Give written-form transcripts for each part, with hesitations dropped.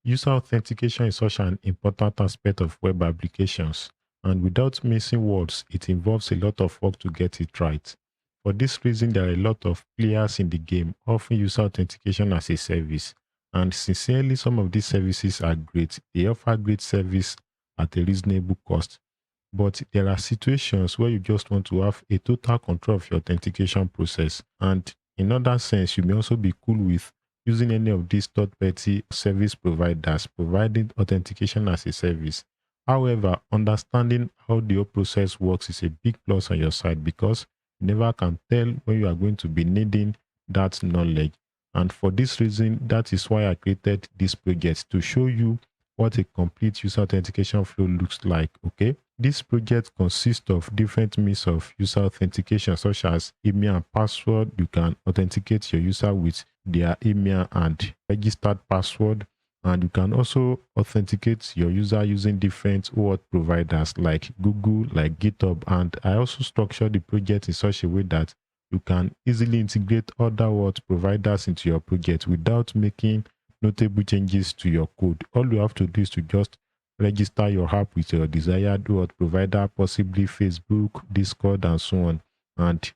User authentication is such an important aspect of web applications, and without missing words, it involves a lot of work to get it right. For this reason, there are a lot of players in the game offering user authentication as a service. And sincerely, some of these services are great. They offer great service at a reasonable cost. But there are situations where you just want to have a total control of your authentication process. And in other sense, you may also be cool with using any of these third-party service providers providing authentication as a service. However, understanding how the whole process works is a big plus on your side because you never can tell when you are going to be needing that knowledge. And for this reason, that is why I created this project to show you what a complete user authentication flow looks like. Okay, this project consists of different means of user authentication, such as email and password. You can authenticate your user with their email and registered password, and you can also authenticate your user using different OAuth providers like Google, like Github. And I also structured the project in such a way that you can easily integrate other OAuth providers into your project without making notable changes to your code. All you have to do is to just register your app with your desired OAuth provider, possibly Facebook, Discord, and so on, and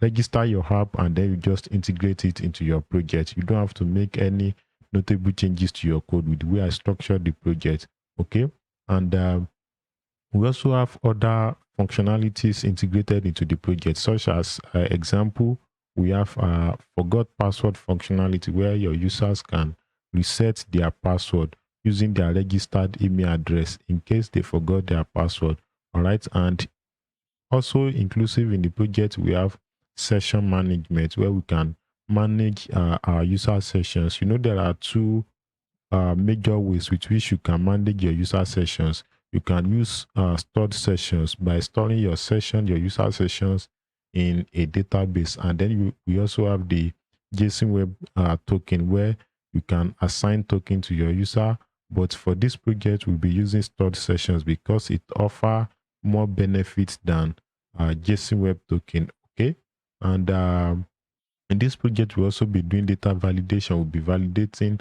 register your app, and then you just integrate it into your project. You don't have to make any notable changes to your code with the way I structured the project. Okay, and we also have other functionalities integrated into the project, such as example, we have forgot password functionality where your users can reset their password using their registered email address in case they forgot their password. All right, and also inclusive in the project, we have session management where we can manage our user sessions. You know, there are two major ways with which you can manage your user sessions. You can use stored sessions by storing your user sessions in a database, and then we also have the JSON Web token where you can assign token to your user. But for this project, we'll be using stored sessions because it offers more benefits than JSON Web token. Okay, and in this project, we'll also be doing data validation. We'll be validating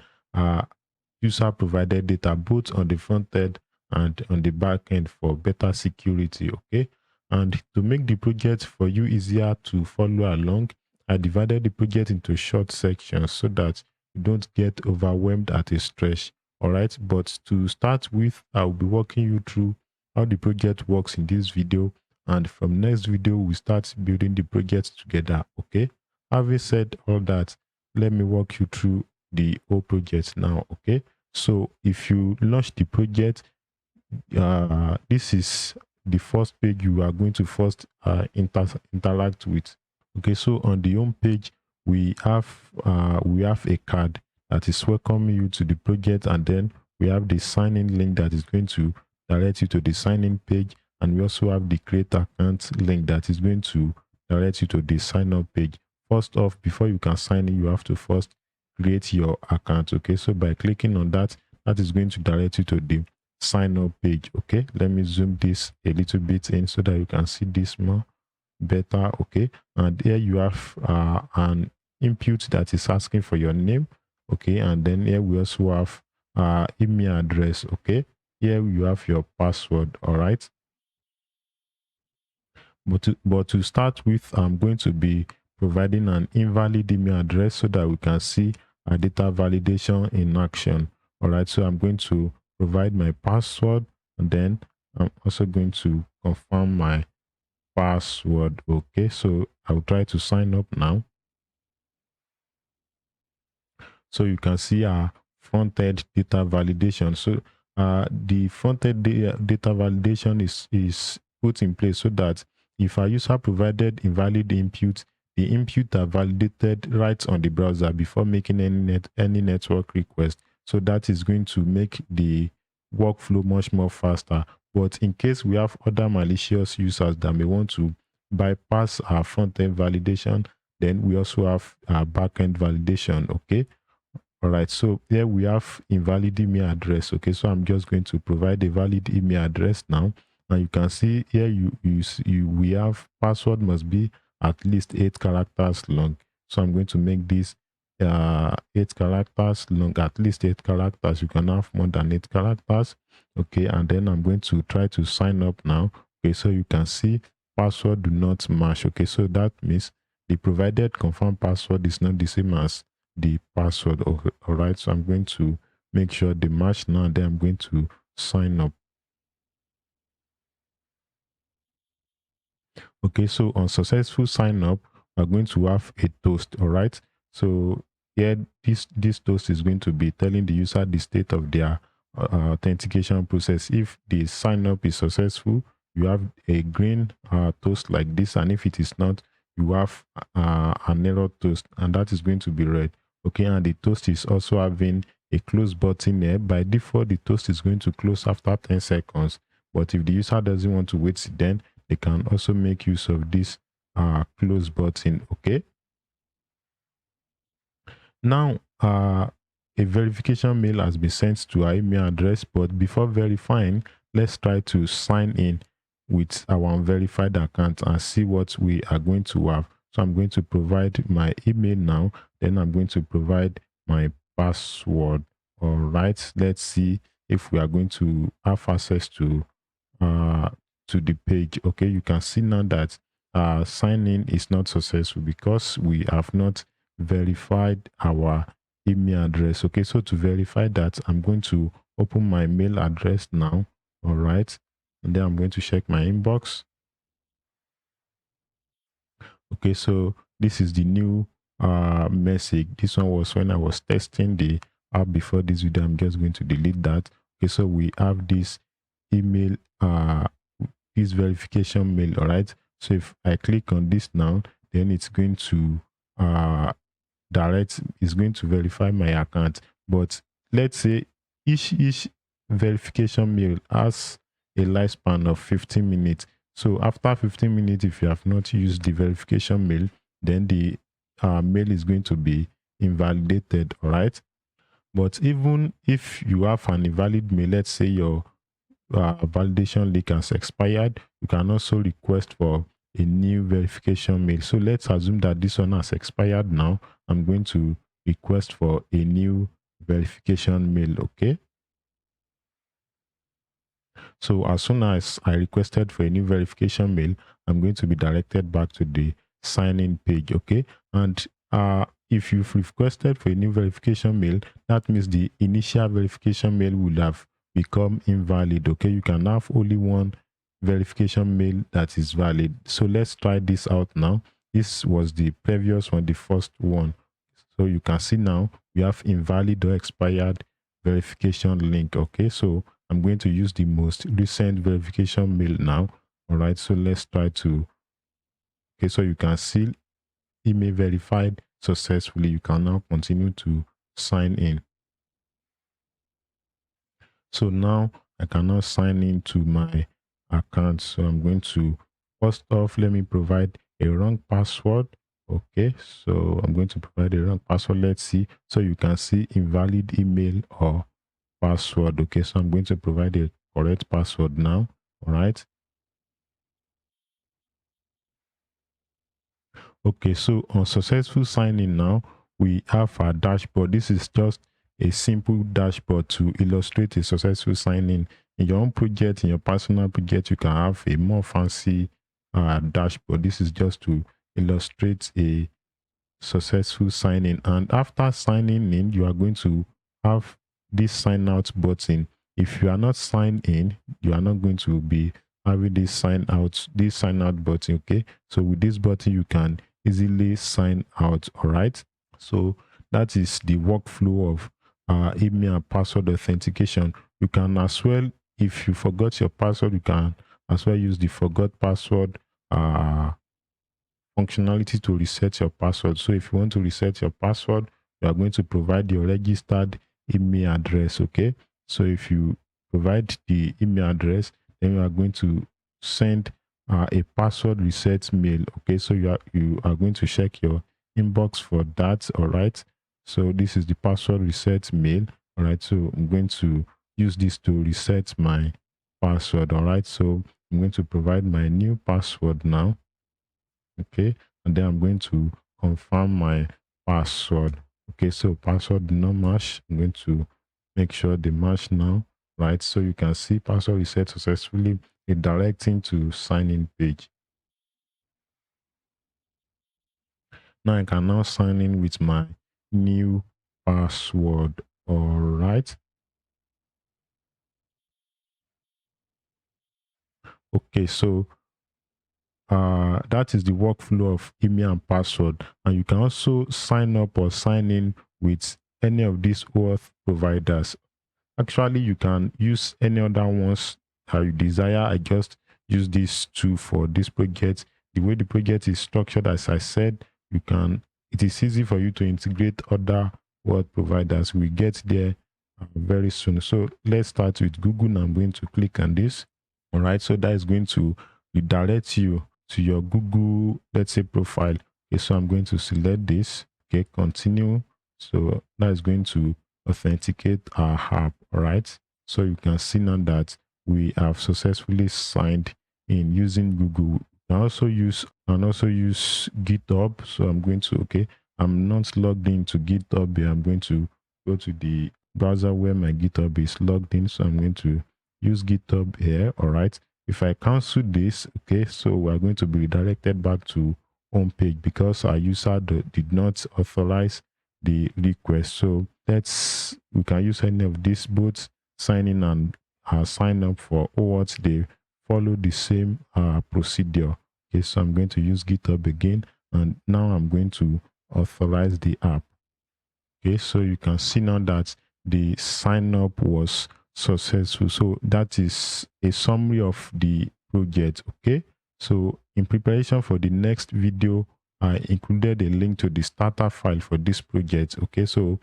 user provided data both on the front end and on the back end for better security. Okay, and to make the project for you easier to follow along, I divided the project into short sections so that you don't get overwhelmed at a stretch. All right, but to start with, I'll be walking you through how the project works in this video, and from next video we start building the project together. Okay, having said all that, let me walk you through the whole project now. Okay, so if you launch the project, this is the first page you are going to first interact with. Okay, so on the home page we have a card that is welcoming you to the project, and then we have the sign in link that is going to direct you to the sign in page, and we also have the create account link that is going to direct you to the sign up page. First off, before you can sign in, you have to first create your account. Okay, so by clicking on that, that is going to direct you to the sign up page. Okay, let me zoom this a little bit in so that you can see this more better. Okay, and here you have an input that is asking for your name. Okay, and then here we also have email address. Okay, here you have your password. All right, but to start with, I'm going to be providing an invalid email address so that we can see our data validation in action. All right, so I'm going to provide my password, and then I'm also going to confirm my password. Okay, so I'll try to sign up now. So you can see our front-end data validation. So the front-end data validation is put in place so that if a user provided invalid input, the input are validated right on the browser before making any network request. So that is going to make the workflow much more faster. But in case we have other malicious users that may want to bypass our front-end validation, then we also have our back-end validation. Okay. All right, so here we have invalid email address. Okay, so I'm just going to provide a valid email address now, and you can see here we have password must be at least 8 characters long. So I'm going to make this 8 characters long, at least 8 characters. You can have more than 8 characters. Okay, and then I'm going to try to sign up now. Okay, so you can see password do not match. Okay, so that means the provided confirmed password is not the same as the password. Okay, all right, so I'm going to make sure they match now, then I'm going to sign up. Okay, so on successful sign up, we're going to have a toast. All right, so here this toast is going to be telling the user the state of their authentication process. If the sign up is successful, you have a green toast like this, and if it is not, you have an error toast, and that is going to be red. Okay, and the toast is also having a close button here. By default, the toast is going to close after 10 seconds, but if the user doesn't want to wait, then they can also make use of this close button. Okay, now a verification mail has been sent to our email address, but before verifying, let's try to sign in with our unverified account and see what we are going to have. So I'm going to provide my email now, then I'm going to provide my password. All right, let's see if we are going to have access uh to the page. Okay, you can see now that sign in is not successful because we have not verified our email address. Okay, so to verify that, I'm going to open my mail address now. All right, and then I'm going to check my inbox. Okay, so this is the new message. This one was when I was testing the app before this video. I'm just going to delete that. Okay, so we have this email this verification mail. All right, so if I click on this now, then it's going to is going to verify my account. But let's say each verification mail has a lifespan of 15 minutes. So after 15 minutes, if you have not used the verification mail, then the mail is going to be invalidated. All right, but even if you have an invalid mail, let's say your validation link has expired, you can also request for a new verification mail. So let's assume that this one has expired now. I'm going to request for a new verification mail. Okay, so as soon as I requested for a new verification mail, I'm going to be directed back to the sign in page. Okay, and if you've requested for a new verification mail, that means the initial verification mail will have become invalid. Okay, you can have only one verification mail that is valid. So let's try this out now. This was the previous one, the first one. So you can see now we have invalid or expired verification link. Okay, so I'm going to use the most recent verification mail now. All right, so let's try to, okay, so you can see email verified successfully. You can now continue to sign in. So now I can now sign into my account. So I'm going to, first off, let me provide a wrong password. Okay, so I'm going to provide a wrong password. Let's see. So you can see invalid email or password. Okay, so I'm going to provide a correct password now. All right. Okay, so on successful signing now, we have our dashboard. This is just a simple dashboard to illustrate a successful signing. In your own project, in your personal project, you can have a more fancy dashboard. This is just to illustrate a successful signing. And after signing in, you are going to have this sign out button. If you are not signed in, you are not going to be having this sign out button. Okay, so with this button you can easily sign out. All right, so that is the workflow of email and password authentication. You can as well, if you forgot your password, you can as well use the forgot password functionality to reset your password. So if you want to reset your password, you are going to provide your registered email address. Okay, so if you provide the email address, then you are going to send a password reset mail. Okay, so you are going to check your inbox for that. All right, so this is the password reset mail. All right, so I'm going to use this to reset my password. All right, so I'm going to provide my new password now. Okay, and then I'm going to confirm my password. Okay, so password did not match. I'm going to make sure they match now, right? So you can see password reset successfully, redirecting to sign in page. Now I can now sign in with my new password. All right. Okay, so that is the workflow of email and password. And you can also sign up or sign in with any of these OAuth providers. Actually, you can use any other ones that you desire. I just use these two for this project. The way the project is structured, as I said, it is easy for you to integrate other word providers. We get there very soon. So let's start with Google. Now I'm going to click on this. All right. So that is going to redirect you to your Google, let's say, profile. Okay. So I'm going to select this. Okay. Continue. So that is going to authenticate our app. All right. So you can see now that we have successfully signed in using Google. I also use GitHub. So I'm going to, okay, I'm not logged into GitHub here. I'm going to go to the browser where my GitHub is logged in. So I'm going to use GitHub here. All right. If I cancel this, okay, so we're going to be redirected back to home page because our user did not authorize the request. So we can use any of these both sign in and sign up for OAuth. They follow the same procedure. Okay, so I'm going to use GitHub again, and now I'm going to authorize the app. Okay, so you can see now that the sign up was successful. So that is a summary of the project. Okay, so in preparation for the next video, I included a link to the starter file for this project. Okay, so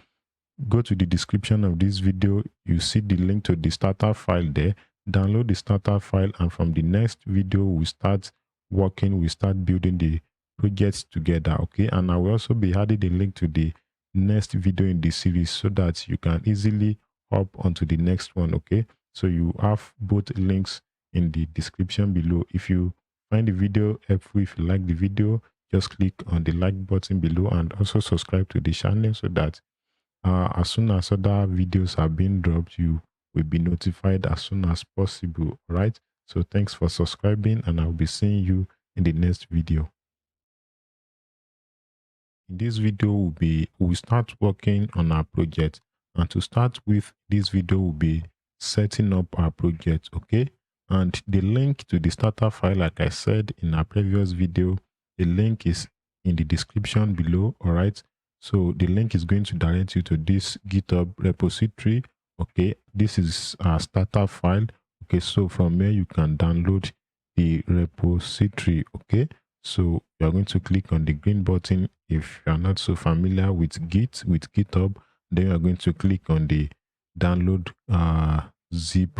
go to the description of this video. You see the link to the starter file there. Download the starter file, and from the next video we start working, we start building the projects together. Okay, and I will also be adding a link to the next video in the series so that you can easily hop onto the next one. Okay, so you have both links in the description below. If you find the video helpful, if you like the video, just click on the like button below and also subscribe to the channel so that as soon as other videos are being dropped, you will be notified as soon as possible. All right. So thanks for subscribing, and I'll be seeing you in the next video. In this video, we'll start working on our project. And to start with, this video will be setting up our project. Okay. And the link to the starter file, like I said in our previous video, the link is in the description below. All right. So the link is going to direct you to this GitHub repository. Okay, this is our starter file. Okay, so from here you can download the repository. Okay, so you are going to click on the green button. If you are not so familiar with GitHub, then you are going to click on the download zip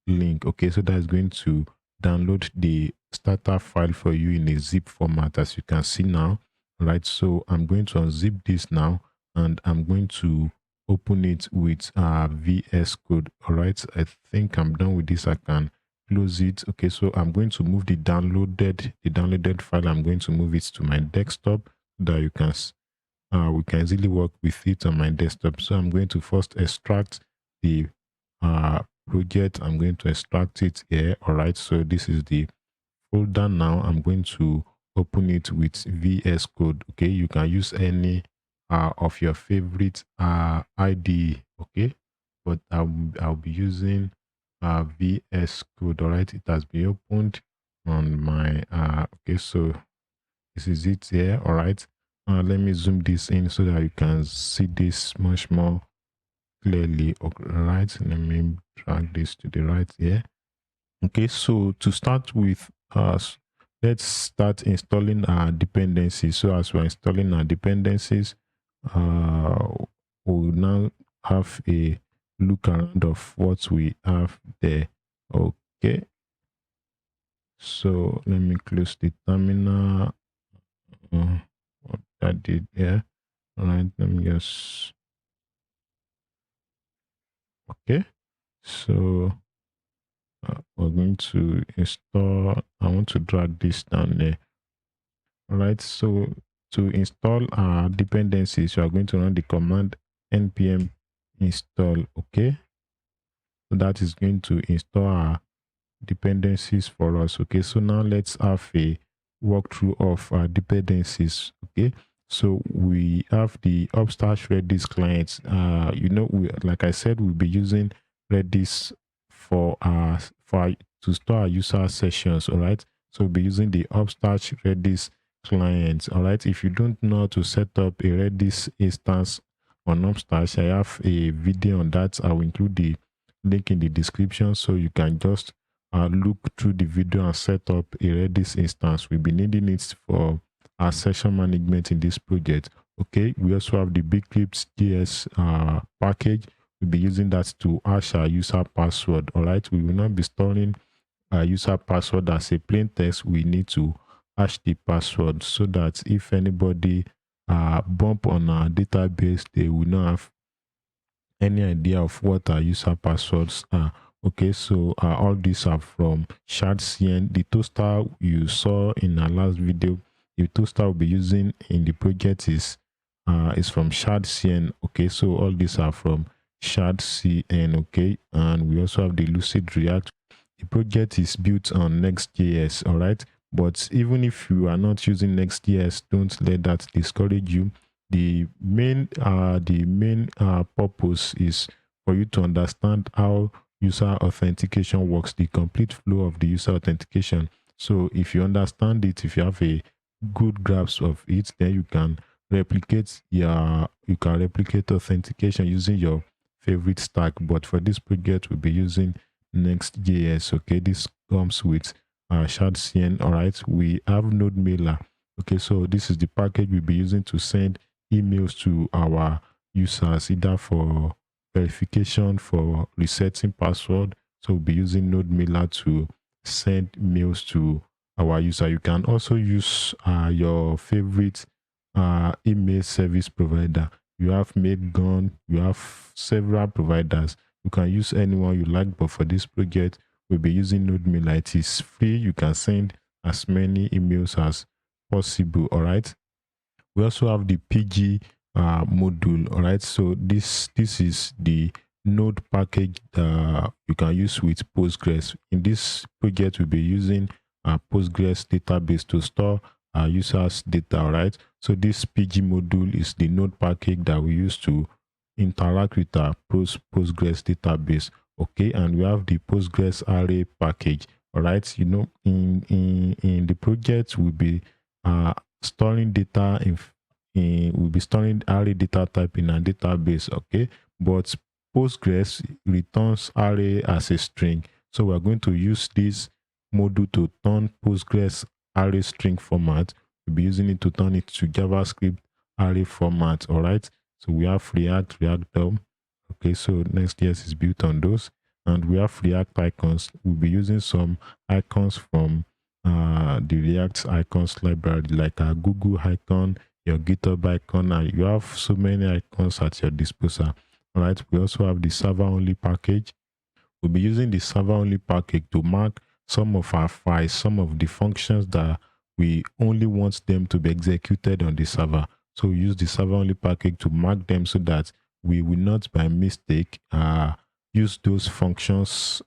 link. Okay, so that is going to download the starter file for you in a zip format, as you can see now. Right, so I'm going to unzip this now, and I'm going to open it with VS Code. All right, I think I'm done with this. I can close it. Okay, so I'm going to move the downloaded file. I'm going to move it to my desktop so that we can easily work with it on my desktop. So I'm going to first extract the project. I'm going to extract it here. All right, so this is the folder. Now I'm going to open it with VS Code. Okay, you can use any of your favorite IDE. Okay, but I'll be using VS Code. All right, it has been opened on my okay, so this is it here. All right, let me zoom this in so that you can see this much more clearly. All right, let me drag this to the right here. Okay, so to start with, let's start installing our dependencies. So as we're installing our dependencies, we'll now have a look around of what we have there. Okay, so let me close the terminal. What that did there. All right, let me just, okay, so we're going to install, I want to drag this down there. All right, so to install our dependencies, you are going to run the command npm install. Okay, so that is going to install our dependencies for us. Okay, so now let's have a walkthrough of our dependencies. Okay, so we have the upstart Redis clients. Like I said, we'll be using Redis to store our user sessions. All right, so we'll be using the upstart Redis clients. All right, if you don't know how to set up a Redis instance on upstart, I have a video on that. I will include the link in the description, so you can just look through the video and set up a Redis instance. We'll be needing it for our session management in this project. Okay, we also have the Next.js package. We'll be using that to hash our user password. All right, we will not be storing our user password as a plain text. We need to hash the password so that if anybody bump on our database, they will not have any idea of what our user passwords are. Okay, so all these are from shardcn. The toaster you saw in our last video, the toaster we'll be using in the project is from shardcn. Okay, so all these are from shardcn. Okay, and we also have the lucid react. The project is built on Next.js. All right, but even if you are not using Next.js, don't let that discourage you. The main purpose is for you to understand how user authentication works, the complete flow of the user authentication. So if you understand it, if you have a good grasp of it, then you can replicate authentication using your favorite stack. But for this project, we'll be using Next.js. Okay, this comes with shardcn. All right, we have node mailer. Okay, so this is the package we'll be using to send emails to our users, either for verification, for resetting password. So we'll be using node mailer to send mails to our user. You can also use your favorite email service provider. You have Mailgun, you have several providers. You can use anyone you like, but for this project, we'll be using node mailer. It is free. You can send as many emails as possible. All right, we also have the pg module. All right, so this is the node package you can use with Postgres. In this project, we'll be using Postgres database to store our users data. All right, so this pg module is the node package that we use to interact with our Postgres database. Okay, and we have the Postgres array package. All right, in the project, we'll be storing data we'll be storing array data type in a database. Okay, but Postgres returns array as a string, so we're going to use this module to turn Postgres array string format. We'll be using it to turn it to JavaScript array format. All right, so we have React DOM. Okay, so Next.js is built on those, and we have React icons. We'll be using some icons from the React icons library, like a Google icon, your Github icon, and you have so many icons at your disposal. All right, we also have the server only package. We'll be using the server only package to mark some of our files, some of the functions that we only want them to be executed on the server. So we use the server only package to mark them so that we will not by mistake use those functions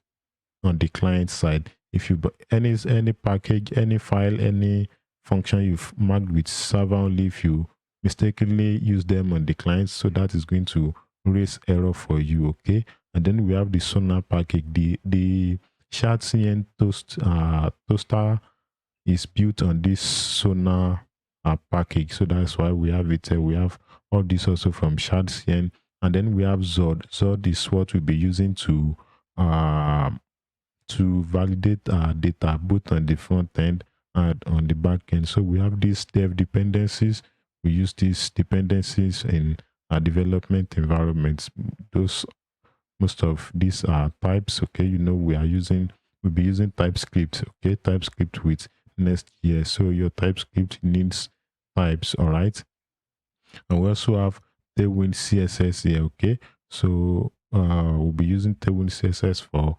on the client side. If you any package, any file, any function you've marked with server only, if you mistakenly use them on the client, so that is going to raise error for you. Okay, and then we have the Sonar package. The shardcn toaster is built on this Sonar package, so that's why we have it. We have all this also from shardcn, and then we have Zod. Zod is what we'll be using to validate data both on the front end and on the back end. So we have these dev dependencies. We use these dependencies in our development environments. Most of these are types. Okay, we'll be using TypeScript. Okay, TypeScript with Next.js. So your TypeScript needs types. All right, and we also have Tailwind CSS here. Okay, so we'll be using Tailwind CSS for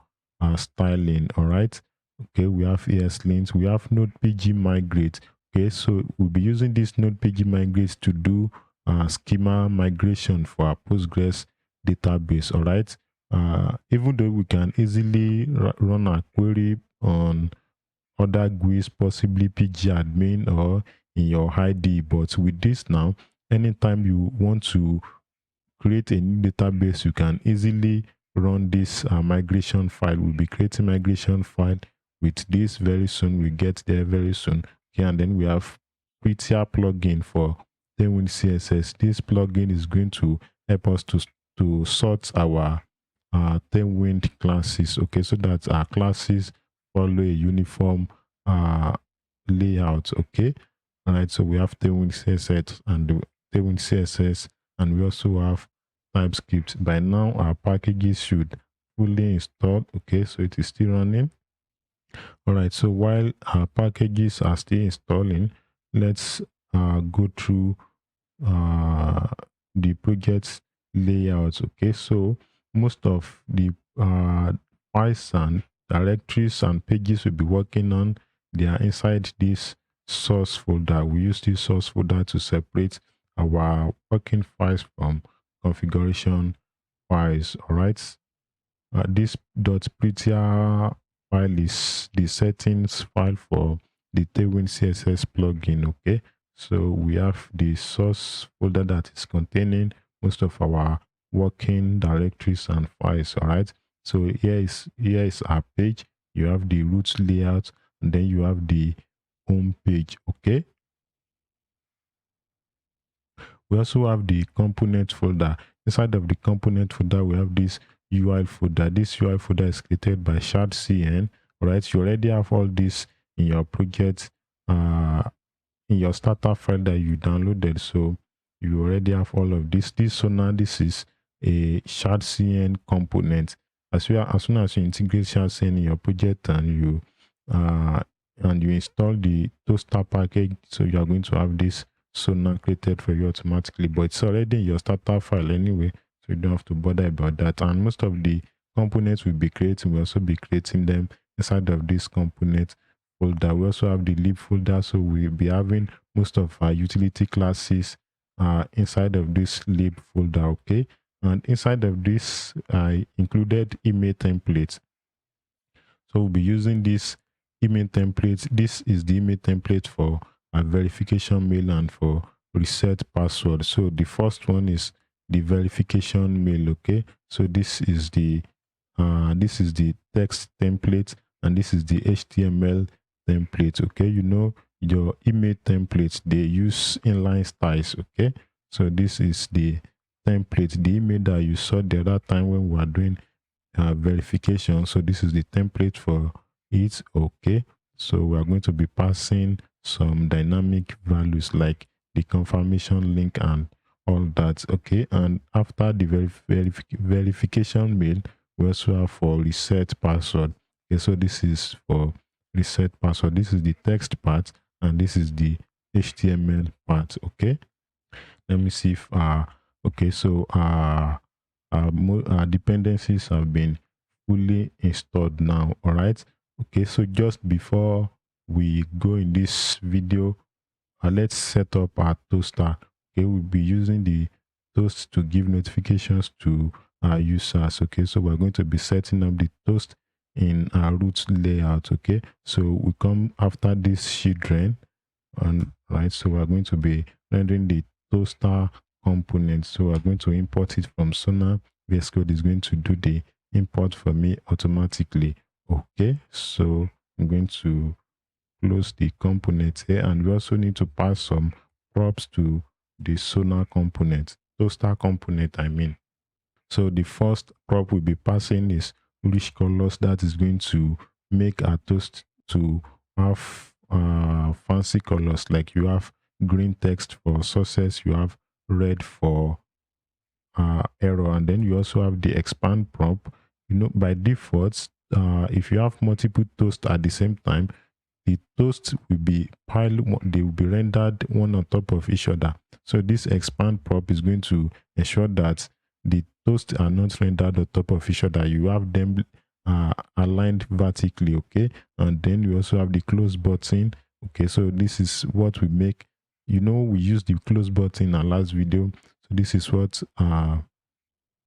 styling. All right, okay, we have ESLint, we have Node PG migrate. Okay, so we'll be using this node pg migrate to do schema migration for our Postgres database. All right, even though we can easily run a query on other GUIs, possibly pgadmin or in your ID, but with this now, anytime you want to create a new database, you can easily run this migration file. We'll be creating migration file with this very soon. We get there very soon. Okay, and then we have prettier plugin for Tailwind CSS. This plugin is going to help us to sort our Tailwind classes. Okay, so that our classes follow a uniform layout. Okay, all right. So we have Tailwind CSS and the Tailwind CSS, and we also have TypeScript. By now, our packages should fully install. Okay, so it is still running. All right, so while our packages are still installing, let's go through the project layouts. Okay, so most of the files and directories and pages we'll be working on, they are inside this source folder. We use this source folder to separate our working files from configuration files. All right, this .prettier file is the settings file for the Tailwind CSS plugin. Okay, so we have the source folder that is containing most of our working directories and files. All right, so here is our page. You have the root layout, and then you have the home page. Okay, we also have the component folder. Inside of the component folder, we have this UI folder. This UI folder is created by shardcn. All right, you already have all this in your project, in your starter file that you downloaded. So you already have all of this. So now this is a shardcn component. As soon as you integrate shardcn in your project and you install the toaster package, so you are going to have this now created for you automatically, but it's already in your starter file anyway, so you don't have to bother about that. And most of the components we'll be creating, we'll also be creating them inside of this component folder. We also have the lib folder, so we'll be having most of our utility classes inside of this lib folder. Okay, and inside of this I included email templates. So we'll be using this email template. This is the email template for a verification mail and for reset password. So the first one is the verification mail. Okay, so this is the text template, and this is the HTML template. Okay, you know your email templates, they use inline styles. Okay, so this is the template, the email that you saw the other time when we were doing verification. So this is the template for it. Okay, so we are going to be passing some dynamic values like the confirmation link and all that. Okay, and after the verification mail, we also have for reset password. Okay, so this is for reset password. This is the text part, and this is the HTML part. Okay, let me see if okay, so our dependencies have been fully installed now. All right, okay, so just before we go in this video, let's set up our toaster. Okay, we'll be using the toast to give notifications to our users. Okay, so we're going to be setting up the toast in our root layout. Okay, so we come after this children, and right, so we're going to be rendering the toaster component. So we're going to import it from Sonar. VS Code is going to do the import for me automatically. Okay, so I'm going to close the component here, and we also need to pass some props to the Sonar component, toaster component I mean. So the first prop we'll be passing is rich colors. That is going to make our toast to have fancy colors, like you have green text for success, you have red for error, and then you also have the expand prop. You know, by default, if you have multiple toasts at the same time, the toasts will be they will be rendered one on top of each other. So this expand prop is going to ensure that the toasts are not rendered on top of each other. You have them aligned vertically. Okay, and then you also have the close button. Okay, so this is what we make. You know, we use the close button in our last video. So this is what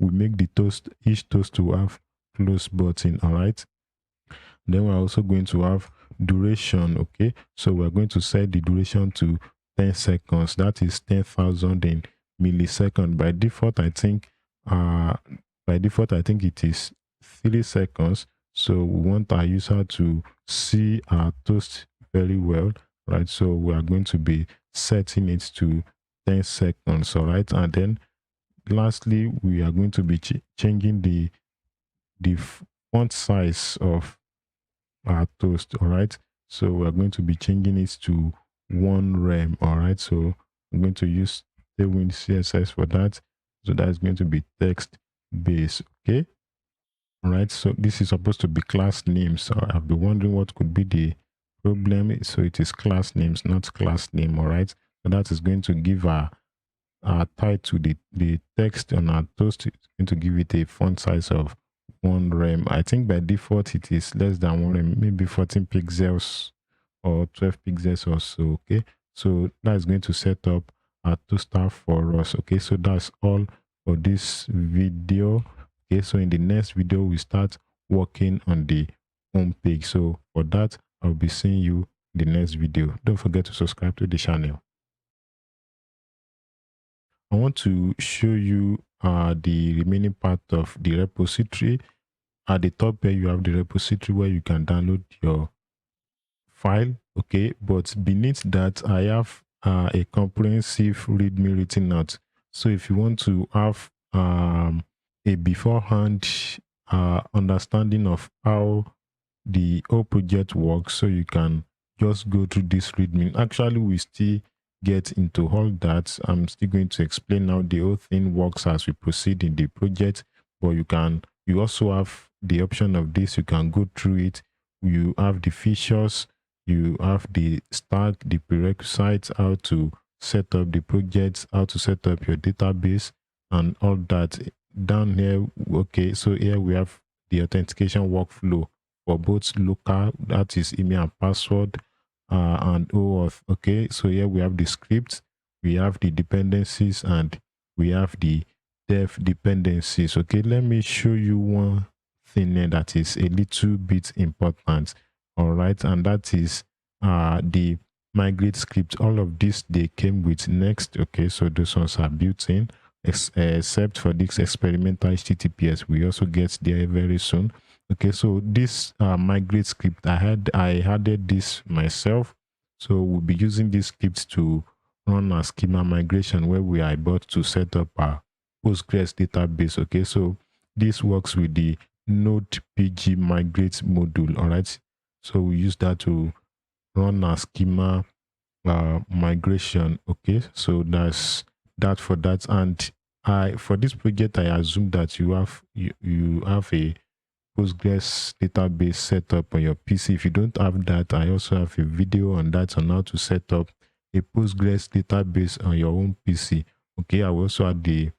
we make the toast, each toast to have close button. All right. Then we're also going to have duration. Okay, so we're going to set the duration to 10 seconds. That is 10,000 in millisecond. Uh by default I think it is 3 seconds. So we want our user to see our toast very well, right? So we are going to be setting it to 10 seconds. All right, and then lastly we are going to be changing the font size of our toast. All right, so we're going to be changing it to 1 rem. All right, so I'm going to use Tailwind CSS for that. So that's going to be text base. Okay, all right, so this is supposed to be class names. So I've been wondering what could be the problem. So it is class names, not class name. All right, so that is going to give tied to the text on our toast. It's going to give it a font size of 1 rem. I think by default it is less than 1 rem, maybe 14 pixels or 12 pixels or so. Okay, so that's going to set up our toaster for us. Okay, so that's all for this video. Okay, so in the next video we start working on the home page. So for that I'll be seeing you in the next video. Don't forget to subscribe to the channel. I want to show you the remaining part of the repository. At the top here, you have the repository where you can download your file. Okay, but beneath that, I have a comprehensive README written out. So if you want to have a beforehand understanding of how the whole project works, so you can just go through this README. Actually, we still get into all that. I'm still going to explain how the whole thing works as we proceed in the project, but you also have the option of this. You can go through it. You have the features, you have the stack, the prerequisites, how to set up the project, how to set up your database and all that. Down here, okay, so here we have the authentication workflow for both local, that is email and password, and OAuth. Okay, so here we have the scripts, we have the dependencies, and we have the dev dependencies. Okay, let me show you one thing here that is a little bit important. All right, and that is the migrate script. All of this, they came with Next. Okay, so those ones are built in, except for this experimental HTTPS. We also get there very soon. Okay, so this migrate script, I added this myself. So we'll be using this script to run a schema migration where we are about to set up our Postgres database. Okay, so this works with the node pg migrate module. All right, so we use that to run a schema migration. Okay, so that's that for that. And for this project, I assume that you have a Postgres database set up on your PC. If you don't have that, I also have a video on that, on how to set up a Postgres database on your own PC. Okay, I will also add the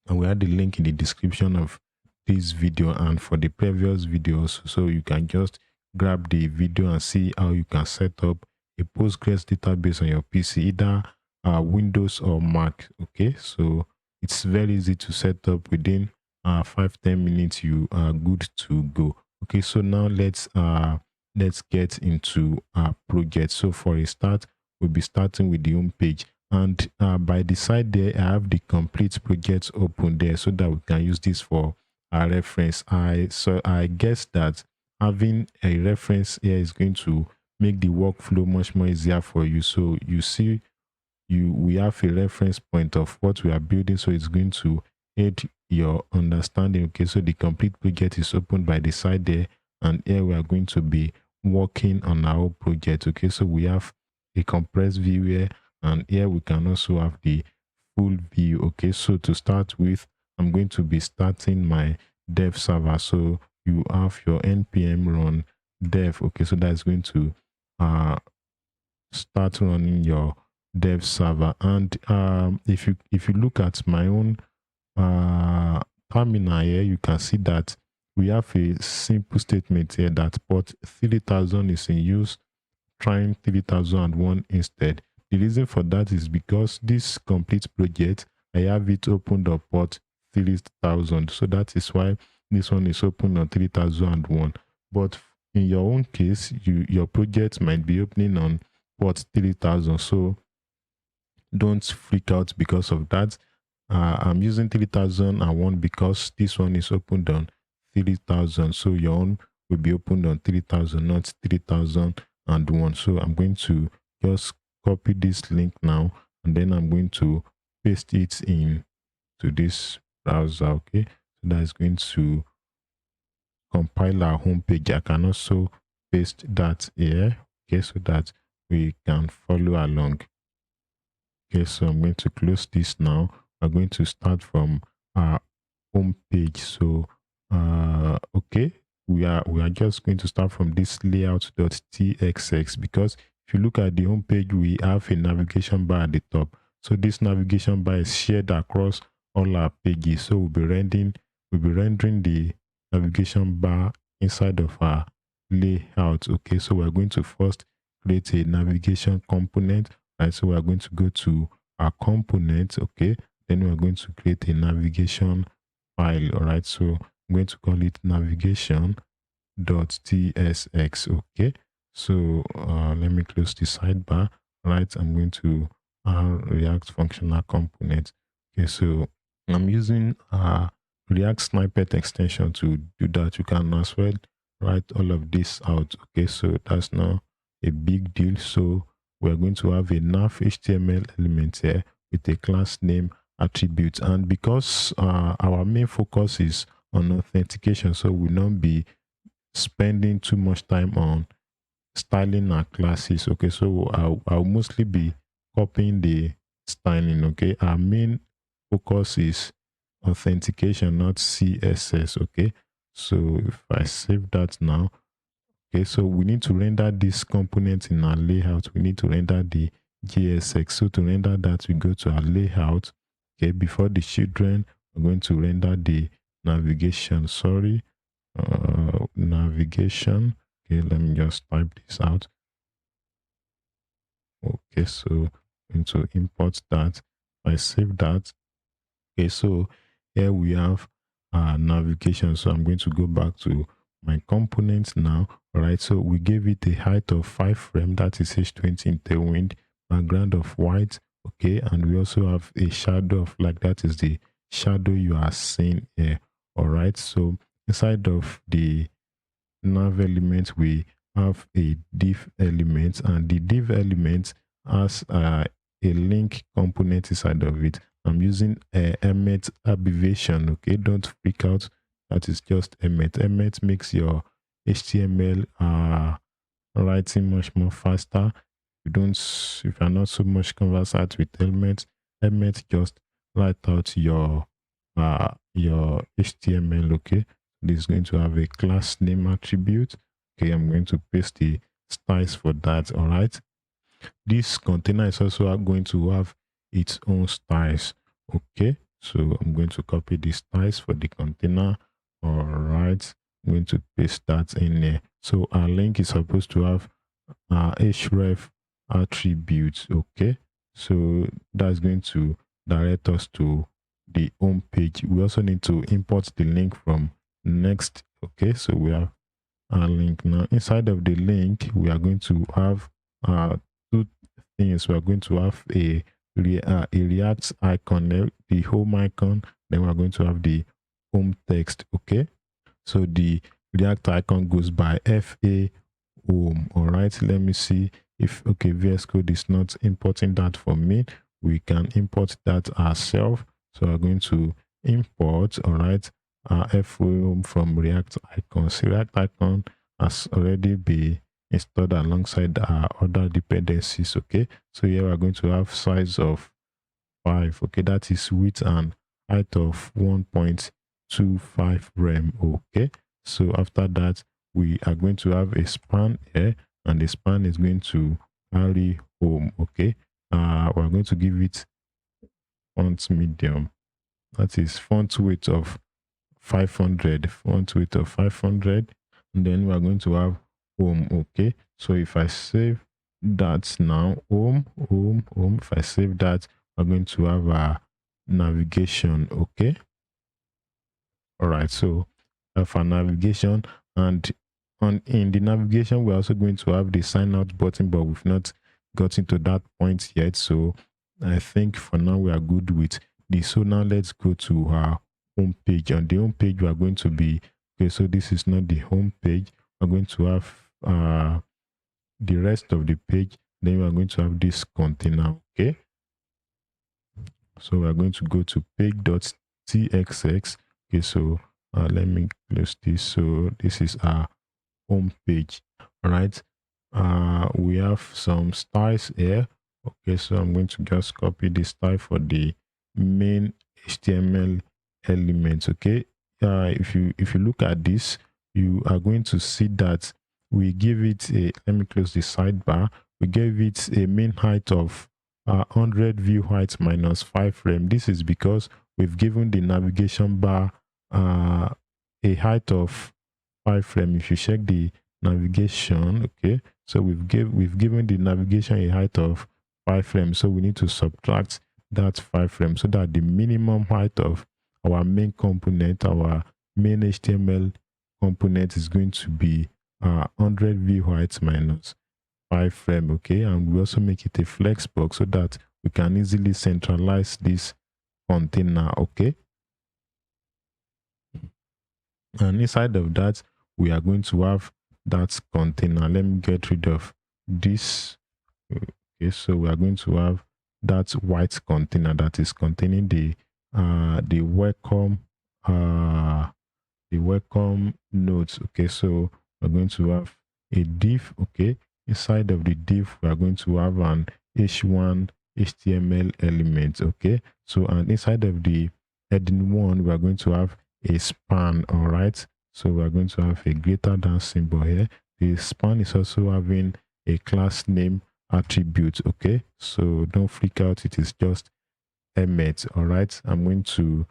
link in the description of this video and for the previous videos, so you can just grab the video and see how you can set up a Postgres database on your PC, either Windows or Mac. Okay, so it's very easy to set up. Within 5-10 minutes you are good to go. Okay, so now let's get into our project. So for a start, we'll be starting with the home page, and by the side there I have the complete project open there so that we can use this for our reference. I guess that having a reference here is going to make the workflow much more easier for you. So you see, we have a reference point of what we are building, so it's going to aid your understanding. Okay, so the complete project is open by the side there, and here we are going to be working on our project. Okay, so we have a compressed view here, and here we can also have the full view. Okay, so to start with, I'm going to be starting my dev server. So you have your npm run dev. Okay, so that's going to start running your dev server. And if you look at my own terminal here, you can see that we have a simple statement here that port 3000 is in use, trying 3001 instead. The reason for that is because this complete project, I have it opened up port 3000. So that is why this one is open on 3001. But in your own case, your project might be opening on port 3000. So don't freak out because of that. I'm using 3001 because this one is opened on 3000. So your own will be opened on 3000, not 3001. So I'm going to just copy this link now, and then I'm going to paste it in to this browser. Okay, so that's going to compile our home page. I can also paste that here, okay, so that we can follow along. Okay, so I'm going to close this now. We're going to start from our home page. So okay, we are just going to start from this layout.txx, because if you look at the home page, we have a navigation bar at the top. So this navigation bar is shared across all our pages. So we'll be rendering the navigation bar inside of our layout. Okay, so we're going to first create a navigation component. Right, so we're going to go to our component. Okay, then we're going to create a navigation file. All right, so I'm going to call it navigation.tsx. Okay, so let me close the sidebar. All right, I'm going to React functional component. Okay, so I'm using React snippet extension to do that. You can as well write all of this out. Okay, so that's not a big deal. So we're going to have a nav HTML element here with a class name attribute. And because our main focus is on authentication, so we'll not be spending too much time on styling our classes. Okay, so I'll mostly be copying the styling. Okay, our main focus is authentication, not CSS. Okay, so if I save that now, okay, so we need to render this component in our layout. We need to render the JSX. So to render that, we go to our layout. Okay, before the children, we're going to render the navigation. Sorry, navigation. Okay, let me just type this out. Okay, so I'm going to import that. I save that. Okay, so here we have navigation. So I'm going to go back to my components now. All right, so we gave it a height of 5 frame, that is H20 in tailwind, background of white. Okay, and we also have a shadow of like, that is the shadow you are seeing here. All right, so inside of the nav element, we have a div element, and the div element has a link component inside of it. I'm using Emmet abbreviation. Okay, don't freak out. That is just Emmet. Emmet makes your HTML writing much more faster. If you're not so much conversant with Emmet just write out your HTML. Okay, this is going to have a class name attribute. Okay, I'm going to paste the styles for that. All right, this container is also going to have its own styles. Okay, so I'm going to copy the styles for the container. All right, I'm going to paste that in there. So our link is supposed to have href attributes. Okay, so that's going to direct us to the home page. We also need to import the link from Next. Okay, so we have our link now. Inside of the link, we are going to have two things. We are going to have a React icon, the home icon. Then we are going to have the home text. Okay, so the React icon goes by FA home. All right, let me see if VS Code is not importing that for me. We can import that ourselves. So we're going to import, all right, FA home from React icons. React icon has already been installed alongside our other dependencies. Okay, so here we're going to have size of 5. Okay, that is width and height of 1.25 rem. Okay, so after that, we are going to have a span here, and the span is going to carry home. Okay, we're going to give it font medium, that is font weight of 500, font weight of 500, and then we are going to have home. Okay, so if I save that now, home. If I save that, we're going to have a navigation. Okay. All right. So for navigation, and in the navigation, we're also going to have the sign out button, but we've not gotten to that point yet. So I think for now we are good with this. So now let's go to our home page. On the home page, we are going to be okay. So this is not the home page. We're going to have the rest of the page. Then we are going to have this container. Okay. So we are going to go to page.txx. Okay. So let me close this. So this is our home page. All right. We have some styles here. Okay, so I'm going to just copy the style for the main HTML elements. Okay. If you look at this, you are going to see that we give it a, let me close the sidebar. We gave it a main height of 100 view height minus 5 frame. This is because we've given the navigation bar a height of 5 frame. If you check the navigation, okay, so we've given the navigation a height of 5 frames, so we need to subtract that 5 frames so that the minimum height of our main component, our main HTML component, is going to be 100 view height minus 5 frame. Okay, and we also make it a flex box so that we can easily centralize this container. Okay, and inside of that we are going to have that container. Let me get rid of this. Okay, so we are going to have that white container that is containing the welcome nodes. Okay, so we're going to have a div. Okay, inside of the div we are going to have an h1 HTML element. Okay, so and inside of the heading 1 we are going to have a span. All right, so we are going to have a greater than symbol here. The span is also having a class name attribute. Okay, so don't freak out, it is just emmet. All right, I'm going to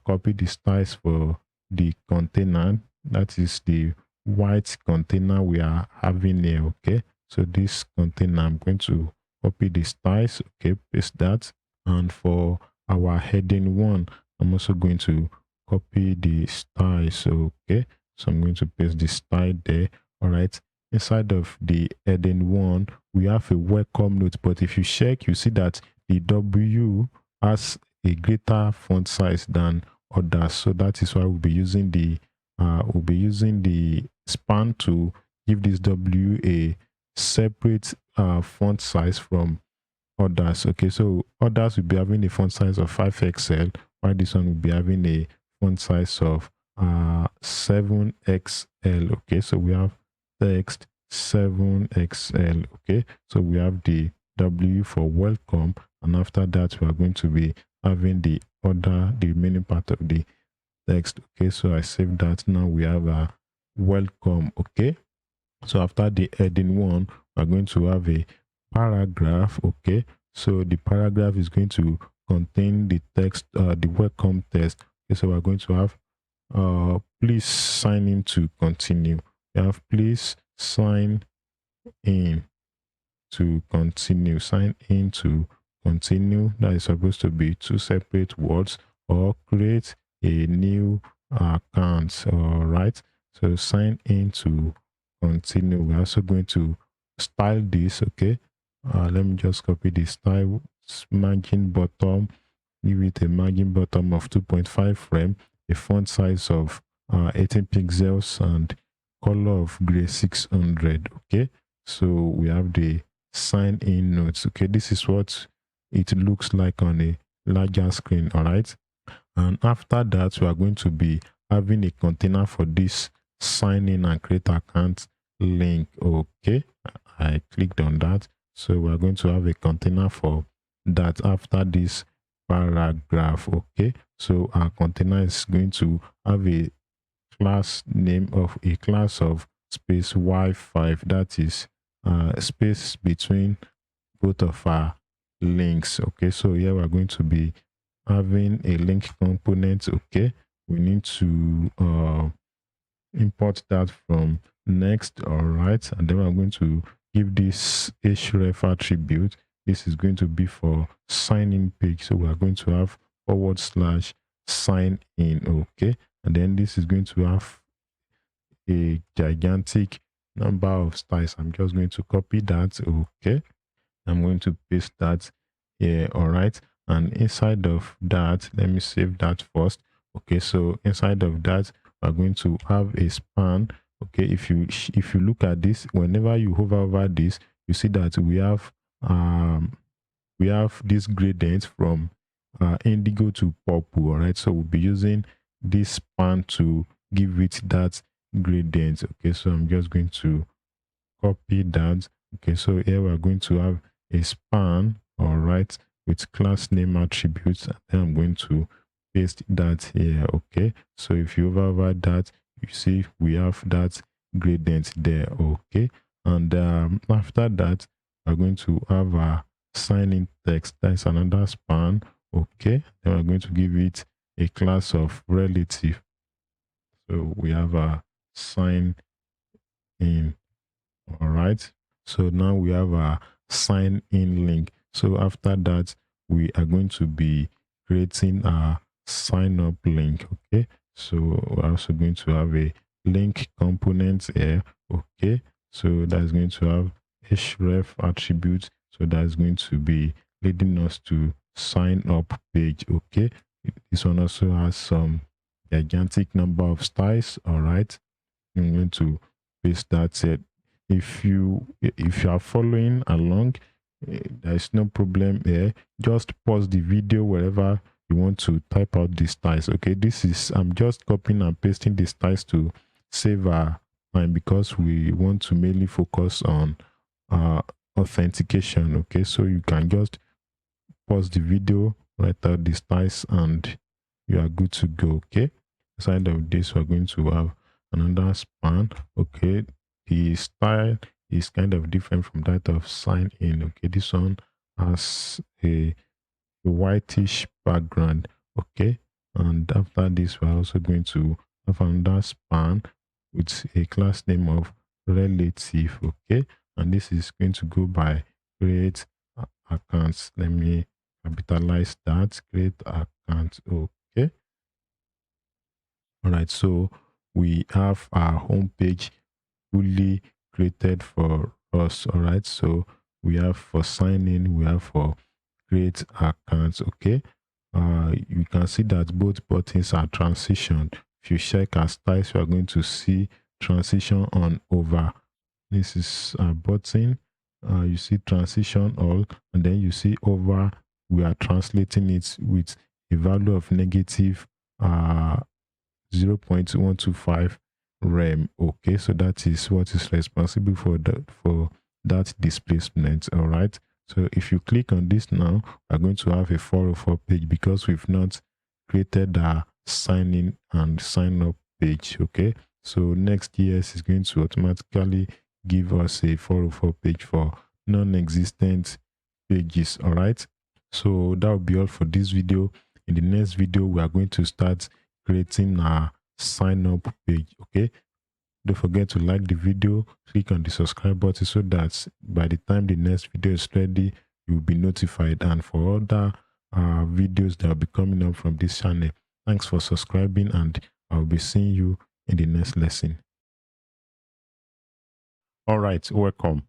copy the styles for the container. That is the white container we are having here. Okay, so this container, I'm going to copy the styles. Okay, paste that. And for our heading 1, I'm also going to copy the styles. Okay, so I'm going to paste the style there. All right, inside of the heading 1 we have a welcome note, but if you check, you see that the W has a greater font size than others, so that is why we'll be using the span to give this W a separate font size from others. Okay, so others will be having a font size of 5XL, while this one will be having a font size of 7XL. Okay, so we have text 7XL. Okay, so we have the W for welcome, and after that we are going to be having the remaining part of the text. Okay, so I save that. Now we have a welcome. Okay, so after the heading 1 we're going to have a paragraph. Okay, so the paragraph is going to contain the text, the welcome text. Okay, so we're going to have please sign in to continue. We have please sign in to continue. Sign in to continue, that is supposed to be 2 separate words, or create a new account. All right, so sign in to continue. We're also going to style this. Okay, let me just copy the style. Margin bottom, give it a margin bottom of 2.5 frame, a font size of 18 pixels, and color of gray 600. Okay, so we have the sign in notes. Okay, this is what it looks like on a larger screen. All right, and after that we are going to be having a container for this sign in and create account link. Okay, I clicked on that, so we are going to have a container for that after this paragraph. Okay, so our container is going to have a class name of a class of space y5, that is space between both of our links. Okay, so here we're going to be having a link component. Okay, we need to import that from Next. All right, and then we're going to give this href attribute. This is going to be for sign in page. So we are going to have / sign in. Okay. And then this is going to have a gigantic number of styles. I'm just going to copy that. Okay. I'm going to paste that here. All right. And inside of that, let me save that first. Okay. So inside of that, we're going to have a span. Okay. If you look at this, whenever you hover over this, you see that we have this gradient from indigo to purple. All right. So we'll be using this span to give it that gradient. Okay. So I'm just going to copy that. Okay, so here we're going to have a span, all right, with class name attributes, and then I'm going to paste that here. Okay, so if you hover that, you see we have that gradient there. Okay, and after that, we're going to have a sign in text. That's another span. Okay, then we're going to give it a class of relative. So we have a sign in. All right. So now we have a sign in link. So after that, we are going to be creating a sign up link. Okay. So we're also going to have a link component here. Okay. So that's going to have href attribute. So that's going to be leading us to sign up page. Okay. This one also has some gigantic number of styles. All right. I'm going to paste that set. If you are following along, there's no problem here. Just pause the video wherever you want to type out the styles. Okay, this is I'm just copying and pasting the styles to save our time because we want to mainly focus on authentication. Okay, so you can just pause the video, write out the styles, and you are good to go. Okay, inside of this we're going to have another span. Okay, the style is kind of different from that of sign in. Okay, this one has a whitish background. Okay, and after this we're also going to have another span with a class name of relative. Okay, and this is going to go by create accounts. Let me capitalize that, create account. Okay, all right, so we have our home page fully created for us. All right, so we have for sign in, we have for create accounts. Okay, you can see that both buttons are transitioned. If you check our styles, you are going to see transition on over. This is a button. You see transition all, and then you see over. We are translating it with a value of negative 0.125 rem. Okay, so that is what is responsible for that displacement. All right, so if you click on this now, we're going to have a 404 page because we've not created a sign in and sign up page. Okay, so Next.js is going to automatically give us a 404 page for non-existent pages. All right, so that will be all for this video. In the next video, we are going to start creating a sign up page. Okay, don't forget to like the video, click on the subscribe button so that by the time the next video is ready, you'll be notified. And for other videos that will be coming up from this channel, thanks for subscribing, and I'll be seeing you in the next lesson. All right, welcome.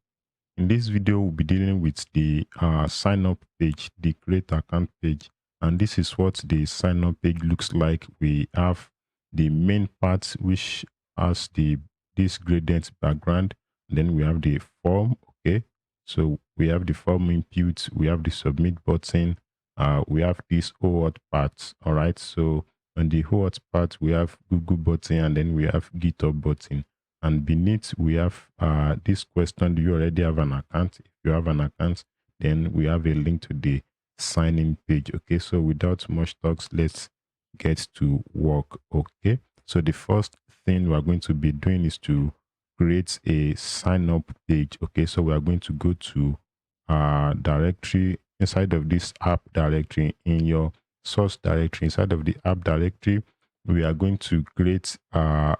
In this video, we'll be dealing with the sign up page, the create account page. And this is what the sign up page looks like. We have the main part, which has this gradient background. And then we have the form. Okay, so we have the form input, we have the submit button, we have this OAuth part. All right, so on the OAuth part, we have Google button, and then we have GitHub button. And beneath, we have this question: do you already have an account? If you have an account, then we have a link to the sign-in page. Okay, so without much talks, let's get to work. Okay, so the first thing we're going to be doing is to create a sign-up page. Okay, so we are going to go to directory inside of this app directory. In your source directory, inside of the app directory, we are going to create a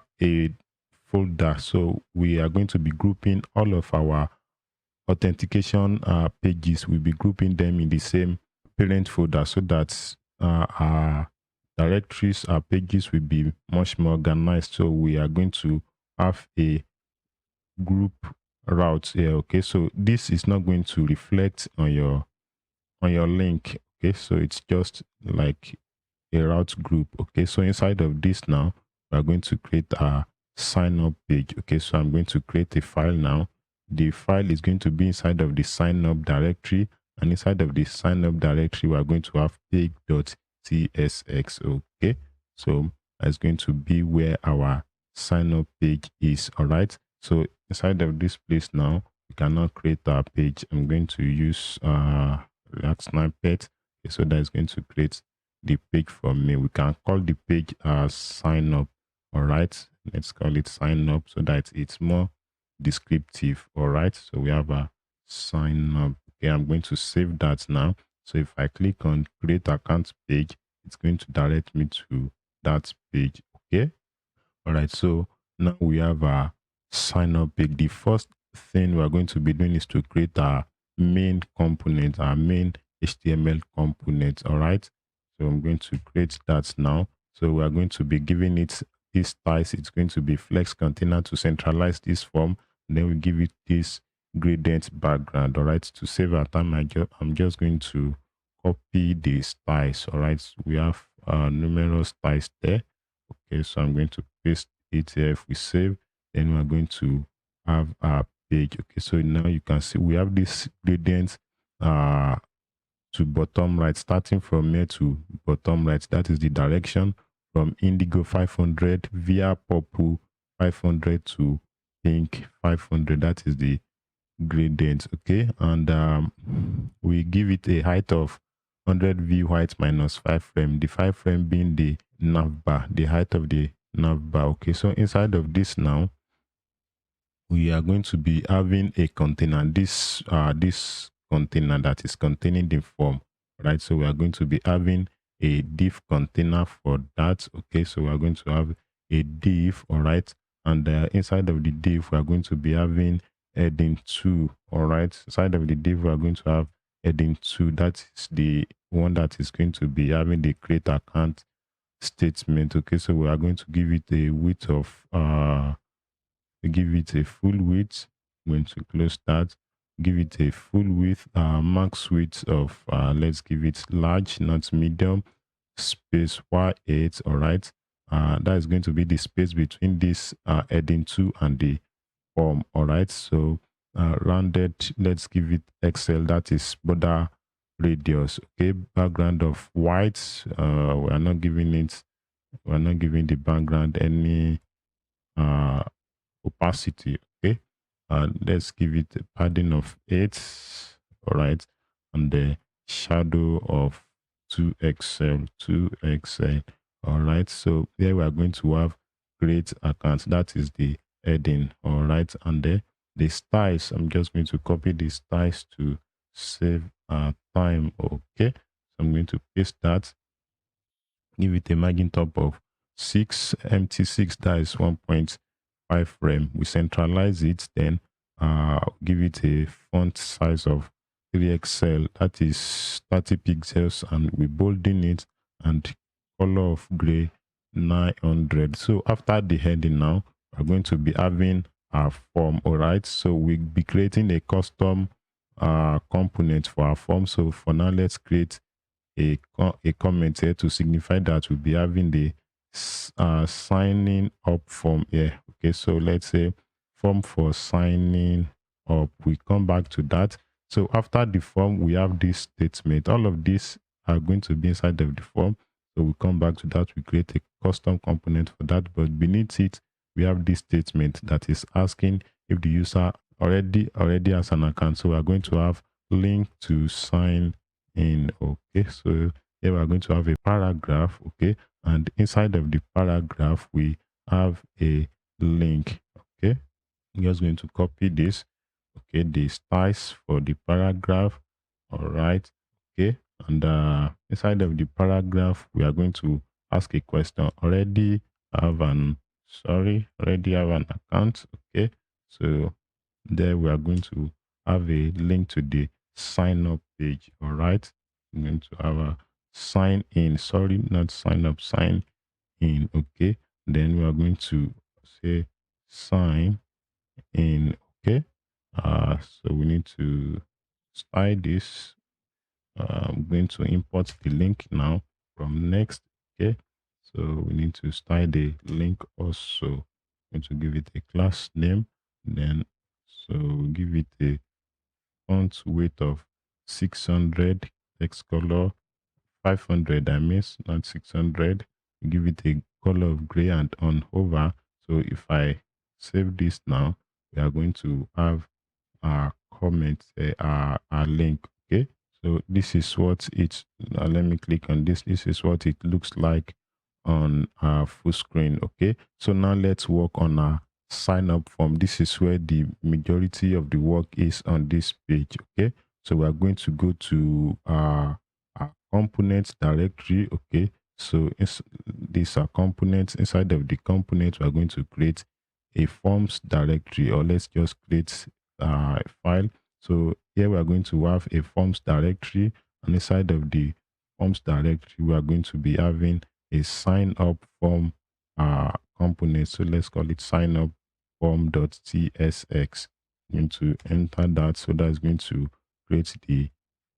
folder. So we are going to be grouping all of our authentication pages, we'll be grouping them in the same parent folder so that our directories, our pages will be much more organized. So we are going to have a group route here. Okay, so this is not going to reflect on your link. Okay, so it's just like a route group. Okay, so inside of this now, we are going to create a sign up page. Okay, so I'm going to create a file now. The file is going to be inside of the sign up directory, and inside of the sign up directory, we are going to have page.tsx. Okay, so that's going to be where our sign up page is. All right, so inside of this place now, we cannot create our page. I'm going to use React snippet. Okay, so that's going to create the page for me. We can call the page sign up. All right, let's call it sign up so that it's more descriptive. All right, so we have a sign up. Okay, I'm going to save that now. So if I click on create account page, it's going to direct me to that page. Okay, all right, so now we have a sign up page. The first thing we're going to be doing is to create our main component, our main HTML component. All right, so I'm going to create that now. So we are going to be giving it this styles. It's going to be flex container to centralize this form. And then we give it this gradient background. All right, to save our time, I'm just going to copy the styles. All right, so we have numerous styles there. Okay, so I'm going to paste it here. If we save, then we're going to have our page. Okay, so now you can see we have this gradient to bottom right, starting from here to bottom right. That is the direction from indigo 500 via purple 500 to pink 500. That is the gradient. Okay, and we give it a height of 100 v height minus 5 frame, the 5 frame being the nav bar, the height of the nav bar. Okay, so inside of this now, we are going to be having a container, this container that is containing the form, right? So we are going to be having a div container for that. Okay, so we are going to have a div. All right, and inside of the div, we are going to be having heading 2. All right, inside of the div, we are going to have heading 2. That is the one that is going to be having the create account statement. Okay, so we are going to give it a width of give it a full width. I'm going to close that. Give it a full width, max width of let's give it large, not medium, space y8. All right, that is going to be the space between this heading 2 and the form. All right, so rounded, let's give it XL, that is border radius. Okay, background of white, we are not giving it, we're not giving the background any opacity. Okay, let's give it a padding of 8. All right, and the shadow of 2xl 2xl. All right, so there we are going to have create account, that is the heading. All right, and the styles, I'm just going to copy the styles to save time. Okay, so I'm going to paste that, give it a margin top of 6, empty 6, that is 1.5 frame. We centralize it, then give it a font size of 3xl, that is 30 pixels, and we bolden it, and color of gray 900. So after the heading now, we're going to be having our form. All right, so we'll be creating a custom component for our form. So for now, let's create a comment here to signify that we'll be having the signing up form here. Okay, so let's say form for signing up. We come back to that. So after the form, we have this statement. All of these are going to be inside of the form. So we come back to that. We create a custom component for that. But beneath it, we have this statement that is asking if the user already has an account. So we are going to have link to sign in. Okay, so here we are going to have a paragraph. Okay, and inside of the paragraph, we have a link. Okay, I'm just going to copy this. Okay, the styles for the paragraph. All right, okay, and inside of the paragraph, we are going to ask a question. Already have an account. Okay, so there we are going to have a link to the sign up page. All right. I'm going to have a sign in, sorry, not sign up, sign in. Okay. Then we are going to say sign in. Okay. So we need to style this. I'm going to import the link now from Next. Okay. So we need to style the link also. I'm going to give it a class name. Then, so we'll give it a font weight of 600, text color 500, I mean, not 600. Give it a color of gray and on hover. So if I save this now, we are going to have our comment, our link. Okay. So this is what it's, let me click on this. This is what it looks like on our full screen. Okay. So now let's work on our sign up form. This is where the majority of the work is on this page. Okay. So we are going to go to our components directory. Okay. So these are components. Inside of the components, we are going to create a forms directory, or let's just create file. So here we are going to have a forms directory, and inside of the forms directory, we are going to be having a sign up form component. So let's call it sign up form.tsx. I'm going to enter that. So that's going to create the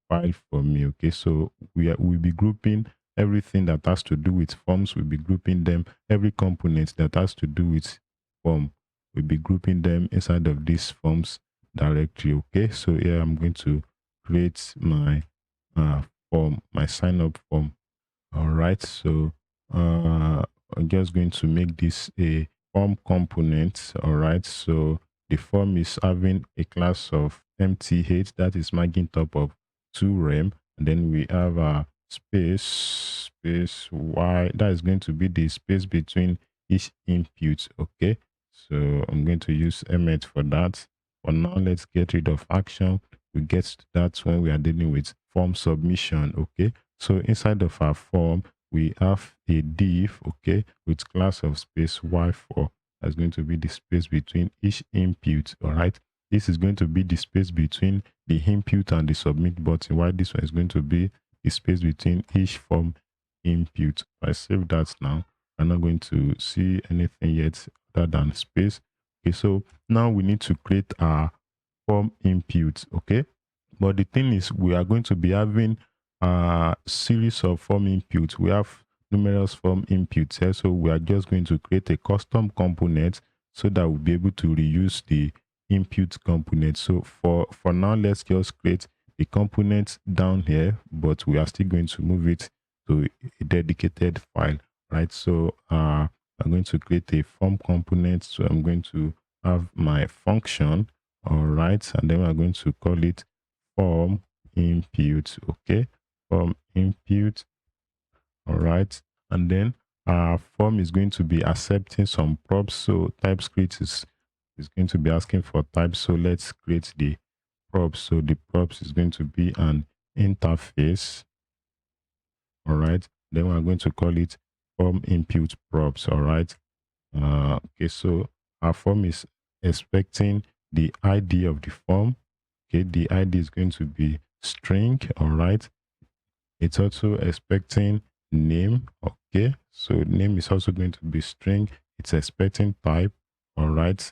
file for me. Okay, so we'll be grouping everything that has to do with forms. We'll be grouping them. Every component that has to do with form, we'll be grouping them inside of this forms directory. Okay, so here I'm going to create my form, my sign up form. All right, so I'm just going to make this a form component. All right, so the form is having a class of mth, that is margin top of 2 rem, and then we have a space y, that is going to be the space between each input. Okay, so I'm going to use mth for that. For now, let's get rid of action. We get to that when we are dealing with form submission. Okay, so inside of our form, we have a div, okay, with class of space y4. That's going to be the space between each input. All right, this is going to be the space between the input and the submit button, while this one is going to be the space between each form input. If I save that now, I'm not going to see anything yet other than space. Okay, so now we need to create our form input. Okay, but the thing is, we are going to be having a series of form inputs. We have numerous form inputs here, so we are just going to create a custom component so that we'll be able to reuse the input component. So for now, let's just create a component down here, but we are still going to move it to a dedicated file, right? So I'm going to create a form component. So I'm going to have my function, all right, and then we're going to call it form input. Okay, form input. All right, and then our form is going to be accepting some props. So TypeScript is going to be asking for types. So let's create the props. So the props is going to be an interface. All right, then we're going to call it form input props. All right. Okay, so our form is expecting the ID of the form. Okay, the ID is going to be string. All right, it's also expecting name. Okay, so name is also going to be string. It's expecting type. All right,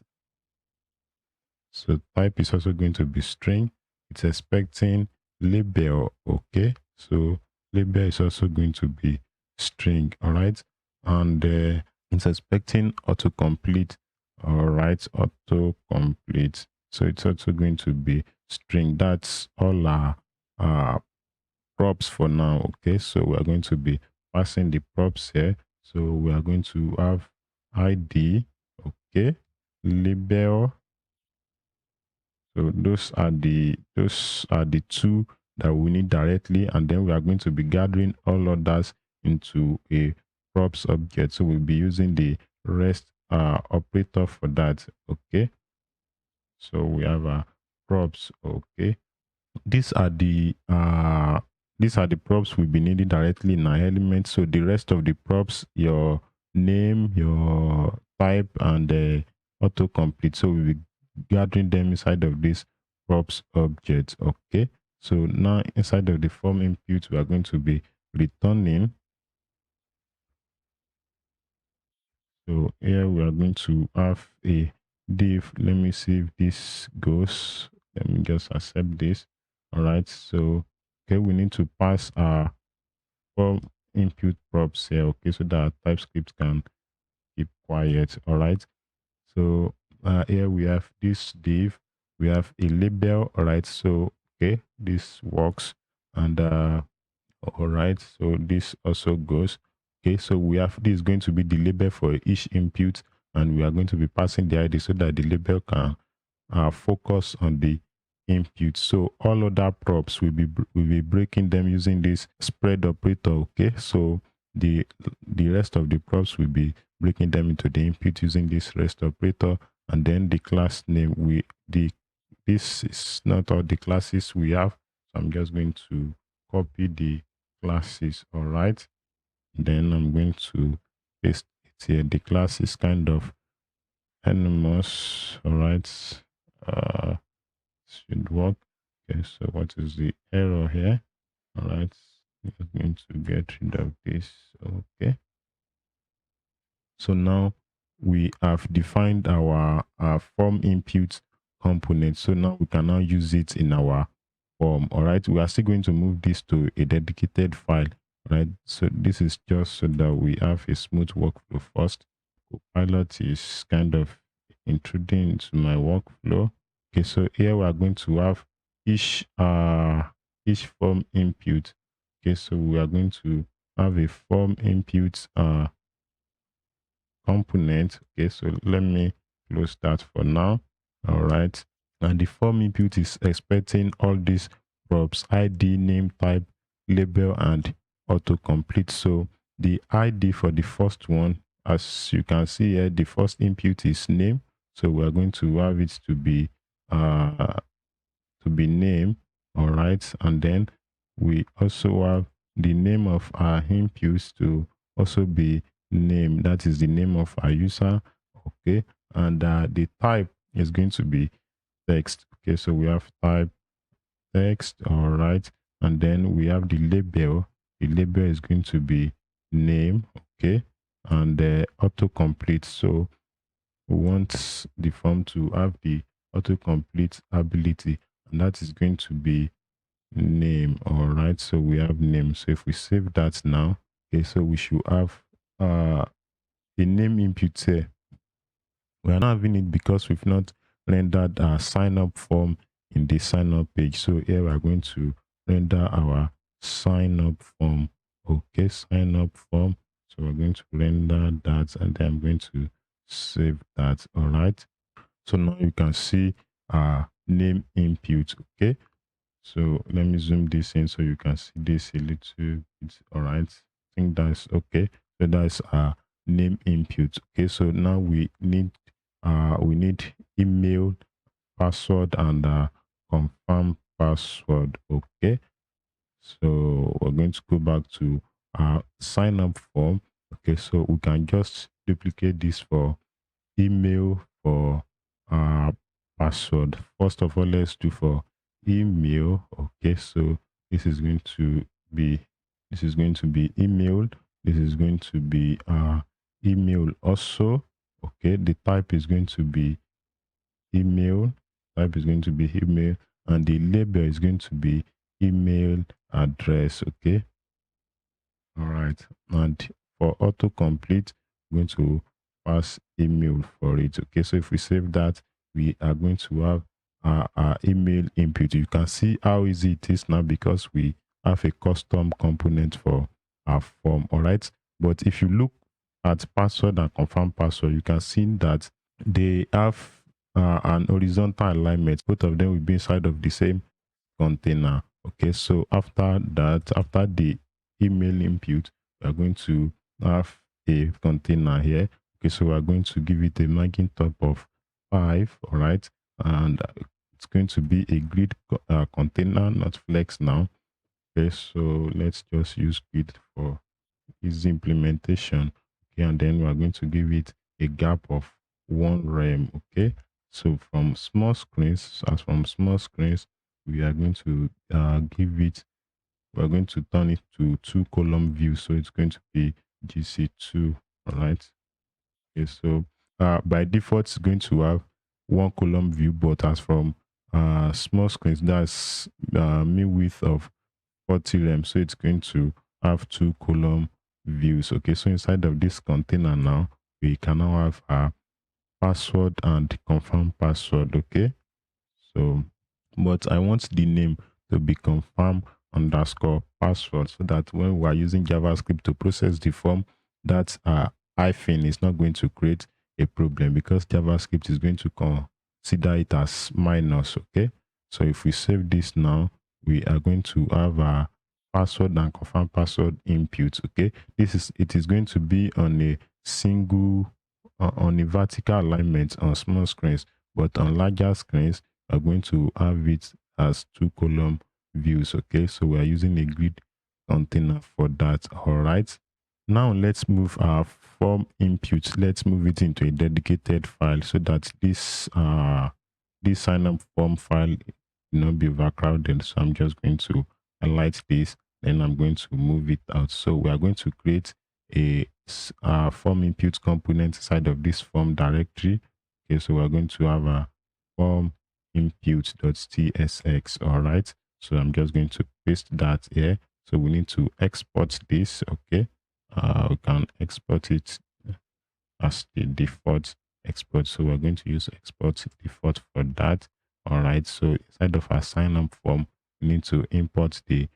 so type is also going to be string. It's expecting label. Okay, so label is also going to be string. All right, and it's expecting autocomplete. All right, autocomplete. So it's also going to be string. That's all our props for now. Okay, so we are going to be passing the props here. So we are going to have ID. Okay, label. So those are the two that we need directly, and then we are going to be gathering all others into a props object. So we'll be using the rest operator for that. Okay, so we have a props. Okay, these are the props we'll be needing directly in our element. So the rest of the props, your name, your type, and autocomplete, so we'll be gathering them inside of this props object. Okay, so now inside of the form input, we are going to be returning. So here we are going to have a div. Let me see if this goes. Let me just accept this. All right, so okay, we need to pass our form input props here. Okay, so that TypeScript can keep quiet. All right, so here we have this div, we have a label. All right, so okay, this works. And all right, so this also goes. Okay, so we have this is going to be the label for each input, and we are going to be passing the ID so that the label can focus on the input. So all other props will be breaking them using this spread operator. Okay, so the rest of the props will be breaking them into the input using this rest operator. And then the class name, this is not all the classes we have, so I'm just going to copy the classes. All right, then I'm going to paste it here. The class is kind of anonymous. All right, should work. Okay, so what is the error here? All right, I'm going to get rid of this. Okay, so now we have defined our form input component. So now we can now use it in our form. All right, we are still going to move this to a dedicated file. Right, so this is just so that we have a smooth workflow first. Copilot is kind of intruding into my workflow. Okay, so here we are going to have each form input. Okay, so we are going to have a form input component. Okay, so let me close that for now. All right, and the form input is expecting all these props: ID, name, type, label, and autocomplete. So the ID for the first one, as you can see here, the first input is name, so we are going to have it uh to be name. All right, and then we also have the name of our inputs to also be name. That is the name of our user. Okay, and the type is going to be text. Okay, so we have type text. All right, and then we have the label. The label is going to be name. Okay, and the autocomplete. So we want the form to have the autocomplete ability, and that is going to be name. All right, so we have name. So if we save that now, okay, so we should have the name input here. We are not having it because we've not rendered our sign up form in the sign up page. So here we are going to render our sign up form. Okay, sign up form. So we're going to render that, and then I'm going to save that. All right, so now you can see our name input. Okay, so let me zoom this in so you can see this a little bit. All right, I think that's okay. So that's our name input. Okay, so now we need email, password, and confirm password. Okay, so we're going to go back to our sign up form. Okay, so we can just duplicate this for email, for password. First of all, let's do for email. Okay, so this is going to be email. This is going to be email also. Okay, the type is going to be email. Type is going to be email, and the label is going to be email address. Okay, all right, and for autocomplete, we're going to pass email for it. Okay, so if we save that, we are going to have our email input. You can see how easy it is now because we have a custom component for our form. All right, but if you look at password and confirm password, you can see that they have an horizontal alignment. Both of them will be inside of the same container. Okay, so after that, after the email input, we are going to have a container here. Okay, so we are going to give it a margin top of 5. All right, and it's going to be a grid container, not flex now. Okay, so let's just use grid for easy implementation. Okay, and then we are going to give it a gap of 1 rem. Okay, So from small screens, as from small screens, we are going to give it, we're going to turn it to 2-column view. So it's going to be GC2, all right? Okay, so by default, it's going to have 1-column view, but as from small screens, that's mean width of 40 rem, so it's going to have 2-column views. Okay, so inside of this container now, we can now have a password and confirm password. Okay, so but I want the name to be confirm underscore password, so that when we are using JavaScript to process the form, that hyphen is not going to create a problem, because JavaScript is going to consider it as minus. Okay, so if we save this now, we are going to have a password and confirm password input. Okay, it is going to be on a single on a vertical alignment on small screens, but on larger screens are going to have it as 2-column views. Okay, so we are using a grid container for that. All right, now let's move our form input, let's move it into a dedicated file, so that this sign up form file will not be overcrowded. So I'm just going to highlight this, then I'm going to move it out. So we are going to create a form input component inside of this form directory. Okay, so we're going to have a form input.tsx. All right, so I'm just going to paste that here. So we need to export this. Okay, we can export it as the default export, so we're going to use export default for that. All right, so inside of our sign up form, we need to import the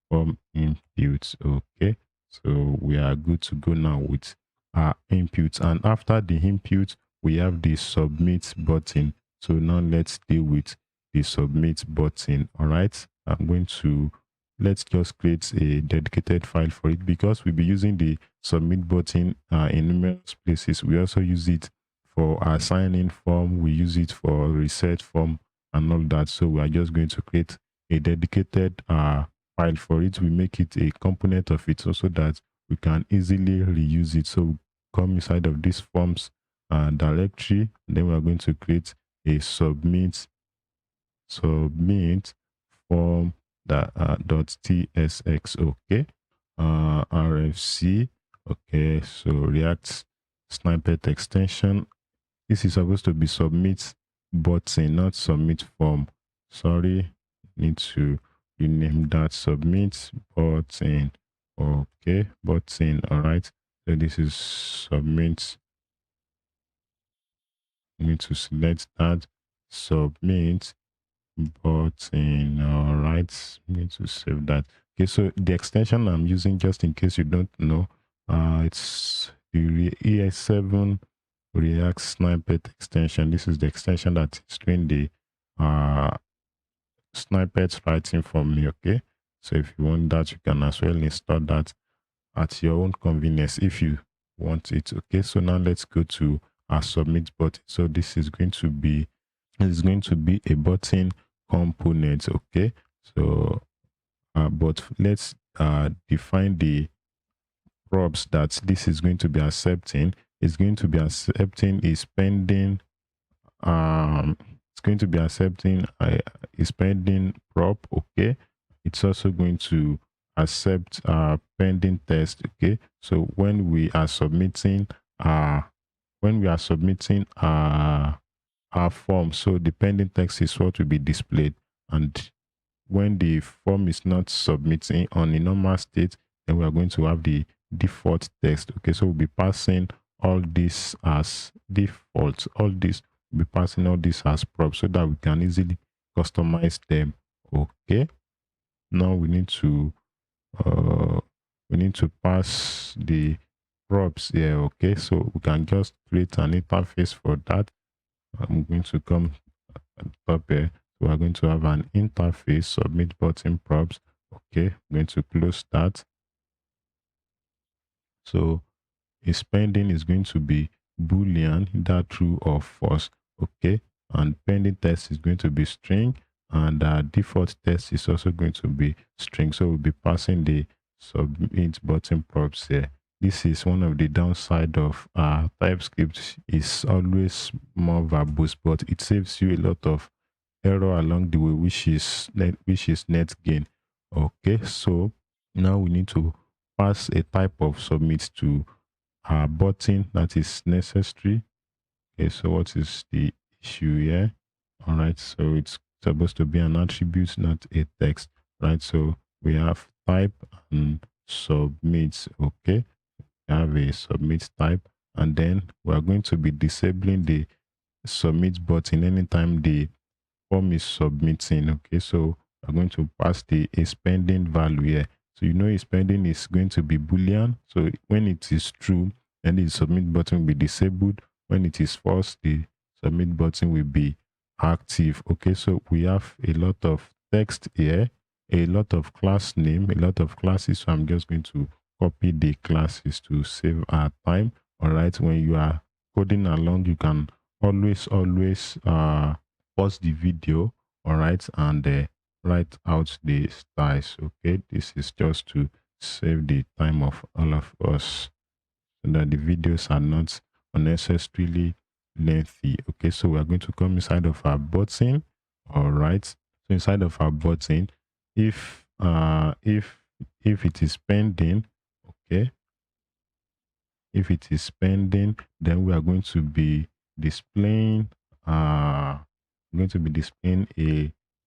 form input. Okay, so we are good to go now with our input, and after the input we have the submit button. So now let's deal with the submit button. All right, I'm going to, let's just create a dedicated file for it, because we'll be using the submit button in numerous places. We also use it for our sign in form, we use it for research form and all that. So we are just going to create a dedicated file for it. We make it a component of it, so that we can easily reuse it. So we come inside of this forms directory, and then we are going to create a submit form that .tsx. Okay, RFC. Okay, so React snippet extension. This is supposed to be submit button, not submit form. Sorry, need to rename that. Submit button. Okay, button. All right, so this is submit. Need to select that. Submit button. All right, need to save that. Okay, so the extension I'm using, just in case you don't know, it's the ES7 React snippet extension. This is the extension that is doing the snippet writing for me. Okay, so if you want that, you can as well install that at your own convenience if you want it. Okay, so now let's go to our submit button. So this is going to be, it's going to be a button component. Okay, so but let's define the props that this is going to be accepting. It's going to be accepting is pending it's going to be accepting is pending prop. Okay, it's also going to accept pending test. Okay, so when we are submitting our form, so the pending text is what will be displayed, and when the form is not submitting on a normal state, then we are going to have the default text. Okay, so we'll be passing all this as default. All this, we'll be passing all this as props, so that we can easily customize them. Okay, now we need to pass the props here. Okay, so we can just create an interface for that. I'm going to come at the top here. We are going to have an interface, submit button props. Okay, I'm going to close that. So its pending is going to be boolean, either true or false. Okay, and pending text is going to be string, and default text is also going to be string. So we'll be passing the submit button props here. this is one of the downside of TypeScript. Is always more verbose, but it saves you a lot of error along the way, which is net gain. Okay, so now we need to pass a type of submit to our button that is necessary. Okay, so what is the issue here? All right, so it's supposed to be an attribute, not a text, right? So we have type and submit. Okay, we have a submit type, and then we are going to be disabling the submit button anytime the form is submitting. Okay, so I'm going to pass the a pending value here. So you know a pending is going to be boolean. So when it is true, then the submit button will be disabled. When it is false, the submit button will be active. Okay, so we have a lot of text here, a lot of class name, a lot of classes. So I'm just going to copy the classes to save our time. All right, when you are coding along, you can always pause the video, all right, and write out the styles. Okay, this is just to save the time of all of us so that the videos are not unnecessarily lengthy. Okay, so we are going to come inside of our button. All right, so inside of our button, if it is pending, okay, if it is pending, then we are going to be displaying a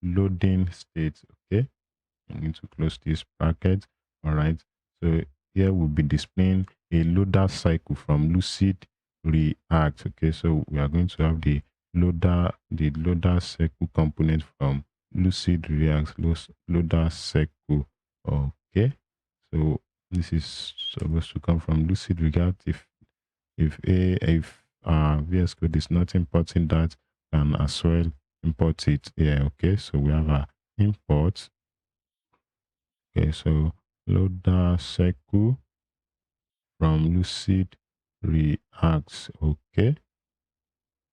loading state. Okay, I'm going to close this bracket. All right, so here we'll be displaying a loader cycle from Lucid React. Okay, so we are going to have the loader cycle component from Lucid React loader cycle. Okay, so this is supposed to come from Lucid React. If VS Code is not importing that, can as well import it here. Okay, so we have a import. Okay, so loader cycle from Lucid React. Okay,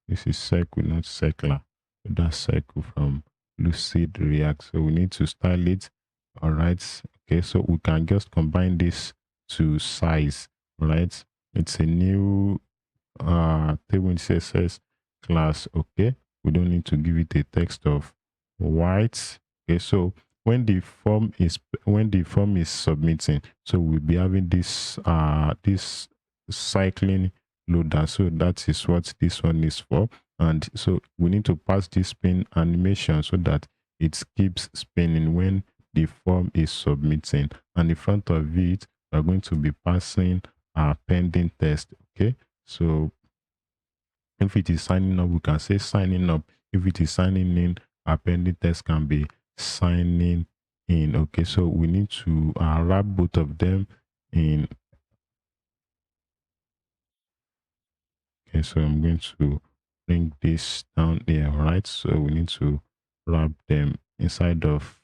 this is cycle, not cycler. Loader cycle from Lucid React. So we need to style it. All right. Okay, so we can just combine this to size. Right, it's a new table CSS class. Okay, we don't need to give it a text of white. Okay, so when the form is submitting, so we'll be having this cycling loader. So that is what this one is for. And so we need to pass this spin animation so that it keeps spinning when the form is submitting. And in front of it, we're going to be passing our pending test. Okay, so if it is signing up, we can say signing up. If it is signing in, our pending test can be signing in. Okay, so we need to wrap both of them in. Okay, so I'm going to bring this down here, right? So we need to wrap them inside of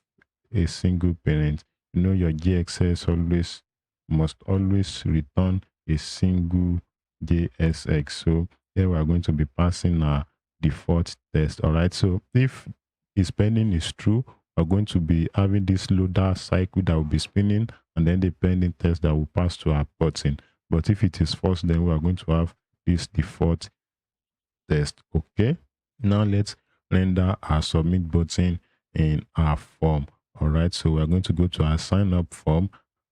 a single parent. You know, your JXS must always return a single JSX. So here we are going to be passing our default test. All right, so if its pending is true, we're going to be having this loader cycle that will be spinning, and then the pending test that will pass to our button. But if it is false, then we are going to have this default test. Okay, now let's render our submit button in our form. All right, so we're going to go to our sign up form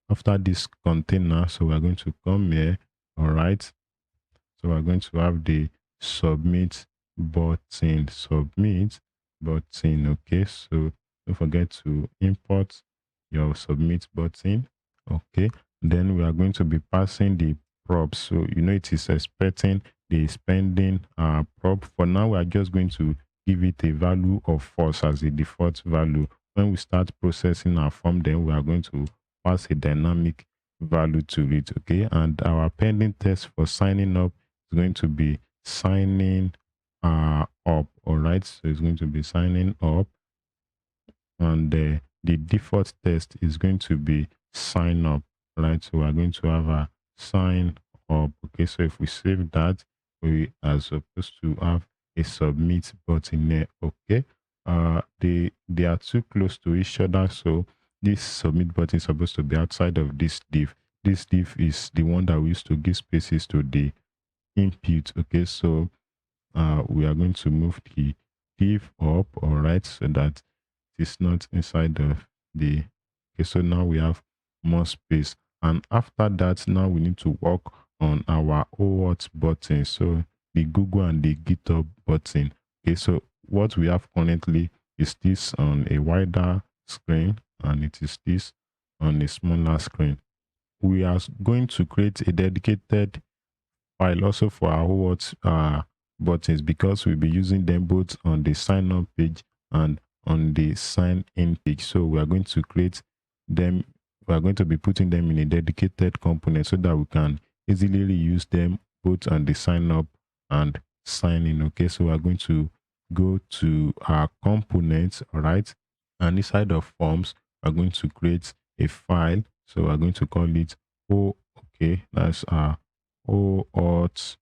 after this container. So we're going to come here. All right, so we're going to have the submit button. Okay, so don't forget to import your submit button. Okay, then we are going to be passing the props. So you know it is expecting the pending prop. For now, we are just going to give it a value of false as the default value. When we start processing our form, then we are going to pass a dynamic value to it. Okay, and our pending test for signing up is going to be signing up. All right, so it's going to be signing up, and the default test is going to be sign up. Right, so we're going to have a sign up. Okay, so if we save that, we are supposed to have a submit button there. Okay, they are too close to each other, so this submit button is supposed to be outside of this div. this div is the one that we used to give spaces to the input. Okay, so we are going to move the div up, all right, so that it's not inside of the. Okay, so now we have more space, and after that, now we need to work on our OAuth button, so the Google and the GitHub button. Okay, so what we have currently is this on a wider screen, and it is this on a smaller screen. We are going to create a dedicated file also for our OAuth buttons, because we'll be using them both on the sign up page and on the sign in page. So we are going to create them, we are going to be putting them in a dedicated component so that we can easily reuse them both on the sign up and sign in. Okay, so we are going to go to our components, all right, and inside of forms we're going to create a file. So we're going to call it okay, that's our OAuth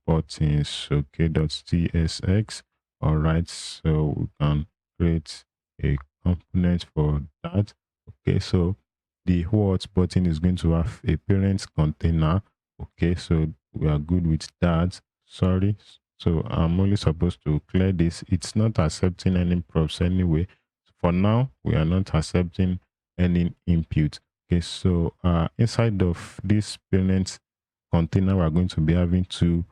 buttons, okay, .tsx. All right, so we can create a component for that. Okay, so the OAuth button is going to have a parent container. Okay, so we are good with that. Sorry, so I'm only supposed to clear this. It's not accepting any props anyway. For now, we are not accepting any input. Okay, so inside of this parent container, we're going to be having two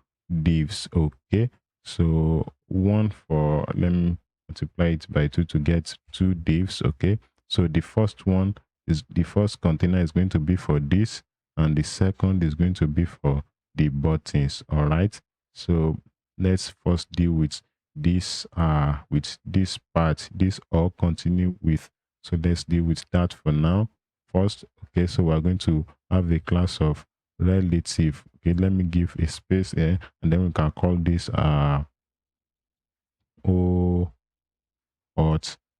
divs. Okay, so one for, let me multiply it by 2 to get two divs. Okay, so the first one is, the first container is going to be for this, and the second is going to be for the buttons. All right, so let's first deal with this part, this all continue with. So let's deal with that for now first. Okay, so we're going to have a class of relative. Okay, let me give a space here, and then we can call this OAuth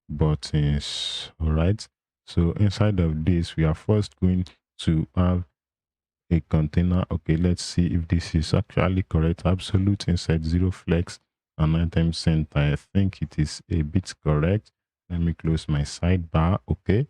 buttons. All right, so inside of this we are first going to have a container. Okay, let's see if this is actually correct. Absolute inside 0 flex and item center. I think it is a bit correct. Let me close my sidebar. Okay,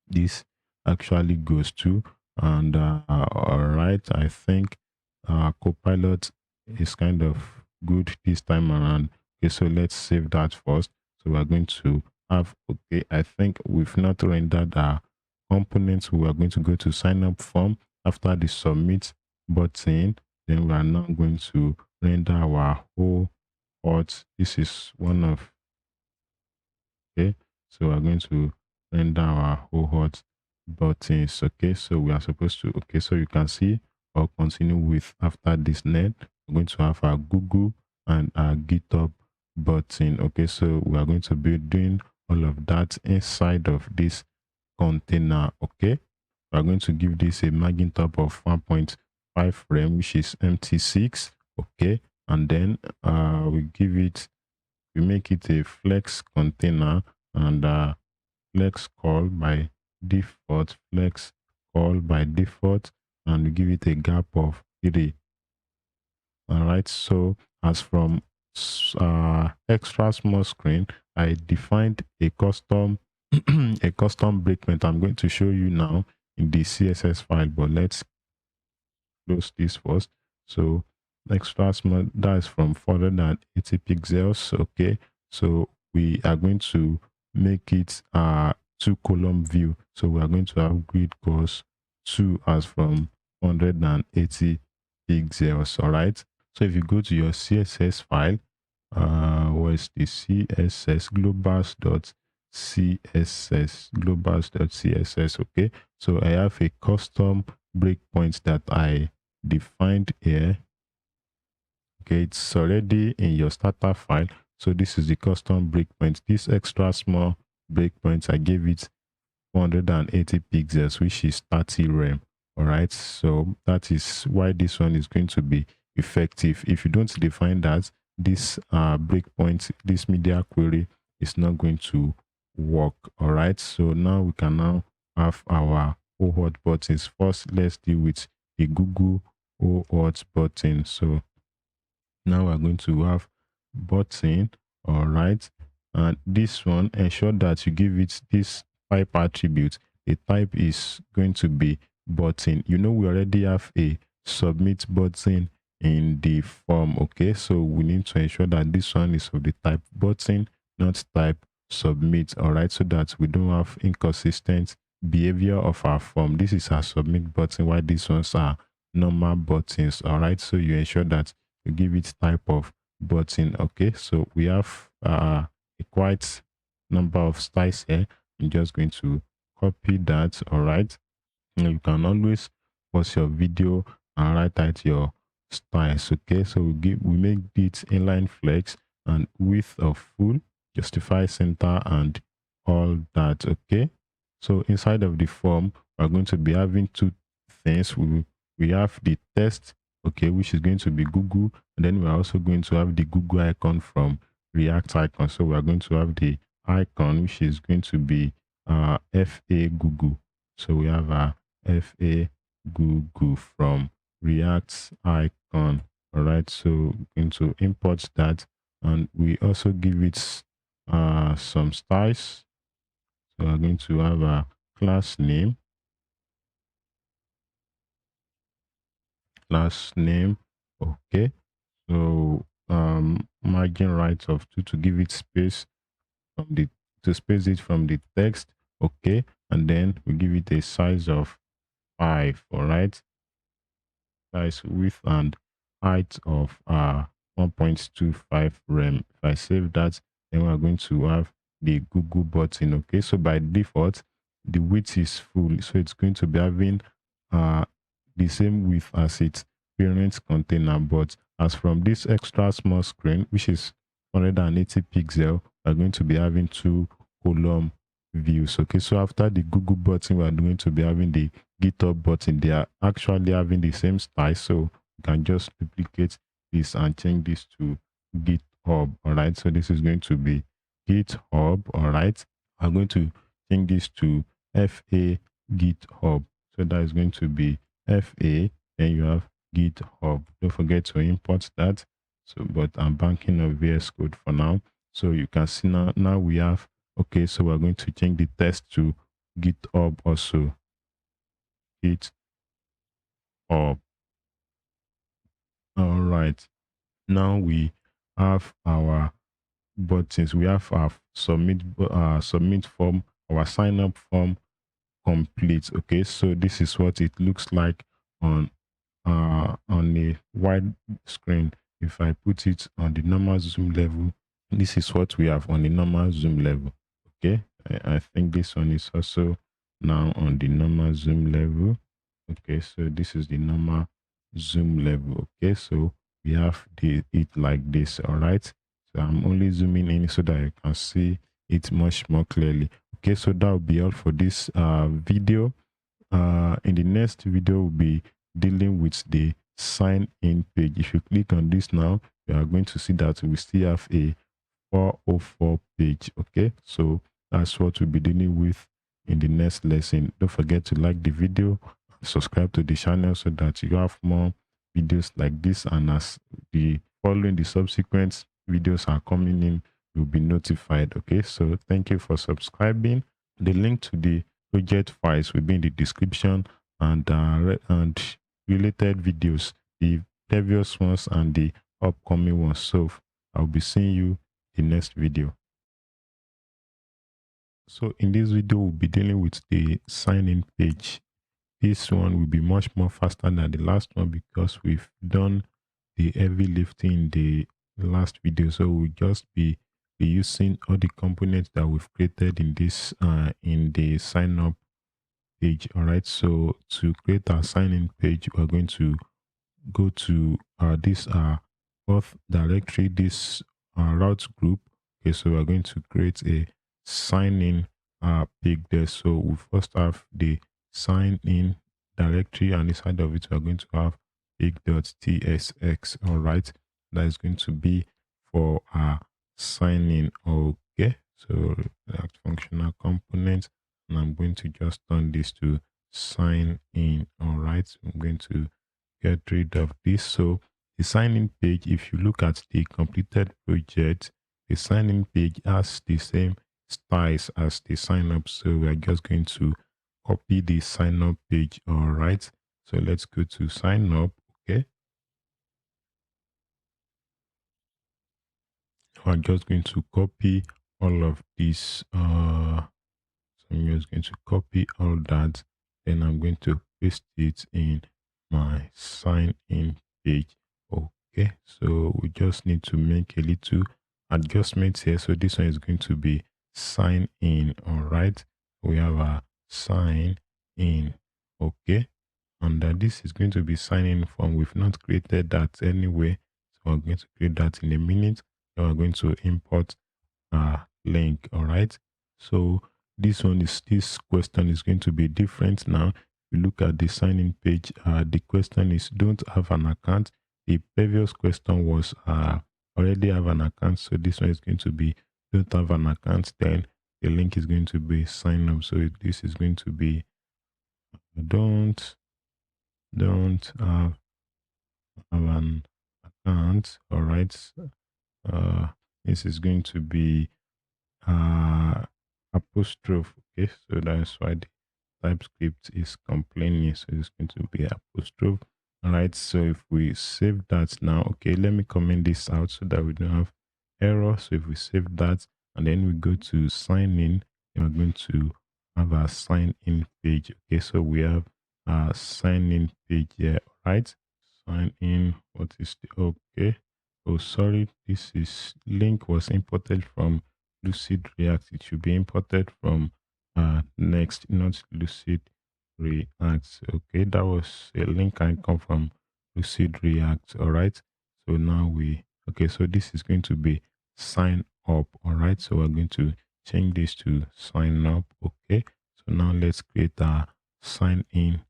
this actually goes to, and all right, I think Copilot is kind of good this time around. Okay, so let's save that first. So we're going to have, okay, I think we've not rendered our components. We are going to go to sign up form. After the submit button, then we are now going to render our whole auth. This is one of, okay, so we're going to render our OAuth buttons. Okay, so we are supposed to, okay, so you can see, or continue with, after this net we're going to have our Google and our GitHub button. Okay, so we are going to be doing all of that inside of this container. Okay, we are going to give this a margin top of 1.5 rem, which is MT6. Okay, and then we give it, we make it a flex container, and flex call by default, and we give it a gap of 3. All right, so as from extra small screen, I defined a custom a custom breakpoint. I'm going to show you now in the CSS file, but let's close this first. So extra small, that is from 480 pixels. Okay, so we are going to make it a 2-column view. So we are going to have grid cost 2 as from 180 pixels. All right, so if you go to your CSS file, where's the CSS, globals.css, okay, so I have a custom breakpoint that I defined here. Okay, it's already in your starter file. So this is the custom breakpoint. This extra small breakpoint, I gave it 480 pixels, which is 30 rem. All right, so that is why this one is going to be effective. If you don't define that, this breakpoint, this media query is not going to work. All right, so now we can now have our OAuth buttons. First, let's deal with the Google OAuth button. So now we're going to have button. All right, and this one, ensure that you give it this type attribute. the type is going to be button. You know, we already have a submit button in the form. Okay, so we need to ensure that this one is of the type button, not type submit. All right, so that we don't have inconsistent behavior of our form. This is our submit button, while these ones are normal buttons. All right, so you ensure that you give it type of button. Okay, so we have a quite number of styles here. I'm just going to copy that. All right, you can always pause your video and write out your styles. Okay, so we make it inline flex and width of full, justify center, and all that. Okay, so inside of the form, we're going to be having two things. We have the text, okay, which is going to be Google, and then we're also going to have the Google icon from React icon. So we're going to have the icon, which is going to be FA Google. So we have a FA Google from React icon. All right, so we're going to import that, and we also give it some styles. So we're going to have a class name, okay. So margin right of 2 to give it space from the to space it from the text, okay, and then we give it a size of 5. All right, size, width, and height of 1.25 rem. If I save that, then we're going to have the Google button. Okay, so by default the width is full, so it's going to be having uh the same width as its parent container, but as from this extra small screen, which is 180 pixel, we're going to be having 2 column views. Okay, so after the Google button, we're going to be having the Github button. They are actually having the same style, so you can just duplicate this and change this to GitHub. All right, so this is going to be GitHub. All right, I'm going to change this to FA GitHub. So that is going to be FA, then you have GitHub. Don't forget to import that. So, but I'm banking on VS Code for now. So you can see now we have, okay, so we're going to change the text to GitHub also. GitHub. All right. Now we have our buttons. We have our submit form, our sign up form complete. Okay, so this is what it looks like on a wide screen. If I put it on the normal zoom level, this is what we have on the normal zoom level. Okay, I think this one is also now on the normal zoom level. Okay, so this is the normal zoom level. Okay, so we have it like this. All right, so I'm only zooming in so that I can see it much more clearly. Okay, so that will be all for this video. In the next video, we'll be dealing with the sign in page. If you click on this now, you are going to see that we still have a 404 page. Okay, so that's what we'll be dealing with in the next lesson. Don't forget to like the video, subscribe to the channel so that you have more videos like this, and as the following the subsequent videos are coming in, you'll be notified. Okay, so thank you for subscribing. The link to the project files will be in the description, and related videos, the previous ones and the upcoming ones. So I'll be seeing you in the next video. So in this video, we'll be dealing with the sign-in page. This one will be much more faster than the last one because we've done the heavy lifting in the last video. So we'll just be using all the components that we've created in this in the sign up page. All right, so to create our sign-in page, we're going to go to this auth directory, this route group. Okay, so we're going to create a sign-in page there. So we first have the sign-in directory, and inside of it we're going to have pig.tsx. All right, that is going to be for our sign-in. Okay, so React functional component, and I'm going to just turn this to sign in. All right, so I'm going to get rid of this. So the sign-in page, if you look at the completed project, the sign-in page has the same styles as the sign up. So we're just going to copy the sign up page. All right. So let's go to sign up. Okay. I'm just going to copy all of this. So I'm just going to copy all that. Then I'm going to paste it in my sign in page. Okay. So we just need to make a little adjustment here. So this one is going to be sign in. All right. We have a sign in. Okay. And this is going to be sign in form. We've not created that anyway. So I'm going to create that in a minute. Then we're going to import link. All right. So this question is going to be different now. If you look at the sign in page, the question is don't have an account. The previous question was already have an account. So this one is going to be don't have an account. Then the link is going to be sign up. So this is going to be don't have an account. All right. Uh, this is going to be apostrophe. Okay, so that's why the TypeScript is complaining. So it's going to be apostrophe. All right. So if we save that now, okay, let me comment this out so that we don't have error. So if we save that and then we go to sign in, then we're going to have a sign in page. Okay, so we have a sign in page here. All right. Sign in. What is the okay? Oh, sorry. This is link was imported from Lucid React. It should be imported from Next, not Lucid React. Okay, that was a link I come from Lucid React. All right. So now okay, so this is going to be sign up. All right. So we're going to change this to sign up. Okay. So now let's create a sign in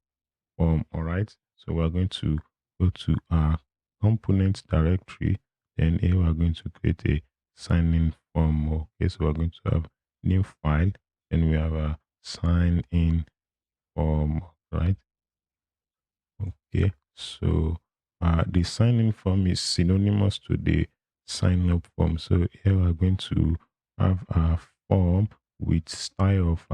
form. All right. So we're going to go to our components directory. Then here we're going to create a sign in form. Okay, so we're going to have new file. Then we have a sign in form, right? Okay, so the sign in form is synonymous to the sign up form. So here we're going to have a form with style of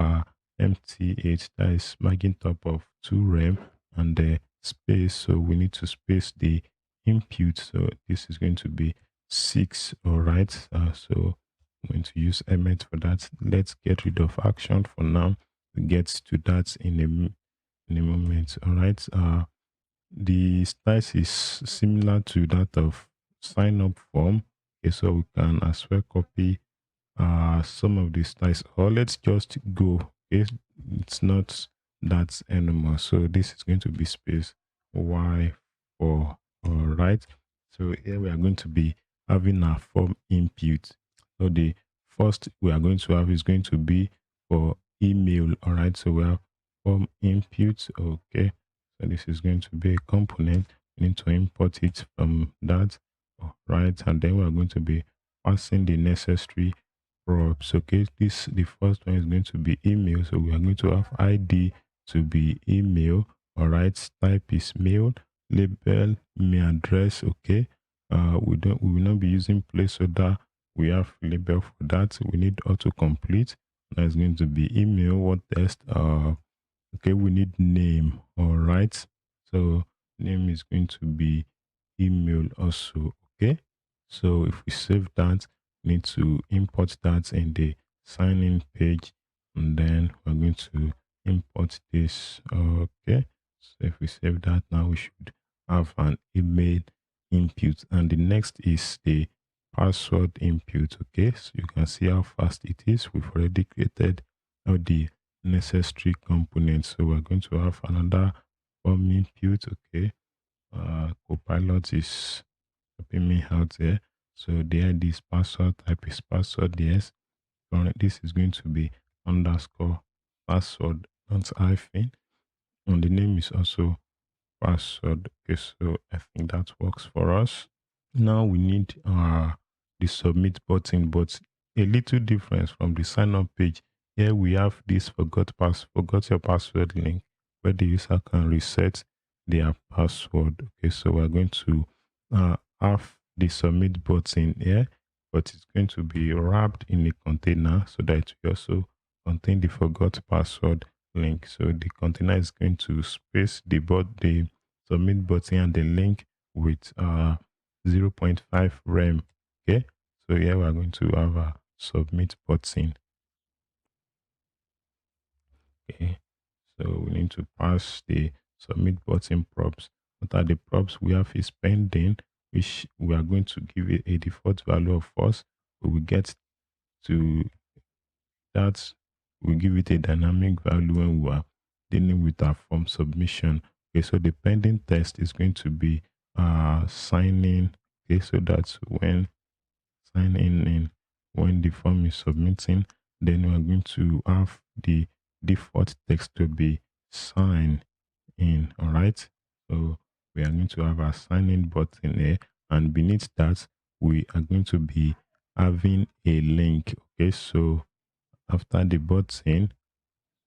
MT8, that is margin top of 2 rem, and the space. So we need to space the input. So this is going to be 6. All right. So I'm going to use emet for that. Let's get rid of action for now. We get to that in a moment. All right. The styles is similar to that of sign up form. Okay, so we can as well copy some of the styles, or let's just go. Okay, it's not that anymore. So this is going to be space y for all right. So here we are going to be having our form input. So the first we are going to have is going to be for email. All right, so we have form input. Okay, so this is going to be a component. We need to import it from that. All right, and then we are going to be passing the necessary props. Okay, the first one is going to be email. So we are going to have ID to be email. All right, type is mail, label email address. Okay, we will not be using placeholder. We have label for that. We need autocomplete. That's going to be email. What test? Okay, we need name. All right, so name is going to be email also. Okay, so if we save that, we need to import that in the sign in page, and then we're going to import this. Okay, so if we save that, now we should have an email input, and the next is the password input. Okay, so you can see how fast it is. We've already created all the necessary components. So we're going to have another form input. Okay, Copilot is helping me out there. So the ID is password, type is password, yes. This is going to be underscore password, not hyphen. And the name is also password. Okay, so I think that works for us. Now we need the submit button, but a little difference from the sign up page. Here we have this forgot your password link where the user can reset their password. Okay, so we're going to have the submit button here, but it's going to be wrapped in a container so that it will also contain the forgot password link. So the container is going to space the submit button and the link with 0.5 rem. Okay, so here we are going to have a submit button. Okay, so we need to pass the submit button props. What are the props we have is pending, which we are going to give it a default value of false. We will get to that, we give it a dynamic value when we are dealing with our form submission. Okay, so the pending test is going to be signing. Okay, so that's when signing in, when the form is submitting, then we are going to have the default text to be sign in. All right, so we are going to have a sign in button here, and beneath that we are going to be having a link. Okay, so after the button,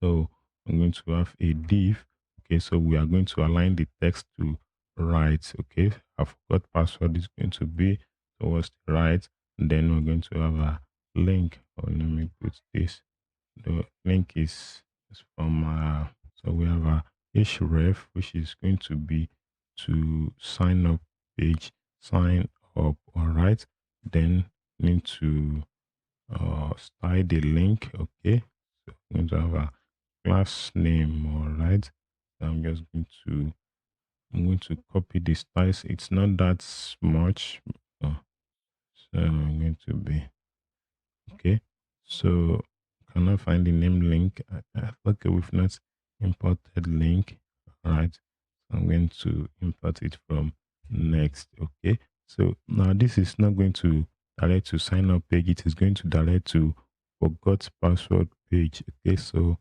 so I'm going to have a div. Okay, so we are going to align the text to right. Okay, I forgot password is going to be towards the right, and then we're going to have a link. Or let me put this. The link is from so we have a href, which is going to be to sign up page, sign up. All right, then need to style the link. Okay, so I'm going to have a class name. All right, so I'm going to copy the styles. It's not that much, uh, so I'm going to be okay. So cannot find the name link. Okay, we've not imported link. All right, so I'm going to import it from next. Okay, so now this is not going to direct to sign up page. It is going to direct to forgot password page. Okay, so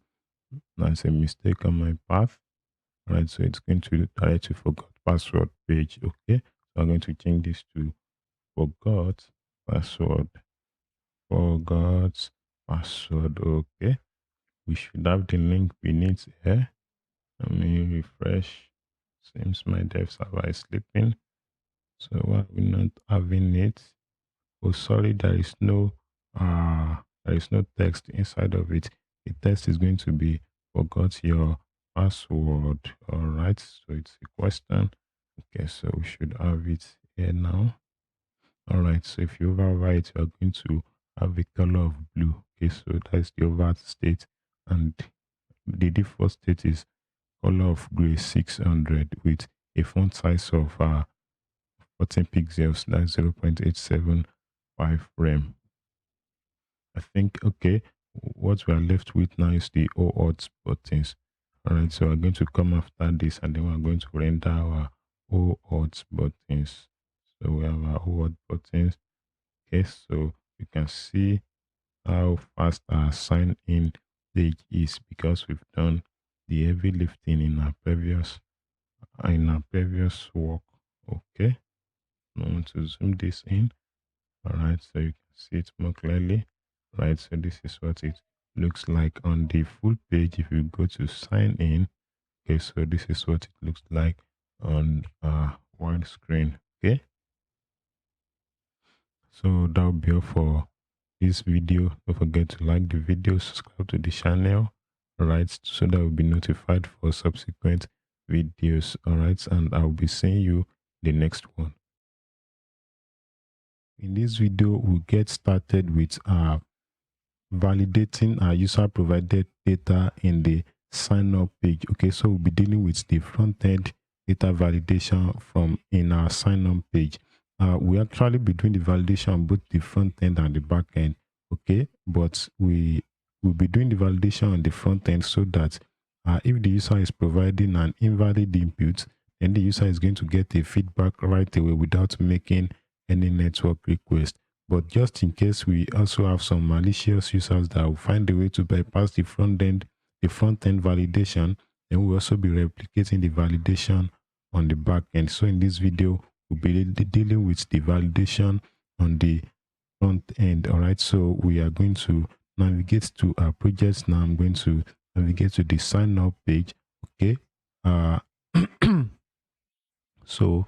that's a mistake on my path. All right, so it's going to direct to forgot password page. Okay, so I'm going to change this to forgot password. Forgot password. Okay, we should have the link beneath here. Let me refresh. Seems my dev server is sleeping. So why are we not having it? Oh, sorry, there is no text inside of it. The text is going to be forgot your password. All right, so it's a question. Okay, so we should have it here now. All right, so if you overwrite, you're going to have a color of blue. Okay, so that's the over state, and the default state is color of gray 600 with a font size of 14 pixels. That's 0.875 rem. I think, okay, what we are left with now is the OAuth buttons. All right, so we're going to come after this, and then we're going to render our OAuth buttons. So we have our OAuth buttons. Okay, so you can see how fast our sign in page is because we've done the heavy lifting in our previous work. Okay, I want to zoom this in. All right, so you can see it more clearly. Right, so this is what it looks like on the full page. If you go to sign in, okay, so this is what it looks like on wide screen. Okay, so that'll be all for this video. Don't forget to like the video, subscribe to the channel, all right, so that you'll be notified for subsequent videos. All right, and I'll be seeing you the next one. In this video, we'll get started with validating our user provided data in the sign up page. Okay, so we'll be dealing with the front end data validation from in our sign up page. We actually be doing the validation on both the front end and the back end. Okay, but we will be doing the validation on the front end so that if the user is providing an invalid input, then the user is going to get a feedback right away without making any network request. But just in case, we also have some malicious users that will find a way to bypass the front end validation, then we'll also be replicating the validation on the back end. So in this video, we'll be dealing with the validation on the front end. All right, so we are going to navigate to our projects now. I'm going to navigate to the sign up page. Okay, so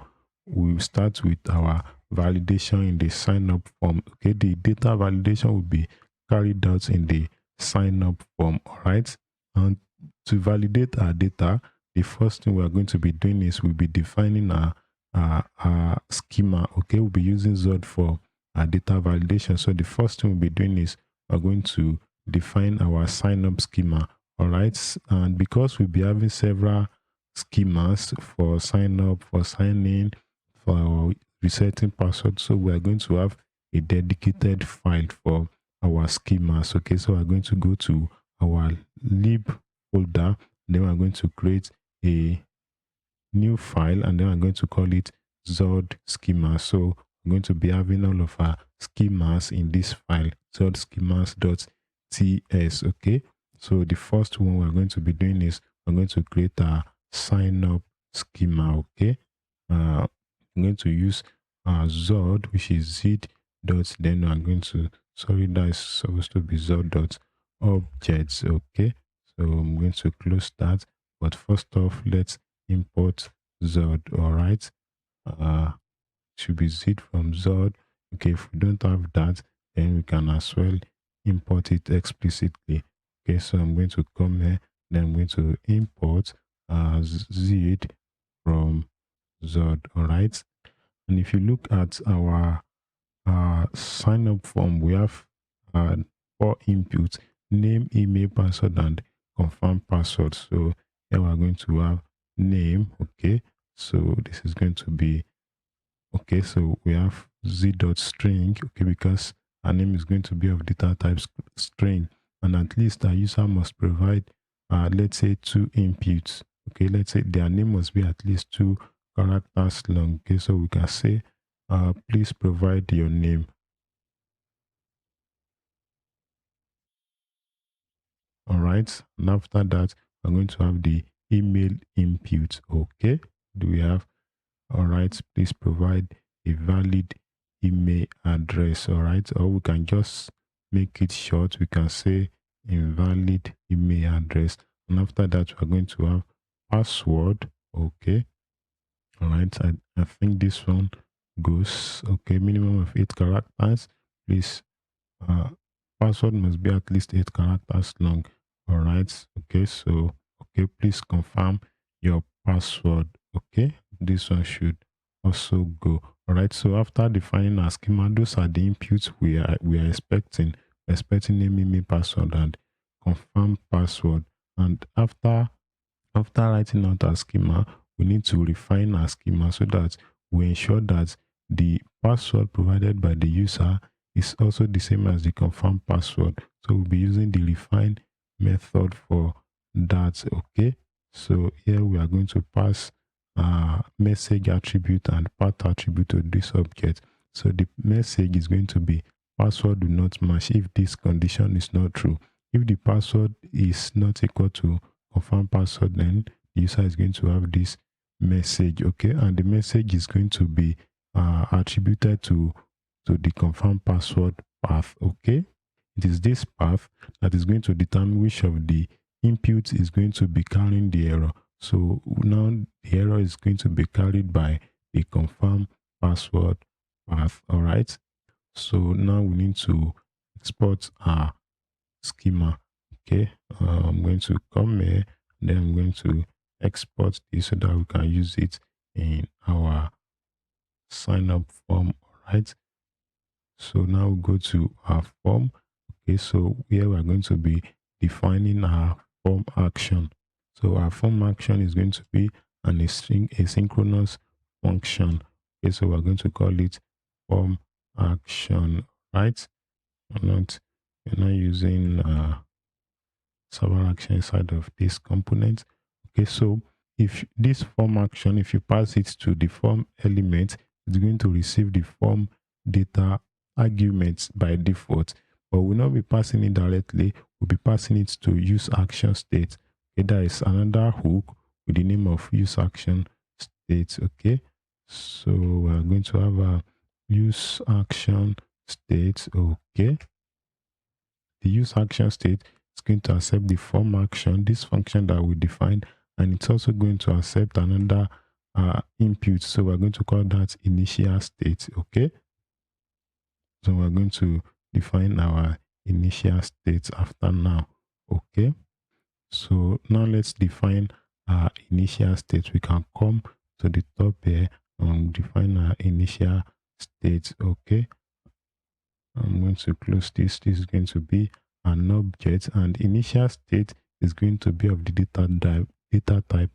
we'll start with our validation in the sign up form. Okay, the data validation will be carried out in the sign up form. All right, and to validate our data, the first thing we are going to be doing is we'll be defining our schema. Okay, we'll be using Zod for our data validation. So the first thing we'll be doing is we're going to define our sign up schema. All right, and because we'll be having several schemas for sign up, for sign in, for resetting password, so we are going to have a dedicated file for our schemas. Okay, so we're going to go to our lib folder, then we're going to create a new file, and then I'm going to call it Zod schema. So I'm going to be having all of our schemas in this file, Zod schemas.ts. Okay, so the first one we're going to be doing is we're going to create a sign up schema. Okay, I'm going to use Zod, which is zid dot, then I'm going to, sorry, that is supposed to be Zod dot objects. Okay, so I'm going to close that, but first off, let's import Zod. All right, should be zip from Zod. Okay, if we don't have that, then we can as well import it explicitly. Okay, so I'm going to come here, then I'm going to import zid from Zod. All right, and if you look at our sign up form, we have 4 inputs: name, email, password, and confirm password. So here we're going to have name. Okay, so this is going to be, okay, so we have z.string. Okay, because our name is going to be of data type string, and at least our user must provide let's say 2 inputs. Okay, let's say their name must be at least 2 characters long. Okay, so we can say please provide your name. All right, and after that we're going to have the email input. Okay, do we have, all right, please provide a valid email address. All right, or we can just make it short, we can say invalid email address, and after that we're going to have password. Okay, all right, I think this one goes, okay, minimum of 8 characters. Please uh password must be at least 8 characters long. All right, okay, so okay, please confirm your password. Okay, this one should also go. All right, so after defining our schema, those are the inputs we are expecting. We're expecting name, email, password, and confirm password. And after writing out our schema, we need to refine our schema so that we ensure that the password provided by the user is also the same as the confirmed password. So we'll be using the refine method for that. Okay, so here we are going to pass message attribute and path attribute to this object. So the message is going to be password do not match if this condition is not true. If the password is not equal to confirm password, then the user is going to have this message. Okay, and the message is going to be attributed to the confirm password path. Okay, it is this path that is going to determine which of the inputs is going to be carrying the error. So now the error is going to be carried by the confirm password path. All right, so now we need to export our schema. Okay, I'm going to come here, then I'm going to export this so that we can use it in our sign up form. All right, so now we go to our form. Okay, so here we're going to be defining our form action. So our form action is going to be an asynchronous function. Okay, so we're going to call it form action, right? We're not using server action inside of this component. Okay, so if this form action, if you pass it to the form element, it's going to receive the form data arguments by default, but we'll not be passing it directly. We'll be passing it to use action state. Okay, there is another hook with the name of use action state. Okay, so we're going to have a use action state. Okay, the use action state is going to accept the form action, this function that we defined, and it's also going to accept another input. So we're going to call that initial state. Okay, so we're going to define our initial state after now. Okay, So now let's define our initial state. We can come to the top here and define our initial state. Okay, I'm going to close this. This is going to be an object, and initial state is going to be of the data type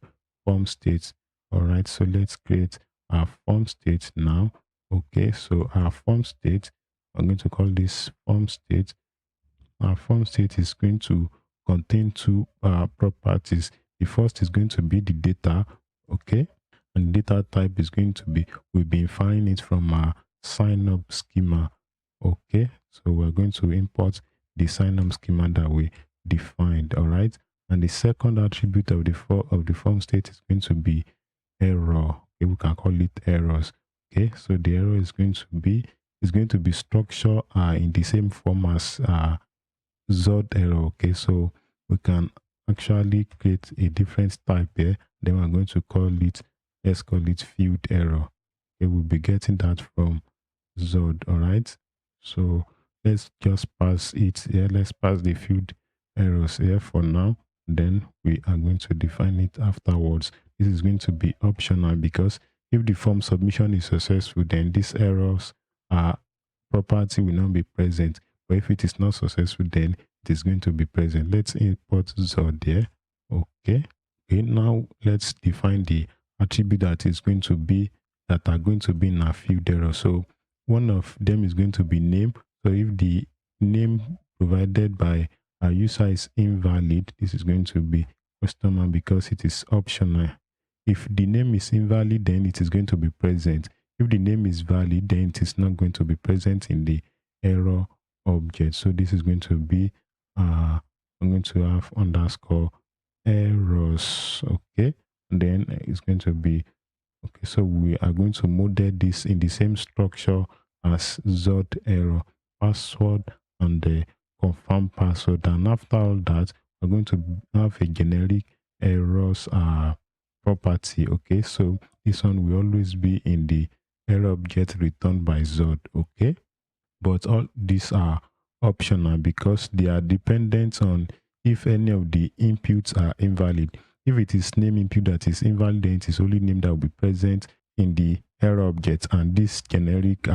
form state. All right, so let's create our form state now. Okay, so our form state, I'm going to call this form state. Our form state is going to contain two properties. The first is going to be the data, okay, and data type is going to be, we'll be inferring it from our sign up schema. Okay, so we're going to import the sign up schema that we defined. All right, and the second attribute of the form state is going to be error. Okay, we can call it errors. Okay, so the error is going to be structured in the same form as Zod error. Okay, so we can actually create a different type here. Then we're going to call it, let's call it field error. Okay, we'll be getting that from Zod. All right, so let's just pass it here. Let's pass the field errors here for now. Then we are going to define it afterwards. This is going to be optional because if the form submission is successful, then these errors property will not be present. But if it is not successful, then it is going to be present. Let's import Zod there. Okay. Okay, now let's define the attribute that is going to be, that are going to be in our field error. So one of them is going to be name. So if the name provided by our user is invalid, this is going to be customer because it is optional. If the name is invalid, then it is going to be present. If the name is valid, then it is not going to be present in the error object. So this is going to be I'm going to have underscore errors. Okay, and then it's going to be okay. So we are going to model this in the same structure as Zod error password and the confirm password. And after all that, we're going to have a generic errors property. Okay, so this one will always be in the error object returned by Zod. Okay, but all these are optional because they are dependent on if any of the inputs are invalid. If it is name input that is invalid, then it is only name that will be present in the error object and this generic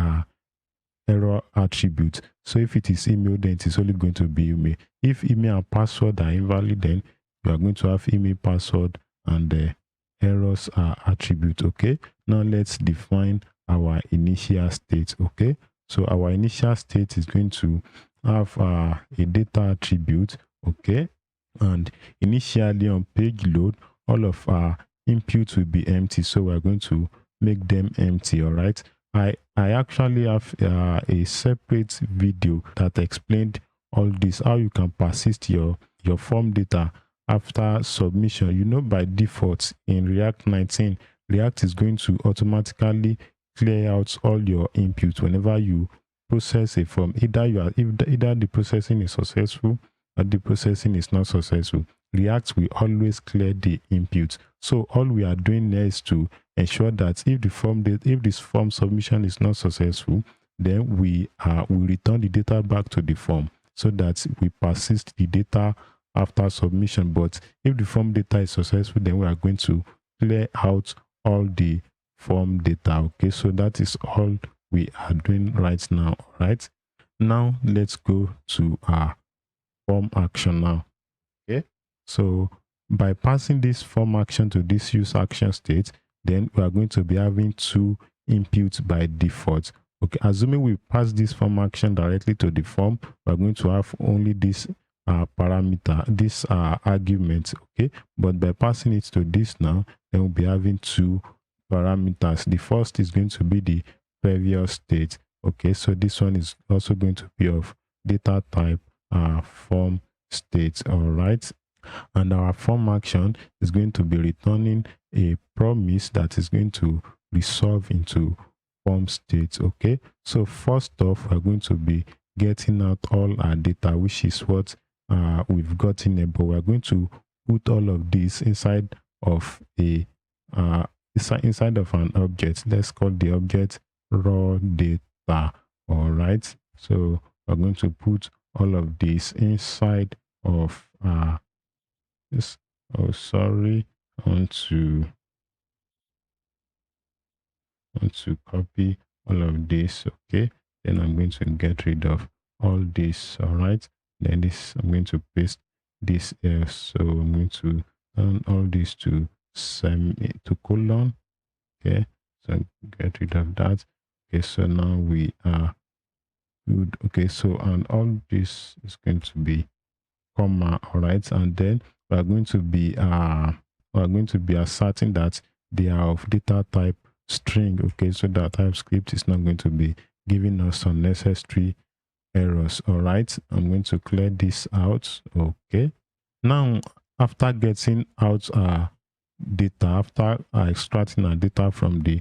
error attribute. So if it is email, then it is only going to be email. If email and password are invalid, then you are going to have email, password, and the errors are attribute. Okay, now let's define our initial state. Okay, so our initial state is going to have a data attribute. Okay, and initially on page load, all of our inputs will be empty, so we're going to make them empty. All right, I actually have a separate video that explained all this, how you can persist your form data after submission. You know, by default in React 19, React is going to automatically clear out all your inputs whenever you process a form. Either the processing is successful or the processing is not successful. React will always clear the inputs. So all we are doing there is to ensure that if this form submission is not successful, then we return the data back to the form so that we persist the data after submission. But if the form data is successful, then we are going to clear out all the form data. Okay, so that is all we are doing right now. Right now, let's go to our form action now. Okay, so by passing this form action to this use action state, then we are going to be having two inputs by default. Okay, assuming we pass this form action directly to the form, we are going to have only this parameter, this argument. Okay, but by passing it to this now, then we'll be having two parameters. The first is going to be the previous state. Okay, so this one is also going to be of data type form state. All right, and our form action is going to be returning a promise that is going to resolve into form state. Okay, so first off, we're going to be getting out all our data, which is what we've gotten here, but we're going to put all of this inside of a inside of an object. Let's call the object raw data. All right, so we're going to put all of this inside of this. Oh, sorry. I want to copy all of this. Okay. Then I'm going to get rid of all this. All right. Then this, I'm going to paste this here. So I'm going to turn all this to colon. Okay. So get rid of that. Okay. So now we are good. Okay. So, and all this is going to be comma. All right. And then we're going to be asserting that they are of data type string. Okay, so that TypeScript is not going to be giving us unnecessary errors. All right, I'm going to clear this out. Okay, now after getting out our data, after extracting our data from the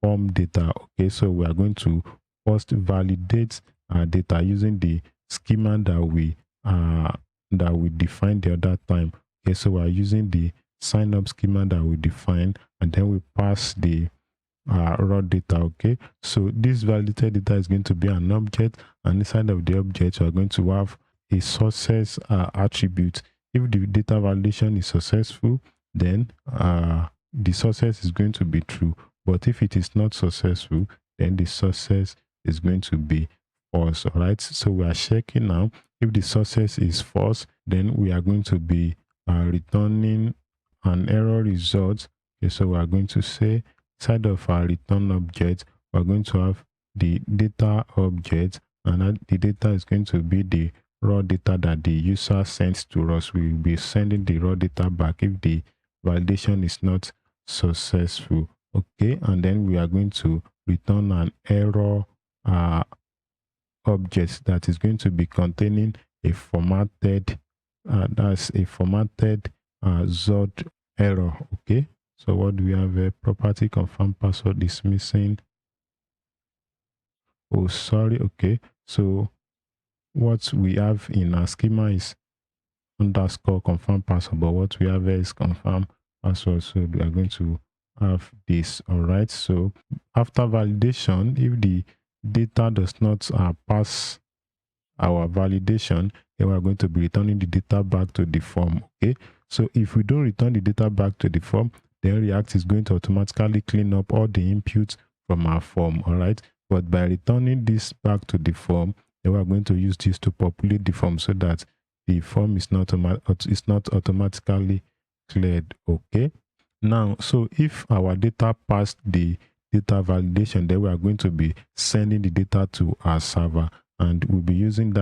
form data, okay, so we are going to first validate our data using the schema that we defined the other time. Okay, so we are using the sign up schema that we defined, and then we pass the raw data. Okay, so this validated data is going to be an object, and inside of the object we are going to have a success attribute. If the data validation is successful, then the success is going to be true, but if it is not successful, then the success is going to be false. All right, so we are checking now. If the success is false, then we are going to be returning an error result. Okay, so we are going to say inside of our return object, we're going to have the data object, and the data is going to be the raw data that the user sends to us. We will be sending the raw data back if the validation is not successful. Okay, and then we are going to return an error object that is going to be containing a formatted that's a formatted zod error. Okay, so what do we have? A property confirm password is missing. Oh, sorry. Okay, so what we have in our schema is underscore confirm password, but what we have here is confirm password. So we are going to have this. All right, so after validation, if the data does not pass our validation, then we're going to be returning the data back to the form. Okay, so if we don't return the data back to the form, then React is going to automatically clean up all the inputs from our form. All right, but by returning this back to the form, then we're going to use this to populate the form so that the form is not automatically cleared. Okay, now so if our data passed the data validation, then we are going to be sending the data to our server, and we'll be using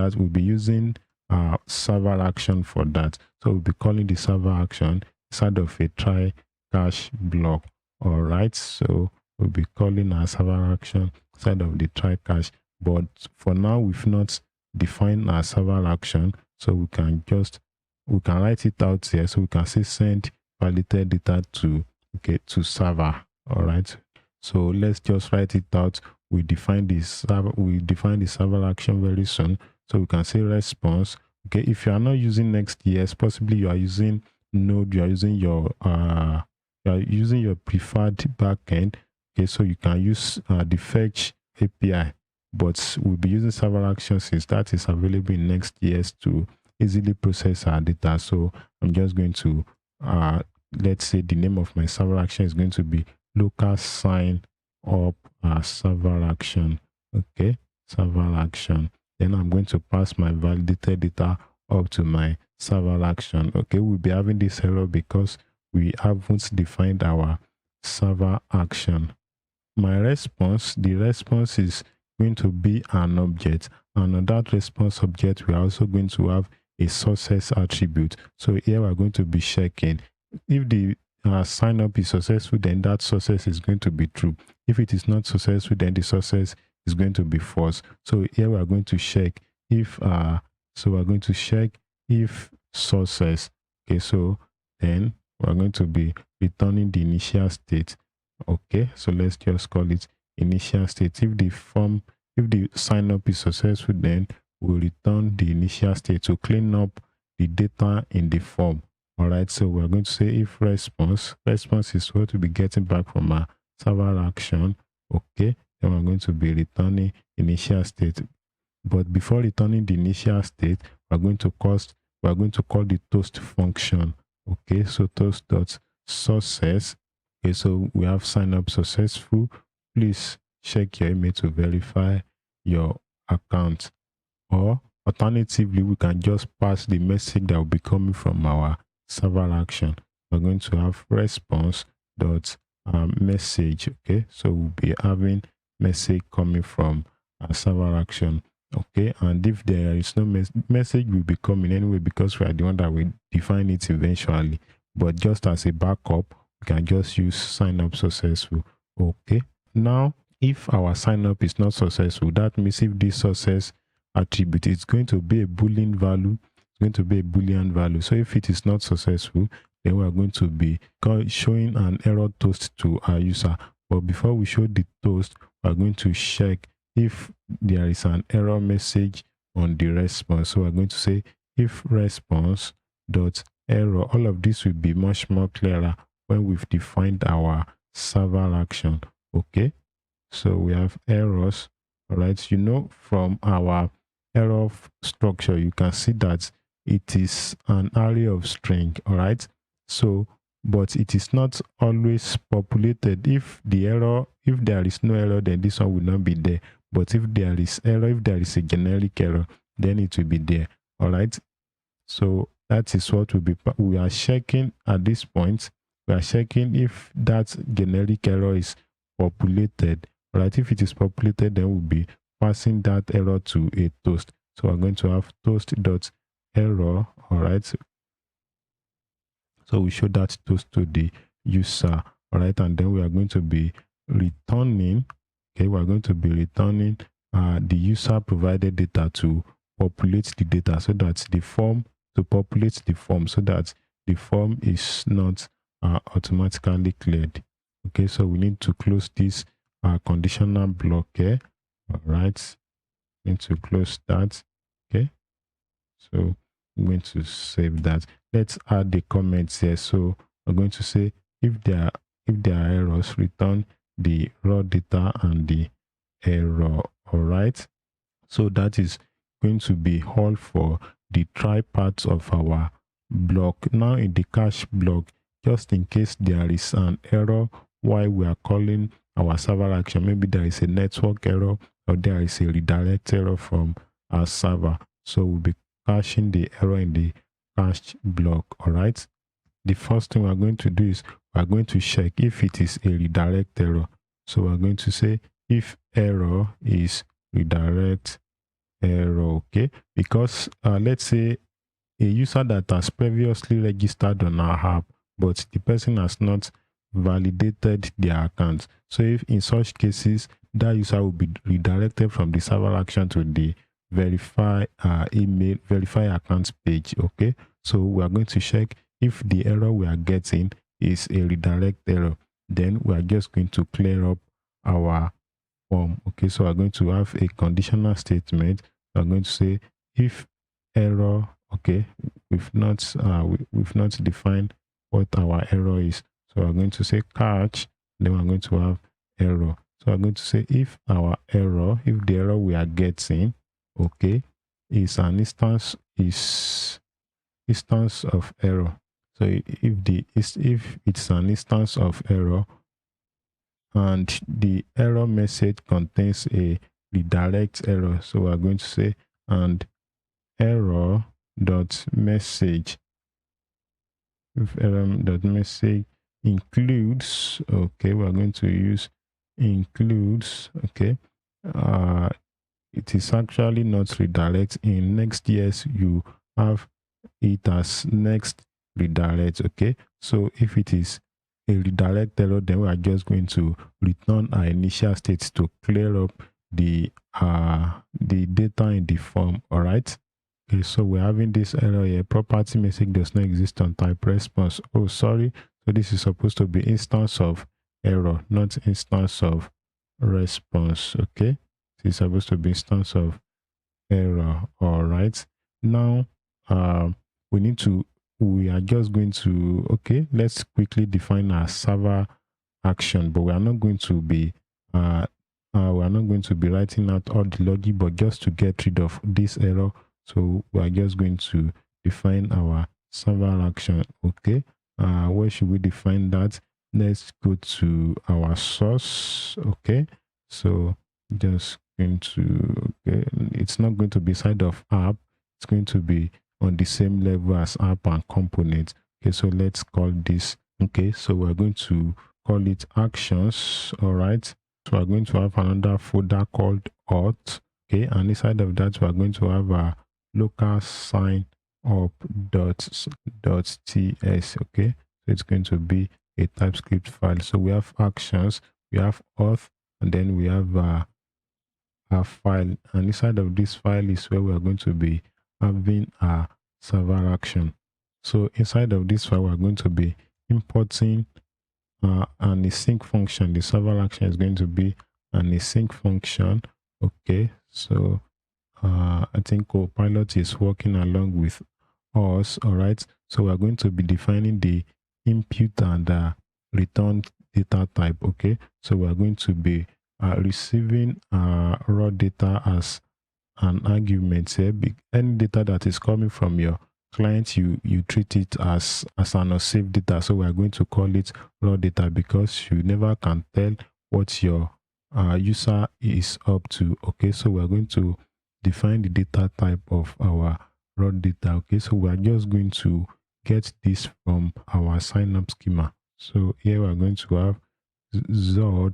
server action for that. So we'll be calling the server action inside of a try catch block. All right, so we'll be calling our server action inside of the try catch, but for now we've not defined our server action, so we can write it out here. So we can say send validated data to server. All right, so let's just write it out. We define the server action very soon, so we can say response. Okay, if you are not using Next.js, possibly you are using Node, you are using your preferred backend. Okay, so you can use the fetch API, but we'll be using server action since that is available in Next.js to easily process our data. So I'm just going to let's say the name of my server action is going to be local sign up server action. Okay, server action. Then I'm going to pass my validated data up to my server action. Okay, we'll be having this error because we haven't defined our server action. My response, the response is going to be an object, and on that response object we are also going to have a success attribute. So here we're going to be checking if the sign up is successful, then that success is going to be true. If it is not successful, then the success is going to be false. So here we are going to check if success. Okay, so then we're going to be returning the initial state. Okay, so let's just call it initial state. If the sign up is successful, then we'll return the initial state to clean up the data in the form. All right, so we're going to say if response is what we'll be getting back from our server action. Okay, then we're going to be returning initial state. But before returning the initial state, we're going to call the toast function. Okay, so toast dot success. Okay, so we have sign up successful. Please check your email to verify your account. Or alternatively, we can just pass the message that will be coming from our server action. We're going to have response dot message. Okay, so we'll be having message coming from our server action. Okay, and if there is no message will be coming anyway, because we are the one that will define it eventually. But just as a backup, we can just use sign up successful. Okay, now if our sign up is not successful, that means if this success attribute, it's going to be a boolean value. It's going to be a boolean value. So if it is not successful, then we are going to be showing an error toast to our user. But before we show the toast, we are going to check if there is an error message on the response. So we're going to say if response dot error. All of this will be much more clearer when we've defined our server action. Okay, so we have errors. All right, you know, from our error structure, you can see that it is an array of string. All right, so but it is not always populated. If there is no error, then this one will not be there. But if there is error, if there is a generic error, then it will be there. All right, so that is what we are checking at this point. We are checking if that generic error is populated. All right, if it is populated, then we'll be passing that error to a toast. So we're going to have toast dot error. All right, so we show that toast to the user. All right, and then we are going to be returning. Okay, we are going to be returning the user provided data to populate the data, so that the form to populate the form, so that the form is not automatically cleared. Okay, so we need to close this conditional block here. All right, need to close that. Okay, so I'm going to save that. Let's add the comments here. So I'm going to say if there are errors, return the raw data and the error. All right, so that is going to be all for the try parts of our block. Now in the cache block, just in case there is an error while we are calling our server action, maybe there is a network error or there is a redirect error from our server, so we'll be caching the error in the cache block. All right, the first thing we're going to do is we're going to check if it is a redirect error. So we're going to say if error is redirect error. Okay, because let's say a user that has previously registered on our app, but the person has not validated their account. So if in such cases, that user will be redirected from the server action to the verify account page. Okay, so we are going to check if the error we are getting is a redirect error. Then we are just going to clear up our form. Okay, so we're going to have a conditional statement. We're going to say if error. Okay, we've not defined what our error is, so we're going to say catch, then we're going to have error. So we're going to say if the error we are getting, okay, is an instance of error. So if it's an instance of error and the error message contains a redirect error, so we're going to say and error dot message, if error dot message includes, okay, we're going to use includes. Okay, it is actually not redirect. In Next.js you have it as next redirect. Okay, so if it is a redirect error, then we are just going to return our initial state to clear up the data in the form. All right. Okay, so we're having this error here. Property message does not exist on type response. Oh, sorry. So this is supposed to be instance of error, not instance of response. Okay, it's supposed to be instance of error. All right. Now, we are just going to, okay, let's quickly define our server action, but we are not going to be writing out all the logic, but just to get rid of this error. So we are just going to define our server action. Okay, where should we define that? Let's go to our source. Okay, so just going to, okay, it's not going to be side of app, it's going to be on the same level as app and component. Okay, so let's call this, okay, so we're going to call it actions. All right, so we're going to have another folder called auth. Okay, and inside of that we're going to have a local sign up .ts. Okay, so it's going to be a TypeScript file. So we have actions, we have auth, and then we have a file, and inside of this file is where we are going to be having a server action. So inside of this file, we're going to be importing an async function. The server action is going to be an async function. Okay, so I think Copilot is working along with us. All right, so we're going to be defining the input and return data type. Okay, so we're going to be receiving raw data as an argument here. Any data that is coming from your client, you treat it as an unsafe data. So we are going to call it raw data, because you never can tell what your user is up to. Okay, so we are going to define the data type of our raw data. Okay, so we are just going to get this from our sign up schema. So here we are going to have zod.infer.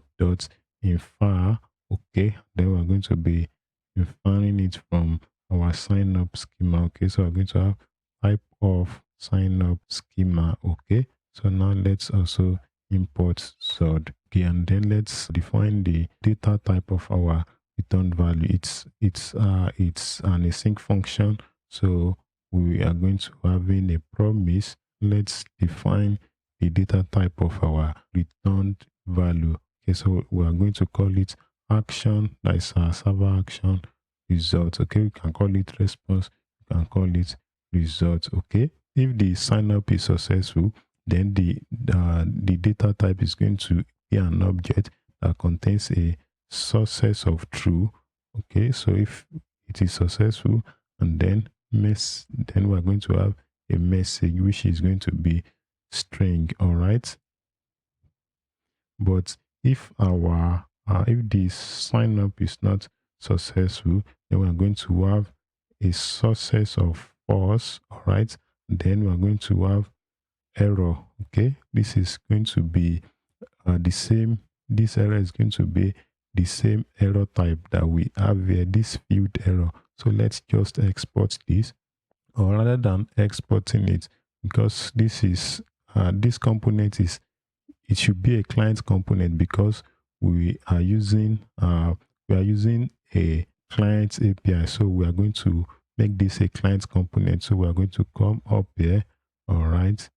Okay, then we're going to be inferring it from our sign up schema. Okay, so we're going to have type of sign up schema. Okay, so now let's also import zod. Okay, and then let's define the data type of our return value. It's an async function, so we are going to having a promise. Let's define the data type of our returned value. Okay, so we are going to call it action, that is our server action result. Okay, we can call it response, we can call it result. Okay, if the sign up is successful, then the data type is going to be an object that contains a success of true. Okay, so if it is successful, and then then we're going to have a message which is going to be string. All right, but if our if the sign up is not successful, then we're going to have a success of false. All right, then we're going to have error. Okay, this is going to be the same. This error is going to be the same error type that we have here, this field error. So let's just export this, or rather than exporting it, because this is this component is, it should be a client component, because we are using a client API. So we are going to make this a client component. So we are going to come up here. All right,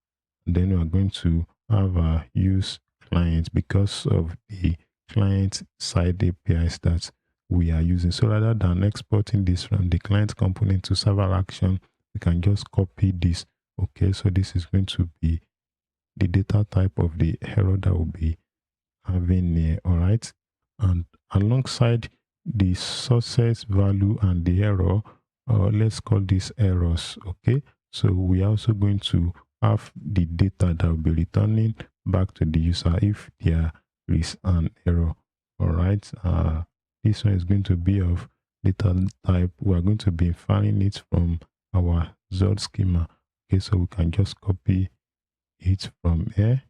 and then we are going to have a use client, because of the client side APIs that we are using. So rather than exporting this from the client component to server action, we can just copy this. Okay, so this is going to be the data type of the error that will be having here. All right, and alongside the success value and the error, let's call this errors. Okay, so we are also going to have the data that will be returning back to the user if there is an error. All right, this one is going to be of data type. We are going to be inferring it from our Zod schema. Okay, so we can just copy it from here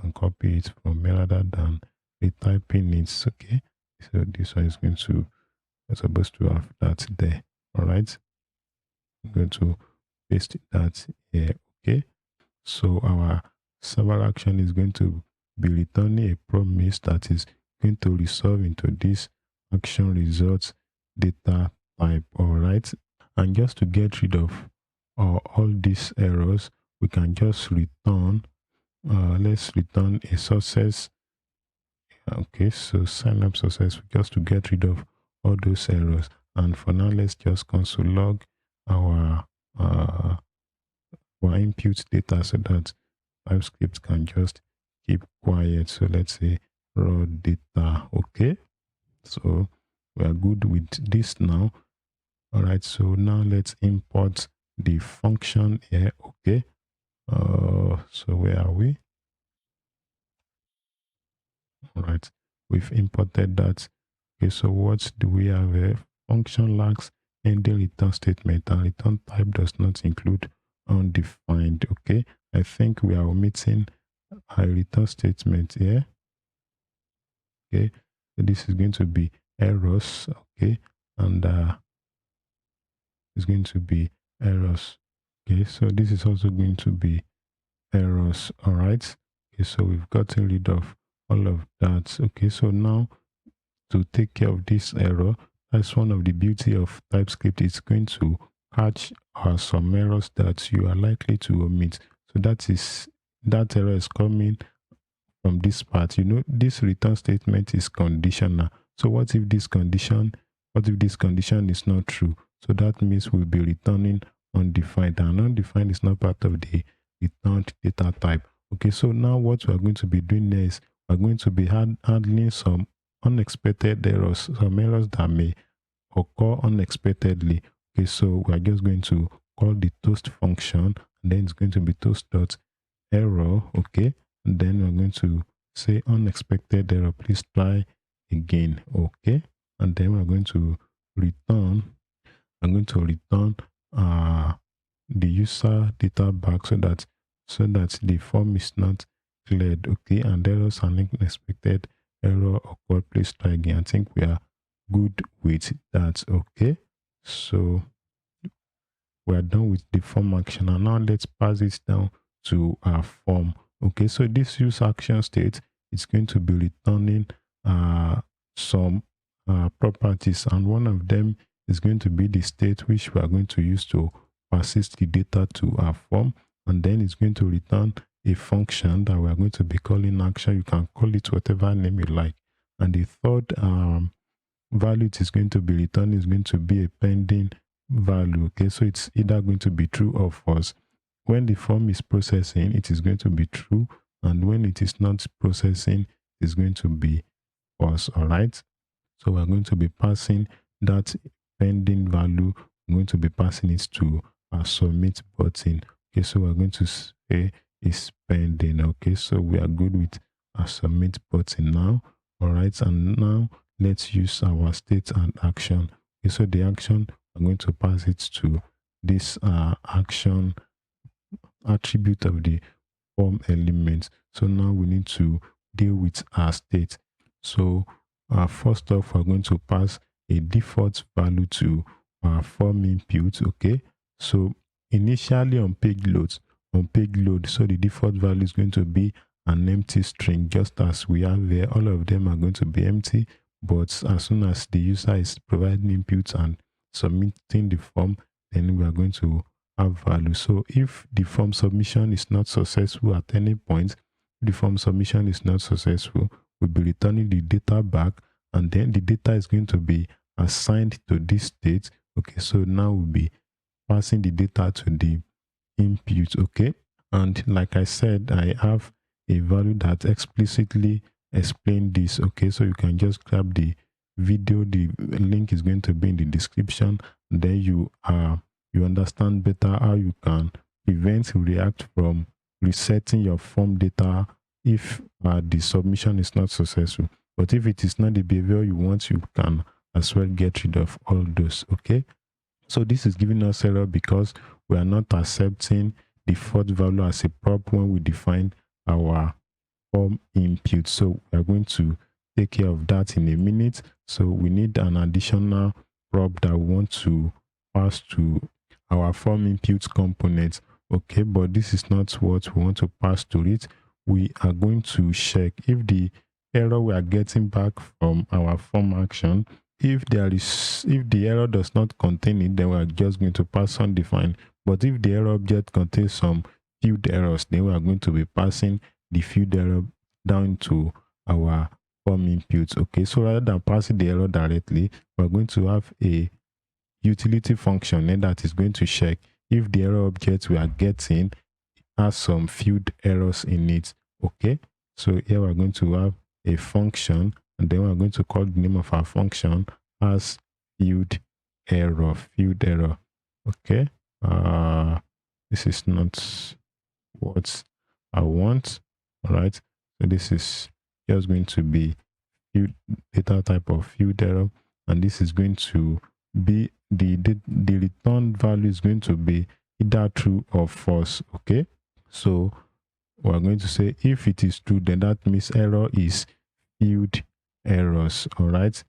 and copy it from here rather than retyping it. Okay, so this one is going to, we're supposed to have that there. All right, I'm going to paste that here. Okay, so our server action is going to be returning a promise that is going to resolve into this action results data type. All right, and just to get rid of all these errors, we can just return let's return a success. Okay, so sign up success, just to get rid of all those errors. And for now, let's just console log our input data, so that TypeScript can just keep quiet. So let's say raw data. Okay, so we are good with this now. All right, so now let's import the function here. Okay, so where are we? All right, we've imported that. Okay, so what do we have here? Function lacks ending return statement and return type does not include undefined. Okay, I think we are omitting a return statement here. Okay, so this is going to be errors. Okay, and it's going to be errors. Okay, so this is also going to be errors. All right, okay, so we've gotten rid of all of that. Okay, so now to take care of this error, that's one of the beauty of TypeScript. It's going to catch some errors that you are likely to omit. So that error is coming from this part. You know, this return statement is conditional. So what if this condition is not true? So that means we'll be returning undefined, and undefined is not part of the returned data type. Okay, so now what we're going to be doing next, we're going to be handling some unexpected errors, some errors that may occur unexpectedly. Okay, so we're just going to call the toast function, and then it's going to be toast dot error. Okay, and then we're going to say unexpected error, please try again. Okay, and then we're going to return, I'm going to return the user data back so that the form is not cleared. Okay, and errors and unexpected error occurred, please try again. I think we are good with that. Okay, so we are done with the form action, and now let's pass it down to our form. Okay, so this use action state is going to be returning some properties, and one of them is going to be the state which we are going to use to persist the data to our form, and then it's going to return a function that we are going to be calling action. You can call it whatever name you like. And the third value it is going to be returned is going to be a pending value. Okay, so it's either going to be true or false. When the form is processing, it is going to be true, and when it is not processing, it's going to be false. All right, so we're going to be passing that pending value. I'm going to be passing it to our submit button. Okay, so we're going to say it's pending. Okay, so we are good with our submit button now. All right, and now let's use our state and action. Okay, so the action, I'm going to pass it to this action attribute of the form element. So now we need to deal with our state. So first off, we're going to pass a default value to our form input. Okay, so initially on page load, so the default value is going to be an empty string, just as we have here. All of them are going to be empty, but as soon as the user is providing input and submitting the form, then we are going to have value. So if the form submission is not successful at any point, we'll be returning the data back, and then the data is going to be assigned to this state. Okay, so now we'll be passing the data to the input. Okay, and like I said, I have a value that explicitly explain this. Okay, so you can just grab the video, the link is going to be in the description, then you understand better how you can prevent React from resetting your form data if the submission is not successful. But if it is not the behavior you want, you can as well get rid of all those. Okay, so this is giving us error because we are not accepting the default value as a prop when we define our form input. So we are going to take care of that in a minute. So we need an additional prop that we want to pass to our form input component. Okay, but this is not what we want to pass to it. We are going to check if the error we are getting back from our form action, if the error does not contain it, then we are just going to pass undefined. But if the error object contains some field errors, then we are going to be passing the field error down to our form input. Okay, so rather than passing the error directly, we're going to have a utility function that is going to check if the error object we are getting has some field errors in it. Okay, so here we're going to have a function, and then we're going to call the name of our function as field error. Okay, this is not what I want. All right, so this is just going to be field data type of field error, and this is going to be the return value is going to be either true or false. Okay, so we're going to say if it is true, then that means error is field errors. All right,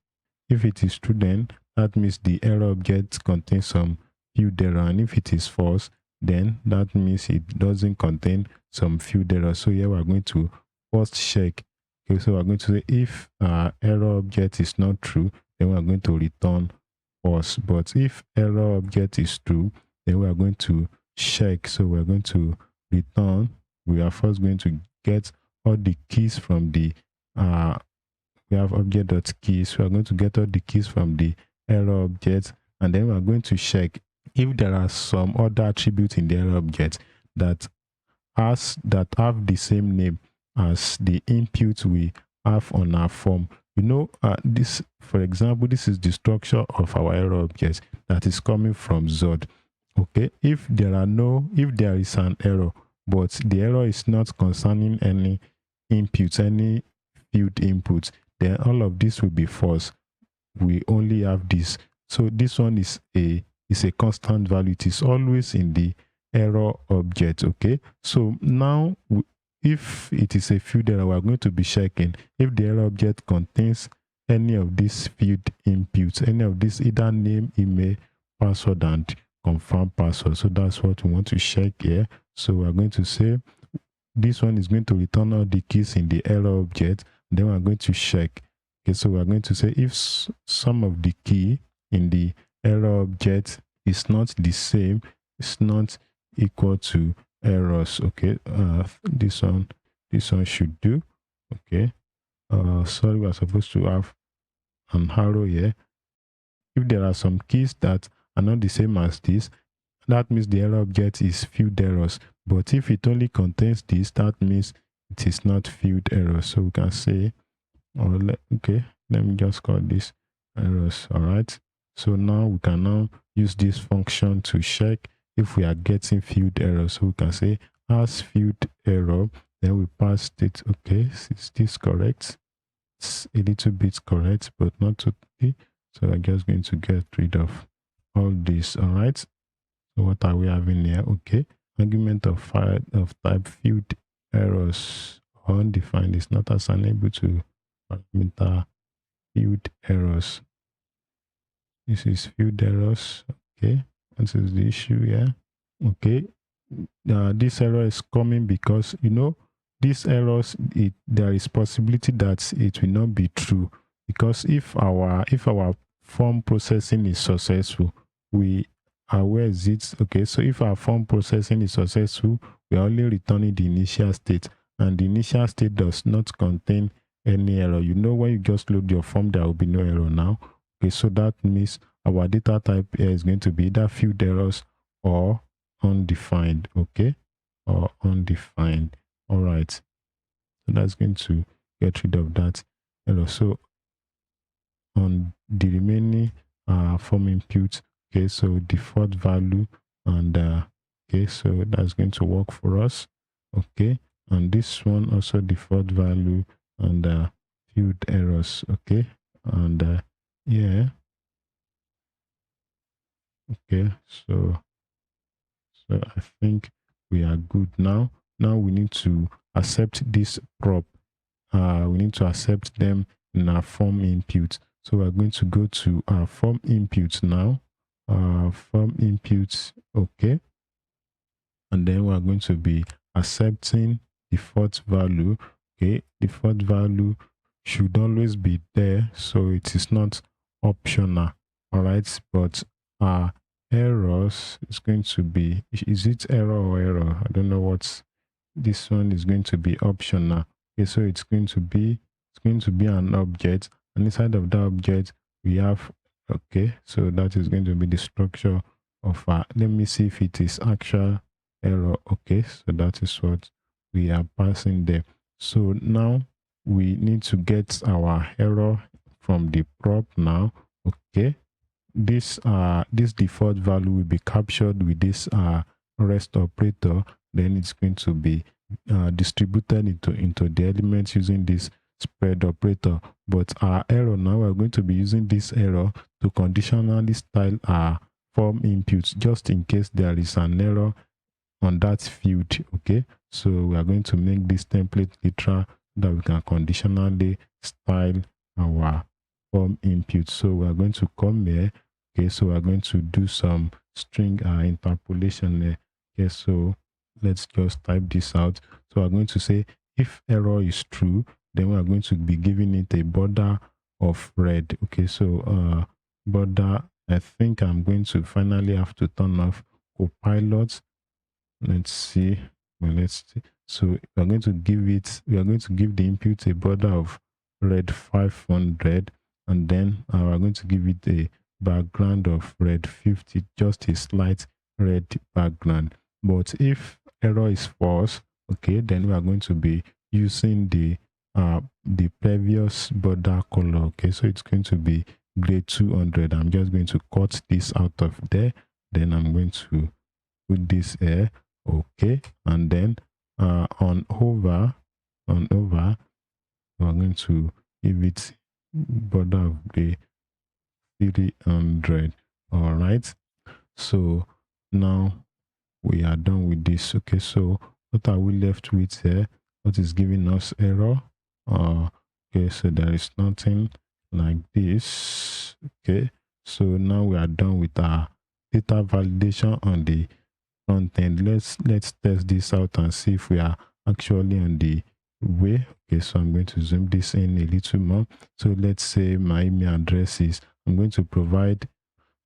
if it is true, then that means the error object contains some field error, and if it is false, then that means it doesn't contain some field error. So here we're going to first check. Okay, so we're going to say if error object is not true, then we're going to return false. But if error object is true, then we are going to check. So we're going to return. We are first going to get all the keys from the we have object.keys. We are going to get all the keys from the error object, and then we are going to check if there are some other attributes in the error object that have the same name as the input we have on our form. You know, this, for example, this is the structure of our error object that is coming from Zod. Okay, if there is an error, but the error is not concerning any inputs, any field input, then all of this will be false. We only have this. So this one is a constant value. It is always in the error object. Okay, so now if it is a field error, we're going to be checking if the error object contains any of these field inputs, any of this either name, email, password, and confirm password. So that's what we want to check here. So we're going to say this one is going to return all the keys in the error object. Then we're going to check. Okay, so we're going to say if some of the key in the error object is not the same, it's not equal to errors. Okay, this one should do. Okay, sorry, we're supposed to have an arrow here. If there are some keys that are not the same as this, that means the error object is field errors. But if it only contains this, that means it is not field errors. So we can say, okay, let me just call this errors. All right, so now we can now use this function to check if we are getting field errors. So we can say as field error, then we pass it. Okay, is this correct? It's a little bit correct, but not totally. So I'm just going to get rid of all this. All right, so what are we having here? Okay, argument of type field errors undefined is not assignable to parameter field errors. This is field errors. Okay, this is the issue here. Okay, this error is coming because, you know, these errors, there is possibility that it will not be true, because if our form processing is successful, where is it? Okay, so if our form processing is successful, we are only returning the initial state, and the initial state does not contain any error. You know, when you just load your form, there will be no error now. Okay, so that means our data type here is going to be either field errors or undefined. Okay, or undefined. All right, so that's going to get rid of that error. So on the remaining form input, okay, so default value, and okay, so that's going to work for us. Okay, and this one also default value and field errors. Okay, and yeah, okay, so I think we are good now. Now we need to accept this prop. We need to accept them in our form input. So we're going to go to our form input now. Form inputs, okay. And then we're going to be accepting default value. Okay, default value should always be there, so it is not optional. All right, but errors is going to be, is it error or error? I don't know what this one is going to be optional. Okay, so it's going to be an object, and inside of that object we have, okay, so that is going to be the structure of let me see if it is actual error. Okay, so that is what we are passing there. So now we need to get our error from the prop now. Okay, this default value will be captured with this rest operator. Then it's going to be distributed into the elements using this spread operator. But our error now, we're going to be using this error to conditionally style our form inputs, just in case there is an error on that field. Okay, so we are going to make this template literal that we can conditionally style our form input. So we are going to come here. Okay, so we are going to do some string interpolation there. Okay, so let's just type this out. So we're going to say if error is true, then we are going to be giving it a border of red. Okay, so border, I think I'm going to finally have to turn off copilot. Let's see. Well, let's see. So we are going to give the input a border of red 500, and then we are going to give it a background of red 50, just a slight red background. But if error is false, okay, then we are going to be using the previous border color. Okay, so it's going to be gray 200. I'm just going to cut this out of there. Then I'm going to put this here. Okay, and then on over, we're going to give it border of gray 300. All right, so now we are done with this. Okay, so what are we left with here? What is giving us error? Okay, so there is nothing like this. Okay, so now we are done with our data validation on the front end. Let's test this out and see if we are actually on the way. Okay, so I'm going to zoom this in a little more. So let's say my email address is, I'm going to provide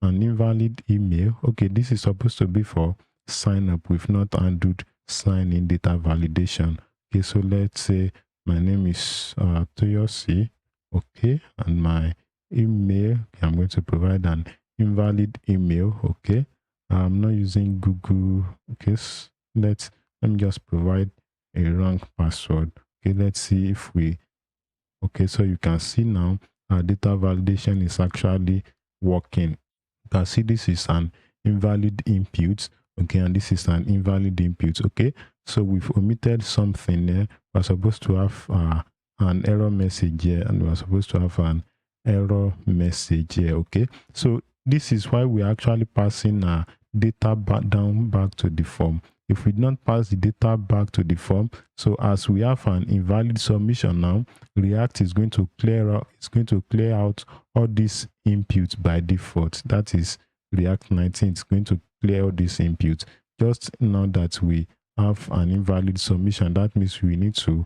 an invalid email. Okay, this is supposed to be for sign up. We've not handled sign in data validation. Okay, so let's say my name is Toyosi. Okay, and my email, okay, I'm going to provide an invalid email. Okay, I'm not using Google. Okay, let me just provide a wrong password. Okay, let's see if we, okay, so you can see now our data validation is actually working. You can see this is an invalid input. Okay, and this is an invalid input. Okay, so we've omitted something there. We're supposed to have an error message here, and we're supposed to have an error message here. Okay, so this is why we're actually passing data back to the form. If we don't pass the data back to the form, so as we have an invalid submission now, React is going to clear out all these inputs by default. That is React 19. It's going to clear all these inputs. Just now that we have an invalid submission, that means we need to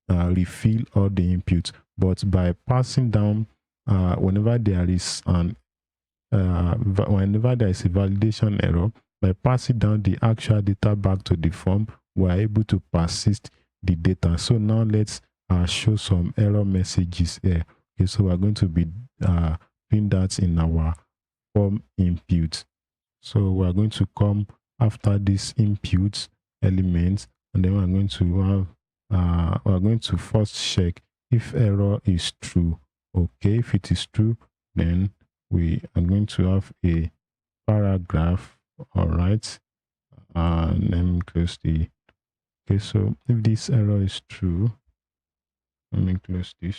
refill all the inputs. But by passing down, whenever there is a validation error, by passing down the actual data back to the form, we are able to persist the data. So now let's show some error messages here. Okay, so we're going to be doing that in our form input. So we're going to come after this input elements, and then we're going to first check if error is true. Okay, if it is true, then we are going to have a paragraph. All right, let me close the, okay, so if this error is true, let me close this.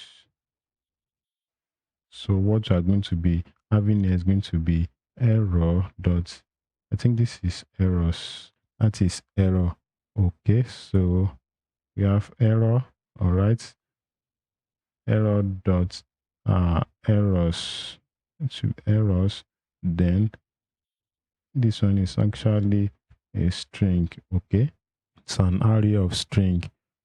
So what you are going to be having here is going to be error dot, I think this is errors, that is error. Okay, so we have error. All right, error dot errors to errors. Then this one is actually a string. Okay, it's an array of string.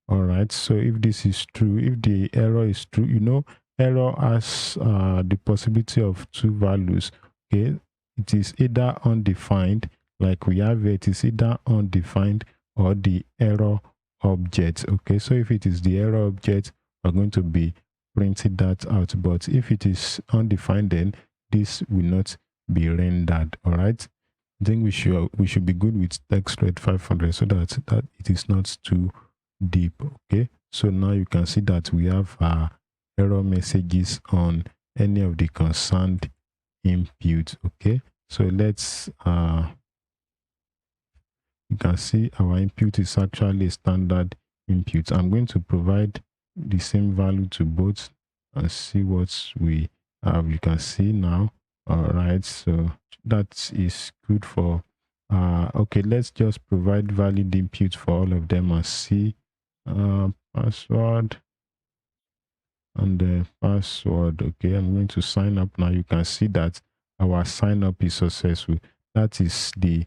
All right, so if this is true, if the error is true, you know, error has the possibility of two values. Okay, it is either undefined, like we have it is either undefined, or the error object. Okay, so if it is the error object, we're going to be printing that out. But if it is undefined, then this will not be rendered. All right, I think we should be good with text rate 500, so that it is not too deep. Okay, so now you can see that we have error messages on any of the concerned input. Okay, so let's you can see our input is actually a standard input. I'm going to provide the same value to both and see what we have. You can see now. All right, so that is good for okay, let's just provide valid input for all of them and see password and the password. Okay, I'm going to sign up now. You can see that our sign up is successful. That is the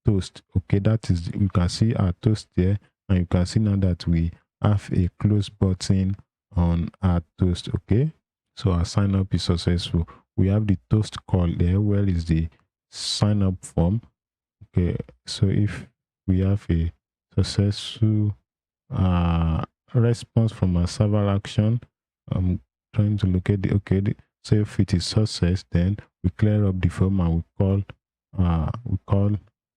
toast. Okay, that is, you can see our toast there, and you can see now that we have a close button on our toast. Okay, so our sign up is successful. We have the toast call there. Where is the sign up form? Okay, so if we have a successful response from our server action, I'm trying to locate the okay. So if it is success, then we clear up the form and we call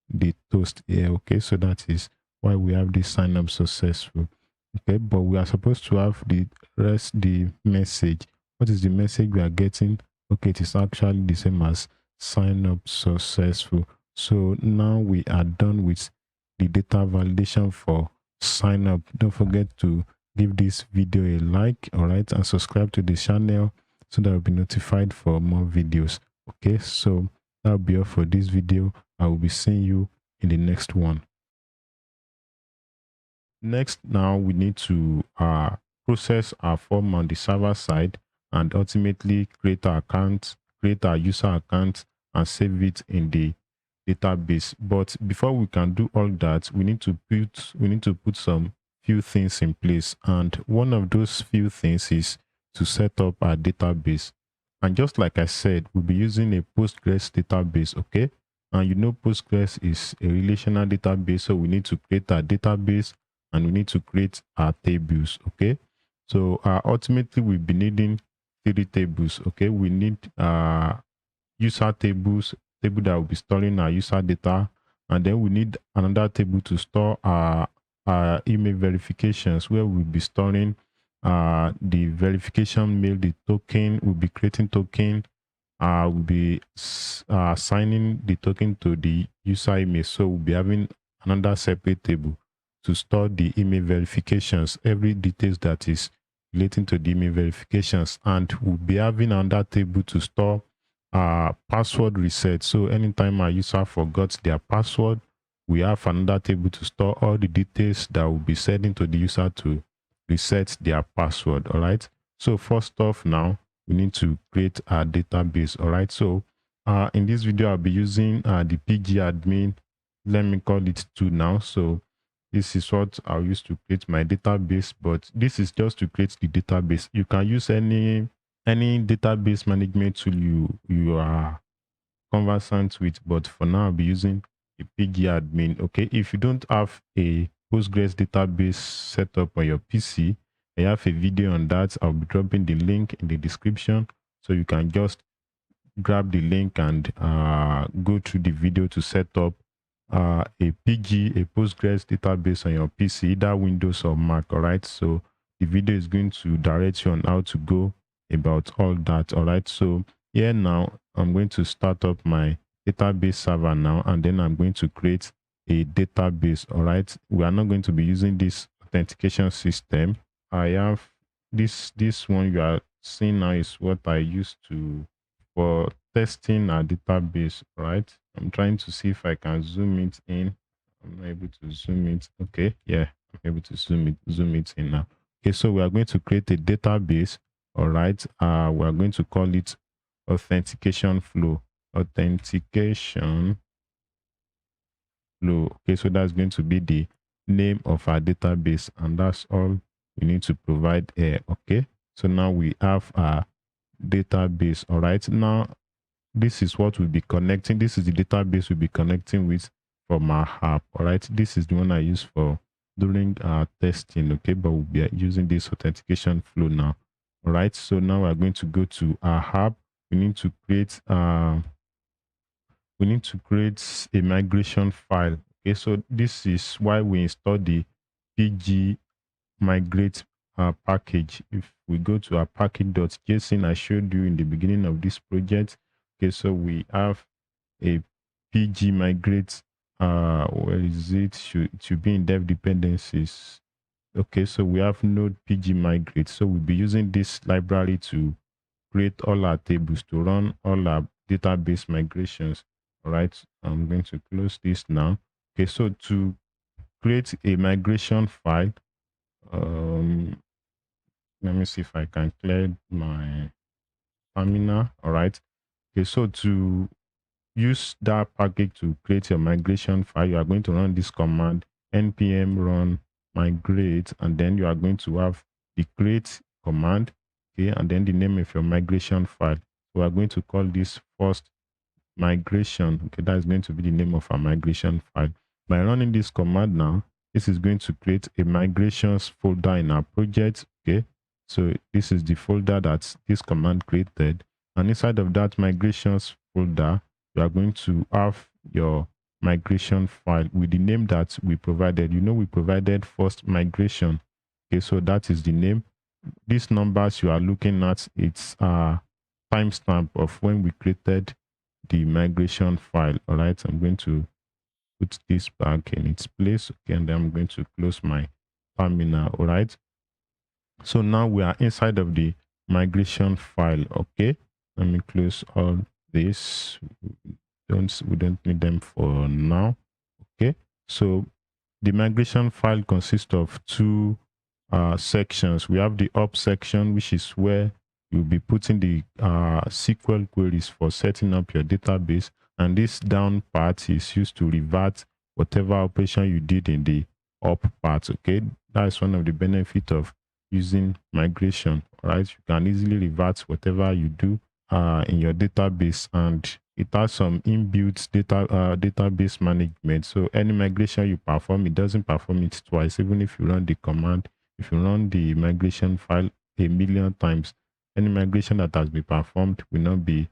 the toast here. Okay, so that is why we have this sign up successful. Okay, but we are supposed to have the rest, the message. What is the message we are getting? Okay, it is actually the same as sign up successful. So now we are done with the data validation for sign up. Don't forget to give this video a like, all right, and subscribe to the channel so that you'll be notified for more videos. Okay, so that'll be all for this video. I will be seeing you in the next one. Next, now we need to process our form on the server side and ultimately create our account, create our user account, and save it in the database. But before we can do all that, we need to put some few things in place, and one of those few things is to set up our database. And just like I said, we'll be using a Postgres database. Okay, and you know Postgres is a relational database, so we need to create a database and we need to create our tables. Okay, so ultimately we'll be needing 3 tables. Okay, we need user tables, table that will be storing our user data, and then we need another table to store our email verifications, where we'll be storing the verification mail, the token. We'll be creating token, we'll be assigning the token to the user email. So we'll be having another separate table to store the email verifications, every details that is relating to the email verifications, and we'll be having another table to store password reset. So anytime our user forgot their password, we have another table to store all the details that will be sending to the user to reset their password. All right, so first off, now we need to create our database. All right, so in this video I'll be using the pg admin, let me call it 2 now. So this is what I'll use to create my database, but this is just to create the database. You can use any database management tool you are conversant with, but for now I'll be using a pg admin. Okay, if you don't have a Postgres database set up on your PC, I have a video on that. I'll be dropping the link in the description, so you can just grab the link and go through the video to set up a Postgres database on your PC, either Windows or Mac. All right, so the video is going to direct you on how to go about all that. All right, so here now I'm going to start up my database server now, and then I'm going to create a database. All right, we are not going to be using this authentication system. I have this one you are seeing now is what I used to for testing our database. Right, I'm trying to see if I can zoom it in. I'm not able to zoom it. Okay, yeah, I'm able to zoom it in now. Okay, so we are going to create a database. All right, we are going to call it authentication flow. Authentication flow. Okay, so that's going to be the name of our database, and that's all we need to provide here. Okay, so now we have our database. All right, now this is what we'll be connecting. This is the database we'll be connecting with from our app. All right, this is the one I use for during our testing. Okay, but we'll be using this authentication flow now. All right, so now we're going to go to our app. We need to create a migration file. Okay, so this is why we install the pg migrate package. If we go to our package.json I showed you in the beginning of this project, Okay, so we have a pg migrate. Where is it? It should be in dev dependencies. Okay, so we have node pg migrate. So we'll be using this library to create all our tables, to run all our database migrations. All right, I'm going to close this now. Okay, so to create a migration file, let me see if I can clear my terminal. All right. Okay, so to use that package to create your migration file, you are going to run this command npm run migrate, and then you are going to have the create command, okay, and then the name of your migration file. So we are going to call this first migration. Okay, that is going to be the name of our migration file. By running this command now, this is going to create a migrations folder in our project. Okay, so this is the folder that this command created, and inside of that migrations folder, you are going to have your migration file with the name that we provided. You know, we provided first migration. Okay, so that is the name. These numbers you are looking at, it's a timestamp of when we created the migration file. All right, I'm going to put this back in its place. Okay, and then I'm going to close my terminal. All right, so now we are inside of the migration file. Okay, let me close all this. We don't need them for now. Okay, so the migration file consists of two sections. We have the up section, which is where you'll be putting the SQL queries for setting up your database, and this down part is used to revert whatever operation you did in the up part. Okay, that's one of the benefits of using migration. All right, you can easily revert whatever you do in your database, and it has some inbuilt database management. So any migration you perform, it doesn't perform it twice. Even if you run the command, if you run the migration file a million times, any migration that has been performed will not be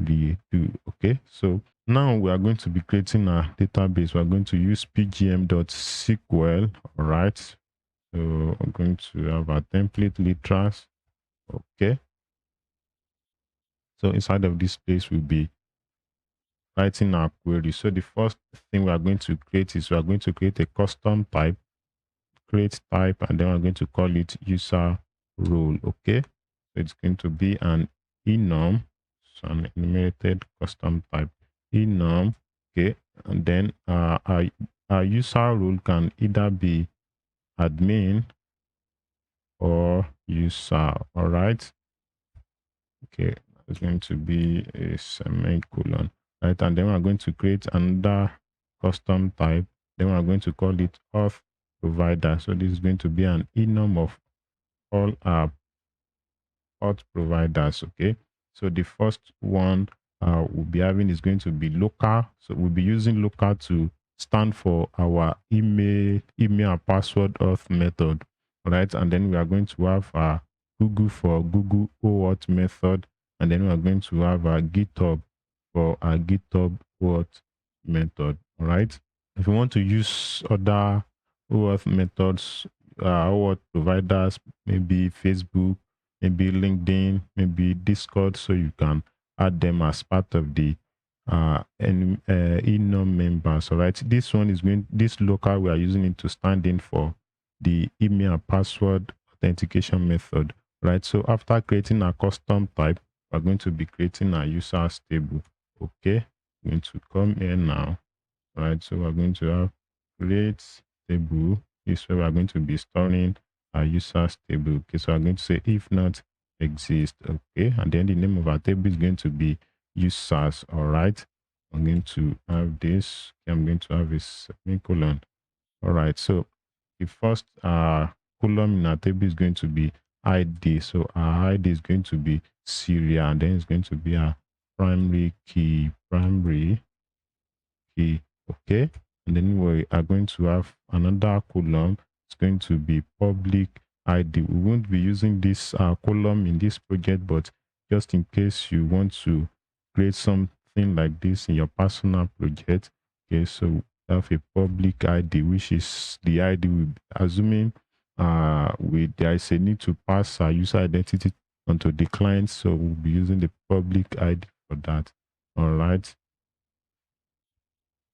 redo. Okay, so now we are going to be creating a database. We are going to use pgm.sql. All right, so I'm going to have a template literals. Okay, so inside of this place will be writing our query. So the first thing we are going to create is we are going to create a custom type, create type, and then we're going to call it user role. Okay, so it's going to be an enum, so an enumerated custom type enum. Okay, and then our user role can either be admin or user. All right, okay, it's going to be a semicolon, right? And then we're going to create another custom type. Then we're going to call it auth provider. So this is going to be an enum of all our auth providers. Okay, so the first one we'll be having is going to be local. So we'll be using local to stand for our email and password auth method, right? And then we are going to have Google for Google OAuth method, and then we are going to have GitHub for our GitHub OAuth method. All right, if you want to use other OAuth methods, OAuth providers, maybe Facebook, maybe LinkedIn, maybe Discord, so you can add them as part of the enum members. All right, this one is going, this local, we are using it to stand in for the email and password authentication method. Right, so after creating a custom type, we're going to be creating a users table. Okay, I'm going to come here now. Right, so we're going to have create table. This is where we're going to be storing our users table. Okay, so I'm going to say if not exist. Okay, and then the name of our table is going to be users. All right, I'm going to have this. Okay, I'm going to have a semicolon. All right, so the first column in our table is going to be ID. So our ID is going to be serial, and then it's going to be our primary key, okay, and then we are going to have another column. It's going to be public ID. We won't be using this column in this project, but just in case you want to create something like this in your personal project, okay, so we have a public ID, which is the ID we assuming there is a need to pass our user identity onto the client, so we'll be using the public ID for that. All right.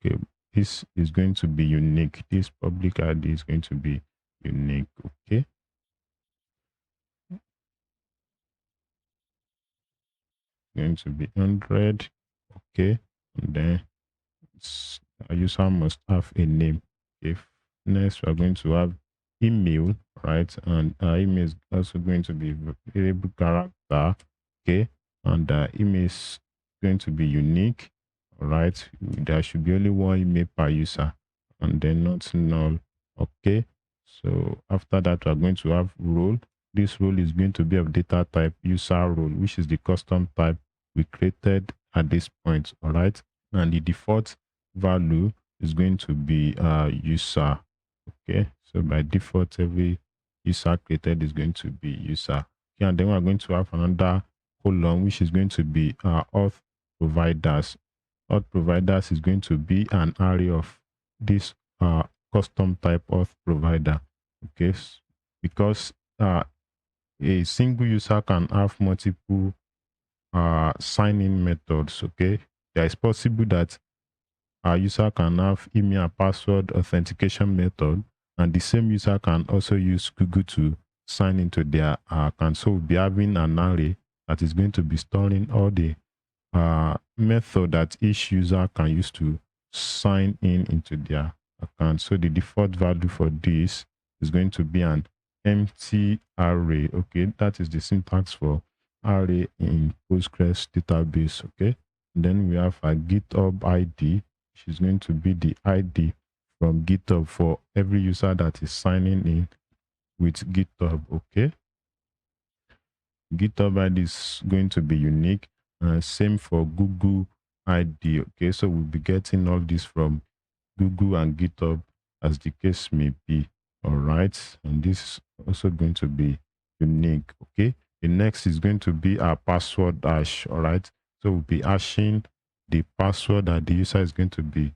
Okay, this is going to be unique. This public ID is going to be unique. Okay, going to be 100. Okay, and then a user must have a name. If next we are going to have email, right? And email is also going to be variable character. Okay, and email is going to be unique. All right, there should be only one email per user, and then not null. Okay, so after that we are going to have role. This role is going to be of data type user role, which is the custom type we created at this point. All right, and the default value is going to be user. Okay, so by default every user created is going to be user. Okay, and then we're going to have another column which is going to be auth providers. Auth providers is going to be an array of this custom type auth provider. Okay, because a single user can have multiple sign-in methods. Okay, there is possible that our user can have email and password authentication method, and the same user can also use Google to sign into their account. So we'll be having an array that is going to be storing all the method that each user can use to sign in into their account. So the default value for this is going to be an empty array. Okay, that is the syntax for array in Postgres database. Okay, and then we have a GitHub ID, which is going to be the ID from GitHub for every user that is signing in with GitHub. Okay, GitHub ID is going to be unique. Same for Google ID. Okay, so we'll be getting all this from Google and GitHub as the case may be. All right, and this is also going to be unique. Okay, the next is going to be our password hash. All right, so we'll be hashing the password that the user is going to be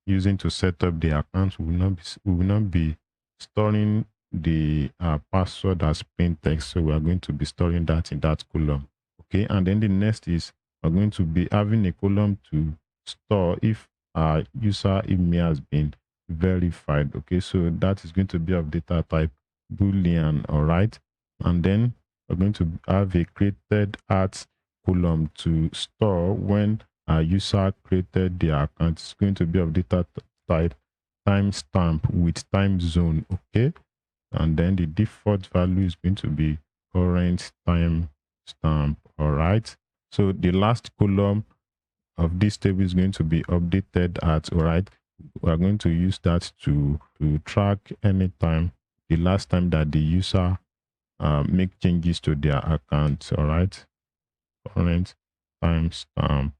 using to set up the account. We will not be storing the password as plain text, so we are going to be storing that in that column. Okay, and then the next is we're going to be having a column to store if our user email has been verified. Okay, so that is going to be of data type boolean. All right, and then we're going to have a created at column to store when a user created the account. It's going to be of data type timestamp with time zone. Okay, and then the default value is going to be current time stamp. All right, so the last column of this table is going to be updated at. All right, we are going to use that to track anytime the last time that the user make changes to their account. All right, current timestamp.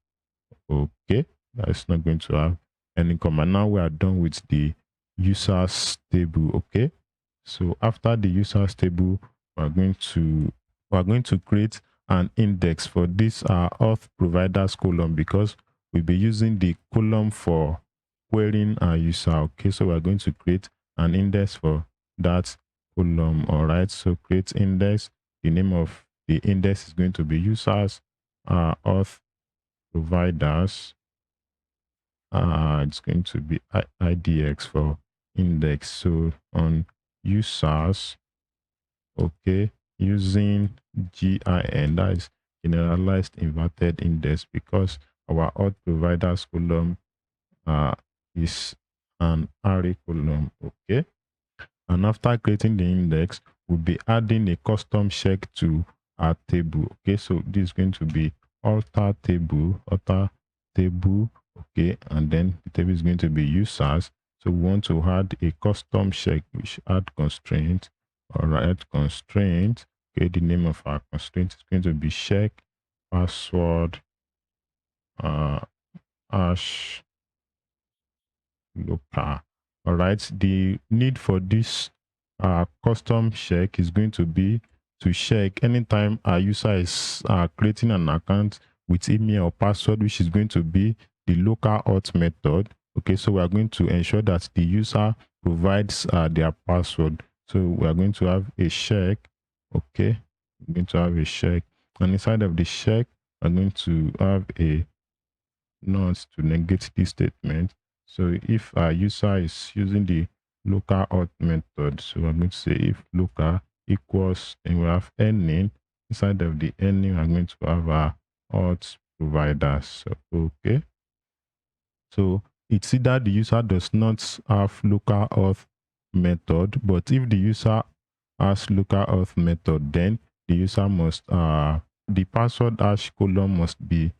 Okay, that's not going to have any comma. Now we are done with the users table. Okay, so after the users table, we're going to create an index for this auth providers column, because we'll be using the column for querying our user. Okay, so we're going to create an index for that column. All right, so create index. The name of the index is going to be users auth providers. It's going to be IDX for index. So on users, okay, using GIN, that is generalized inverted index, because our auth providers column is an array column. Okay, and after creating the index, we'll be adding a custom check to our table. Okay, so this is going to be alter table. Okay, and then the table is going to be users. So we want to add a custom check, which add constraint. All right, constraint. Okay, the name of our constraint is going to be check password hash local. All right, the need for this custom check is going to be to check anytime a user is creating an account with email or password, which is going to be the local auth method. Okay, so we are going to ensure that the user provides their password. So we are going to have a check. Okay, we're going to have a check, and inside of the check, we're going to have a not to negate this statement. So if our user is using the local auth method, so I'm going to say if local equals, and we have ending. Inside of the ending, I'm going to have our auth provider. So okay. So it's either the user does not have local auth method, but if the user has local auth method, then the user must the password hash column must be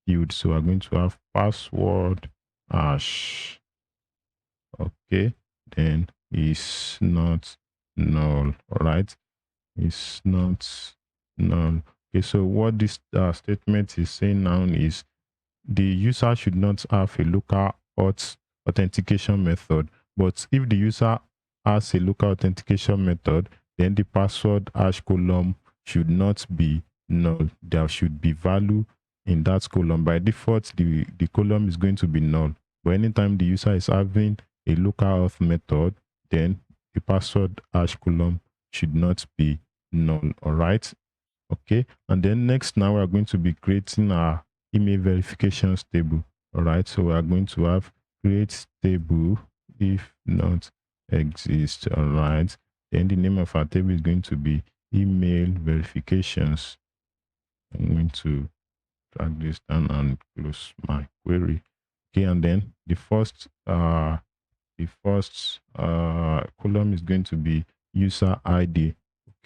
filled. So we're going to have password hash. Okay, then is not null. All right, is not null. Okay, so what this statement is saying now is the user should not have a local authentication method. But if the user has a local authentication method, then the password hash column should not be null. There should be value in that column. By default, the column is going to be null. But anytime the user is having a local auth method, then the password hash column should not be null. All right. Okay. And then next, now we're going to be creating our email verifications table. All right, so we are going to have create table if not exist. All right, then the name of our table is going to be email verifications. I'm going to drag this down and close my query. Okay, and then the first column is going to be user ID.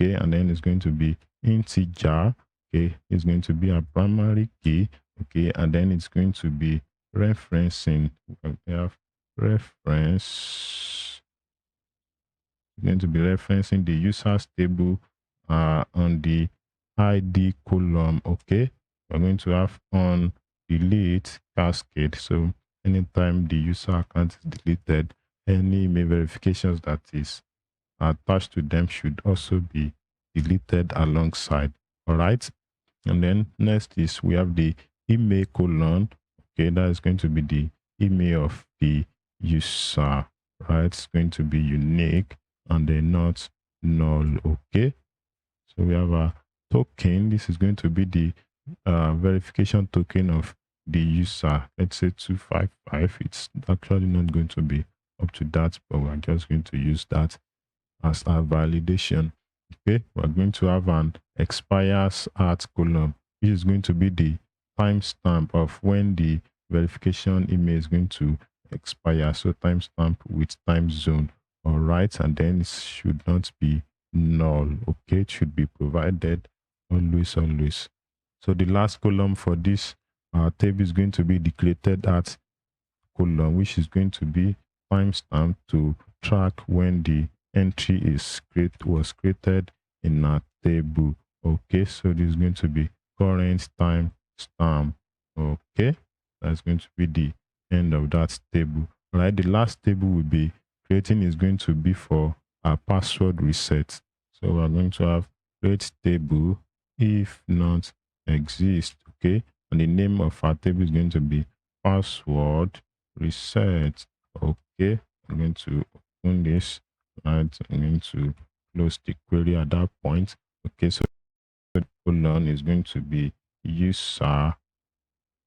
Okay, and then it's going to be integer. Okay, it's going to be a primary key. Okay, and then it's going to be referencing. We have reference. It's going to be referencing the users table on the ID column. Okay, we're going to have on delete cascade. So anytime the user account is deleted, any email verifications that is attached to them should also be deleted alongside. All right. And then next is we have the email colon. Okay, that is going to be the email of the user. Right, it's going to be unique and then not null. Okay, so we have a token. This is going to be the verification token of the user. Let's say 255. It's actually not going to be up to that, but we're just going to use that as our validation. Okay, we're going to have an expires at column, which is going to be the timestamp of when the verification email is going to expire. So timestamp with time zone. All right, and then it should not be null. Okay, it should be provided always. So the last column for this table is going to be the created at column, which is going to be timestamp to track when the entry was created in a table. Okay, so this is going to be current timestamp. Okay, that's going to be the end of that table. All right, the last table we'll be creating is going to be for our password reset. So we're going to have create table if not exist. Okay, and the name of our table is going to be password reset. Okay, I'm going to open this. Right, I'm going to close the query at that point. Okay, so the colon is going to be user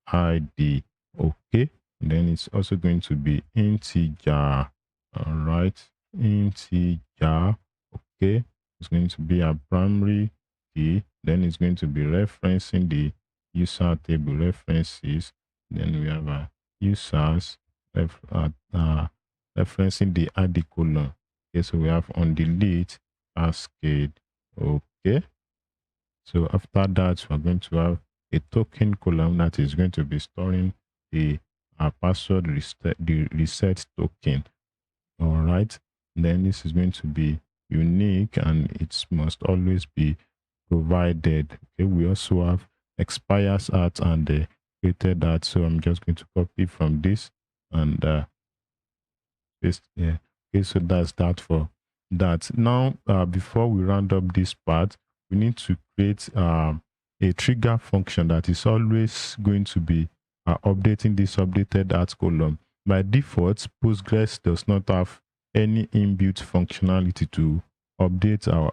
ID. Okay, and then it's also going to be integer. All right, integer. Okay, it's going to be a primary key. Then it's going to be referencing the user table references. Then we have a users referencing the ID column. Okay, so we have on delete cascade. Okay, so after that, we're going to have a token column that is going to be storing the password reset, the reset token. All right, then this is going to be unique and it must always be provided. Okay, we also have expires at and created at. So I'm just going to copy from this and paste here. Okay, so that's that for that. Now, before we round up this part, we need to create a trigger function that is always going to be updating this updated at column. By default, Postgres does not have any inbuilt functionality to update our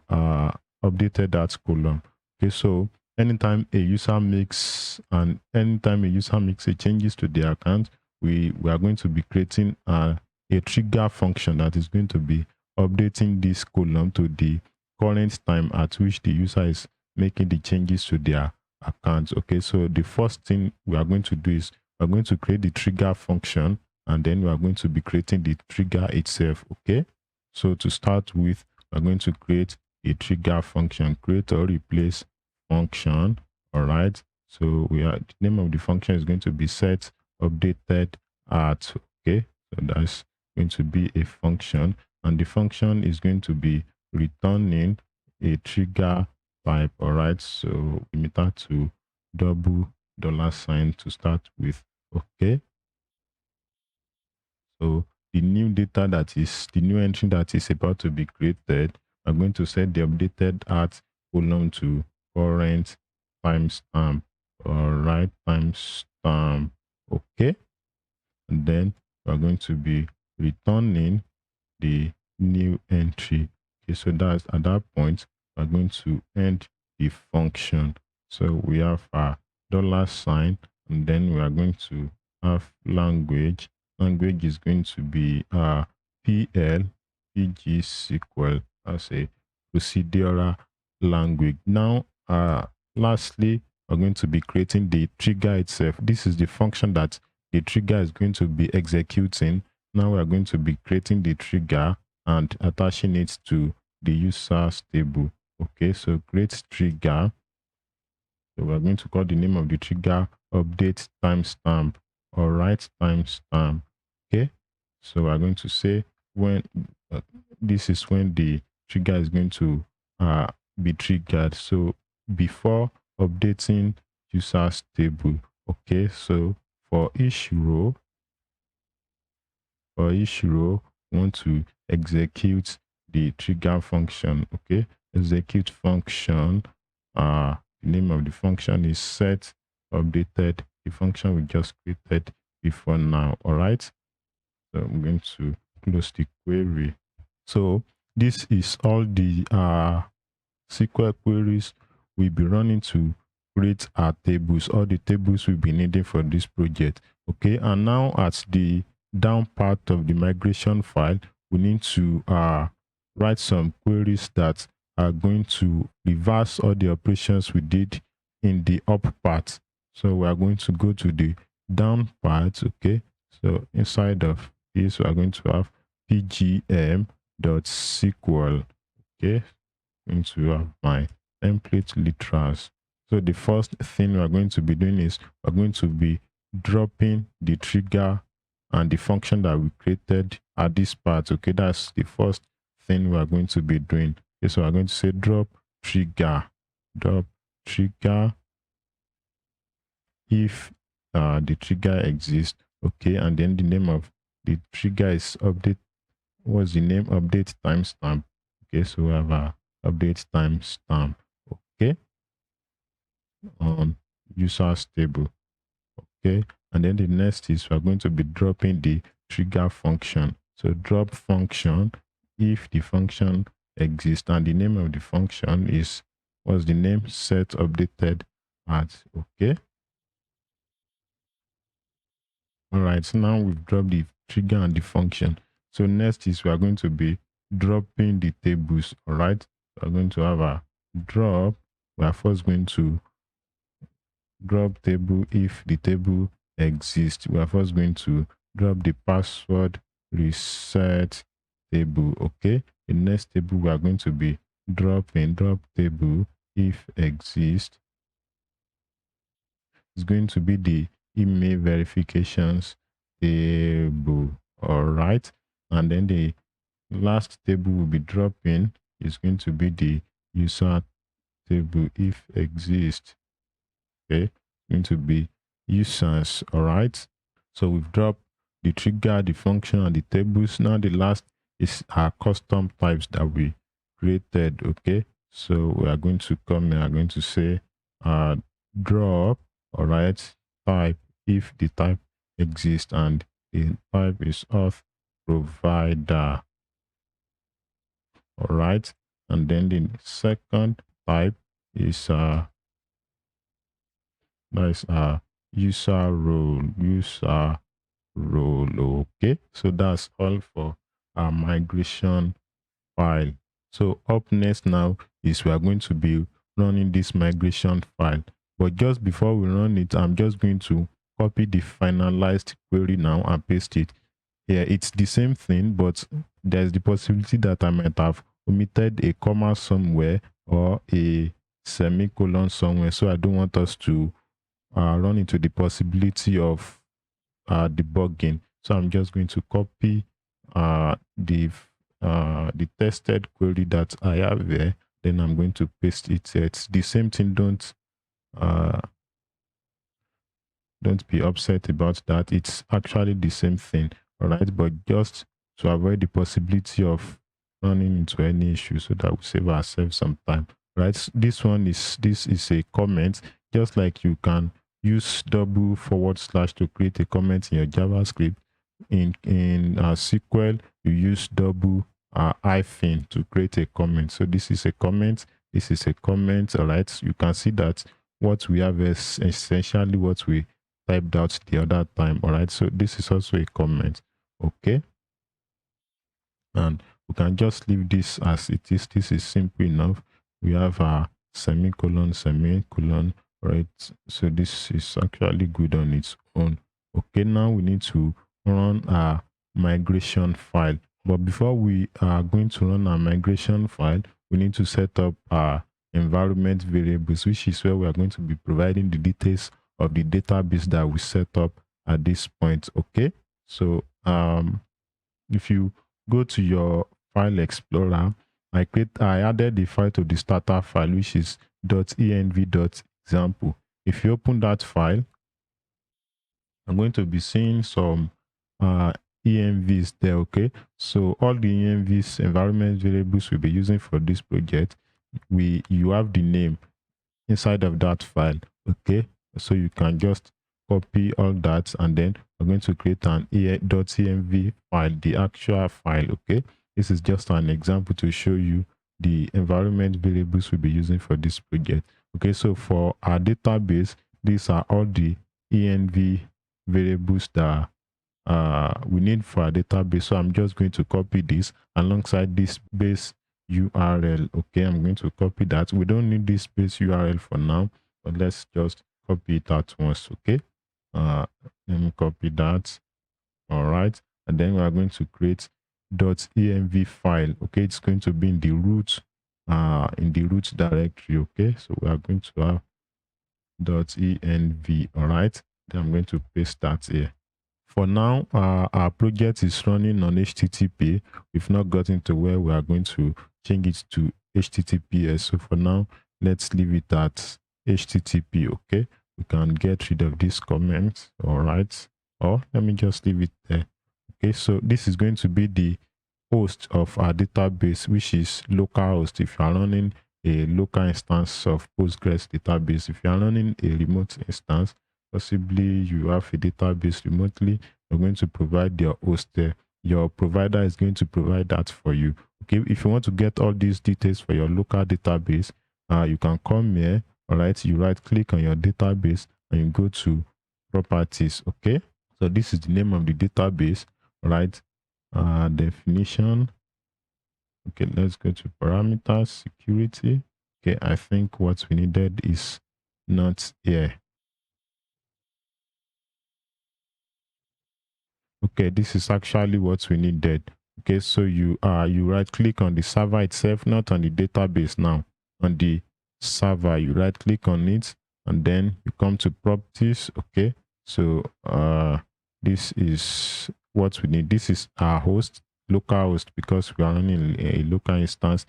updated at column. Okay, so anytime a user makes a changes to their account, we are going to be creating a trigger function that is going to be updating this column to the current time at which the user is making the changes to their account. Okay, so the first thing we are going to do is we're going to create the trigger function, and then we are going to be creating the trigger itself. Okay, so to start with, we're going to create a trigger function, create or replace function. All right, so the name of the function is going to be set updated at. Okay, so that's going to be a function, and the function is going to be returning a trigger type. All right, so limit that to $$ to start with. Okay, so the new data the new entry that is about to be created, I'm going to set the updated at column to current timestamp. All right, timestamp. Okay, and then we're going to be returning the new entry. Okay, so that's at that point we're going to end the function. So we have our $, and then we are going to have language. Language is going to be PGSQL as a procedural language. Now, lastly, we're going to be creating the trigger itself. This is the function that the trigger is going to be executing. Now we are going to be creating the trigger and attaching it to the users table. Okay, so create trigger. So we're going to call the name of the trigger update timestamp. All right, timestamp. Okay, so we're going to say when this is when the trigger is going to be triggered. So before updating users table. Okay, so for each row, want to execute the trigger function. Okay, execute function. The name of the function is set updated, the function we just created before now. All right, so I'm going to close the query. So this is all the SQL queries we'll be running to create our tables, all the tables we'll be needing for this project. Okay, and now at the down part of the migration file, we need to write some queries that are going to reverse all the operations we did in the up part. So we are going to go to the down part. Okay, so inside of this we are going to have pgm.sql. Okay, going to have my template literals. So the first thing we're going to be doing is we're going to be dropping the trigger and the function that we created at this part. Okay, that's the first thing we're going to be doing. Okay, so we're going to say drop trigger if the trigger exists. Okay, and then the name of the trigger is update. What's the name? Update timestamp. Okay, so we have a update timestamp. Okay, on users table. Okay, and then the next is we're going to be dropping the trigger function. So drop function if the function exists, and the name of the function is, what's the name? Set updated at. Okay, all right, so now we've dropped the trigger and the function. So next is we are going to be dropping the tables. All right, we're going to have a drop. We are first going to drop table if the table exists. We are first going to drop the password reset table. Okay, the next table we are going to be dropping drop table if exists. It's going to be the email verifications table. All right, and then the last table we'll be dropping is going to be the user table if exists. Okay, going to be users. All right, so we've dropped the trigger, the function, and the tables. Now the last is our custom types that we created. Okay, so we are going to come and are going to say drop, all right, type if the type exists, and the type is auth provider. All right, and then the second type is Nice. User role. Okay, so that's all for our migration file. So up next now is we are going to be running this migration file. But just before we run it, I'm just going to copy the finalized query now and paste it. Yeah, it's the same thing, but there's the possibility that I might have omitted a comma somewhere or a semicolon somewhere. So I don't want us to run into the possibility of debugging. So I'm just going to copy the tested query that I have there. Then I'm going to paste it here. It's the same thing. Uh, don't be upset about that. It's actually the same thing, all right? But just to avoid the possibility of running into any issue, so that we save ourselves some time, right? This is a comment. Just like you can use double forward slash to create a comment in your JavaScript, in SQL you use double hyphen to create a comment. So this is a comment, this is a comment, all right? You can see that what we have is essentially what we typed out the other time, all right? So this is also a comment, okay? And we can just leave this as it is. This is simple enough. We have a semicolon, right? So this is actually good on its own. Okay, now we need to run a migration file. But before we are going to run our migration file, we need to set up our environment variables, which is where we are going to be providing the details of the database that we set up at this point. Okay, so if you go to your file explorer, I added the file to the starter file, which is .env.example. If you open that file, I'm going to be seeing some envs there. Okay, so all the envs, environment variables we'll be using for this project, you have the name inside of that file. Okay, so you can just copy all that, and then we're going to create an .env file, the actual file. Okay, this is just an example to show you the environment variables we'll be using for this project. Okay, so for our database, these are all the env variables that we need for our database. So I'm just going to copy this alongside this base URL. Okay, I'm going to copy that. We don't need this base URL for now, but let's just copy it at once. Okay, let me copy that. All right, and then we are going to create .env file. Okay, it's going to be in the root directory. Okay, so we are going to have .env. All right, then I'm going to paste that here. For now, our project is running on HTTP. We've not gotten to where we are going to change it to HTTPS. So for now, let's leave it at HTTP. Okay, we can get rid of this comment. All right, or let me just leave it there. Okay, so this is going to be the host of our database, which is localhost. If you are running a local instance of Postgres database, if you are running a remote instance, possibly you have a database remotely, you're going to provide your host there. Your provider is going to provide that for you. Okay, if you want to get all these details for your local database, you can come here. All right, you right click on your database and you go to properties. Okay, so this is the name of the database. All right, definition. Okay, let's go to parameters, security. Okay, I think what we needed is not here. Okay, this is actually what we needed. Okay, so you right click on the server itself, not on the database now. On the server, you right click on it and then you come to properties. Okay, so this is what we need. This is our host, local host, because we are running a local instance.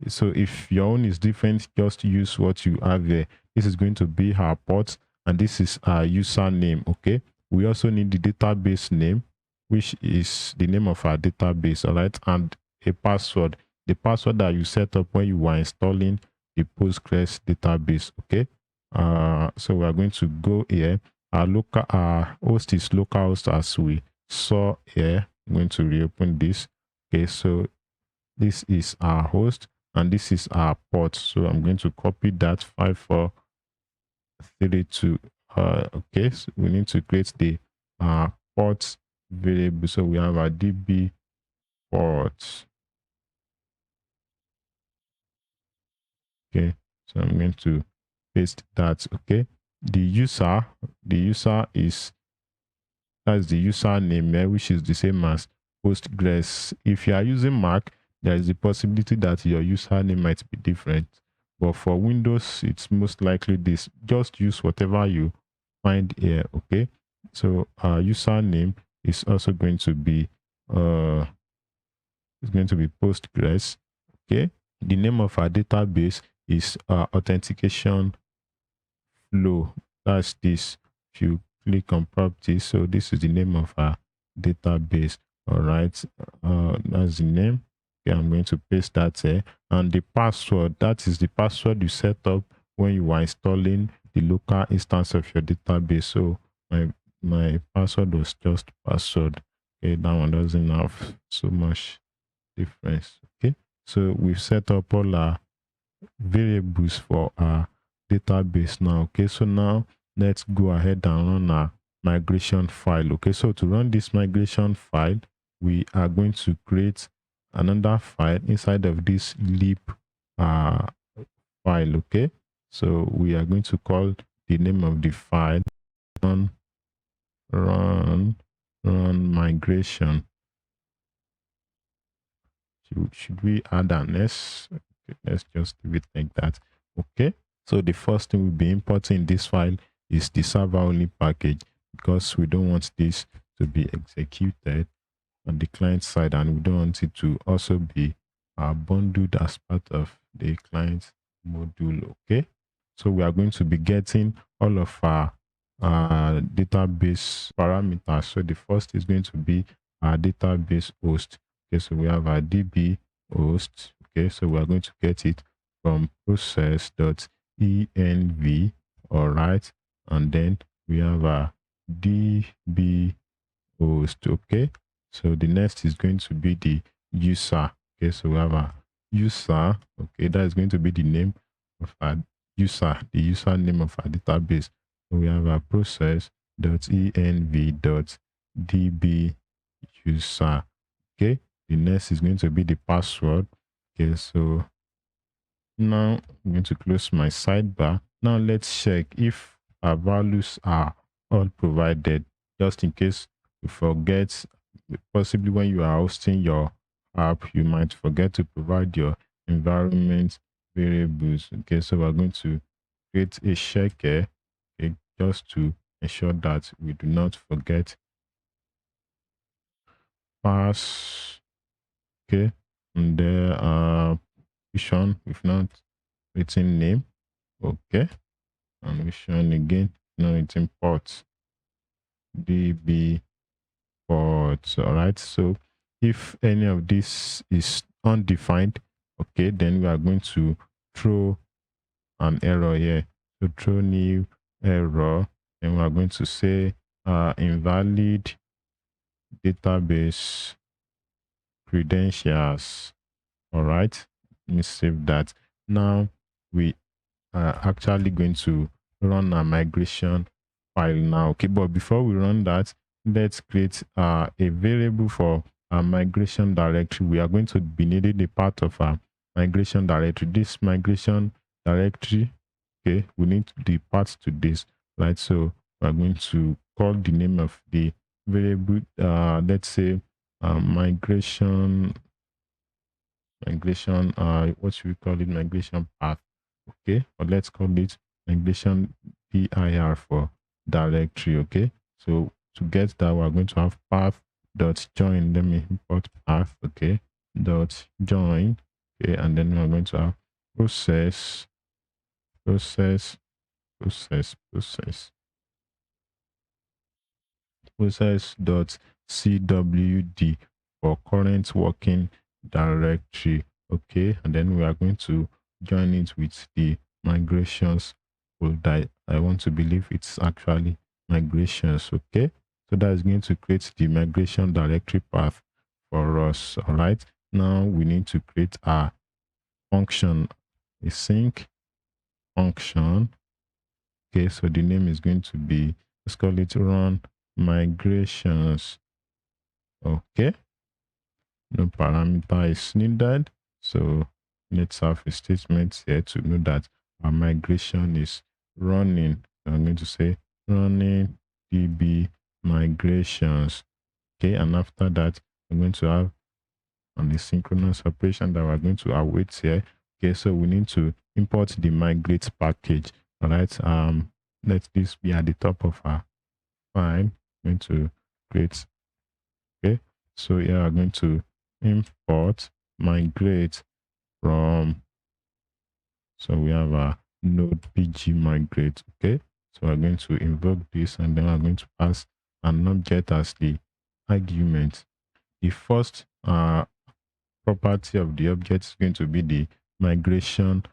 So if your own is different, just use what you have there. This is going to be our port and this is our username. Okay, we also need the database name, which is the name of our database, all right, and a password, the password that you set up when you were installing the Postgres database. Okay, so we are going to go here. Our host is localhost, as we saw here. I'm going to reopen this. Okay, so this is our host and this is our port. So I'm going to copy that 5432. okay, so we need to create the port variable. So we have a db port. Okay, so I'm going to paste that. Okay, the user is, that's the username, which is the same as Postgres. If you are using Mac, there is the possibility that your username might be different, but for Windows it's most likely this. Just use whatever you find here. Okay, so our username is also going to be Postgres. Okay, the name of our database is Authentication Flow. That's this. If you click on properties, so this is the name of our database. All right, that's the name. Okay, I'm going to paste that here. And the password, that is the password you set up when you are installing the local instance of your database. So my password was just password. Okay, that one doesn't have so much difference. Okay, so we've set up all our variables for our database now. Okay, so now let's go ahead and run our migration file. Okay, so to run this migration file, we are going to create another file inside of this lib uh, file. Okay, so we are going to call the name of the file run migration. Should we add an S? Okay, let's just leave it like that. Okay, so the first thing we'll be importing in this file is the server only package, because we don't want this to be executed on the client side, and we don't want it to also be bundled as part of the client module. Okay, so we are going to be getting all of our database parameters. So the first is going to be our database host. Okay, so we have our db host. Okay, so we are going to get it from process.env. All right, and then we have our db host. Okay, so the next is going to be the user. Okay, so we have a user. Okay, that is going to be the name of our user, the username of our database. So we have our process.env.db user. Okay, the next is going to be the password. Okay, so now I'm going to close my sidebar. Now let's check if our values are all provided, just in case you forget. Possibly when you are hosting your app, you might forget to provide your environment variables. Okay, so we're going to create a checker, okay, just to ensure that we do not forget pass. Okay, and there position, if not written name. Okay, and mission again, no, it's import db ports. All right, so if any of this is undefined, okay, then we are going to throw an error here. So throw new error, and we are going to say invalid database credentials. All right, let me save that. Now we are actually going to run a migration file now. Okay, but before we run that, let's create a variable for our migration directory. We are going to be needing a part of our migration directory. This migration directory, okay, we need the path to this, right? So we're going to call the name of the variable, let's say migration, what should we call it? Migration path. Okay, or let's call it migration dir for directory. Okay, so to get that, we're going to have path dot join. Let me import path. Okay, dot join. Okay, and then we're going to have process process process process process.cwd for current working directory. Okay, and then we are going to join it with the migrations folder. I want to believe it's actually migrations. Okay, so that is going to create the migration directory path for us. All right, now we need to create a function, a sync function. Okay, so the name is going to be, let's call it run migrations. Okay, no parameter is needed. So let's have a statement here to know that our migration is running. I'm going to say running db migrations. Okay, and after that, I'm going to have an asynchronous operation that we're going to await here. Okay, so we need to import the migrate package. All right, let this be at the top of our file. I'm going to create. Okay, so here I'm going to import migrate from, so we have a node pg migrate. Okay, so we're going to invoke this, and then we're going to pass an object as the argument. The first property of the object is going to be the migration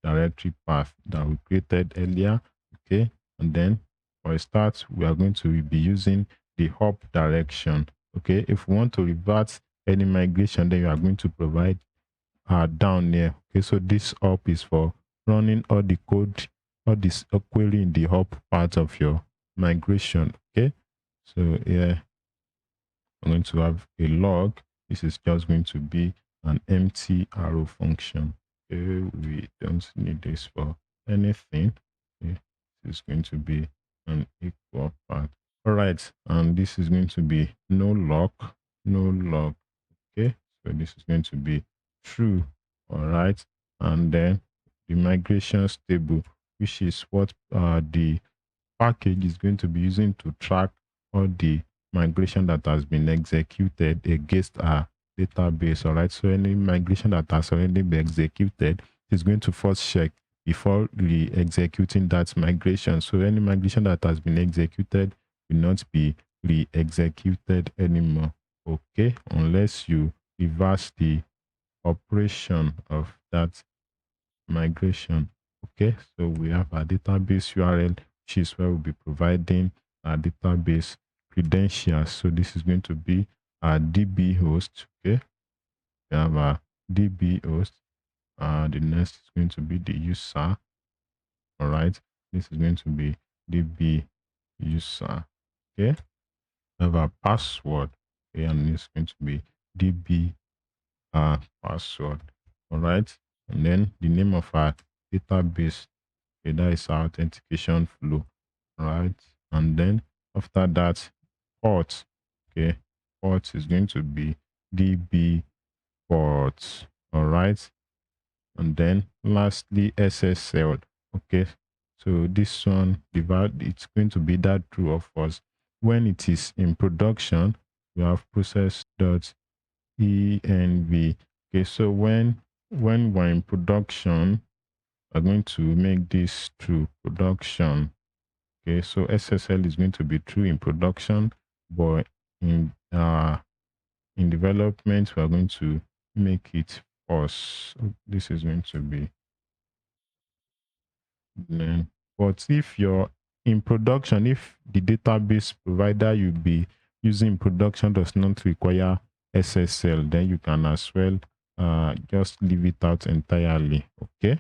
directory path that we created earlier. Okay, and then for a start, we are going to be using the hop direction. Okay, if we want to revert any migration, then you are going to provide down here. Okay, so this hop is for running all the code, all this query in the hop part of your migration. Okay, so here I'm going to have a log. This is just going to be an empty arrow function. Okay, we don't need this for anything. Okay, this is going to be an equal part. All right, and this is going to be no lock, no log. Okay, so this is going to be true. All right, and then the migrations table, which is what the package is going to be using to track all the migration that has been executed against our database. All right, so any migration that has already been executed is going to first check before re-executing that migration. So any migration that has been executed will not be re-executed anymore. Okay, unless you reverse the operation of that migration. Okay, so we have our database URL, which is where we'll be providing our database credentials. So this is going to be our DB host. Okay, we have our DB host. The next is going to be the user. All right, this is going to be DB user. Okay, we have our password. Okay, and it's going to be DB password. All right, and then the name of our database. Okay, that is our authentication flow. All right, and then after that, port. Okay, port is going to be DB port. All right, and then lastly SSL. Okay, so this one, it's going to be that true of us when it is in production. We have process.env. Okay, so when we're in production, we're going to make this true production. Okay, so SSL is going to be true in production, but in development, we're going to make it false. So this is going to be then. But if you're in production, if the database provider you'll be using in production does not require SSL, then you can as well just leave it out entirely. Okay,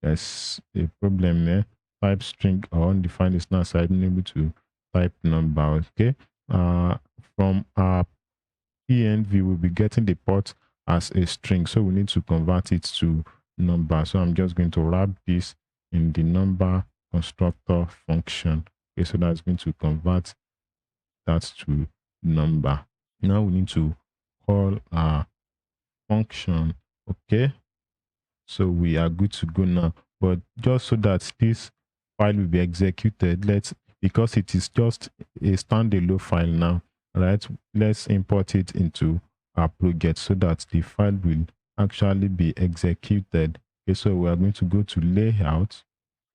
there's a problem there. Type string or undefined is not unable to type number. Okay, from our env we'll be getting the port as a string, so we need to convert it to number. So I'm just going to wrap this in the number constructor function. Okay, so that's going to convert that to number. Now we need to call our function. Okay, so we are good to go now. But just so that this file will be executed, because it is just a standalone file now, right? Let's import it into our project so that the file will actually be executed. Okay, so we are going to go to layout.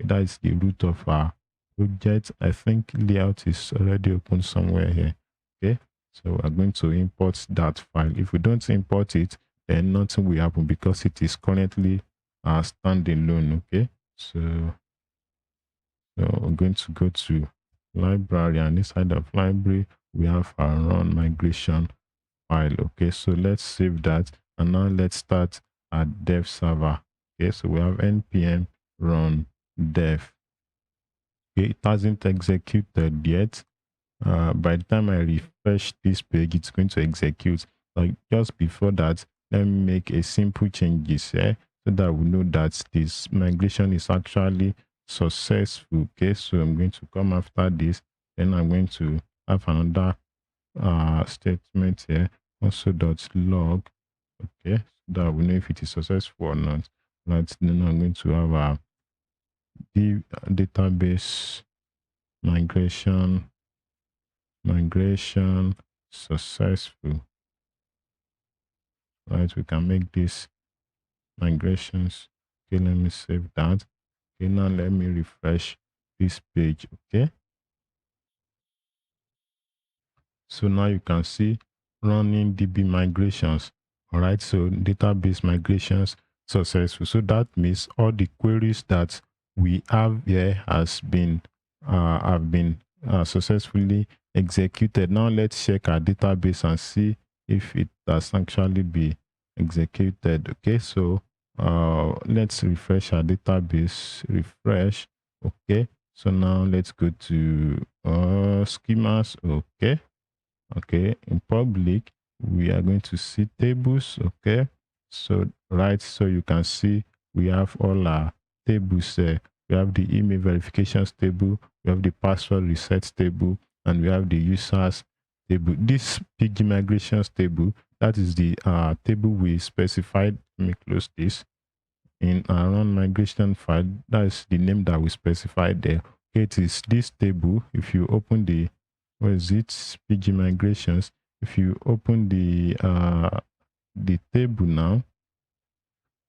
Okay, that is the root of our project. I think layout is already open somewhere here. Okay, so we're going to import that file. If we don't import it, then nothing will happen because it is currently standalone. Okay, so we're going to go to library, and inside of library we have our run migration file. Okay, so let's save that, and now let's start our dev server. Okay, so we have npm run dev. Okay, it hasn't executed yet. By the time I refresh this page, it's going to execute. Like just before that, let me make a simple changes here so that we know that this migration is actually successful. Okay, so I'm going to come after this, then I'm going to have another statement here, also.log. Okay, so that we know if it is successful or not. Right, then I'm going to have a database migration successful. Right, we can make this migrations. Okay, let me save that. Okay, now let me refresh this page. Okay, so now you can see running DB migrations. All right, so database migrations successful. So that means all the queries that we have here have been successfully executed. Now let's check our database and see if it has actually been executed. Okay, so let's refresh our database. Refresh. Okay, so now let's go to schemas. Okay, okay, in public we are going to see tables. Okay, so right, so you can see we have all our tables there. We have the email verifications table, we have the password reset table, and we have the users table. This pg migrations table, that is the table we specified. Let me close this. In our run migration file, that is the name that we specified there. Okay, it is this table. If you open the, what is it, pg migrations, if you open the table now,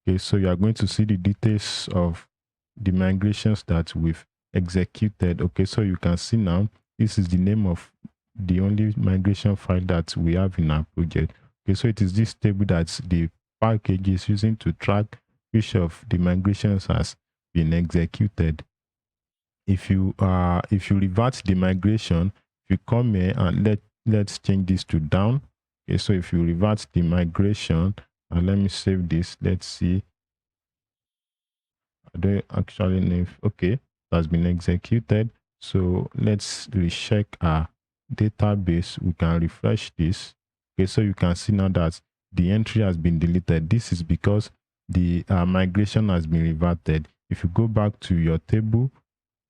okay, so you are going to see the details of the migrations that we've executed. Okay, so you can see now this is the name of the only migration file that we have in our project. Okay, so it is this table that the package is using to track which of the migrations has been executed. If you revert the migration, if you come here and let's change this to down. Okay, so if you revert the migration, and let me save this, let's see. I don't actually know if, okay, it has been executed. So let's recheck our database. We can refresh this. Okay, so you can see now that the entry has been deleted. This is because the migration has been reverted. If you go back to your table,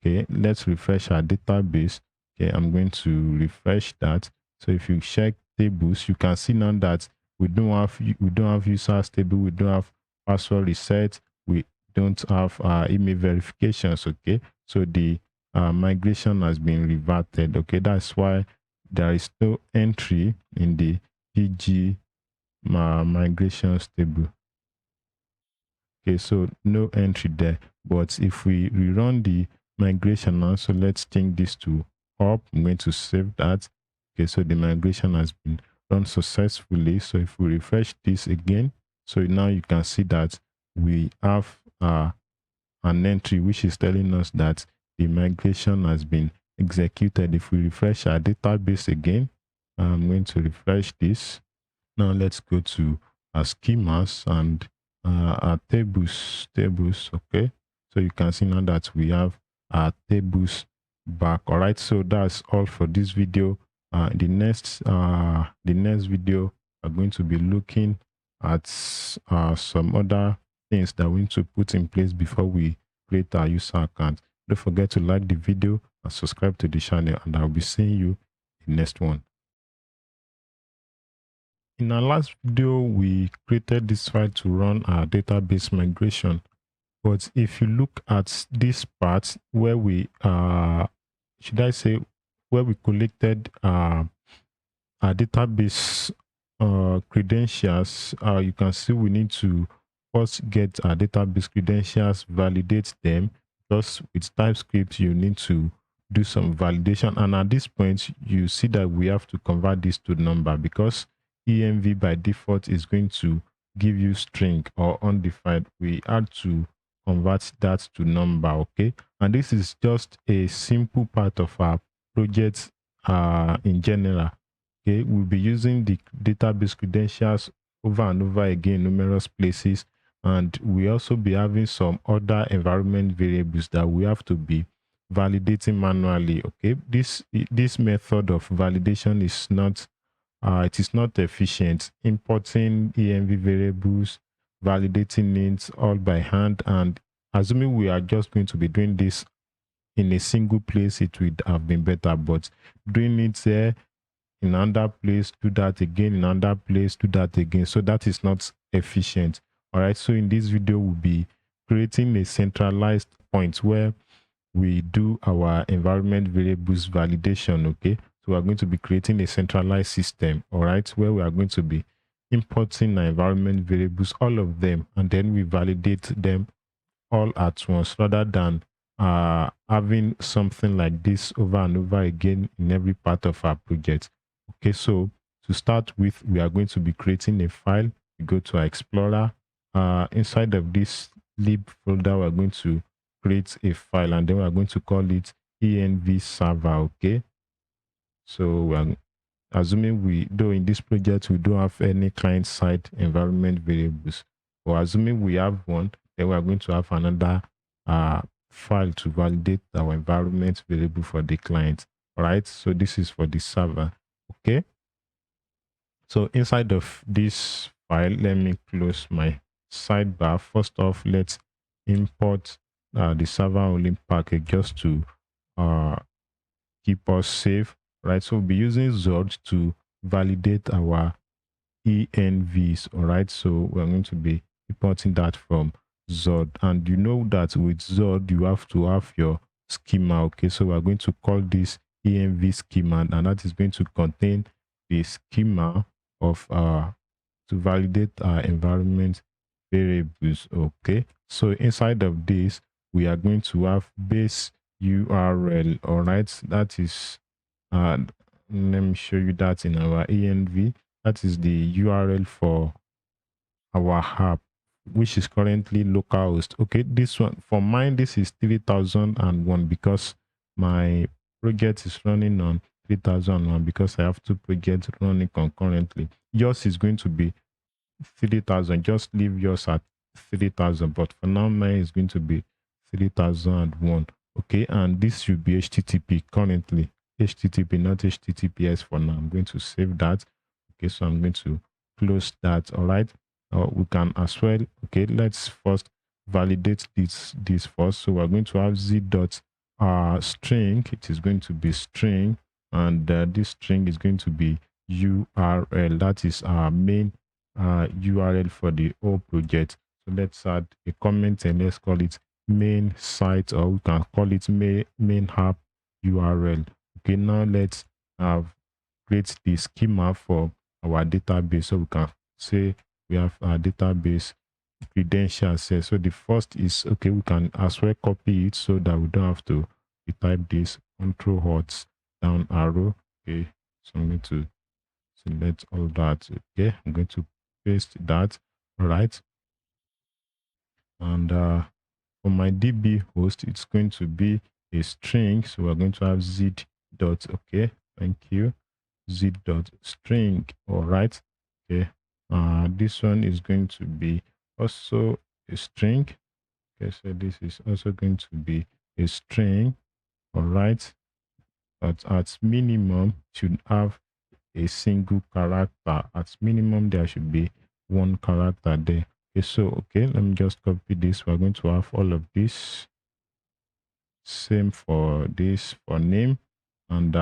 okay, let's refresh our database. Okay, I'm going to refresh that. So if you check tables, you can see now that we don't have users table, we don't have password reset, we don't have email verifications. Okay, so the migration has been reverted. Okay, that's why there is no entry in the pg migrations table. Okay, so no entry there. But if we rerun the migration now, so let's change this to up. I'm going to save that. Okay, so the migration has been run successfully. So if we refresh this again, so now you can see that we have an entry which is telling us that the migration has been executed. If we refresh our database again, I'm going to refresh this. Now let's go to our schemas and our tables. Okay, so you can see now that we have our tables back. All right, so that's all for this video. The next video, we're going to be looking at some other things that we need to put in place before we create our user account. Don't forget to like the video and subscribe to the channel, and I'll be seeing you in the next one. In our last video, we created this file to run our database migration. But if you look at this part where we should I say where we collected our database credentials, you can see we need to first get our database credentials, validate them, because with TypeScript you need to do some validation. And at this point, you see that we have to convert this to number, because env by default is going to give you string or undefined. We had to convert that to number. Okay, and this is just a simple part of our project in general. Okay, we'll be using the database credentials over and over again in numerous places, and we also be having some other environment variables that we have to be validating manually. Okay, this method of validation is not it is not efficient. Importing env variables, validating it all by hand, and assuming we are just going to be doing this in a single place, it would have been better. But doing it there in another place, do that again, in another place, do that again, so that is not efficient. All right, so in this video we'll be creating a centralized point where we do our environment variables validation. Okay, so we're going to be creating a centralized system, all right, where we are going to be importing our environment variables, all of them, and then we validate them all at once, rather than having something like this over and over again in every part of our project. Okay, so to start with, we are going to be creating a file. We go to our Explorer. Inside of this lib folder, we're going to create a file, and then we're going to call it env server. Okay, so we're assuming though in this project we don't have any client-side environment variables, or assuming we have one, then we are going to have another file to validate our environment variable for the client. All right, so this is for the server. Okay, so inside of this file, let me close my sidebar. First off, let's import the server only package just to keep us safe, right? So we'll be using Zod to validate our envs. All right, so we're going to be importing that from Zod, and you know that with Zod you have to have your schema. Okay, so we're going to call this env schema, and that is going to contain the schema of to validate our environment variables. Okay, so inside of this we are going to have base URL. All right, that is let me show you that in our env. That is the URL for our app, which is currently localhost. Okay, this one for mine, this is 3001 because my project is running on 3001 because I have two projects running concurrently. Yours is going to be 3000. Just leave yours at 3000, but for now mine is going to be 3001. Okay, and this should be HTTP currently. HTTP, not HTTPS for now. I'm going to save that. Okay, so I'm going to close that. All right, we can as well. Okay, let's first validate this first. So we're going to have z dot string. It is going to be string, and this string is going to be URL. That is our main URL for the whole project. So let's add a comment and let's call it main site, or we can call it main app URL. Okay, now let's create the schema for our database. So we can say we have our database credentials here. So the first is, okay, we can as well copy it so that we don't have to retype this. Control-Alt down arrow. Okay, so I'm going to select all that. Okay, I'm going to paste that. All right, and for my DB host, it's going to be a string. So we're going to have z dot, okay, thank you, z dot string. All right, okay, this one is going to be also a string. Okay, so this is also going to be a string. All right, but at minimum should have a single character. At minimum there should be one character there. Okay, so okay, let me just copy this. We're going to have all of this. Same for this for name, and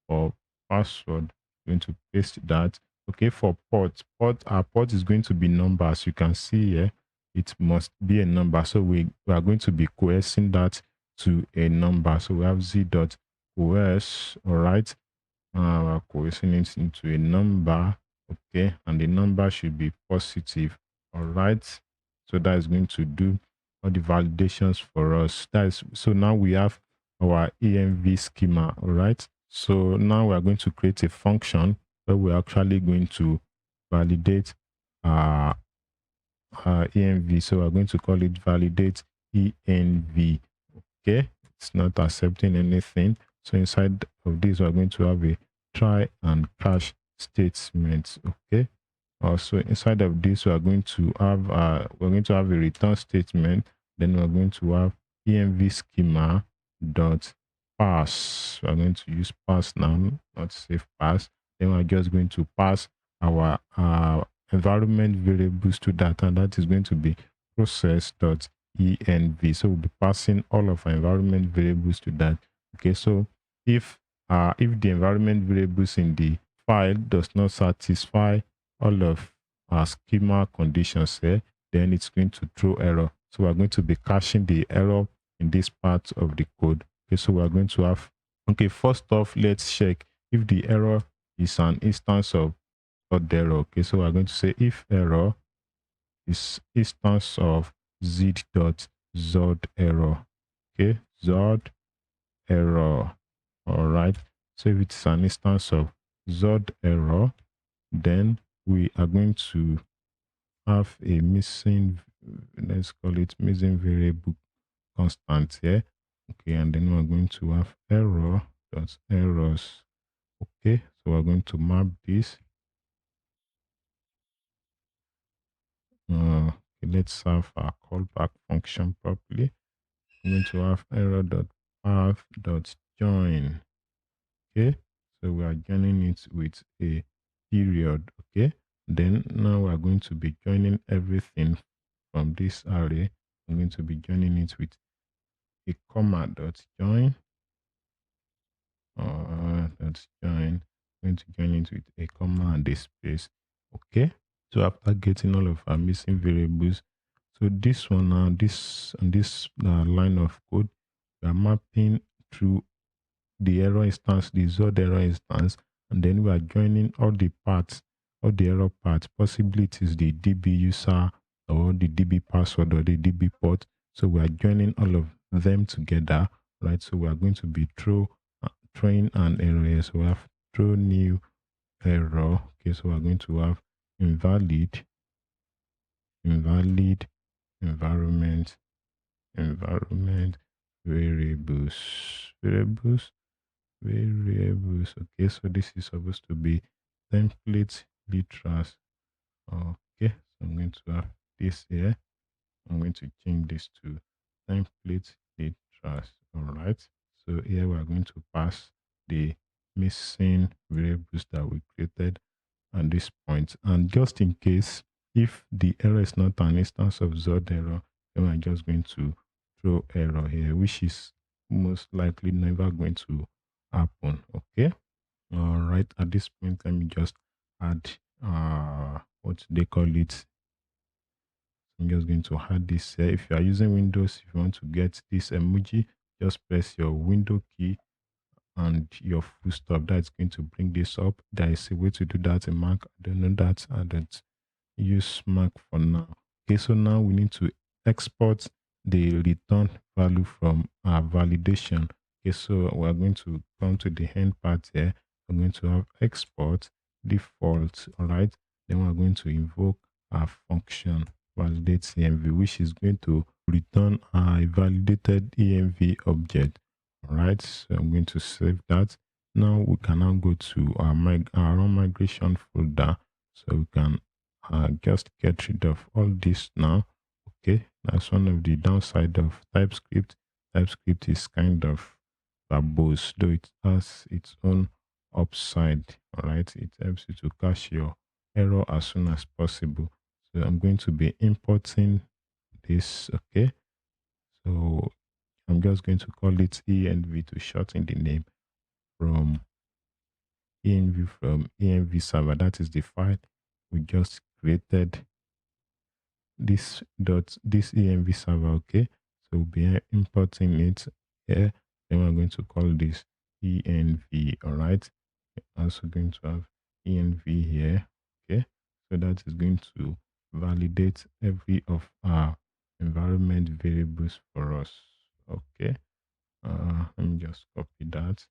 for password, I'm going to paste that. Okay, for our port is going to be number. As you can see here, it must be a number. So we are going to be coercing that to a number. So we have z dot coerce. All right, we're coercing it into a number. Okay, and the number should be positive. All right, so that is going to do all the validations for us. That is, so now we have our env schema. All right, so now we are going to create a function where we're actually going to validate env. So we're going to call it validate env. Okay, it's not accepting anything. So inside of this, we're going to have a try and catch statement. Okay, also inside of this, we're going to have a return statement. Then we're going to have env schema. dot pass. We're going to use pass now, not save pass. Then we're just going to pass our environment variables to that, and that is going to be process.env. So we'll be passing all of our environment variables to that. Okay, so if the environment variables in the file does not satisfy all of our schema conditions here, then it's going to throw error. So we're going to be caching the error in this part of the code. Okay, so we're going to have, okay, first off, let's check if the error is an instance of error. Okay, so we're going to say if error is instance of z.zod error. Okay, zod error. All right, so if it's an instance of zod error, then we are going to have a missing, let's call it missing variable constant here. Okay, and then we're going to have error dot errors. Okay, so we're going to map this. Okay, let's have our callback function properly. I'm going to have error dot path dot join. Okay, so we are joining it with a period. Okay, then now we are going to be joining everything from this array. I'm going to be joining it with a comma dot join. Let's join. I'm going to join it with a comma and a space. Okay, so after getting all of our missing variables, so this one now, this line of code, we are mapping through the error instance, the zod error instance, and then we are joining all the parts, all the error parts. Possibly it is the DB user or the DB password or the DB port. So we are joining all of them together, right? So we are going to be throwing an error here. So we have throw new error. Okay, so we are going to have invalid environment variables. Okay, so this is supposed to be template literals. Okay, so I'm going to have this here. I'm going to change this to template literals. All right, so here we are going to pass the missing variables that we created at this point. And just in case, if the error is not an instance of zod error, then we're just going to throw error here, which is most likely never going to happen. Okay, all right, at this point let me just add what they call it. I'm just going to add this here. If you are using Windows, if you want to get this emoji, just press your window key and your full stop. That's going to bring this up. There is a way to do that in Mac. I don't know that. I don't use Mac for now. Okay, so now we need to export the return value from our validation. Okay, so we're going to come to the end part here. I'm going to have export default. All right, then we're going to invoke our function validate env, which is going to return a validated env object. All right, so I'm going to save that. Now we can now go to our own migration folder, so we can just get rid of all this now. Okay, that's one of the downside of TypeScript. TypeScript is kind of verbose, though it has its own upside. All right, it helps you to catch your error as soon as possible. So I'm going to be importing this. Okay, so I'm just going to call it env to shorten the name from env server. That is the file we just created. This env server. Okay, so we'll be importing it here. Then we're going to call this env. All right, we're also going to have env here. Okay, so that is going to validate every of our environment variables for us. Okay, let me just copy that.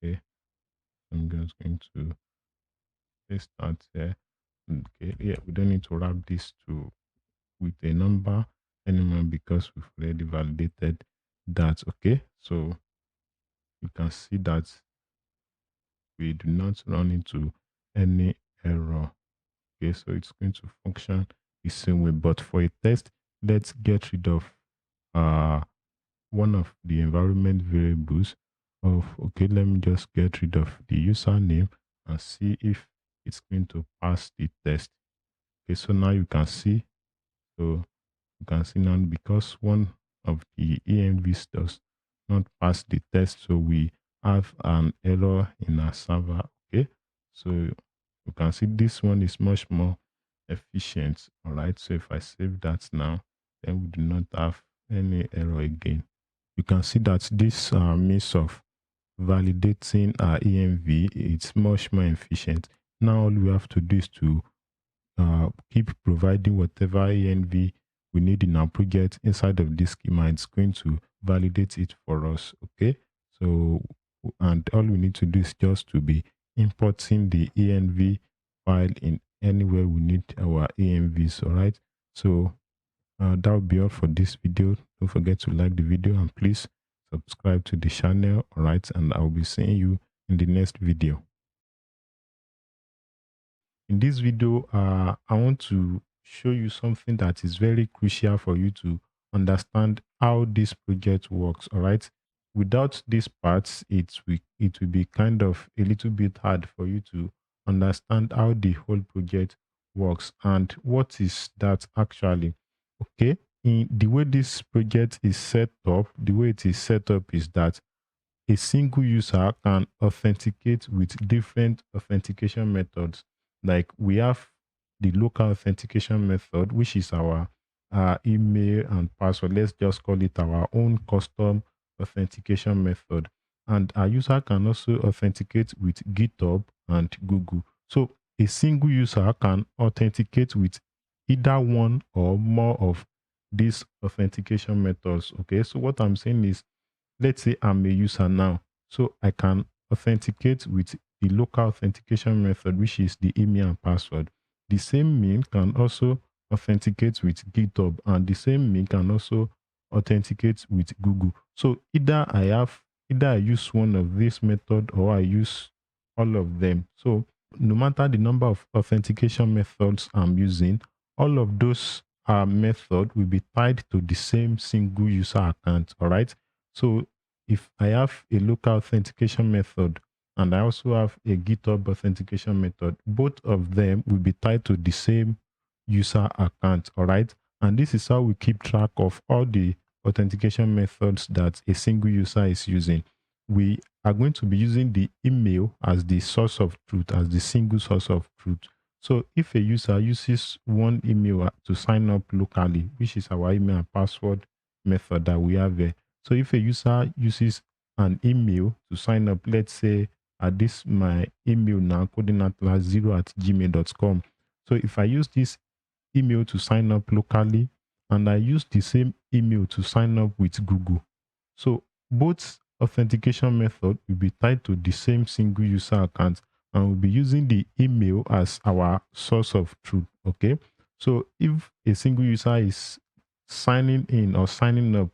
Okay, I'm just going to paste that here. Okay, yeah, we don't need to wrap this to with a number anymore because we've already validated that. Okay, so you can see that we do not run into any error. Okay, so it's going to function the same way. But for a test, let's get rid of one of the environment variables of, okay, let me just get rid of the username and see if it's going to pass the test. Okay, so now you can see, so you can see now because one of the envs does not pass the test, so we have an error in our server. Okay, so you can see this one is much more efficient. All right, so if I save that now, then we do not have any error again. You can see that this means of validating our env, it's much more efficient. Now all we have to do is to keep providing whatever env we need in our project inside of this schema. It's going to validate it for us. Okay, so and all we need to do is just to be importing the env file in anywhere we need our envs. All right, so that will be all for this video. Don't forget to like the video and please subscribe to the channel. All right, and I'll be seeing you in the next video. In this video, I want to show you something that is very crucial for you to understand how this project works. All right, without these parts, it will be kind of a little bit hard for you to understand how the whole project works and what is that actually. Okay, in the way this project is set up, the way it is set up is that a single user can authenticate with different authentication methods. Like we have the local authentication method, which is our email and password. Let's just call it our own custom authentication method. And a user can also authenticate with GitHub and Google. So a single user can authenticate with either one or more of these authentication methods. Okay, so what I'm saying is, let's say I'm a user now, so I can authenticate with the local authentication method, which is the email and password. The same me can also authenticate with GitHub, and the same me can also authenticate with Google. So either I use one of this method or I use all of them. So no matter the number of authentication methods I'm using, all of those method will be tied to the same single user account. All right. So if I have a local authentication method and I also have a GitHub authentication method, both of them will be tied to the same user account. All right. And this is how we keep track of all the authentication methods that a single user is using. We are going to be using the email as the source of truth, as the single source of truth. So if a user uses one email to sign up locally, which is our email and password method that we have there. So if a user uses an email to sign up, let's say this my email now, codingatlas0@gmail.com. So if I use this email to sign up locally and I use the same email to sign up with Google, so both authentication method will be tied to the same single user account and we'll be using the email as our source of truth. Okay, so if a single user is signing in or signing up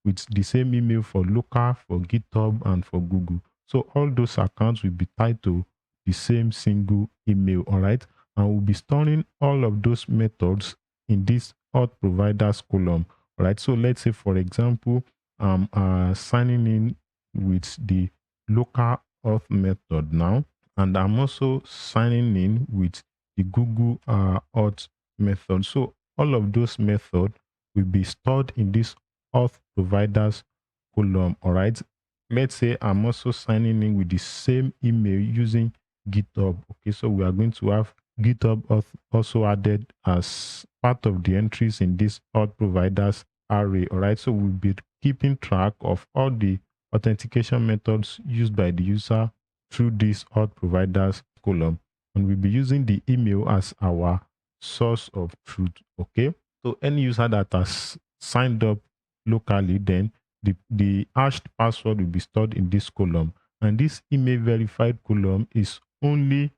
with the same email for local, for GitHub, and for Google, so all those accounts will be tied to the same single email. All right, and we'll be storing all of those methods in this auth providers column. All right, so let's say, for example, I'm signing in with the local auth method now, and I'm also signing in with the Google auth method. So all of those methods will be stored in this auth providers column. All right, let's say I'm also signing in with the same email using GitHub. Okay, so we are going to have GitHub also added as part of the entries in this auth providers array. All right, so we'll be keeping track of all the authentication methods used by the user through this auth providers column, and we'll be using the email as our source of truth. Okay, so any user that has signed up locally, then the hashed password will be stored in this column, and this email verified column is only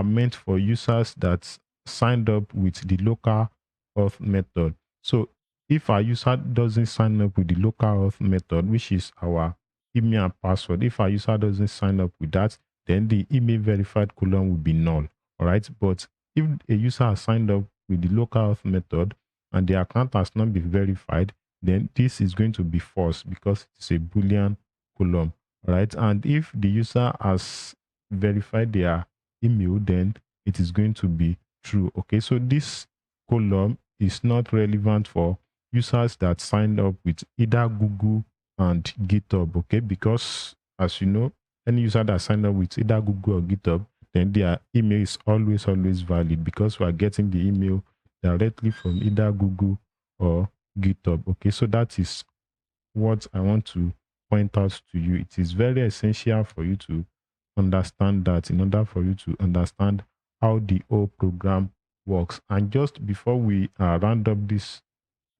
meant for users that signed up with the local auth method. So if our user doesn't sign up with the local auth method, which is our email and password, if our user doesn't sign up with that, then the email verified column will be null. All right, but if a user has signed up with the local auth method and the account has not been verified, then this is going to be false because it's a Boolean column, right? And if the user has verified their email, then it is going to be true. Okay, so this column is not relevant for users that signed up with either Google and GitHub, okay? Because as you know, any user that signed up with either Google or GitHub, then their email is always valid because we are getting the email directly from either Google or GitHub. Okay, so that is what I want to point out to you. It is very essential for you to understand that in order for you to understand how the whole program works. And just before we round up this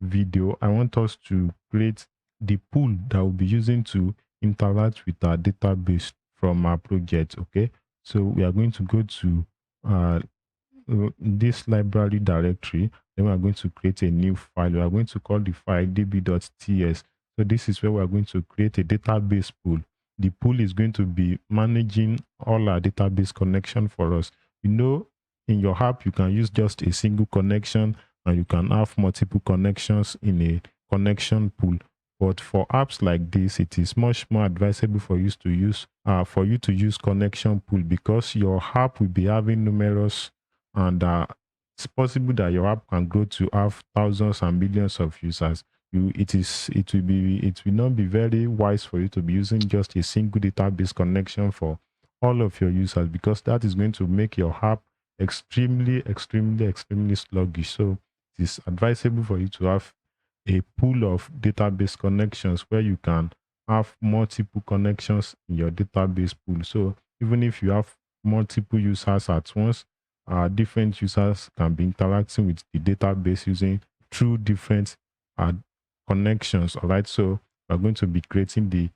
video, I want us to create the pool that we'll be using to interact with our database from our project. Okay, so we are going to go to uh, this library directory. Then we are going to create a new file. We are going to call the file db.ts. So this is where we are going to create a database pool. The pool is going to be managing all our database connection for us. You know, in your app, you can use just a single connection and you can have multiple connections in a connection pool. But for apps like this, it is much more advisable for you to use connection pool, because your app will be having numerous, and it's possible that your app can grow to have thousands and millions of users. It will not be very wise for you to be using just a single database connection for all of your users, because that is going to make your app extremely sluggish. So it is advisable for you to have a pool of database connections where you can have multiple connections in your database pool. So even if you have multiple users at once, different users can be interacting with the database using through different uh, connections. All right, so we're going to be creating the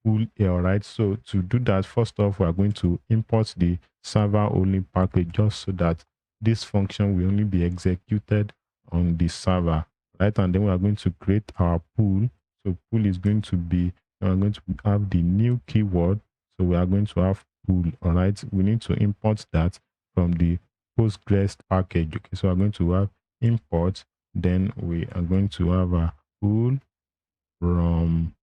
pool here. All right, so to do that, first off, we're going to import the server only package, just so that this function will only be executed on the server, right? And then we are going to create our pool. So pool is going to be, we're going to have the new keyword. So we are going to have pool. All right, we need to import that from the Postgres package. Okay, so we're going to have import, then we are going to have a pool from,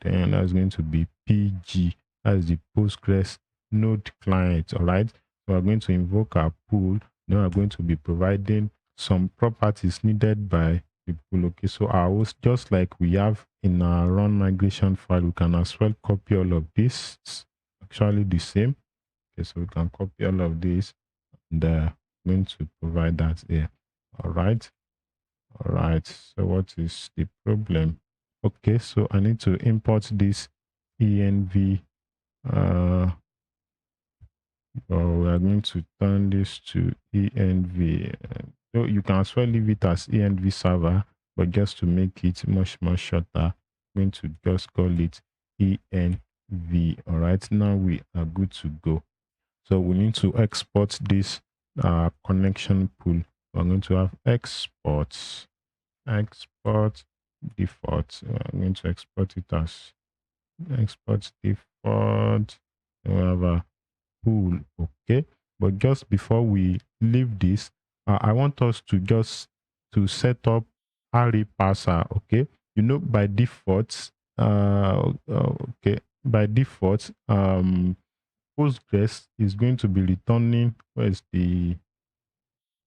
then that's going to be PG, that's the Postgres node client. All right, so we're going to invoke our pool. Then we're going to be providing some properties needed by the pool. Okay, so our host, just like we have in our run migration file, we can as well copy all of this. It's actually the same. Okay, so we can copy all of this, and going to provide that here. All right. So what is the problem? Okay, so I need to import this env. We are going to turn this to env. So you can as well leave it as env server, but just to make it much more shorter, I'm going to just call it env. All right, now we are good to go. So we need to export this connection pool. We're going to have export default. I'm going to export it as export default. We have a pool. Okay, but just before we leave this, I want us to just to set up array parser. Okay, you know, by default, by default, Postgres is going to be returning, where's the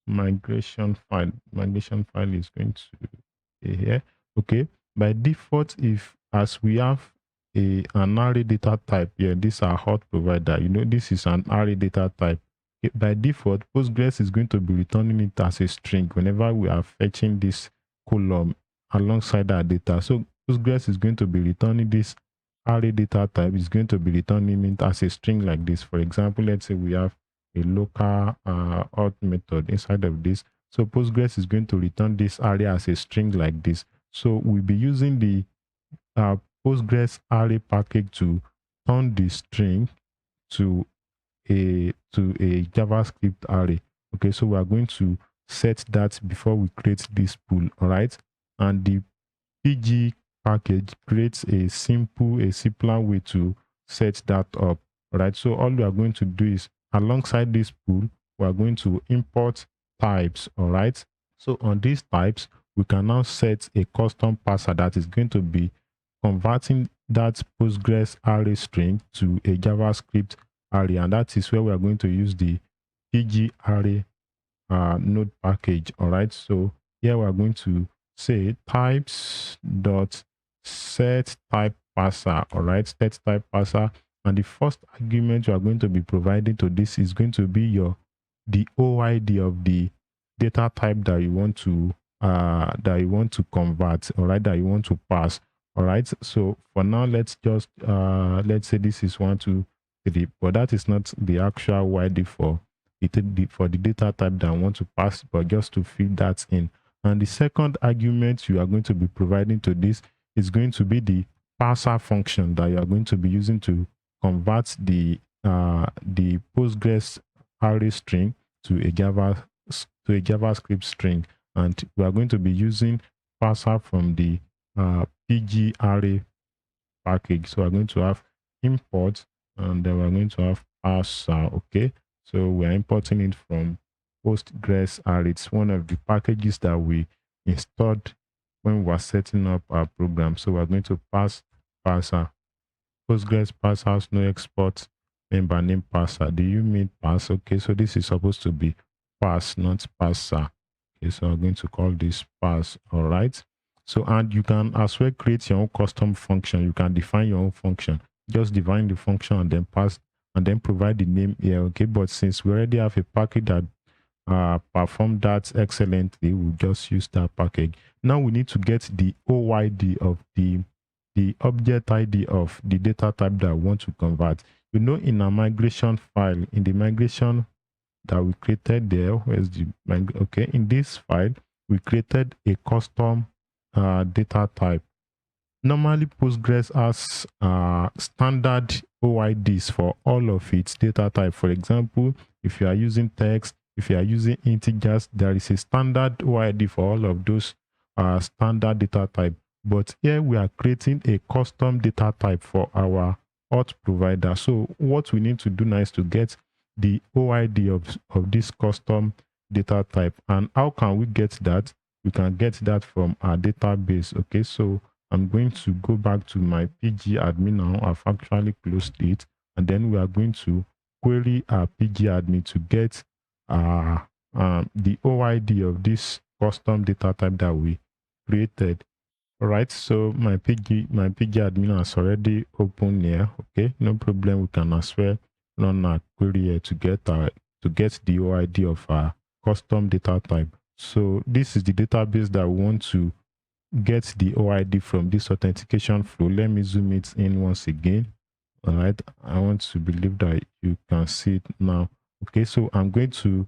migration file? Migration file is going to be here. Okay, by default, if as we have an array data type here, this is our hot provider, you know, this is an array data type. Okay, by default, Postgres is going to be returning it as a string whenever we are fetching this column alongside our data. So Postgres is going to be returning this array data type, is going to be returning it as a string like this. For example, let's say we have a local auth method inside of this. So Postgres is going to return this array as a string like this. So we'll be using the Postgres array package to turn the string to a JavaScript array. Okay, so we are going to set that before we create this pool. All right, and the PG package creates a simpler way to set that up. All right, so all we are going to do is, alongside this pool, we are going to import types. All right, so on these types, we can now set a custom parser that is going to be converting that Postgres array string to a JavaScript array, and that is where we are going to use the pg array node package. All right, so here we are going to say types dot set type parser. All right, set type parser, and the first argument you are going to be providing to this is going to be the OID of the data type that you want to convert. All right, that you want to pass. All right, so for now, let's just let's say this is 1, 2, 3, but that is not the actual OID for the data type that I want to pass, but just to fill that in. And the second argument you are going to be providing to this is going to be the parser function that you are going to be using to convert the Postgres array string to a JavaScript string. And we are going to be using parser from the pg array package. So we're going to have import, and then we're going to have parser. Okay, so we are importing it from Postgres array. It's one of the packages that we installed when we were setting up our program. So we're going to pass parser. Postgres parser no export member name parser. Do you mean pass? Okay, so this is supposed to be pass, not parser. Okay, so I'm going to call this pass. All right. So, and you can as well create your own custom function. You can define your own function. Just define the function and then pass, and then provide the name here. Okay, but since we already have a package that perform that excellently, we'll just use that package. Now we need to get the OID of the object ID of the data type that I want to convert. You know, in a migration file, in the migration that we created there, where's the okay, in this file we created a custom data type. Normally Postgres has standard OIDs for all of its data type. For example, if you are using text, if you are using integers, there is a standard OID for all of those standard data type. But here we are creating a custom data type for our auth provider. So what we need to do now is to get the OID of this custom data type. And how can we get that? We can get that from our database. Okay, so I'm going to go back to my PG admin now. I've actually closed it, and then we are going to query our PG admin to get the OID of this custom data type that we created. All right, so my PG admin has already opened here. Okay, no problem. We can as well run our query here to get the OID of our custom data type. So this is the database that we want to get the OID from this authentication flow. Let me zoom it in once again. All right, I want to believe that you can see it now. Okay, so I'm going to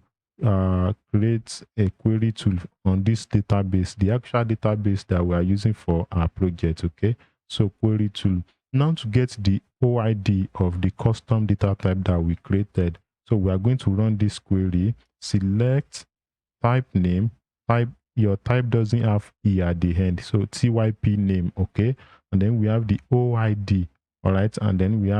create a query tool on this database, the actual database that we are using for our project. Okay, so query tool. Now to get the OID of the custom data type that we created, so we are going to run this query, select type name, your type doesn't have E at the end, so TYP name. Okay, and then we have the OID. All right, and then we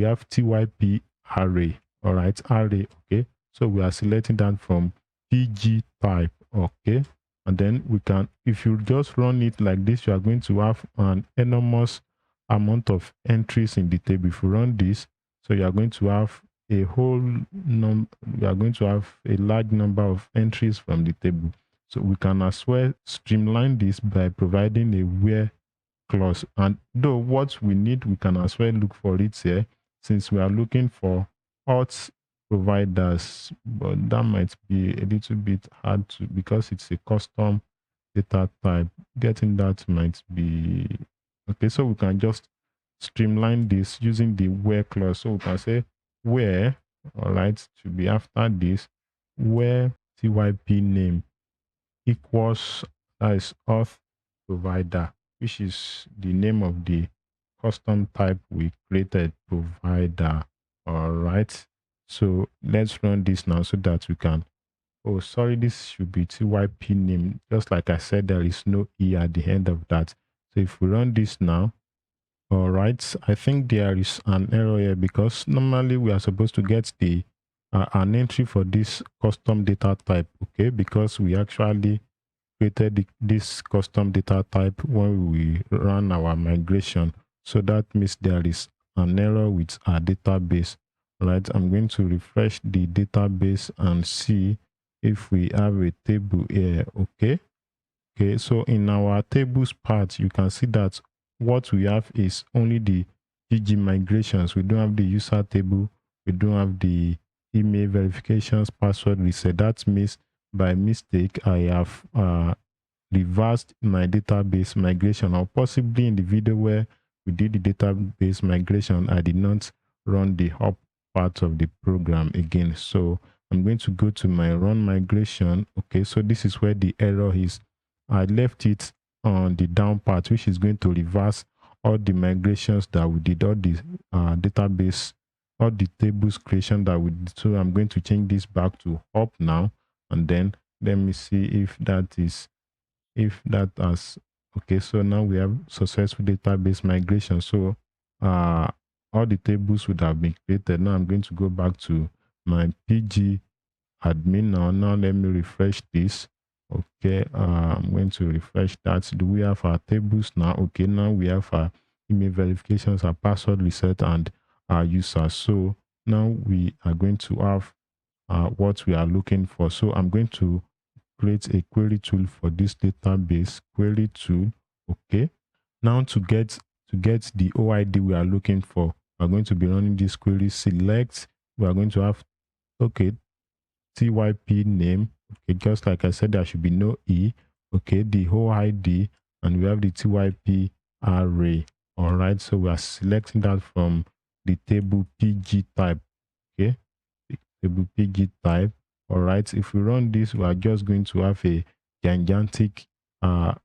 have TYP array. All right, array. Okay, so we are selecting that from PG type. Okay, and then we can, if you just run it like this, you are going to have an enormous amount of entries in the table. If you run this, so you are going to have a whole you are going to have a large number of entries from the table. So we can as well streamline this by providing a where clause. And though what we need, we can as well look for it here, since we are looking for auth providers, but that might be a little bit hard to, because it's a custom data type. Getting that might be okay. So we can just streamline this using the where clause. So we can say where, all right, to be after this, where TYP name equals, that is auth provider, which is the name of the custom type we created, provider. All right, so let's run this now so that we can, oh sorry, this should be TYP name. Just like I said, there is no E at the end of that. So if we run this now, all right, I think there is an error here, because normally we are supposed to get the an entry for this custom data type. Okay, because we actually created this custom data type when we run our migration. So that means there is an error with our database, right? I'm going to refresh the database and see if we have a table here. Okay, so in our tables part, you can see that what we have is only the GG migrations. We don't have the user table. We don't have the email verifications, password reset. That means by mistake, I have reversed my database migration, or possibly in the video where we did the database migration, I did not run the hop part of the program again. So I'm going to go to my run migration. Okay, so this is where the error is. I left it on the down part, which is going to reverse all the migrations that we did, all the database, all the tables creation that we did. So I'm going to change this back to up now, and then let me see if that has okay. So now we have successful database migration. So all the tables would have been created. Now I'm going to go back to my PG admin now let me refresh this. Okay, I'm going to refresh that. Do we have our tables now? Okay, now we have our email verifications, our password reset, and our users. So now we are going to have what we are looking for. So I'm going to create a query tool for this database. Query tool. Okay, now to get the OID we are looking for, we're going to be running this query. Select, we are going to have, okay, TYP name. Okay, just like I said, there should be no E. Okay, the OID, and we have the TYP array. All right, so we are selecting that from the table PG type. Okay, the table PG type. All right, if we run this, we are just going to have a gigantic table.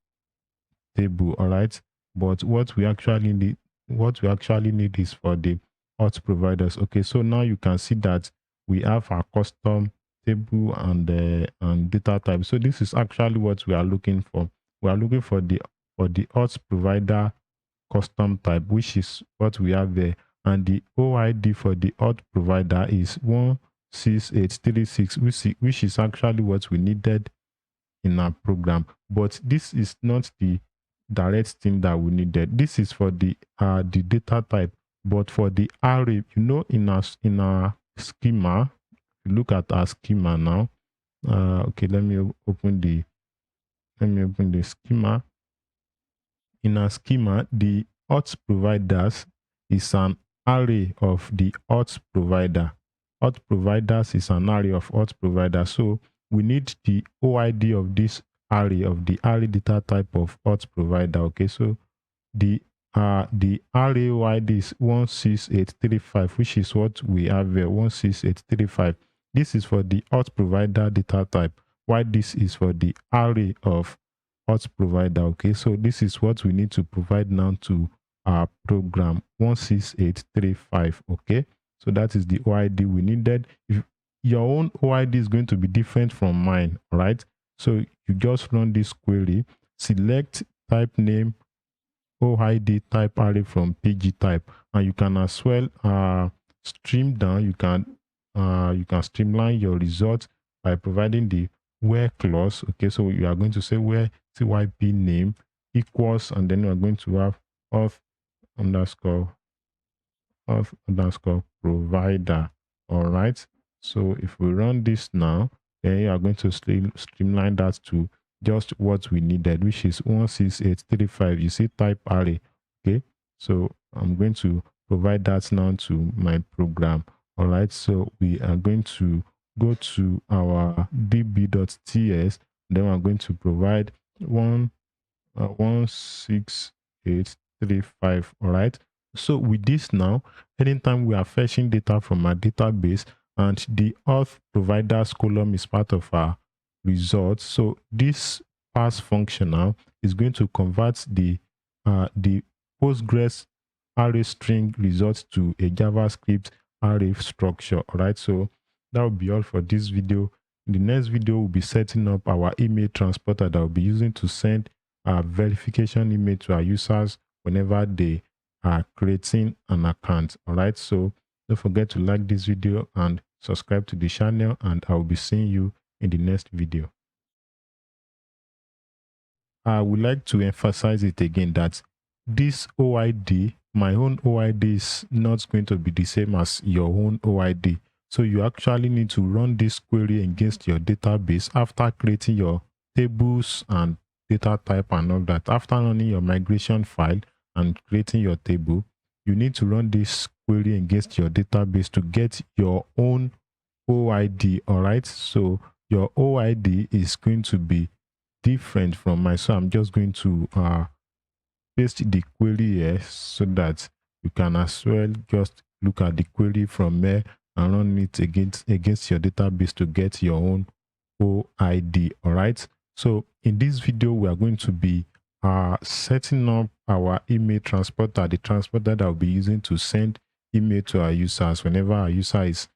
All right, but what we actually need is for the auth providers. Okay, so now you can see that we have our custom table and data type. So this is actually what we are looking for. We are looking for the auth provider custom type, which is what we have there, and the OID for the auth provider is 16836, which is actually what we needed in our program. But this is not the direct thing that we needed. This is for the data type. But for the array, in our schema, look at our schema now. Okay, let me open the schema. In our schema, the auth providers is an array of the auth provider. Auth providers is an array of auth providers. So we need the OID of this array, of the array data type of auth provider. Okay, so the array OID is 16835, which is what we have here, 16835. This is for the auth provider data type, while this is for the array of auth provider. Okay, so this is what we need to provide now to our program, 16835. Okay, so that is the OID we needed. If your own OID is going to be different from mine, right? So you just run this query, select type name OID type array from PG type, and you can as well stream down. You can streamline your results by providing the where clause. Okay, so you are going to say where TYP name equals, and then you are going to have auth underscore provider. All right, so if we run this now, then you are going to streamline that to just what we needed, which is 16835. You see type array. Okay, so I'm going to provide that now to my program. All right, so we are going to go to our db.ts, then we're going to provide 16835. All right, so with this now, anytime we are fetching data from our database and the auth providers column is part of our results, so this pass function now is going to convert the Postgres array string results to a JavaScript array structure. All right, so that will be all for this video. In the next video, we'll be setting up our email transporter that we'll be using to send a verification email to our users whenever they are creating an account. All right, so don't forget to like this video and subscribe to the channel, and I'll be seeing you in the next video. I would like to emphasize it again that this OID, my own OID, is not going to be the same as your own OID. So you actually need to run this query against your database after creating your tables and data type and all that. After running your migration file and creating your table, you need to run this query against your database to get your own OID. All right. So your OID is going to be different from mine. So I'm just going to paste the query here so that you can as well just look at the query from there and run it against your database to get your own OID. All right. So in this video, we are going to be setting up our email transporter, the transporter that we'll be using to send email to our users whenever our user is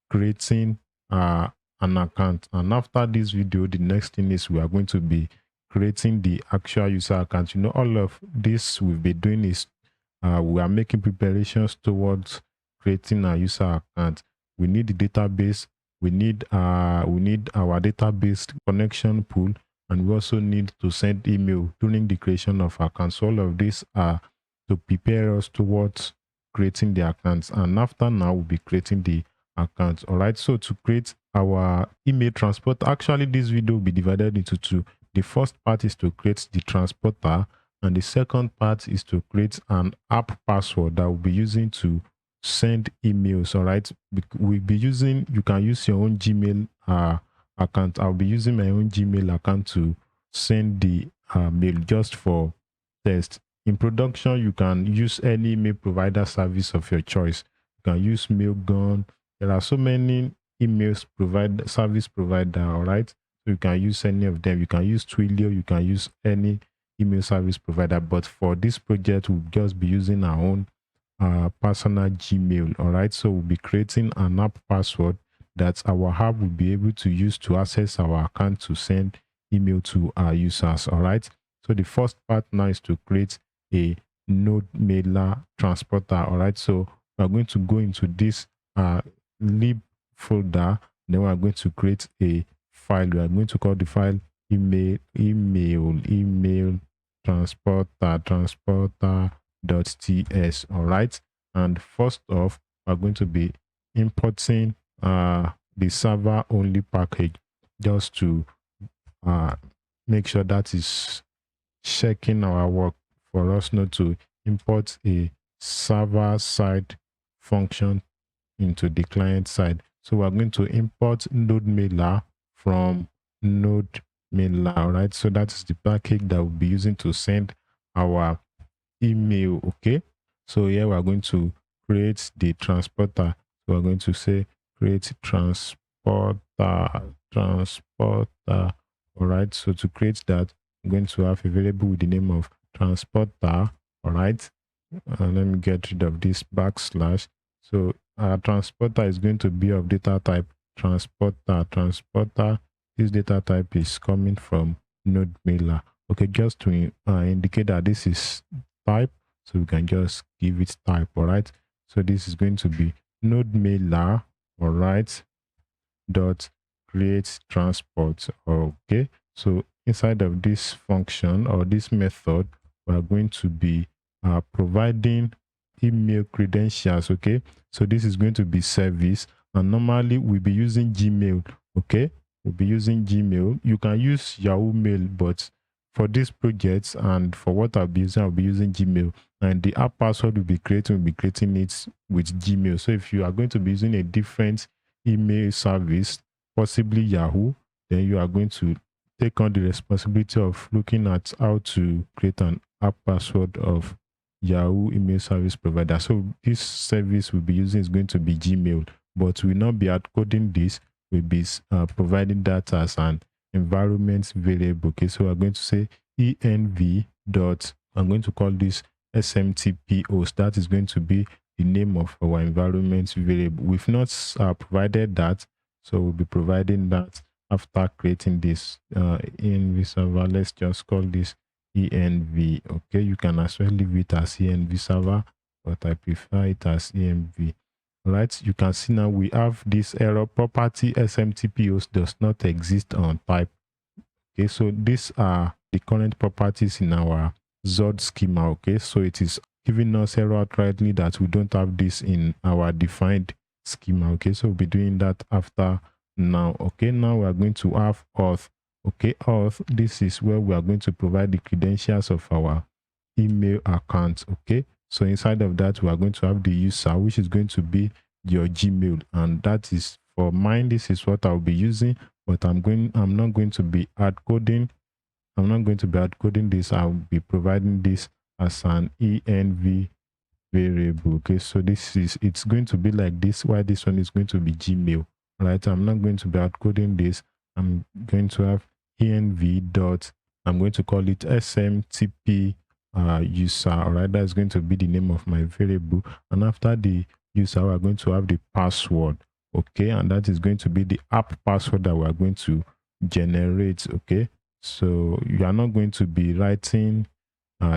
creating an account. And after this video, the next thing is we are going to be creating the actual user account. You know, all of this we've been doing is we are making preparations towards creating a user account. We need the database, we need our database connection pool, and we also need to send email during the creation of accounts. So all of these are to prepare us towards creating the accounts. And after now, we'll be creating the accounts. All right. So to create our email transport, actually this video will be divided into two. The first part is to create the transporter, and the second part is to create an app password that we'll be using to send emails. All right. We'll be using, you can use your own Gmail account. I'll be using my own Gmail account to send the mail just for test. In production, you can use any email provider service of your choice. You can use Mailgun. There are so many service provider. All right. So you can use any of them. You can use Twilio. You can use any email service provider. But for this project, we'll just be using our own personal Gmail. All right. So we'll be creating an app password that our app will be able to use to access our account to send email to our users. All right. So the first part now is to create a node mailer transporter. All right. So we're going to go into this lib folder. Then we're going to create a file. We are going to call the file email transporter.ts. All right. And first off, we're going to be importing the server only package just to make sure that is checking our work for us not to import a server side function into the client side. So we're going to import node mailer from node mailer. All right. So that is the package that we'll be using to send our email. Okay. So here we're going to create the transporter. So we're going to say create transporter. All right. So to create that, I'm going to have a variable with the name of transporter. All right. Let me get rid of this backslash. So our transporter is going to be of data type transporter. This data type is coming from node mailer. Okay, just to indicate that this is type, so we can just give it type. All right. So this is going to be node mailer. All right. Dot create transport. Okay. So inside of this function or this method, we are going to be providing email credentials. Okay. So this is going to be service, and normally we'll be using Gmail. Okay. We'll be using Gmail. You can use Yahoo Mail, but for this project and for what I'll be using Gmail. And the app password we'll be creating it with Gmail. So if you are going to be using a different email service, possibly Yahoo, then you are going to take on the responsibility of looking at how to create an app password of Yahoo email service provider. So this service we'll be using is going to be Gmail, but we'll not be coding this. We'll be providing that as an environment variable. Okay, so we're going to say env dot, I'm going to call this smtp host. That is going to be the name of our environment variable. We've not provided that, so we'll be providing that after creating this env server. Let's just call this env. Okay, you can as well leave it as env server, but I prefer it as env. All right, you can see now we have this error: property smtp host does not exist on type. Okay, so these are the current properties in our Zod schema. Okay, so it is giving us error outrightly that we don't have this in our defined schema. Okay, so we'll be doing that after now. Okay, now we are going to have auth. Okay, auth, this is where we are going to provide the credentials of our email account. Okay, so inside of that we are going to have the user, which is going to be your Gmail, and that is for mine. This is what I'll be using, but I'm not going to be hard coding. I'm not going to be hard coding this. I'll be providing this as an env variable. Okay, so it's going to be like this, while this one is going to be Gmail. All right, I'm not going to be hard coding this. I'm going to have env dot, I'm going to call it smtp user. All right, that's going to be the name of my variable, and after the user we're going to have the password. Okay, and that is going to be the app password that we're going to generate. Okay, so you are not going to be writing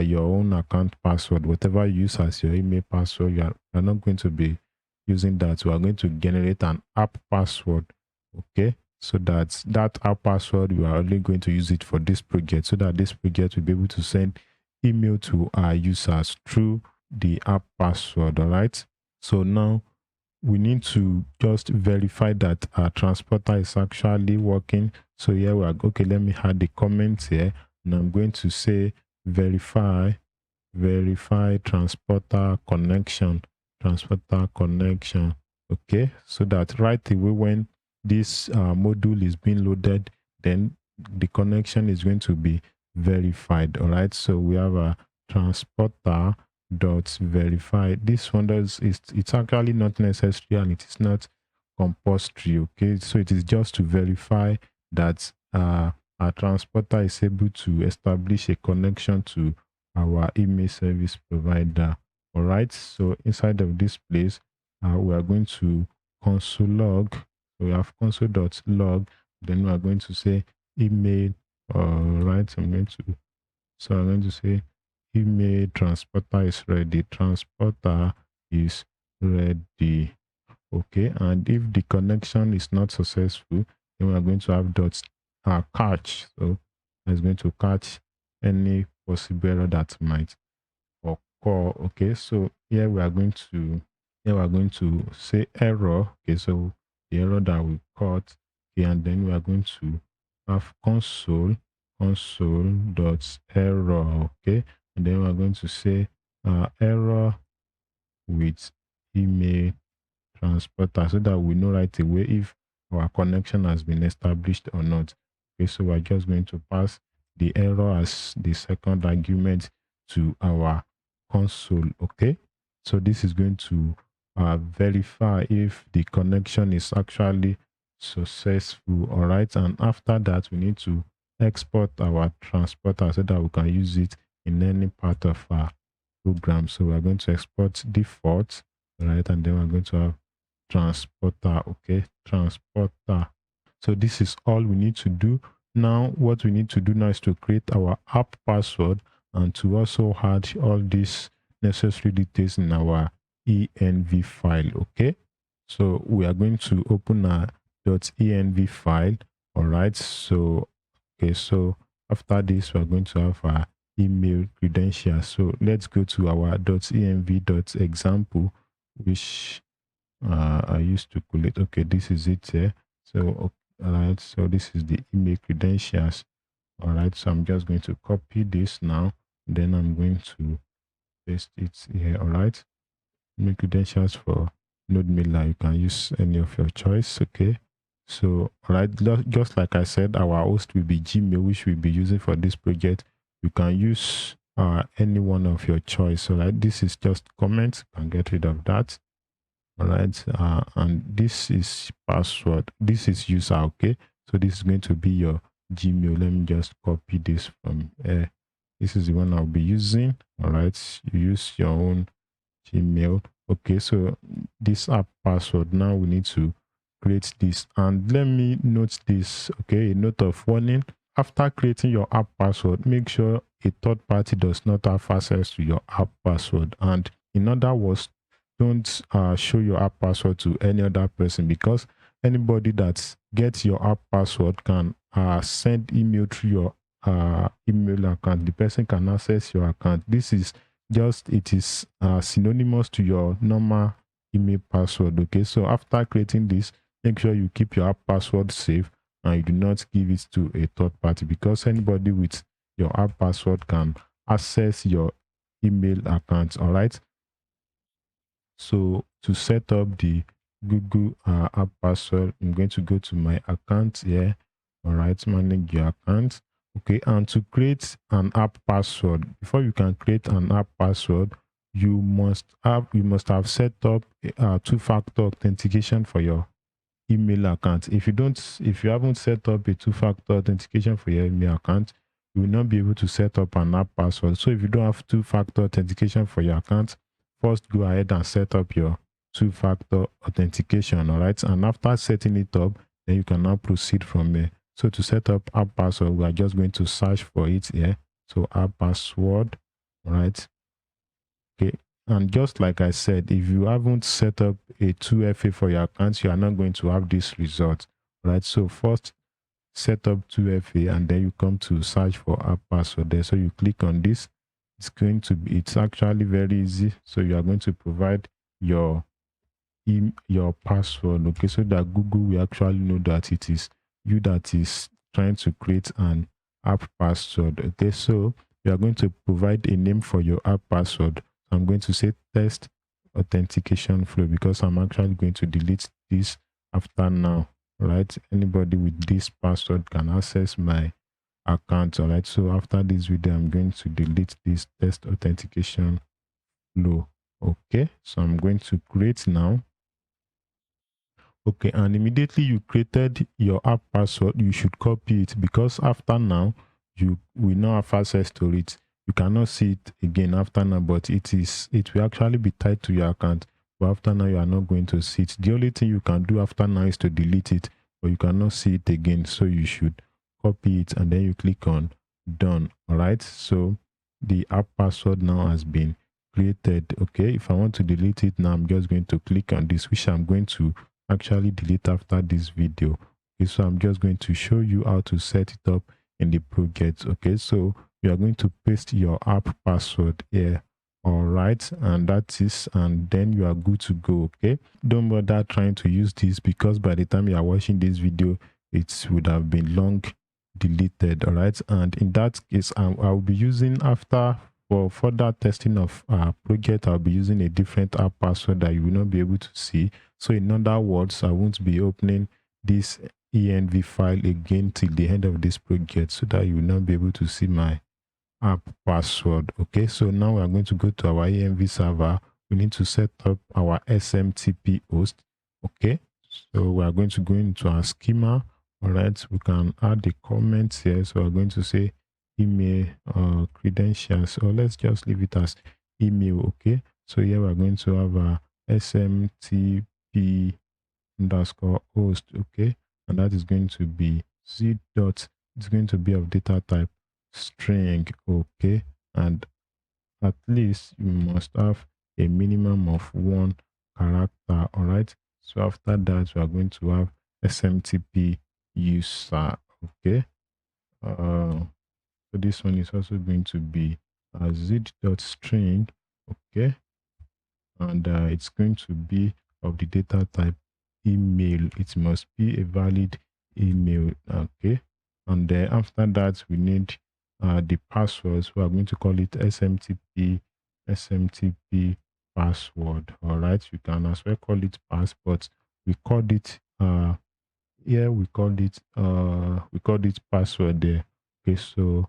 your own account password. Whatever you use as your email password, you're not going to be using that. We are going to generate an app password. Okay, so that app password, you are only going to use it for this project, so that this project will be able to send email to our users through the app password. All right, so now we need to just verify that our transporter is actually working. So here we are. Okay, let me add the comment here, and I'm going to say verify transporter connection. Okay, so that right away when this module is being loaded, then the connection is going to be verified. All right, so we have a transporter dot verify. This one it's actually not necessary, and it is not compulsory. Okay, so it is just to verify that our transporter is able to establish a connection to our email service provider. All right, so inside of this place we are going to console log. So we have console.log, then we are going to say email. All right, I'm going to say email transporter is ready. Transporter is ready. Okay, and if the connection is not successful, then we are going to have catch. So it's going to catch any possible error that might occur. Okay, so here we are going to say error. Okay, so the error that we caught. Okay, and then we are going to have console dot error. Okay, and then we are going to say error with email transporter, so that we know right away if our connection has been established or not. Okay, so we're just going to pass the error as the second argument to our console. Okay, so this is going to verify if the connection is actually successful. All right, and after that we need to export our transporter so that we can use it in any part of our program. So we're going to export default, right, and then we're going to have transporter. Okay, transporter. So this is all we need to do. Now what we need to do now is to create our app password, and to also add all these necessary details in our env file. Okay, so we are going to open a .env file. All right, so okay, so after this we are going to have our email credentials. So let's go to our .env.example, which I used to collect. Okay, this is it here. So all right, so this is the email credentials. All right, so I'm just going to copy this now, then I'm going to paste it here. All right, email credentials for NodeMailer. You can use any of your choice. Okay, so all right, just like I said, our host will be Gmail, which we'll be using for this project. You can use any one of your choice. All right, this is just comments. You can get rid of that. All right, and this is password. This is user. Okay, so this is going to be your Gmail. Let me just copy this from here. This is the one I'll be using. All right, you use your own Gmail. Okay, so this app password, now we need to create this, and let me note this. Okay, a note of warning: after creating your app password, make sure a third party does not have access to your app password. And in other words, don't show your app password to any other person, because anybody that gets your app password can send email through your email account. The person can access your account. This is just, it is synonymous to your normal email password. Okay, so after creating this, make sure you keep your app password safe and you do not give it to a third party, because anybody with your app password can access your email account. All right, so to set up the Google app password, I'm going to go to my account here. All right, manage your account. Okay, and to create an app password, before you can create an app password, you must have set up two-factor authentication for your email account. If you haven't set up a two-factor authentication for your email account, you will not be able to set up an app password. So if you don't have two-factor authentication for your account, first go ahead and set up your two-factor authentication. All right, and after setting it up, then you can now proceed from there. So to set up app password, we are just going to search for it here. So app password. All right, okay, and just like I said, if you haven't set up a 2FA for your account, you are not going to have this result. Right, so first set up 2FA and then you come to search for app password there. So you click on this. It's actually very easy. So you are going to provide your password, okay, so that Google will actually know that it is you that is trying to create an app password. Okay, so you are going to provide a name for your app password. I'm going to say test authentication flow, because I'm actually going to delete this after now. Right, anybody with this password can access my account. All right, so after this video, I'm going to delete this test authentication flow. Okay, so I'm going to create now. Okay, and immediately you created your app password, you should copy it, because after now you will not have access to it. You cannot see it again after now, but it will actually be tied to your account. But after now, you are not going to see it. The only thing you can do after now is to delete it, but you cannot see it again. So you should copy it and then you click on done. All right, so the app password now has been created. Okay, if I want to delete it now, I'm just going to click on this, which I'm going to actually delete after this video. Okay, so I'm just going to show you how to set it up in the project. Okay, so you are going to paste your app password here. All right, and then you are good to go. Okay, don't bother trying to use this, because by the time you are watching this video, it would have been long deleted. All right, and in that case, I'll be using, after for further testing of our project, I'll be using a different app password that you will not be able to see. So in other words, I won't be opening this env file again till the end of this project, so that you will not be able to see my app password. Okay, so now we are going to go to our env server. We need to set up our SMTP host. Okay, so we are going to go into our schema. All right, we can add the comments here. So we're going to say email credentials, or let's just leave it as email. Okay, so here we're going to have a SMTP underscore host. Okay, and that is going to be z dot, it's going to be of data type string. Okay, and at least you must have a minimum of 1 character. All right, so after that we are going to have SMTP user. Okay, so this one is also going to be z.string. Okay, and it's going to be of the data type email. It must be a valid email. Okay, and then after that we need the passwords. We are going to call it SMTP password. All right, you can as well call it passport. We called it here, we called it password there. Okay, so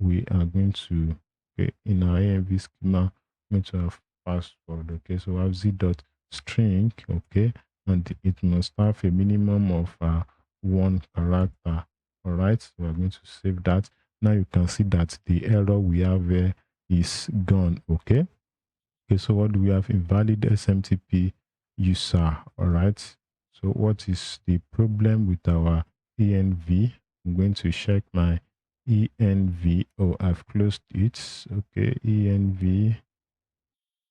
we are going to, okay, in our env schema, we're going to have password. Okay, so we have z dot string. Okay, and it must have a minimum of 1 character. All right, so we're going to save that. Now you can see that the error we have here is gone. Okay, so what do we have? Invalid SMTP user. All right, so what is the problem with our env? I'm going to check my env. Oh, I've closed it. Okay, env.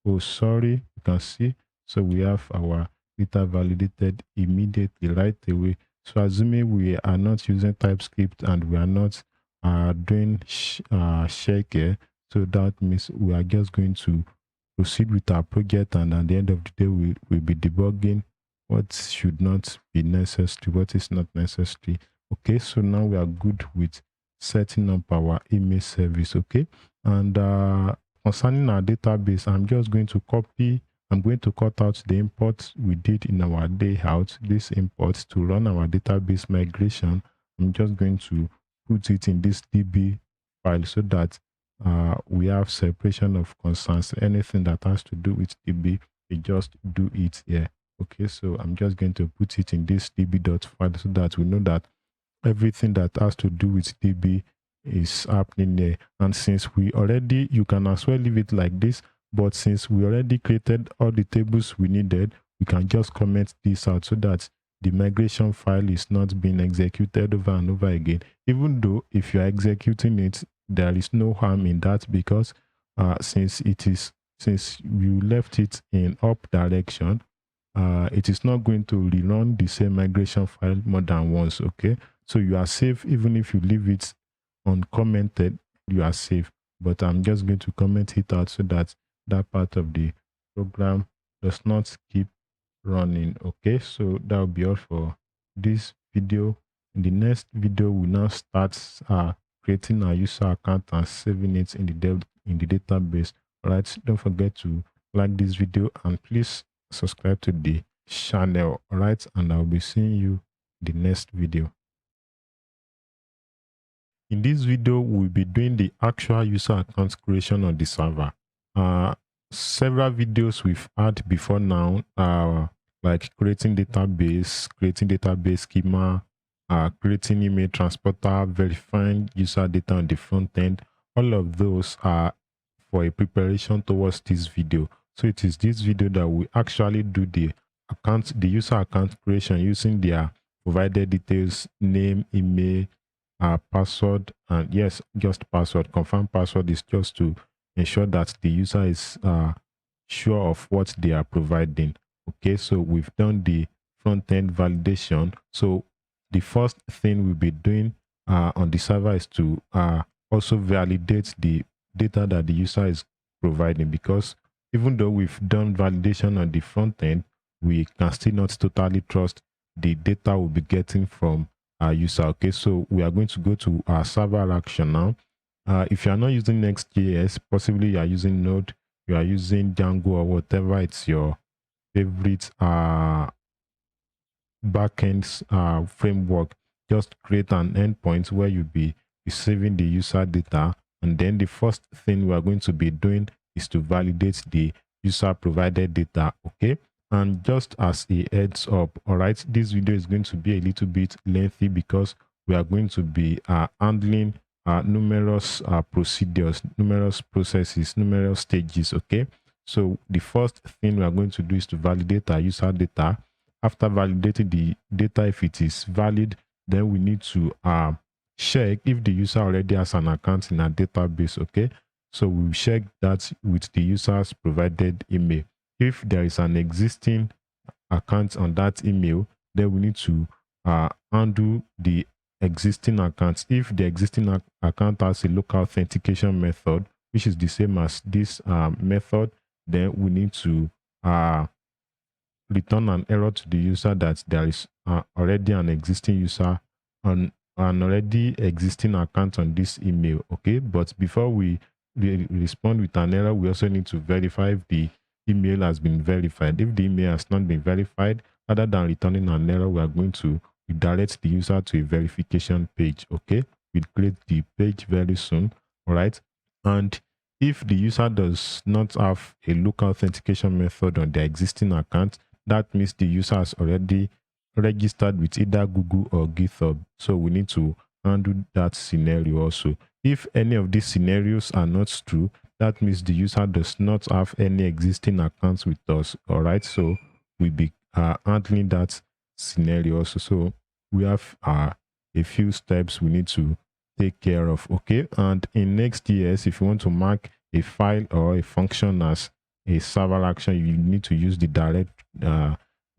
Oh, sorry, you can see. So we have our data validated immediately right away. So assuming we are not using TypeScript and we are not doing check here, so that means we are just going to proceed with our project, and at the end of the day we'll be debugging what should not be necessary, what is not necessary. Okay, so now we are good with setting up our email service. Okay, and concerning our database, I'm going to cut out the import we did in our layout. This import to run our database migration, I'm just going to put it in this db file so that we have separation of concerns. Anything that has to do with db, we just do it here. Okay, so I'm just going to put it in this db.file so that we know that everything that has to do with db is happening there. And since we already, you can as well leave it like this, but since we already created all the tables we needed, we can just comment this out so that the migration file is not being executed over and over again. Even though if you are executing it, there is no harm in that, because since you left it in up direction, it is not going to rerun the same migration file more than once. Okay, so you are safe. Even if you leave it uncommented, you are safe. But I'm just going to comment it out so that that part of the program does not keep running. Okay, so that will be all for this video. In the next video, we now start creating our user account and saving it in the database. All right, don't forget to like this video and please subscribe to the channel. All right, and I'll be seeing you in the next video. In this video, we'll be doing the actual user account creation on the server. Several videos we've had before now, like creating database schema, creating email transporter, verifying user data on the front end. All of those are for a preparation towards this video. So it is this video that we actually do the user account creation using their provided details, name, email, password, and yes, just password. Confirm password is just to ensure that the user is sure of what they are providing. Okay, so we've done the front end validation. So the first thing we'll be doing on the server is to also validate the data that the user is providing, because even though we've done validation on the front end, we can still not totally trust the data we'll be getting from our user. Okay, so we are going to go to our server action now. If you are not using Next.js, possibly you are using Node, you are using Django, or whatever it's your favorite backend framework, just create an endpoint where you'll be receiving the user data, and then the first thing we are going to be doing is to validate the user provided data. Okay, and just as a heads up, all right, this video is going to be a little bit lengthy because we are going to be handling numerous procedures, numerous processes, numerous stages. Okay, so the first thing we are going to do is to validate our user data. After validating the data, if it is valid, then we need to check if the user already has an account in our database. Okay, so we check that with the user's provided email. If there is an existing account on that email, then we need to undo the existing account. If the existing account has a local authentication method, which is the same as this method, then we need to return an error to the user that there is already an existing user on an already existing account on this email. Okay, but before we respond with an error, we also need to verify if the email has been verified. If the email has not been verified, rather than returning an error, we are going to redirect the user to a verification page. Okay, we'll create the page very soon. All right, and if the user does not have a local authentication method on their existing account, that means the user has already registered with either Google or Github. So we need to handle that scenario also. If any of these scenarios are not true, that means the user does not have any existing accounts with us. All right, so we'll be handling that scenario also. So we have a few steps we need to take care of. Okay, and in Next.js, if you want to mark a file or a function as a server action, you need to use the direct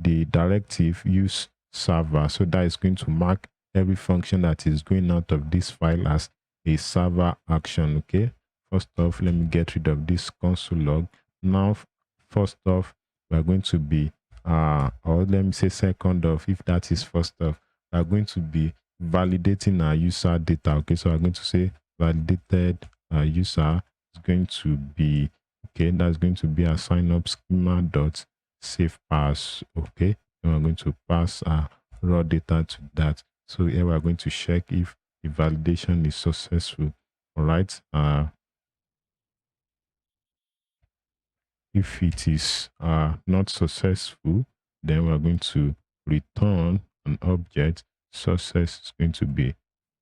the directive use server. So that is going to mark every function that is going out of this file as a server action. Okay, first off, let me get rid of this console log. Now first off, we are going to be or let me say second off, if that is first off, we are going to be validating our user data. Okay, so I'm going to say validated user is going to be, okay, that's going to be a sign up schema dot save pass. Okay, and we're going to pass raw data to that. So here we're going to check if the validation is successful. All right, if it is not successful, then we're going to return an object. Success is going to be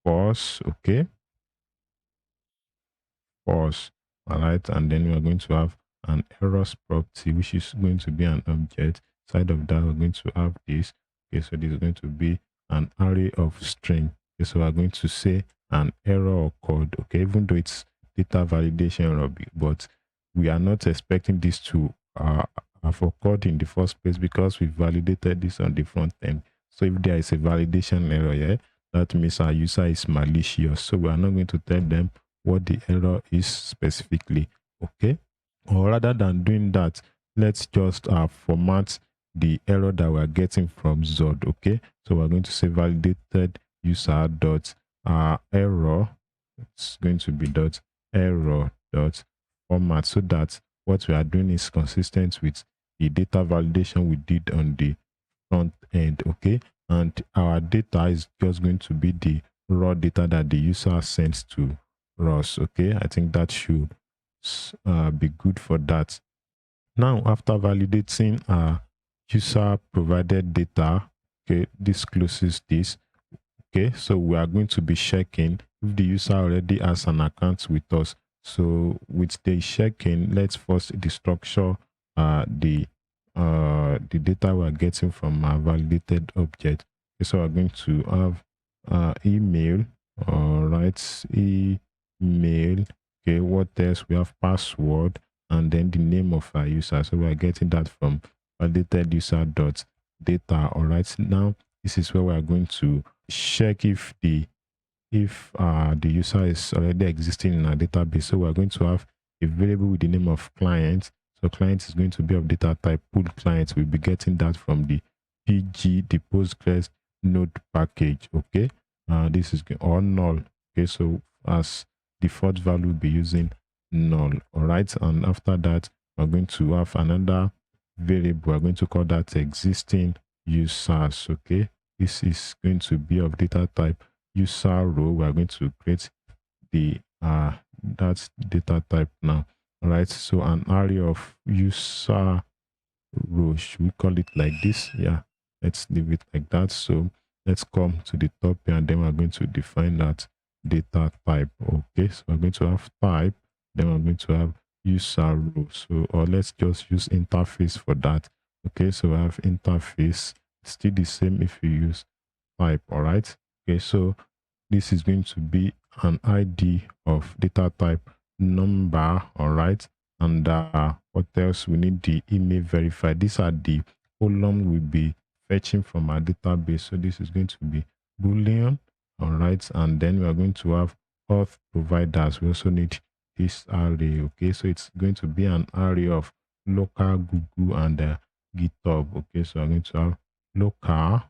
false. Okay, false. All right, and then we're going to have an errors property, which is going to be an object. Side of that, we're going to have this. Okay, so this is going to be an array of string. Okay, so we're going to say an error occurred. Okay, even though it's data validation error, but we are not expecting this to have occurred in the first place because we validated this on the front end. So if there is a validation error here, that means our user is malicious. So we are not going to tell them what the error is specifically. Okay, or rather than doing that, let's just format the error that we're getting from Zod. Okay, so we're going to say validated user dot error. It's going to be dot error dot format, so that what we are doing is consistent with the data validation we did on the front end. Okay, and our data is just going to be the raw data that the user sends to us. Okay, I think that should be good for that. Now, after validating user provided data, okay, this closes this. Okay, so we are going to be checking if the user already has an account with us. So with the checking, let's first destructure the data we are getting from our validated object. Okay, so we're going to have email. All right, email. Okay, what else? We have password and then the name of our user. So we are getting that from validated user dot data. All right, now this is where we are going to check if the user is already existing in our database. So we're going to have a variable with the name of client. So client is going to be of data type pool client. We'll be getting that from the PG, the Postgres node package. Okay, this is or null. Okay, so as default value, we'll be using null. All right, and after that, we're going to have another variable. We're going to call that existing users. Okay, this is going to be of data type user row. We are going to create the that data type now. All right, so an array of user row, should we call it like this? Yeah, let's leave it like that. So let's come to the top here, and then we're going to define that data type. Okay, so we're going to have type, then we're going to have user row. So, or let's just use interface for that. Okay, so we have interface, still the same if you use type. All right, okay, so this is going to be an ID of data type number. All right, and what else? We need the email verified. These are the column we'll be fetching from our database. So this is going to be boolean. All right, and then we are going to have auth providers. We also need this array. Okay, so it's going to be an array of local, Google, and GitHub. Okay, so I'm going to have local.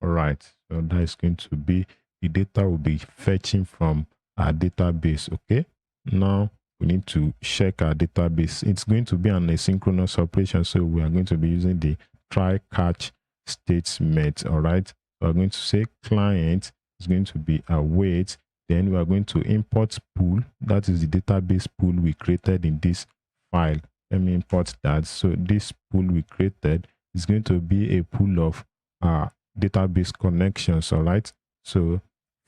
All right, so that is going to be the data we'll be fetching from our database. Okay, now we need to check our database. It's going to be an asynchronous operation, so we are going to be using the try catch statement. All right, so we're going to say client is going to be await. Then we are going to import pool. That is the database pool we created in this file. Let me import that. So this pool we created is going to be a pool of database connections. All right, so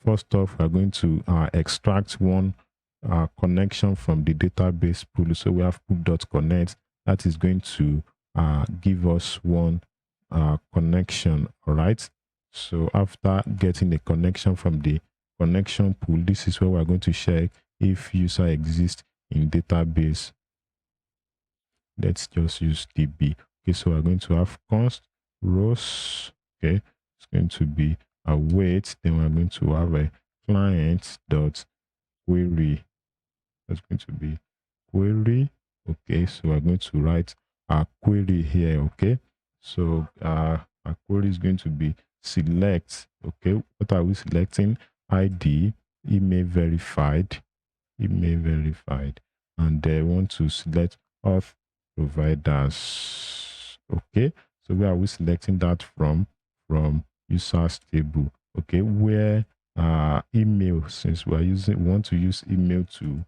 first off, we're going to extract one connection from the database pool. So we have pool.connect. That is going to give us one connection. All right, so after getting a connection from the connection pool, this is where we're going to check if user exists in database. let's just use DB. Okay, so we're going to have const rows. Okay, it's going to be await. Then we're going to have a client dot query. That's going to be query. Okay, so we're going to write our query here. Okay, so our query is going to be select. Okay, what are we selecting? ID, email verified, and they want to select auth providers. Okay, so where are we selecting that from? From users table. Okay, where email, since we want to use email to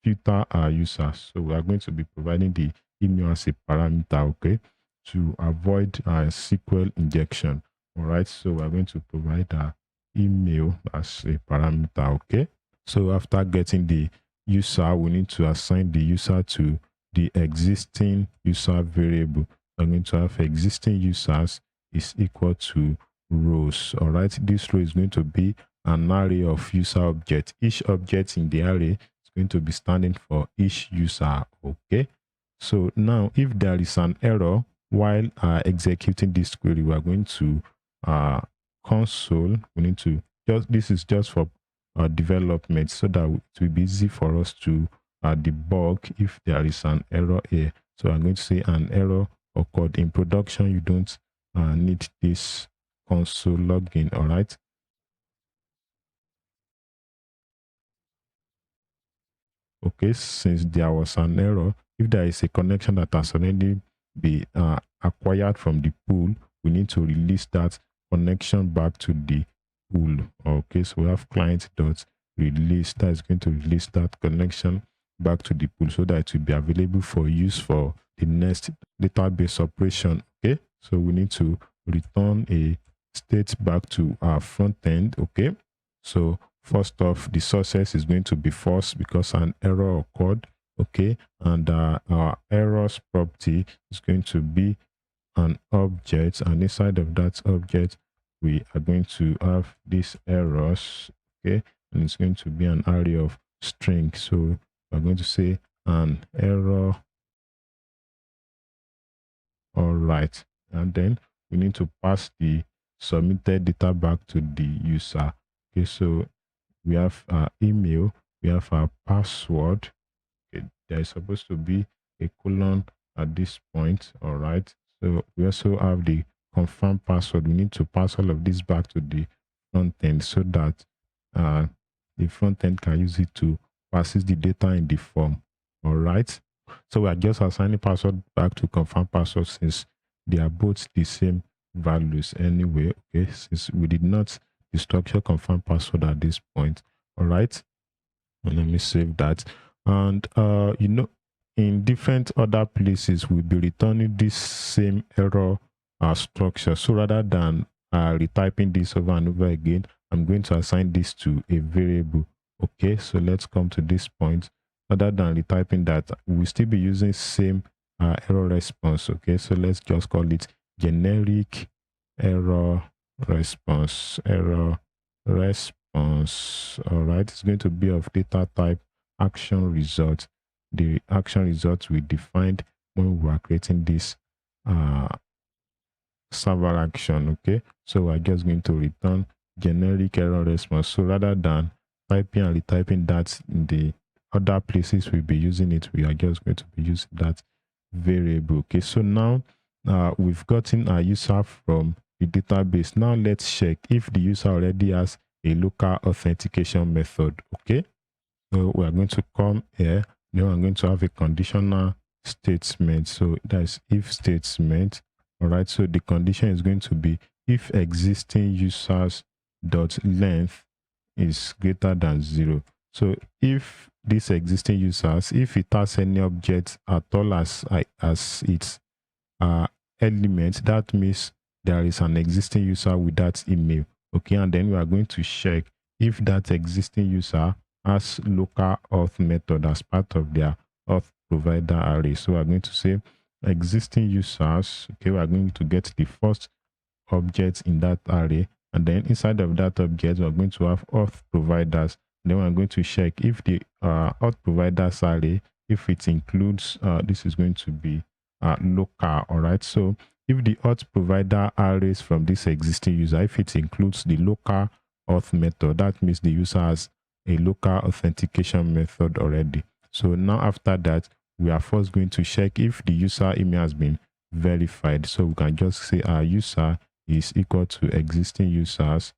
filter our users. So we are going to be providing the email as a parameter, okay, to avoid SQL injection. All right, so we are going to provide our email as a parameter, okay. So after getting the user, we need to assign the user to the existing user variable. I'm going to have existing users is equal to rows. All right, this row is going to be an array of user objects. Each object in the array is going to be standing for each user. Okay, so now if there is an error while executing this query, we are going to console. We need to this is just for development, so that it will be easy for us to debug if there is an error here. So I'm going to say an error occurred in production. You don't need this console login. All right. Okay, since there was an error, if there is a connection that has already been acquired from the pool, we need to release that connection back to the pool. Okay, so we have client dot release, that is going to release that connection back to the pool so that it will be available for use for the next database operation. Okay, so we need to return a state back to our front end. Okay, so first off, the sources is going to be false because an error occurred. Okay, and our errors property is going to be an object, and inside of that object we are going to have these errors. Okay, and it's going to be an array of string. So we're going to say an error. All right, and then we need to pass the submitted data back to the user. Okay, so we have our email, we have our password. Okay, there is supposed to be a colon at this point. All right, so we also have the confirm password. We need to pass all of this back to the front end so that the front end can use it to pass the data in the form. All right, so we are just assigning password back to confirm password since they are both the same values anyway. Okay, since we did not destructure confirm password at this point. All right, and let me save that. And in different other places we'll be returning this same error structure. So rather than retyping this over and over again, I'm going to assign this to a variable. Okay, so let's come to this point. Rather than retyping that, we'll still be using same error response. Okay, so let's just call it generic error response. All right, it's going to be of data type action result. The action results we defined when we were creating this server action. Okay, so we're just going to return generic error response. So rather than typing and retyping that in the other places we'll be using it, we are just going to be using that variable. Okay, so now we've gotten our user from the database. Now let's check if the user already has a local authentication method. Okay, so we are going to come here. Then we're going to have a conditional statement. So that's if statement. All right, so the condition is going to be if existing users dot length is greater than 0. So if this existing users, if it has any object at all as its element, that means there is an existing user with that email. Okay, and then we are going to check if that existing user has local auth method as part of their auth provider array. So we are going to say existing users. Okay, we are going to get the first object in that array, and then inside of that object we are going to have auth providers. Then we are going to check if the auth providers array if it includes, this is going to be local. All right. So if the auth provider arrays from this existing user, if it includes the local auth method, that means the user has a local authentication method already. So now after that, we are first going to check if the user email has been verified. So we can just say our user is equal to existing users.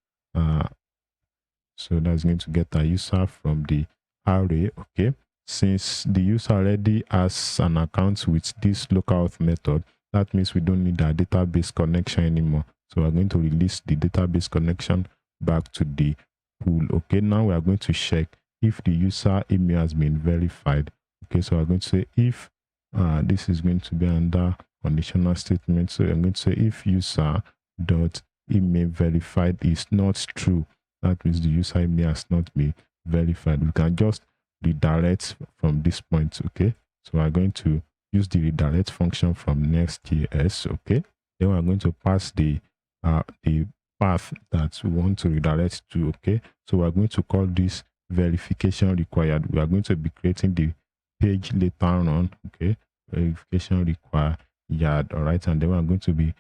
So that's going to get a user from the array. Okay. Since the user already has an account with this localhost method, that means we don't need a database connection anymore. So we're going to release the database connection back to the pool. Okay. Now we are going to check if the user email has been verified. Okay. So we're going to say if this is going to be under conditional statement. So I'm going to say if user dot email verified is not true, that means the user email has not been verified. We can just redirect from this point. Okay, so we're going to use the redirect function from Next.js. Okay, then we're going to pass the path that we want to redirect to. Okay, so we're going to call this verification required. We are going to be creating the page later on. Okay, verification required. All right, and then we're going to be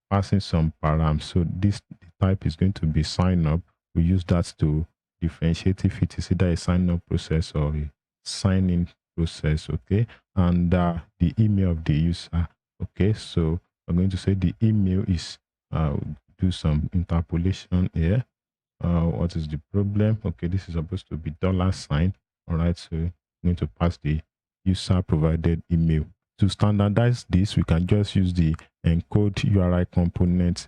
passing some params. So this type is going to be sign up. We use that to differentiate if it is either a sign up process or a sign in process. Okay, and the email of the user. Okay, so I'm going to say the email is do some interpolation here. What is the problem? Okay, this is supposed to be $sign. All right, so I'm going to pass the user provided email. To standardize this, we can just use the encode URI component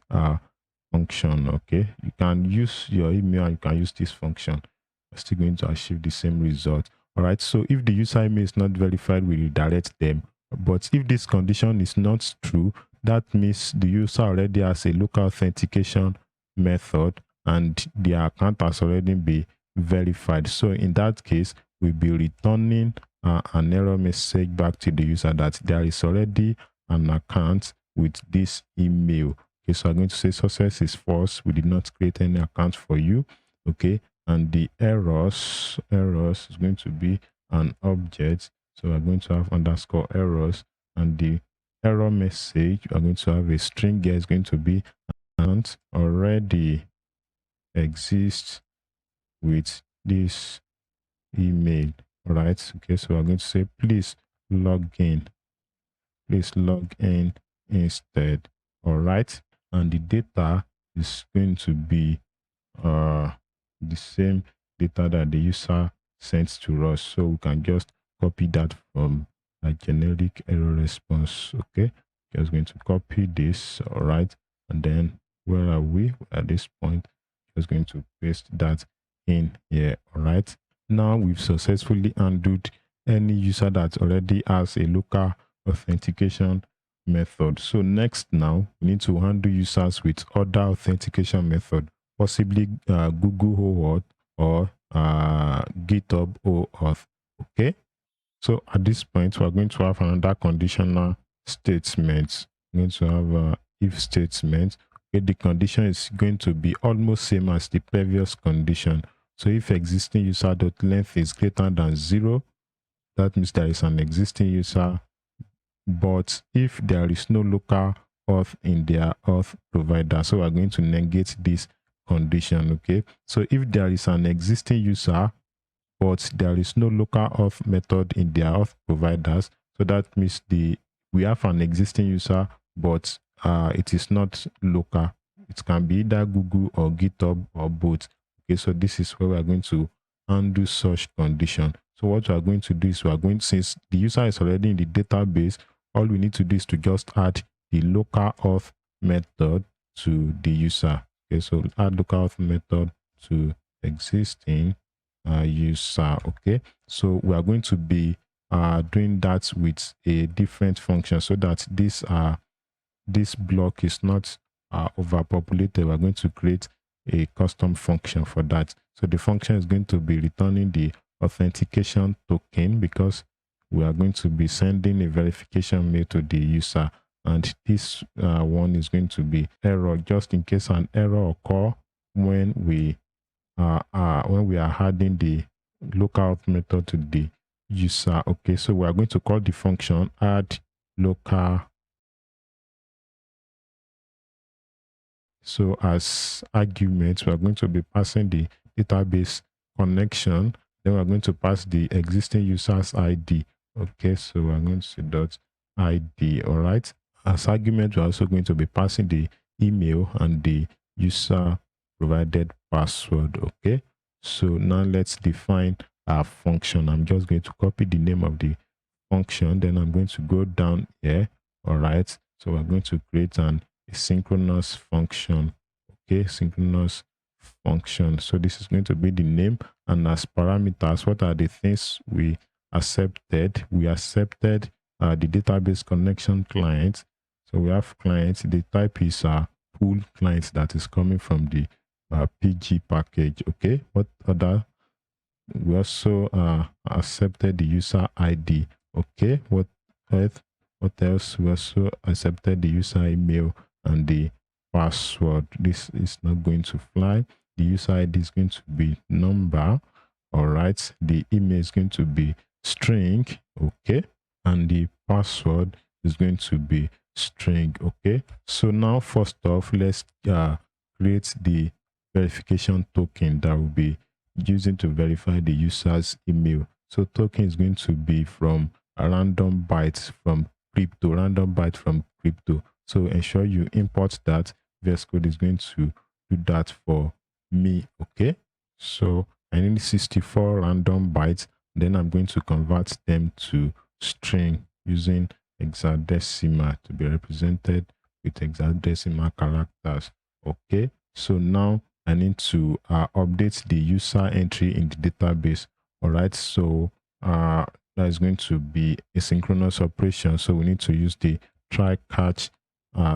function. Okay, you can use your email and you can use this function. We're still going to achieve the same result. All right, so if the user email is not verified, we redirect them. But if this condition is not true, that means the user already has a local authentication method and their account has already been verified. So in that case, we'll be returning an error message back to the user that there is already an account with this email. Okay, so I'm going to say success is false. We did not create any account for you. Okay, and the errors is going to be an object. So we're going to have underscore errors, and the error message, we're going to have a string here. Is going to be account already exists with this email. All right. Okay, so we're going to say please log in instead. All right, and the data is going to be the same data that the user sent to us. So we can just copy that from a generic error response. Okay, just going to copy this. All right, and then where are we at this point? Just going to paste that in here. All right, now we've successfully undone any user that already has a local authentication method. So next, now we need to handle users with other authentication method, possibly Google OAuth or Github OAuth. Okay, so at this point we're going to have another conditional statement. We're going to have if statement. Okay, the condition is going to be almost same as the previous condition. So if existing user dot length is greater than 0, that means there is an existing user. But if there is no local auth in their auth provider, so we're going to negate this condition. Okay, so if there is an existing user but there is no local auth method in their auth providers, so that means we have an existing user but it is not local. It can be either Google or GitHub or both. Okay, so this is where we are going to undo such condition. So what we are going to do is since the user is already in the database, all we need to do is to just add the local auth method to the user. Okay, so add local auth method to existing user. Okay, so we are going to be doing that with a different function so that this block is not overpopulated. We're going to create a custom function for that. So the function is going to be returning the authentication token because we are going to be sending a verification mail to the user, and this one is going to be error, just in case an error occur when we are adding the lookout method to the user. Okay, so we are going to call the function add local. So as argument, we are going to be passing the database connection. Then we're going to pass the existing user's ID. Okay, so we're going to say dot ID. All right. As argument, we're also going to be passing the email and the user provided password. Okay. So now let's define our function. I'm just going to copy the name of the function. Then I'm going to go down here. All right. So we're going to create an asynchronous function. Okay, synchronous function. So this is going to be the name, and as parameters, what are the things we accepted? We accepted the database connection client. So we have clients. The type is pool client that is coming from the PG package. Okay, what other? We also accepted the user ID. Okay, what else? What else? We also accepted the user email and the password. This is not going to fly. The user ID is going to be number. All right. The email is going to be string. Okay, and the password is going to be string. Okay, so now first off, let's create the verification token that will be using to verify the user's email. So token is going to be from a random byte from crypto, random byte from crypto. So ensure you import that. VS Code is going to do that for me. Okay. So I need 64 random bytes. Then I'm going to convert them to string using hexadecimal to be represented with hexadecimal characters. Okay. So now I need to update the user entry in the database. All right. So that is going to be a synchronous operation. So we need to use the try catch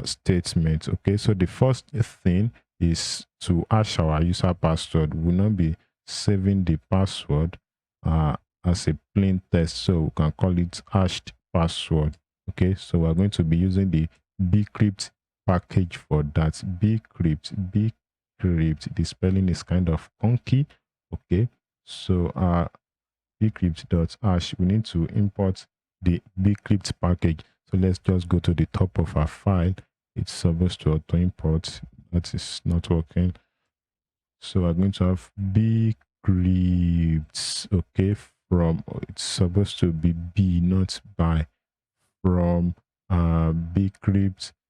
statement. Okay. So the first thing is to hash our user password. We will not be saving the password as a plain text. So we can call it hashed password. Okay. So we're going to be using the bcrypt package for that. Bcrypt. The spelling is kind of funky. Okay, so bcrypt.hash, we need to import the bcrypt package. So let's just go to the top of our file. It's supposed to auto import. That is not working. So we're going to have bcrypt. Okay, from it's supposed to be b, not by, from bcrypt.js.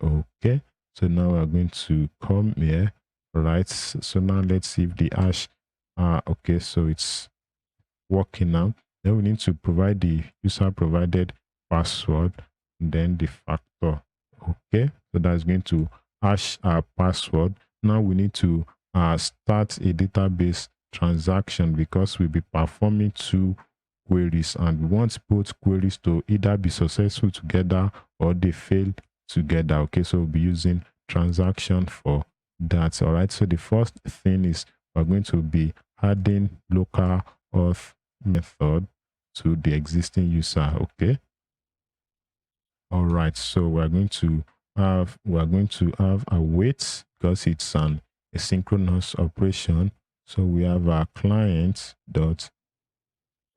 Okay, so now we're going to come here. Right, so now let's see if the hash okay, so it's working now. Then we need to provide the user provided password, then the factor. Okay, so that's going to hash our password. Now we need to start a database transaction because we'll be performing two queries, and we want both queries to either be successful together or they fail together. Okay, so we'll be using transaction for that. All right, so the first thing is we're going to be adding local auth method to the existing user. Okay, all right, so we're going to have a wait because it's an asynchronous operation. So we have our client dot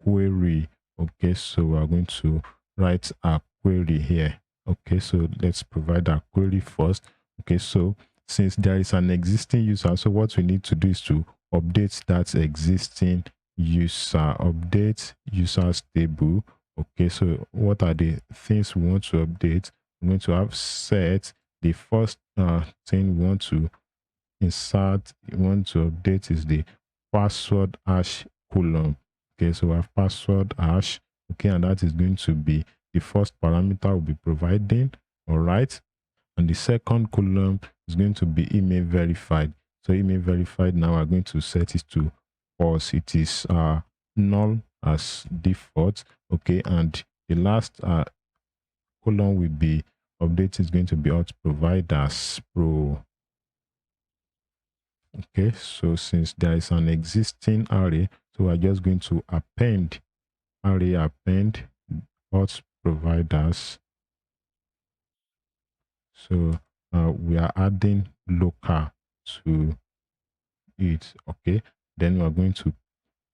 query. Okay, so we're going to write a query here. Okay, so let's provide our query first. Okay, so since there is an existing user, so what we need to do is to update that existing user. Update users table. Okay, so what are the things we want to update? We're going to have set. The first thing we want to insert, we want to update is the password hash column. Okay, so we have password hash. Okay, and that is going to be the first parameter we'll be providing. All right, and the second column is going to be email verified. So email verified, now we're going to set it to false. It is null as default. Okay, and the last column will be update is going to be auth providers pro. Okay, so since there is an existing array, so we're just going to append array append auth providers. So we are adding local to it. Okay, then we're going to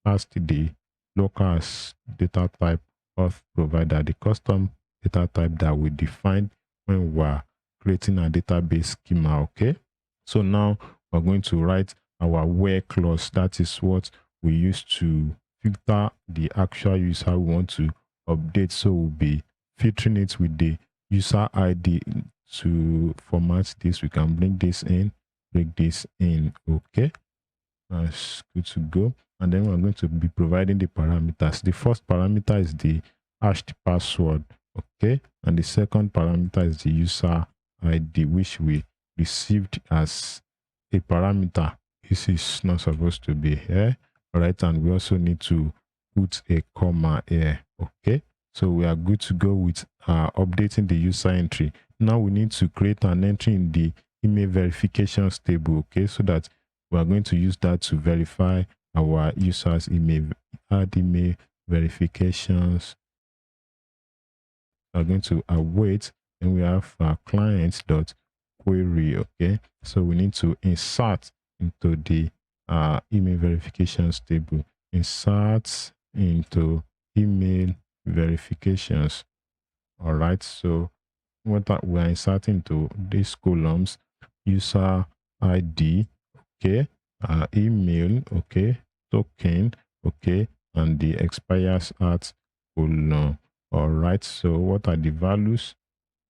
passed the local data type of provider, the custom data type that we defined when we're creating a database schema. Okay, so now we're going to write our where clause. That is what we use to filter the actual user we want to update. So we'll be filtering it with the user ID. To format this, we can bring this in, break this in. Okay, that's good to go. And then we're going to be providing the parameters. The first parameter is the hashed password. Okay, and the second parameter is the user ID, which we received as a parameter. This is not supposed to be here. All right, and we also need to put a comma here. Okay, so we are good to go with updating the user entry. Now we need to create an entry in the email verifications table. Okay, so that we are going to use that to verify our users email. Add email verifications. We are going to await, and we have client.query. Okay, so we need to insert into the email verifications table. Insert into email verifications. All right, so what we are inserting to these columns: user ID, okay, email, okay, token, okay, and the expires at column. All right, so what are the values?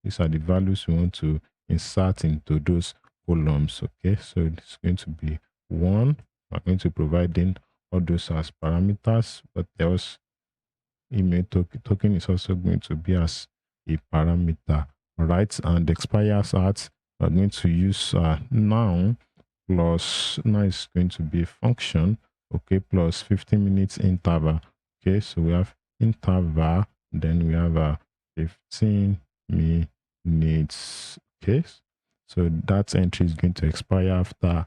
These are the values we want to insert into those columns. Okay, so it's going to be 1. We're going to provide in all those as parameters, but else email token is also going to be as a parameter. All right, and expires at, we're going to use now plus, now is going to be a function, okay, plus 15 minutes interval. Okay, so we have interval, then we have a 15 minutes. Okay, so that entry is going to expire after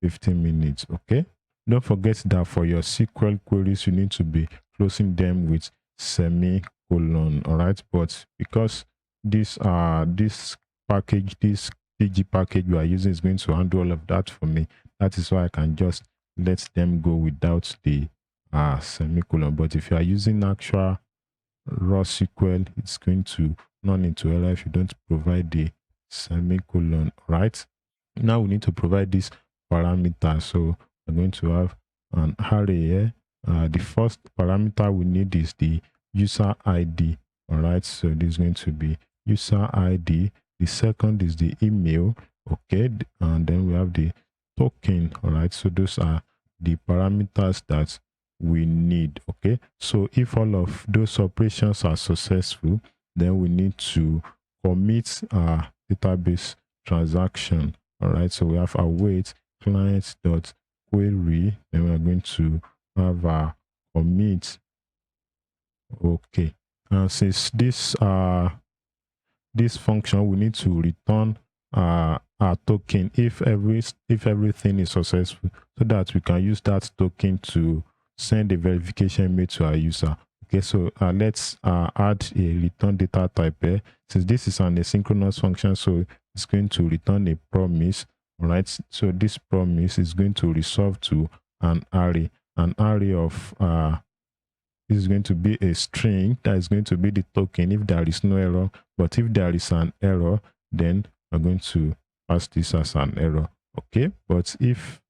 15 minutes. Okay, don't forget that for your SQL queries, you need to be closing them with semicolon. All right, but because this package, this PG package we are using is going to handle all of that for me, that is why I can just let them go without the semicolon. But if you are using actual raw SQL, it's going to run into error if you don't provide the semicolon. Right, now we need to provide this parameter. So we're going to have an array here. The first parameter we need is the user ID. All right, so this is going to be user ID. The second is the email. Okay, and then we have the token. All right, so those are the parameters that we need. Okay, so if all of those operations are successful, then we need to commit our database transaction. All right, so we have await client.query, then we are going to have our commit. Okay, and since this function, we need to return our token if everything is successful, so that we can use that token to send a verification email to our user. Okay, so let's add a return data type here. Since this is an asynchronous function, so it's going to return a promise. All right, so this promise is going to resolve to an array of this is going to be a string that is going to be the token if there is no error. But if there is an error, then we're going to pass this as an error. Okay, but if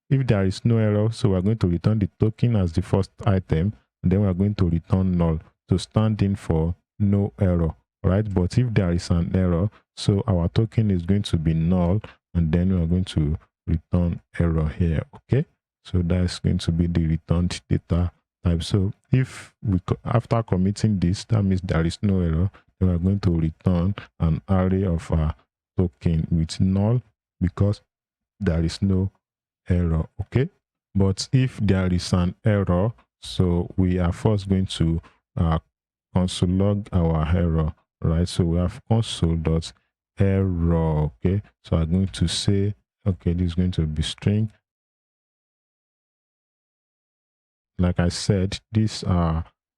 if there is no error, so we're going to return the token as the first item, and then we're going to return null to stand in for no error. All right, but if there is an error, so our token is going to be null, and then we're going to return error here. Okay, so that's going to be the returned data type. So if we after committing this, that means there is no error, then we're going to return an array of our token with null because there is no error. Okay, but if there is an error, so we are first going to console log our error. Right, so we have console.error. Okay, so I'm going to say, okay, this is going to be string. Like I said, this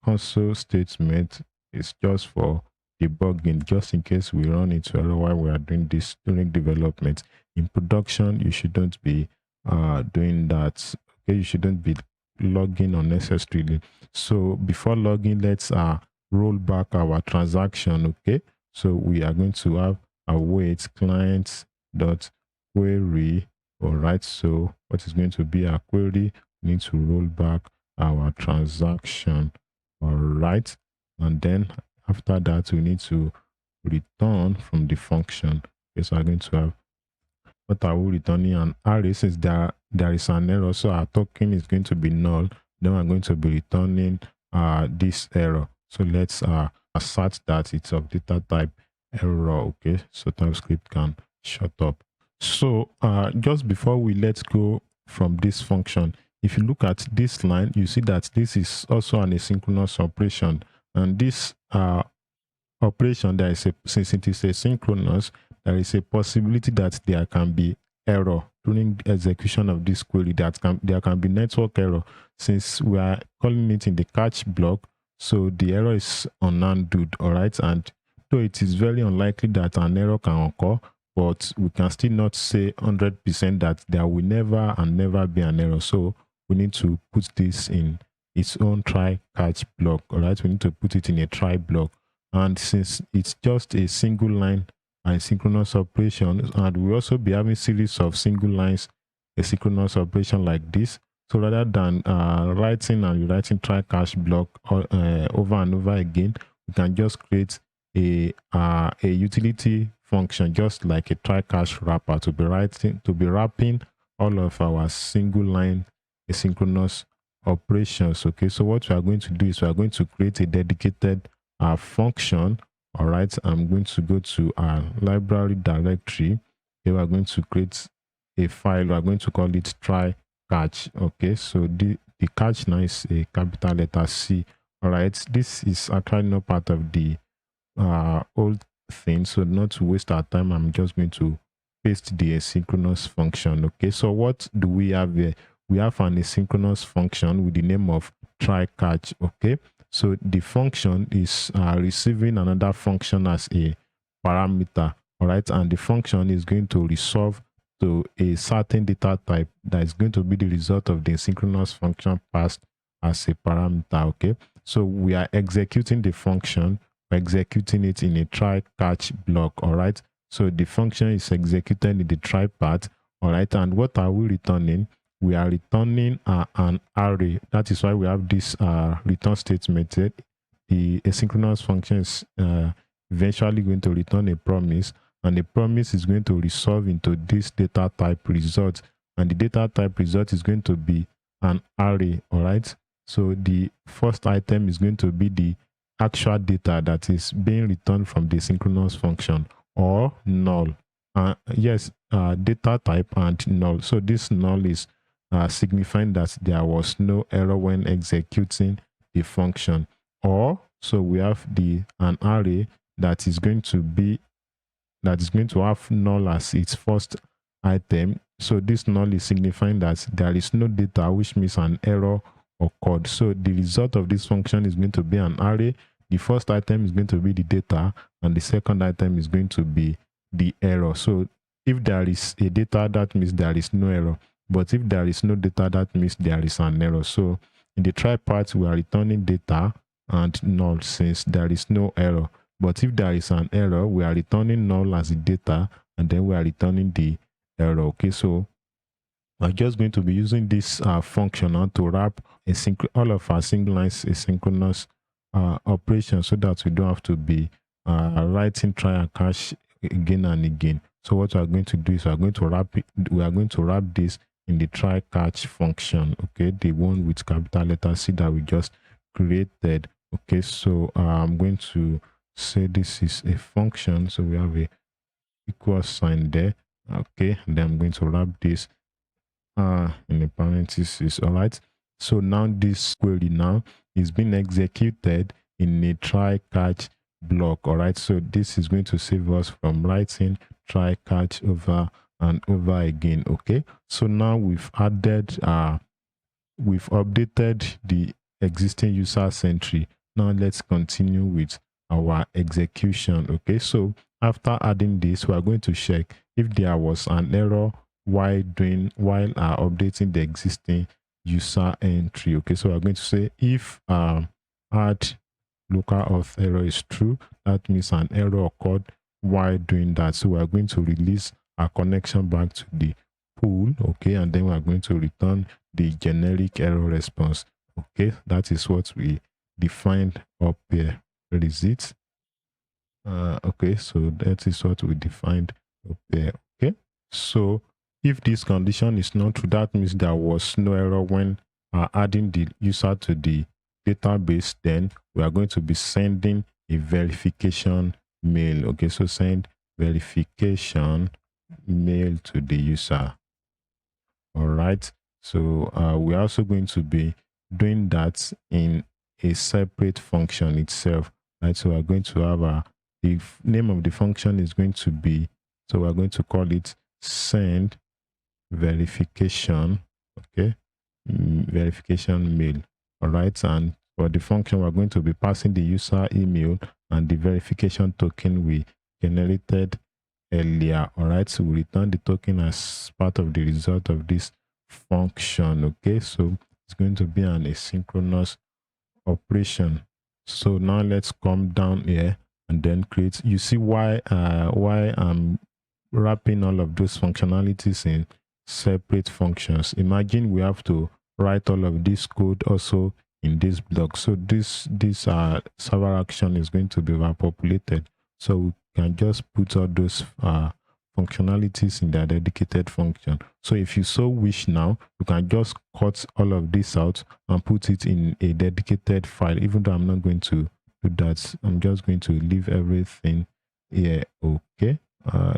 console statement is just for debugging, just in case we run into error while we are doing this during development. In production, you shouldn't be doing that. Okay, you shouldn't be logging unnecessarily. So before logging, let's roll back our transaction. Okay, so we are going to have await client dot query. All right, so what is going to be our query? We need to roll back our transaction. All right, and then after that we need to return from the function. Okay, so I'm going to have, what are we returning? An array. Since there is an error, so our token is going to be null, then we're going to be returning this error. So let's assert that it's of data type error. Okay, so TypeScript can shut up. So just before we let go from this function, if you look at this line, you see that this is also an asynchronous operation, and this operation, there is a, since it is asynchronous, there is a possibility that there can be error during the execution of this query. There can be network error, since we are calling it in the catch block. So the error is unundooed. All right, and though it is very unlikely that an error can occur, but we can still not say 100% that there will never and never be an error. So we need to put this in its own try catch block. All right, we need to put it in a try block. And since it's just a single line asynchronous operation, and we also be having series of single lines asynchronous operation like this, so rather than writing and rewriting try catch block over and over again, we can just create a utility function, just like a try catch wrapper, to be wrapping all of our single line asynchronous operations. Okay, so what we are going to do is we are going to create a dedicated function. All right, I'm going to go to our library directory. Here we are going to create a file. We are going to call it try catch. Okay, so the catch now is a capital letter C. All right, this is actually not part of the old thing, so not to waste our time, I'm just going to paste the asynchronous function. Okay, so what do we have here? We have an asynchronous function with the name of try catch. Okay, so the function is receiving another function as a parameter. All right, and the function is going to resolve to a certain data type that is going to be the result of the asynchronous function passed as a parameter. Okay, so we are executing the function, we're executing it in a try catch block. All right, so the function is executed in the try part. All right, and what are we returning? We are returning an array. That is why we have this return statement. The asynchronous function is eventually going to return a promise, and the promise is going to resolve into this data type result, and the data type result is going to be an array. All right, so the first item is going to be the actual data that is being returned from the asynchronous function, or null. Yes, data type and null. So this null is signifying that there was no error when executing the function. Or so we have an array that is going to have null as its first item. So this null is signifying that there is no data, which means an error occurred. So the result of this function is going to be an array. The first item is going to be the data, and the second item is going to be the error. So if there is a data, that means there is no error. But if there is no data, that means there is an error. So in the try part, we are returning data and null, since there is no error. But if there is an error, we are returning null as the data, and then we are returning the error. Okay, so we're just going to be using this function now to wrap all of our single lines asynchronous operations, so that we don't have to be writing try and catch again and again. So what we are going to do is we are going to wrap this in the try catch function. Okay, the one with capital letter C that we just created. Okay, so I'm going to say this is a function, so we have a equal sign there. Okay, and then I'm going to wrap this in the parentheses. All right, so now this query now is being executed in a try catch block. All right, so this is going to save us from writing try catch over and over again. Okay, so now we've updated the existing user entry. Now let's continue with our execution. Okay, so after adding this, we are going to check if there was an error while updating the existing user entry. Okay, so we're going to say if add local auth error is true, that means an error occurred while doing that. So we are going to release our connection back to the pool. Okay, and then we are going to return the generic error response. Okay, that is what we defined up here. Where is it? Okay, so that is what we defined up there. Okay, so if this condition is not true, that means there was no error when adding the user to the database. Then we are going to be sending a verification mail. Okay, so send verification mail to the user. All right, so we're also going to be doing that in a separate function itself. Right, so we're going to have the name of the function is going to be, so we're going to call it send verification. Okay, verification mail. All right, and for the function we're going to be passing the user email and the verification token we generated earlier. All right, so we return the token as part of the result of this function. Okay, so it's going to be an asynchronous operation. So now let's come down here and then create. You see why I'm wrapping all of those functionalities in separate functions. Imagine we have to write all of this code also in this block. So this server action is going to be overpopulated. So we can just put all those functionalities in their dedicated function. So if you so wish now, you can just cut all of this out and put it in a dedicated file. Even though I'm not going to do that, I'm just going to leave everything here. Okay,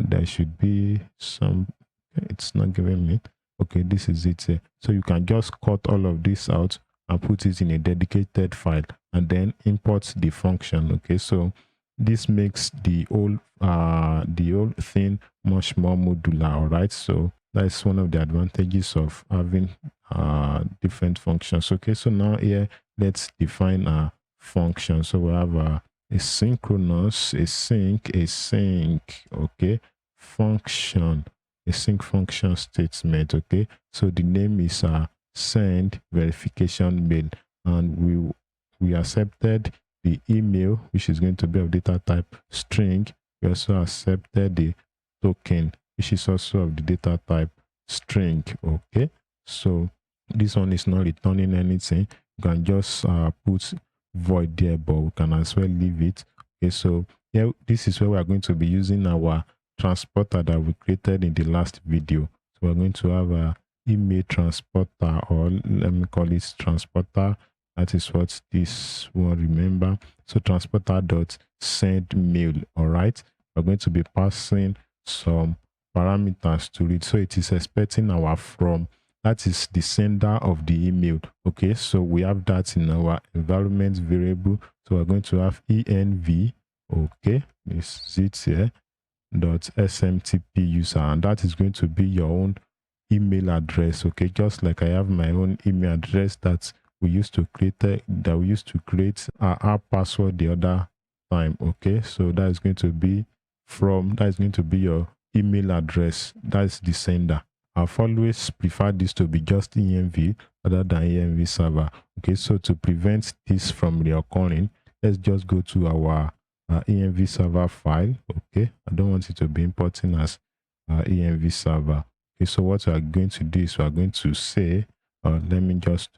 there should be some, it's not giving me. Okay, this is it here. So you can just cut all of this out and put it in a dedicated file and then import the function. Okay, so this makes the whole thing much more modular. All right, so that's one of the advantages of having different functions. Okay, so now here let's define a function. So we have a synchronous, async, okay, function, async function statement. Okay, so the name is send verification mail, and we accepted the email, which is going to be of data type string. We also accepted the token, which is also of the data type string. Okay, so this one is not returning anything. You can just put void there, but we can as well leave it. Okay, so here, this is where we are going to be using our transporter that we created in the last video. So we're going to have a email transporter, or let me call it transporter. That is what this will remember. So transporter dot send mail. All right, we're going to be passing some parameters to it. So it is expecting our from, that is the sender of the email. Okay, so we have that in our environment variable. So we're going to have env. Okay, this is it here, dot smtp user, and that is going to be your own email address. Okay, just like I have my own email address that we used to create our password the other time. Okay, so that is going to be your email address. That's the sender. I've always preferred this to be just env rather than env server. Okay, so to prevent this from reoccurring, let's just go to our env server file. Okay, I don't want it to be importing as env server. Okay, so what we are going to do is we are going to say, let me just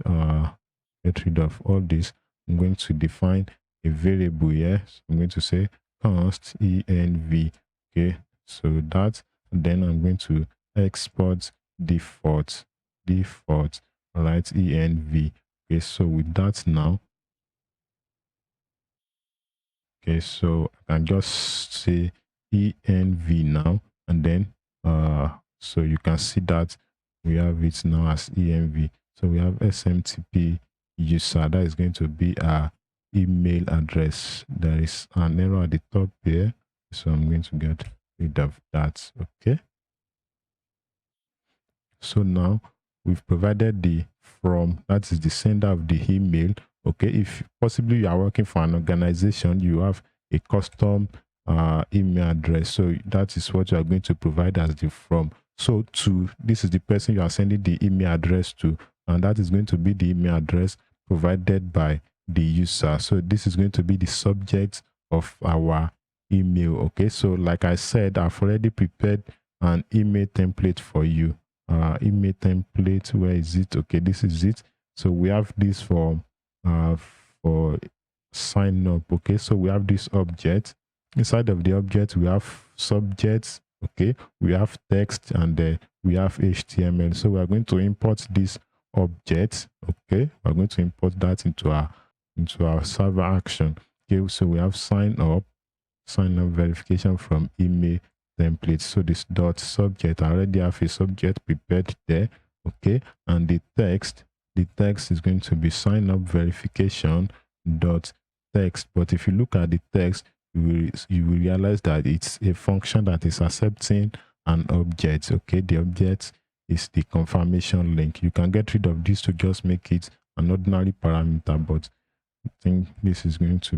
get rid of all this. I'm going to define a variable here. So I'm going to say const env. Okay, so that, and then I'm going to export default. All right, env. Okay, so with that now, okay, so I can just say env now, and then so you can see that we have it now as env. So we have smtp user, that is going to be our email address. There is an error at the top here, so I'm going to get rid of that. Okay, so now we've provided the from, that is the sender of the email. Okay, if possibly you are working for an organization, you have a custom email address, so that is what you are going to provide as the from. So this is the person you are sending the email address to. and that is going to be the email address provided by the user. So this is going to be the subject of our email. Okay, so like I said, I've already prepared an email template for you. Email template, where is it? Okay, this is it. So we have this for sign up. Okay, so we have this object. Inside of the object we have subjects. Okay, we have text, and we have HTML. So we are going to import this object. Okay, we're going to import that into our server action. Okay, so we have sign up verification from email template. So this dot subject, I already have a subject prepared there. Okay, and the text is going to be sign up verification dot text. But if you look at the text, you will realize that it's a function that is accepting an object. Okay, the object is the confirmation link. You can get rid of this to just make it an ordinary parameter, but I think this is going to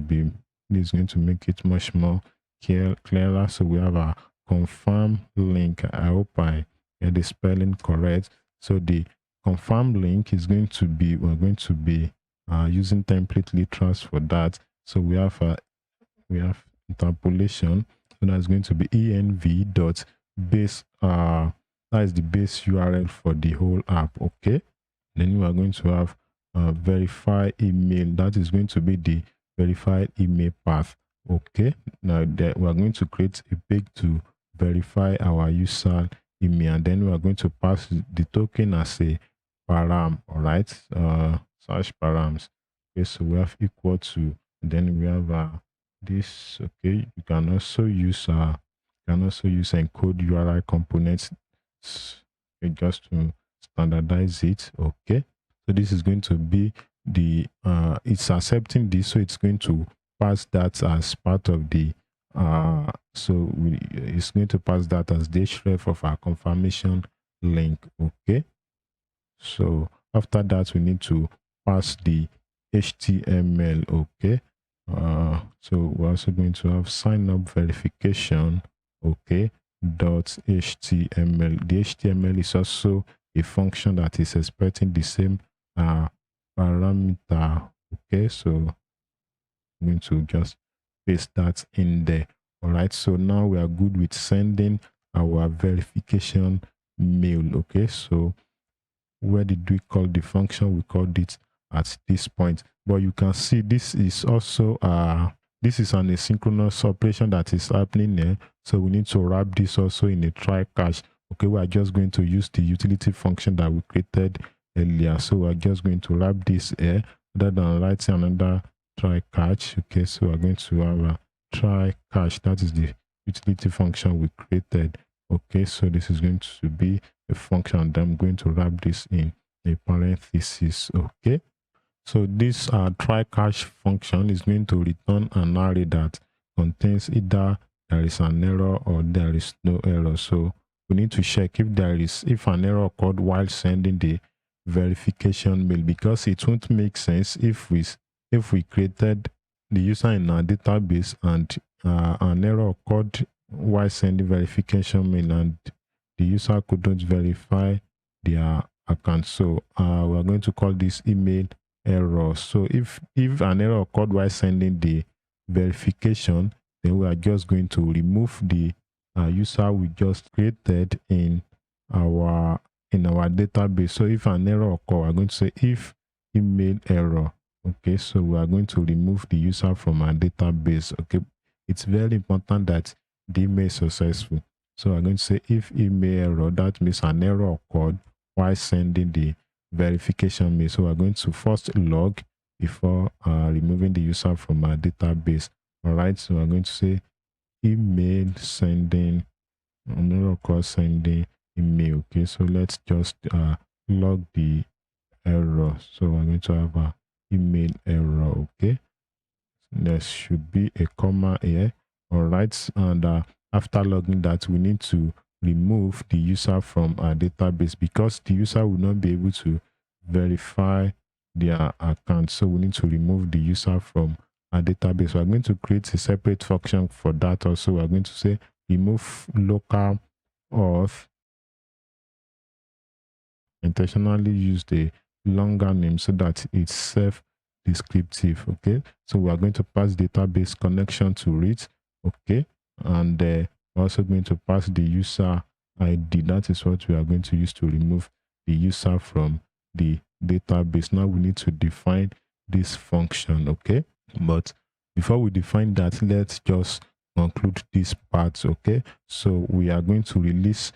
make it much more clearer. So we have a confirm link. I hope I get the spelling correct. So the confirm link is going to be, we're going to be using template literals for that. So we have interpolation, so that's going to be env dot base. That is the base URL for the whole app. Okay, then we are going to have verify email. That is going to be the verified email path. Okay, now that we are going to create a page to verify our user email, and then we are going to pass the token as a param. All right, slash params. Okay, so we have equal to, then we have this. Okay, you can also use encode URI components just to standardize it. Okay, so this is going to be the it's accepting this, so it's going to pass that as part of the it's going to pass that as the href of our confirmation link. Okay, so after that we need to pass the HTML. Okay, so we're also going to have sign up verification. Okay, dot HTML. The HTML is also a function that is expecting the same parameter. Okay, so I'm going to just paste that in there. All right, so now we are good with sending our verification mail. Okay, so where did we call the function? We called it at this point, but you can see this is also this is an asynchronous operation that is happening there. So we need to wrap this also in a try catch. Okay, we are just going to use the utility function that we created earlier. So we're just going to wrap this here rather than writing another try catch. Okay, so we're going to have a try catch. That is the utility function we created. Okay, so this is going to be a function, and I'm going to wrap this in a parenthesis. Okay, so this try catch function is going to return an array that contains either there is an error or there is no error. So we need to check if an error occurred while sending the verification mail, because it won't make sense if we created the user in our database and an error occurred while sending verification mail and the user couldn't verify their account. So we're going to call this email error. So if an error occurred while sending the verification, then we are just going to remove the user we just created in our database. So if an error occurs, we're going to say if email error. Okay, so we are going to remove the user from our database. Okay, it's very important that the email is successful. So I'm going to say if email error, that means an error occurred while sending the verification mail. So we're going to first log before removing the user from our database. All right, so I'm going to say email sending, an error occurred sending email. Okay, so let's just log the error. So I'm going to have a email error. Okay, there should be a comma here. All right, and after logging that, we need to remove the user from our database because the user will not be able to verify their account. So we need to remove the user from our database. We're going to create a separate function for that also. We're going to say remove local auth. Intentionally use the longer name so that it's self-descriptive. Okay, so we are going to pass database connection to it. Okay, and we're also going to pass the user ID. That is what we are going to use to remove the user from the database. Now we need to define this function. Okay, but before we define that, let's just conclude this part. Okay, so we are going to release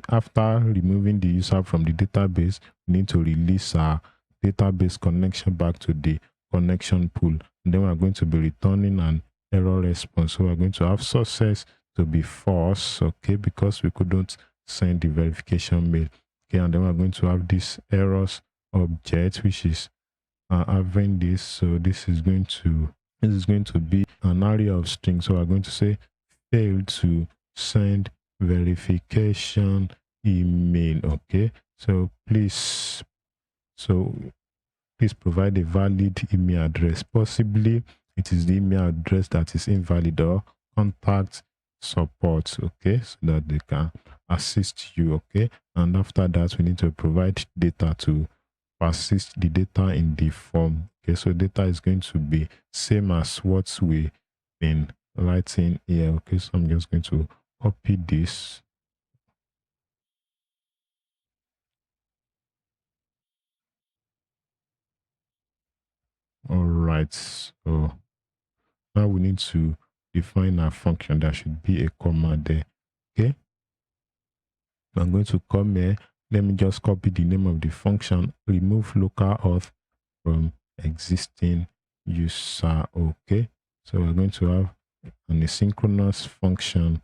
after removing the user from the database, we need to release our database connection back to the connection pool. And then we are going to be returning an error response. So we're going to have success to be false, okay, because we couldn't send the verification mail. Okay, and then we're going to have this errors object, which is having this. So this is going to be an array of strings. So we're going to say failed to send verification email. Okay, so please provide a valid email address. Possibly it is the email address that is invalid, or contact support, okay, so that they can assist you. Okay, and after that we need to provide data to persist the data in the form. Okay, so data is going to be same as what we've been writing here. Okay, so I'm just going to copy this. All right, so now we need to define our function. There should be a comma there. Okay, I'm going to come here. Let me just copy the name of the function, remove localhost from existing user. Okay, so we're going to have an asynchronous function.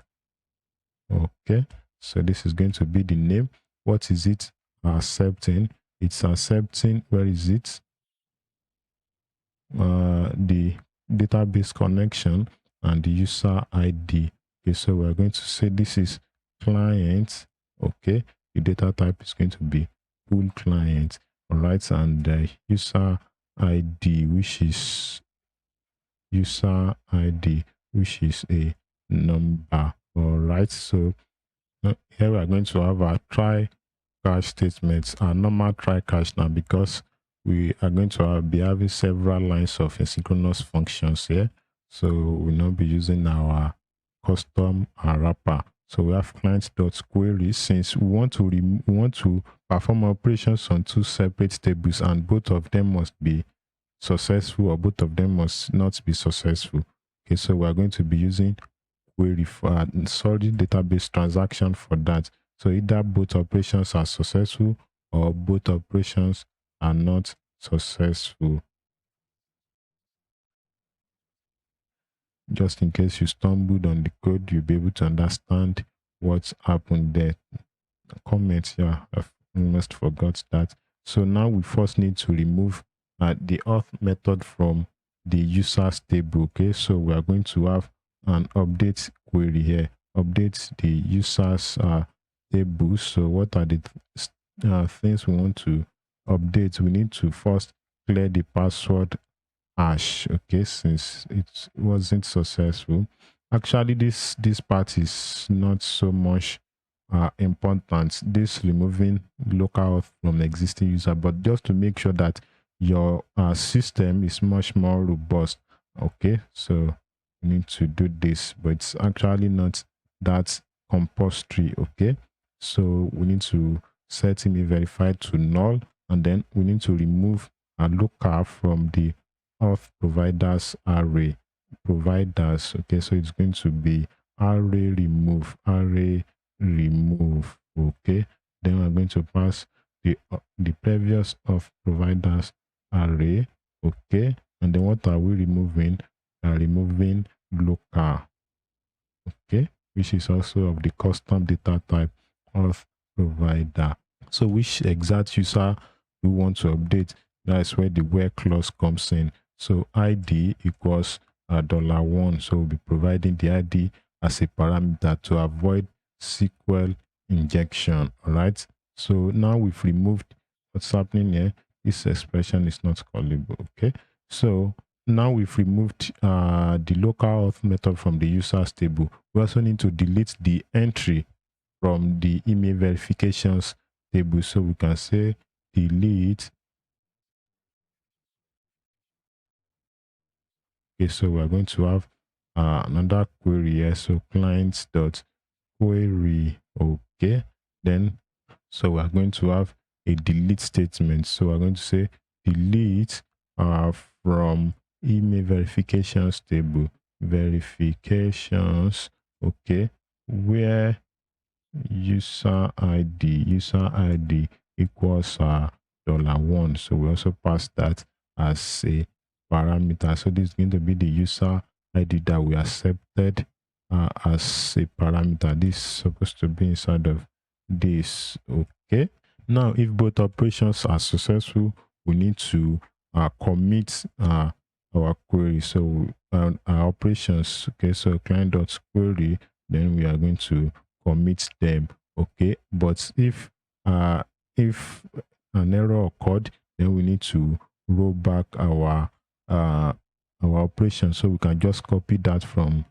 Okay, so this is going to be the name. What is it accepting? It's accepting, where is it? The database connection and the user ID. Okay, so we're going to say this is client. Okay, the data type is going to be pool client. All right, and the user ID, which is a number. All right, so here we are going to have our try catch statements, our normal try catch now, because we are going to be having several lines of asynchronous functions here. So we'll not be using our custom wrapper. So we have client.query. Since we want to perform operations on two separate tables, and both of them must be successful or both of them must not be successful. Okay, so we are going to be using query for solid database transaction for that. So either both operations are successful or both operations are not successful. Just in case you stumbled on the code, you'll be able to understand what's happened there. Comment, yeah, I almost forgot that. So now we first need to remove the auth method from the users table. Okay, so we are going to have an update query here. Update the users table. So what are the things we want to update? We need to first clear the password hash. Okay, since it wasn't successful. Actually, this part is not so much important, this removing localhost from existing user, but just to make sure that your system is much more robust. Okay, so you need to do this, but it's actually not that compulsory. Okay, so we need to set email verified to null, and then we need to remove a lookup from the auth providers array providers. Okay, so it's going to be array remove. Okay, then we're going to pass the previous of providers array. Okay, and then what are we removing? Removing local. Okay, which is also of the custom data type of provider. So which exact user we want to update? That's where the where clause comes in. So ID equals $1. So we'll be providing the ID as a parameter to avoid SQL injection. All right, so now we've removed what's happening here. This expression is not callable. Okay, so now we've removed the localhost method from the users table. We also need to delete the entry from the email verifications table. So we can say delete Okay, so we're going to have another query here. So clients dot query. Okay, then so we're going to have a delete statement. So we're going to say delete from email verifications table verifications. Okay, where user id equals $1. So we also pass that as a parameter. So this is going to be the user id that we accepted as a parameter. This is supposed to be inside of this. Okay, now if both operations are successful, we need to commit our query. So our operations, okay, so client.query, then we are going to commit them. Okay, but if an error occurred, then we need to roll back our operation. So we can just copy that from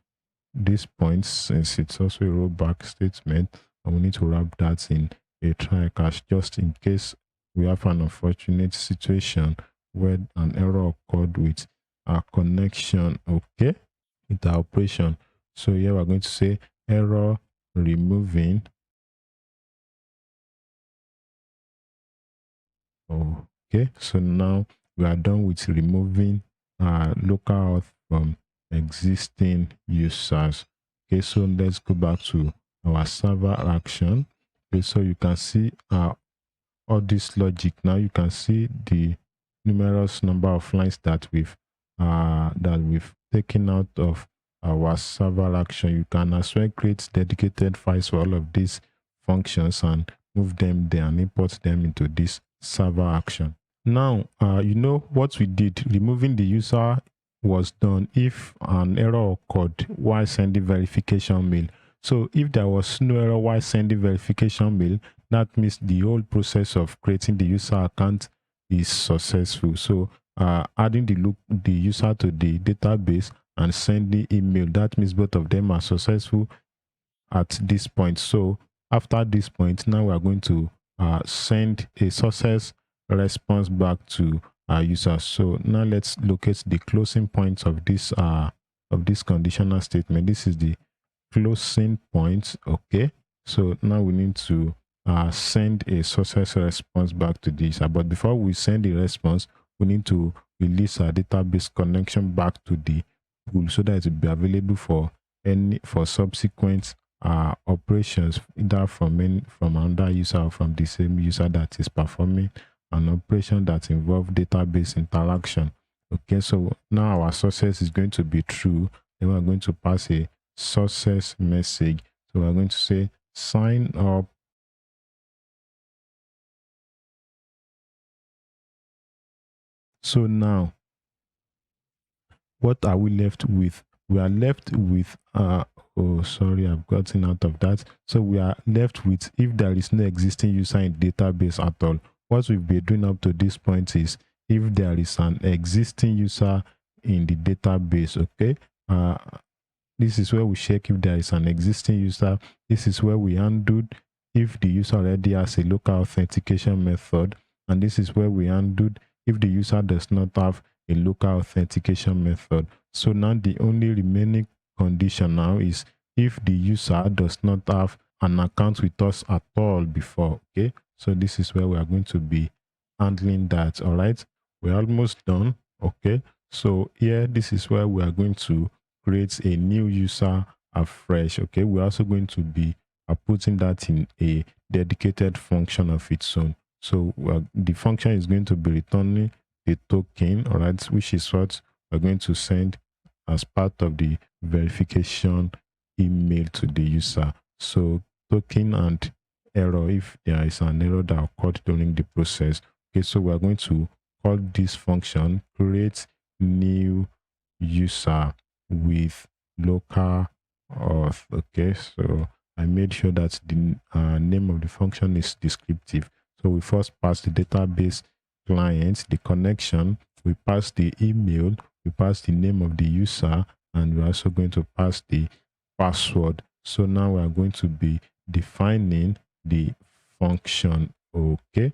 this point, since it's also a rollback statement, and we need to wrap that in a try catch just in case we have an unfortunate situation where an error occurred with our connection. Okay, with our operation. So here we're going to say error removing. Okay, so now we are done with removing local auth from existing users. Okay, so let's go back to our server action. Okay, so you can see all this logic. Now you can see the numerous number of lines that we've taken out of our server action. You can as well create dedicated files for all of these functions and move them there and import them into this server action. Now, you know what we did. Removing the user was done if an error occurred while sending verification mail. So if there was no error while sending verification mail, that means the whole process of creating the user account is successful. So adding the user to the database and sending email, that means both of them are successful at this point. So after this point, now we are going to send a success response back to our user. So now let's locate the closing points of this conditional statement. This is the closing point. Okay, so now we need to send a success response back to this. But before we send the response, we need to release our database connection back to the pool so that it will be available for subsequent operations, either from another user or from the same user that is performing an operation that involves database interaction. Okay, so now our success is going to be true. Then we're going to pass a success message. So we're going to say sign up. So now, what are we left with? We are left with oh sorry, I've gotten out of that. So we are left with if there is no existing user in the database at all. What we've been doing up to this point is if there is an existing user in the database. Okay, this is where we check if there is an existing user. This is where we handled if the user already has a local authentication method, and this is where we handled if the user does not have a local authentication method. So now the only remaining condition now is if the user does not have an account with us at all before. Okay, so this is where we are going to be handling that. All right, we're almost done. Okay, so here this is where we are going to create a new user afresh. Okay, we're also going to be putting that in a dedicated function of its own. So the function is going to be returning the token, all right, which is what we're going to send as part of the verification email to the user. So token and error, if there is an error that occurred during the process. Okay, so we're going to call this function create new user with local auth. Okay, so I made sure that the name of the function is descriptive. So we first pass the database client, the connection, we pass the email, we pass the name of the user, and we're also going to pass the password. So now we are going to be defining the function. Okay,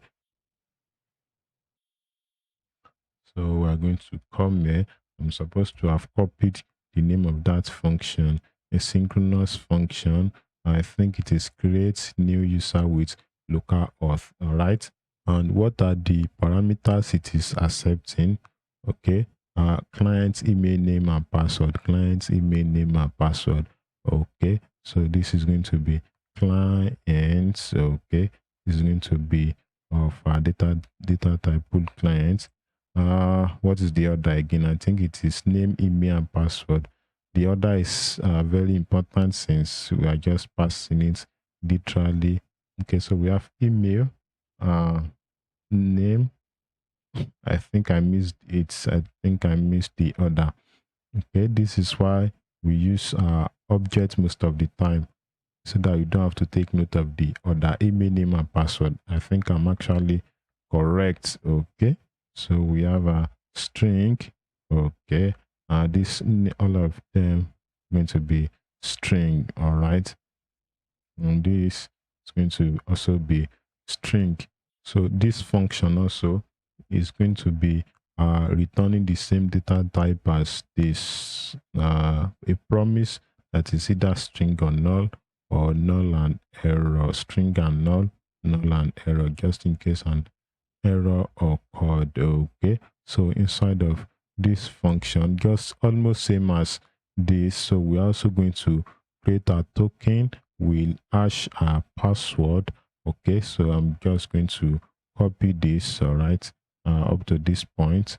so we're going to come here I'm supposed to have copied the name of that function, asynchronous function. I think it is create new user with local auth. All right. And what are the parameters it is accepting? Okay. Client's email name and password. Client's email name and password. Okay. So this is going to be clients. Okay. This is going to be of data type pool clients. What is the order again? I think it is name, email, and password. The order is very important since we are just passing it literally. Okay, so we have email, name. I think I missed it. I think I missed the order. Okay, this is why we use object most of the time, so that you don't have to take note of the order. Email, name, and password. I think I'm actually correct. Okay, so we have a string. Okay, this all of them going to be string. All right, and this is going to also be string. So this function also is going to be returning the same data type as this, a promise that is either string or null and error, string and null and error, just in case an error occurred. Okay, so inside of this function, just almost same as this, so we're also going to create a token. We'll hash our password. Okay, so I'm just going to copy this. All right, up to this point,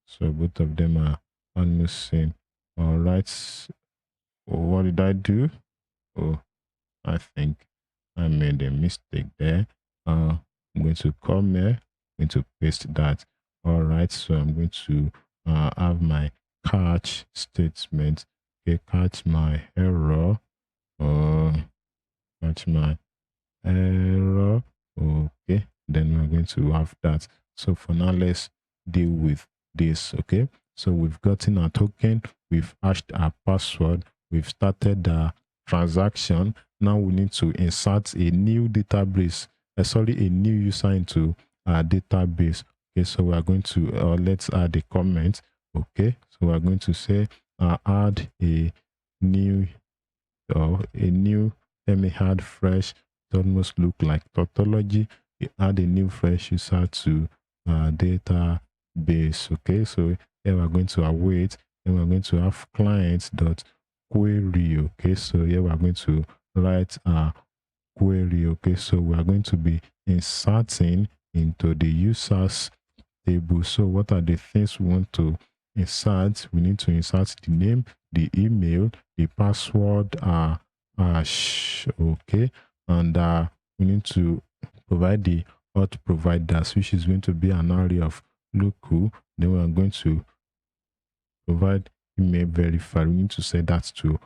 so both of them are almost same. All right, what did I do? Oh, I think I made a mistake there. I'm going to come here, I'm going to paste that. All right, so I'm going to have my catch statement. Okay, catch my error. Catch my error. Okay, then we're going to have that. So for now, let's deal with this. Okay, so we've gotten our token, we've hashed our password, we've started the transaction. Now we need to insert a new database, a new user into our database. Okay, so we are going to let's add a comment. Okay, so we're going to say add a new let me add fresh. It almost look like tautology. You add a new fresh user to database. Okay, so here we're going to await, and we're going to have clients dot query. Okay, so here we're going to write a query. Okay, so we are going to be inserting into the users table. So what are the things we want to insert? We need to insert the name, the email, the password, hash. Okay, and we need to provide the auth providers, which is going to be an array of local. Then we are going to provide email verifier. We need to set that to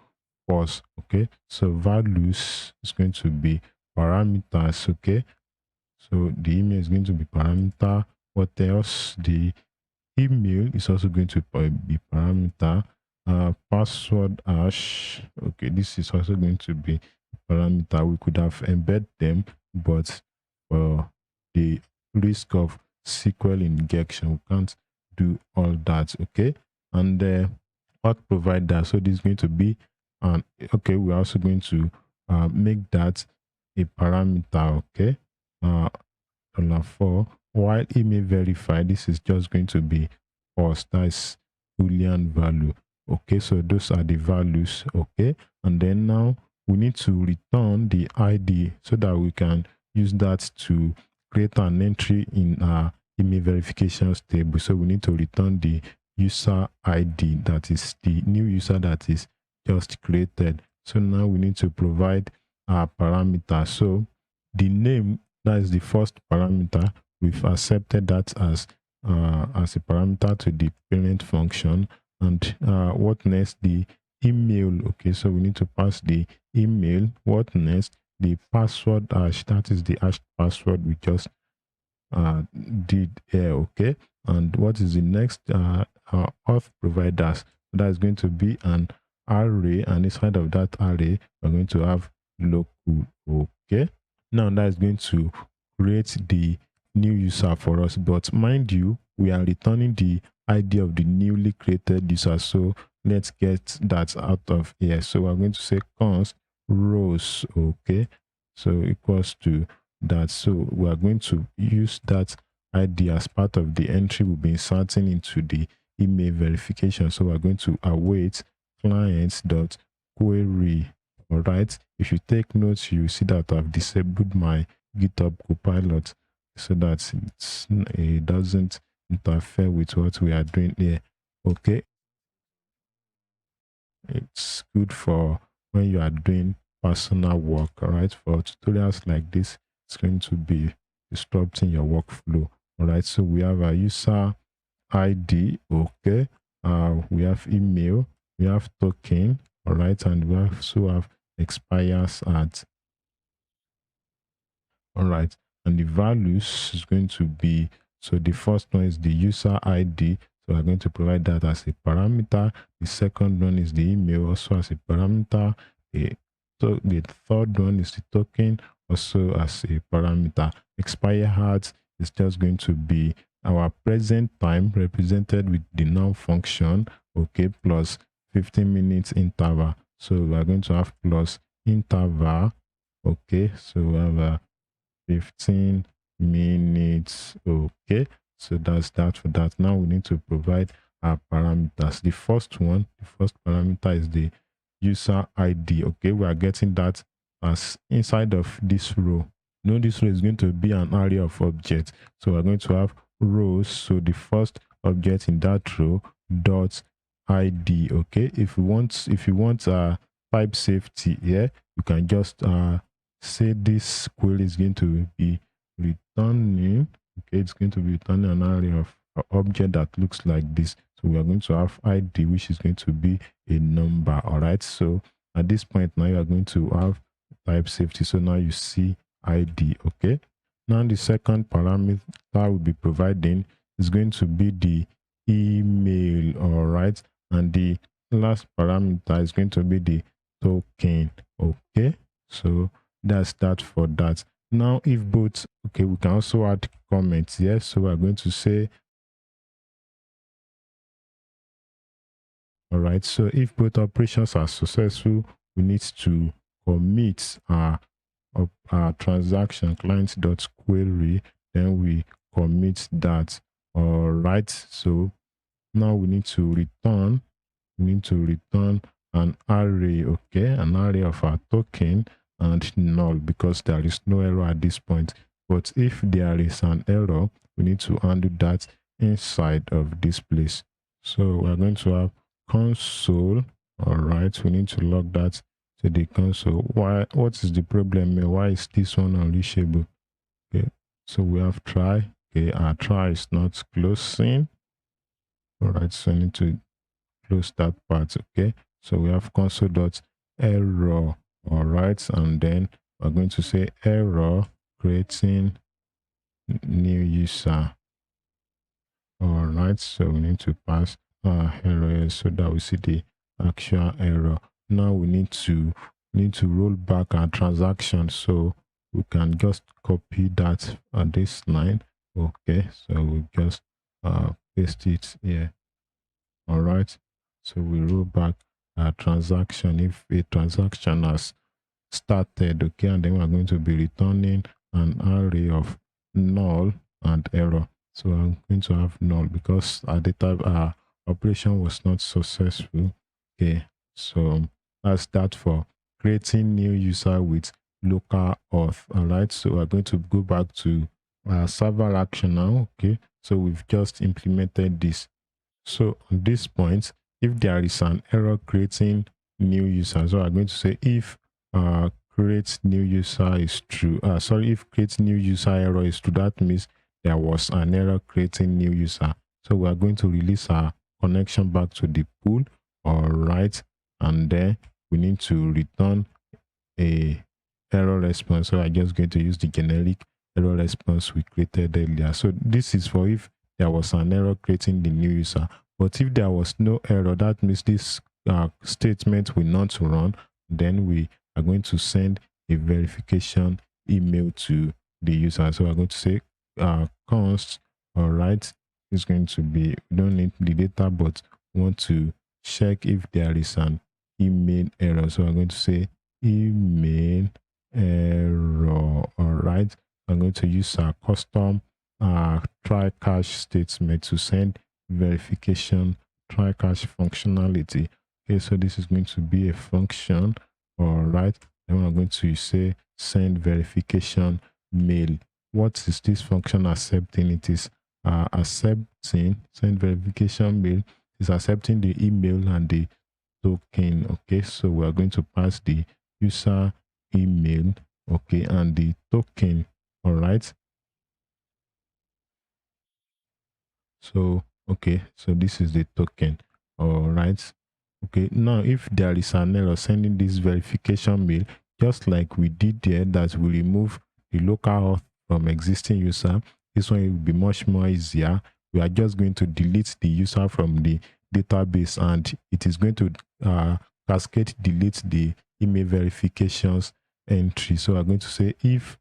false. Okay, so values is going to be parameters. Okay, so the email is going to be parameter. What else? The email is also going to be parameter. Password hash. Okay, this is also going to be parameter. We could have embed them, but the risk of SQL injection, we can't do all that. Okay, and auth provider. So this is going to be okay. We're also going to make that a parameter. Okay, $4. While email verify, this is just going to be false. That's Boolean value. Okay, so those are the values. Okay, and then now we need to return the ID so that we can use that to create an entry in our email verifications table. So we need to return the user ID, that is the new user that is just created. So now we need to provide our parameter. So the name, that is the first parameter. We've accepted that as a parameter to the parent function. And what next? The email. Okay, so we need to pass the email. What next? The password hash, that is the hash password we just did here. Okay, and what is the next? Auth providers. That is going to be an array, and inside of that array we're going to have local. Okay, now that is going to create the new user for us, but mind you, we are returning the ID of the newly created user. So let's get that out of here. So we're going to say const rows, okay, so equals to that. So we are going to use that ID as part of the entry we'll be inserting into the email verification. So we're going to await clients.query. All right, if you take notes, you see that I've disabled my GitHub Copilot so that it doesn't interfere with what we are doing here. Okay, it's good for when you are doing personal work. All right, for tutorials like this, it's going to be disrupting your workflow. All right, so we have a user ID, okay, we have email, we have token, all right, and we also have expires at, all right, and the values is going to be, so the first one is the user ID, so we're going to provide that as a parameter. The second one is the email, also as a parameter. So the third one is the token, also as a parameter. Expire at is just going to be our present time represented with the now function, okay, plus 15 minutes interval. So we are going to have plus interval, okay, so we have a 15 minutes, okay, so that's that for that. Now we need to provide our parameters. The first parameter is the user ID, okay, we are getting that as inside of this row. Now this row is going to be an array of objects, so we're going to have rows. So the first object in that row dot ID, okay. If you want type safety here, you can just say this query is going to be returning, okay, it's going to be returning an array of object that looks like this. So we are going to have ID, which is going to be a number. All right, so at this point now you are going to have type safety, so now you see ID, okay. Now the second parameter we'll be providing is going to be the email, all right, and the last parameter is going to be the token, okay. So that's that for that. Now if both, okay, we can also add comments, yes. So we're going to say, all right, so if both operations are successful, we need to commit our transaction client.query, then we commit that. All right, so now we need to return an array, okay, an array of our token and null, because there is no error at this point. But if there is an error, we need to handle that inside of this place. So we're going to have console, all right, we need to log that to the console. What is the problem here? Why is this one unreachable? Okay, so we have try, okay, our try is not closing. All right, so I need to close that part, okay. So we have console.error, all right, and then we're going to say error creating new user. All right, so we need to pass error so that we see the actual error. Now we need to roll back our transaction, so we can just copy that at this line, okay. So we just paste it here. All right, so we roll back our transaction if a transaction has started, okay, and then we're going to be returning an array of null and error. So I'm going to have null because at the time our operation was not successful, okay. So that's that for creating new user with local auth. All right, so we're going to go back to our server action now, okay. So we've just implemented this. So at this point, if there is an error creating new user, so I'm going to say if create new user is true, if create new user error is true, that means there was an error creating new user. So we are going to release our connection back to the pool, all right, and then we need to return a error response. So I'm just going to use the generic error response we created earlier. So this is for if there was an error creating the new user. But if there was no error, that means this statement will not run. Then we are going to send a verification email to the user. So we're going to say const, all right, is going to be, we don't need the data, but we want to check if there is an email error. So I'm going to say email error. All right. I'm going to use a custom try catch statement to send verification try catch functionality. Okay, so this is going to be a function. All right. Then we're going to say send verification mail. What is this function accepting? It is accepting send verification mail is accepting the email and the token. Okay, so we are going to pass the user email, okay, and the token. All right. So okay, so this is the token. All right. Okay, now if there is an error sending this verification mail, just like we did there, that we remove the local auth from existing user, this one will be much more easier. We are just going to delete the user from the database, and it is going to cascade delete the email verifications entry. So we're going to say if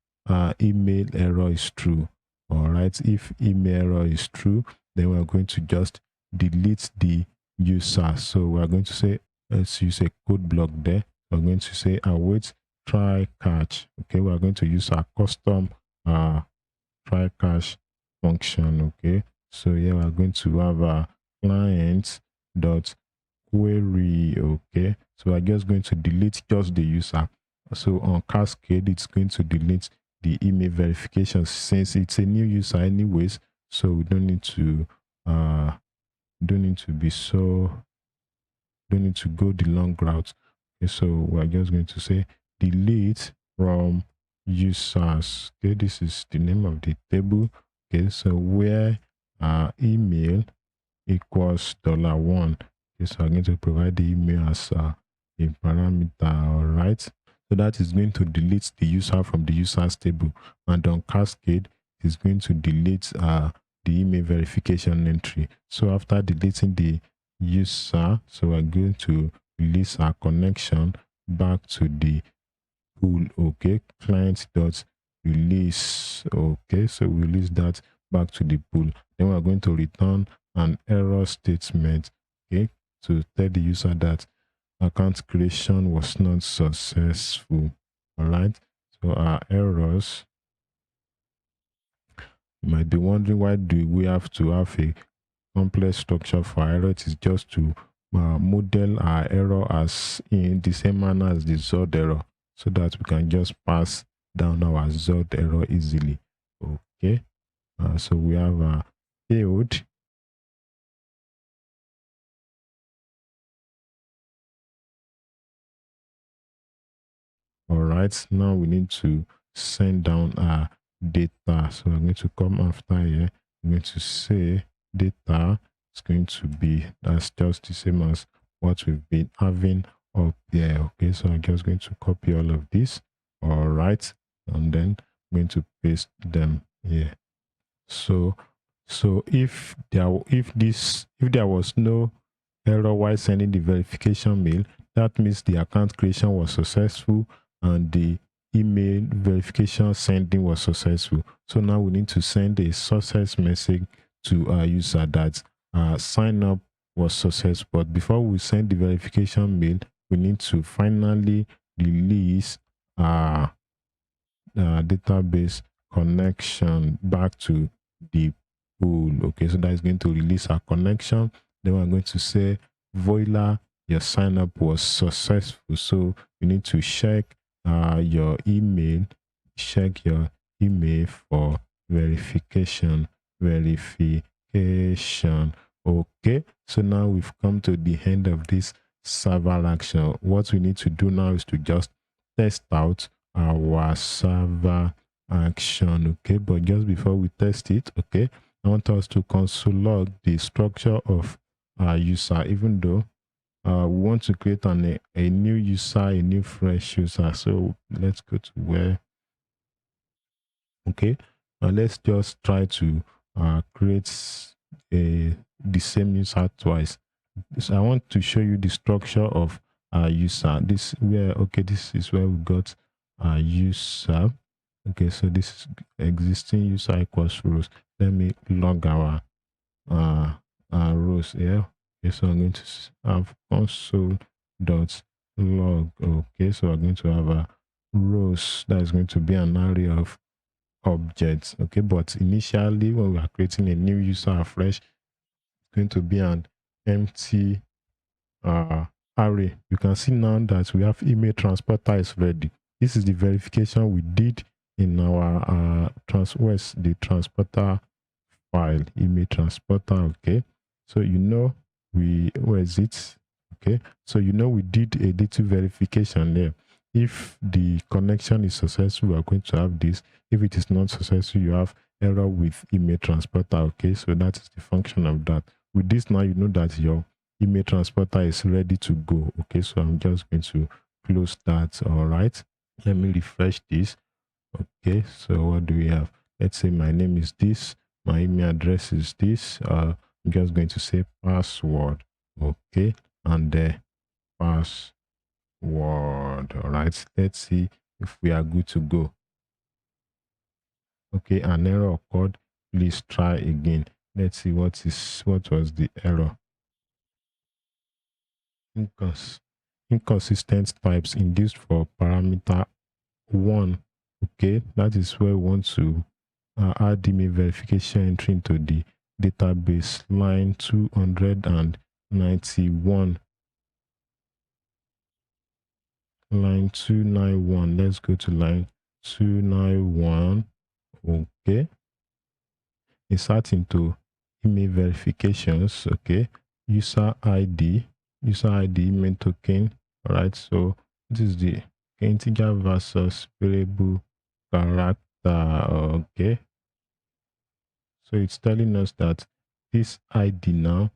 email error is true. All right, if email error is true, then we're going to just delete the user. So we're going to say, let's use a code block there. We're going to say await try catch. Okay, we're going to use our custom try catch function. Okay, so here we're going to have a client dot query. Okay, so we're just going to delete just the user. So on cascade, it's going to delete the email verification since it's a new user anyways. So we don't need to be so don't need to go the long route. Okay, so we're just going to say delete from users. Okay, this is the name of the table. Okay, so where email equals $1. Okay, so I'm going to provide the email as a parameter. All right, so that is going to delete the user from the users table, and on cascade is going to delete the email verification entry. So after deleting the user, so we're going to release our connection back to the pool. Okay, client dot release. Okay, so we release that back to the pool. Then we're going to return an error statement, okay, to tell the user that account creation was not successful. All right, so our errors, you might be wondering, why do we have to have a complex structure for error? It is just to model our error as in the same manner as the result error, so that we can just pass down our result error easily. Okay, so we have failed. All right, now we need to send down our data. So I'm going to come after here. I'm going to say data is going to be, that's just the same as what we've been having up there. Okay, so I'm just going to copy all of this. All right, and then I'm going to paste them here. So if there was no error while sending the verification mail, that means the account creation was successful and the email verification sending was successful. So now we need to send a success message to our user that sign up was successful. But before we send the verification mail, we need to finally release database connection back to the pool. Okay, so that is going to release our connection. Then we're going to say voila, your sign up was successful. So you need to check your email, for verification. Okay, so now we've come to the end of this server action. What we need to do now is to just test out our server action. Okay, but just before we test it, okay, I want us to console log the structure of our user, even though we want to create a new user, a new fresh user. So let's go to where, okay, let's just try to create the same user twice. So I want to show you the structure of our user. This is where we got our user. Okay, so this is existing user equals rows. Let me log our rows here. Okay, so I'm going to have console dot log. Okay, so I'm going to have a rows that is going to be an array of objects. Okay, but initially when we are creating a new user afresh, it's going to be an empty array. You can see now that we have email transporter is ready. This is the verification we did in our where's the transporter file, email transporter. Okay, so where is it? Okay, so we did a little verification there. If the connection is successful, we are going to have this. If it is not successful, you have error with email transporter. Okay, so that is the function of that. With this now, you know that your email transporter is ready to go. Okay, so I'm just going to close that. All right, let me refresh this. Okay, so what do we have? Let's say my name is this, my email address is this. I'm just going to say password. Okay, and the password. All right, let's see if we are good to go. Okay, an error occurred. Please try again. Let's see what was the error. Inconsistent types induced for parameter 1. Okay, that is where we want to add email verification entry into the database. Line 291. Line 291. Let's go to line 291. Okay, insert into email verifications. Okay, user ID email token. All right, so this is the integer versus variable character. Okay, so it's telling us that this ID now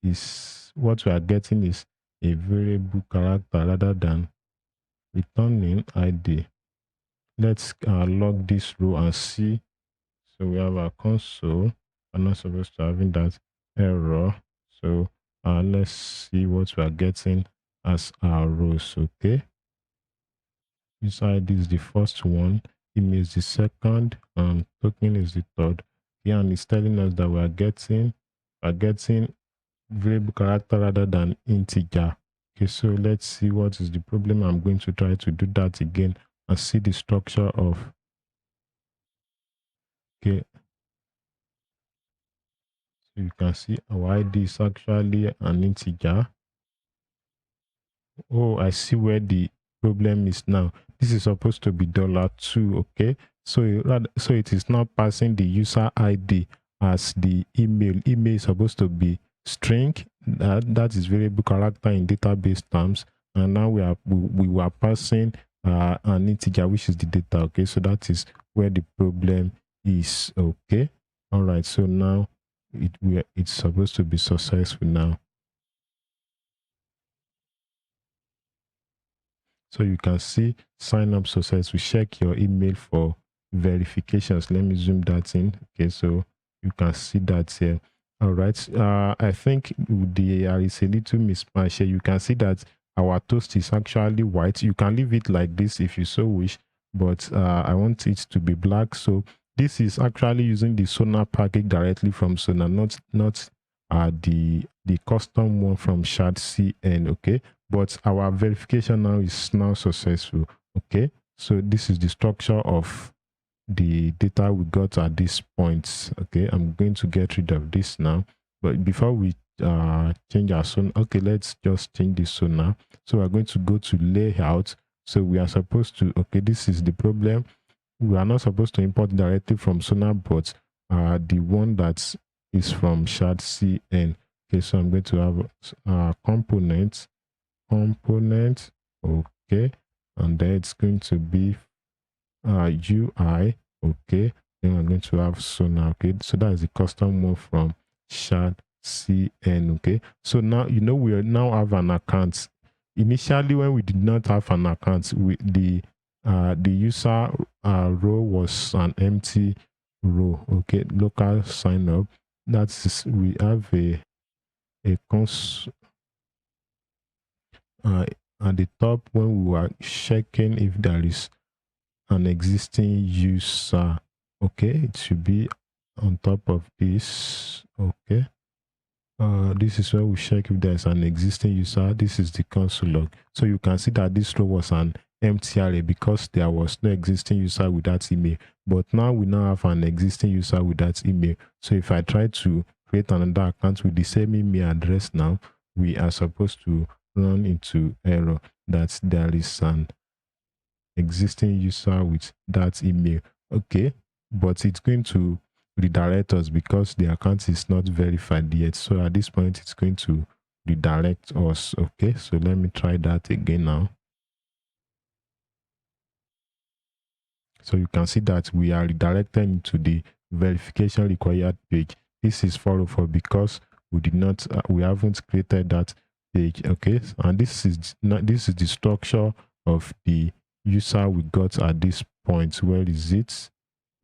is what we are getting is a variable character rather than returning ID. Let's log this row and see. So we have our console. I'm not supposed to having that error. So let's see what we are getting as our rows. Okay, user ID is the first one, email is the second, and token is the third. Yeah, and it's telling us that we are getting variable character rather than integer. Okay, so let's see what is the problem. I'm going to try to do that again and see the structure of. Okay, so you can see our ID is actually an integer. Oh, I see where the problem is now. This is supposed to be $2. Okay, so it is now passing the user ID as the email. Email is supposed to be string. That is variable character in database terms, and now we were passing an integer, which is the data. Okay, so that is where the problem is. Okay, all right. So now it's supposed to be successful now. So you can see sign up success. We check your email for verifications. Let me zoom that in. Okay, so you can see that here. All right. I think there is a little mismatch here. You can see that our toast is actually white. You can leave it like this if you so wish, but I want it to be black. So this is actually using the Sonar package directly from Sonar, not the custom one from Shard CN. Okay, but our verification now is now successful. Okay, so this is the structure of the data we got at this point. Okay, I'm going to get rid of this now, but before we change our Sonar, okay, let's just change the Sonar. So we're going to go to layout. So we are supposed to, okay, this is the problem. We are not supposed to import directly from Sonar, but the one that is from Shard CN. Okay, so I'm going to have components, okay, and then it's going to be UI. Okay, then I'm going to have Sonar. Okay, so that is the custom one from Shard CN. Okay, so now we now have an account. Initially, when we did not have an account, the user row was an empty row. Okay, local sign up. That's we have a cons at the top when we were checking if there is an existing user. Okay, it should be on top of this, okay, this is where we check if there's an existing user. This is the console log. So you can see that this row was an empty array because there was no existing user with that email. But now we now have an existing user with that email. So if I try to create another account with the same email address now, we are supposed to run into error that there is an existing user with that email. Okay, but it's going to redirect us because the account is not verified yet. So at this point, it's going to redirect us. Okay, so let me try that again now. So you can see that we are redirected into the verification required page. This is 404 because we did not, we haven't created that page. Okay, and this is the structure of the user we got at this point. Where is it?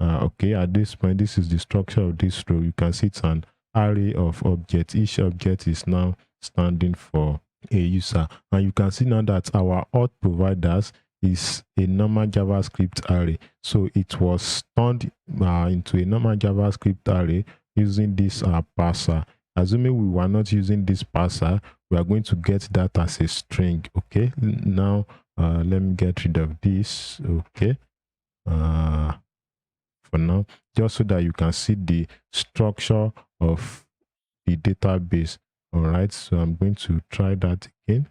Okay, at this point, this is the structure of this row. You can see it's an array of objects. Each object is now standing for a user, and you can see now that our auth providers is a normal JavaScript array. So it was turned into a normal JavaScript array using this parser. Assuming we were not using this parser, we are going to get that as a string. Okay, now let me get rid of this. Okay, for now, just so that you can see the structure of the database. All right, so I'm going to try that again.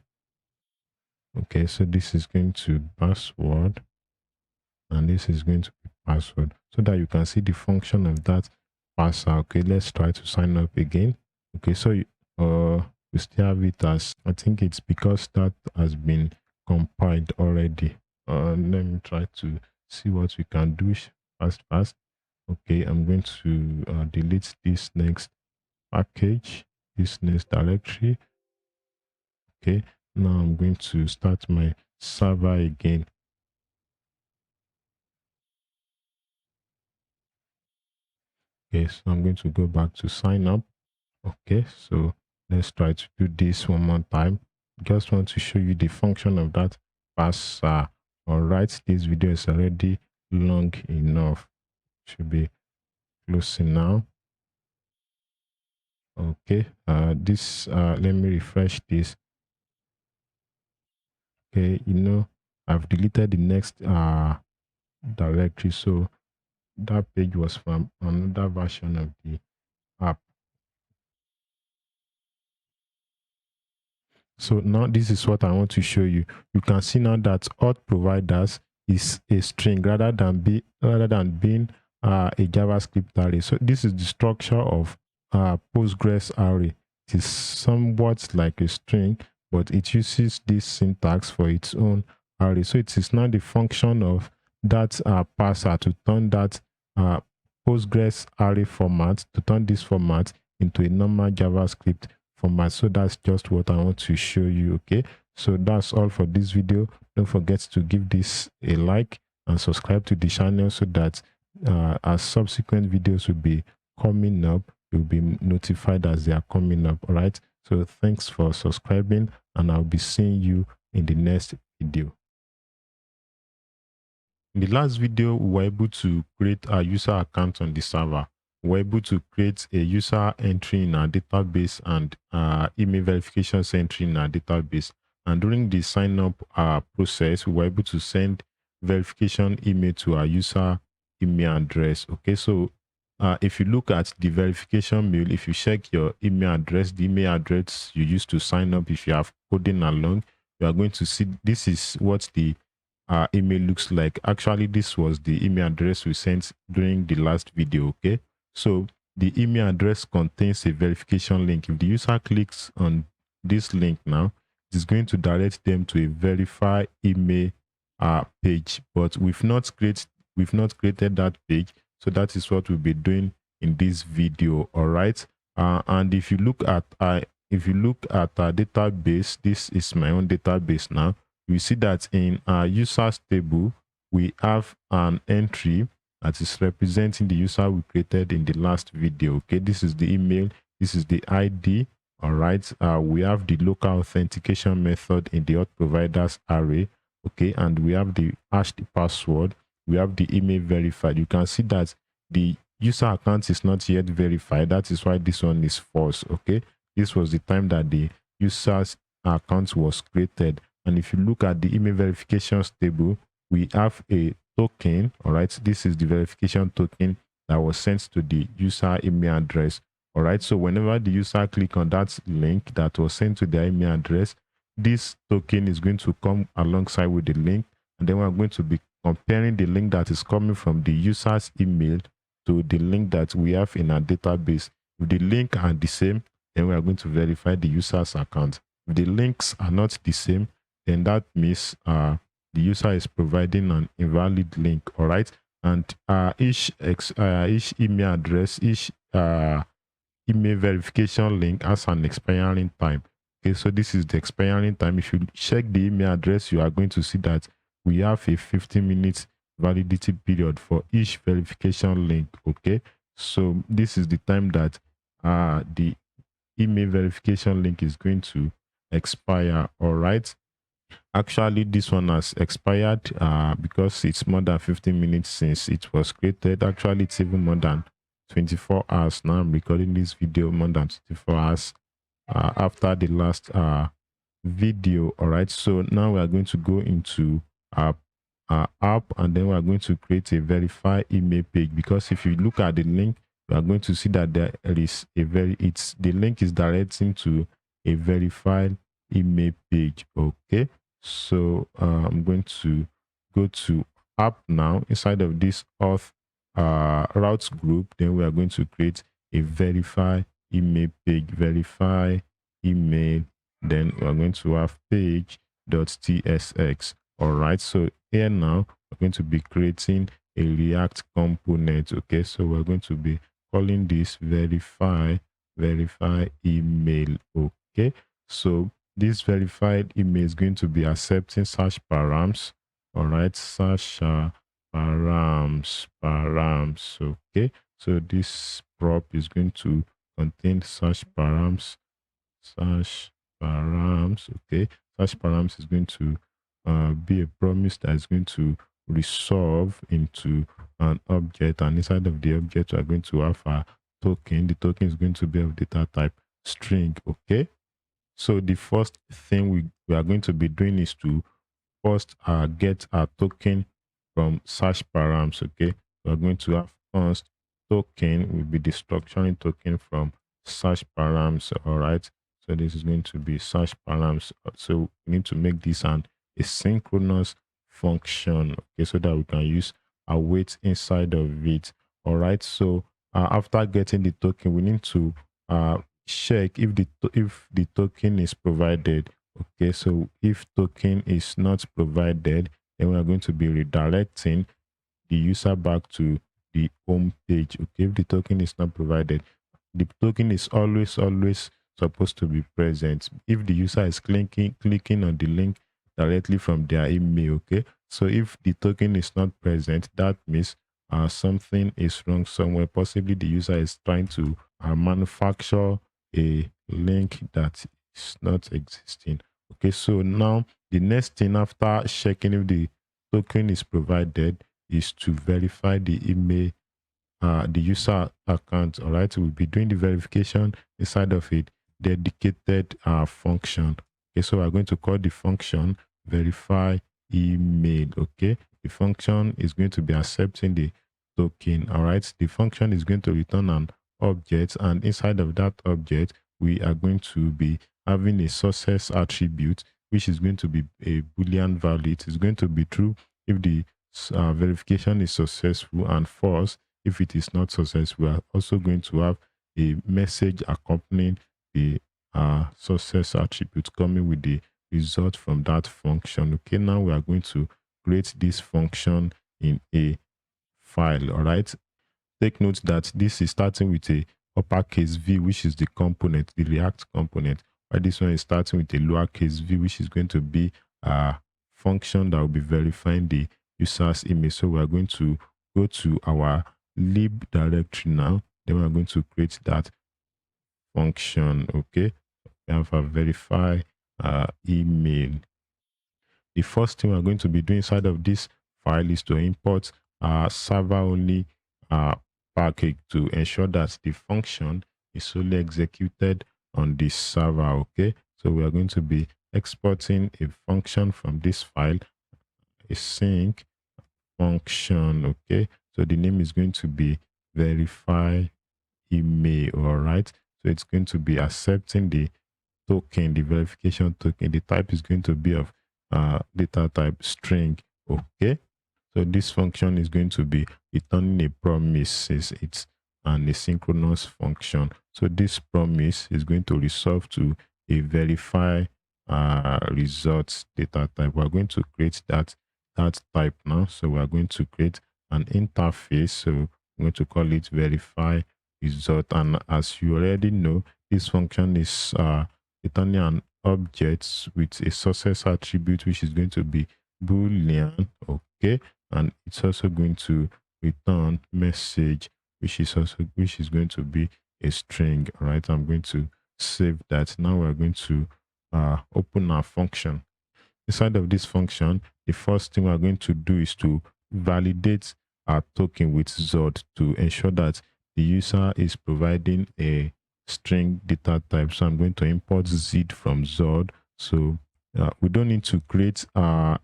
Okay, so this is going to password, and this is going to be password, so that you can see the function of that parser. Okay, let's try to sign up again. Okay, so we still have it as, I think it's because that has been compiled already. Let me try to see what we can do fast. Okay, I'm going to delete this next package, this next directory. Okay, now I'm going to start my server again. Okay, so I'm going to go back to sign up. Okay, so let's try to do this one more time. Just want to show you the function of that parser. All right, this video is already long enough. Should be closing now. Okay, let me refresh this. Okay, I've deleted the next directory, so that page was from another version of the app. So now this is what I want to show you. You can see now that auth providers is a string rather than being a JavaScript array. So this is the structure of Postgres array. It is somewhat like a string, but it uses this syntax for its own array. So it is now the function of that parser to turn that Postgres array format, to turn this format into a normal JavaScript format. So that's just what I want to show you. Okay, so that's all for this video. Don't forget to give this a like and subscribe to the channel so that as subsequent videos will be coming up, you'll be notified as they are coming up. All right, so thanks for subscribing, and I'll be seeing you in the next video. In the last video, we were able to create a user account on the server. We were able to create a user entry in our database and email verification entry in our database. And during the sign up process, we were able to send verification email to our user email address. Okay, so if you look at the verification mail, if you check your email address, the email address you used to sign up, if you have coding along, you are going to see this is what the email looks like. Actually, this was the email address we sent during the last video. Okay, so the email address contains a verification link. If the user clicks on this link now, it is going to direct them to a verify email page, but we've not created that page, so that is what we'll be doing in this video. All right, and if you look at our database, this is my own database now. We see that in our users table, we have an entry that is representing the user we created in the last video. Okay, this is the email, this is the ID. All right, we have the local authentication method in the auth providers array. Okay, and we have the hashed password, we have the email verified. You can see that the user account is not yet verified. That is why this one is false. Okay, this was the time that the user's account was created. And if you look at the email verifications table, we have a token. All right, this is the verification token that was sent to the user email address. All right, so whenever the user click on that link that was sent to their email address, this token is going to come alongside with the link, and then we're going to be comparing the link that is coming from the user's email to the link that we have in our database. If the link are the same, then we are going to verify the user's account. If the links are not the same, then that means the user is providing an invalid link. All right, and each email address, each email verification link has an expiring time. Okay, so this is the expiring time. If you check the email address, you are going to see that we have a 15-minute validity period for each verification link. Okay, so this is the time that the email verification link is going to expire. All right, actually this one has expired because it's more than 15 minutes since it was created. Actually, it's even more than 24 hours. Now I'm recording this video more than 24 hours after the last video. All right, so now we are going to go into our app, and then we are going to create a verify email page, because if you look at the link, we are going to see that there is a the link is directing to a verified email page. Okay, so I'm going to go to app now. Inside of this auth routes group, then we are going to create a verify email page. Verify email, then we are going to have page.tsx. All right, so here now we're going to be creating a React component. Okay, so we're going to be calling this verify email. Okay, so this verified email is going to be accepting search params. All right, search params. Okay, so this prop is going to contain search params. Okay, search params is going to be a promise that is going to resolve into an object, and inside of the object we are going to have a token. The token is going to be of data type string. Okay, so the first thing we are going to be doing is to first get our token from search params. Okay, we are going to have const token will be the structuring token from search params. All right, so this is going to be search params. So we need to make this an asynchronous function, okay, so that we can use a wait inside of it. All right, so after getting the token, we need to check if the token is provided. Okay, so if token is not provided, then we are going to be redirecting the user back to the home page. Okay, if the token is not provided, the token is always supposed to be present if the user is clicking on the link directly from their email. Okay, so if the token is not present, that means something is wrong somewhere. Possibly the user is trying to manufacture a link that is not existing. Okay, so now the next thing after checking if the token is provided is to verify the email, the user account. All right, we'll be doing the verification inside of a dedicated function. Okay, so we're going to call the function verify email. Okay, the function is going to be accepting the token. All right, the function is going to return an object, and inside of that object we are going to be having a success attribute, which is going to be a boolean value. It is going to be true if the verification is successful, and false if it is not successful. We are also going to have a message accompanying the success attribute coming with the result from that function. Okay, now we are going to create this function in a file. All right, take note that this is starting with a uppercase V, which is the component, the React component, while this one is starting with a lowercase v, which is going to be a function that will be verifying the user's email. So we are going to go to our lib directory now, then we're going to create that function. Okay, we have a verify email. The first thing we're going to be doing inside of this file is to import server only package to ensure that the function is solely executed on the server. Okay, so we are going to be exporting a function from this file, a sync function. Okay, so the name is going to be verify email. All right, so it's going to be accepting the token, the verification token. The type is going to be of data type string. Okay, so this function is going to be returning a promise. It's an asynchronous function. So this promise is going to resolve to a verify results data type. We're going to create that type now. So we're going to create an interface. So I'm going to call it verify result. And as you already know, this function is returning an object with a success attribute, which is going to be boolean. Okay, and it's also going to return message, which is going to be a string. All right, I'm going to save that. Now we're going to open our function. Inside of this function, the first thing we're going to do is to validate our token with Zod to ensure that the user is providing a string data type. So I'm going to import Zid from Zod. So we don't need to create a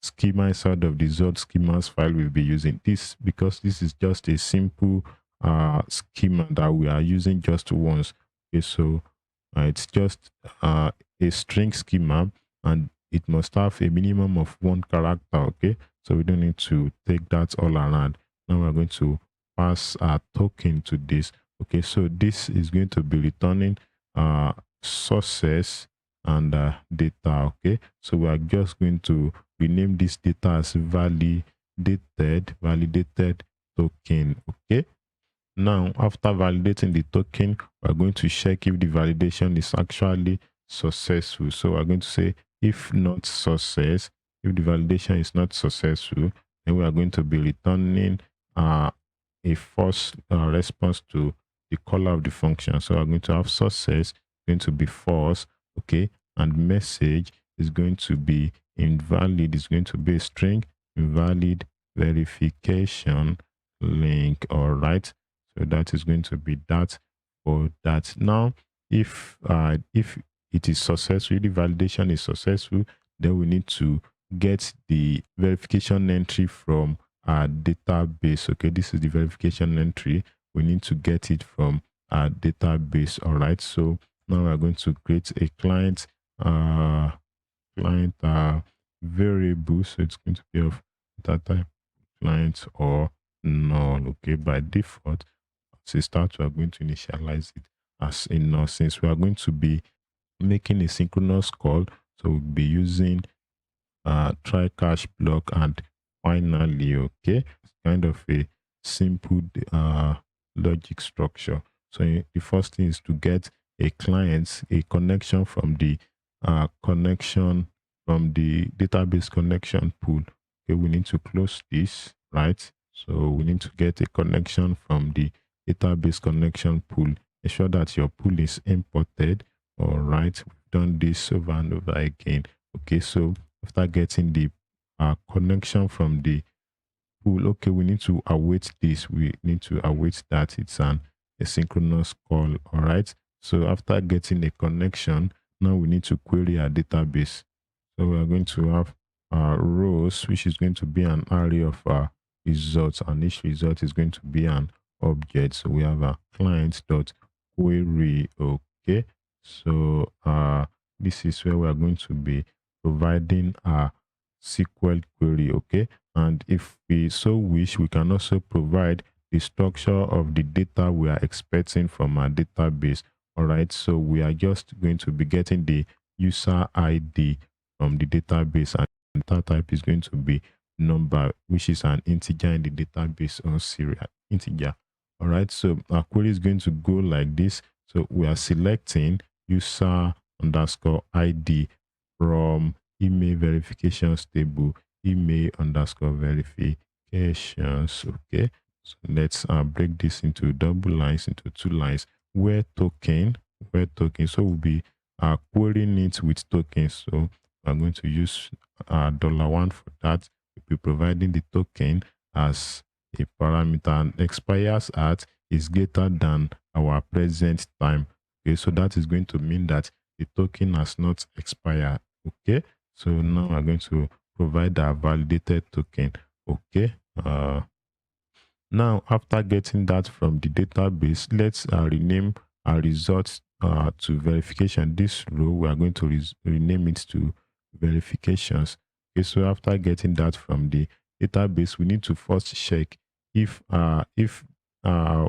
schema inside of the Zod schemas file we'll be using this, because this is just a simple schema that we are using just once. Okay, so it's just a string schema, and it must have a minimum of 1 character. Okay, so we don't need to take that all around. Now we're going to pass our token to this. Okay, so this is going to be returning sources and data. Okay, so we are just going to rename this data as validated token. Okay, now after validating the token, we're going to check if the validation is actually successful. So we're going to say if not success, if the validation is not successful, then we are going to be returning a false response to the caller of the function. So we're going to have success going to be false. Okay, and message is going to be invalid. It's going to be a string invalid verification link. All right, so that is going to be that for that. Now if it is successful, the validation is successful, then we need to get the verification entry from our database. Okay, this is the verification entry. We need to get it from our database. All right, so now we're going to create a client variable. So it's going to be of data type client or null. Okay, by default as a start, we are going to initialize it as a null, since we are going to be making a synchronous call. So we'll be using try catch block, and finally, okay, it's kind of a simple logic structure. So the first thing is to get a connection from the database connection pool. Okay, we need to close this, right? So we need to get a connection from the database connection pool. Ensure that your pool is imported. All right, we've done this over and over again. Okay, so after getting the connection from the pool, okay, we need to await this. We need to await that it's an asynchronous call. All right, so after getting a connection, now we need to query our database. So we are going to have rows, which is going to be an array of results, and each result is going to be an object. So we have a client.query. Okay, so this is where we are going to be providing a SQL query. Okay, and if we so wish, we can also provide the structure of the data we are expecting from our database. All right, so we are just going to be getting the user ID from the database, and data type is going to be number, which is an integer in the database, or serial integer. All right, so our query is going to go like this. So we are selecting user underscore ID from email verifications table, email underscore verifications. Okay, so let's break this into double lines, into 2 lines. Where token. So we'll be querying it with tokens. So I'm going to use $1 for that. We'll be providing the token as a parameter, and expires at is greater than our present time. Okay, so that is going to mean that the token has not expired. Okay, so now we're going to provide our validated token. Okay, now after getting that from the database, let's rename our results to verification. This row we are going to rename it to verifications. Okay, so after getting that from the database, we need to first check if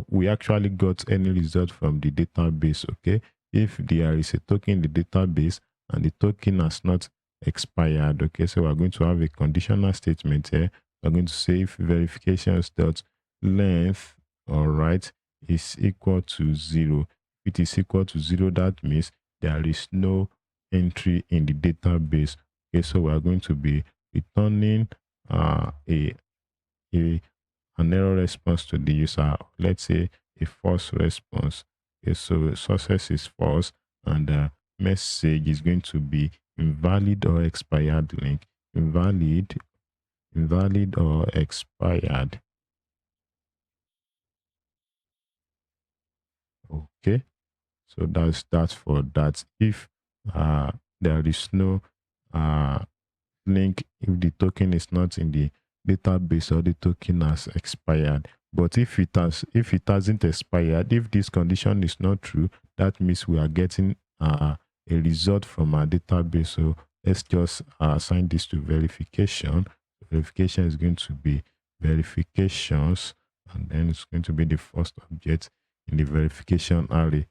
we actually got any result from the database. Okay, if there is a token in the database and the token has not expired. Okay, so we're going to have a conditional statement here. We're going to say if verifications dot length, all right, is equal to 0. If it is equal to 0, that means there is no entry in the database. Okay, so we are going to be returning a an error response to the user. Let's say a false response. Okay, so success is false, and the message is going to be invalid or expired link. Invalid or expired. Okay, so that's that for that. If there is no uh, link, if the token is not in the database or the token has expired. But if it hasn't expired, if this condition is not true, that means we are getting a result from our database. So let's just assign this to verification. Verification is going to be verifications, and then it's going to be the first object in the verification array.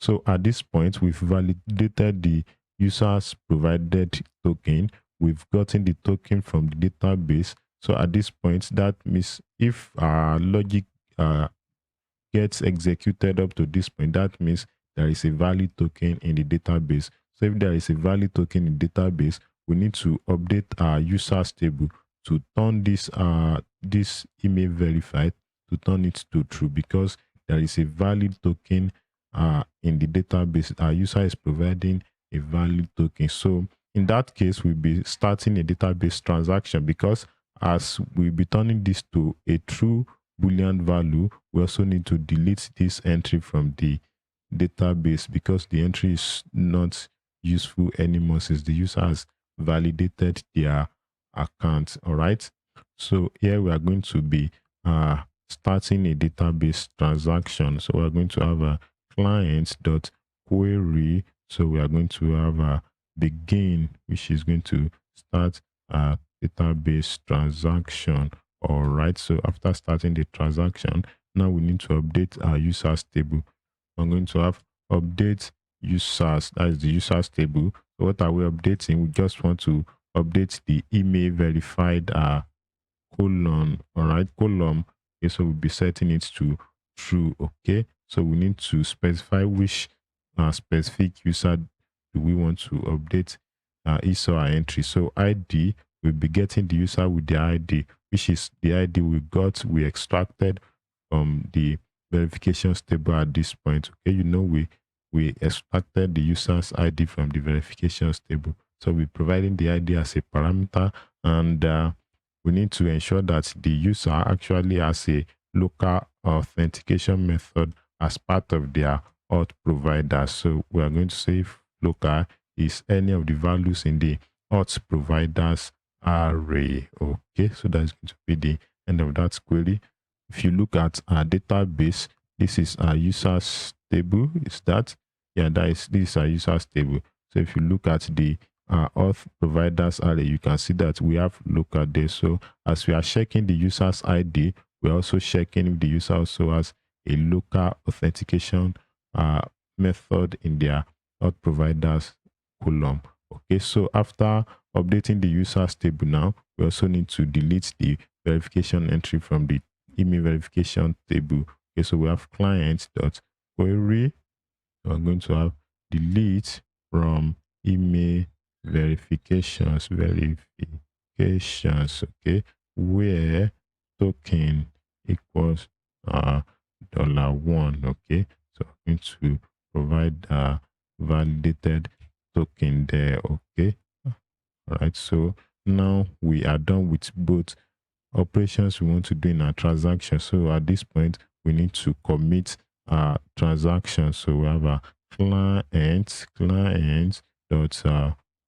So at this point, we've validated the user's provided token. We've gotten the token from the database. So at this point, that means if our logic gets executed up to this point, that means there is a valid token in the database. So if there is a valid token in the database, we need to update our users table to turn this email verified, to turn it to true, because there is a valid token in the database. Our user is providing a valid token. So in that case, we'll be starting a database transaction, because as we'll be turning this to a true Boolean value, we also need to delete this entry from the database, because the entry is not useful anymore since the user has validated their account. All right, so here we are going to be starting a database transaction. So we're going to have a client.query. So we are going to have a begin, which is going to start a database transaction. All right, so after starting the transaction, now we need to update our users table. I'm going to have update users, that is the users table. So what are we updating? We just want to update the email verified column. All right, column. Okay, so we'll be setting it to true. Okay, so we need to specify which specific user do we want to update his or her entry. So ID, we'll be getting the user with the ID, which is the ID we extracted from the verifications table at this point. Okay, you know, we extracted the user's ID from the verifications table. So we're providing the ID as a parameter, and we need to ensure that the user actually has a local authentication method as part of their auth provider. So we are going to say if local is any of the values in the auth providers array. Okay, so that's going to be the end of that query. If you look at our database, this is our users table. Is that? Yeah, this is our users table. So if you look at the auth providers array, you can see that we have local there. So as we are checking the user's ID, we're also checking if the user also has a local authentication method in their auth providers column. Okay, so after updating the users table, now we also need to delete the verification entry from the email verification table. Okay, so we have client.query. So I'm going to have delete from email verifications, okay, where token equals $1. Okay, so I'm going to provide a validated token there. Okay, all right, so now we are done with both operations we want to do in our transaction. So at this point, we need to commit our transaction. So we have a client dot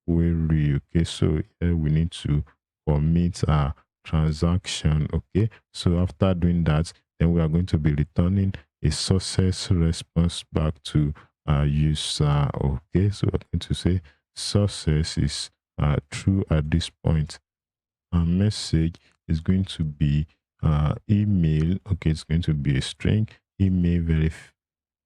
query. Okay, so here we need to commit our transaction. Okay, so after doing that, then we are going to be returning a success response back to our user. Okay, so we're going to say success is true at this point. Our message is going to be email. Okay, it's going to be a string email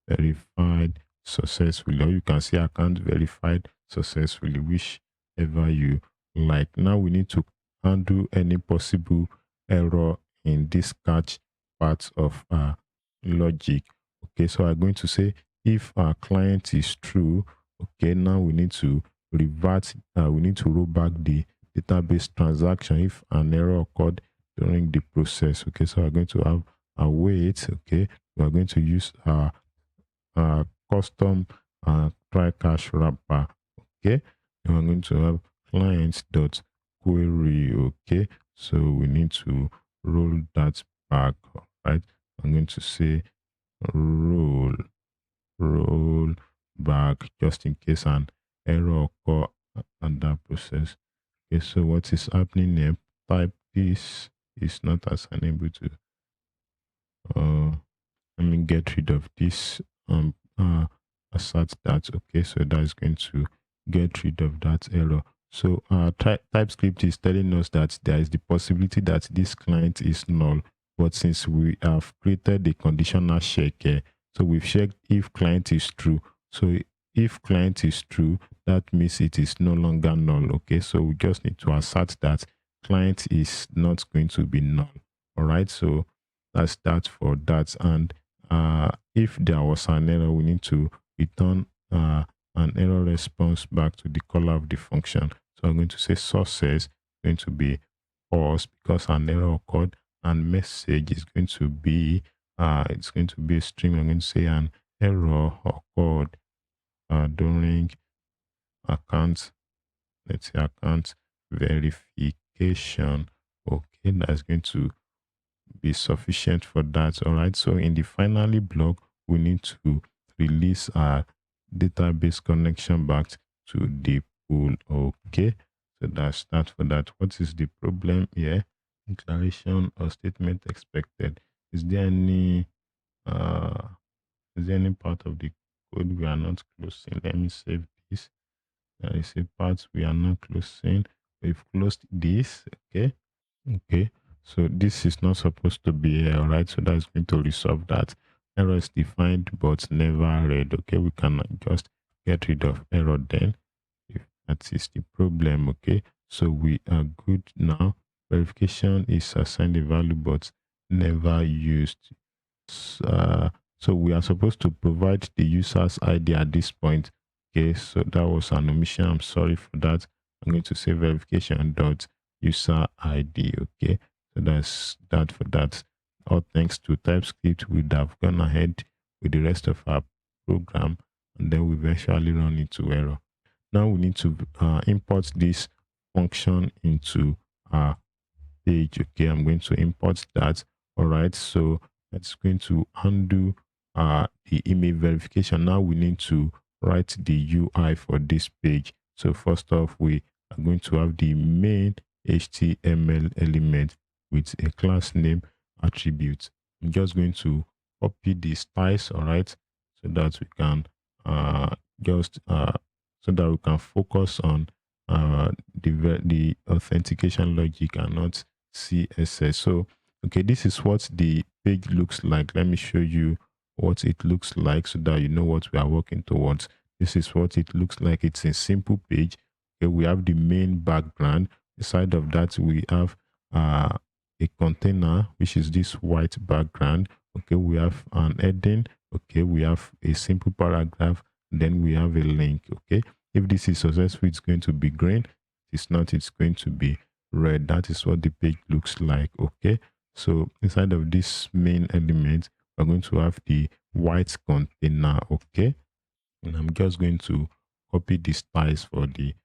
verified successfully, or you can say account verified successfully, whichever you like. Now we need to handle any possible error in this catch part of our logic. Okay, so I'm going to say if our client is true, okay, now we need to revert, we need to roll back the database transaction if an error occurred during the process. Okay, so we're going to have a wait. Okay, we're going to use our custom try catch wrapper. Okay, and we're going to have clients dot query. Okay, so we need to roll that back. Right, I'm going to say roll back just in case an error occur at that process. Okay, so what is happening here? Type this is not assignable to let me get rid of this assert that. Okay, so that's going to get rid of that error. So TypeScript is telling us that there is the possibility that this client is null, but since we have created a conditional check here, so we've checked if client is true. So if client is true, that means it is no longer null. Okay, so we just need to assert that client is not going to be null. All right, so that's that for that. And if there was an error, we need to return an error response back to the caller of the function. So I'm going to say success going to be false because an error occurred, and message is going to be it's going to be a string. I'm going to say an error occurred during account, let's say account verification. Okay, that's going to be sufficient for that. All right, so in the finally block, we need to release our database connection back to the pool. Okay, so that's that for that. What is the problem here? Declaration or statement expected. Is there any part of the code we are not closing? Let me save this. There is a part we are not closing. We've closed this. Okay, so this is not supposed to be here. All right, so that's going to resolve that. Error is defined but never read. Okay, we can just get rid of error then if that is the problem. Okay, so we are good now. Verification is assigned a value but never used. So we are supposed to provide the user's ID at this point. Okay, so that was an omission. I'm sorry for that. I'm going to say verification dot user ID. Okay, so that's that for that. All thanks to TypeScript, we'd have gone ahead with the rest of our program, and then we eventually run into error. Now we need to import this function into our page. Okay, I'm going to import that. All right, so that's going to undo the email verification. Now we need to write the UI for this page. So first off, we are going to have the main HTML element with a class name attribute. I'm just going to copy the styles, all right, so that we can so that we can focus on the authentication logic and not CSS. So okay, this is what the page looks like. Let me show you what it looks like so that you know what we are working towards. This is what it looks like. It's a simple page. Okay, we have the main background. Inside of that, we have a container, which is this white background. Okay, we have an heading. Okay, we have a simple paragraph. Then we have a link. Okay, if this is successful, it's going to be green. If it's not, it's going to be red. That is what the page looks like. Okay, so inside of this main element, we're going to have the white container. Okay, and I'm just going to copy the styles for the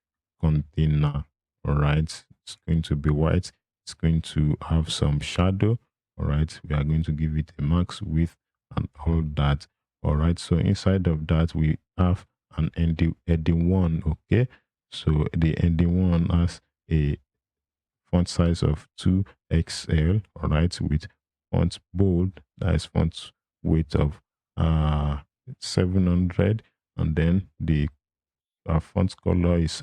container. All right, it's going to be white. it's going to have some shadow. All right, we are going to give it a max width and all that. All right, so inside of that we have an ending one. Okay, so the ending one has a font size of 2XL, all right, with font bold, that is font weight of 700, and then the font color is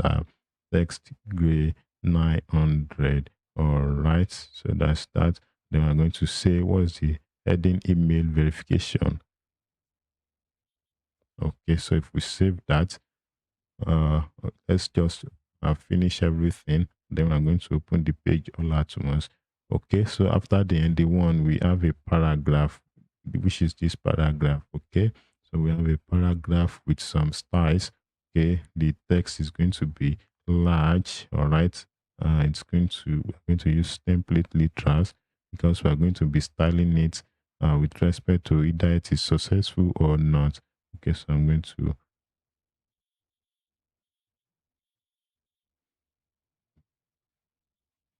text gray 900. All right, so that's that. Then we're going to say what's the heading email verification. Okay, so if we save that, uh let's just finish everything, then I'm going to open the page all at once. Okay, so after the ending one we have a paragraph, which is this paragraph. Okay, so we have a paragraph with some styles. Okay, the text is going to be large. All right, we're going to use template literals because we are going to be styling it with respect to either it is successful or not. Okay, so I'm going to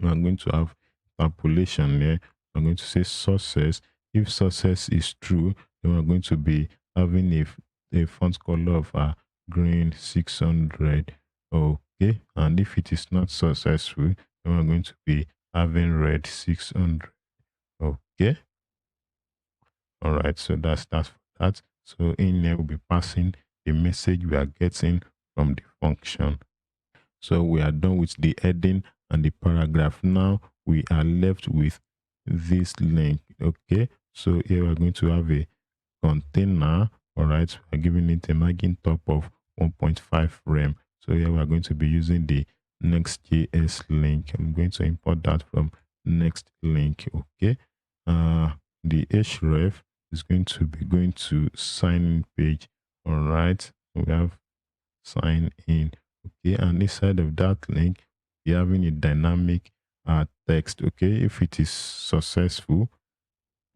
I'm going to have interpolation here. I'm going to say success. If success is true, then we're going to be having a font color of green 600. Okay. And if it is not successful, then we're going to be having red 600. Okay. All right. So that's for that. So in there, we'll be passing the message we are getting from the function. So we are done with the heading and the paragraph. Now we are left with this link. Okay, so here we're going to have a container. All right, we're giving it a margin top of 1.5 rem. So here we're going to be using the Next.js link. I'm going to import that from next link. Okay, the href is going to be going to sign in page. All right, we have sign in. Okay, and inside of that link you're having a dynamic text. Okay, if it is successful,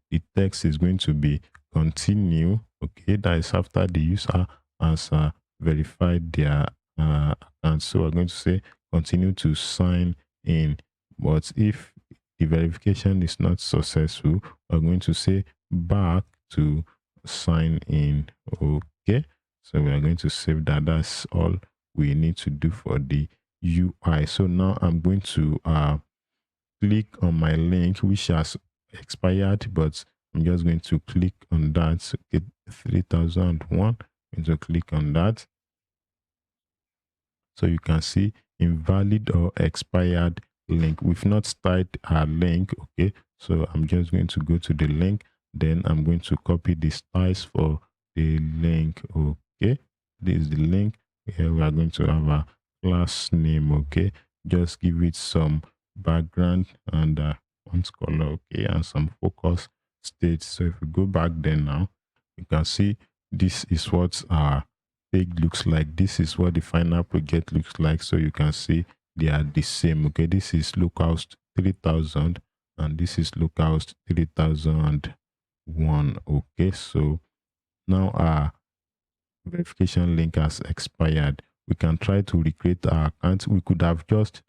the text is going to be continue. Okay, that is after the user has verified their account. So we're going to say continue to sign in. But if the verification is not successful, we're going to say back to sign in. Okay, so we are going to save that. That's all we need to do for the UI. So now I'm going to click on my link which has expired, but I'm just going to click on that. So get 3001. I'm going to click on that. So you can see invalid or expired link. We've not started our link. Okay, so I'm just going to go to the link, then I'm going to copy the styles for the link. Okay, this is the link. Here we are going to have a class name. Okay, just give it some background and font color. Okay, and some focus state. So if we go back there now, you can see this is what our page looks like. This is what the final project looks like. So you can see they are the same. Okay, this is localhost 3000 and this is localhost 3001. Okay, so now our verification link has expired. We can try to recreate our account. We could have just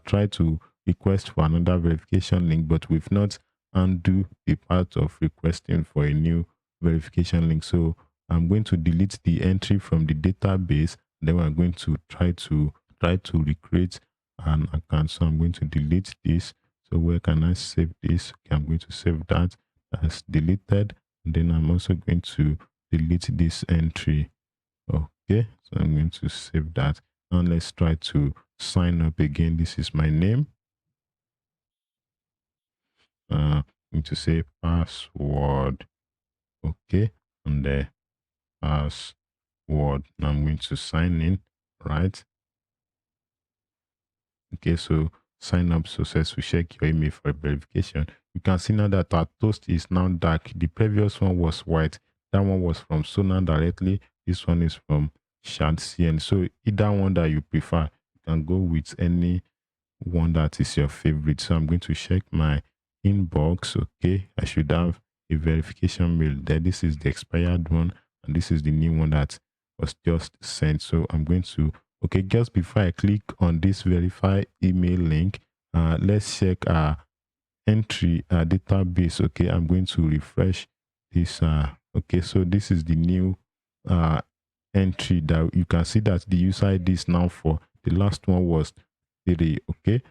tried to request for another verification link, but we've not undo the part of requesting for a new verification link. So I'm going to delete the entry from the database. Then we're going to try to recreate an account. So I'm going to delete this. So where can I save this? Okay, I'm going to save that as deleted. And then I'm also going to delete this entry. Okay, so I'm going to save that. Now let's try to sign up again. This is my name. I'm going to say password. Okay, and the password. Now I'm going to sign in, right? Okay, so sign up successful. Check your email for verification. You can see now that our toast is now dark. The previous one was white. That one was from Sona directly. This one is from CN. So either one that you prefer, you can go with any one that is your favorite. So I'm going to check my inbox. Okay, I should have a verification mail there. This is the expired one, and this is the new one that was just sent. So I'm going to, okay, just before I click on this verify email link, let's check our entry database. Okay, I'm going to refresh this. Okay, so this is the new entry that you can see that the user ID is now 4. The last one was 3. Okay,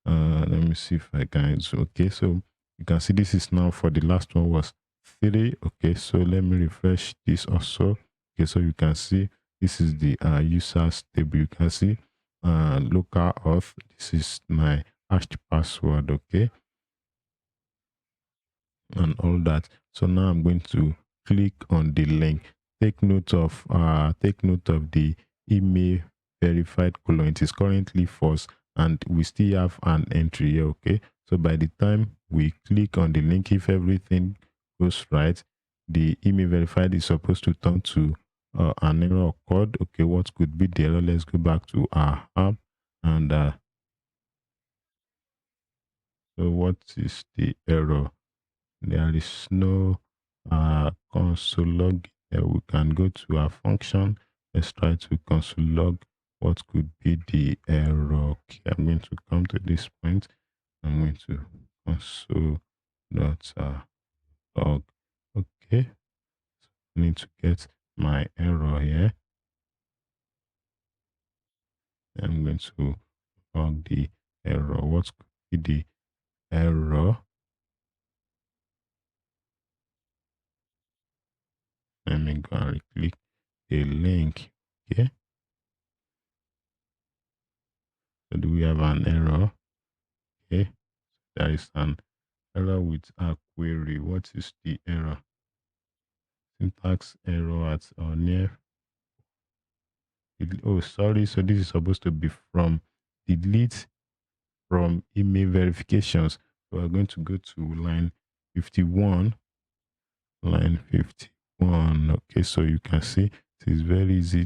let me see if I can. Okay, so you can see this is now for the last one was 3. Okay, so let me refresh this also. Okay, so you can see this is the users table. You can see local auth. This is my hashed password. Okay, and all that. So now I'm going to click on the link. Take note of the email verified colon. It is currently false and we still have an entry here. Okay, so by the time we click on the link, if everything goes right, the email verified is supposed to turn to an error code. Okay, what could be the error? Let's go back to our app. And so what is the error? There is no console log. We can go to our function. Let's try to console log what could be the error. Okay, I'm going to come to this point. I'm going to console dot log. Okay, I need to get my error here. I'm going to log the error. What could be the error? Let me go and click the link. Okay, so do we have an error? Okay, there is an error with a query. What is the error? Syntax error at or near. Oh, sorry. So this is supposed to be from delete from email verifications. So we're going to go to line 51. Line 51. Okay, so you can see it is very easy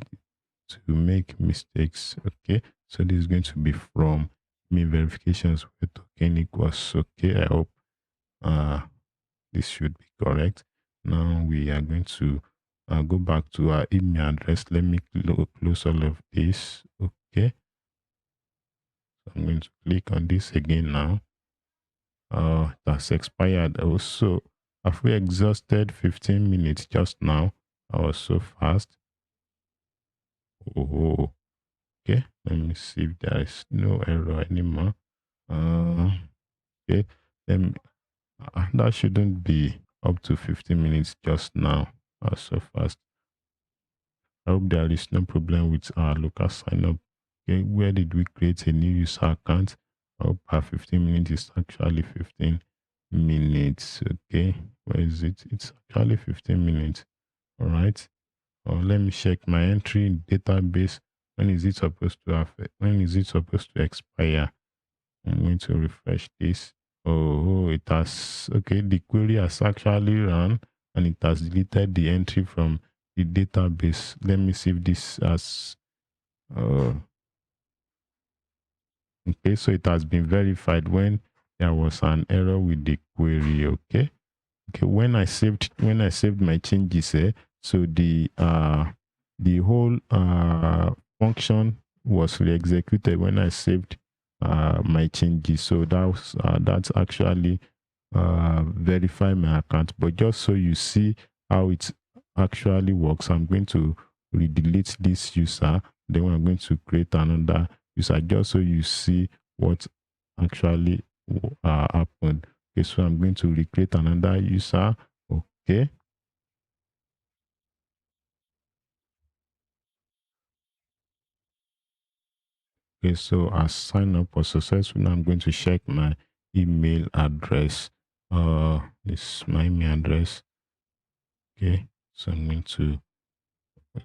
to make mistakes. Okay, so this is going to be from email verifications where token equals. Okay, I hope this should be correct. Now we are going to go back to our email address. Let me close all of this. Okay, so I'm going to click on this again now. That's expired. Also, have we exhausted 15 minutes just now? I was so fast. Oh, okay. Let me see if there is no error anymore. Okay. Then that shouldn't be up to 15 minutes just now. I was so fast. I hope there is no problem with our local sign up. Okay, where did we create a new user account? I hope our 15 minutes is actually 15 minutes. Okay, where is it? It's actually 15 minutes. All right. Or let me check my entry in database. When is it supposed to have? When is it supposed to expire? I'm going to refresh this. Oh, it has, okay, the query has actually run and it has deleted the entry from the database. Let me see if this has, okay, so it has been verified when there was an error with the query. Okay. Okay, when I saved my changes here, so the whole function was re-executed when I saved my changes. So that's actually verify my account. But just so you see how it actually works, I'm going to delete this user. Then I'm going to create another user just so you see what actually happened. Okay, so I'm going to recreate another user. Okay. Okay, so as sign up was successful, now I'm going to check my email address. This is my email address. Okay, so I'm going to,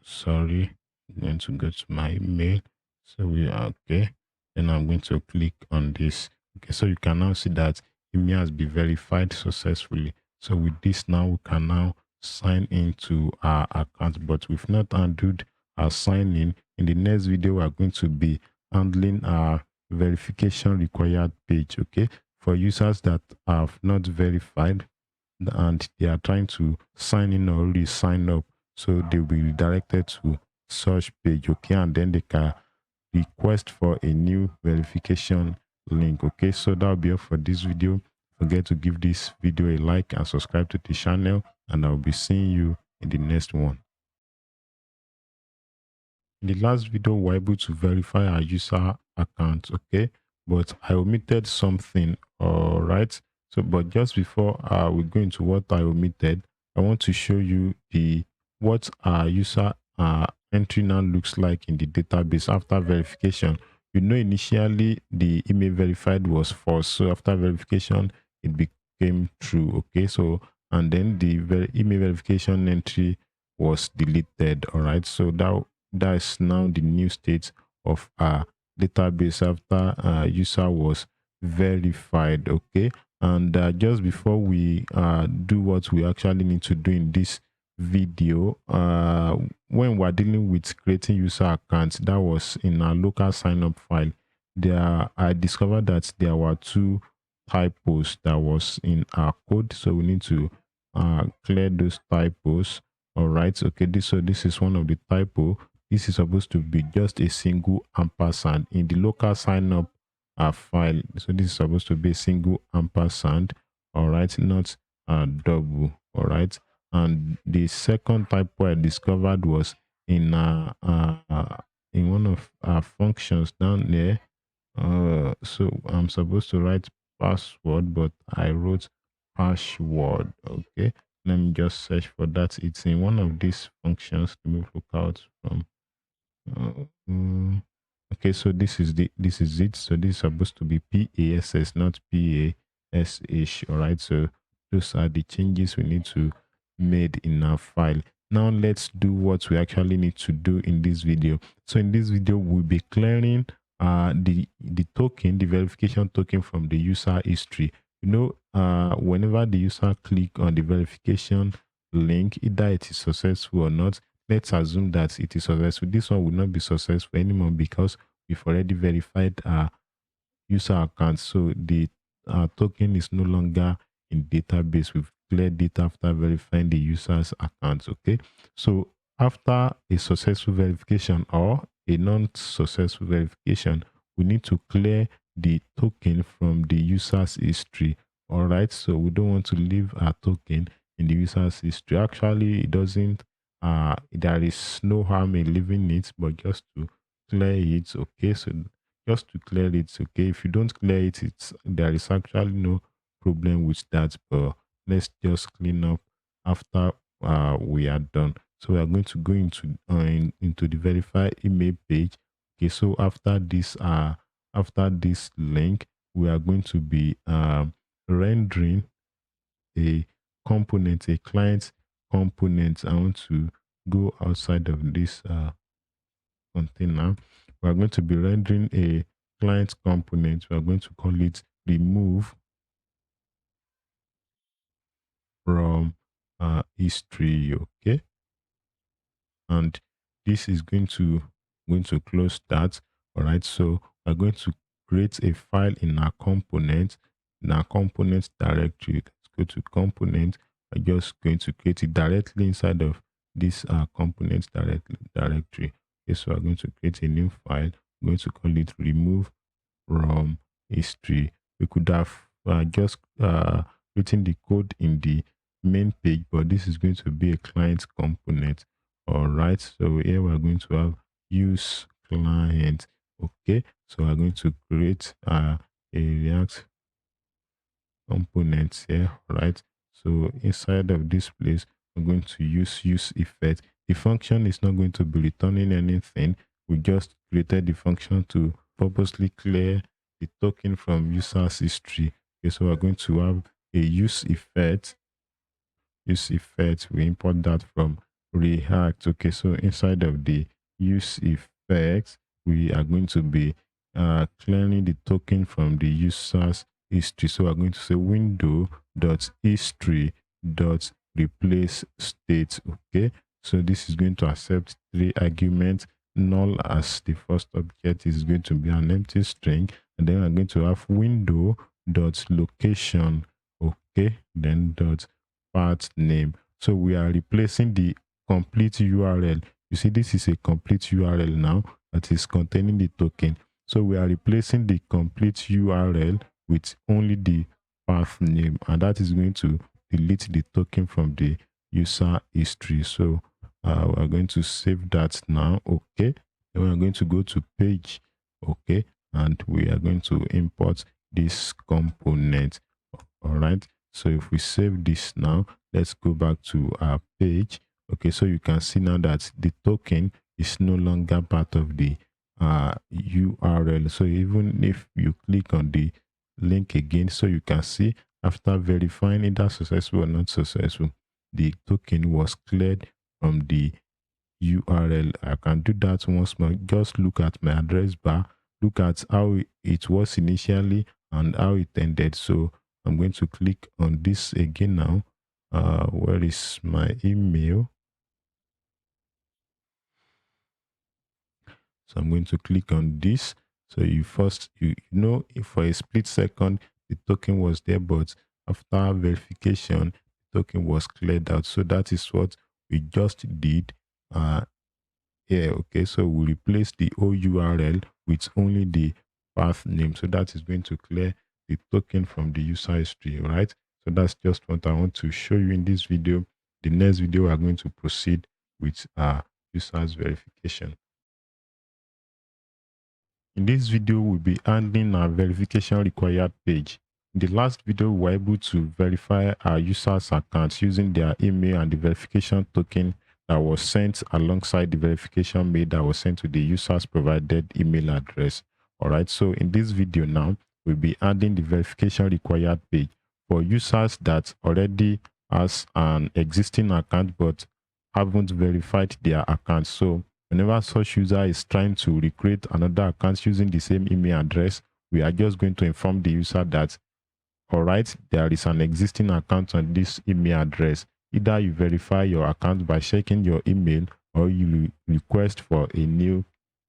sorry, I'm going to go to my email. So we are okay. Then I'm going to click on this. Okay, so you can now see that email has been verified successfully. So with this now, we can now sign into our account, but we've not handled our sign in. In the next video, we are going to be handling our verification required page. Okay, for users that have not verified and they are trying to sign in or already sign up, so they'll be redirected to such page. Okay, and then they can request for a new verification link. Okay, so that'll be all for this video. Forget to give this video a like and subscribe to the channel, and I'll be seeing you in the next one. In the last video, we were able to verify our user account, okay, but I omitted something. All right, so but just before we go into what I omitted, I want to show you the what our user entry now looks like in the database after verification. You know, initially the email verified was false, so after verification it became true. Okay, so and then the email verification entry was deleted. All right, so that's now the new state of our database after user was verified. Okay, and just before we do what we actually need to do in this video, when we're dealing with creating user accounts, that was in our local sign up file, there I discovered that there were two typos that was in our code, so we need to clear those typos. All right, okay, this is one of the typo. This is supposed to be just a single ampersand in the local sign up file. So this is supposed to be a single ampersand. All right, not double. All right, and the second typo I discovered was in one of our functions down there. So I'm supposed to write password, but I wrote password. Okay, let me just search for that. It's in one of these functions. Let me look out from uh, mm, okay, so this is it. So this is supposed to be PASS, not PASH. All right. So those are the changes we need to made in our file. Now let's do what we actually need to do in this video. So in this video, we'll be clearing the token, the verification token from the user history. You know, whenever the user click on the verification link, either it is successful or not, let's assume that it is successful. This one will not be successful anymore because we've already verified our user account. So the token is no longer in database. We've cleared data after verifying the user's account. Okay. So after a successful verification or a non-successful verification, we need to clear the token from the user's history. All right. So we don't want to leave our token in the user's history. Actually, it doesn't there is no harm in leaving it, but just to clear it. Okay, so just to clear it, okay, if you don't clear it, it's there is actually no problem with that, but let's just clean up after we are done. So we are going to go into the verify email page. Okay, so after this link, we are going to be rendering a component, a client component. I want to go outside of this container. We are going to be rendering a client component. We are going to call it remove from history. Okay, and this is going to close that. All right, so we're going to create a file in our component directory. Let's go to component. I'm just going to create it directly inside of this component directory. Okay, so I'm going to create a new file. I'm going to call it remove from history. We could have just written the code in the main page, but this is going to be a client component. All right, so here we're going to have use client. Okay, so we're going to create a React component here. All right, so inside of this place, we're going to use effect. The function is not going to be returning anything. We just created the function to purposely clear the token from user's history. Okay, so we're going to have a use effect. We import that from React. Okay, so inside of the use effect, we are going to be clearing the token from the user's history. So we're going to say window.history.replace state. Okay, so this is going to accept three arguments. Null as the first object is going to be an empty string, and then we're going to have window.location. Okay, then dot path name. So we are replacing the complete URL. You see, this is a complete URL now that is containing the token. So we are replacing the complete URL with only the path name, and that is going to delete the token from the user history. So we are going to save that now. Okay, then we are going to go to page. Okay, and we are going to import this component. All right, so if we save this now, let's go back to our page. Okay, so you can see now that the token is no longer part of the URL. So even if you click on the link again, so you can see after verifying either successful or not successful, the token was cleared from the URL. I can do that once more. Just look at my address bar, look at how it was initially and how it ended. So I'm going to click on this again now. Where is my email? So I'm going to click on this. So you know, if for a split second the token was there, but after verification the token was cleared out. So that is what we just did. Yeah, okay, so we replace the OURL with only the path name. So that is going to clear the token from the user history, right? So that's just what I want to show you in this video. The next video, we are going to proceed with users verification. In this video, we'll be handling our verification required page. In the last video, we were able to verify our users' accounts using their email and the verification token that was sent alongside the verification mail that was sent to the user's provided email address. All right, so in this video now, we'll be adding the verification required page for users that already has an existing account but haven't verified their account. So whenever such user is trying to recreate another account using the same email address, we are just going to inform the user that, all right, there is an existing account on this email address. Either you verify your account by checking your email or you request for a new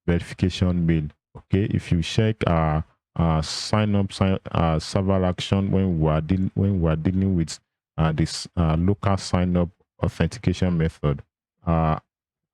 verification mail. Okay, if you check our server action when we are dealing with this local sign up authentication method,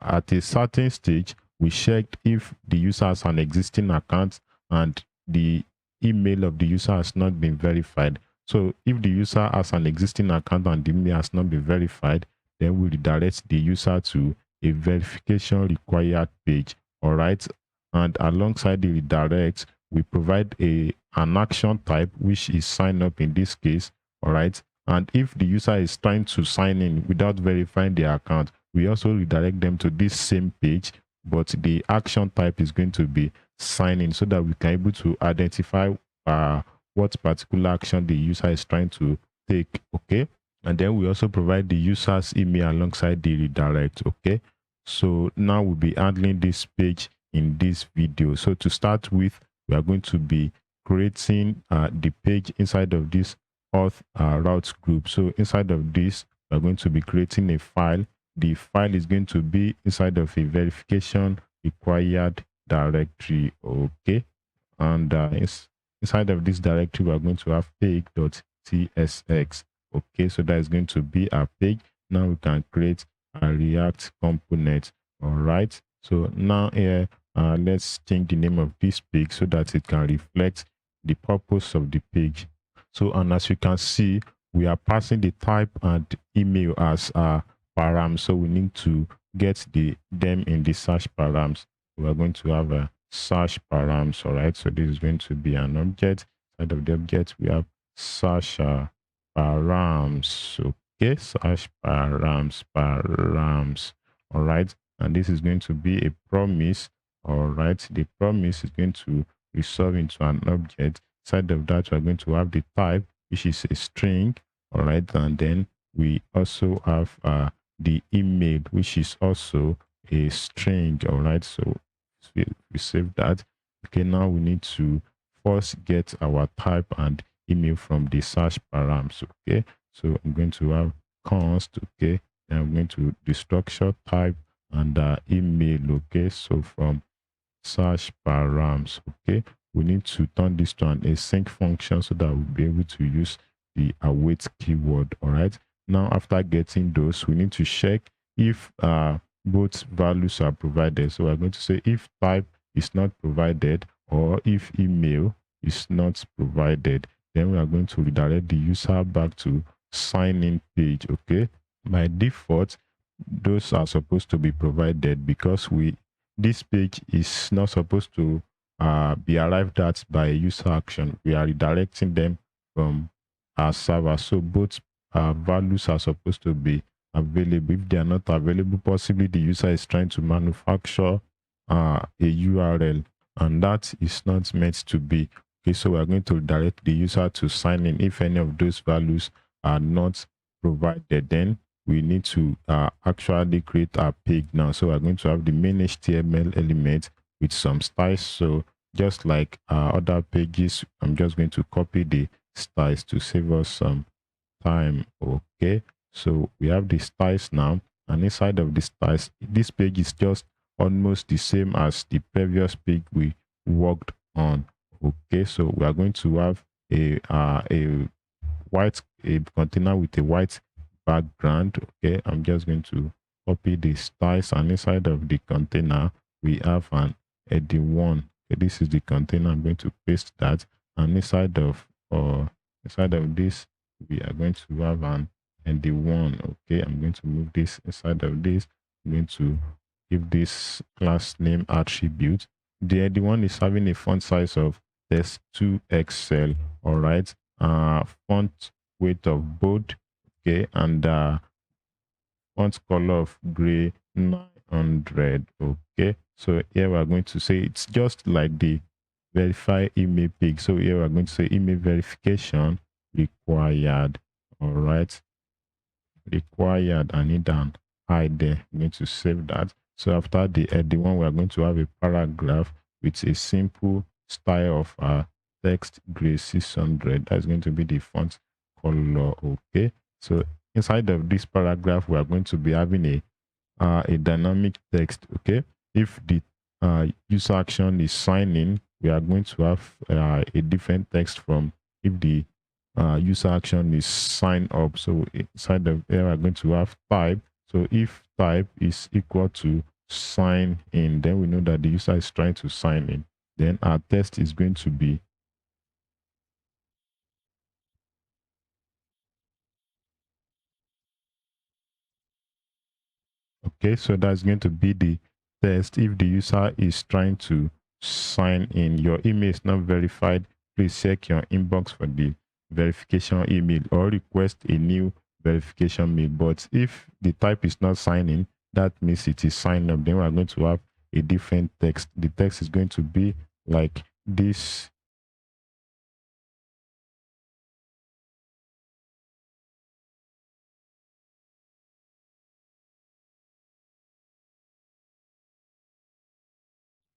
at a certain stage, we checked if the user has an existing account and the email of the user has not been verified. So if the user has an existing account and the email has not been verified, then we redirect the user to a verification required page. All right. And alongside the redirect, we provide an action type, which is sign up in this case. All right. And if the user is trying to sign in without verifying their account, we also redirect them to this same page, but the action type is going to be sign in so that we can able to identify what particular action the user is trying to take. Okay, and then we also provide the user's email alongside the redirect. Okay, so now we'll be handling this page in this video. So to start with, we are going to be creating the page inside of this auth routes group. So inside of this, we're going to be creating a file. The file is going to be inside of a verification required directory. Okay, and inside of this directory, we're going to have page.tsx. Okay, so that is going to be our page. Now we can create a React component. All right, so now here let's change the name of this page so that it can reflect the purpose of the page. So, and as you can see, we are passing the type and email as params. So we need to get them in the search params. We are going to have a search params. All right, so this is going to be an object. Inside of the object, we have search params. Okay, search params. All right, and this is going to be a promise. All right, the promise is going to resolve into an object. Inside of that, we're going to have the type, which is a string. All right, and then we also have the email, which is also a string. All right, so we save that. Okay, now we need to first get our type and email from the search params. Okay, so I'm going to have const. Okay, then I'm going to the structure type and email. Okay, so from search params. Okay, we need to turn this to an async function so that we'll be able to use the await keyword. All right, now after getting those, we need to check if both values are provided. So we're going to say if type is not provided or if email is not provided, then we are going to redirect the user back to sign in page. Okay, by default those are supposed to be provided because this page is not supposed to be arrived at by a user action. We are redirecting them from our server, so both values are supposed to be available. If they are not available, possibly the user is trying to manufacture a URL, and that is not meant to be. Okay, so we are going to direct the user to sign in. If any of those values are not provided, then we need to actually create our page now. So we're going to have the main HTML element with some styles. So just like other pages, I'm just going to copy the styles to save us some time. Okay, so we have the styles now, and inside of the styles, this page is just almost the same as the previous page we worked on. Okay, so we are going to have a a container with a white background. Okay, I'm just going to copy the styles, and inside of the container we have an heading one. Okay, this is the container. I'm going to paste that, and inside of this we are going to have an heading one. Okay, I'm going to move this inside of this. I'm going to give this class name attribute. The heading one is having a font size of text 2XL. All right, font weight of bold, okay, and font color of gray 900. Okay, so here we're going to say it's just like the verify email page. So here we're going to say email verification required. All right, required. I need an I there. I'm going to save that. So after the one, we're going to have a paragraph with a simple style of text gray 600. That's going to be the font color. Okay, so inside of this paragraph we are going to be having a dynamic text. Okay, if the user action is signing, we are going to have a different text from if the user action is sign up. So inside of here we are going to have type. So if type is equal to sign in, then we know that the user is trying to sign in. Then our text is going to be okay, so that's going to be the test. If the user is trying to sign in, your email is not verified, please check your inbox for the verification email or request a new verification mail. But if the type is not signing, that means it is signed up. Then we're going to have a different text. The text is going to be like this.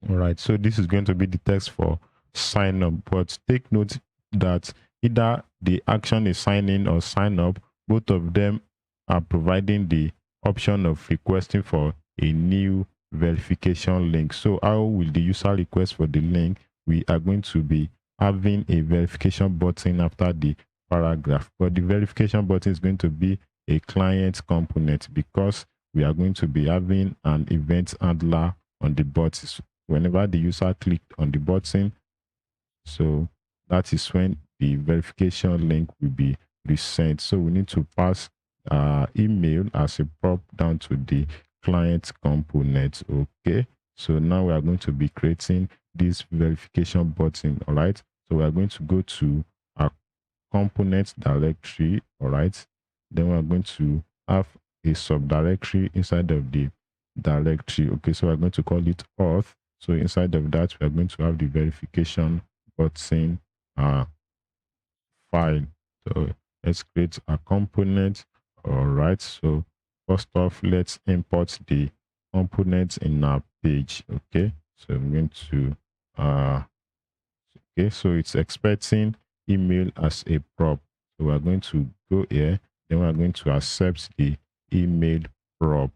All right, so this is going to be the text for sign up, but take note that either the action is sign in or sign up, both of them are providing the option of requesting for a new verification link. So how will the user request for the link? We are going to be having a verification button after the paragraph, but the verification button is going to be a client component because we are going to be having an event handler on the button whenever the user clicked on the button. So that is when the verification link will be resent. So we need to pass email as a prop down to the client component. Okay, so now we are going to be creating this verification button. All right, so we are going to go to our component directory. All right, then we are going to have a subdirectory inside of the directory. Okay, so we're going to call it auth. So inside of that, we are going to have the verification button file. So let's create a component. All right, so first off, let's import the components in our page. Okay, so I'm going to okay, so it's expecting email as a prop. So we're going to go here, then we're going to accept the email prop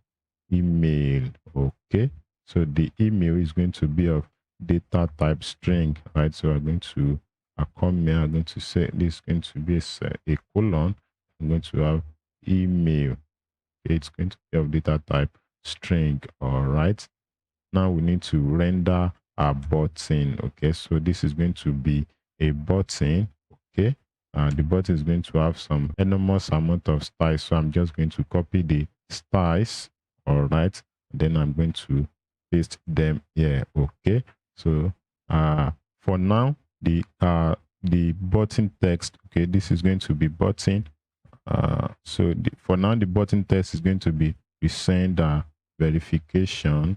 email. Okay, so the email is going to be of data type string, right? So I'm going to come here, I'm going to say this is going to be a colon. I'm going to have email. It's going to be of data type string. All right, now we need to render button. Okay, so this is going to be a button. Okay, the button is going to have some enormous amount of styles, so I'm just going to copy the styles. All right, then I'm going to paste them here. Okay, so for now, the button text, okay, this is going to be button. For now, the button text is going to be resend verification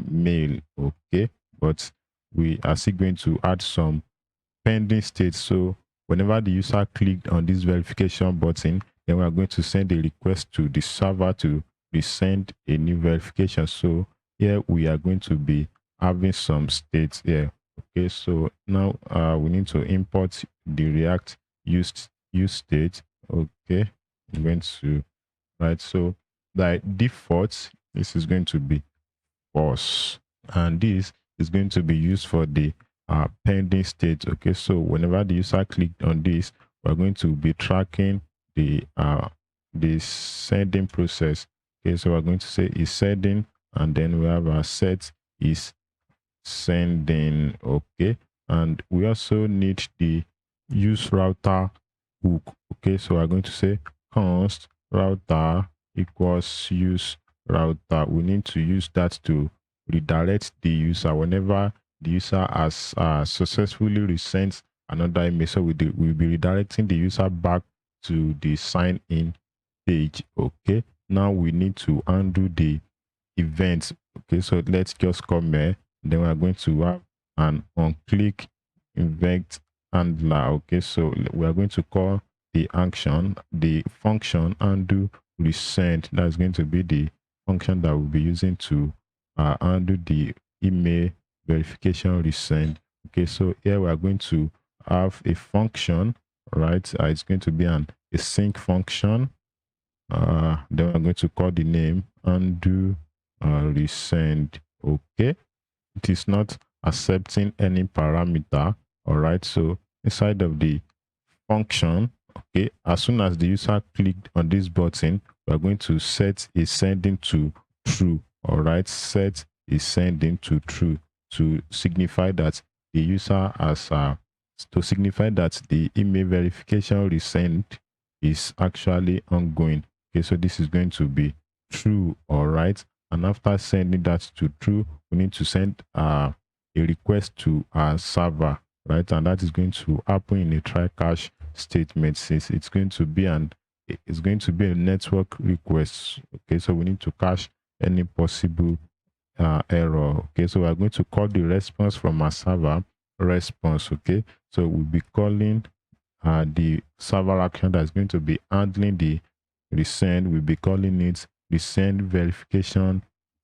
mail. Okay, but we are still going to add some pending state. So whenever the user clicked on this verification button, then we are going to send a request to the server to resend a new verification. So here we are going to be having some states here. Okay, so now we need to import the React use state. Okay, I'm going to right. So by default, this is going to be false, and this is going to be used for the pending state. Okay, so whenever the user clicked on this, we're going to be tracking the sending process. Okay, so we're going to say is sending, and then we have our set is sending. Okay, and we also need the use router hook. Okay, so we're going to say const router equals use router. We need to use that to redirect the user whenever the user has successfully resent another email. So we'll be redirecting the user back to the sign in page. Okay, now we need to undo the events. Okay, so let's just come here. Then we are going to have an on-click event handler. Okay, so we are going to call the function undo resend. That's going to be the function that we'll be using to undo the email verification resend. Okay, so here we are going to have a function, right? It's going to be an async function. Then we're going to call the name undo resend. Okay, it is not accepting any parameter. All right, so inside of the function, okay, as soon as the user clicked on this button, we're going to set is sending to true. All right, set is sending to true to signify that the user has to signify that the email verification resend is actually ongoing. Okay, so this is going to be true. All right, and after sending that to true, we need to send a request to our server, right? And that is going to happen in a try catch statement, since it's going to be a network request. Okay, so we need to cache any possible error. Okay, so we are going to call the response from our server response. Okay, so we'll be calling the server action that's going to be handling the resend. We'll be calling it resend verification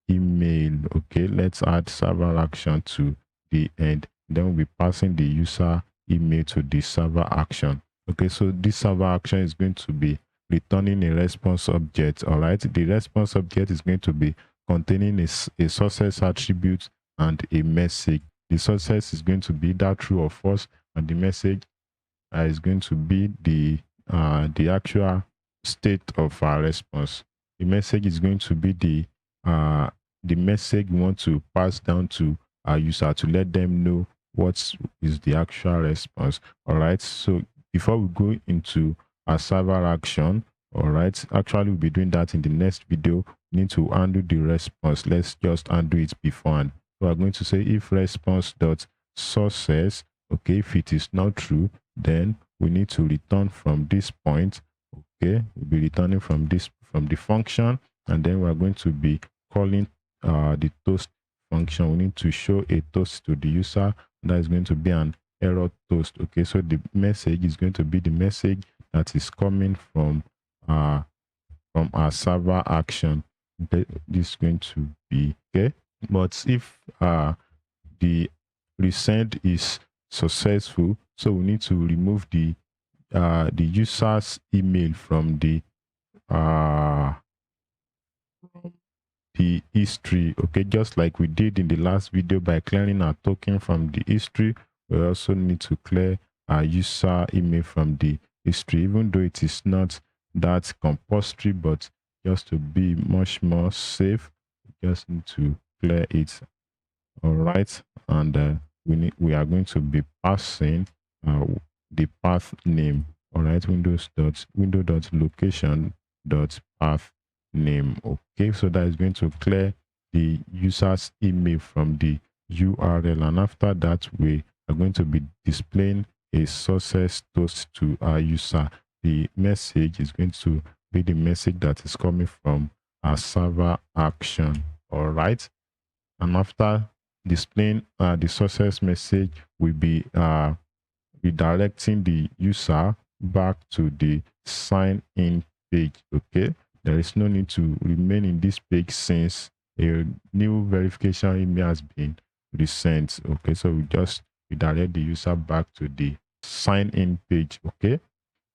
email. Okay, let's add server action to the end. Then we'll be passing the user email to the server action. Okay, so this server action is going to be returning a response object. All right, the response object is going to be containing a success attribute and a message. The success is going to be either true or false, and the message is going to be the actual state of our response. The message is going to be the message we want to pass down to our user to let them know what is the actual response. All right, so before we go into our server action, all right, actually we'll be doing that in the next video. We need to undo the response. Let's just undo it beforehand. So we're going to say if response dot success, okay, if it is not true, then we need to return from this point. Okay, we'll be returning from the function, and then we're going to be calling the toast function. We need to show a toast to the user. That is going to be an error toast. Okay, so the message is going to be the message that is coming from our server action. Okay, this is going to be okay. But if the resend is successful, so we need to remove the user's email from the history. Okay, just like we did in the last video by clearing our token from the history, we also need to clear our user email from the history, even though it is not that compulsory, but just to be much more safe, we just need to clear it. All right, and we are going to be passing the path name. All right, window.location dot path name. Okay, so that is going to clear the user's email from the URL, and after that we are going to be displaying a success toast to our user. The message is going to be the message that is coming from our server action. All right, and after displaying the success message, will be redirecting the user back to the sign in page. Okay, there is no need to remain in this page since a new verification email has been resent. Okay, so we just redirect the user back to the sign in page. Okay,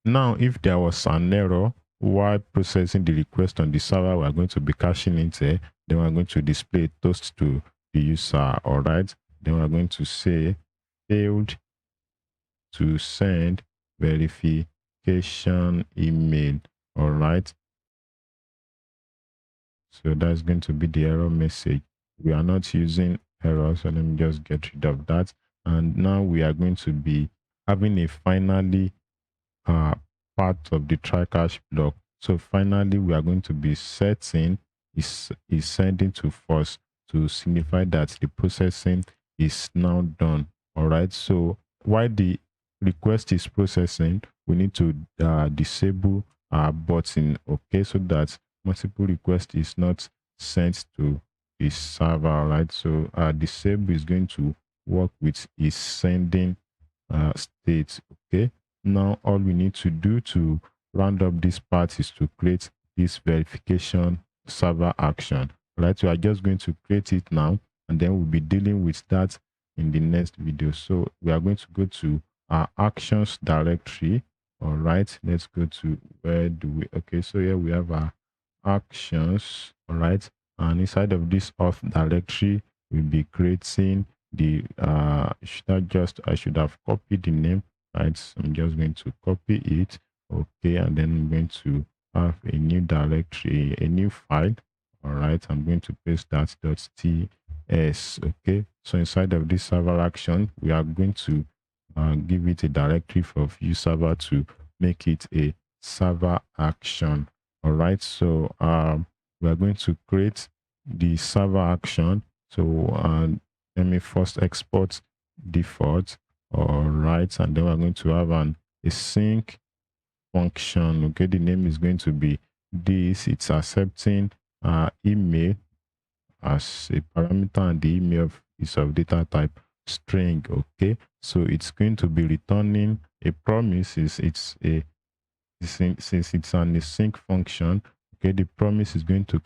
now if there was an error while processing the request on the server, we're going to be caching it there. Then we're going to display a toast to the user. All right, then we're going to say failed to send verification email. All right, so that's going to be the error message. We are not using error, so let me just get rid of that. And now we are going to be having a finally part of the try catch block. So finally we are going to be setting is sending to false to signify that the processing is now done. All right, so while the request is processing, we need to disable our button. Okay, so that multiple request is not sent to the server. All right, so disable is going to work with is sending state. Okay, now all we need to do to round up this part is to create this verification server action. Right, we are just going to create it now, and then we'll be dealing with that in the next video. So we are going to go to our actions directory. All right, let's go to where do we, okay, so here we have our actions. All right, and inside of this auth directory we'll be creating the I should have copied the name. Right, so I'm just going to copy it. Okay, and then I'm going to have a new directory, a new file. All right, I'm going to paste that .ts. Okay, so inside of this server action we are going to give it a directory for view server to make it a server action. All right, so we are going to create the server action. So let me first export default. All right, and then we're going to have an async function. Okay, the name is going to be this. It's accepting email as a parameter, and the email is of data type string. Okay, so it's going to be returning a promise. Since it's an async function, okay, the promise is going to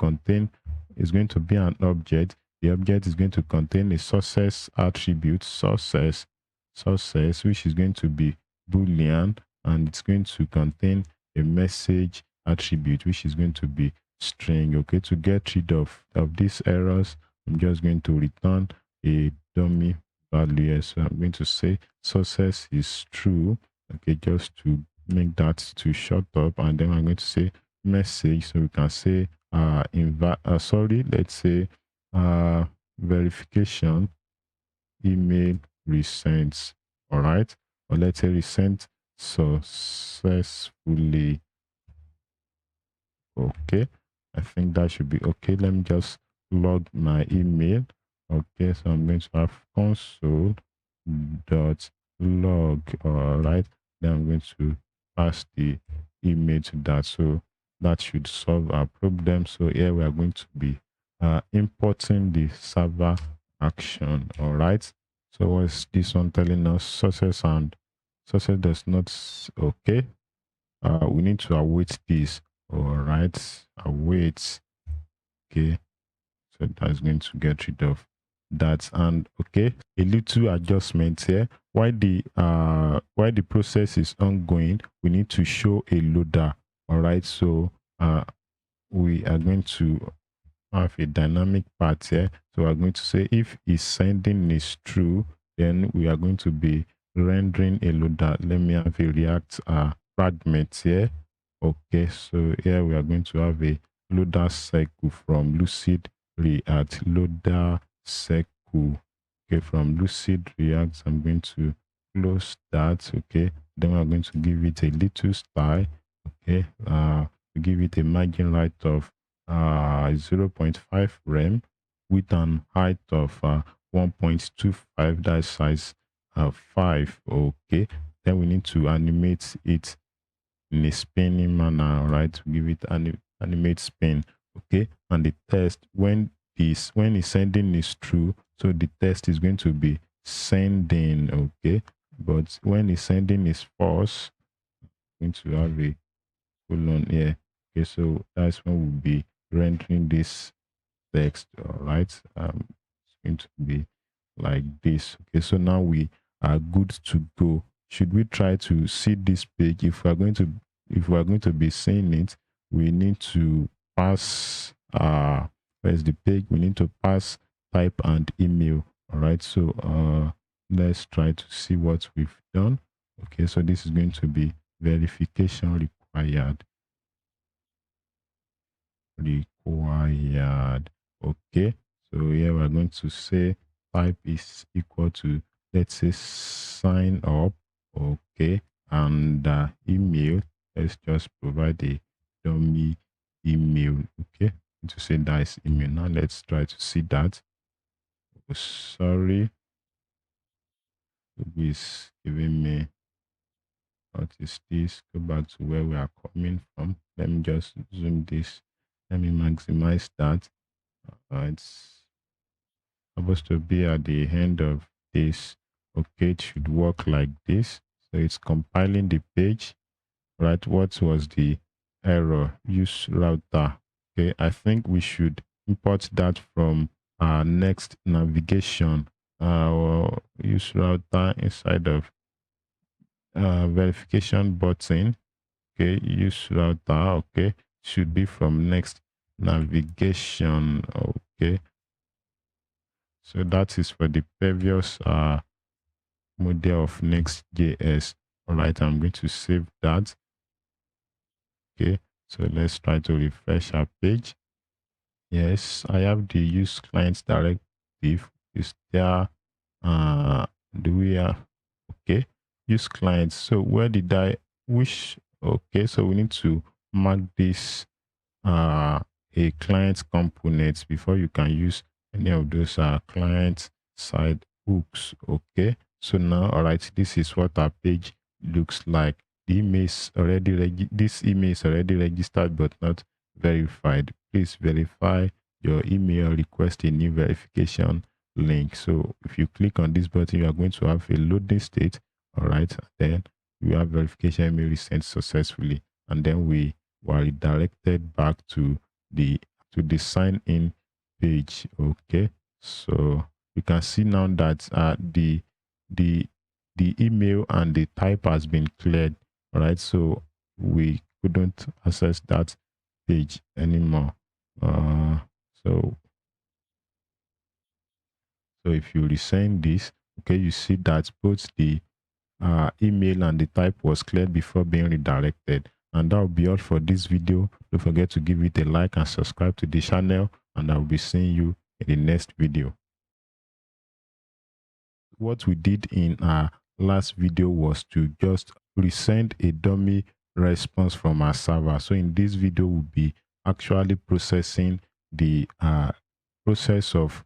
be an object. The object is going to contain a success attribute, success, which is going to be boolean, and it's going to contain a message attribute, which is going to be string. Okay, to get rid of these errors, I'm just going to return a dummy value here. So I'm going to say success is true. Okay, just to make that to shut up, and then I'm going to say message, so we can say let's say verification email resent. All right, or let's say resent successfully. Okay, I think that should be okay. Let me just log my email. Okay, so I'm going to have console dot log. All right, then I'm going to pass the email to that, so that should solve our problem. So here we are going to be importing the server action. All right, so what's this one telling us? Success does not. Okay, we need to await this. All right, await. Okay, so that's going to get rid of that. And okay, a little adjustment here. While the process is ongoing, we need to show a loader. All right, so we are going to have a dynamic part here. So we're going to say if is sending is true, then we are going to be rendering a loader. Let me have a React fragment here. Okay, so here we are going to have a loader cycle from Lucid React loader cycle. Okay, from Lucid React, I'm going to close that. Okay, then we're going to give it a little style. Okay, give it a margin height of 0.5 rem with an height of 1.25, that's size 5. Okay, then we need to animate it in a spinning manner, right? Give it animate spin. Okay, and the test, when it's sending is true, so the test is going to be sending. Okay, but when it's sending is false, going to have a colon here. Okay, so that's when we'll be rendering this text. All right, it's going to be like this. Okay, so now we are good to go. Should we try to see this page? If we are going to be seeing it, we need to pass where's the page? We need to pass type and email. All right, so let's try to see what we've done. Okay, so this is going to be verification required. Okay, so here we're going to say type is equal to, let's say, sign up. Okay, and email, let's just provide a dummy email. Okay, to say that is email. Now let's try to see that. Oh, sorry, it's giving me, what is this? Go back to where we are coming from. Let me just zoom this. Let me maximize that. It's supposed to be at the end of this. Okay, it should work like this. So it's compiling the page, right? What was the error? Use router. Okay, I think we should import that from our next navigation, or use router inside of verification button. Okay, use router. Okay, should be from next navigation. Okay, so that is for the previous model of Next.js. All right, I'm going to save that. Okay, so let's try to refresh our page. Yes, I have the use client directive. Is there? Do we have? Okay, use clients. So where did I wish? Okay, so we need to mark this a client component before you can use any of those client side hooks. Okay, so now, all right, this is what our page looks like. The email is already this email is already registered but not verified. Please verify your email, request a new verification link. So if you click on this button, you are going to have a loading state. All right, then you have verification email is sent successfully, and then we were redirected back to the sign in page. Okay, so you can see now that the the email and the type has been cleared. All right, so we couldn't access that page anymore. So if you resend this, okay, you see that both the email and the type was cleared before being redirected. And that will be all for this video. Don't forget to give it a like and subscribe to the channel, and I'll be seeing you in the next video. What we did in our last video was to just resend a dummy response from our server. So in this video, we'll be actually processing the process of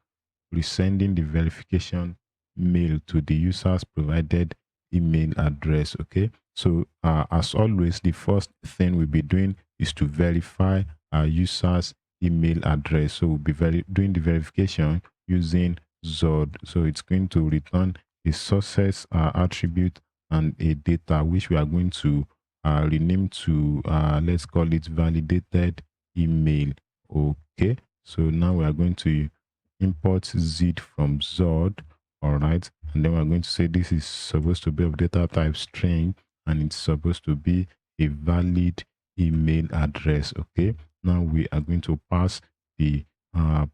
resending the verification mail to the user's provided email address. Okay, so as always, the first thing we'll be doing is to verify our user's email address. So we'll be doing the verification using Zod. So it's going to return a sources attribute and a data, which we are going to rename to let's call it validated email. Okay, so now we are going to import zip from Zod. All right, and then we're going to say this is supposed to be of data type string, and it's supposed to be a valid email address. Okay, now we are going to pass the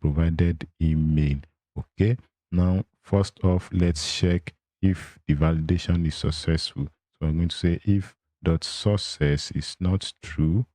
provided email. Okay, now first off, let's check if the validation is successful. So I'm going to say if dot sources is not true.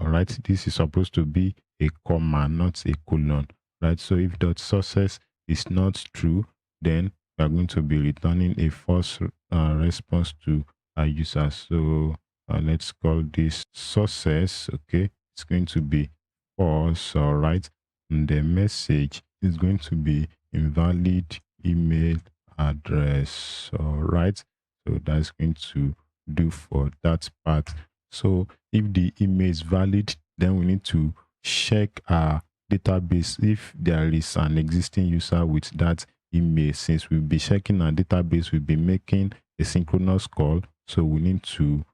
All right, this is supposed to be a comma, not a colon. Right, so if dot sources is not true, then we are going to be returning a false response to our users. So let's call this success. Okay, it's going to be false. All right, and the message is going to be invalid email address. All right, so that's going to do for that part. So if the email is valid, then we need to check our database if there is an existing user with that email. Since we'll be checking our database, we'll be making a synchronous call, so we need to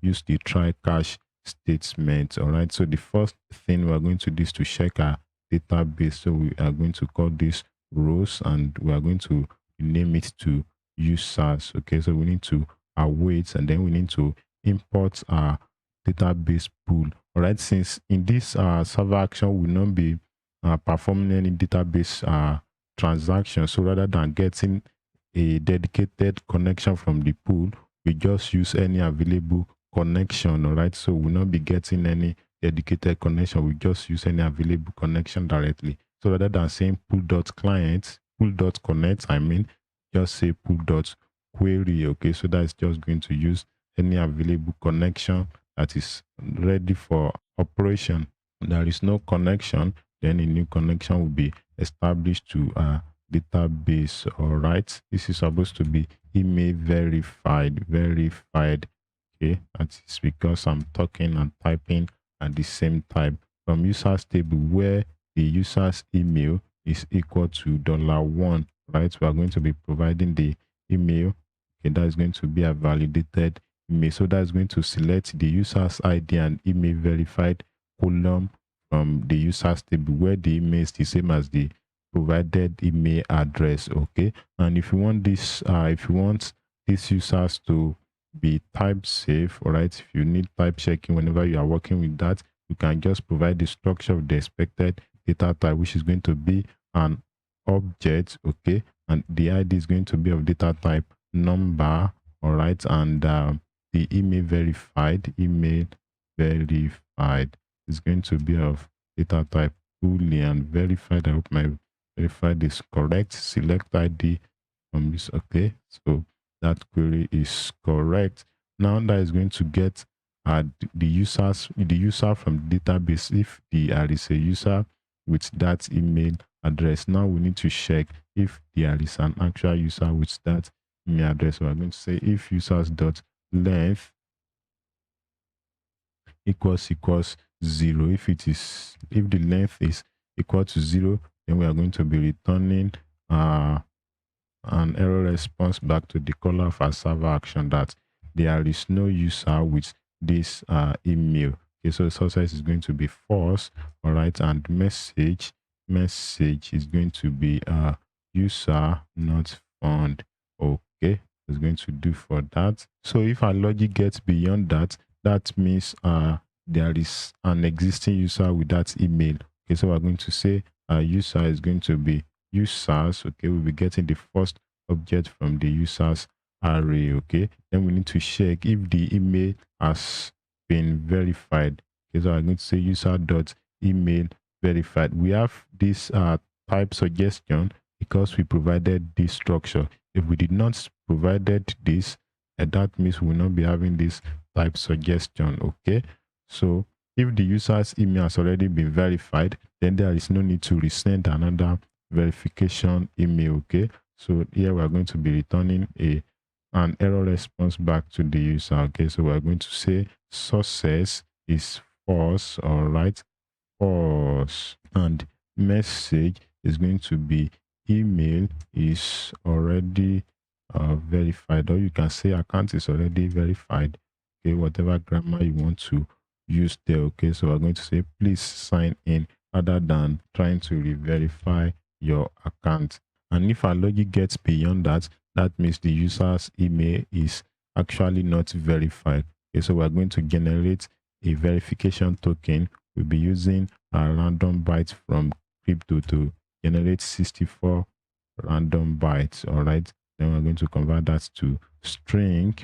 use the try catch statement. All right, so the first thing we're going to do is to check our database. So we are going to call this rows and we are going to name it to users. Okay, so we need to await and then we need to import our database pool. All right, since in this server action will not be performing any database transaction, so rather than getting a dedicated connection from the pool, we just use any available connection. All right, so we'll not be getting any dedicated connection, we just use any available connection directly. So rather than saying pool.client, pool.connect, I mean just say pool.query. Okay, so that's just going to use any available connection that is ready for operation. There is no connection, then a new connection will be established to a database. All right, this is supposed to be email verified. Okay, that is because I'm talking and typing at the same time. From users table where the user's email is equal to $1, right? We are going to be providing the email. Okay, that is going to be a validated email. So that's going to select the user's ID and email verified column from the users table where the email is the same as the provided email address. Okay, and if you want this, if you want these users to be type safe, all right, if you need type checking whenever you are working with that, you can just provide the structure of the expected data type, which is going to be an object. Okay, and the ID is going to be of data type number. All right, and the email verified is going to be of data type boolean verified. I hope my verified is correct. Select ID from this. Okay, so that query is correct. Now that is going to get the user from the database if there is a user with that email address. Now we need to check if there is an actual user with that email address. So I'm going to say if users.length equals 0. If the length is equal to 0, then we are going to be returning an error response back to the caller of our server action that there is no user with this email. Okay, so success is going to be false. All right, and message is going to be user not found. Okay, it's going to do for that. So if our logic gets beyond that, that means there is an existing user with that email. Okay, so we're going to say user is going to be users. Okay, we'll be getting the first object from the users array. Okay, then we need to check if the email has been verified. Okay, so I'm going to say user.email verified. We have this type suggestion because we provided this structure. If we did not provided this, that means we will not be having this type suggestion. Okay, so if the user's email has already been verified, then there is no need to resend another verification email. Okay, so here we are going to be returning an error response back to the user. Okay, so we're going to say success is false. All right, false, and message is going to be email is already verified, or you can say account is already verified. Okay, whatever grammar you want to use there. Okay, so we're going to say please sign in rather than trying to re-verify your account. And if our logic gets beyond that, that means the user's email is actually not verified. Okay, so we're going to generate a verification token. We'll be using a random bytes from crypto to generate 64 random bytes. All right, then we're going to convert that to string.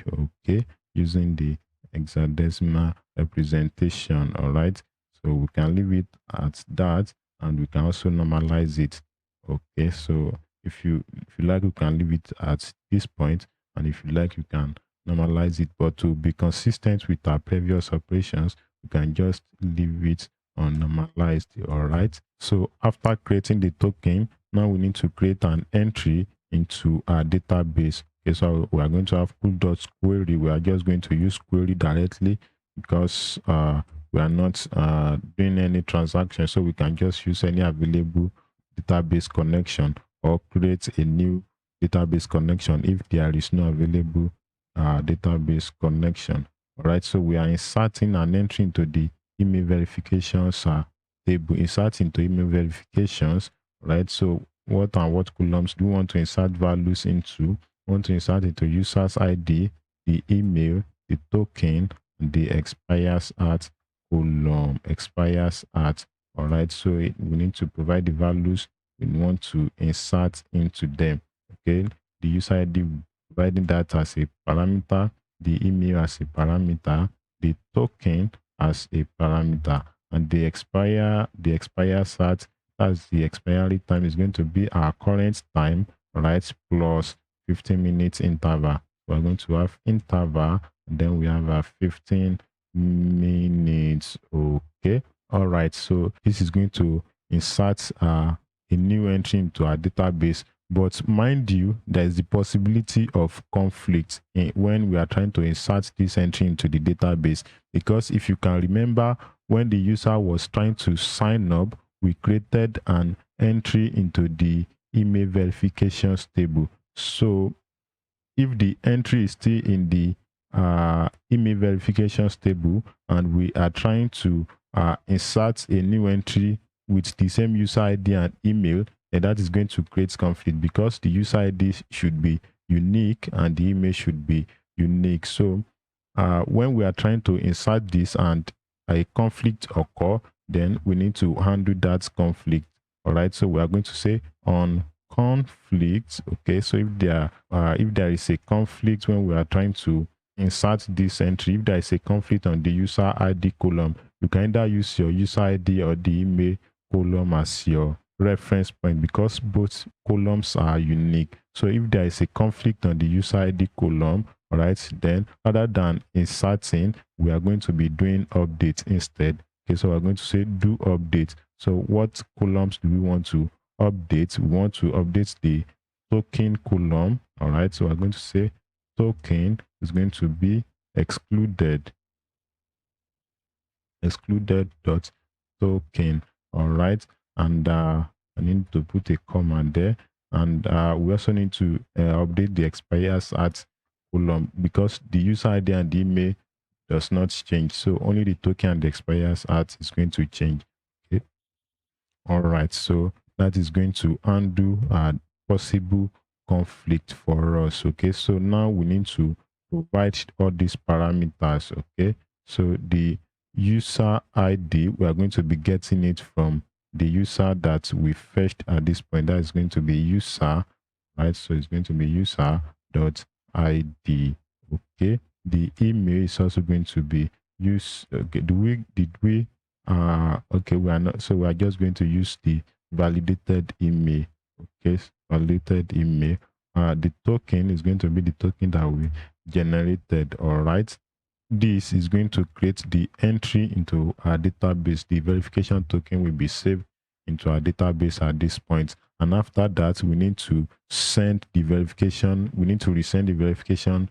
Okay, using the hexadecimal representation. All right, so we can leave it at that and we can also normalize it. Okay, so If you like, you can leave it at this point, and if you like, you can normalize it. But to be consistent with our previous operations, you can just leave it unnormalized. All right. So after creating the token, now we need to create an entry into our database. Okay, so we are going to have pool.query. We are just going to use query directly because we are not doing any transaction, so we can just use any available database connection or create a new database connection if there is no available database connection. All right, so we are inserting an entry into the email verifications table. Insert into email verifications. Right, so what columns do we want to insert values into? We want to insert into users ID, the email, the token, the expires at column expires at. All right, so we need to provide the values we want to insert into them. Okay, the user ID, providing that as a parameter, the email as a parameter, the token as a parameter, and the expire at, that's the expiry time, is going to be our current time, right, plus 15 minutes interval. We're going to have interval, and then we have a 15 minutes. Okay, all right, so this is going to insert a new entry into our database. But mind you, there is the possibility of conflict when we are trying to insert this entry into the database, because if you can remember, when the user was trying to sign up, we created an entry into the email verifications table. So if the entry is still in the email verifications table and we are trying to insert a new entry with the same user ID and email, then that is going to create conflict, because the user ID should be unique and the email should be unique. So when we are trying to insert this and a conflict occur, then we need to handle that conflict. All right, so we are going to say on conflict. Okay, so if there is a conflict when we are trying to insert this entry, if there is a conflict on the user ID column, you can either use your user ID or the email column as your reference point, because both columns are unique. So if there is a conflict on the user ID column, all right, then rather than inserting, we are going to be doing update instead. Okay, so we're going to say do update. So what columns do we want to update? We want to update the token column. All right, so we're going to say token is going to be excluded dot token. All right, and I need to put a comma there, and we also need to update the expires at column, because the user ID and the email does not change, so only the token and the expires at is going to change. Okay, all right, so that is going to undo a possible conflict for us. Okay, so now we need to provide all these parameters. Okay, so the user ID, we are going to be getting it from the user that we fetched at this point. That is going to be user, right? So it's going to be user dot ID. Okay, the email is also going to be use. Okay, okay, we are not, so we are just going to use the validated email. Okay, validated email. The token is going to be the token that we generated. All right, this is going to create the entry into our database. The verification token will be saved into our database at this point, and after that we need to send the verification, we need to resend the verification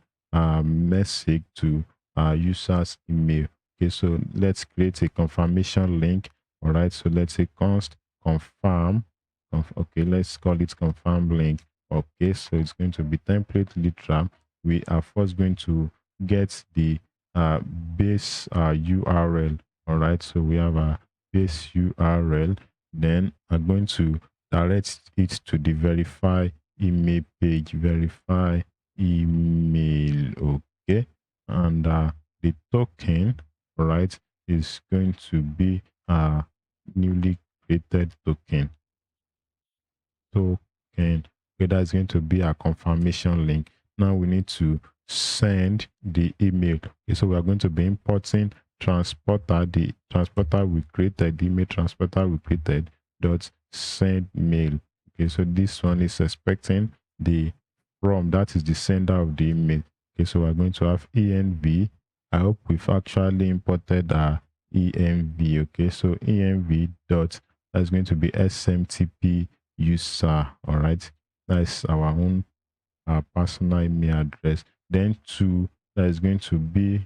message to our user's email. Okay, so let's create a confirmation link. All right, so let's say const confirm. Okay, let's call it confirm link. Okay, so it's going to be template literal. We are first going to get the base URL. All right, so we have a base URL. Then I'm going to direct it to the verify email page. Verify email. Okay, and the token, right, is going to be a newly created token. Okay, that's going to be a confirmation link. Now we need to send the email. Okay, so we are going to be importing transporter, the transporter we created, the email transporter we created dot send mail. Okay, so this one is expecting the from, that is the sender of the email. Okay, so we're going to have env. I hope we've actually imported our env. Okay, so env dot, that's going to be smtp user. All right, that's our own personal email address. Then two, that is going to be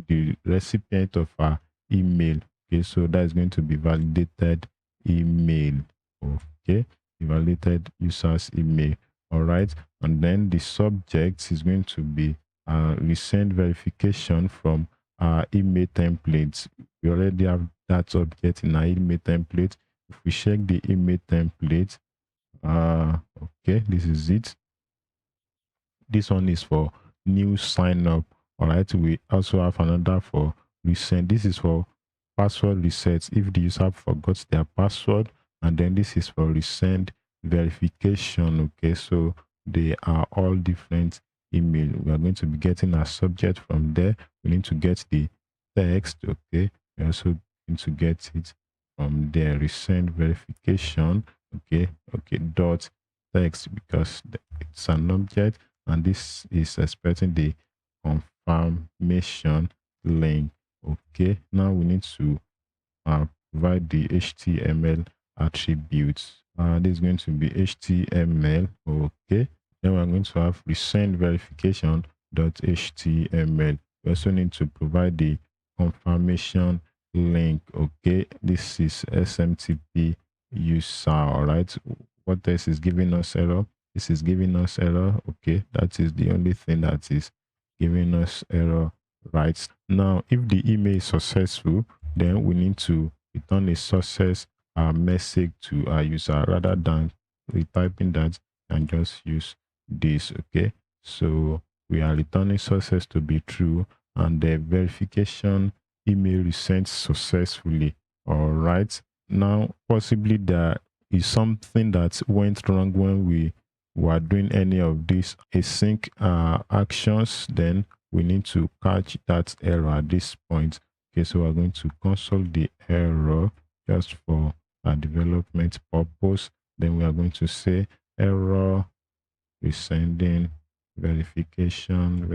the recipient of our email. Okay, so that is going to be validated email. Okay, the validated user's email. All right, and then the subject is going to be resend verification from our email templates. We already have that object in our email template. If we check the email template, okay, this is it. This one is for new sign up. All right, we also have another for resend. This is for password resets if the user forgot their password, and then this is for resend verification. Okay, so they are all different email. We are going to be getting a subject from there. We need to get the text. Okay, we also need to get it from there. Resend verification. Okay, dot text, because it's an object, and this is expecting the confirmation link. Okay, now we need to provide the HTML attributes. This is going to be HTML. Okay, then we're going to have resend verification .html. We also need to provide the confirmation link. Okay, this is SMTP user. All right, what else is giving us error? This is giving us error. Okay, that is the only thing that is giving us error right now. If the email is successful, then we need to return a success message to our user rather than retyping that, and just use this. Okay, so we are returning success to be true, and the verification email is sent successfully. All right, now possibly there is something that went wrong when we were doing any of these async actions. Then we need to catch that error at this point. Okay, so we're going to console the error just for a development purpose. Then we are going to say error resending verification.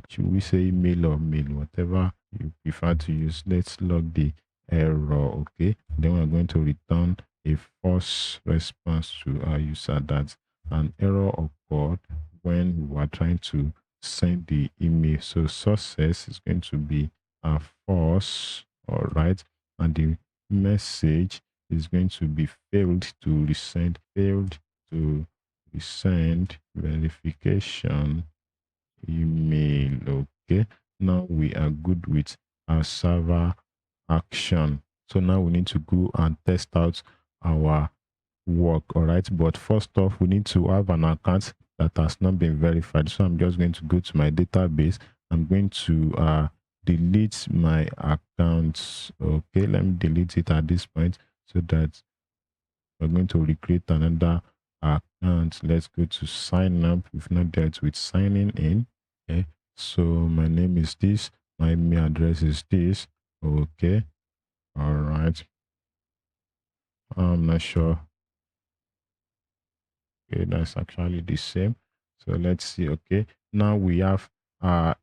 Should we say email or mail? Whatever you prefer to use. Let's log the error. Okay, then we're going to return a false response to our user that an error occurred when we were trying to send the email. So success is going to be a false. All right, and the message is going to be failed to resend, failed to resend verification email. Okay, now we are good with our server action. So now we need to go and test out our work. All right, but first off, we need to have an account that has not been verified. So I'm just going to go to my database. I'm going to delete my account. Okay, let me delete it at this point so that we're going to recreate another account. Let's go to sign up. We've not dealt with signing in. Okay, so my name is this, my email address is this. Okay, all right, I'm not sure. Okay, that's actually the same. So let's see. Okay, now we have a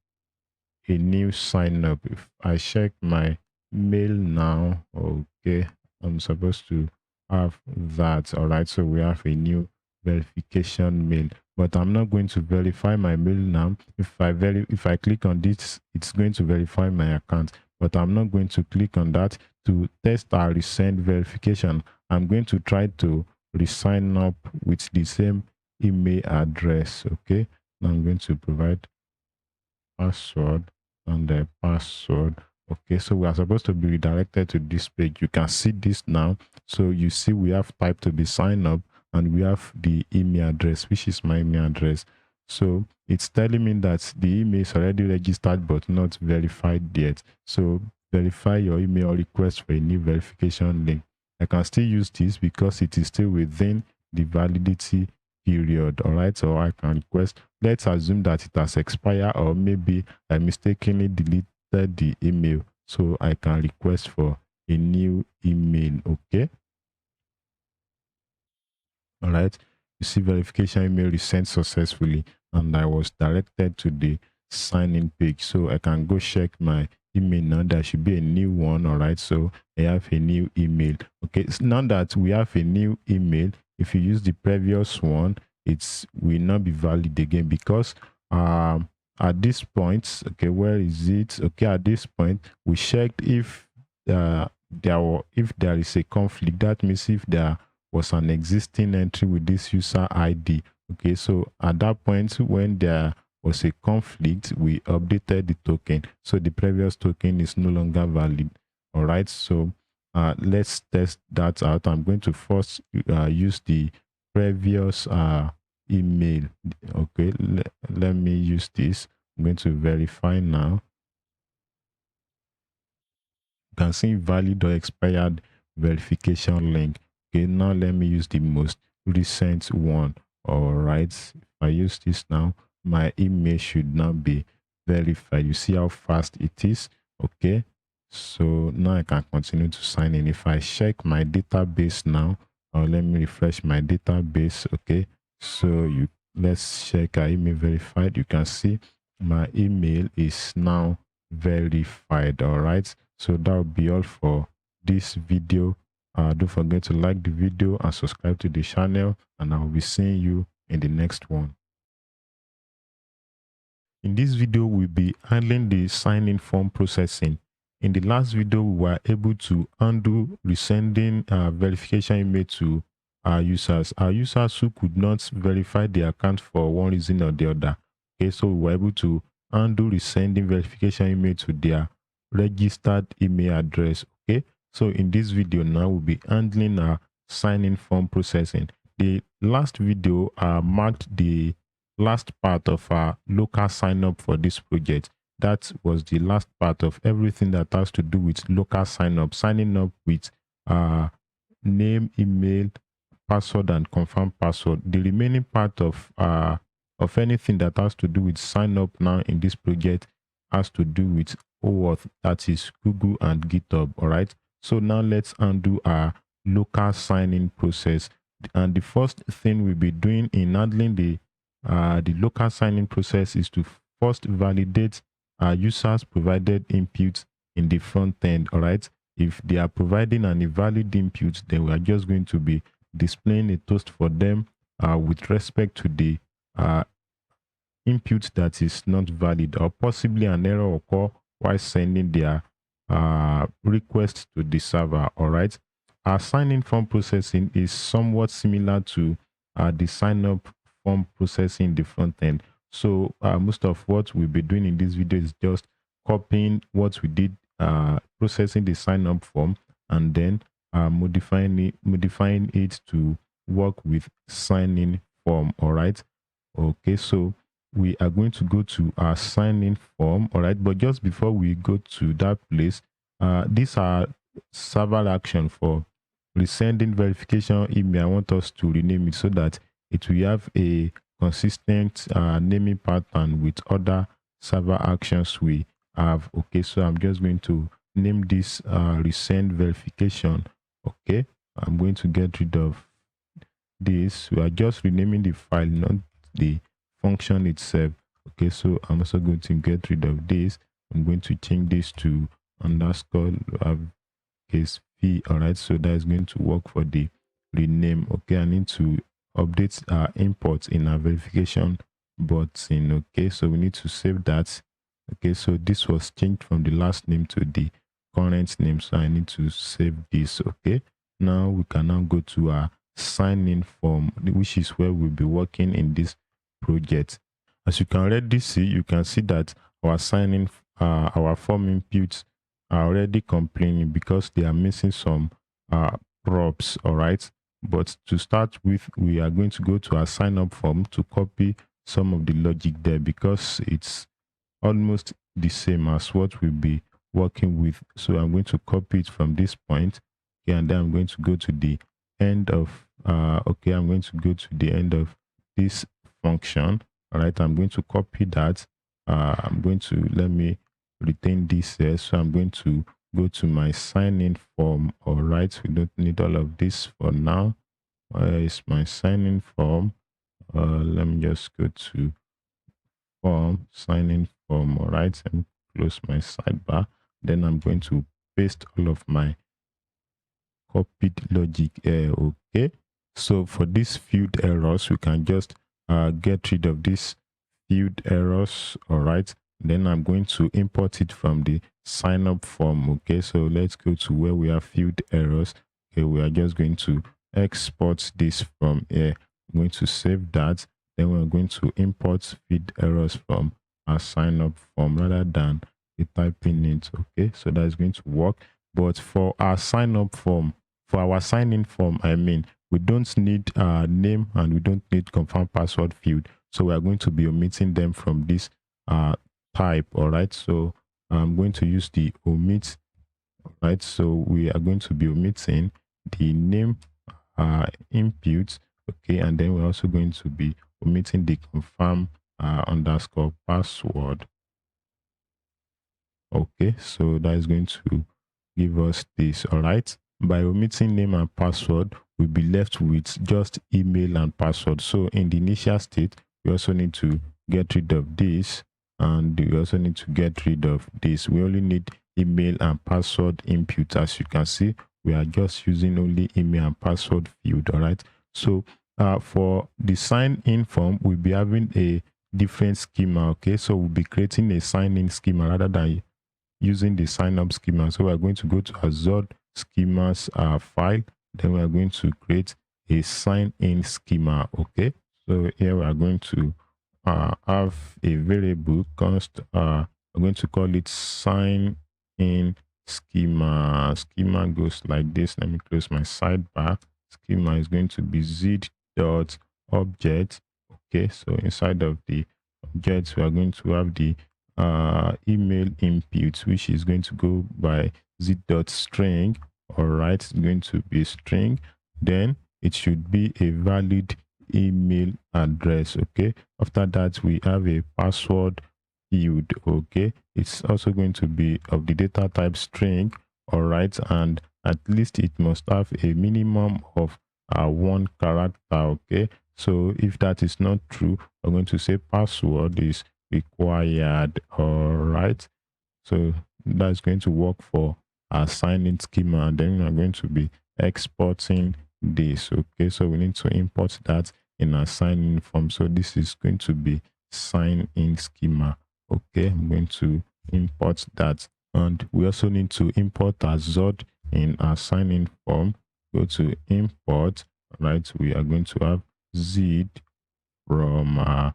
new sign up. If I check my mail now, okay, I'm supposed to have that. All right, so we have a new verification mail, but I'm not going to verify my mail now. If I click on this, it's going to verify my account, but I'm not going to click on that to test our resend verification. I'm going to try to re-sign up with the same email address. Okay, now I'm going to provide password and the password. Okay, so we are supposed to be redirected to this page. You can see this now. So you see we have type to be signed up, and we have the email address, which is my email address. So it's telling me that the email is already registered but not verified yet. So verify your email request for a new verification link. I can still use this because it is still within the validity period. All right, so I can request. Let's assume that it has expired, or maybe I mistakenly deleted the email, so I can request for a new email. Okay, All right, you see verification email is sent successfully, and I was directed to the sign in page. So I can go check my email now. There should be a new one. All right, so I have a new email. Okay, so now that we have a new email, if you use the previous one, it will not be valid again, because at this point, okay, where is it? Okay, at this point we checked if if there is a conflict. That means if there was an existing entry with this user ID. Okay, so at that point, when there was a conflict, we updated the token, so the previous token is no longer valid. All right, so let's test that out. I'm going to first use the previous email. Okay, let me use this. I'm going to verify now. You can see valid or expired verification link. Okay, now let me use the most recent one. All right, if I use this now, my email should now be verified. You see how fast it is. Okay, so now I can continue to sign in. If I check my database now, or let me refresh my database. Okay, so let's check our email verified. You can see my email is now verified. All right, so that will be all for this video. Don't forget to like the video and subscribe to the channel, and I will be seeing you in the next one. In this video, we'll be handling the sign-in form processing. In the last video, we were able to undo resending verification email to our users who could not verify their account for one reason or the other. Okay, so we were able to undo resending verification email to their registered email address. Okay, so in this video now, we'll be handling our sign-in form processing. The last video marked the last part of our local sign up for this project. That was the last part of everything that has to do with local sign up, signing up with name, email, password, and confirm password. The remaining part of anything that has to do with sign up now in this project has to do with OAuth, that is Google and GitHub. All right, so now let's undo our local sign-in process. And the first thing we'll be doing in handling the local sign-in process is to first validate users provided input in the front end. All right, if they are providing an invalid input, then we are just going to be displaying a toast for them with respect to the input that is not valid, or possibly an error occur while sending their request to the server. All right, our sign-in form processing is somewhat similar to the sign-up form processing in the front end. So most of what we'll be doing in this video is just copying what we did, processing the sign-up form, and then modifying it to work with sign-in form. All right, okay, so we are going to go to our sign-in form. All right, but just before we go to that place, these are server action for resending verification email. I want us to rename it so that it will have a consistent naming pattern with other server actions we have. Okay, so I'm just going to name this resend verification. Okay, I'm going to get rid of this. We are just renaming the file, not the function itself. Okay, so I'm also going to get rid of this. I'm going to change this to underscore case p. All right, so that is going to work for the rename. Okay, I need to update our import in our verification button. Okay, so we need to save that. Okay, so this was changed from the last name to the current name, so I need to save this. Okay, now we can now go to our sign-in form, which is where we'll be working in this project. As you can already see, you can see that our sign-in, our form inputs are already complaining because they are missing some props. All right, but to start with, we are going to go to our sign up form to copy some of the logic there, because it's almost the same as what we'll be working with. So I'm going to copy it from this point. Okay, and then I'm going to go to the end of okay, I'm going to go to the end of this function. All right, I'm going to copy that. I'm going to, let me retain this here. So I'm going to go to my sign in form. All right, we don't need all of this for now. Where is my sign-in form? Let me just go to form, sign-in form. All right, and close my sidebar. Then I'm going to paste all of my copied logic here. Okay, so for these field errors, we can just get rid of this field errors. All right, then I'm going to import it from the sign up form. Okay, so let's go to where we have field errors. Okay, we are just going to export this from here. I'm going to save that. Then we're going to import field errors from our sign up form rather than the typing it. Okay, so that's going to work. But for our sign up form, for our sign in form, I mean, we don't need name and we don't need confirm password field. So we are going to be omitting them from this type. All right, so I'm going to use the omit. Right, so we are going to be omitting the name input. Okay, and then we're also going to be omitting the confirm underscore password. Okay, so that is going to give us this. All right, by omitting name and password, we'll be left with just email and password. So in the initial state, we also need to get rid of this, and we also need to get rid of this. We only need email and password input. As you can see, we are just using only email and password field. All right, so for the sign in form, we'll be having a different schema. Okay, so we'll be creating a sign in schema rather than using the sign up schema. So we're going to go to Azure schemas file. Then we are going to create a sign in schema. Okay, so here we are going to have a variable const. We're going to call it sign in schema. Schema goes like this. Let me close my sidebar. Schema is going to be z dot object. Okay, so inside of the objects, we are going to have the email input, which is going to go by z.string. All right, it's going to be string. Then it should be a valid email address. Okay, after that we have a password field. Okay, it's also going to be of the data type string. All right, and at least it must have a minimum of 1 character. Okay, so if that is not true, we're going to say password is required. All right, so that's going to work for our sign-in schema, and then we're going to be exporting this. Okay, so we need to import that in our sign-in form. So this is going to be sign-in schema. Okay, I'm going to import that, and we also need to import our Zod in our sign-in form. Go to import. Right, we are going to have zip from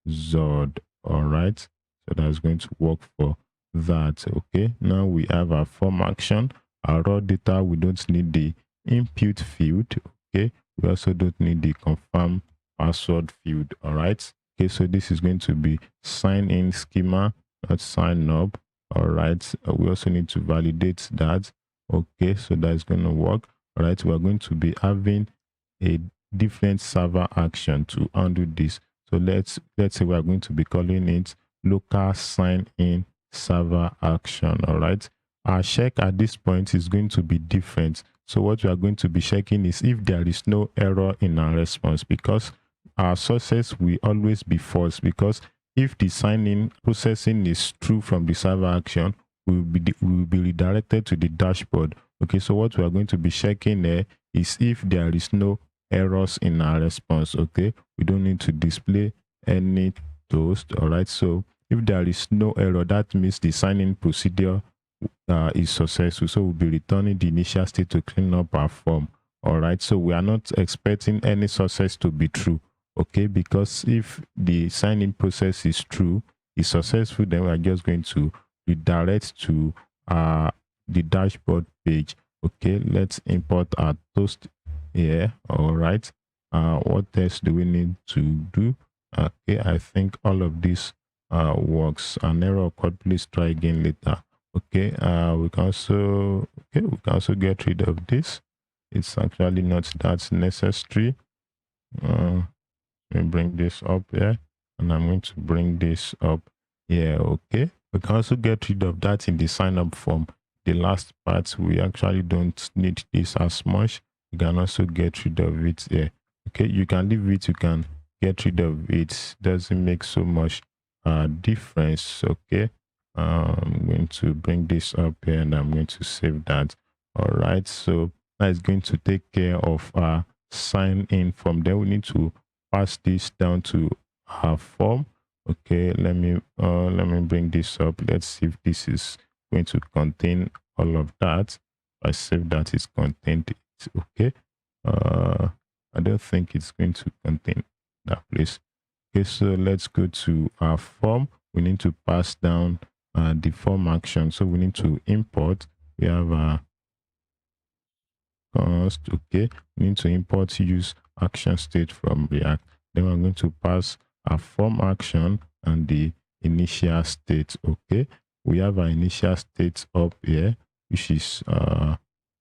Zod. All right, so that's going to work for that. Okay, now we have our form action. Our raw data, we don't need the input field. Okay, we also don't need the confirm password field. All right, okay, so this is going to be sign in schema, not sign up. All right, we also need to validate that. Okay, so that's going to work. All right, we're going to be having a different server action to undo this. So let's say we're going to be calling it local sign in server action. All right, our check at this point is going to be different. So what we are going to be checking is if there is no error in our response, because our success will always be false, because if the sign in processing is true from the server action, we will be redirected to the dashboard. Okay, so what we are going to be checking there is if there is no errors in our response. Okay, we don't need to display any toast. All right, so if there is no error, that means the sign-in procedure is successful. So we'll be returning the initial state to clean up our form. All right, so we are not expecting any success to be true. Okay, because if the sign-in process is true, is successful, then we are just going to redirect to the dashboard page. Okay, let's import our toast here. All right, what else do we need to do? Okay, I think all of this works. An error occurred, please try again later. Okay, we can also get rid of this. It's actually not that necessary. Let me bring this up here, and I'm going to bring this up here. Okay, we can also get rid of that in the sign up form. The last part, we actually don't need this as much. you can also get rid of it here. Okay, you can leave it, you can get rid of it. Doesn't make so much difference. Okay, I'm going to bring this up here and I'm going to save that. All right, so that is going to take care of our sign in form. Then we need to pass this down to our form. Okay, let me bring this up. Let's see if this is going to contain all of that. I save that it's contained. It's okay. I don't think it's going to contain that place. Okay, so let's go to our form. We need to pass down the form action. So we need to import. We have a const. Okay, we need to import use action state from React. Then we're going to pass our form action and the initial state. Okay, we have our initial state up here, which is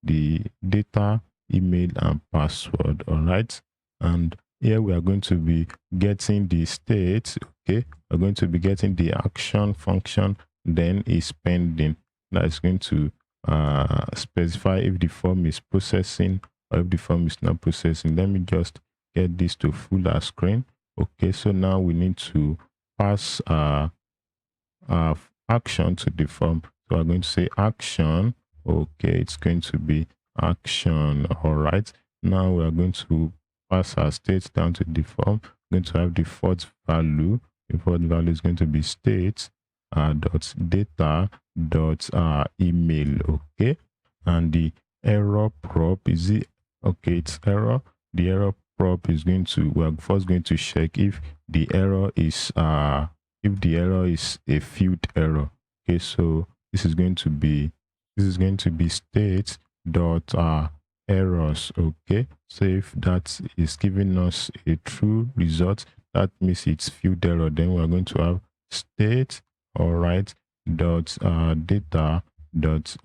the data, email, and password. All right, and here we are going to be getting the state. Okay, we're going to be getting the action function, then is pending. That is going to specify if the form is processing or if the form is not processing. Let me just get this to full screen. Okay, so now we need to pass action to the form. So I'm going to say action. Okay, it's going to be action. All right, now we are going to pass our state down to the form. We're going to have default value. Default value is going to be state dot data dot email. Okay, and the error prop is it? Okay, it's error. The error prop is going to, we're first going to check if the error is a field error. Okay, so this is going to be state dot errors. Okay, so if that is giving us a true result, that means it's field error. Then we're going to have state, all right, dot data dot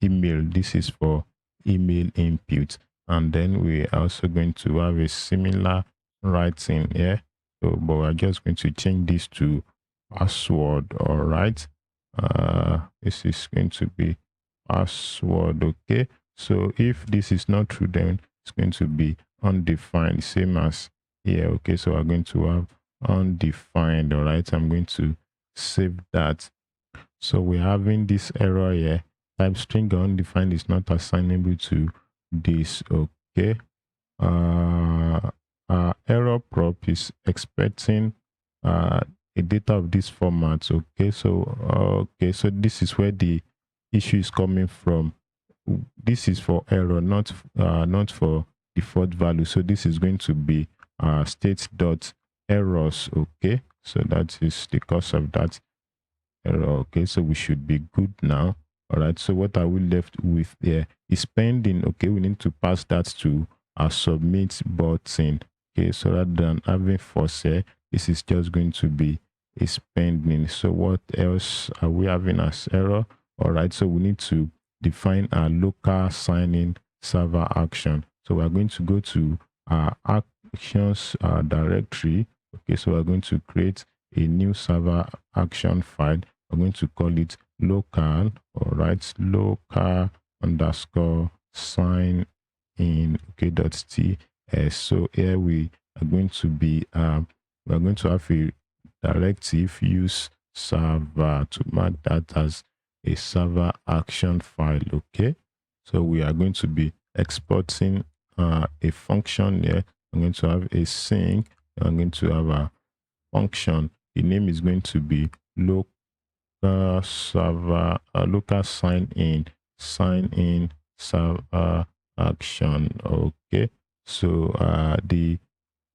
email. This is for email input, and then we're also going to have a similar writing here. So, but we're just going to change this to password. All right, this is going to be password. Okay, so if this is not true, then it's going to be undefined, same as here. Okay, so we're going to have undefined. All right, I'm going to save that. So we're having this error here. Type string undefined is not assignable to this. Okay, error prop is expecting a data of this format. Okay, so this is where the issue is coming from. This is for error, not for default value. So this is going to be state dot errors. Okay, so that is the cause of that error. Okay, so we should be good now. All right, so what are we left with here is pending. Okay, we need to pass that to our submit button. Okay, so rather than having force here, this is just going to be is pending. So what else are we having as error? All right, so we need to define our local sign-in server action. So we're going to go to our actions directory. Okay, so we're going to create a new server action file. We're going to call it local. All right, local underscore sign in. Okay, .ts. So here we are going to be we're going to have a directive use server to mark that as a server action file. Okay, so we are going to be exporting a function here. I'm going to have a sync. I'm going to have a function. The name is going to be local server local sign in server action. Okay, so the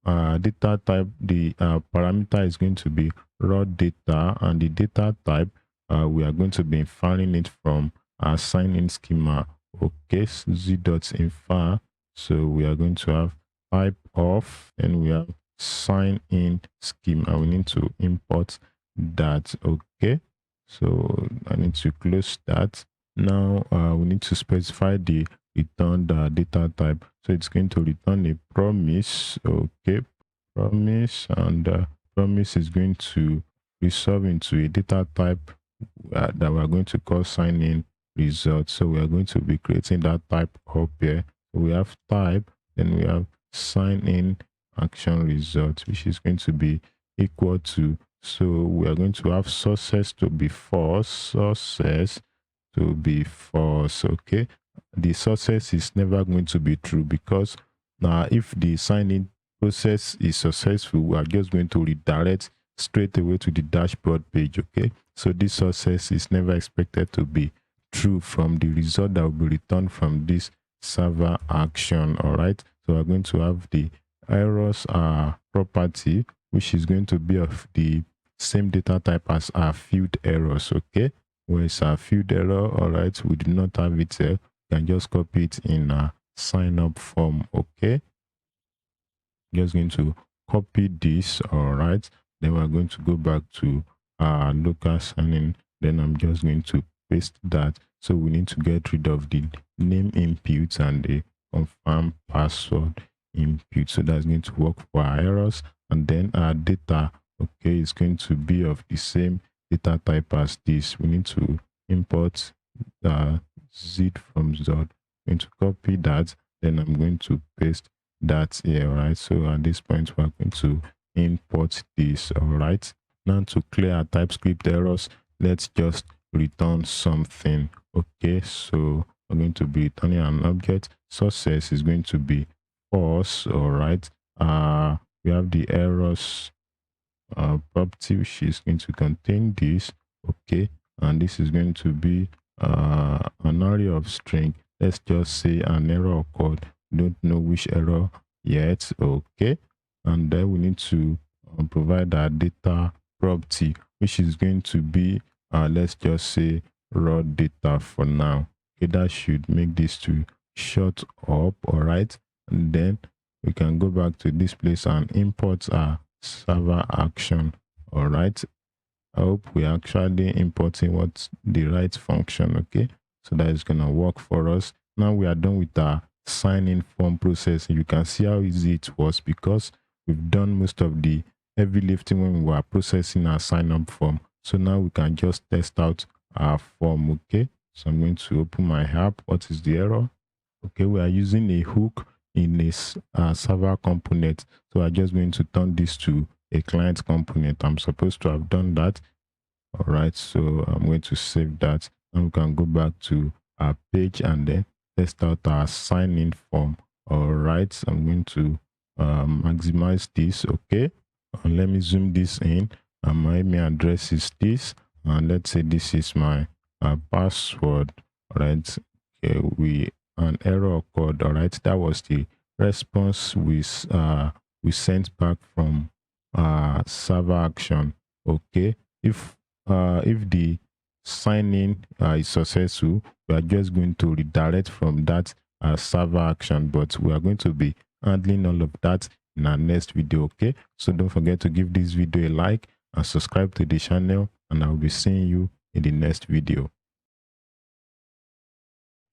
data type, the parameter is going to be raw data, and the data type we are going to be inferring it from our sign-in schema. Okay, z.infer. So we are going to have type of, and we have sign-in schema. We need to import that. Okay, so I need to close that. Now we need to specify the return the data type. So it's going to return a promise. Okay, promise, and promise is going to resolve into a data type that we're going to call sign in result. So we are going to be creating that type up here. we have type, then we have sign in action result, which is going to be equal to, so we are going to have success to be false, success to be false. Okay, the success is never going to be true, because now if the sign in process is successful, we are just going to redirect straight away to the dashboard page. Okay, so this success is never expected to be true from the result that will be returned from this server action. All right, so we're going to have the errors property, which is going to be of the same data type as our field errors. Okay, where it's our field error, all right, we do not have it here. You can just copy it in a sign up form. Okay, just going to copy this. All right, then we're going to go back to our local sign-in. Then I'm just going to paste that. So we need to get rid of the name input and the confirm password input. So that's going to work for our errors. And then our data, okay, is going to be of the same data type as this. We need to import zip from zod. I'm going to copy that. Then I'm going to paste that here. Right, so at this point we're going to import this. All right, now to clear our TypeScript errors, let's just return something. Okay, so we're going to be returning an object. Success is going to be false. All right, we have the errors property, which is going to contain this. Okay, and this is going to be an array of string. Let's just say an error occurred. Don't know which error yet. Okay, and then we need to provide our data property, which is going to be let's just say raw data for now. Okay, that should make this to shut up. All right, and then we can go back to this place and import our server action. All right, I hope we're actually importing what's the right function. Okay, so that is gonna work for us. Now we are done with our sign-in form process. You can see how easy it was, because we've done most of the heavy lifting when we were processing our sign-up form. So now we can just test out our form. Okay, so I'm going to open my app. What is the error? Okay, we are using a hook in a server component. So I'm just going to turn this to a client component. I'm supposed to have done that. All right, so I'm going to save that, and we can go back to our page and then test out our sign-in form. All right, so I'm going to maximize this. Okay, and let me zoom this in, and my email address is this, and let's say this is my password. All right, okay, we an error occurred. All right, that was the response we sent back from server action. Okay, if the sign-in is successful, we are just going to redirect from that server action, but we are going to be handling all of that in our next video. Okay, so don't forget to give this video a like and subscribe to the channel, and I'll be seeing you in the next video.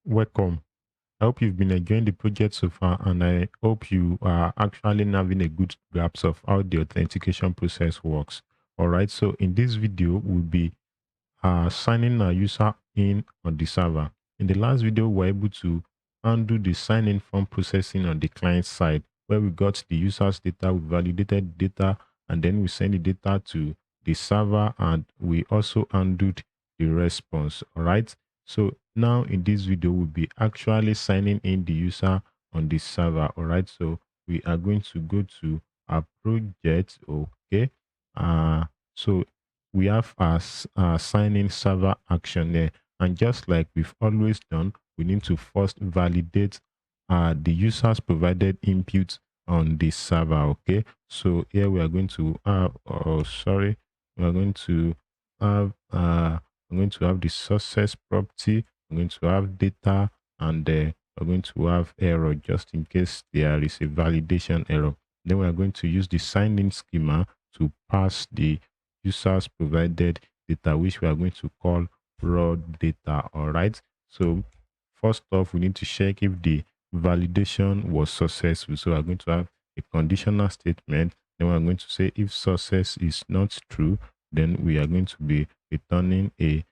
Welcome. I hope you've been enjoying the project so far, and I hope you are actually having a good grasp of how the authentication process works. All right, so in this video, we'll be signing a user in on the server. In the last video, we were able to undo the sign-in form processing on the client side, where we got the user's data, we validated data, and then we send the data to the server, and we also undid the response. All right, so now in this video, we'll be actually signing in the user on the server. All right, so we are going to go to our project. Okay, so we have our sign-in server action there, and just like we've always done, we need to first validate the user's provided input on the server. Okay, so here we are going to have, oh sorry, we are going to have I'm going to have the success property, I'm going to have data, and we're going to have error just in case there is a validation error. Then we are going to use the sign-in schema to pass the users provided data, which we are going to call raw data. All right, so first off, we need to check if the validation was successful. So we're going to have a conditional statement. Then we're going to say if success is not true, then we are going to be returning a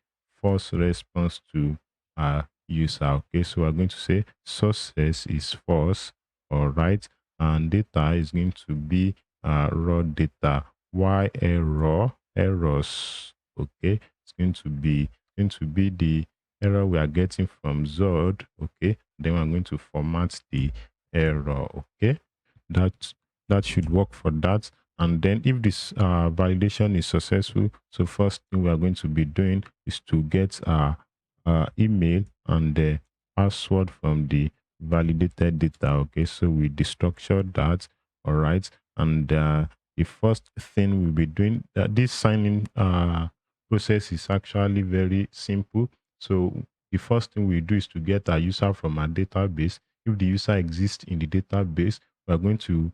false response to our user. Okay, so we're going to say success is false, all right, and data is going to be raw data. Why errors? Okay, it's going to be the error we are getting from Zod. Okay, then we're going to format the error. Okay, that that should work for that. And then if this validation is successful, so first thing we are going to be doing is to get email and the password from the validated data. Okay, so we destructured that. All right, and the first thing we'll be doing, this signing process is actually very simple. So the first thing we do is to get a user from our database. If the user exists in the database, we're going to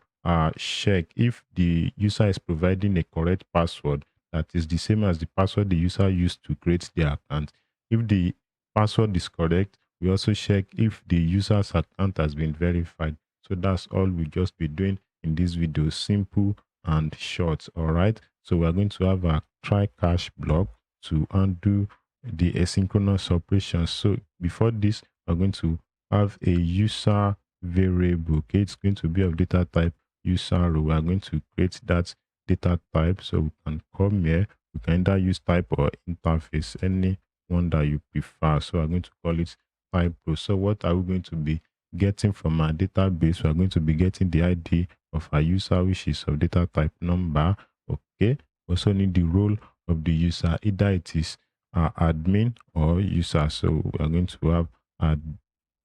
check if the user is providing a correct password that is the same as the password the user used to create their account. If the password is correct, we also check if the user's account has been verified. So that's all we'll just be doing in this video. Simple and short. All right. So we're going to have a try catch block to undo the asynchronous operations. So before this, we're going to have a user variable. Okay, it's going to be of data type user row. We are going to create that data type. So we can come here. We can either use type or interface, any one that you prefer. So I'm going to call it type row. So what are we going to be getting from our database? We are going to be getting the ID of our user, which is of data type number. Okay. We also need the role of the user. Either it is admin or user. So we are going to have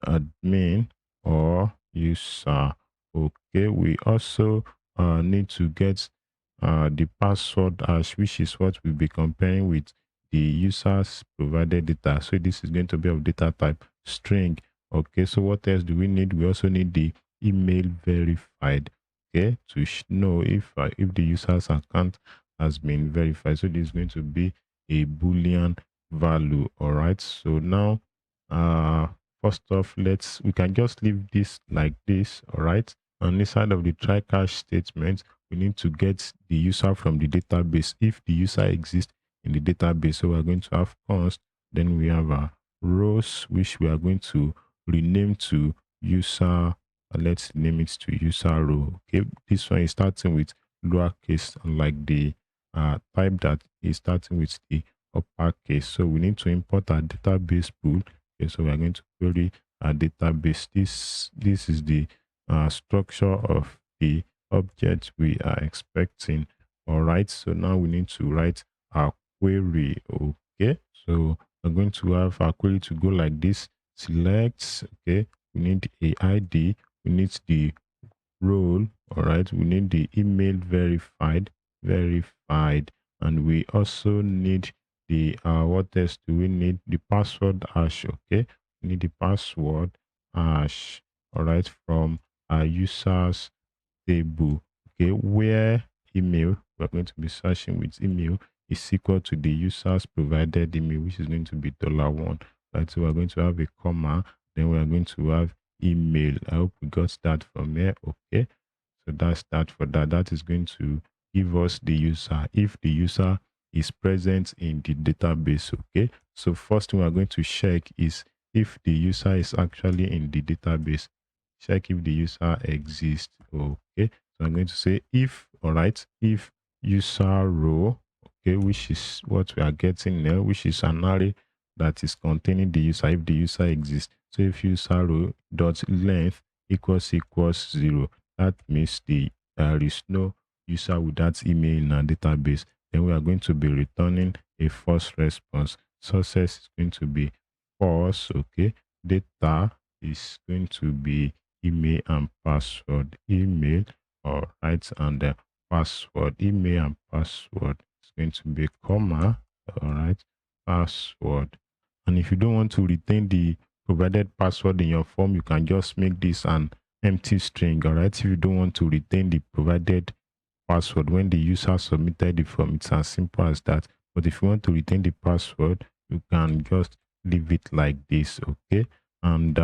admin or user. Okay, we also need to get the password hash, which is what we'll be comparing with the user's provided data. So this is going to be of data type string. Okay, so what else do we need? We also need the email verified. Okay, to know if the user's account has been verified. So this is going to be a boolean value. All right, so now first off, we can just leave this like this. All right, and inside of the try catch statement, we need to get the user from the database if the user exists in the database. So we're going to have const, then we have a rows, which we are going to rename to user. Let's name it to user row. Okay, this one is starting with lowercase, unlike the type that is starting with the uppercase. So we need to import our database pool. Okay, so we are going to query our database. This is the structure of the object we are expecting. All right, so now we need to write our query. Okay, so we're going to have our query to go like this. Select. Okay, we need a ID, we need the role. All right, we need the email verified, and we also need the what else do we need? The password hash. Okay, we need the password hash. All right, from our users table. Okay, where email, we're going to be searching with email is equal to the user's provided email, which is going to be $1. Right, so we're going to have a comma, then we're going to have email. I hope we got that from here. Okay, so that's that for that. That is going to give us the user if the user is present in the database. Okay, so first thing we're going to check is if the user is actually in the database. Check if the user exists. Okay, so I'm going to say if, all right, if user row, okay, which is what we are getting now, which is an array that is containing the user if the user exists. So if user row dot length equals 0, that means there is no user with that email in our database. Then we are going to be returning a false response. Success is going to be false. Okay, data is going to be email and password. Email, all right, and the password. Email and password is going to be comma, all right, password. And if you don't want to retain the provided password in your form, you can just make this an empty string. All right, if you don't want to retain the provided password when the user submitted the form, it's as simple as that. But if you want to retain the password, you can just leave it like this. Okay, and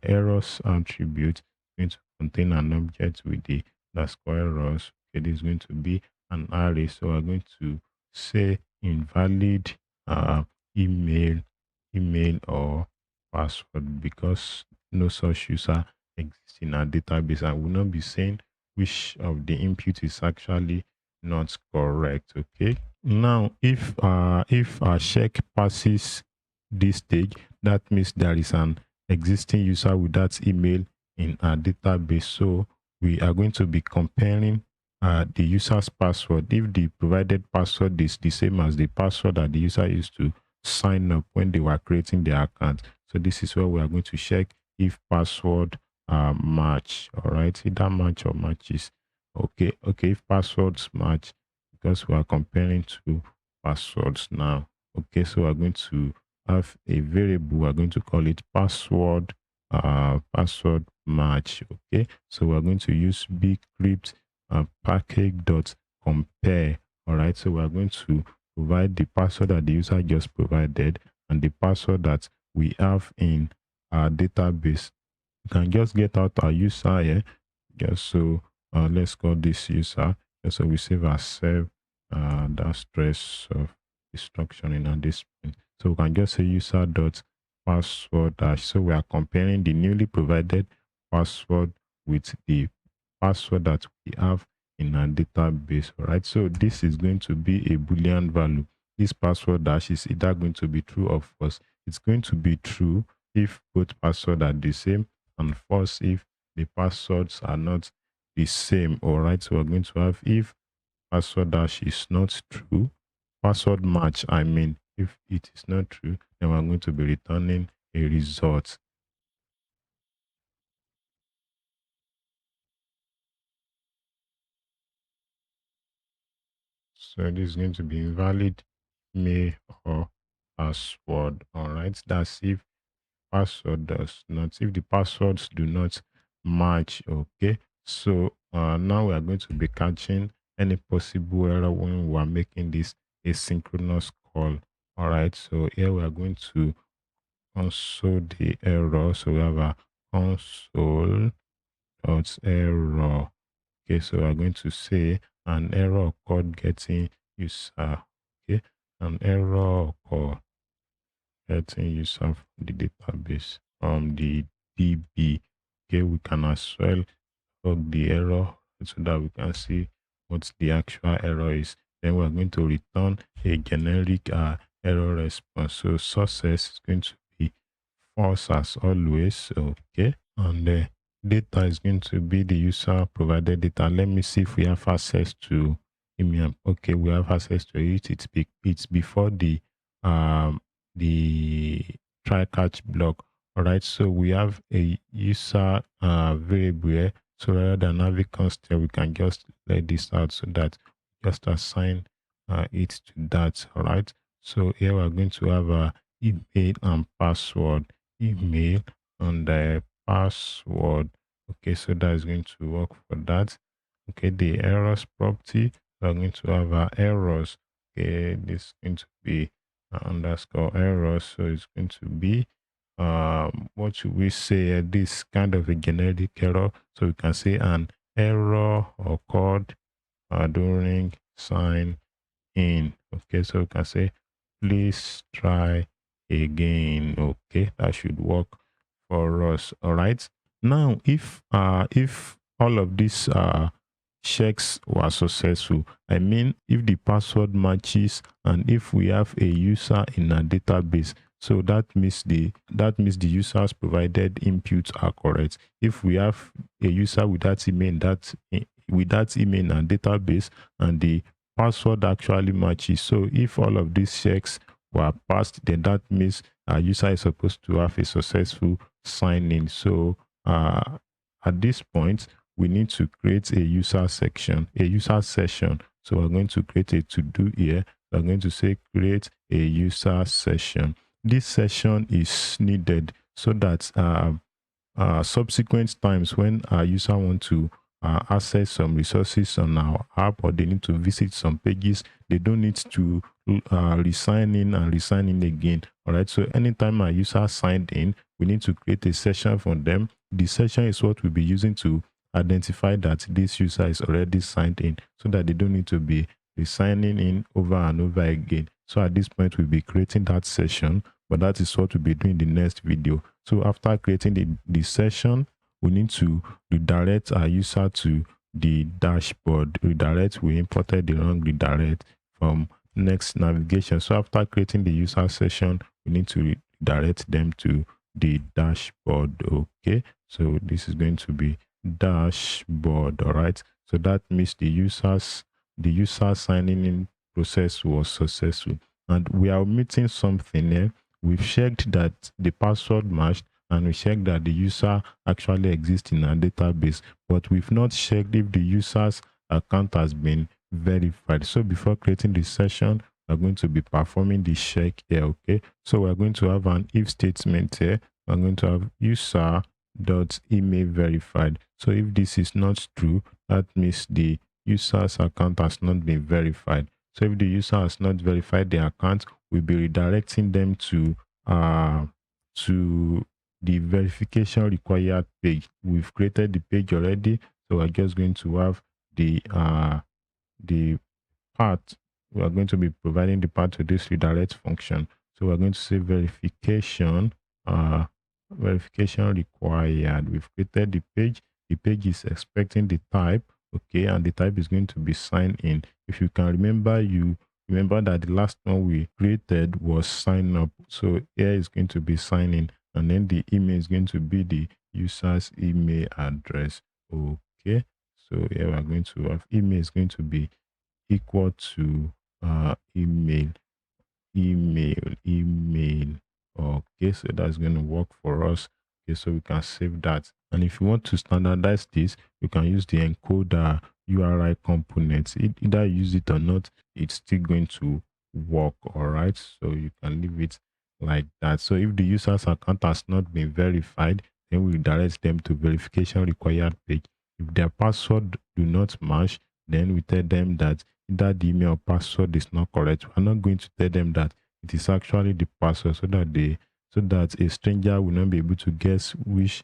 errors attribute is going to contain an object with the underscore errors. Okay, this is going to be an array, so we're going to say invalid email or password because no such user exists in our database, and will not be saying which of the input is actually not correct. Okay. Now, if our check passes this stage, that means there is an existing user with that email in our database. So we are going to be comparing the user's password. If the provided password is the same as the password that the user used to sign up when they were creating their account. So this is where we are going to check if password match. All right, either match or matches. Okay, if passwords match, because we are comparing two passwords now. Okay, so we're going to have a variable. We're going to call it password match. Okay, so we're going to use bcrypt package dot compare. All right, so we're going to provide the password that the user just provided and the password that we have in our database. You can just get out our user here. Just so let's call this user. Just so we save ourselves that stress of destruction in this point. So we can just say user dot password dash. So we are comparing the newly provided password with the password that we have in our database. All right. So this is going to be a Boolean value. This password dash is either going to be true or false. It's going to be true if both passwords are the same, and false if the passwords are not the same. All right. So we're going to have if password dash is not true, password match, I mean, if it is not true, then we're going to be returning a result. So this is going to be invalid email or password. All right. That's if password does not, if the passwords do not match. Okay. So now we are going to be catching any possible error when we are making this asynchronous call. All right. So here we are going to console the error. So we have a console dot error. Okay, so we're going to say an error occurred getting user. Okay, an error occurred getting user from the database from the DB. Okay, we can as well log the error so that we can see what the actual error is. Then we're going to return a generic error response. So success is going to be false as always. Okay, and the data is going to be the user provided data. Let me see if we have access to email. Okay, we have access to it. It's before the try catch block. All right, so we have a user variable here. So rather than having constant, we can just let this out so that just assign it to that. All right, so here we're going to have a email and password. Email and the password. Okay, so that is going to work for that. Okay, the errors property, we're going to have our errors. Okay, this is going to be underscore errors. So it's going to be what should we say? This kind of a generic error. So we can say an error occurred during sign in. Okay, so we can say please try again. Okay, that should work for us. All right, now if all of these checks were successful, I mean if the password matches and if we have a user in a database, so that means the users provided inputs are correct. If we have a user with that email in a database and the password actually matches, so if all of these checks were passed, then that means our user is supposed to have a successful sign in. So at this point, we need to create a user session. So we're going to create a to-do here. We're going to say create a user session. This session is needed so that subsequent times when our user want to access some resources on our app, or they need to visit some pages, they don't need to resign in and resign in again. All right, so anytime our user signed in, we need to create a session for them. The session is what we'll be using to identify that this user is already signed in, so that they don't need to be resigning in over and over again. So at this point, we'll be creating that session. but that is what we'll be doing in the next video. So after creating the session, we need to redirect our user to the dashboard. Redirect, we imported the wrong redirect from Next navigation. So after creating the user session, we need to redirect them to the dashboard. Okay, so this is going to be dashboard. All right, so that means the user signing in process was successful, and we are omitting something here. We've checked that the password matched, and we checked that the user actually exists in our database, but we've not checked if the user's account has been verified. So before creating the session, we're going to be performing the check here. Okay, so we're going to have an if statement here. We're going to have user dot email verified. So if this is not true, that means the user's account has not been verified. So if the user has not verified the account, we'll be redirecting them to the verification required page. We've created the page already, so we're just going to have the path. We are going to be providing the path to this redirect function. So we're going to say verification verification required. We've created the page. The page is expecting the type, okay, and the type is going to be sign in. If you can remember, you remember that the last one we created was sign up. So here is going to be sign in, and then the email is going to be the user's email address. Okay, so here we're going to have email is going to be equal to email. Okay, so that's going to work for us. Okay, so we can save that. And if you want to standardize this, you can use the encoder URI components. Either use it or not, it's still going to work. All right, so you can leave it like that. So if the user's account has not been verified, then we direct them to verification required page. If their password do not match, then we tell them that either the email or password is not correct. We're not going to tell them that it is actually the password, so that a stranger will not be able to guess which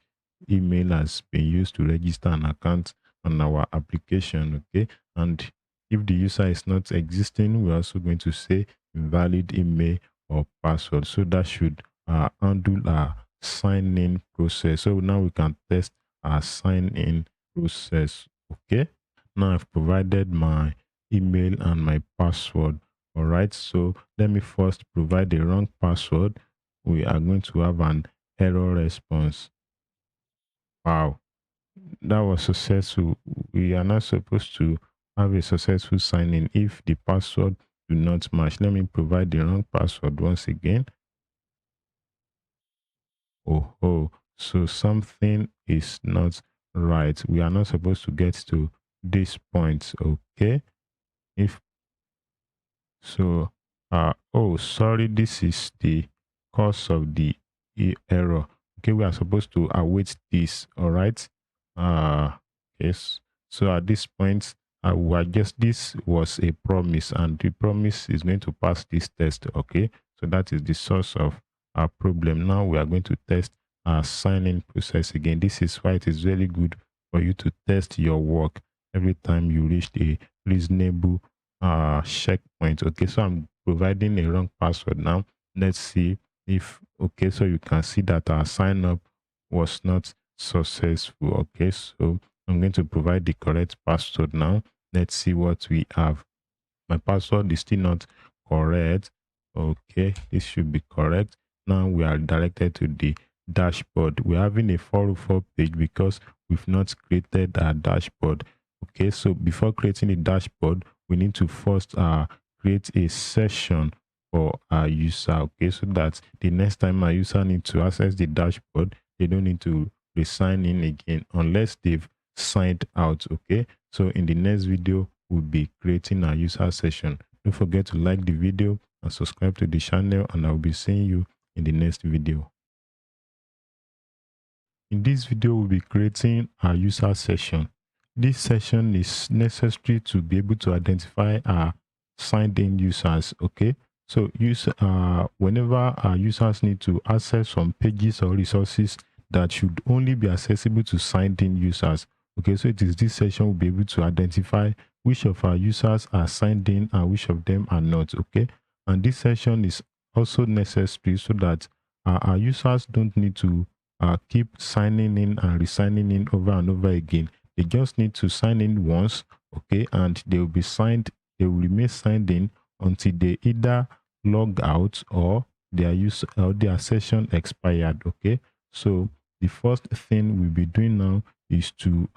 email has been used to register an account on our application. Okay, and if the user is not existing, we're also going to say invalid email or password. So that should handle our sign-in process. So now we can test our sign-in process. Okay, now I've provided my email and my password. All right, so let me first provide the wrong password. We are going to have an error response. Wow, that was successful. We are not supposed to have a successful sign-in if the password do not match. Let me provide the wrong password once again. Oh, so something is not right. We are not supposed to get to this point. Okay, if so, oh, sorry, this is the cause of the error. Okay, we are supposed to await this. All right. Yes. So at this point, I guess this was a promise, and the promise is going to pass this test. Okay, so that is the source of our problem. Now we are going to test our sign-in process again. This is why it is very good for you to test your work every time you reach a reasonable checkpoint. Okay, so I'm providing a wrong password now. Let's see if, okay, so you can see that our sign up was not successful. Okay, so I'm going to provide the correct password now. Let's see what we have. My password is still not correct. Okay, this should be correct. Now we are directed to the dashboard. We're having a 404 page because we've not created our dashboard. Okay, so before creating a dashboard, we need to first create a session for our user. Okay, so that the next time our user needs to access the dashboard, they don't need to re-sign in again unless they've signed out. Okay, so in the next video, we'll be creating our user session. Don't forget to like the video and subscribe to the channel, and I'll be seeing you in the next video. In this video, we'll be creating our user session. This session is necessary to be able to identify our signed in users. Okay, so whenever our users need to access some pages or resources that should only be accessible to signed in users. Okay, so it is this session will be able to identify which of our users are signed in and which of them are not. Okay, and this session is also necessary so that our users don't need to keep signing in and re-signing in over and over again. They just need to sign in once, okay, and they will be signed, they will remain signed in until they either log out or their session expired. Okay, so the first thing we'll be doing now is to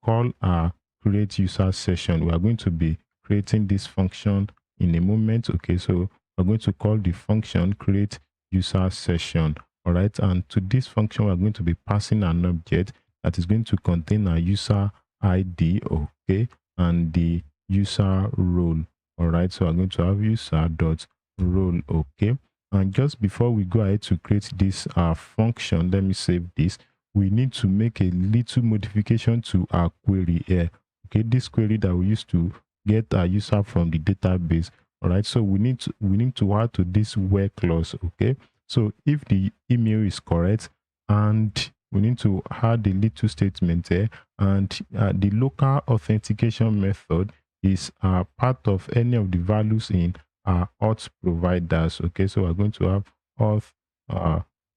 call our create user session. We are going to be creating this function in a moment. Okay, so we're going to call the function create user session. All right, and to this function, we're going to be passing an object that is going to contain a user ID, okay, and the user role. All right, so I'm going to have user dot role, okay. And just before we go ahead to create this function, let me save this. We need to make a little modification to our query here. Okay, this query that we used to get our user from the database. All right, so we need to add to this where clause. Okay, so if the email is correct, and we need to add a little statement here, and the local authentication method is part of any of the values in our auth providers. Okay, so we're going to have auth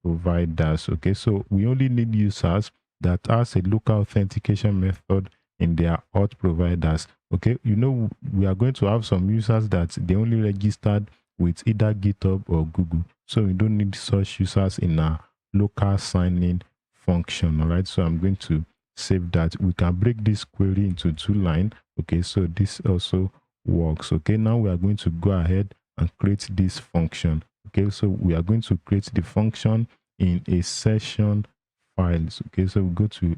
providers. Okay, so we only need users that has a local authentication method in their auth providers. Okay, you know, we are going to have some users that they only registered with either GitHub or Google, so we don't need such users in our local sign-in function. All right, so I'm going to save that. We can break this query into 2 lines. Okay, so this also works. Okay, now we are going to go ahead and create this function. Okay, so we are going to create the function in a session files. Okay, so we go to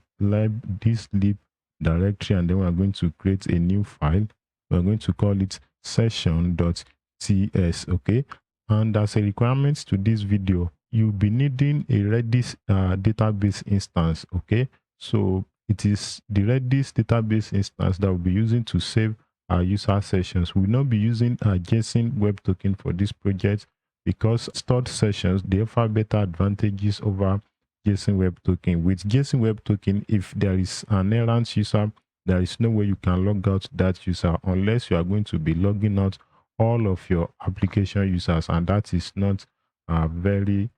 this lib directory, and then we are going to create a new file. We are going to call it session.ts. Okay, and as a requirement to this video, you'll be needing a Redis database instance. Okay, so it is the Redis database instance that we'll be using to save our user sessions. We will not be using a JSON web token for this project, because stored sessions, they offer better advantages over JSON web token. With JSON web token, if there is an errant user, there is no way you can log out that user unless you are going to be logging out all of your application users, and that is not very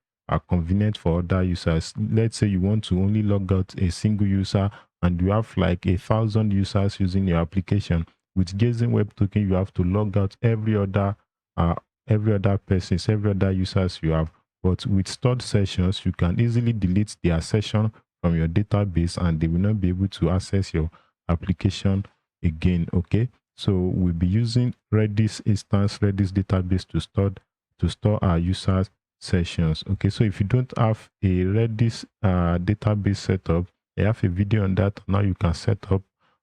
convenient for other users. Let's say you want to only log out a single user and you have like 1,000 users using your application. With JSON web token, you have to log out every other persons, every other users you have. But with stored sessions, you can easily delete their session from your database and they will not be able to access your application again. Okay, so we'll be using Redis instance, Redis database to store our users sessions. Okay, so if you don't have a Redis database setup, I have a video on that. Now you can set up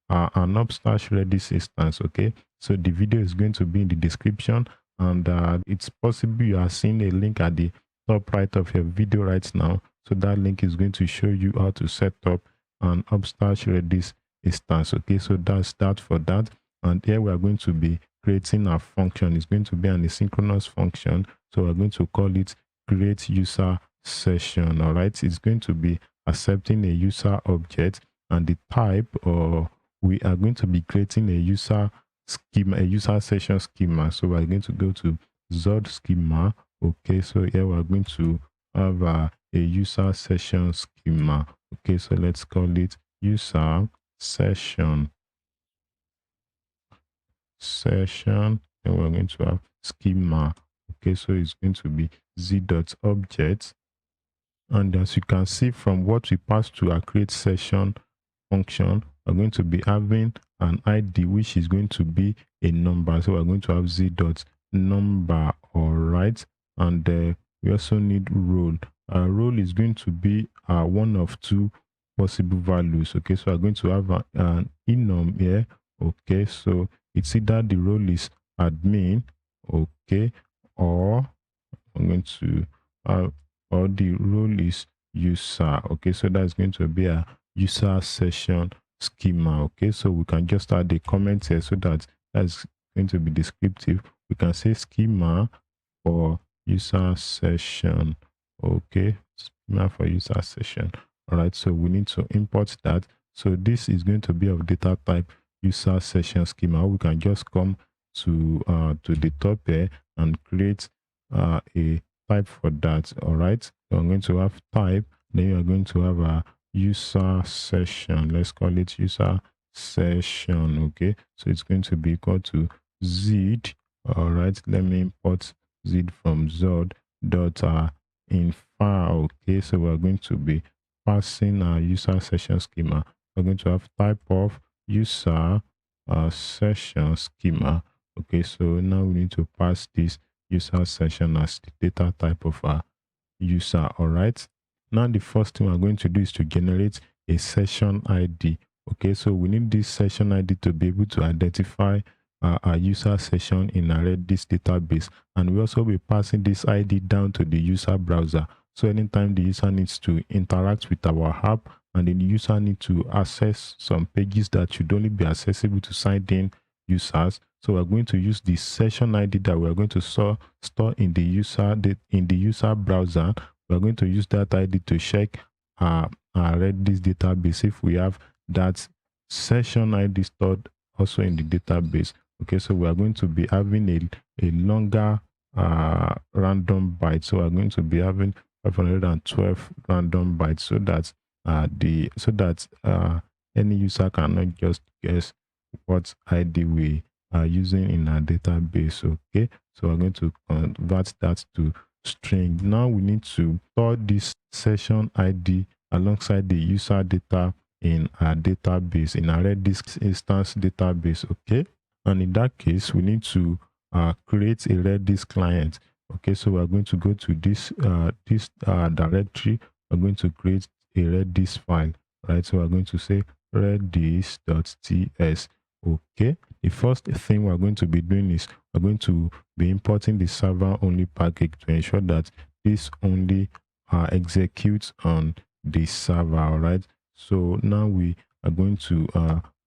an upstart Redis instance. Okay, so the video is going to be in the description, and it's possible you are seeing a link at the top right of your video right now. So that link is going to show you how to set up an upstart Redis instance. Okay, so that's that for that. And here we are going to be creating a function. It's going to be an asynchronous function, so we're going to call it create user session. All right, it's going to be accepting a user object, and the type, or we are going to be creating a user schema, a user session schema. So we're going to go to Zod schema. Okay, so here we're going to have a user session schema. Okay, so let's call it user session. And we're going to have schema. Okay, so it's going to be z.object. And as you can see from what we passed to our create session function, we're going to be having an ID which is going to be a number. So we're going to have z.number. All right, and we also need role. Role is going to be one of 2 possible values. Okay, so we're going to have an enum here. Okay, so it's either the role is admin, okay, or I'm going to or the role is user. Okay, so that's going to be a user session schema. Okay, so we can just add a comment here so that that's going to be descriptive. We can say schema for user session. Okay, schema for user session. All right, so we need to import that. So this is going to be of data type user session schema. We can just come to the top here and create a type for that. All right, so I'm going to have type, then you are going to have a user session. Let's call it user session. Okay, so it's going to be equal to z. All right, let me import z from zod dot in file. Okay, so we're going to be passing our user session schema. We're going to have type of user session schema. Okay, so now we need to pass this user session as the data type of our user. All right, now the first thing we're going to do is to generate a session ID. Okay, so we need this session ID to be able to identify our user session in our Redis database, and we also be passing this ID down to the user browser. So anytime the user needs to interact with our app and the user need to access some pages that should only be accessible to signed in users, so we're going to use the session ID that we're going to store in the user browser. We're going to use that ID to check our Redis database if we have that session ID stored also in the database. Okay, so we are going to be having a longer random byte. So we're going to be having 512 random bytes, so that any user cannot just guess what ID we are using in our database. Okay, so we're going to convert that to string. Now we need to store this session ID alongside the user data in our database, in our Redis instance database. Okay, and in that case we need to create a Redis client. Okay, so we're going to go to this directory. We're going to create a Redis file, right? So we're going to say redis.ts. Okay, the first thing we're going to be doing is we're going to be importing the server only package to ensure that this only executes on the server. All right, so now we are going to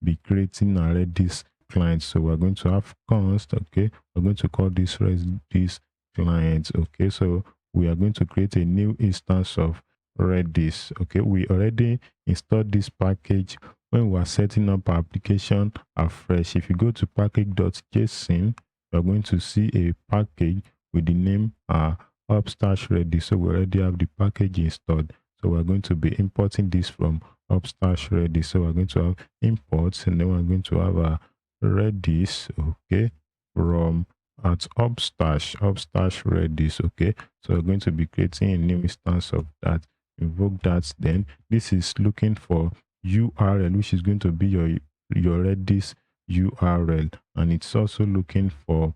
be creating a Redis client. So we're going to have const. Okay, we're going to call this Redis client. Okay, so we are going to create a new instance of Redis. Okay, we already installed this package when we are setting up our application afresh. If you go to package.json, you're going to see a package with the name upstash Redis. So we already have the package installed. So we're going to be importing this from upstash Redis. So we're going to have imports, and then we're going to have a Redis, okay, from at upstash Redis. Okay, so we're going to be creating a new instance of that. Invoke that. Then this is looking for URL, which is going to be your Redis URL, and it's also looking for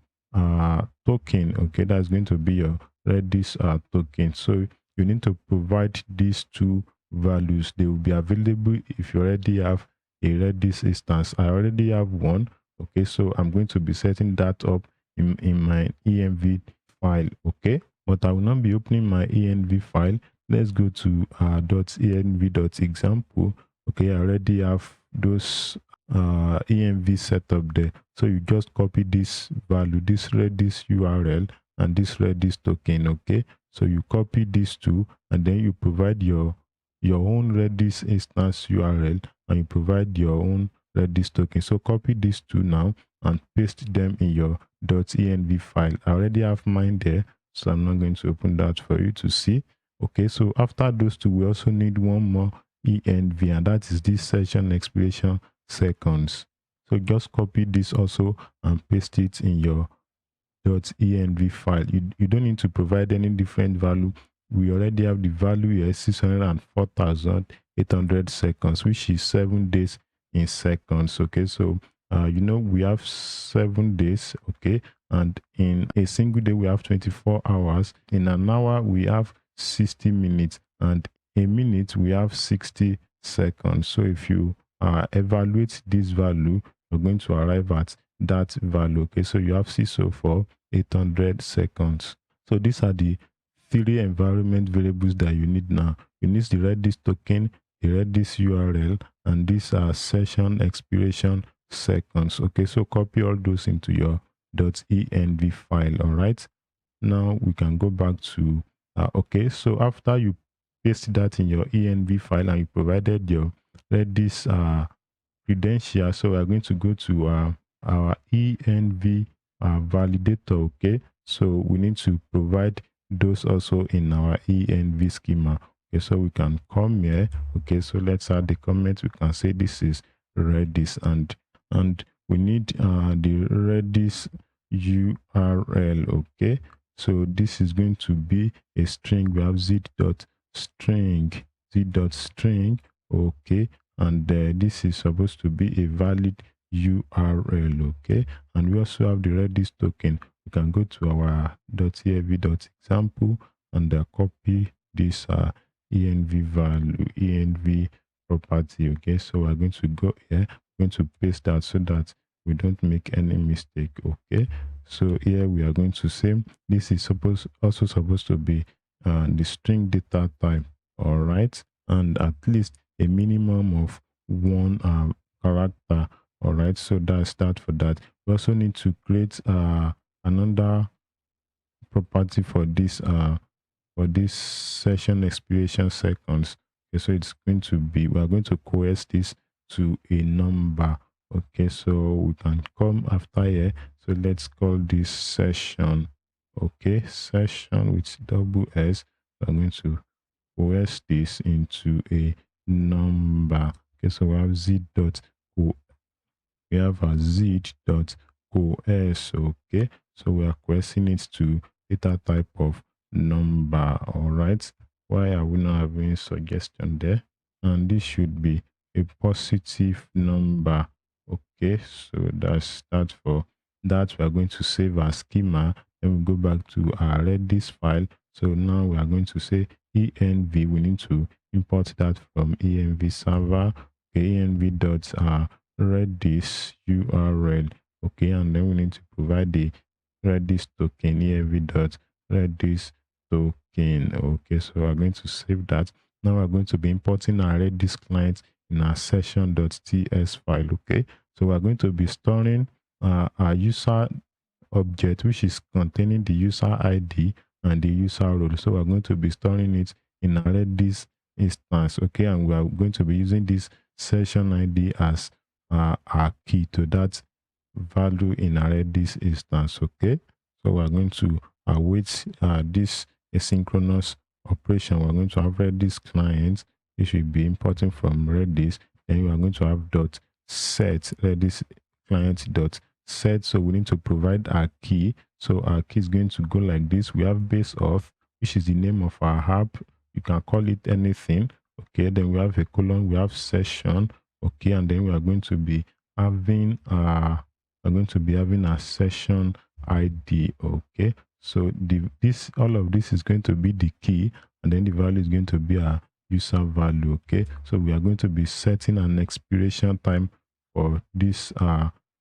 token. Okay, that's going to be your Redis token. So you need to provide these two values. They will be available if you already have a Redis instance. I already have one. Okay, so I'm going to be setting that up in my env file. Okay, but I will not be opening my env file. Let's go to .env.example. Okay, I already have those env set up there. So you just copy this value, this Redis URL and this Redis token. Okay, so you copy these two and then you provide your own Redis instance URL and you provide your own Redis token. So copy these two now and paste them in your .env file. I already have mine there, so I'm not going to open that for you to see. Okay, so after those two, we also need one more env, and that is this session expiration seconds. So just copy this also and paste it in your .env file. You don't need to provide any different value. We already have the value here, 604,800 seconds, which is 7 days in seconds. Okay, so you know, we have 7 days. Okay, and in a single day we have 24 hours. In an hour we have 60 minutes, and a minute we have 60 seconds. So if you evaluate this value, you're going to arrive at that value. Okay, so you have 604,800 seconds. So these are the 3 environment variables that you need now. You need the Redis token, the Redis URL, and these are session expiration seconds. Okay, so copy all those into your .env file. All right, now we can go back to okay, so after you paste that in your env file and you provided your Redis credentials, so we're going to go to our env validator. Okay, so we need to provide those also in our env schema. Okay, so we can come here. Okay, so let's add the comment. We can say this is Redis, and we need the Redis URL. Okay, so this is going to be a string. We have z.string. Okay, and this is supposed to be a valid URL. Okay, and we also have the Redis token. We can go to our .env.example and copy this env value, env property. Okay, so we're going to go here, we're going to paste that so that we don't make any mistake. Okay, so here we are going to say this is also supposed to be the string data type. All right, and at least a minimum of one character. All right, so that's that for that. We also need to create another property for this session expiration seconds. Okay, so it's going to be, we are going to coerce this to a number. Okay, so we can come after here. So let's call this session. Okay, session with double S. I'm going to coerce this into a number. Okay, so we have z.coerce. Okay, so we are coercing it to data type of number. All right, why are we not having suggestion there? And this should be a positive number. Okay, so that's that for that. We are going to save our schema. Then we go back to our Redis file. So now we are going to say env. We need to import that from env server. Okay, env Redis URL. Okay, and then we need to provide the Redis token, env.redis token. Okay, so we're going to save that. Now we're going to be importing our Redis client in our session.ts file. Okay, so we're going to be storing our user object, which is containing the user ID and the user role. So we're going to be storing it in our Redis instance. Okay, and we are going to be using this session ID as our key to that value in our Redis instance. Okay, so we're going to await this asynchronous operation. We're going to have Redis client, which will be importing from Redis. Then we are going to have dot set Redis client dot set. So we need to provide our key. So our key is going to go like this. We have base of, which is the name of our app. You can call it anything. Okay, then we have a colon, we have session. Okay, and then we are going to be having a session ID. Okay, so all of this is going to be the key, and then the value is going to be our user value. Okay, so we are going to be setting an expiration time for this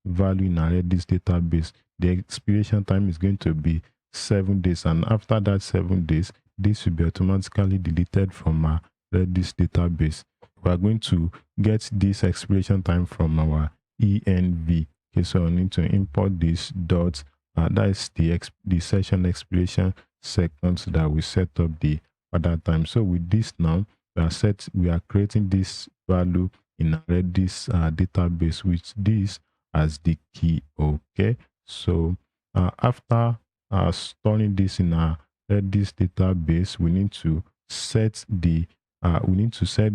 value in our Redis database. The expiration time is going to be 7 days, and after that 7 days, this will be automatically deleted from our Redis database. We are going to get this expiration time from our env. Okay, so I need to import this dot. That is the session expiration seconds that we set up the other time. So with this now, we are creating this value in our Redis database with this as the key. Okay, so after storing this in our Redis database, we need to set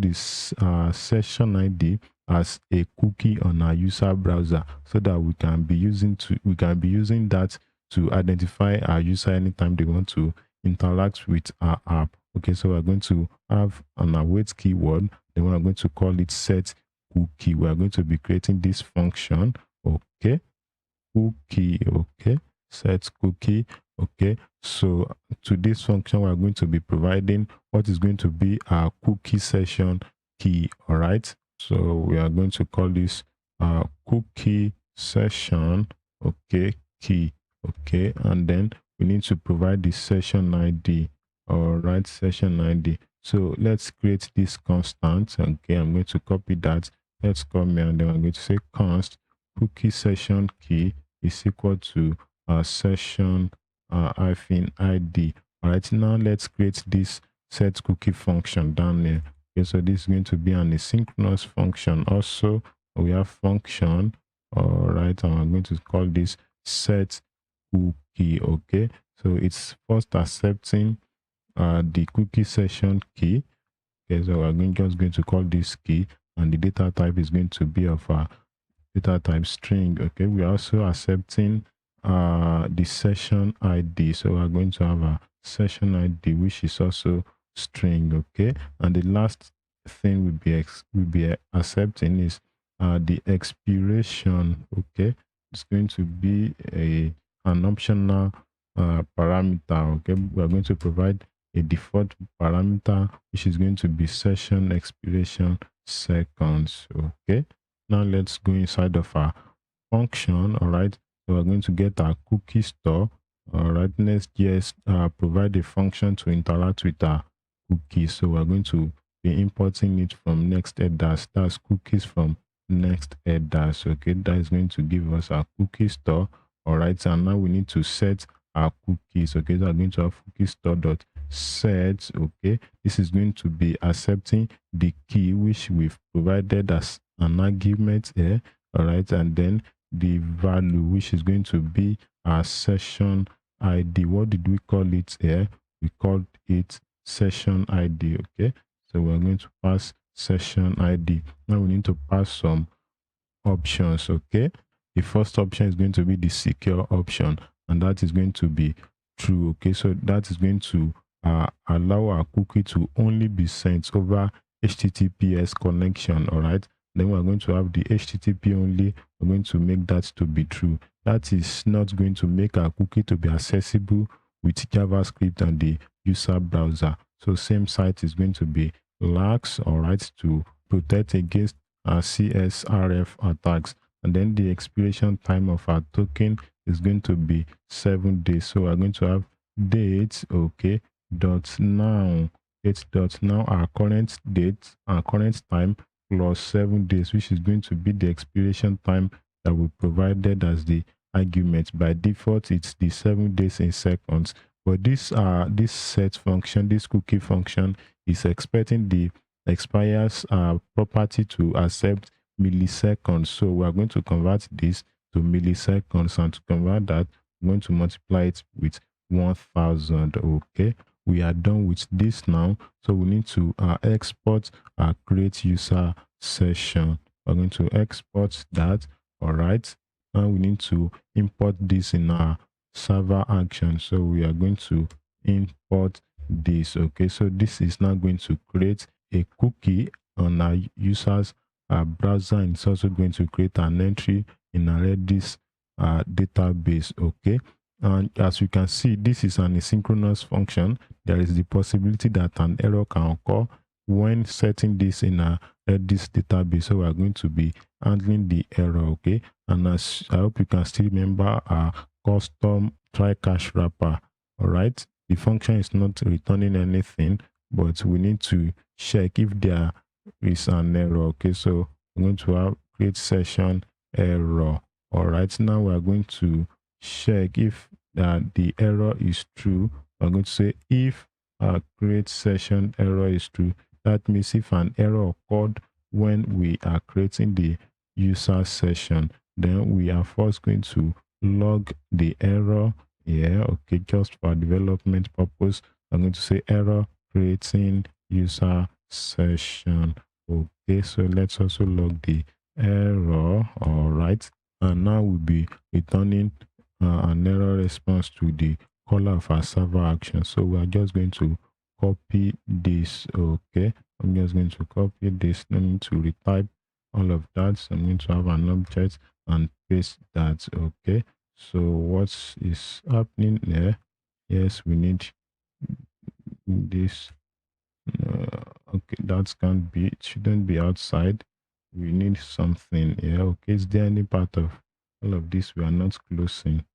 this session ID as a cookie on our user browser, so that we can be using that to identify our user anytime they want to interact with our app. Okay, so we're going to have an await keyword, then we're going to call it set cookie. We are going to be creating this function. Okay, cookie. Okay, set cookie. Okay, so to this function we're going to be providing what is going to be our cookie session key. All right, so we are going to call this cookie session, okay, key. Okay, and then we need to provide the session ID. All right, session ID. So let's create this constant. Okay, I'm going to copy that. Let's come here, and then I'm going to say const cookie session key is equal to session hyphen ID. All right, now let's create this set cookie function down there. Okay, so this is going to be an asynchronous function. Also, we have function. All right, and I'm going to call this set cookie. Okay, so it's first accepting the cookie session key. Okay, so just going to call this key, and the data type is going to be of a data type string. Okay, we're also accepting the session ID, so we're going to have a session ID which is also string. Okay, and the last thing we'll be accepting is the expiration. Okay, it's going to be an optional parameter. Okay, we're going to provide a default parameter which is going to be session expiration seconds. Okay, now let's go inside of our function. All right, so we're going to get our cookie store. All right, Next.js provide a function to interact with our cookies. So we're going to be importing it from next headers. That's cookies from next headers. Okay, that is going to give us our cookie store. All right, and now we need to set our cookies. Okay, so we're going to have cookie store dot set. Okay, this is going to be accepting the key which we've provided as an argument here. All right, and then the value which is going to be our session ID. What did we call it here? We called it session ID. Okay, so we're going to pass session ID. Now we need to pass some options. Okay, the first option is going to be the secure option, and that is going to be true. Okay, so that is going to allow our cookie to only be sent over HTTPS connection. All right, then we're going to have the HTTP only. We're going to make that to be true. That is not going to make our cookie to be accessible with JavaScript and the user browser. So same site is going to be lax. All right, to protect against CSRF attacks. And then the expiration time of our token is going to be 7 days. So we're going to have date. Okay, dot now. It's dot now, our current date, our current time plus 7 days, which is going to be the expiration time that we provided as the argument. By default, it's the 7 days in seconds. But this set function, this cookie function, is expecting the expires property to accept milliseconds. So we are going to convert this to milliseconds, and to convert that, we're going to multiply it with 1000. Okay, we are done with this now. So we need to export our create user session. We're going to export that. All right, now we need to import this in our server action. So we are going to import this. Okay, so this is now going to create a cookie on our user's browser, and it's also going to create an entry in a Redis database. Okay, and as you can see, this is an asynchronous function. There is the possibility that an error can occur when setting this in a Redis database. So we are going to be handling the error. Okay, and as I hope you can still remember our custom try cache wrapper. All right, the function is not returning anything, but we need to check if there is an error. Okay, so we're going to have create session error. All right, now we're going to check if the error is true. We're going to say if create session error is true. That means if an error occurred when we are creating the user session, then we are first going to log the error here. Okay, just for development purpose, I'm going to say error creating user session. Okay, so let's also log the error. All right, and now we'll be returning an error response to the caller of our server action. So we are just going to copy this. Okay, I'm just going to copy this. No need to retype all of that. So I'm going to have an object and paste that. Okay, so what is happening there? Yes, we need this. Okay, that can't be, it shouldn't be outside. We need something here. Okay, is there any part of all of this we are not closing?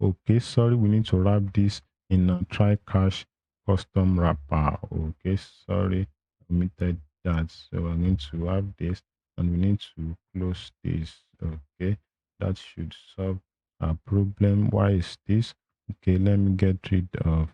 Okay, sorry, we need to wrap this in a try cache custom wrapper. Okay, sorry, omitted that. So we're going to have this, and we need to close this. Okay, that should solve our problem. Why is this? Okay, let me get rid of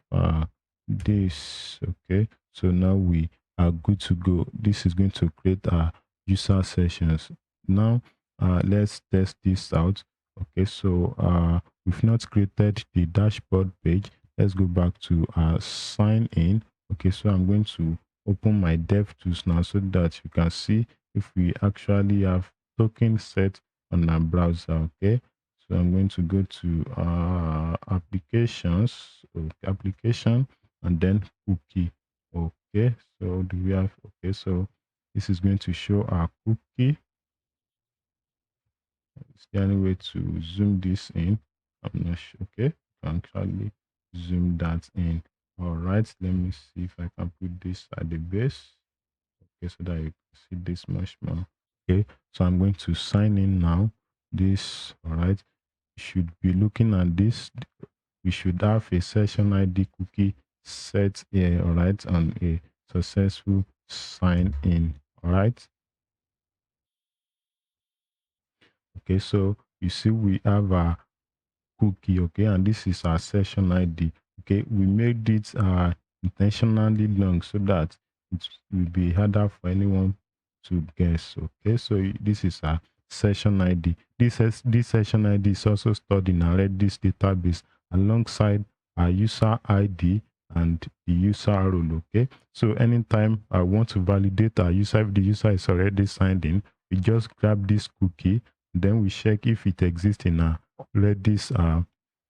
this. Okay, so now we are good to go. This is going to create our user sessions. Now let's test this out. Okay, so we've not created the dashboard page. Let's go back to sign in. Okay, so I'm going to open my dev tools now so that you can see if we actually have token set on our browser. Okay, so I'm going to go to applications, application, and then cookie. Okay, so do we have, okay, so this is going to show our cookie. Is there any way to zoom this in? I'm not sure. Okay, can actually zoom that in. All right, let me see if I can put this at the base. Okay, so that you can see this much more. Okay, so I'm going to sign in now. This, all right, you should be looking at this. We should have a session ID cookie set here, all right, and a successful sign in. All right. Okay, so you see we have a cookie, okay, and this is our session ID. Okay, we made it intentionally long so that it will be harder for anyone to guess. Okay, so this is our session ID. This session ID is also stored in our Redis database alongside our user ID and the user role. Okay, so anytime I want to validate our user, if the user is already signed in, we just grab this cookie, then we check if it exists in our Redis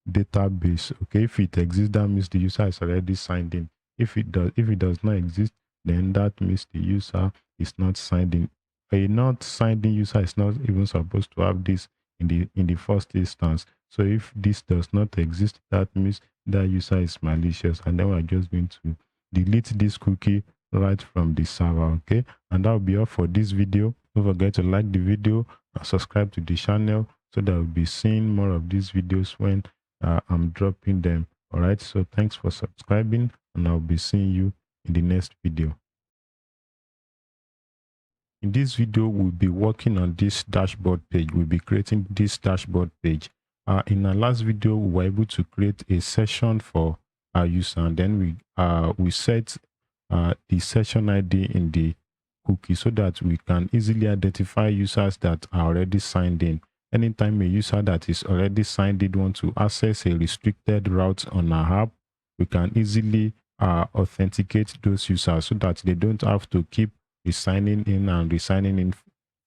database. Okay, if it exists, that means the user is already signed in. If it does not exist, then that means the user is not signed in. A not signed in user is not even supposed to have this in the first instance. So if this does not exist, that means that user is malicious, and then we're just going to delete this cookie right from the server. Okay, and that will be all for this video. Don't forget to like the video and subscribe to the channel so that we'll be seeing more of these videos when I'm dropping them. All right, so thanks for subscribing, and I'll be seeing you in the next video. In this video, we'll be working on this dashboard page. We'll be creating this dashboard page. In our last video, we were able to create a session for our user, and then we set the session ID in the cookie so that we can easily identify users that are already signed in. Anytime a user that is already signed in wants to access a restricted route on our app, we can easily authenticate those users so that they don't have to keep resigning in and resigning in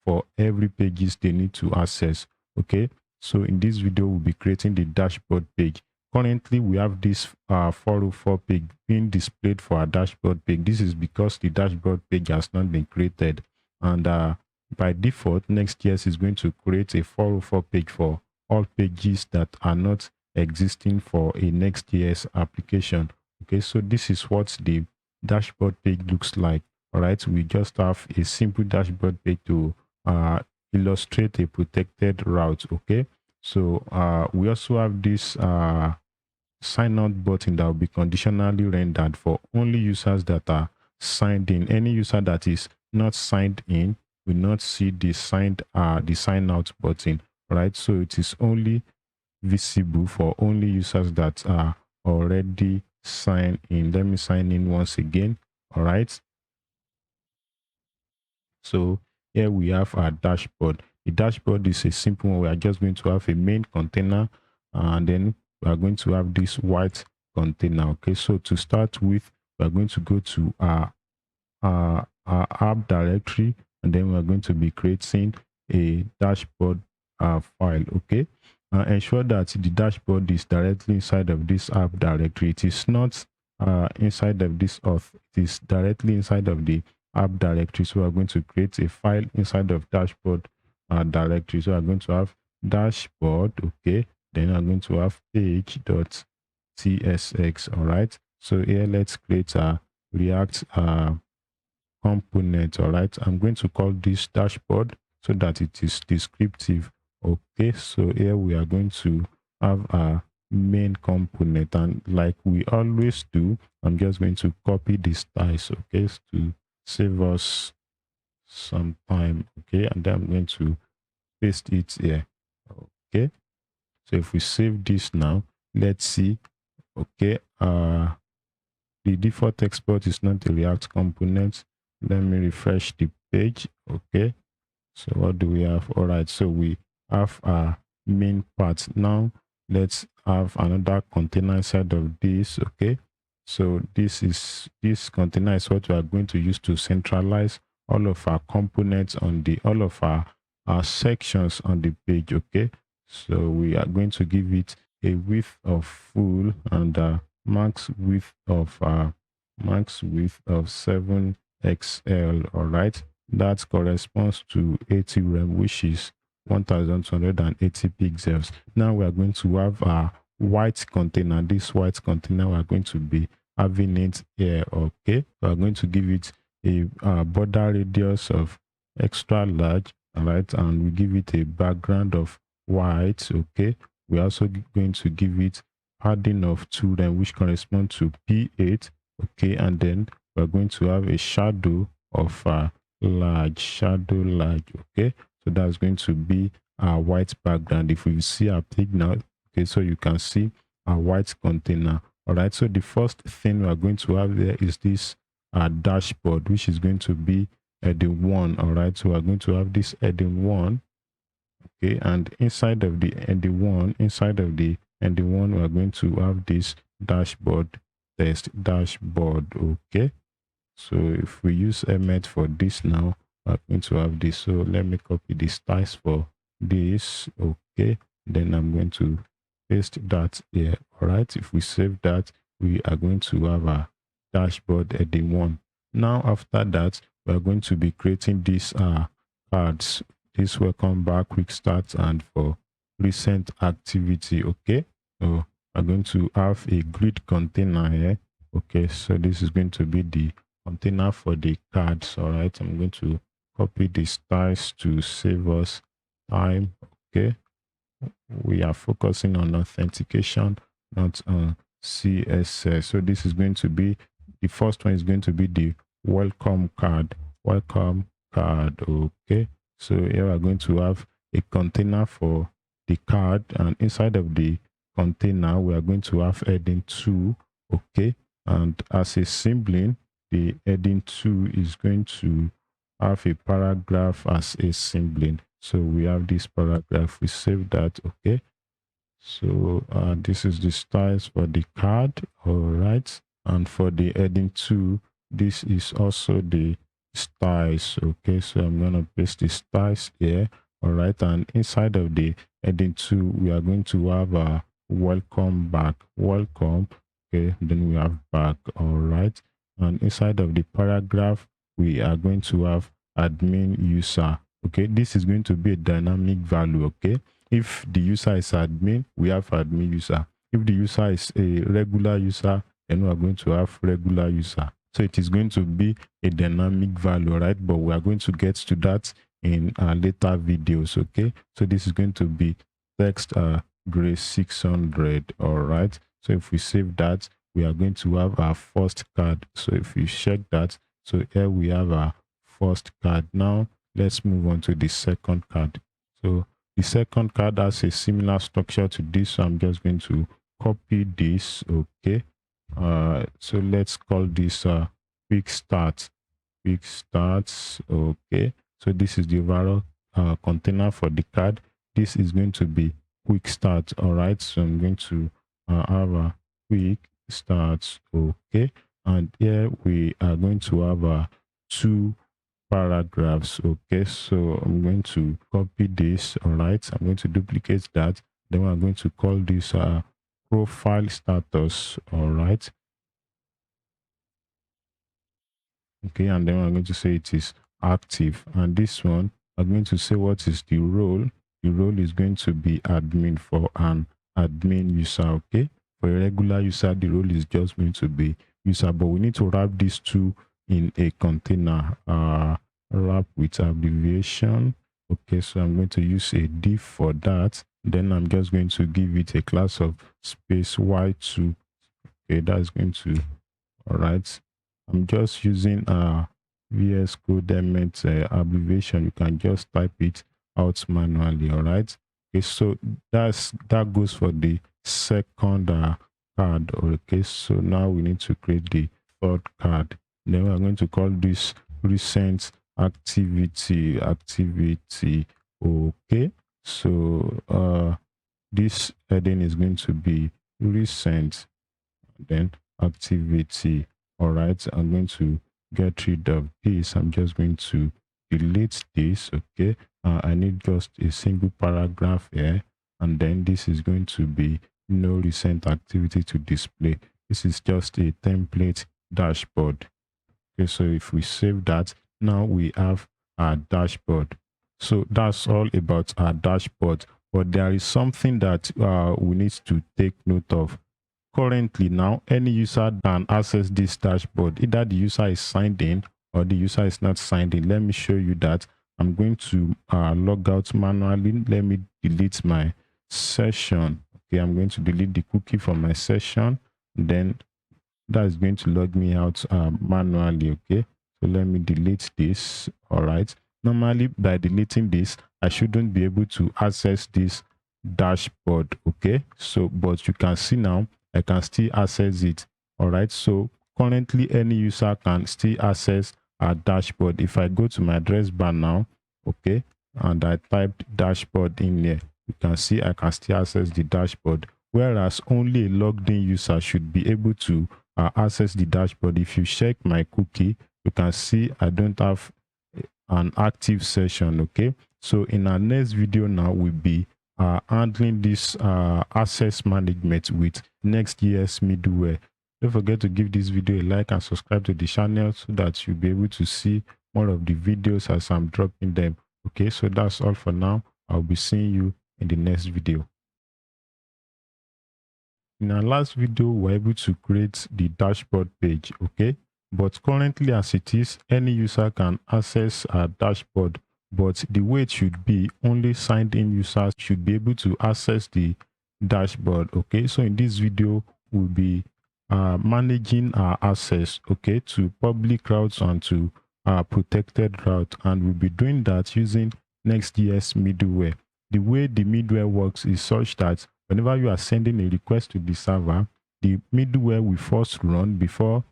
for every pages they need to access. Okay, so in this video we'll be creating the dashboard page. Currently we have this 404 page being displayed for our dashboard page. This is because the dashboard page has not been created, and by default Next.js is going to create a 404 page for all pages that are not existing for a Next.js application. Okay, so this is what the dashboard page looks like. All right, we just have a simple dashboard page to illustrate a protected route. Okay, so we also have this sign out button that will be conditionally rendered for only users that are signed in. Any user that is not signed in will not see the sign out button. All right, so it is only visible for only users that are already signed in. Let me sign in once again. All right, so here we have our dashboard. The dashboard is a simple one. We are just going to have a main container, and then we are going to have this white container. Okay, so to start with, we are going to go to our app directory, and then we are going to be creating a dashboard file. Okay, ensure that the dashboard is directly inside of this app directory. It is not inside of this auth. It is directly inside of the app directory. So we're going to create a file inside of dashboard directory. So I'm going to have dashboard. Okay, then I'm going to have page.tsx. All right, so here let's create a React component. All right, I'm going to call this dashboard so that it is descriptive. Okay, so here we are going to have a main component, and like we always do, I'm just going to copy the styles, okay, to save us some time. Okay, and then I'm going to paste it here. Okay, so if we save this now, let's see. Okay, the default export is not a React component. Let me refresh the page. Okay, so what do we have? All right, so we have main part. Now let's have another container inside of this. Okay, so this container is what we are going to use to centralize all of our components on the all of our sections on the page. Okay, so we are going to give it a width of full and max width of 7xl. All right, that corresponds to 80 rem, which is 1280 pixels. Now we are going to have our white container. This white container, we are going to be having it here. Okay, we are going to give it a border radius of extra large. All right, and we give it a background of white. Okay, we're also going to give it padding of 2 then, which correspond to p8. Okay, and then we're going to have a shadow of large. Okay, so that's going to be our white background. If we see our page now, okay, so you can see our white container. All right, so the first thing we are going to have there is this dashboard, which is going to be heading 1. All right, so we are going to have this heading 1. Okay, and inside of the heading 1, we are going to have this dashboard test dashboard. Okay, so if we use emet for this now, we're going to have this. So let me copy the styles for this. Okay, then I'm going to paste that here. All right, if we save that, we are going to have a dashboard heading 1. Now after that, we are going to be creating these cards, this welcome back, quick start, and for recent activity. Okay, so I'm going to have a grid container here. Okay, so this is going to be the container for the cards. All right, I'm going to copy the styles to save us time. Okay, we are focusing on authentication, not on CSS. So this is going to be the first one, is going to be the welcome card. Okay, so here we're going to have a container for the card, and inside of the container we are going to have heading 2. Okay, and as a sibling, the heading 2 is going to have a paragraph as a sibling. So we have this paragraph, we save that. Okay, so this is the styles for the card. All right, and for the heading 2, this is also the styles. Okay, so I'm gonna paste the styles here. All right, and inside of the heading 2, we are going to have a welcome back. Okay, then we have back. All right, and inside of the paragraph, we are going to have admin user. Okay, this is going to be a dynamic value. Okay, if the user is admin, we have admin user. If the user is a regular user, then we are going to have regular user. So it is going to be a dynamic value, right? But we are going to get to that in later videos. Okay, so this is going to be text grade 600. All right, so if we save that, we are going to have our first card. So if we check that, so here we have our first card. Now let's move on to the second card. So the second card has a similar structure to this, so I'm just going to copy this. Okay, so let's call this quick start. Okay, so this is the overall container for the card. This is going to be quick start. All right, so I'm going to have a quick start. Okay, and here we are going to have 2 paragraphs. Okay, so I'm going to copy this. All right, I'm going to duplicate that, then we're going to call this profile status. All right, okay, and then we're going to say it is active, and this one I'm going to say what is the role. The role is going to be admin for an admin user. Okay, for a regular user, the role is just going to be user, but we need to wrap these 2 in a container. Wrap with abbreviation. Okay, so I'm going to use a div for that, then I'm just going to give it a class of space y2. Okay, that's going to, all right, I'm just using VS Code element abbreviation. You can just type it out manually. All right, okay, so that goes for the second card. Okay, so now we need to create the third card. Then we're going to call this recent activity. Okay, So this heading is going to be resent, then activity. All right, I'm going to get rid of this. I'm just going to delete this. Okay, I need just a single paragraph here, and then this is going to be no recent activity to display. This is just a template dashboard. Okay, so if we save that, now we have our dashboard. So that's all about our dashboard, but there is something that we need to take note of. Currently now, any user can access this dashboard. Either the user is signed in or the user is not signed in. Let me show you that. I'm going to log out manually. Let me delete my session. Okay, I'm going to delete the cookie from my session. Then that is going to log me out manually. Okay, so let me delete this. All right, normally by deleting this, I shouldn't be able to access this dashboard. Okay, so but you can see now I can still access it. All right, so currently any user can still access our dashboard. If I go to my address bar now, okay, and I typed dashboard in there, you can see I can still access the dashboard, whereas only a logged in user should be able to access the dashboard. If you check my cookie, you can see I don't have an active session. Okay, so in our next video now, we'll be handling this access management with Next.js middleware. Don't forget to give this video a like and subscribe to the channel so that you'll be able to see more of the videos as I'm dropping them. Okay, so that's all for now. I'll be seeing you in the next video. In our last video, we were able to create the dashboard page, okay? But currently as it is, any user can access our dashboard, but the way it should be, only signed in users should be able to access the dashboard, okay? So in this video, we'll be managing our access, okay, to public routes and to protected route, and we'll be doing that using Next.js middleware. The way the middleware works is such that whenever you are sending a request to the server, the middleware will first run before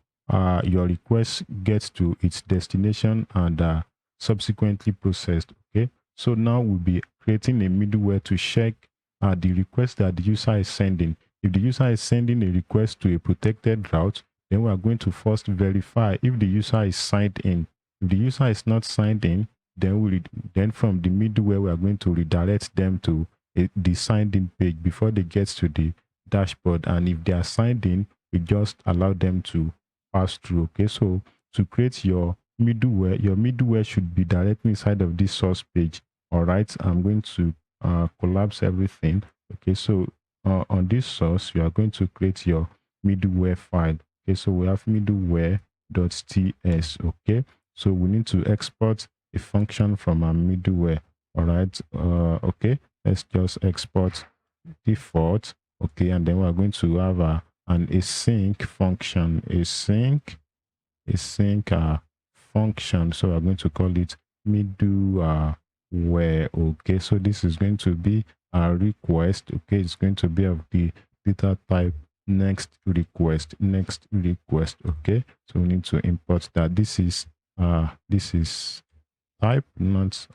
your request gets to its destination and subsequently processed. Okay, so now we'll be creating a middleware to check the request that the user is sending. If the user is sending a request to a protected route, then we are going to first verify if the user is signed in. If the user is not signed in, then from the middleware we are going to redirect them to the signed in page before they get to the dashboard, and if they are signed in, we just allow them to pass through. Okay, so to create your middleware should be directly inside of this source page. All right, I'm going to collapse everything. Okay, so on this source you are going to create your middleware file. Okay, so we have middleware.ts. okay, so we need to export a function from our middleware. All right, okay, let's just export default. Okay, and then we're going to have an async function, async function. So we're going to call it middleware. Okay, so this is going to be a request. Okay, it's going to be of the data type next request. Okay, so we need to import that. This is type, not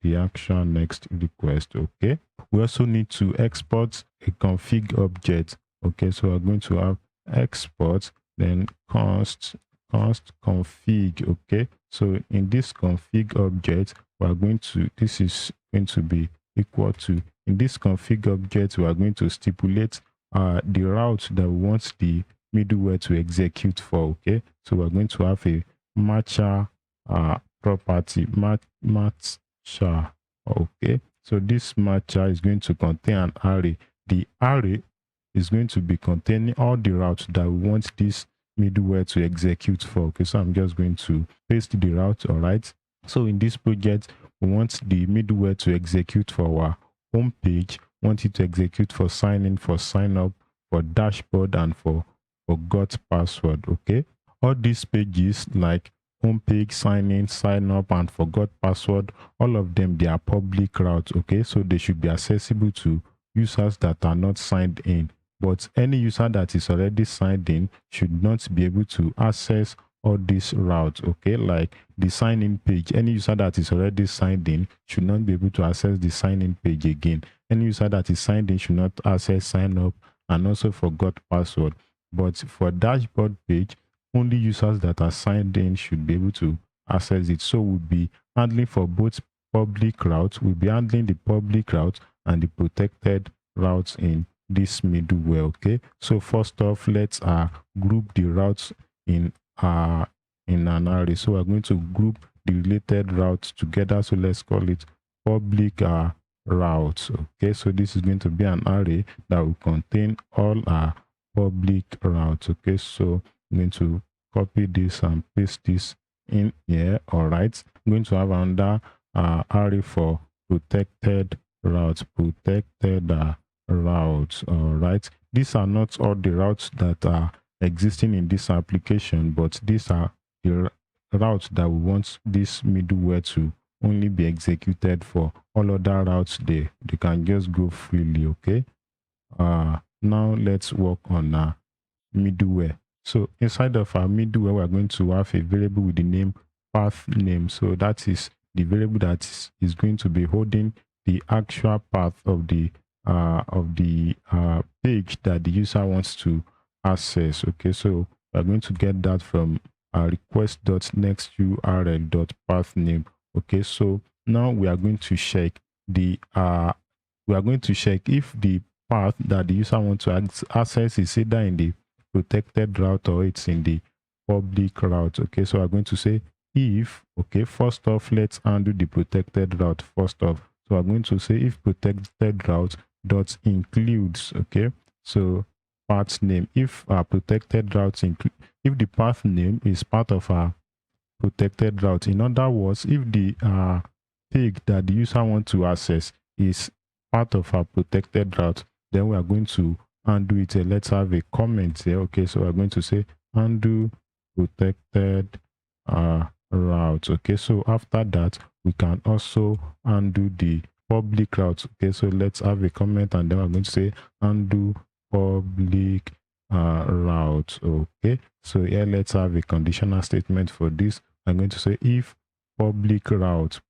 the actual next request. Okay, we also need to export a config object. Okay, so we're going to have export, then const config. Okay, so in this config object, we're going to, this is going to be equal to, in this config object, we are going to stipulate the route that we want the middleware to execute for. Okay, so we're going to have a matcher property, matcher. Okay, so this matcher is going to contain an array. The array is going to be containing all the routes that we want this middleware to execute for. Okay, so I'm just going to paste the route. All right, so in this project we want the middleware to execute for our home page, want it to execute for sign in, for sign up, for dashboard, and for forgot password. Okay, all these pages like homepage, sign in, sign up, and forgot password, all of them, they are public routes. Okay, so they should be accessible to users that are not signed in, but any user that is already signed in should not be able to access all these routes, okay? Like the sign-in page, any user that is already signed in should not be able to access the sign-in page again. Any user that is signed in should not access sign up and also forgot password. But for dashboard page, only users that are signed in should be able to access it. So we'll be handling for both public routes, we'll be handling the public route and the protected routes in this middleware. Okay, so first off, let's group the routes in an array. So we're going to group the related routes together. So let's call it public routes. Okay, so this is going to be an array that will contain all our public routes. Okay, so I'm going to copy this and paste this in here. All right, I'm going to have another array for protected routes. Routes. All right, these are not all the routes that are existing in this application, but these are the routes that we want this middleware to only be executed for. All other routes, they can just go freely. Okay, now let's work on middleware. So inside of our middleware, we're going to have a variable with the name path name. So that is the variable that is going to be holding the actual path of the page that the user wants to access. Okay, so we're going to get that from request.nexturl.pathname. Okay, so now we are going to check the if the path that the user wants to access is either in the protected route or it's in the public route. Okay, so we're going to say if, okay, first off, let's undo the protected route first off. So I'm going to say if protected route dot includes, okay, so path name, if our protected routes include, if the path name is part of our protected route, in other words, if the page that the user wants to access is part of our protected route, then we are going to undo it. Let's have a comment here. Okay, so we're going to say undo protected route. Okay, so after that we can also undo the public route. Okay, so let's have a comment and then we're going to say undo public route. Okay, so here let's have a conditional statement for this. I'm going to say if public route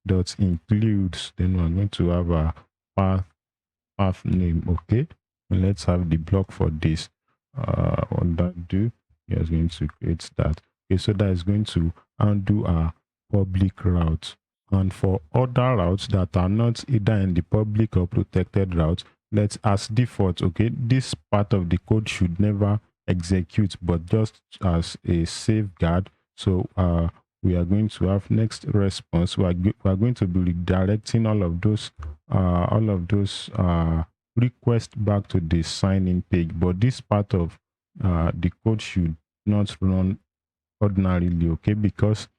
dot includes, then we're going to have a path name. Okay, and let's have the block for this. On that do, you're going to create that. Okay, so that is going to undo our public route. And for other routes that are not either in the public or protected route, let's as default, okay, this part of the code should never execute, but just as a safeguard. So we are going to have next response. We are going to be redirecting all of those requests back to the sign-in page, but this part of the code should not run ordinarily, okay, because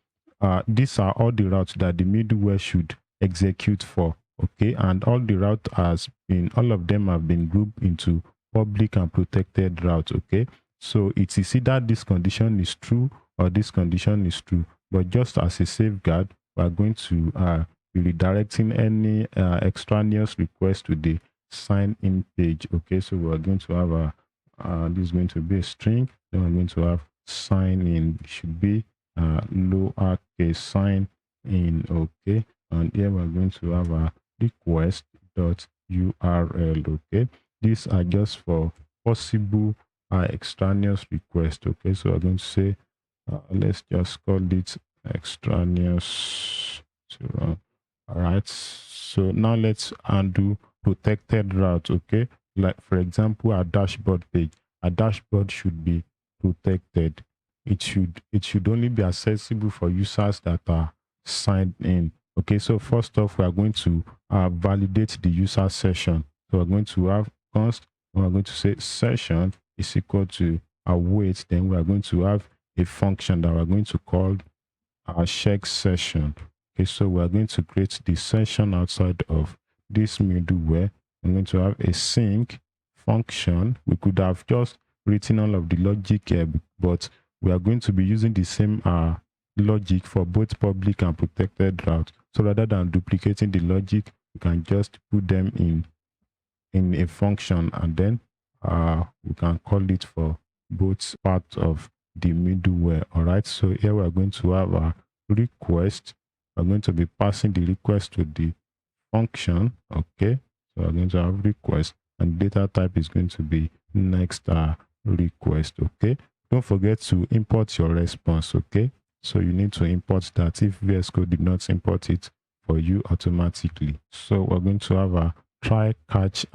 these are all the routes that the middleware should execute for. Okay, and all the route all of them have been grouped into public and protected routes. Okay, so it is either this condition is true or this condition is true, but just as a safeguard, we are going to be redirecting any extraneous request to the sign in page. Okay, so we are going to have this is going to be a string, then we're going to have sign in, should be lowercase sign in. Okay, and here we're going to have a request.url. Okay, these are just for possible extraneous request. Okay, so we're going to say let's just call it extraneous to run. All right, so now let's undo protected route. Okay, like for example, our dashboard page, our dashboard should be protected. It should only be accessible for users that are signed in. Okay, so first off, we are going to validate the user session. So we're going to have const, and we're going to say session is equal to await. Then we are going to have a function that we're going to call our check session. Okay, so we're going to create the session outside of this middleware. I'm going to have a sync function. We could have just written all of the logic here, but we are going to be using the same logic for both public and protected routes. So rather than duplicating the logic, we can just put them in a function, and then we can call it for both parts of the middleware. All right, so here we are going to have a request. We're going to be passing the request to the function. Okay, so we're going to have request, and data type is going to be next request. Okay, don't forget to import your response. Okay, so you need to import that if VS Code did not import it for you automatically. So we're going to have a try catch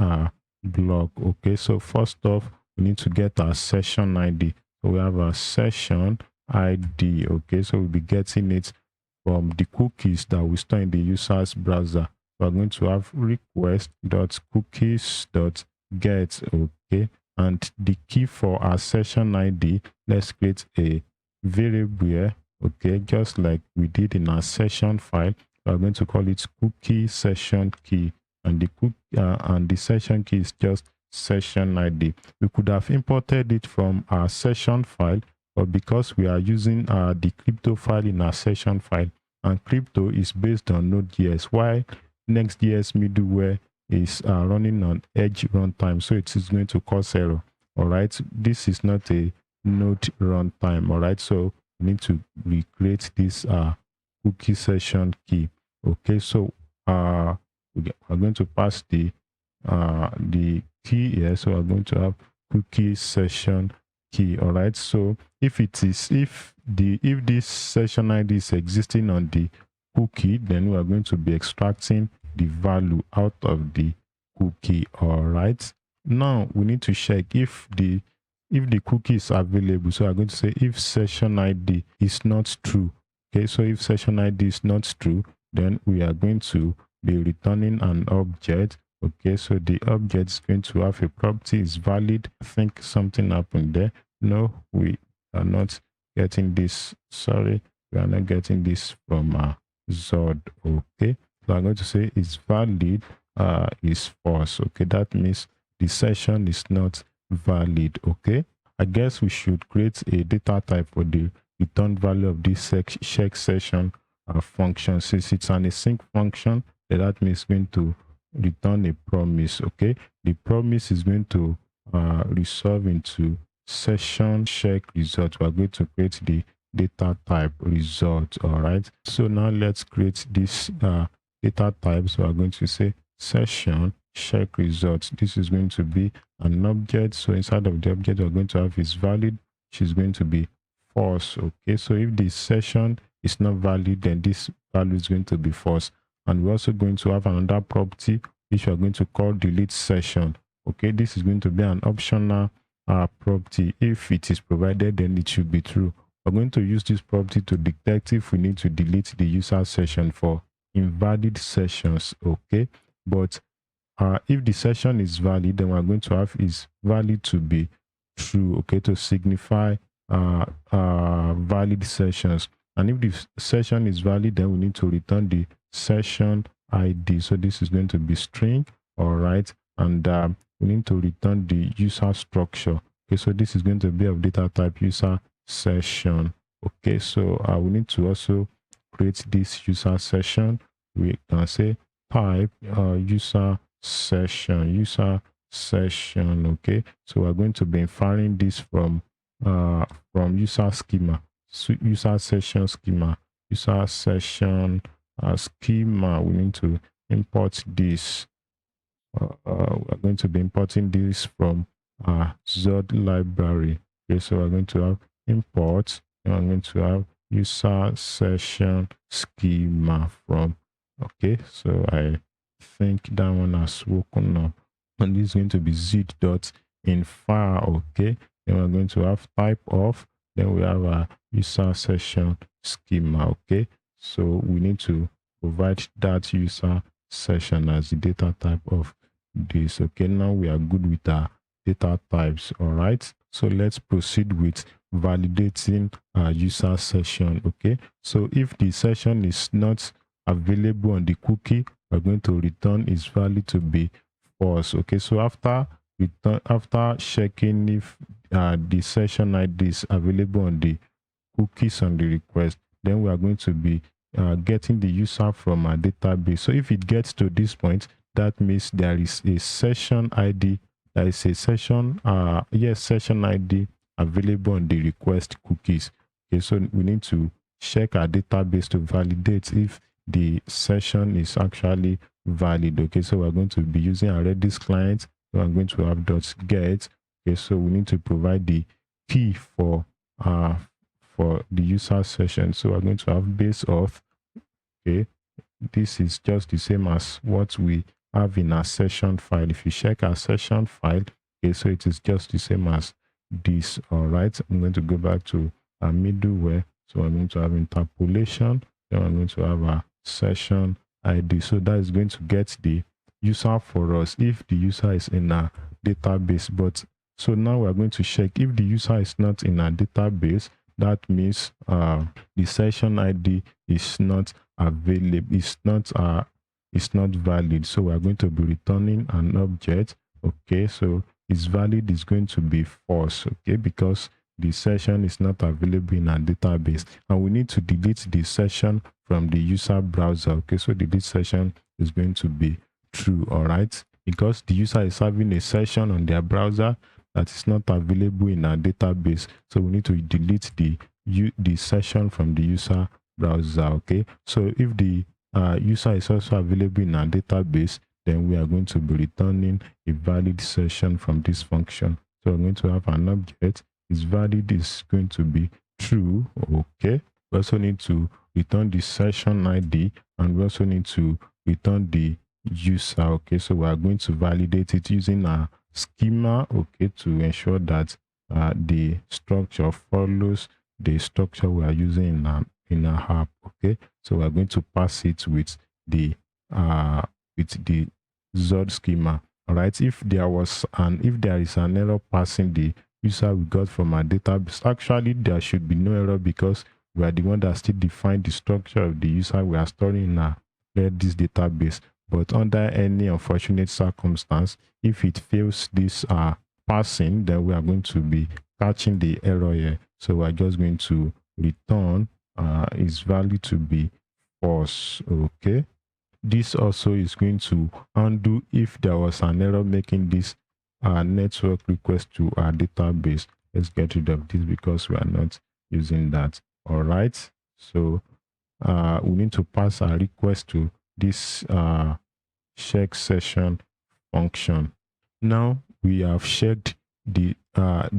block. Okay, so first off, we need to get our session ID. So we have a session ID. Okay, so we'll be getting it from the cookies that we store in the user's browser. We're going to have request.cookies.get. Okay, and the key for our session ID, let's create a variable here. Okay, just like we did in our session file, we're going to call it cookie session key, and the session key is just session ID. We could have imported it from our session file, but because we are using the crypto file in our session file, and crypto is based on Node.js, while Next.js middleware is running on Edge runtime, so it is going to cause error. All right, this is not a Node runtime. All right, so we need to recreate this cookie session key. Okay, so we're going to pass the key here. So we're going to have cookie session key. All right, so if this session ID is existing on the cookie, then we are going to be extracting the value out of the cookie. All right, now we need to check if the cookie is available. So I'm going to say if session ID is not true. Okay, so if session ID is not true, then we are going to be returning an object. Okay, so the object is going to have a property is valid. I think something happened there. No, we are not getting this. Sorry, we are not getting this from Zod. Okay, so I'm going to say is valid is false. Okay, that means the session is not valid. Okay, I guess we should create a data type for the return value of this check session function. Since it's an async function, that means it's going to return a promise. Okay, the promise is going to resolve into session check result. We're going to create the data type result. All right, so now let's create this data type. So we're going to say session check results. This is going to be an object. So inside of the object, we're going to have is valid, which is going to be false. Okay, so if the session is not valid, then this value is going to be false. And we're also going to have another property which we're going to call delete session. Okay, this is going to be an optional property. If it is provided, then it should be true. We're going to use this property to detect if we need to delete the user session for invalid sessions. Okay, but if the session is valid, then we're going to have is valid to be true. Okay, to signify valid sessions. And if the session is valid, then we need to return the session ID. So this is going to be string. All right, and we need to return the user structure. Okay, so this is going to be of data type user session. Okay, so we need to also create this user session. We can say type user session. Okay, so we're going to be inferring this from user schema. So user session schema, schema. We need to import this. We're going to be importing this from Zod library. Okay, so we're going to have import, and we're going to have user session schema from. Okay, so I think that one has woken up, and this is going to be zip.infer. Okay, then we're going to have type of, then we have a user session schema. Okay, so we need to provide that user session as the data type of this. Okay, now we are good with our data types. All right, so let's proceed with validating user session. Okay, so if the session is not available on the cookie, we're going to return is valid to be false. Okay, so after checking if the session ID is available on the cookies on the request, then we are going to be getting the user from our database. So if it gets to this point, that means there is a session ID. There is a session session ID available on the request cookies. Okay, so we need to check our database to validate if the session is actually valid. Okay, so we're going to be using our Redis client. So I'm going to have .get. Okay, so we need to provide the key for the user session. So we're going to have base of. Okay, this is just the same as what we have in our session file. If you check our session file, okay, so it is just the same as this. All right, I'm going to go back to our middleware. So I'm going to have interpolation. Then I'm going to have a session ID. So that is going to get the user for us if the user is in our database. But so now we're going to check if the user is not in our database. That means the session ID is not available. It's not valid. So we're going to be returning an object. Okay, so it's valid is going to be false. Okay, because the session is not available in our database, and we need to delete the session from the user browser. Okay, so delete session is going to be true. All right, because the user is having a session on their browser that is not available in our database, so we need to delete the session from the user browser. Okay, so if the user is also available in our database, then we are going to be returning a valid session from this function. So I'm going to have an object is valid is going to be true. Okay, we also need to return the session ID, and we also need to return the user. Okay, so we are going to validate it using our schema, okay, to ensure that the structure follows the structure we are using in our app. Okay, so we are going to pass it with the Zod schema. All right, if there is an error passing the user we got from our database, actually there should be no error because we are the one that still define the structure of the user we are storing in our Redis database. But under any unfortunate circumstance, if it fails this passing, then we are going to be catching the error here. So we are just going to return is valid to be false. Okay, this also is going to undo if there was an error making this network request to our database. Let's get rid of this because we are not using that. All right, so we need to pass our request to this check session function. Now we have checked the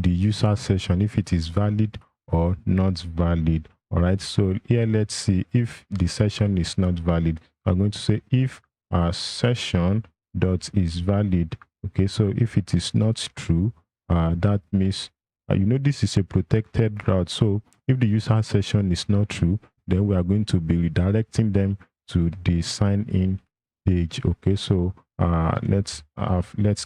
user session if it is valid or not valid. All right, so here let's see if the session is not valid. I'm going to say if our session dot is valid. Okay, so if it is not true, that means this is a protected route. So if the user session is not true, then we are going to be redirecting them to the sign in page. Okay, so let's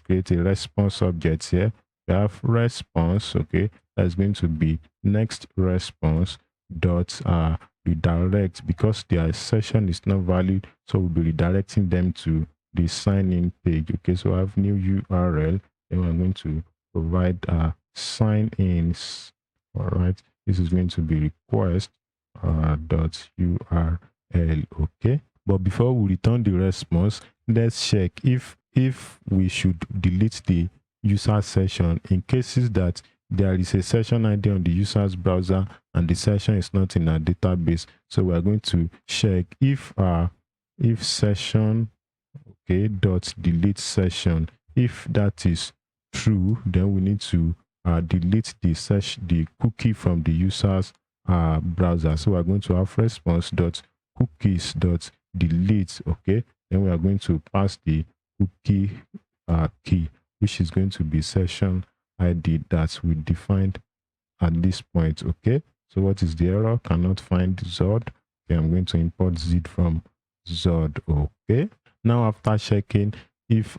create a response object here. We have response. Okay, that's going to be next response dot redirect, because their session is not valid, so we'll be redirecting them to the sign in page. Okay, so I have new URL, and I'm going to provide sign ins. All right, this is going to be request dot URL. Okay, but before we return the response, let's check if we should delete the user session in cases that there is a session ID on the user's browser and the session is not in our database. So we are going to check if session, okay, dot delete session. If that is true, then we need to delete the cookie from the user's browser. So we are going to have response dot cookies dot delete. Okay, then we are going to pass the cookie key, which is going to be session ID that we defined at this point. Okay, so what is the error? Cannot find Zod. Okay, I'm going to import zip from Zod. Okay, now after checking if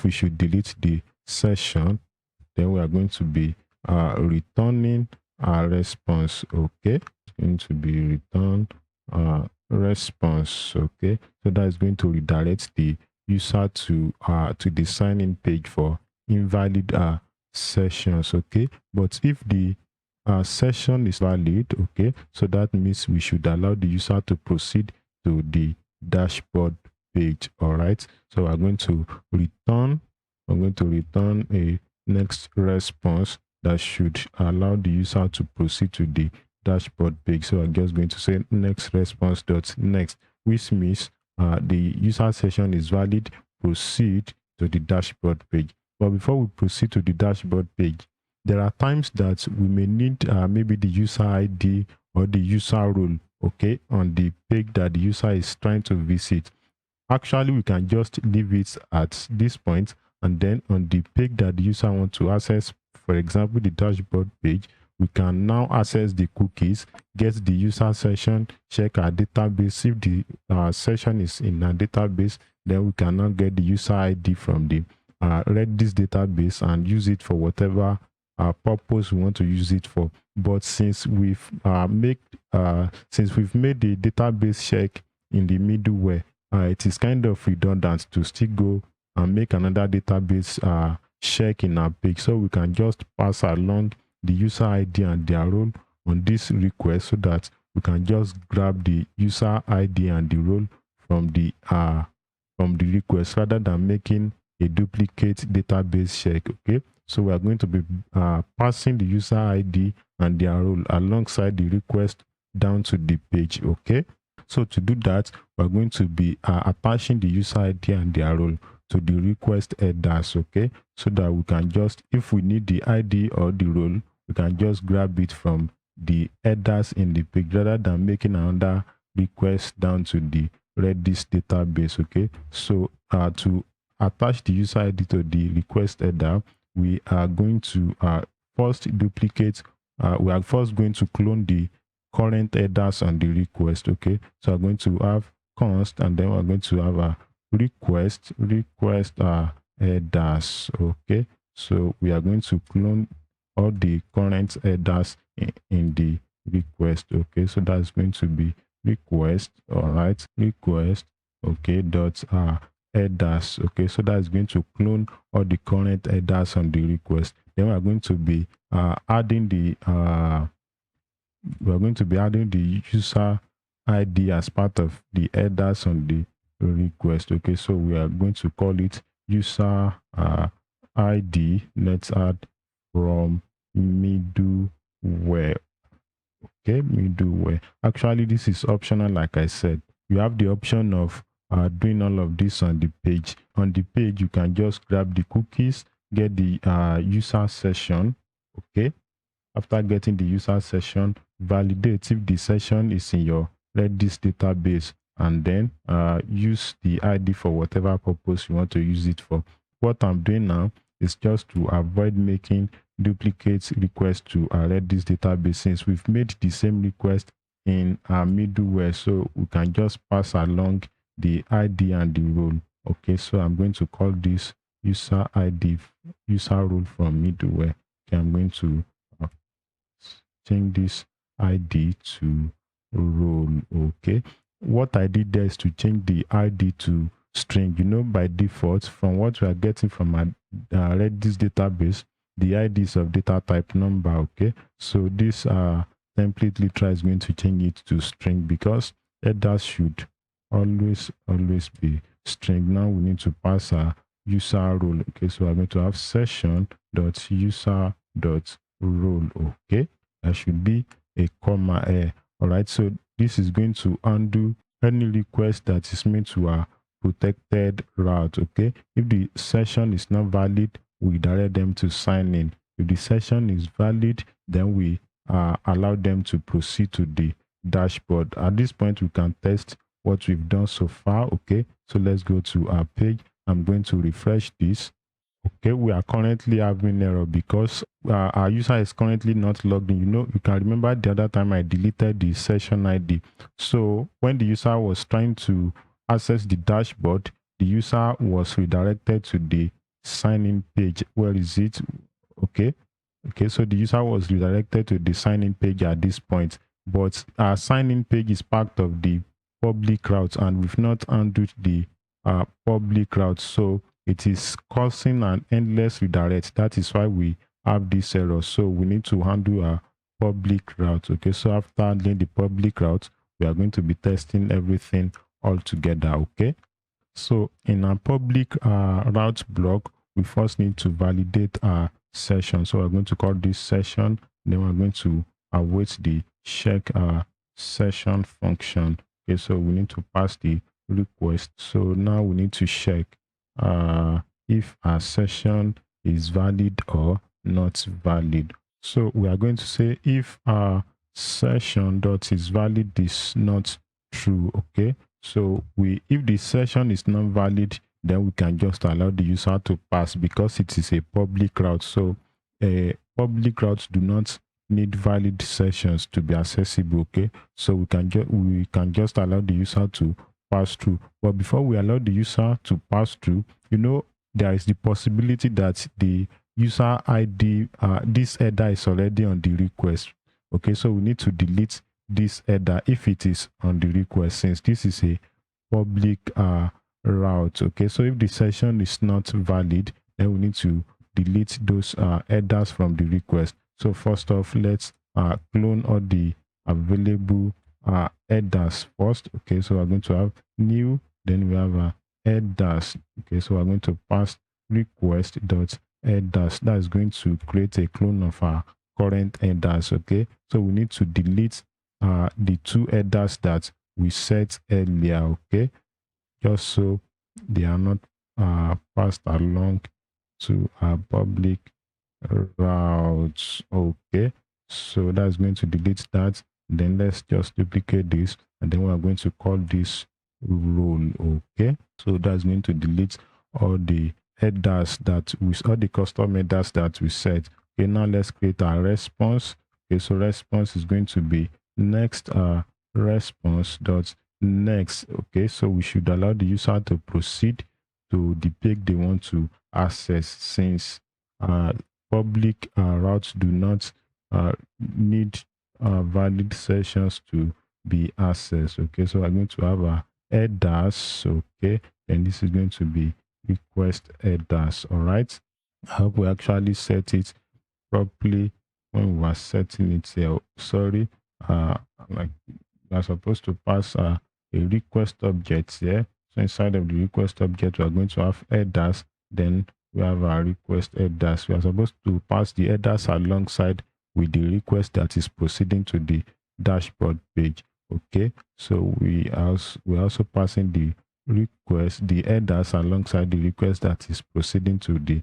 we should delete the session, then we are going to be returning our response. Okay, it's going to be return response. Okay, so that is going to redirect the user to the sign in page for invalid sessions. Okay, but if the session is valid, okay, so that means we should allow the user to proceed to the dashboard page. All right, so I'm going to return a next response that should allow the user to proceed to the dashboard page. So I'm just going to say next response dot next, which means the user session is valid. Proceed to the dashboard page. But before we proceed to the dashboard page, there are times that we may need maybe the user ID or the user role, okay, on the page that the user is trying to visit. Actually, we can just leave it at this point, and then on the page that the user wants to access, for example, the dashboard page, we can now access the cookies, get the user session, check our database. If the session is in a database, then we can now get the user ID from the Redis database and use it for whatever purpose we want to use it for. But since we've made the database check in the middleware, it is kind of redundant to still go and make another database check in our page. So we can just pass along the user ID and their role on this request, so that we can just grab the user ID and the role from the request, rather than making a duplicate database check. Okay, so we are going to be passing the user ID and their role alongside the request down to the page. Okay, so to do that, we're going to be attaching the user ID and their role to the request headers. Okay, so that we can just, if we need the ID or the role, we can just grab it from the headers in the page, rather than making another request down to the Redis database. Okay, so to attach the user ID to the request header, we are going to first duplicate, we are first going to clone the current headers on the request. Okay, so we're going to have const, and then we're going to have a request headers. Okay, so we are going to clone all the current headers in the request. Okay, so that's going to be request, all right, request, okay, dot headers. Okay, so that's going to clone all the current headers on the request. Then we are going to be adding the user ID as part of the headers on the request. Okay, so we are going to call it user ID. Let's add from middleware. Okay, middleware. Actually, this is optional. Like I said, you have the option of doing all of this on the page. On the page, you can just grab the cookies, get the user session. Okay, after getting the user session, validate if the session is in your Redis database, and then use the ID for whatever purpose you want to use it for. What I'm doing now is just to avoid making duplicate requests to our Redis database, since we've made the same request in our middleware, so we can just pass along the ID and the role. Okay, so I'm going to call this user ID, user role from middleware. Okay, I'm going to change this ID to role. Okay, what I did there is to change the ID to string. You know, by default, from what we are getting from our Redis database, the ID is of data type number. Okay, so this template literal is going to change it to string, because headers should always be string. Now we need to pass a user role. Okay, so I'm going to have session dot user dot role. Okay, that should be a comma here. All right, so this is going to undo any request that is made to a protected route. Okay, if the session is not valid, we direct them to sign in. If the session is valid, then we allow them to proceed to the dashboard. At this point, we can test what we've done so far. Okay, so let's go to our page. I'm going to refresh this. Okay, we are currently having error because our user is currently not logged in. You know, you can remember the other time I deleted the session ID. So when the user was trying to access the dashboard, the user was redirected to the sign-in page. Where is it? Okay, so the user was redirected to the sign-in page at this point, but our sign-in page is part of the public route, and we've not undone the public route, so it is causing an endless redirect. That is why we have this error. So we need to handle a public route. Okay, so after handling the public route, we are going to be testing everything all together. Okay, so in our public route block, we first need to validate our session. So we're going to call this session, then we're going to await the check session function. Okay, so we need to pass the request. So now we need to check if our session is valid or not valid. So we are going to say if our session dot is valid is not true. Okay, so if the session is not valid, then we can just allow the user to pass because it is a public route. So public routes do not need valid sessions to be accessible. Okay, so we can just allow the user to pass through. But before we allow the user to pass through, there is the possibility that the user ID, this header is already on the request. Okay, so we need to delete this header if it is on the request, since this is a public route. Okay, so if the session is not valid, then we need to delete those headers from the request. So first off, let's clone all the available headers first. Okay, so we're going to have new, then we have headers. Okay, so we're going to pass request dot headers. That is going to create a clone of our current headers. Okay, so we need to delete the two headers that we set earlier. Okay, just so they are not passed along to our public routes. Okay, so that's going to delete that. Then let's just duplicate this, and then we're going to call this role. Okay, so that's going to delete all the headers all the custom headers that we set. Okay, now let's create our response. Okay, so response is going to be next response dot next. Okay, so we should allow the user to proceed to the page they want to access, since public routes do not need valid sessions to be accessed. Okay, so we're going to have a headers. Okay, and this is going to be request headers. All right, I hope we actually set it properly when we were setting it here. Sorry, like we are supposed to pass a request object here. So inside of the request object, we are going to have headers. Then we have our request headers. We are supposed to pass the headers alongside with the request that is proceeding to the dashboard page. Okay, so we also passing the headers alongside the request that is proceeding to the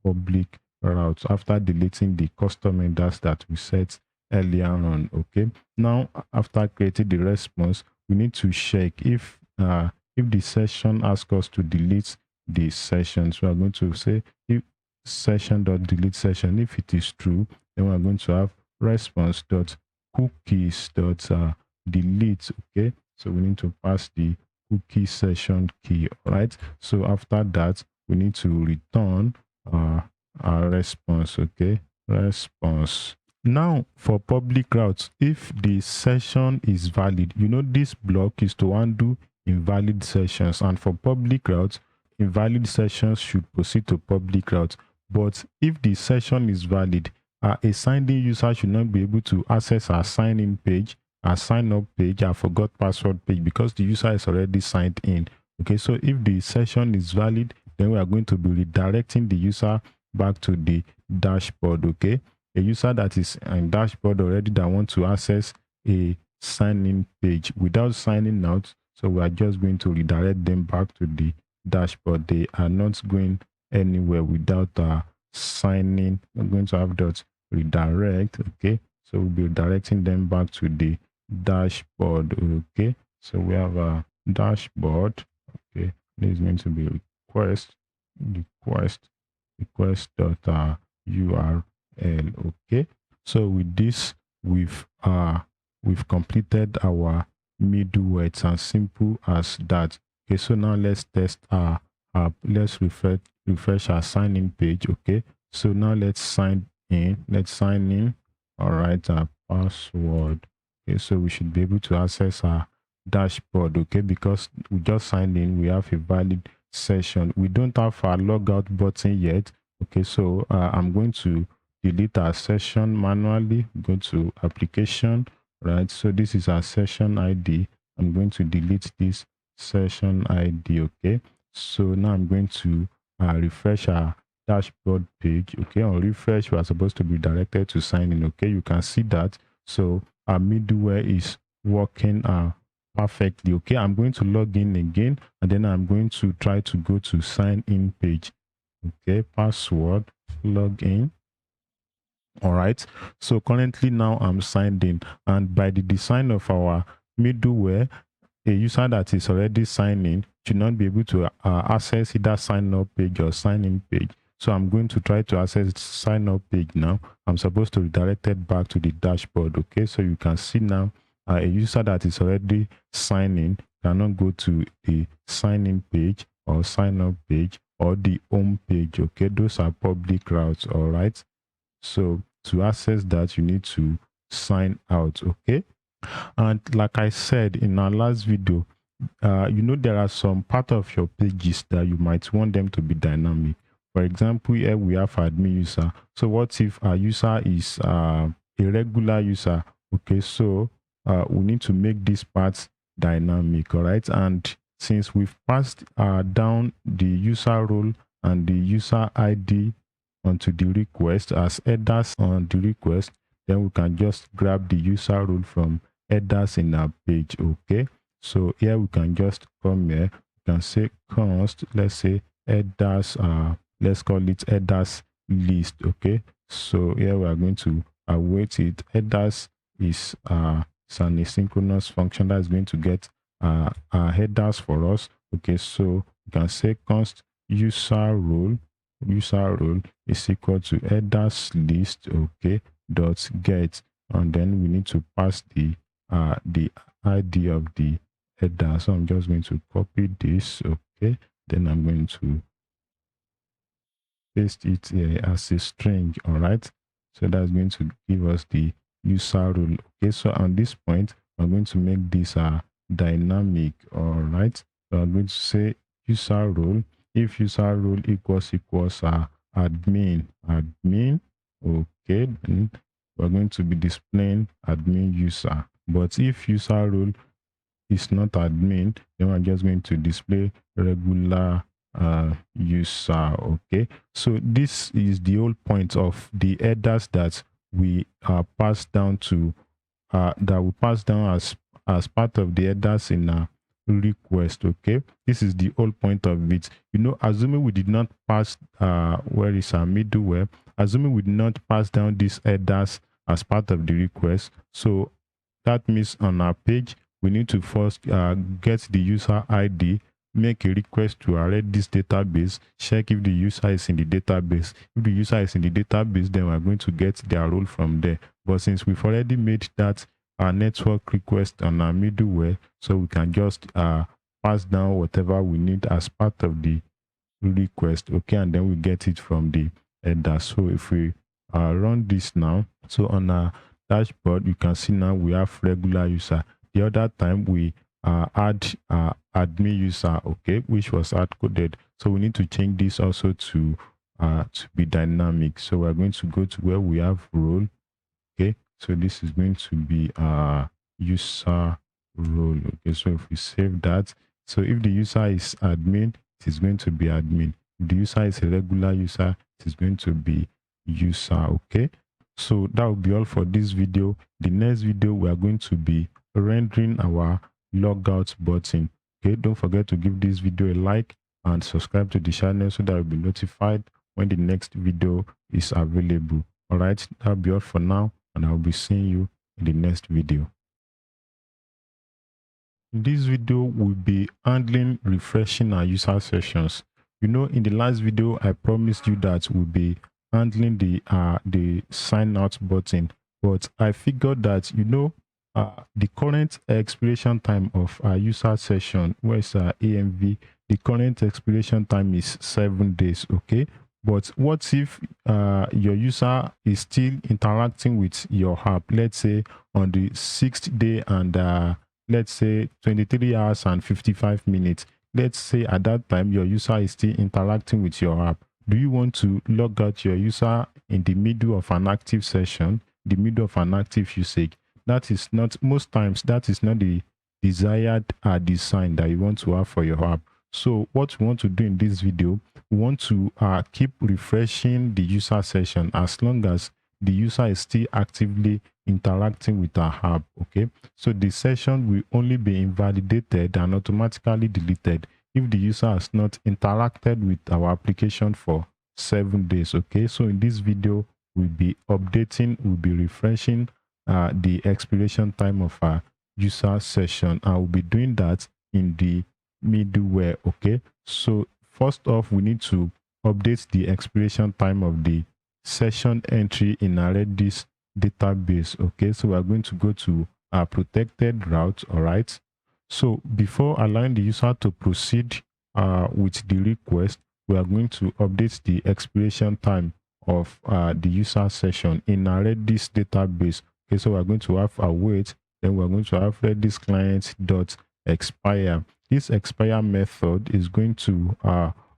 public route after deleting the custom headers that we set earlier on. Okay, now after creating the response, we need to check if the session asks us to delete the session. So we're going to say if session.delete session. If it is true, then we're going to have response.cookies.delete. Okay, so we need to pass the cookie session key. All right, so after that, we need to return our response. Okay, response. Now for public routes, if the session is valid, this block is to undo invalid sessions, and for public routes, invalid sessions should proceed to public routes. But if the session is valid, a signed-in user should not be able to access our sign-in page, our sign-up page, our forgot password page, because the user is already signed in. Okay, so if the session is valid, then we are going to be redirecting the user back to the dashboard. Okay, a user that is in dashboard already that wants to access a sign-in page without signing out, so we are just going to redirect them back to the dashboard. They are not going anywhere without signing. We're going to have dot redirect. Okay, so we'll be redirecting them back to the dashboard. Okay, so we have a dashboard. Okay, this is going to be request dot URL. Okay, so with this, we've completed our middleware. It's as simple as that. Okay, so now let's test our app. Let's refresh our sign-in page. Okay, so now let's sign in. All right, our password. Okay, so we should be able to access our dashboard. Okay, because we just signed in, we have a valid session. We don't have our logout button yet. Okay, so I'm going to delete our session manually. Go to application. Right, so this is our session ID. I'm going to delete this session ID. Okay, so now I'm going to refresh our dashboard page. Okay, on refresh, we are supposed to be directed to sign in. Okay, you can see that. So our middleware is working perfectly. Okay, I'm going to log in again, and then I'm going to try to go to sign in page. Okay, password, log in. All right, so currently now I'm signed in, and by the design of our middleware, a user that is already signed in should not be able to access either sign up page or sign in page. So I'm going to try to access sign up page now. I'm supposed to redirect it back to the dashboard. Okay, so you can see now a user that is already signed in cannot go to the sign in page or sign up page or the home page. Okay, those are public routes. All right, so to access that, you need to sign out. Okay, and like I said in our last video, you know, there are some part of your pages that you might want them to be dynamic. For example, here we have admin user. So what if our user is a regular user? Okay, so we need to make this part dynamic. All right, and since we've passed down the user role and the user ID onto the request as headers on the request, then we can just grab the user role from headers in our page. Okay, so here we can just come here, we can say const, let's say headers, let's call it headers list. Okay, so here we are going to await it. Headers is it's an asynchronous function that is going to get headers for us. Okay, so we can say const user role is equal to headers list, okay, dot get, and then we need to pass the ID of the header. So I'm just going to copy this. Okay, then I'm going to paste it here as a string. All right, so that's going to give us the user role. Okay, so on this point I'm going to make this dynamic. All right, so I'm going to say user role, if user role equals admin. Okay, then we're going to be displaying admin user. But if user role is not admin, then we're just going to display regular user. Okay, so this is the whole point of the headers that we pass down to as part of the headers in a request. Okay, this is the whole point of it. You know, assuming we did not pass where is our middleware, assuming we did not pass down these headers as part of the request, so that means on our page we need to first get the user ID, make a request to our Redis database, check if the user is in the database. If the user is in the database, then we're going to get their role from there. But since we've already made that network request on our middleware, so we can just pass down whatever we need as part of the request. Okay, and then we get it from the header. So if we run this now, so on our dashboard you can see now we have regular user. The other time we add admin user, okay, which was hard coded. So we need to change this also to be dynamic. So we're going to go to where we have role. Okay, so this is going to be user role. Okay, so if we save that, so if the user is admin, it is going to be admin. If the user is a regular user, it is going to be user. Okay, so that will be all for this video. The next video we are going to be rendering our logout button. Okay, don't forget to give this video a like and subscribe to the channel so that you'll be notified when the next video is available. All right, that'll be all for now, and I'll be seeing you in the next video. In this video, we'll be handling refreshing our user sessions. You know, in the last video, I promised you that we'll be handling the sign out button, but I figured that, you know, the current expiration time of our user session, where is our AMV, the current expiration time is 7 days. Okay, but what if your user is still interacting with your app, let's say on the 6th day and let's say 23 hours and 55 minutes. Let's say at that time your user is still interacting with your app. Do you want to log out your user in the middle of an active session, the middle of an active usage? That is not, most times that is not the desired design that you want to have for your app. So what we want to do in this video, we want to keep refreshing the user session as long as the user is still actively interacting with our app. Okay, so the session will only be invalidated and automatically deleted if the user has not interacted with our application for 7 days. Okay, so in this video we'll be updating, we'll be refreshing the expiration time of our user session. I will be doing that in the middleware. Okay, so first off, we need to update the expiration time of the session entry in our Redis database. Okay, so we're going to go to our protected route. All right, so before allowing the user to proceed with the request, we are going to update the expiration time of the user session in our Redis database. Okay, so we're going to have await, then we're going to have Redis client dot expire. This expire method is going to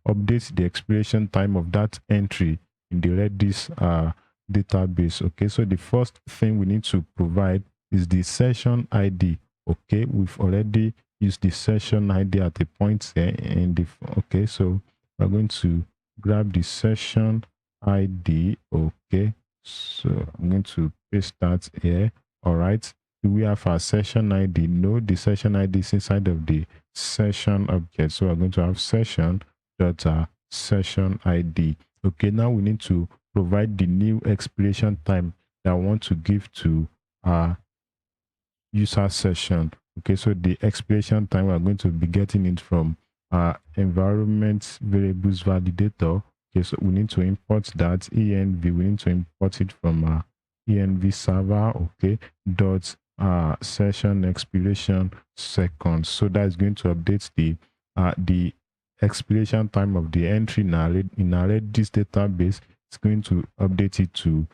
update the expiration time of that entry in the Redis database. Okay, so the first thing we need to provide is the session ID. Okay, we've already used the session ID at a point here in the, okay, so we're going to grab the session ID. Okay, so I'm going to paste that here. All right, do we have our session ID? No, the session ID is inside of the session object, so we're going to have session dot session ID. Okay, now we need to provide the new expiration time that I want to give to our user session. Okay, so the expiration time, we're going to be getting it from our environment variables validator. Okay, so we need to import that env. We need to import it from our env server. Okay, dot session expiration seconds. So that is going to update the expiration time of the entry in our Redis database. It's going to update it to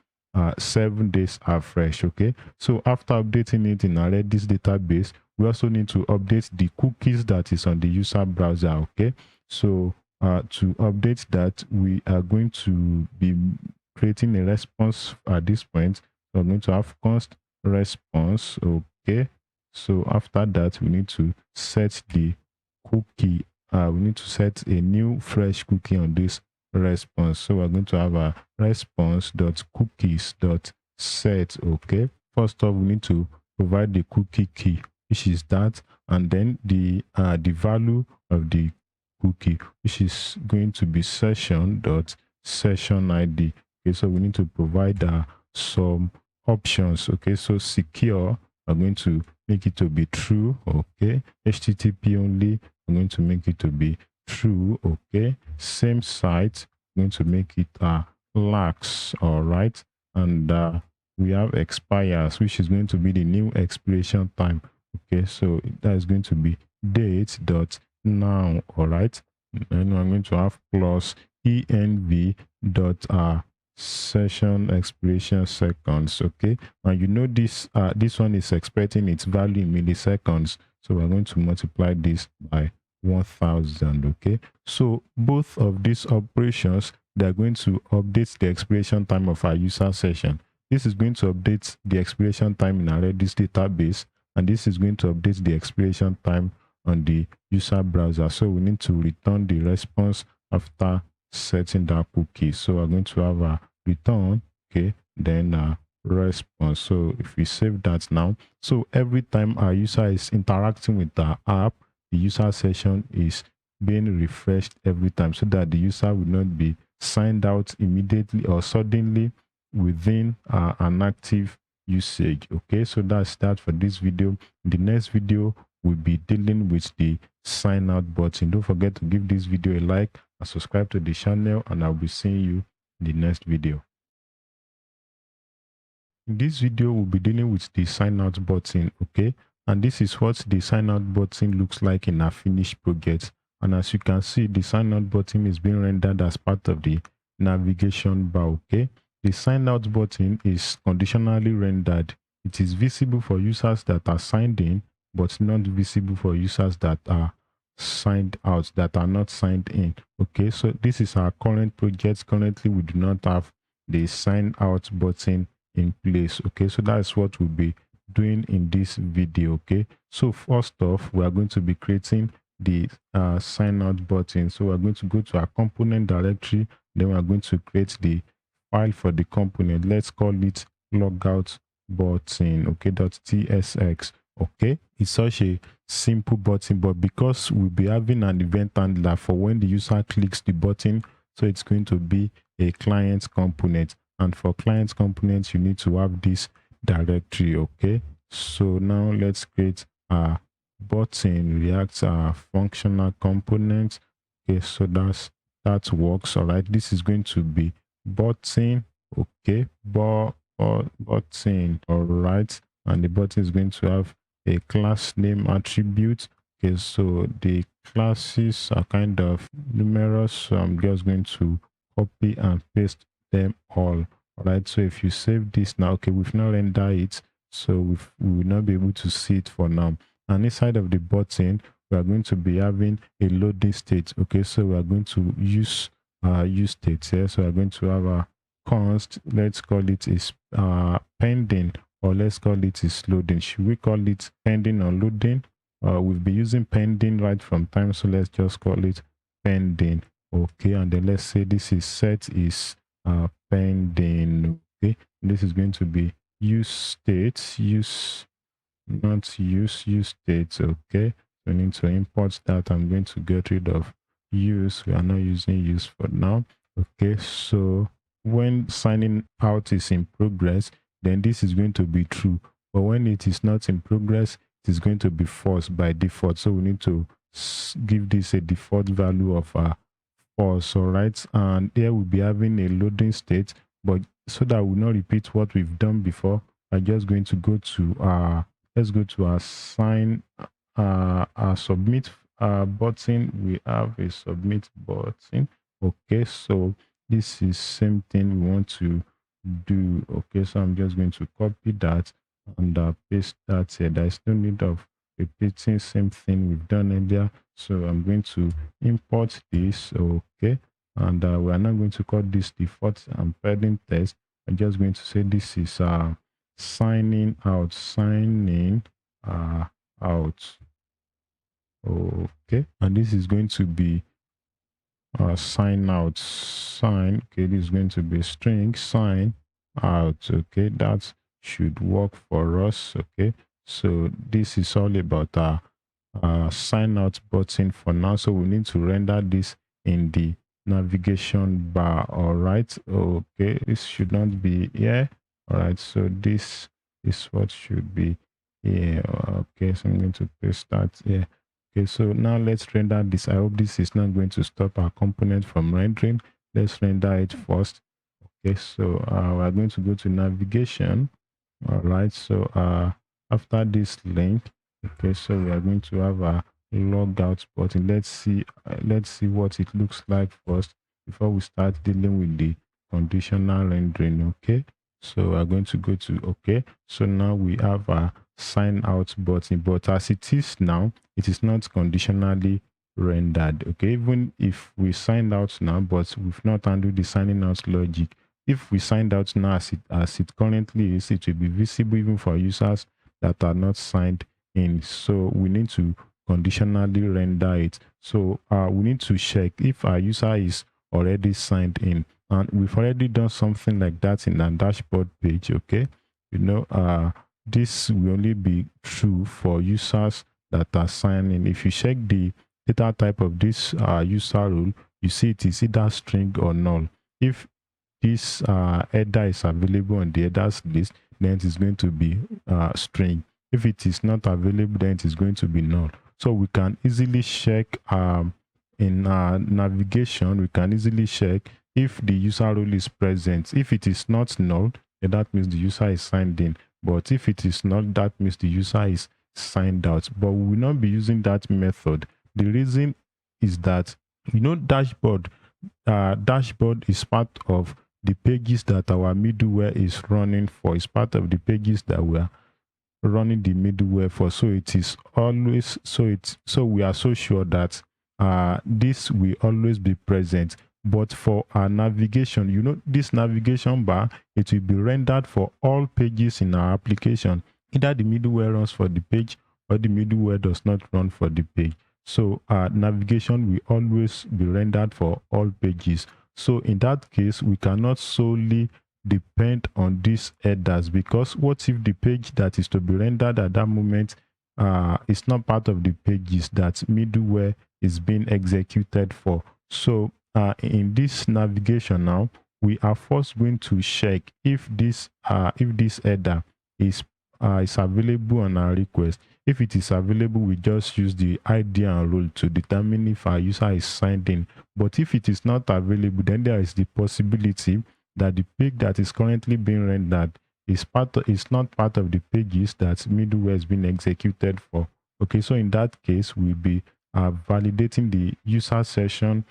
7 days afresh. Okay, so after updating it in our Redis database, we also need to update the cookies that is on the user browser. Okay, so to update that, we are going to be creating a response at this point. So we're going to have const response. Okay, so after that, we need to set the cookie. We need to set a new fresh cookie on this response. So we're going to have a response.cookies.set. Okay, first off, we need to provide the cookie key, which is that, and then the value of the cookie, which is going to be session.session ID. Okay, so we need to provide some options. Okay, so secure, I'm going to make it to be true. Okay, HTTP only, I'm going to make it to be true. Okay, same site, I'm going to make it lax. All right, and we have expires, which is going to be the new expiration time. Okay, so that is going to be date dot now. All right, and I'm going to have plus env dot session expiration seconds. Okay, and you know this one is expecting its value in milliseconds, so we're going to multiply this by 1000. Okay, so both of these operations, they're going to update the expiration time of our user session. This is going to update the expiration time in our Redis database, and this is going to update the expiration time on the user browser. So we need to return the response after setting that cookie. So we're going to have a return, okay, then a response. So if we save that now, so every time our user is interacting with the app, the user session is being refreshed every time, so that the user will not be signed out immediately or suddenly within an active usage. Okay, so that's that for this video. In the next video, we'll be dealing with the sign out button. Don't forget to give this video a like and subscribe to the channel, and I'll be seeing you in the next video. In this video, we'll be dealing with the sign out button. Okay, and this is what the sign out button looks like in our finished project. And as you can see, the sign out button is being rendered as part of the navigation bar. Okay, the sign out button is conditionally rendered. It is visible for users that are signed in, but not visible for users that are signed out, that are not signed in. Okay, so this is our current project. Currently, we do not have the sign out button in place. Okay, so that's what we'll be doing in this video. Okay, so first off, we are going to be creating the sign out button. So we're going to go to our component directory, then we're going to create the file for the component. Let's call it logout button, okay, .tsx. Okay, it's such a simple button, but because we'll be having an event handler for when the user clicks the button, so it's going to be a client component, and for client components you need to have this directory. Okay, so now let's create a button react functional component. Okay, so that works. All right, this is going to be button. Okay, button. All right, and the button is going to have a class name attribute. Okay, so the classes are kind of numerous, so I'm just going to copy and paste them all. All right, so if you save this now, okay, we've not rendered it, so we will not be able to see it for now. And inside of the button, we are going to be having a loading state. Okay, so we are going to use states here. So we are going to have a const, let's call it is pending, or let's call it is loading. Should we call it pending or loading? We've been using pending right from time, so let's just call it pending. Okay, and then let's say this is set is pending. Okay, this is going to be use states, use states. Okay, so we need to import that. I'm going to get rid of use. We are not using use for now. Okay, so when signing out is in progress, then this is going to be true, but when it is not in progress, it is going to be false by default. So we need to give this a default value of false. All right, and here we'll be having a loading state, but so that we'll not repeat what we've done before, I'm just going to go to let's go to our our submit button. We have a submit button. Okay, so this is same thing we want to do. Okay, so I'm just going to copy that and paste that here. There's no need of repeating same thing we've done earlier, so I'm going to import this. Okay, and we are not going to call this default and pending test. I'm just going to say this is signing out out. Okay, and this is going to be sign out sign. Okay, this is going to be string sign out. Okay, that should work for us. Okay, so this is all about our sign out button for now. So we need to render this in the navigation bar. All right, okay, this should not be here. All right, so this is what should be here. Okay, so I'm going to paste that here. Okay, so now let's render this. I hope this is not going to stop our component from rendering. Let's render it first. Okay, so we're going to go to navigation. All right, so after this link, okay, so we are going to have a logout button. Let's see what it looks like first before we start dealing with the conditional rendering. Okay, so we're going to go to okay. So now we have a sign out button, but as it is now, it is not conditionally rendered. Okay, even if we signed out now, but we've not handled the signing out logic. If we signed out now as it currently is, it will be visible even for users that are not signed in. So we need to conditionally render it. So we need to check if our user is already signed in, and we've already done something like that in our dashboard page. Okay, you know, this will only be true for users that are signed in. If you check the data type of this user role, you see it is either string or null. If this header is available on the headers list, then it is going to be string. If it is not available, then it is going to be null. So we can easily check in navigation, we can easily check if the user role is present. If it is not null, then that means the user is signed in. But if it is not, that means the user is signed out. But we will not be using that method. The reason is that, you know, dashboard is part of the pages that our middleware is running for. It's part of the pages that we are running the middleware for. So it is always, so we are so sure that this will always be present. But for our navigation, you know, this navigation bar, it will be rendered for all pages in our application. Either the middleware runs for the page or the middleware does not run for the page. So navigation will always be rendered for all pages. So in that case, we cannot solely depend on these headers, because what if the page that is to be rendered at that moment is not part of the pages that middleware is being executed for? So in this navigation now, we are first going to check if this header is available on our request. If it is available, we just use the ID and role to determine if our user is signed in. But if it is not available, then there is the possibility that the page that is currently being rendered is not part of the pages that middleware has been executed for. Okay, so in that case, we'll be validating the user session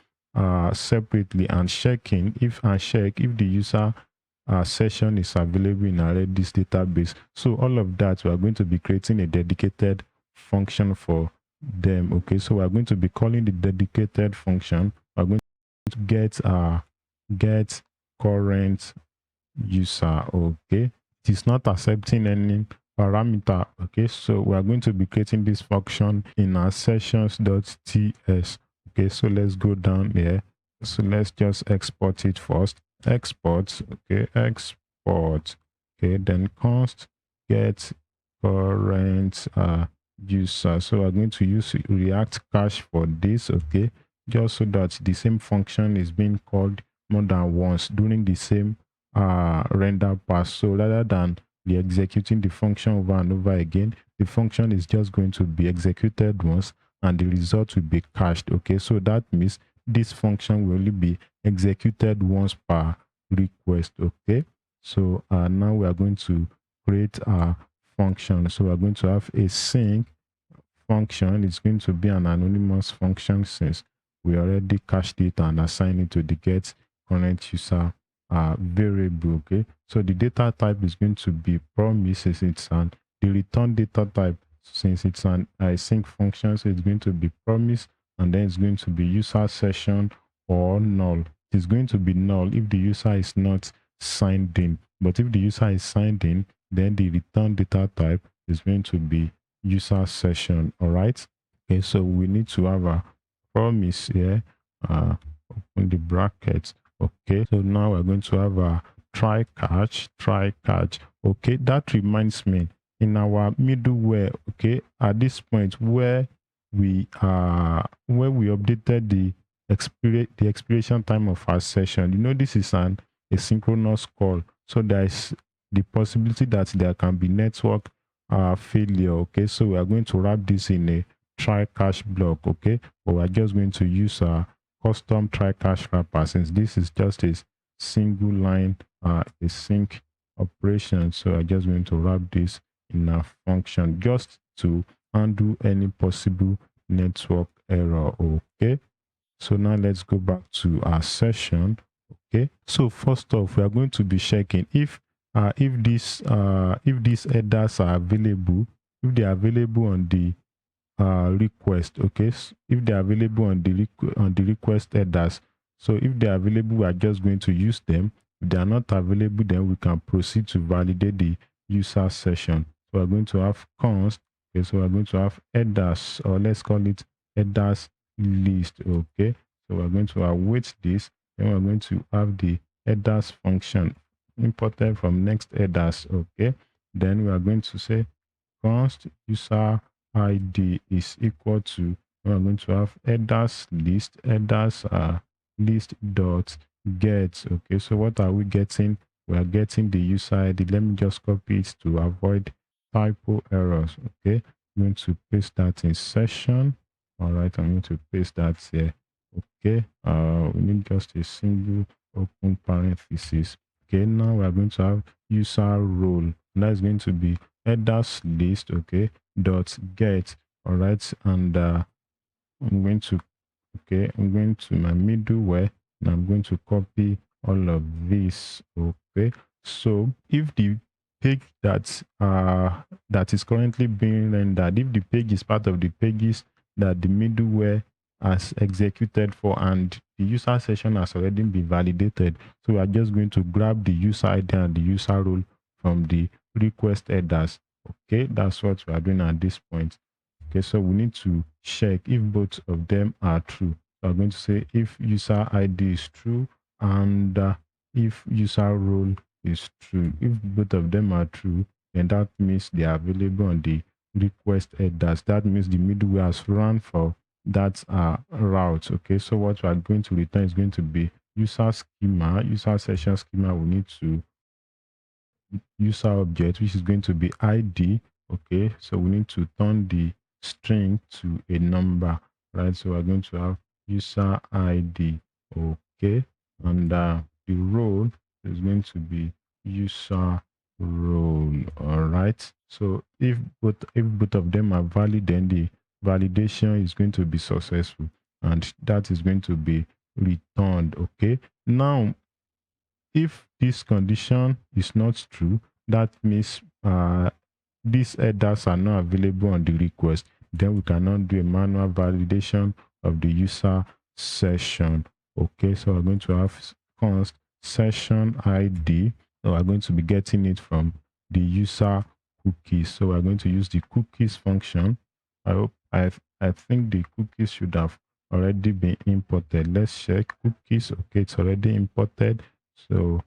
separately and check if the user session is available in our Redis database. So all of that, we are going to be creating a dedicated function for them. Okay, so we are going to be calling the dedicated function. We are going to get current user. Okay, it is not accepting any parameter. Okay, so we are going to be creating this function in our sessions.ts. Okay, so let's go down here. So let's just export it first. Export. Okay, export. Okay, then const get current user. So we're going to use React cache for this. Okay, just so that the same function is being called more than once during the same render pass. So rather than be executing the function over and over again, the function is just going to be executed once and the result will be cached. Okay, so that means this function will only be executed once per request. Okay, so now we are going to create a function. So we're going to have a sync function. It's going to be an anonymous function since we already cached it and assigned it to the get current user variable. Okay, so the data type is going to be promises. The return data type, since it's an async function, so it's going to be promise, and then it's going to be user session or null. It's going to be null if the user is not signed in, but if the user is signed in, then the return data type is going to be user session. All right, okay, so we need to have a promise here, open the brackets. Okay, so now we're going to have a try catch. Okay, that reminds me, in our middleware, okay, at this point where we updated the expiration time of our session, you know, this is an asynchronous call, so there is the possibility that there can be network failure. Okay, so we are going to wrap this in a try catch block. Okay, but we're just going to use a custom try catch wrapper, since this is just a single line async operation. So I'm just going to wrap this in a function just to undo any possible network error. Okay, so now let's go back to our session. Okay, so first off, we are going to be checking if these headers are available, if they are available on the request. Okay, so if they are available on the request headers, so if they are available, we are just going to use them. If they are not available, then we can proceed to validate the user session. So we're going to have const. Okay, so we're going to have headers, or let's call it headers list. Okay, so we're going to await this, then we're going to have the headers function imported from next headers. Okay, then we are going to say const user id is equal to, we're going to have headers list list dot get. Okay, so what are we getting? We are getting the user id. Let me just copy it to avoid typo errors. Okay, I'm going to paste that in session. All right, I'm going to paste that here. Okay, we need just a single open parenthesis. Okay, now we are going to have user role, and that's going to be headers list. Okay, dot get. All right, and I'm going to my middleware, and I'm going to copy all of this. Okay, so if the page that is currently being rendered, if the page is part of the pages that the middleware has executed for and the user session has already been validated, so we are just going to grab the user ID and the user role from the request headers. Okay, that's what we are doing at this point. Okay, so we need to check if both of them are true. So I'm going to say if user ID is true and if user role is true. If both of them are true, then that means they are available on the request headers. That means the middleware has run for that route. Okay, so what we are going to return is going to be user schema, user session schema. We need to user object, which is going to be ID. Okay, so we need to turn the string to a number, right? So we're going to have user ID. Okay, and the role is going to be user role. All right, so if both of them are valid, then the validation is going to be successful and that is going to be returned. Okay, now if this condition is not true, that means these headers are not available on the request. Then we cannot do a manual validation of the user session. Okay, so we're going to have const session ID. So we're going to be getting it from the user cookies. So we're going to use the cookies function. I think the cookies should have already been imported. Let's check cookies. Okay, it's already imported. So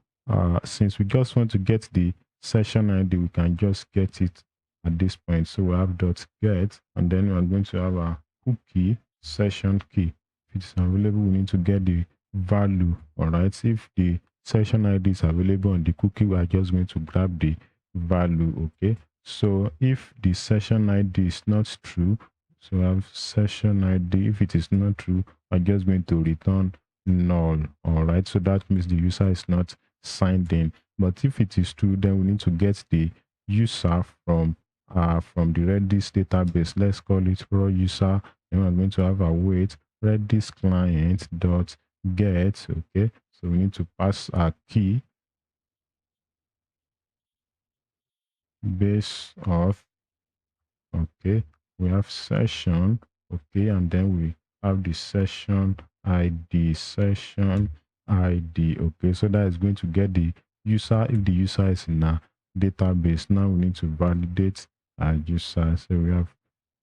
since we just want to get the session ID, we can just get it at this point. So we have dot get, and then we're going to have a cookie session key. If it's available, we need to get the value. All right. If the session ID is available on the cookie, we are just going to grab the value. Okay. So if the session ID is not true, so we have session ID. If it is not true, we're just going to return null. All right, so that means the user is not signed in. But if it is true, then we need to get the user from the Redis database. Let's call it raw user. Then we're going to have a wait Redis client dot get. Okay, so we need to pass a key base of. Okay, we have session. Okay, and then we have the session ID. Okay, so that is going to get the user if the user is in a database. Now we need to validate our user. So we have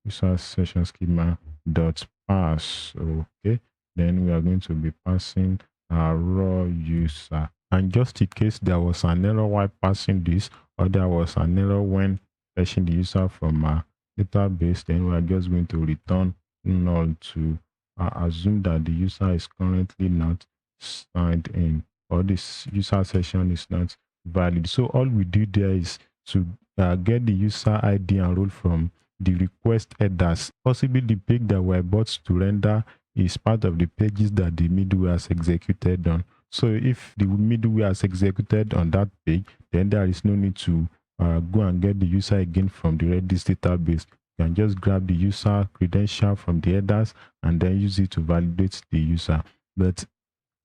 user session schema dot pass. Okay, then we are going to be passing our raw user. And just in case there was an error while passing this, or there was an error when fetching the user from our database, then we are just going to return null to assume that the user is currently not signed in, or this user session is not valid. So all we do there is to get the user ID and role from the request headers. Possibly the page that we're about to render is part of the pages that the middleware has executed on. So if the middleware has executed on that page, then there is no need to go and get the user again from the Redis database. You can just grab the user credential from the headers and then use it to validate the user. But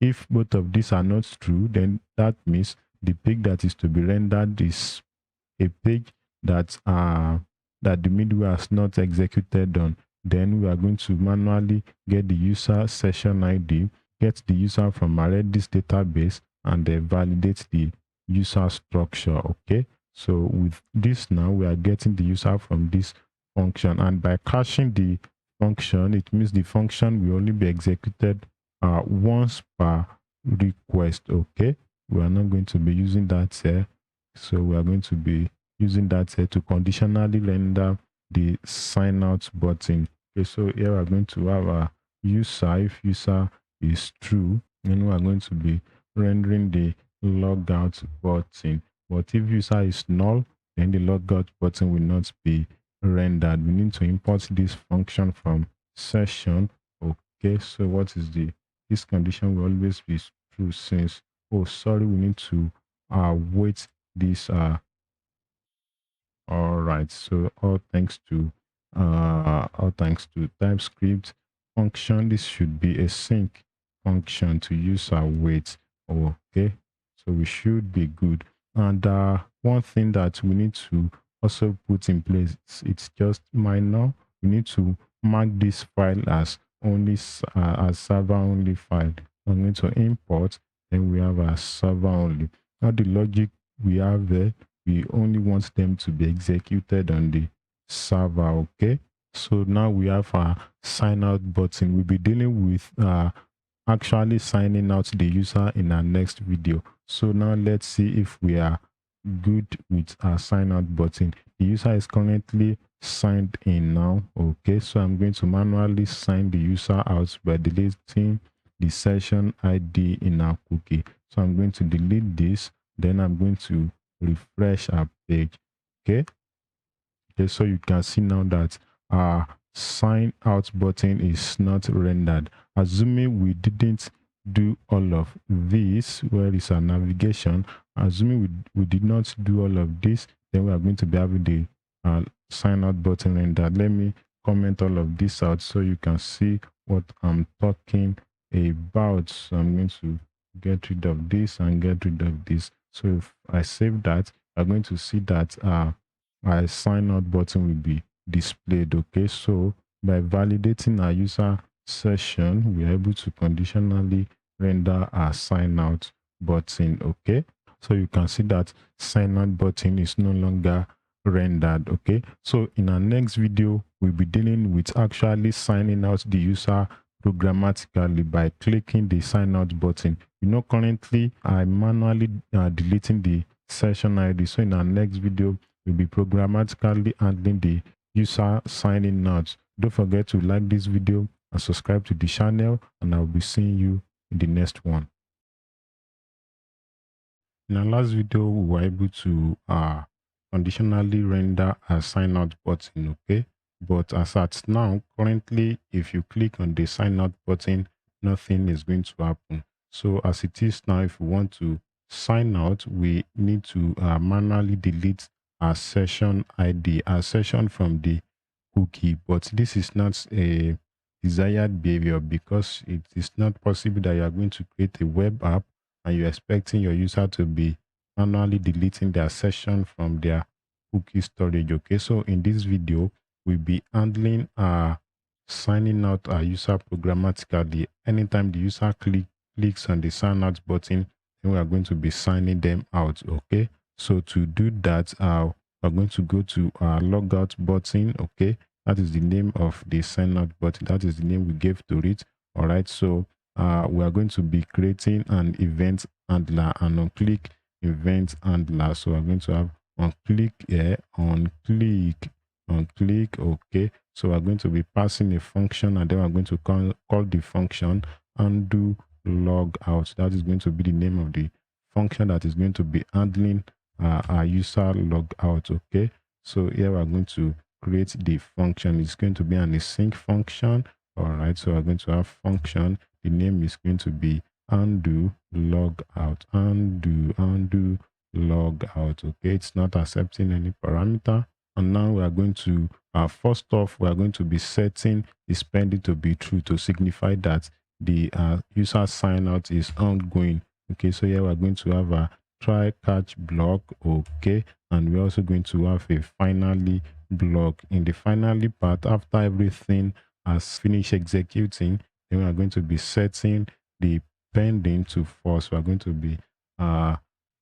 if both of these are not true, then that means the page that is to be rendered is a page that that the middleware has not executed on. Then we are going to manually get the user session ID, get the user from our Redis database, and then validate the user structure. Okay, so with this now we are getting the user from this function, and by caching the function, it means the function will only be executed once per request. Okay, we are not going to be using that here, so we are going to be using that here to conditionally render the sign out button. Okay, so here we're going to have a user. If user is true, then we are going to be rendering the logout button. But if user is null, then the logout button will not be rendered. We need to import this function from session. Okay, so what is this condition will always be true since, oh sorry, we need to wait this all right, so all thanks to TypeScript function. This should be a sync function to use our wait. Okay, so we should be good. And one thing that we need to also put in place, it's just minor. We need to mark this file as only as server only file. I'm going to import, then we have a server only. Now the logic we have there, we only want them to be executed on the server. Okay, So now we have our sign out button. We'll be dealing with actually signing out the user in our next video. So now let's see if we are good with our sign out button. The user is currently signed in now. Okay, so I'm going to manually sign the user out by deleting the session ID in our cookie. So I'm going to delete this, then I'm going to refresh our page. Okay, so you can see now that our sign out button is not rendered. Assuming we didn't do all of this, where is our navigation? Assuming we did not do all of this, then we are going to be having the sign out button rendered. Let me comment all of this out so you can see what I'm talking about. So I'm going to get rid of this and get rid of this. So if I save that, I'm going to see that my sign out button will be displayed. Okay, so by validating our user session, we are able to conditionally render our sign out button. Okay, so you can see that sign out button is no longer rendered. Okay, so in our next video, we'll be dealing with actually signing out the user programmatically by clicking the sign out button. Currently I'm manually deleting the session ID. So in our next video, we'll be programmatically handling the user signing out. Don't forget to like this video and subscribe to the channel, and I'll be seeing you in the next one. In our last video, we were able to conditionally render a sign out button. Okay, but as at now, currently, if you click on the sign out button, nothing is going to happen. So as it is now, if we want to sign out, we need to manually delete our session ID, our session from the cookie. But this is not a desired behavior, because it is not possible that you are going to create a web app and you're expecting your user to be manually deleting their session from their cookie storage. Okay, so in this video, we'll be handling signing out our user programmatically. Anytime the user clicks on the sign out button, then we are going to be signing them out. Okay, so to do that, we're going to go to our logout button. Okay, that is the name of the sign out button. That is the name we gave to it. All right, so we are going to be creating an event handler, and on click event handler. So I'm going to have on click here, on click. Okay, so we're going to be passing a function, and then we're going to call the function undo log out. That is going to be the name of the function that is going to be handling our user log out. Okay, so here we're going to create the function. It's going to be an async function. All right, so we're going to have function. The name is going to be undo log out. Undo log out. Okay, it's not accepting any parameter. And now we are going to first off, we are going to be setting the spending to be true, to signify that the user sign out is ongoing. Okay, so here we're going to have a try catch block. Okay, and we're also going to have a finally block. In the finally part, after everything has finished executing, then we are going to be setting the pending to false. We are going to be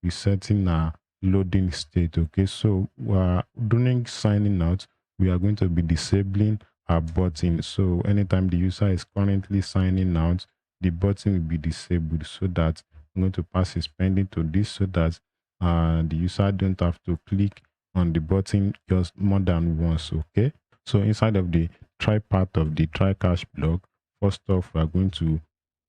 resetting our loading state. Okay, so during signing out, we are going to be disabling our button. So anytime the user is currently signing out, the button will be disabled, so that I'm going to pass his pending to this, so that the user don't have to click on the button just more than once. Okay, so inside of the try part of the try catch block, first off, we are going to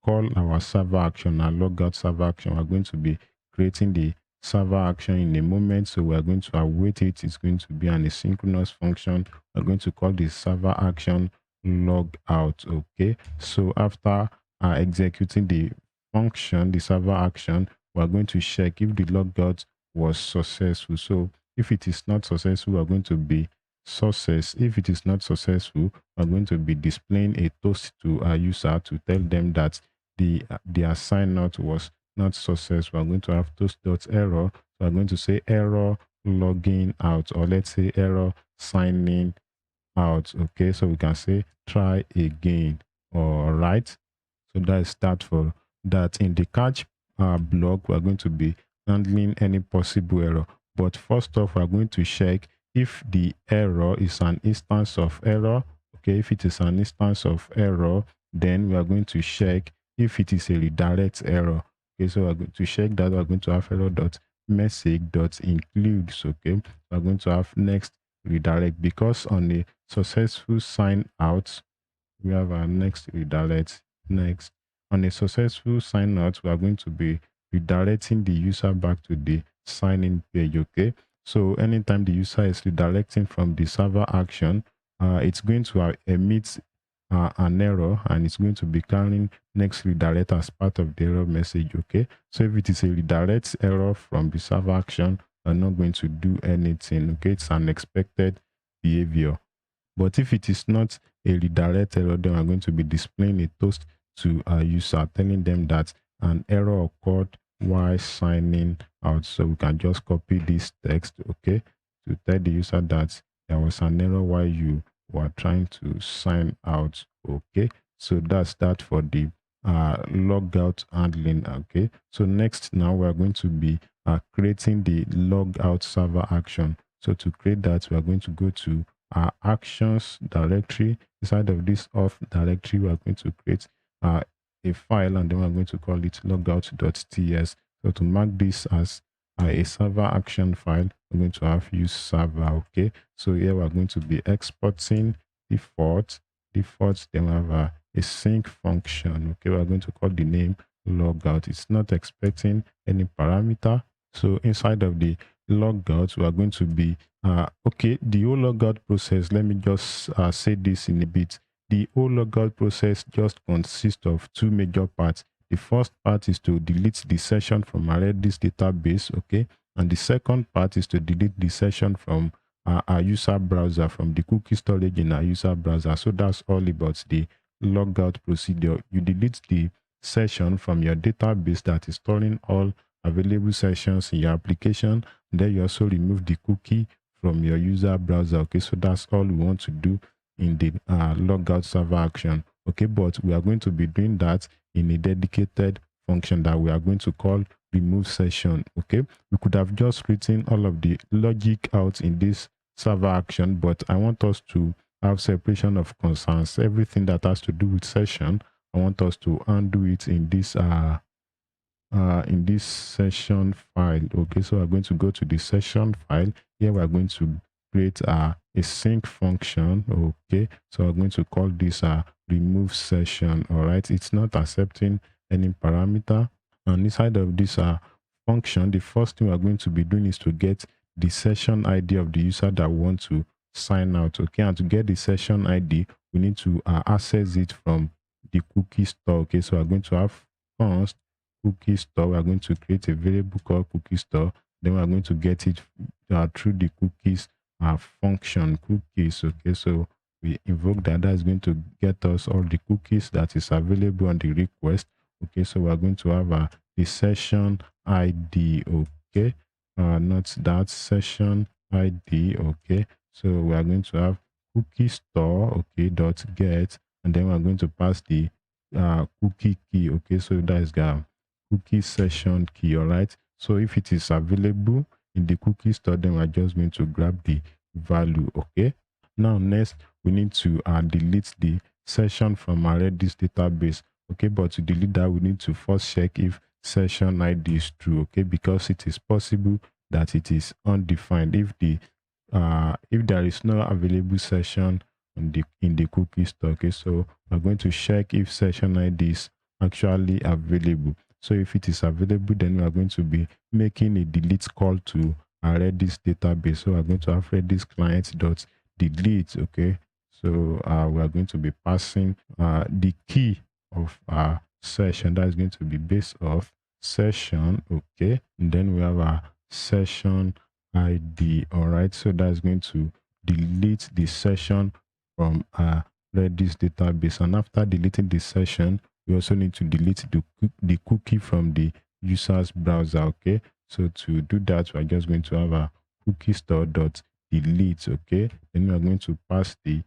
call our server action, our logout server action. We're going to be creating the server action in a moment, so we're going to await it. It's going to be an asynchronous function. We're going to call the server action log out. Okay, so after executing the function, the server action, we're going to check if the logout was successful. So if it is not successful, we're going to be success. If it is not successful, we're going to be displaying a toast to our user to tell them that their sign out was not successful. I'm going to have toast.error. So I'm going to say error logging out, or let's say error signing out. Okay, so we can say try again. All right, so that's that for that. In the catch block, we're going to be handling any possible error, but first off, we're going to check if the error is an instance of error, okay, if it is an instance of error, then we are going to check if it is a redirect error. Okay, so we're going to check that. We're going to have error dot message dot includes. Okay, we're going to have next redirect, because on a successful sign out, we have our next redirect. Next, on a successful sign out, we are going to be redirecting the user back to the sign in page. Okay, so anytime the user is redirecting from the server action, it's going to emit an error, and it's going to be carrying next redirect as part of the error message. Okay, so if it is a redirect error from the server action, we're not going to do anything. Okay, it's an expected behavior. But if it is not a redirect error, then we're going to be displaying a toast to our user, telling them that an error occurred while signing out. So we can just copy this text, okay, to tell the user that there was an error while you were trying to sign out. Okay, so that's that for the logout handling. Okay, so next, now we are going to be creating the logout server action. So to create that, we are going to go to our actions directory. Inside of this auth directory, we are going to create a file, and then we're going to call it logout.ts. So to mark this as a server action file, we're going to have use server. Okay, so here we're going to be exporting default, then we have a sync function. Okay, we're going to call the name logout. It's not expecting any parameter. So inside of the logout, we are going to be okay, the whole logout process, let me just say this in a bit. The whole logout process just consists of two major parts. The first part is to delete the session from our Redis database, okay, and the second part is to delete the session from our user browser, from the cookie storage in our user browser. So that's all about the logout procedure. You delete the session from your database that is storing all available sessions in your application. Then you also remove the cookie from your user browser. Okay, so that's all we want to do in the logout server action. Okay, but we are going to be doing that in a dedicated function that we are going to call remove session. Okay, we could have just written all of the logic out in this server action, but I want us to have separation of concerns. Everything that has to do with session, I want us to undo it in this session file. Okay, so we're going to go to the session file. Here we're going to create a sync function. Okay, so we're going to call this remove session. All right, it's not accepting any parameter, and inside of this function, the first thing we're going to be doing is to get the session ID of the user that we want to sign out. Okay, and to get the session ID, we need to access it from the cookie store. Okay, so we're going to have first cookie store. We are going to create a variable called cookie store. Then we are going to get it through the cookies function cookies. Okay, so we invoke that. That is going to get us all the cookies that is available on the request. Okay, so we are going to have the session ID. Okay, not that session ID. Okay, so we are going to have cookie store. Okay, dot get, and then we are going to pass the cookie key. Okay, so that is the cookie session key. All right, so if it is available in the cookie store, then we're just going to grab the value. Okay, now next we need to delete the session from our Redis database. Okay, but to delete that, we need to first check if session ID is true. Okay, because it is possible that it is undefined. If there is no available session in the cookie store. Okay, so we're going to check if session ID is actually available. So if it is available, then we are going to be making a delete call to our Redis database. So we're going to have Redis client dot delete. Okay, so we are going to be passing the key of our session that is going to be based off session. Okay, and then we have our session ID. All right, so that's going to delete the session from our Redis database, and after deleting the session, we also need to delete the cookie from the user's browser. Okay, so to do that, we're just going to have a cookie store dot delete. Okay, then we're going to pass the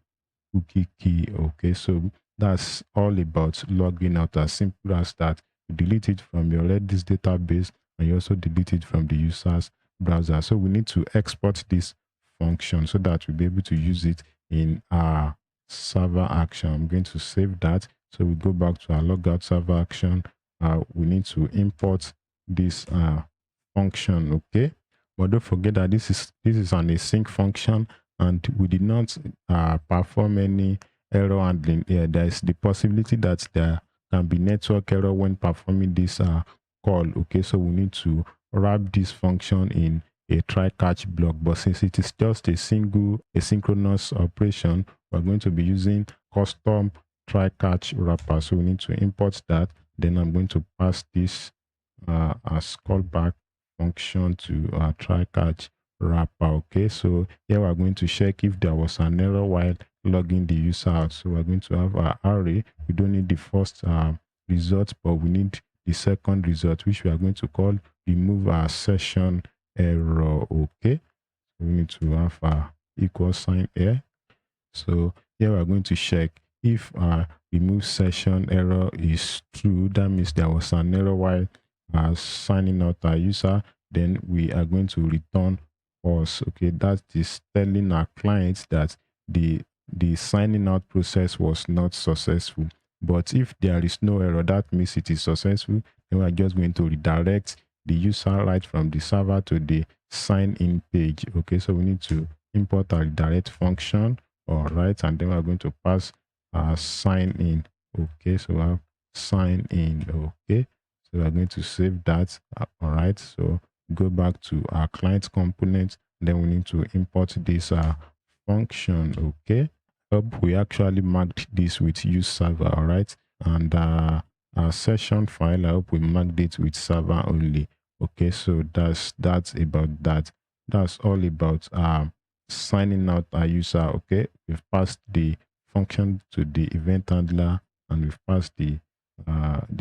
cookie key. Okay, so that's all about logging out, as simple as that. You delete it from your Redis database, and you also delete it from the user's browser. So we need to export this function so that we'll be able to use it in our server action. I'm going to save that. So we go back to our logout server action. We need to import this function, okay? But don't forget that this is an async function, and we did not perform any error handling. There is the possibility that there can be network error when performing this call, okay? So we need to wrap this function in a try catch block, but since it is just a single asynchronous operation, we're going to be using custom try catch wrapper. So we need to import that. Then I'm going to pass this as callback function to try catch wrapper. Okay, so here we're going to check if there was an error while logging the user out. So we're going to have our array. We don't need the first result, but we need the second result, which we are going to call remove our session error. Okay, we need to have a equal sign here. So here we're going to check if remove session error is true. That means there was an error while signing out our user. Then we are going to return false. Okay, that is telling our clients that the signing out process was not successful. But if there is no error, that means it is successful. Then we are just going to redirect the user right from the server to the sign in page. Okay, so we need to import our redirect function. All right, and then we're going to pass sign in. Okay, so we have sign in. Okay, so we're going to save that. All right, so go back to our client component. Then we need to import this function. Okay, hope we actually marked this with use server. All right, and our session file, I hope we marked it with server only. Okay, so that's about that. That's all about signing out our user. Okay, we've passed the function to the event handler, and we've passed the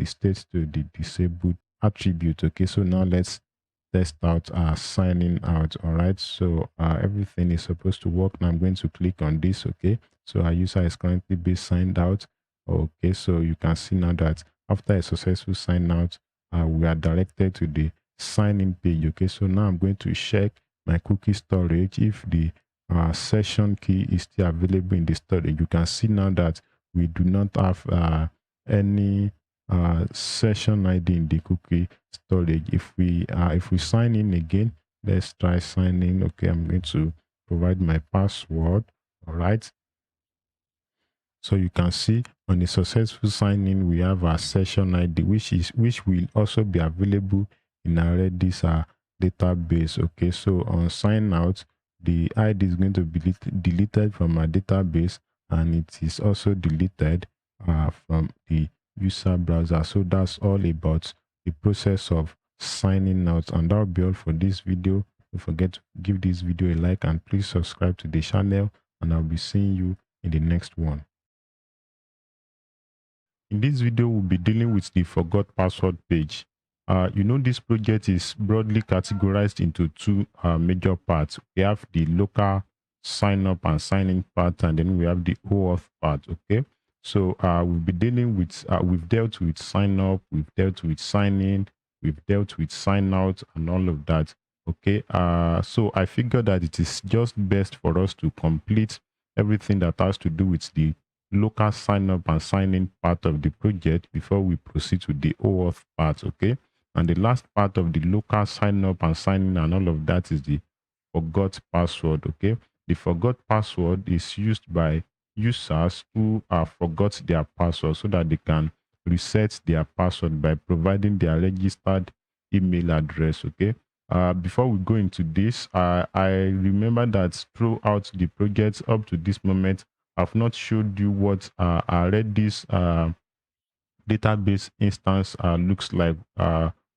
state to the disabled attribute. Okay, so now let's test out our signing out. All right, so everything is supposed to work. Now I'm going to click on this. Okay, so our user is currently being signed out. Okay, so you can see now that after a successful sign out, we are directed to the sign in page. Okay, so now I'm going to check my cookie storage. If the session key is still available in the storage, you can see now that we do not have any session ID in the cookie storage. If we sign in again, let's try signing. Okay, I'm going to provide my password. All right, so you can see on a successful sign in, we have our session ID, which will also be available in our Redis database. Okay, so on sign out, the ID is going to be deleted from our database, and it is also deleted from the user browser. So that's all about the process of signing out, and that'll be all for this video. Don't forget to give this video a like, and please subscribe to the channel, and I'll be seeing you in the next one. In this video, we'll be dealing with the forgot password page. This project is broadly categorized into two major parts. We have the local sign up and sign in part, and then we have the OAuth part. Okay, so we'll be dealing with, we've dealt with sign up, we've dealt with sign in, we've dealt with sign out, and all of that. Okay, so I figured that it is just best for us to complete everything that has to do with the local sign up and sign in part of the project before we proceed to the OAuth part. Okay, and the last part of the local sign up and sign in and all of that is the forgot password. Okay, the forgot password is used by users who forgot their password so that they can reset their password by providing their registered email address. Okay, before we go into this, I remember that throughout the project up to this moment, I've not showed you what our Redis database instance looks like.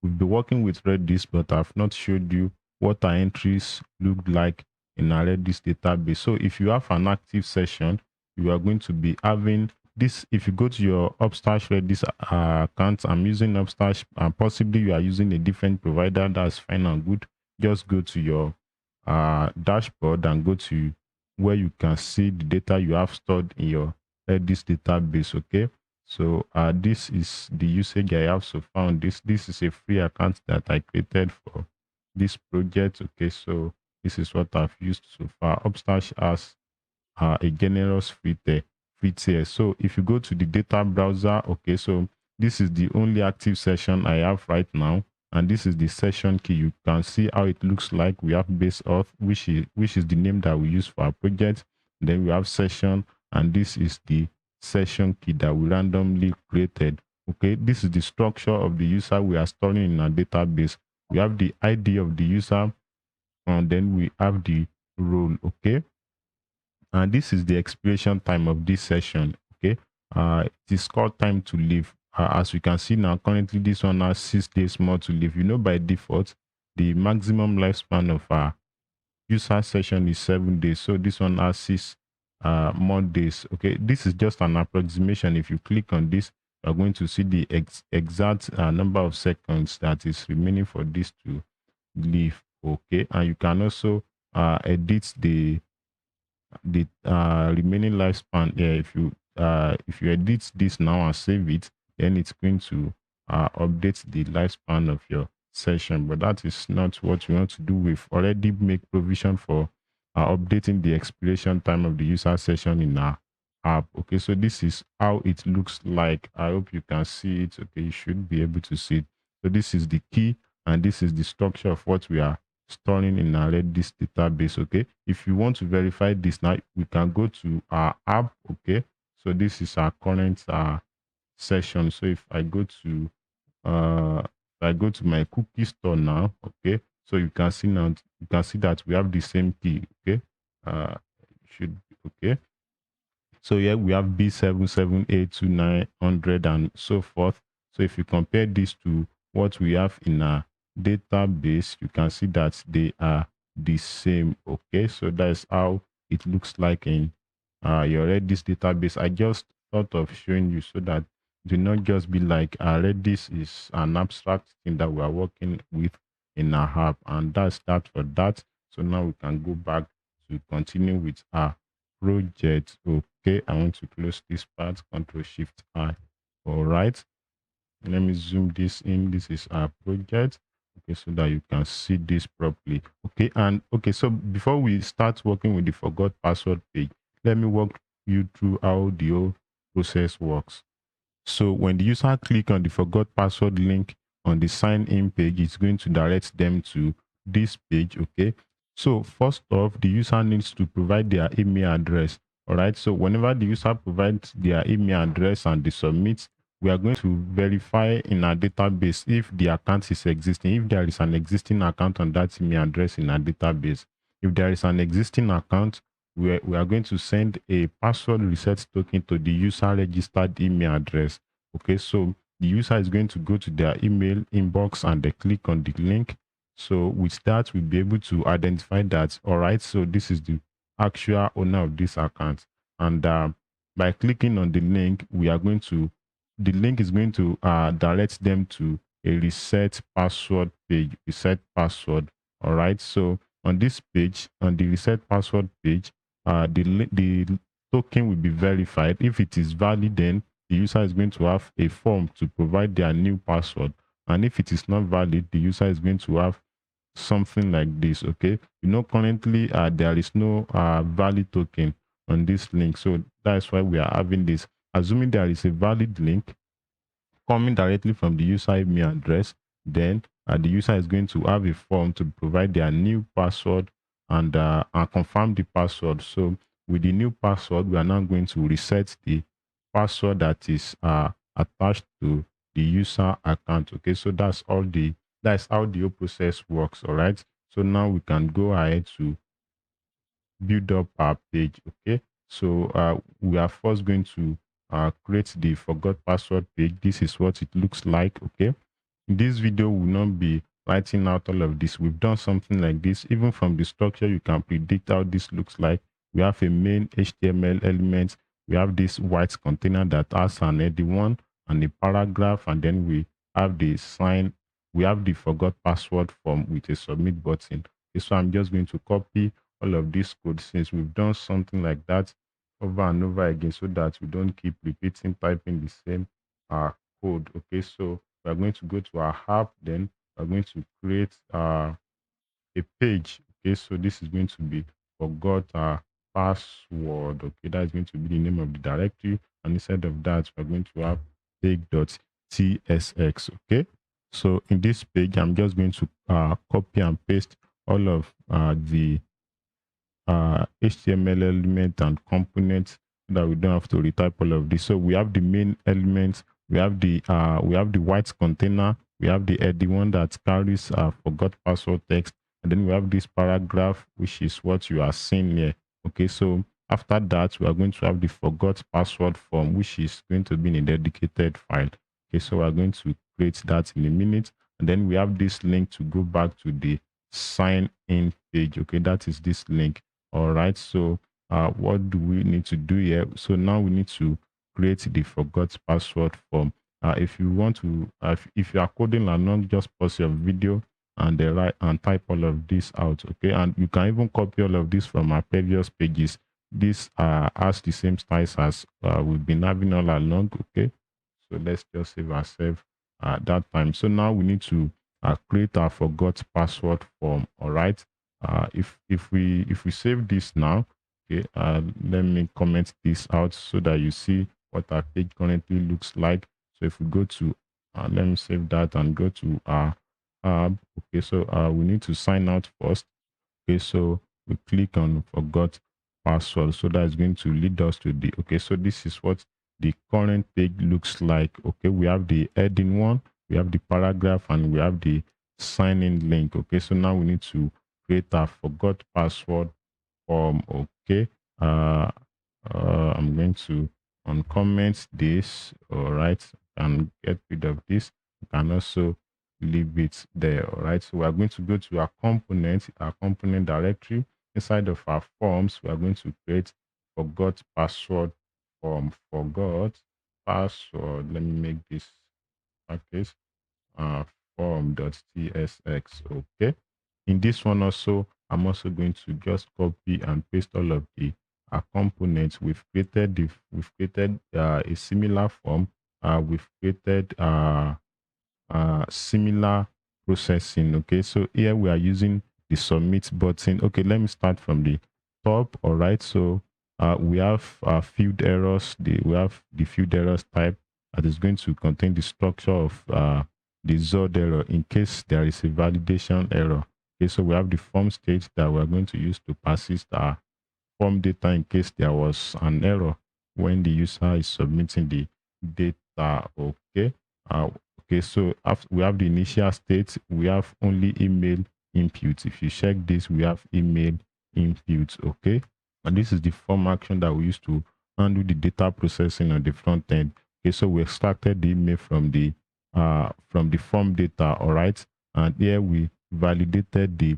We've been working with Redis, but I've not showed you what our entries look like in our Redis database. So if you have an active session, you are going to be having this. If you go to your Upstart Redis account, I'm using Upstart, and possibly you are using a different provider, that's fine and good. Just go to your dashboard and go to where you can see the data you have stored in your Redis database. Okay, so this is the usage I have so far on this. This is a free account that I created for this project. Okay, so This is what I've used so far. Upstash has a generous free tier. So if you go to the data browser, okay, so this is the only active session I have right now, and this is the session key. You can see how it looks like. We have base auth, which is the name that we use for our project. Then we have session, and this is the session key that we randomly created. Okay, this is the structure of the user we are storing in our database. We have the ID of the user, and then we have the role. Okay, and this is the expiration time of this session. Okay, it is called time to live. As we can see now, currently this one has 6 days more to live. You know, by default the maximum lifespan of our user session is 7 days, so this one has 6 more days. Okay, this is just an approximation. If you click on this, you're going to see the exact number of seconds that is remaining for this to live. Okay, and you can also edit the remaining lifespan here. If you edit this now and save it, then it's going to update the lifespan of your session. But that is not what we want to do. We've already make provision for updating the expiration time of the user session in our app. Okay, so this is how it looks like. I hope you can see it. Okay, you should be able to see it. So this is the key, and this is the structure of what we are storing in our Redis database. Okay, if you want to verify this now, we can go to our app. Okay, so this is our current session. So if I go to my cookie store now, okay, so you can see now, you can see that we have the same key. Okay, should okay. So here we have B7782900 and so forth. So if you compare this to what we have in our database, you can see that they are the same. Okay, so that's how it looks like in your Redis database. I just thought of showing you so that do not just be like Redis is an abstract thing that we are working with in our app, and that's that for that. So now we can go back to continue with our project. Okay, I want to close this part. Control Shift I. All right, let me zoom this in. This is our project. Okay, so that you can see this properly. Okay, and okay, so before we start working with the forgot password page, let me walk you through how the whole process works. So when the user click on the forgot password link on the sign in page, it's going to direct them to this page. Okay, so first off, the user needs to provide their email address. All right, so whenever the user provides their email address and they submit, we are going to verify in our database if the account is existing, if there is an existing account on that email address in our database. If there is an existing account, we are going to send a password reset token to the user registered email address. Okay, so the user is going to go to their email inbox and they click on the link. So with that, we'll be able to identify that, all right, so this is the actual owner of this account. And by clicking on the link, the link is going to direct them to a reset password page, reset password. All right, so on this page, on the reset password page, the token will be verified. If it is valid, then the user is going to have a form to provide their new password. And if it is not valid, the user is going to have something like this. Okay, you know, currently there is no valid token on this link, so that's why we are having this. Assuming there is a valid link coming directly from the user email address, then the user is going to have a form to provide their new password and confirm the password. So with the new password, we are now going to reset the password that is attached to the user account. Okay, so that's how the whole process works. All right, so now we can go ahead to build up our page. Okay, so we are first going to create the forgot password page. This is what it looks like. Okay, in this video will not be writing out all of this. We've done something like this. Even from the structure, you can predict how this looks like. We have a main HTML element. We have this white container that has an heading1 and a paragraph, and then we have the sign. We have the forgot password form with a submit button. Okay, so I'm just going to copy all of this code since we've done something like that over and over again, so that we don't keep repeating typing the same code. Okay, so we're going to go to our app, then we're going to create a page. Okay, so this is going to be forgot password. Okay, that is going to be the name of the directory, and instead of that, we're going to have page.tsx. Okay, so in this page, I'm just going to copy and paste all of the HTML element and components so that we don't have to retype all of this. So we have the main elements, we have the white container, we have the one that carries forgot password text, and then we have this paragraph, which is what you are seeing here. Okay, so after that, we are going to have the forgot password form, which is going to be in a dedicated file. Okay, so we are going to create that in a minute, and then we have this link to go back to the sign in page. Okay, that is this link. All right, so what do we need to do here? So now we need to create the forgot password form. If you want to, if you are coding along, just pause your video and write and type all of this out. Okay, and you can even copy all of this from our previous pages. This has the same styles as we've been having all along. Okay, so let's just save ourselves at that time. So now we need to create our forgot password form. All right, if we save this now, okay, let me comment this out so that you see what our page currently looks like. So if we go to let me save that and go to our okay, so we need to sign out first. Okay, so we click on forgot password, so that's going to lead us to the okay, so this is what the current page looks like. Okay, we have the heading one, we have the paragraph, and we have the sign in link. Okay, so now we need to create a forgot password form. Okay, uh I'm going to uncomment this. All right, and get rid of this. You can also leave it there. All right, so we are going to go to our component directory. Inside of our forms, we are going to create forgot password form. Forgot password, let me make this package uh, form.tsx. Okay, in this one also, I'm also going to just copy and paste all of the components. We've created a similar form. We've created similar processing. Okay, so here we are using the submit button. Okay, let me start from the top. All right, so we have field errors. We have the field errors type that is going to contain the structure of the ZOD error in case there is a validation error. Okay, so we have the form state that we're going to use to persist our form data in case there was an error when the user is submitting the data. Okay. Okay, so after we have the initial state, we have only email input. If you check this, we have email input. Okay, and this is the form action that we use to handle the data processing on the front end. Okay, so we extracted the email from the form data. All right, and here we validated the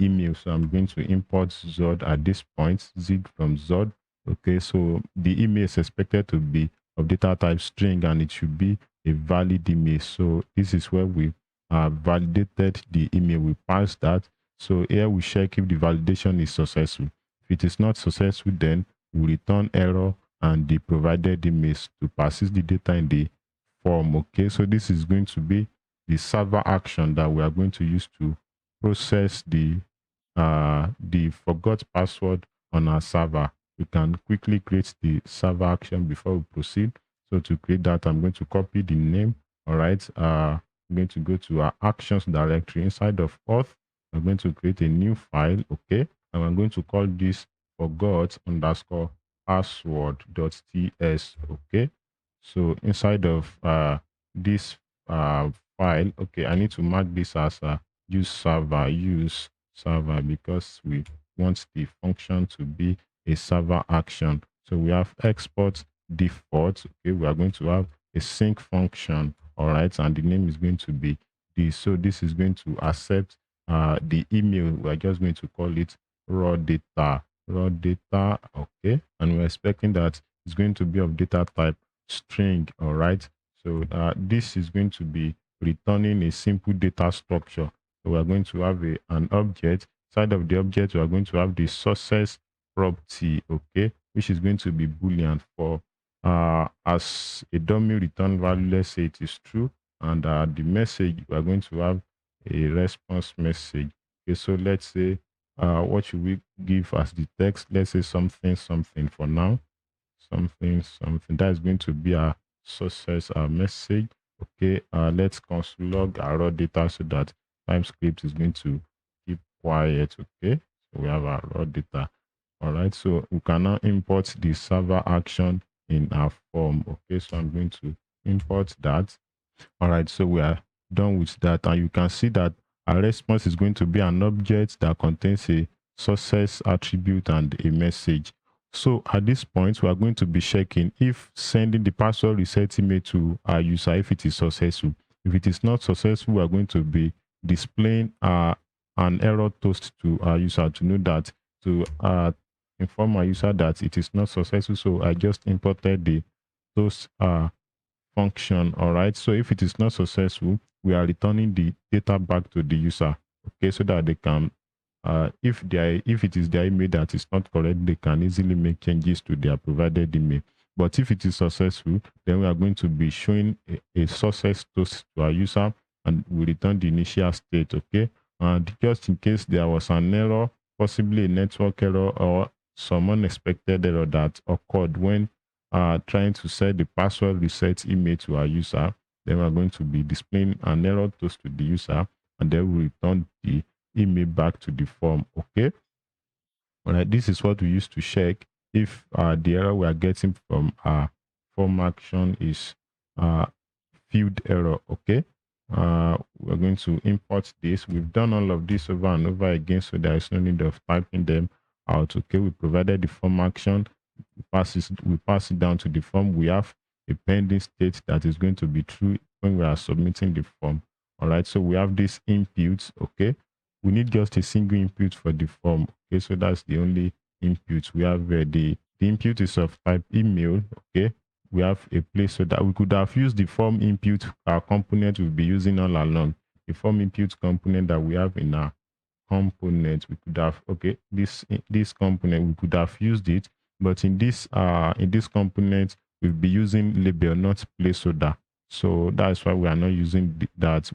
email. So I'm going to import Zod at this point, zip from Zod. Okay, so the email is expected to be of data type string, and it should be a valid email. So this is where we validated the email. We passed that. So here we check if the validation is successful. If it is not successful, then we return error and the provided emails to persist the data in the form. Okay, so this is going to be the server action that we are going to use to process the forgot password on our server. We can quickly create the server action before we proceed. So to create that, I'm going to copy the name. All right, I'm going to go to our actions directory. Inside of auth, I'm going to create a new file. Okay, and I'm going to call this forgot underscore password.ts. Okay, so inside of this file, okay, I need to mark this as a use server because we want the function to be a server action. So we have export default. Okay, we are going to have a sync function. All right, and the name is going to be this. So this is going to accept the email. We're just going to call it raw data. Raw data. Okay, and we're expecting that it's going to be of data type string. All right, so this is going to be returning a simple data structure. So we are going to have an object. Side of the object, we are going to have the sources property, okay, which is going to be boolean for as a dummy return value. Let's say it is true, and the message, we are going to have a response message. Okay, so let's say what should we give as the text? Let's say something for now. Something. That is going to be our success, our message. Okay, let's console log our raw data so that TypeScript is going to keep quiet. Okay, so we have our raw data. All right, so we can now import the server action in our form. Okay, so I'm going to import that. All right, so we are done with that, and you can see that our response is going to be an object that contains a success attribute and a message. So at this point, we are going to be checking if sending the password reset email to our user, if it is successful. If it is not successful, we are going to be displaying an error toast to our user to know that, to inform our user that it is not successful. So I just imported the toast function. All right, so if it is not successful, we are returning the data back to the user. Okay, so that they can if it is their email that is not correct, they can easily make changes to their provided email. But if it is successful, then we are going to be showing a success toast to our user, and we return the initial state. Okay, and just in case there was an error, possibly a network error or some unexpected error that occurred when trying to set the password reset email to our user, then we're going to be displaying an error toast to the user, and then we return the email back to the form. Okay, all right, this is what we use to check if the error we are getting from our form action is field error. Okay, we're going to import this. We've done all of this over and over again, so there is no need of typing them out. Okay, we provided the form action, we pass it down to the form. We have a pending state that is going to be true when we are submitting the form. All right, so we have this input. Okay, we need just a single input for the form. Okay, so that's the only input we have. The input is of type email. Okay, we have a place so that we could have used the form input component we'll be using all along. The form input component that we have in our component, we could have, okay, this component, we could have used it, but in this component we'll be using label, not placeholder. So that's why we are not using that.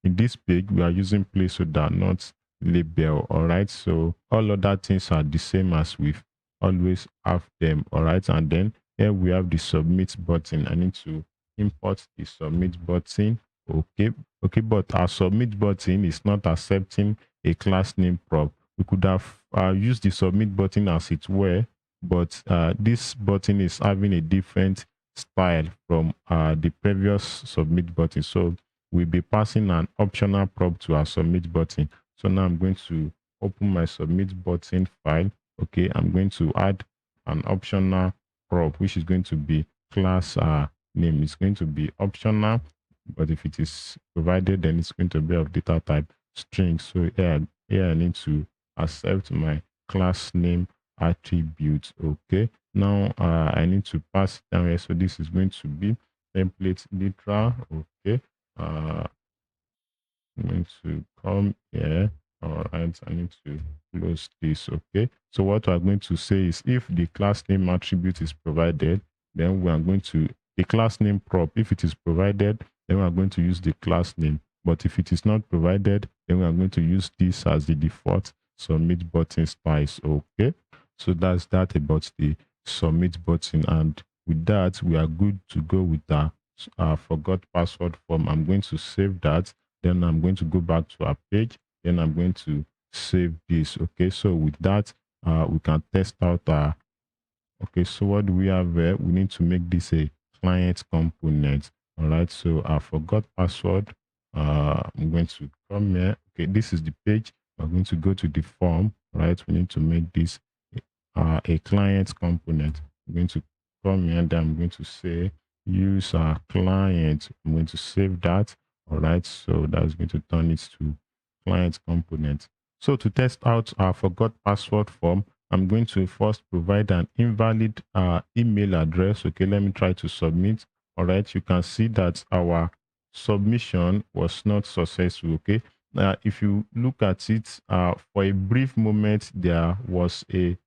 In this page we are using placeholder, not label. All right, so all other things are the same as we've always have them. All right, and then here we have the submit button. I need to import the submit button. Okay, but our submit button is not accepting a class name prop. We could have used the submit button as it were, but this button is having a different style from the previous submit button. So we'll be passing an optional prop to our submit button. So now I'm going to open my submit button file. Okay, I'm going to add an optional prop, which is going to be class name. It's going to be optional, but if it is provided, then it's going to be of data type string. So here I need to accept my class name attribute. Okay, now I need to pass it down here. So this is going to be template literal. Okay, I'm going to come here. All right, I need to close this. Okay, so what we're going to say is if the class name attribute is provided, then we are going to the class name prop. If it is provided, then we are going to use the class name. But if it is not provided, then we are going to use this as the default submit button styles. Okay, so that's that about the submit button, and with that we are good to go with our forgot password form. I'm going to save that, then I'm going to go back to our page, then I'm going to save this. Okay, so with that we can test out our okay. So what do we have here? We need to make this a client component. All right, so I forgot password. I'm going to come here. Okay, this is the page. We're going to go to the form. Right, we need to make this a client component. I'm going to come here, and then I'm going to say use our client. I'm going to save that. All right, so that's going to turn it to client component. So to test out our forgot password form, I'm going to first provide an invalid email address. Okay, let me try to submit. All right, you can see that our submission was not successful. Okay, if you look at it, for a brief moment there was a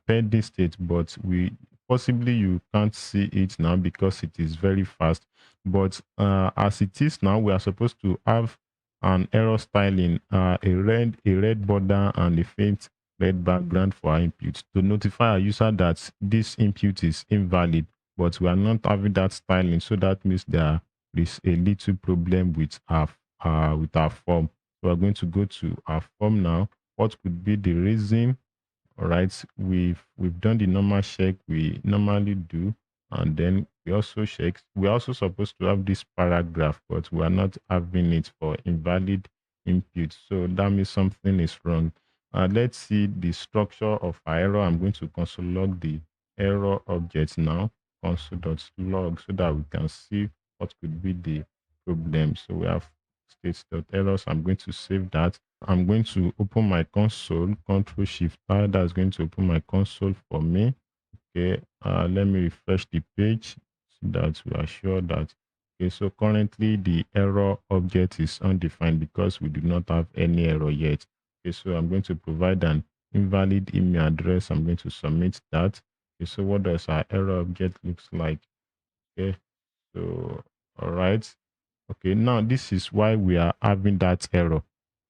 pending state, but we possibly you can't see it now because it is very fast. But as it is now, we are supposed to have and error styling, a red border and a faint red background for our input to notify our user that this input is invalid, but we are not having that styling. So that means there is a little problem with our form. So we're going to go to our form now. What could be the reason? All right, we've done the normal check we normally do, and then we're also supposed to have this paragraph, but we are not having it for invalid input. So that means something is wrong. Let's see the structure of our error. I'm going to console log the error object now, console.log, so that we can see what could be the problem. So we have states.errors. I'm going to save that. I'm going to open my console, Control Shift I. That's going to open my console for me. Okay, let me refresh the page so that we are sure that. Okay, so currently the error object is undefined because we do not have any error yet. Okay, so I'm going to provide an invalid email address. I'm going to submit that. Okay, so what does our error object looks like? Okay, so all right. Okay, now this is why we are having that error.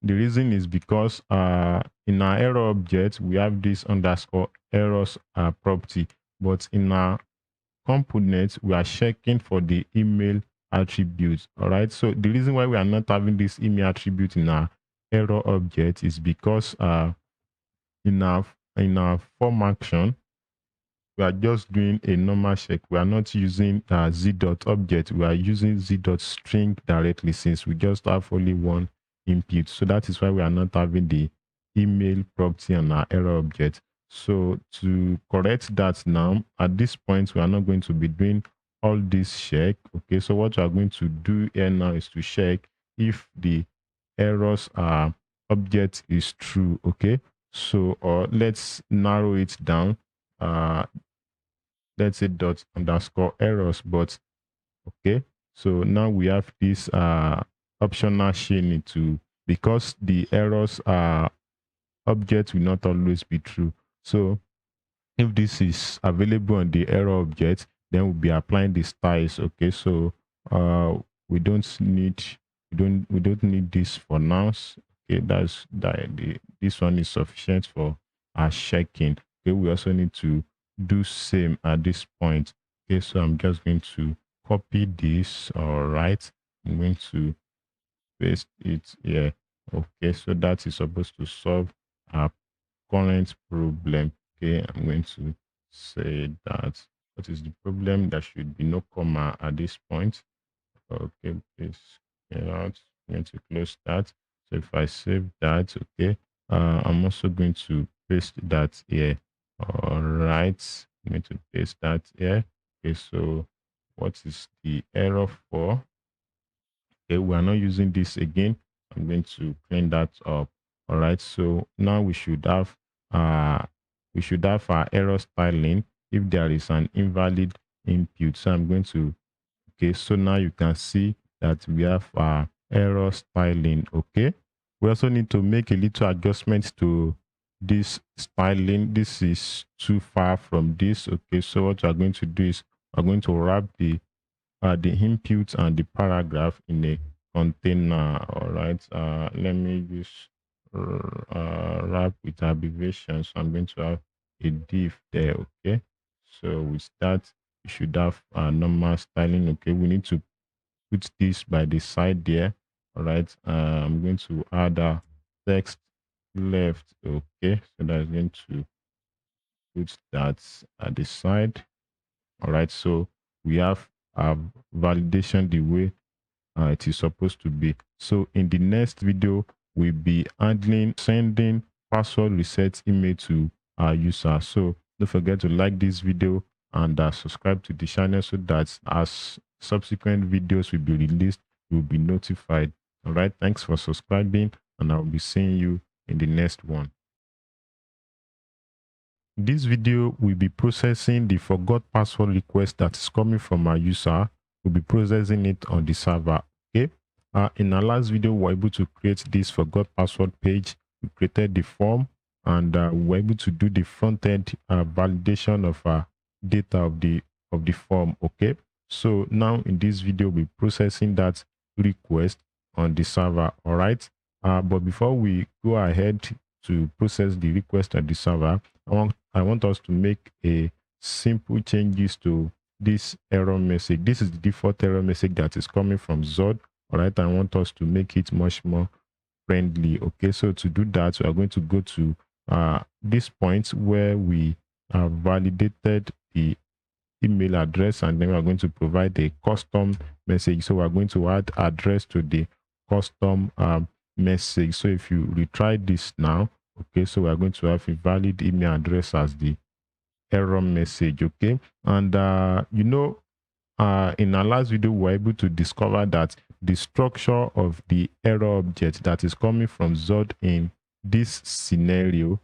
The reason is because in our error object, we have this underscore errors property, but in our component, we are checking for the email attribute. All right, so the reason why we are not having this email attribute in our error object is because in our form action, we are just doing a normal check. We are not using z.object. We are using z.string directly, since we just have only one input. So that is why we are not having the email property on our error object. So to correct that now, at this point, we are not going to be doing all this check. Okay, so what we are going to do here now is to check if the errors object is true. Okay, so let's narrow it down. Let's say dot underscore errors, but okay, so now we have this optional chaining to, because the errors object will not always be true. So if this is available on the error object, then we'll be applying the styles. Okay, so we don't need this for now. Okay, this one is sufficient for our checking. Okay, we also need to do same at this point. Okay, so I'm just going to copy this. All right, I'm going to paste it here. Okay, so that is supposed to solve our current problem. Okay, I'm going to say that what is the problem? There should be no comma at this point. Okay, please get out. I'm going to close that. So if I save that, okay, I'm also going to paste that here. All right, I'm going to paste that here. Okay, so what is the error for? Okay, we are not using this again. I'm going to clean that up. All right, so now we should have our error styling if there is an invalid input. So I'm going to, okay, so now you can see that we have our error styling. Okay, we also need to make a little adjustment to this styling. This is too far from this. Okay, so what we're going to do is we're going to wrap the input and the paragraph in a container. All right, let me use wrap with abbreviation. So I'm going to have a div there. Okay, so with that, you should have a normal styling. Okay, we need to put this by the side there. All right, I'm going to add a text left. Okay, so that's going to put that at the side. All right, so we have validation the way it is supposed to be. So in the next video, we'll be handling sending password reset email to our user. So don't forget to like this video and subscribe to the channel so that as subsequent videos will be released, you'll be notified. All right, thanks for subscribing, and I'll be seeing you in the next one. This video will be processing the forgot password request that is coming from our user. We'll be processing it on the server. Okay. In our last video, we were able to create this forgot password page. We created the form, and we were able to do the front end validation of data of the form. Okay. So now in this video, we'll be processing that request on the server. All right. But before we go ahead to process the request on the server, I want us to make a simple changes to this error message. This is the default error message that is coming from Zod. All right. I want us to make it much more friendly. Okay, so to do that, we are going to go to this point where we have validated the email address, and then we are going to provide a custom message. So we are going to add address to the custom message. So if you retry this now, okay, so we are going to have a valid email address as the error message. Okay, and in our last video, we were able to discover that the structure of the error object that is coming from Zod in this scenario,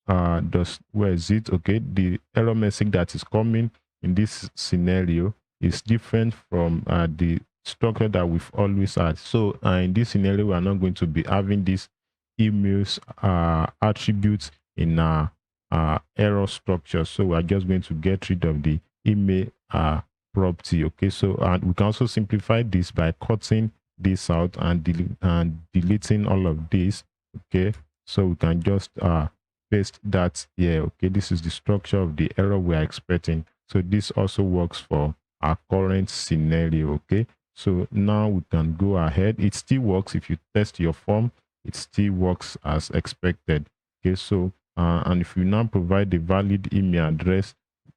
where is it? Okay, the error message that is coming in this scenario is different from the structure that we've always had. So in this scenario, we are not going to be having these emails attributes in our error structure. So we are just going to get rid of the email property. Okay, so we can also simplify this by cutting this out and deleting all of this. Okay, so we can just paste that here. Okay, this is the structure of the error we are expecting. So this also works for our current scenario. Okay, so now we can go ahead. It still works. If you test your form, it still works as expected. Okay, so and if you now provide a valid email address,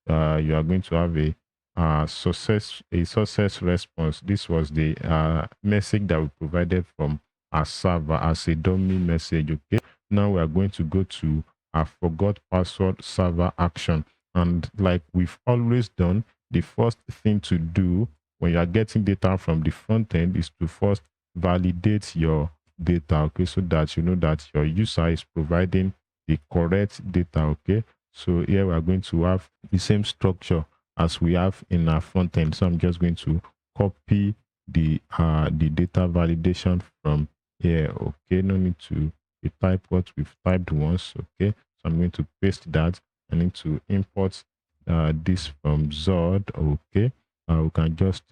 you are going to have a success response. This was the message that we provided from our server as a dummy message. Okay, now we are going to go to our forgot password server action, and like we've always done, the first thing to do when you are getting data from the front end is to first validate your data. Okay, so that you know that your user is providing the correct data. Okay, so here we are going to have the same structure as we have in our front end. So I'm just going to copy the data validation from here. Okay, no need to type what we've typed once. Okay, so I'm going to paste that. I need to import this from Zod. Okay, we can just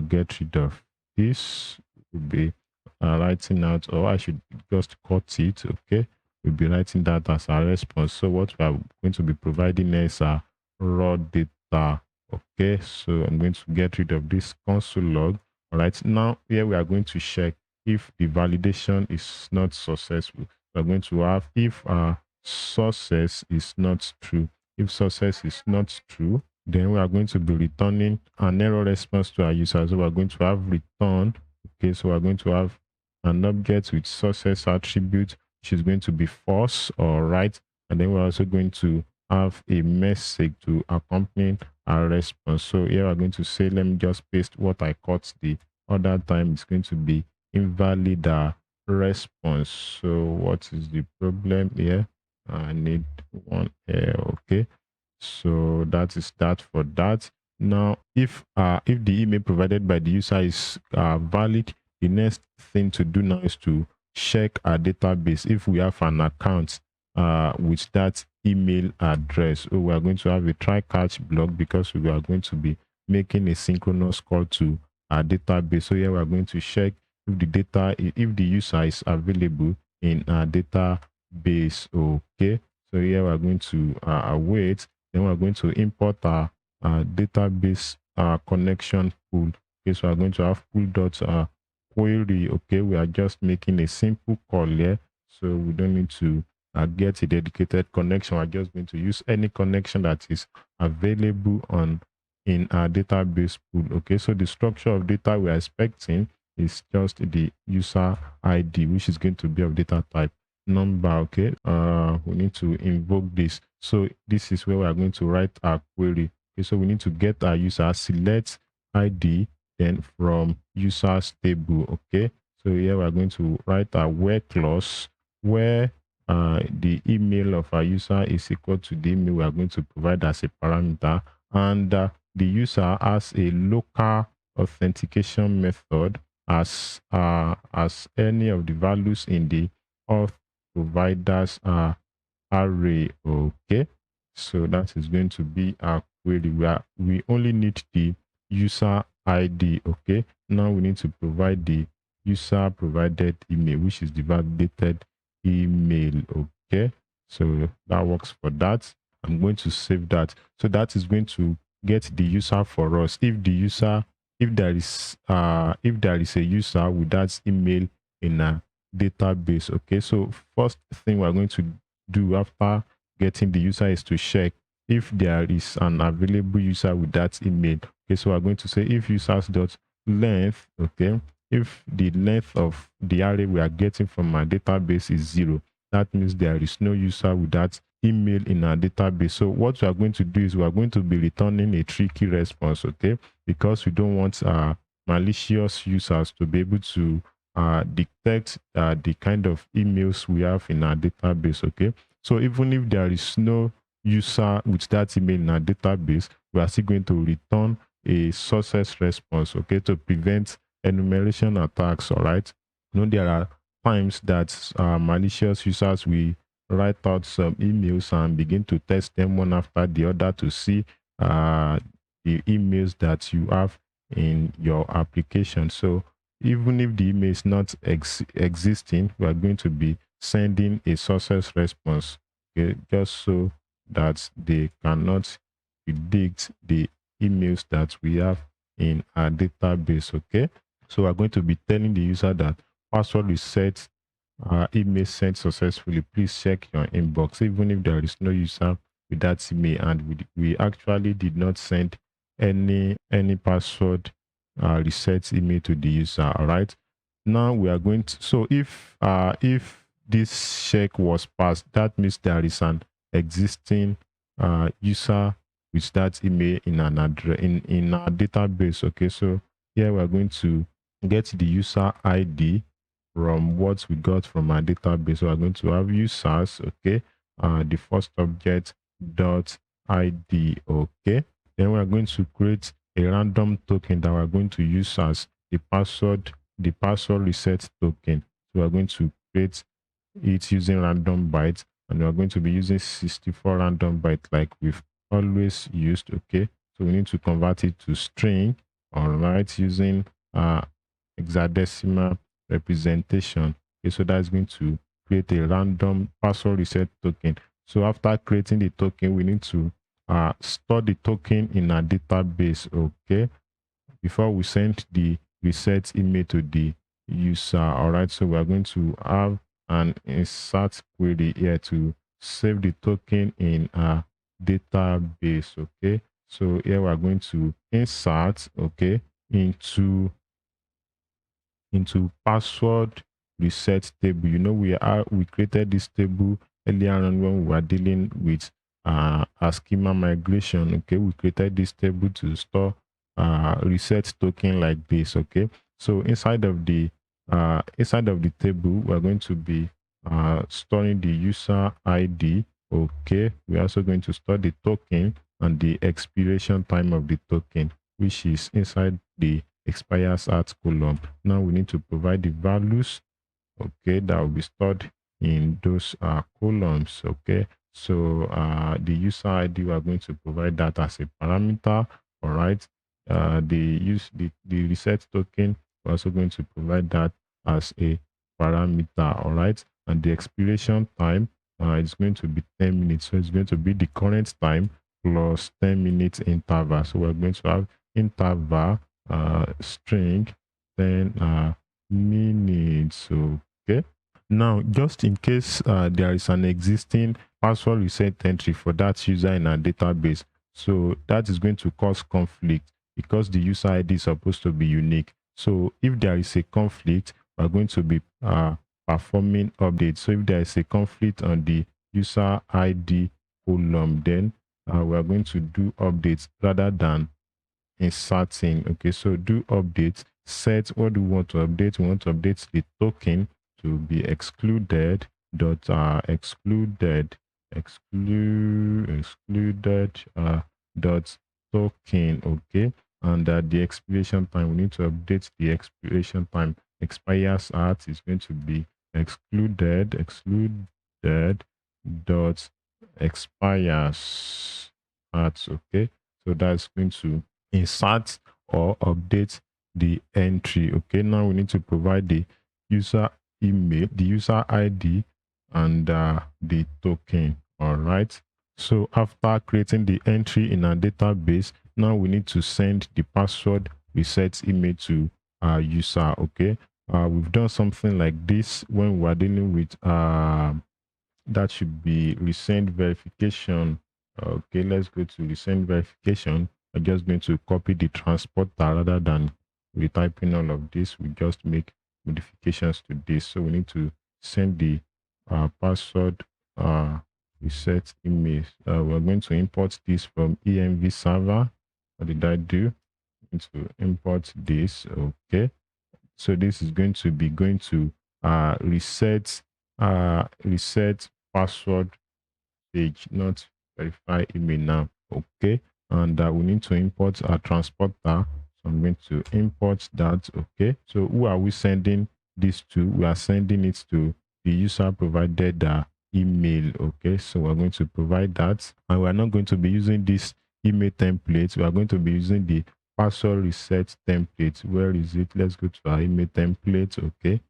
get rid of this. We'll be writing out, or I should just cut it. Okay, we'll be writing that as our response. So what we are going to be providing is a raw data. Okay, so I'm going to get rid of this console log. All right, now here we are going to check if the validation is not successful. We're going to have if success is not true. If success is not true, then we are going to be returning an error response to our user. So we're going to have return. Okay, so we're going to have an object with success attribute, which is going to be false or right. And then we're also going to have a message to accompany our response. So here we're going to say, let me just paste what I cut the other time. It's going to be invalid response. So what is the problem here? I need one here. Okay, so that is that for that. Now if the email provided by the user is valid, the next thing to do now is to check our database if we have an account with that email address. So we are going to have a try catch block because we are going to be making a synchronous call to our database. So here we are going to check if the user is available in our database. Okay, so here we are going to wait. Then we are going to import our database connection pool. Okay, so we are going to have pool.query. Okay, we are just making a simple call here, so we don't need to get a dedicated connection. We're just going to use any connection that is available in our database pool. Okay, so the structure of data we are expecting is just the user ID, which is going to be of data type number. Okay, we need to invoke this. So this is where we are going to write our query. Okay, so we need to get our user, select ID, then from users table. Okay, so here we are going to write our where clause where the email of our user is equal to the email we are going to provide as a parameter, and the user has a local authentication method as any of the values in the auth providers array. Okay, so that is going to be our query. We only need the user ID. Okay, now we need to provide the user provided email, which is the validated email. Okay, so that works for that. I'm going to save that. So that is going to get the user for us. If the user, if there is a user with that email in a database. Okay, so first thing we're going to do after getting the user is to check if there is an available user with that email. Okay, so we're going to say if users dot length. Okay, if the length of the array we are getting from our database is 0, that means there is no user with that email in our database. So what we are going to do is we are going to be returning a tricky response. Okay, because we don't want malicious users to be able to detect the kind of emails we have in our database. Okay, so even if there is no user with that email in our database, we are still going to return a success response, okay, to prevent enumeration attacks. All right, there are times that malicious users will write out some emails and begin to test them one after the other to see the emails that you have in your application. So even if the email is not existing, we are going to be sending a success response, okay, just so that they cannot predict the emails that we have in our database. Okay, so we're going to be telling the user that password reset email sent successfully. Please check your inbox. Even if there is no user with that email and we actually did not send any password reset email to the user. All right, now we are going to, so if this check was passed, that means there is an existing user with that email in an address in our database. Okay, so here we are going to get the user ID from what we got from our database. So we're going to have users. Okay, the first object dot ID. Okay, then we're going to create a random token that we're going to use as the password reset token. So we're going to create it using random bytes, and we're going to be using 64 random bytes like we've always used. Okay, so we need to convert it to string. All right, using hexadecimal representation. Okay, so that's going to create a random password reset token. So after creating the token, we need to store the token in a database. Okay, before we send the reset email to the user. All right, so we're going to have an insert query here to save the token in a database. Okay, so here we're going to insert, okay, into password reset table. We created this table earlier on when we were dealing with a schema migration. Okay, we created this table to store reset token like this. Okay, so inside of the table, we're going to be storing the user ID. Okay, we're also going to store the token and the expiration time of the token, which is inside the expires at column. Now we need to provide the values, okay, that will be stored in those columns. Okay, so the user ID, we are going to provide that as a parameter. All right, the reset token, we're also going to provide that as a parameter. All right, and the expiration time is going to be 10 minutes, so it's going to be the current time plus 10 minutes interval. So we're going to have interval string 10 minutes. Okay, now just in case there is an existing password reset entry for that user in our database, so that is going to cause conflict because the user ID is supposed to be unique. So if there is a conflict, we're going to be performing updates. So if there is a conflict on the user ID column, then we're going to do updates rather than inserting. Okay, so do updates, set what do we want to update. We want to update the token to be excluded dot excluded dot token. Okay, and the expiration time, we need to update the expiration time. Expires at is going to be excluded dot expires at. Okay, so that's going to insert or update the entry. Okay, now we need to provide the user email, the user ID, and the token. All right. So after creating the entry in our database, now we need to send the password reset email to our user. Okay. We've done something like this when we're dealing with that should be resend verification. Okay, let's go to resend verification. I'm just going to copy the transporter rather than retyping all of this. We just make modifications to this. So we need to send the password reset email. We're going to import this from env server. What did I do? To import this. Okay, so this is going to be reset reset password page, not verify email now. Okay, and we need to import our transporter. So I'm going to import that. Okay, so who are we sending this to? We are sending it to the user provided email. Okay, so we're going to provide that, and we're not going to be using this email template. We are going to be using the password reset template. Where is it? Let's go to our email template. Okay,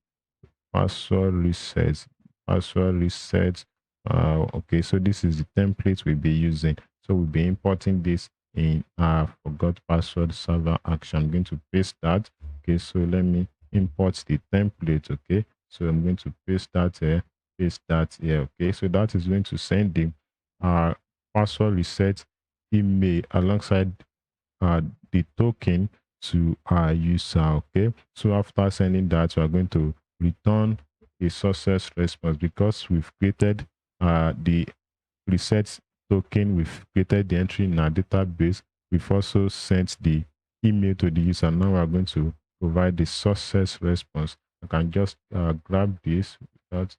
password reset, password reset. Okay, so this is the template we'll be using. So we'll be importing this in our forgot password server action. I'm going to paste that. Okay, so let me import the template. Okay, so I'm going to paste that here, paste that here. Okay, so that is going to send the password reset email alongside uh, the token to our user. Okay, so after sending that, we are going to return a success response because we've created the reset token, we've created the entry in our database, we've also sent the email to the user. Now we're going to provide the success response. I can just grab this without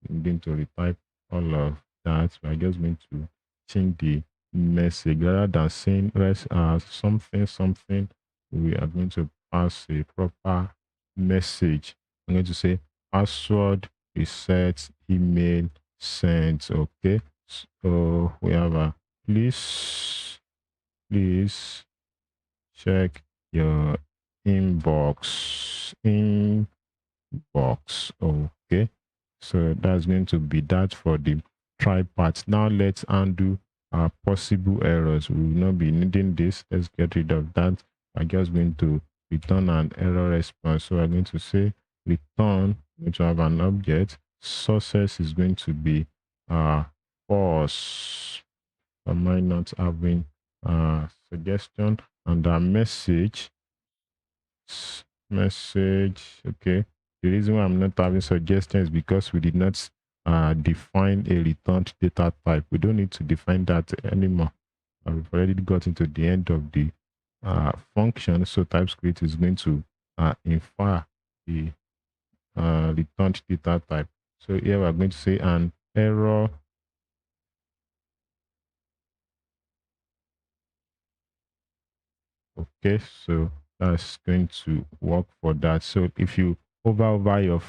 needing to retype all of that. We're just going to change the message rather than saying something something. We are going to pass a proper message. I'm going to say password reset email sent. Okay, so we have a please check your inbox. Okay, so that's going to be that for the try part. Now let's undo our possible errors. We will not be needing this. Let's get rid of that. I'm just going to return an error response. So I'm going to say return, going to have an object. Success is going to be false. Am I not having suggestion? And our message. Okay, the reason why I'm not having suggestions is because we did not define a returned data type. We don't need to define that anymore. We've already got into the end of the function, so TypeScript is going to infer the returned data type. So here we're going to say an error. Okay, so that's going to work for that. So if you hover over your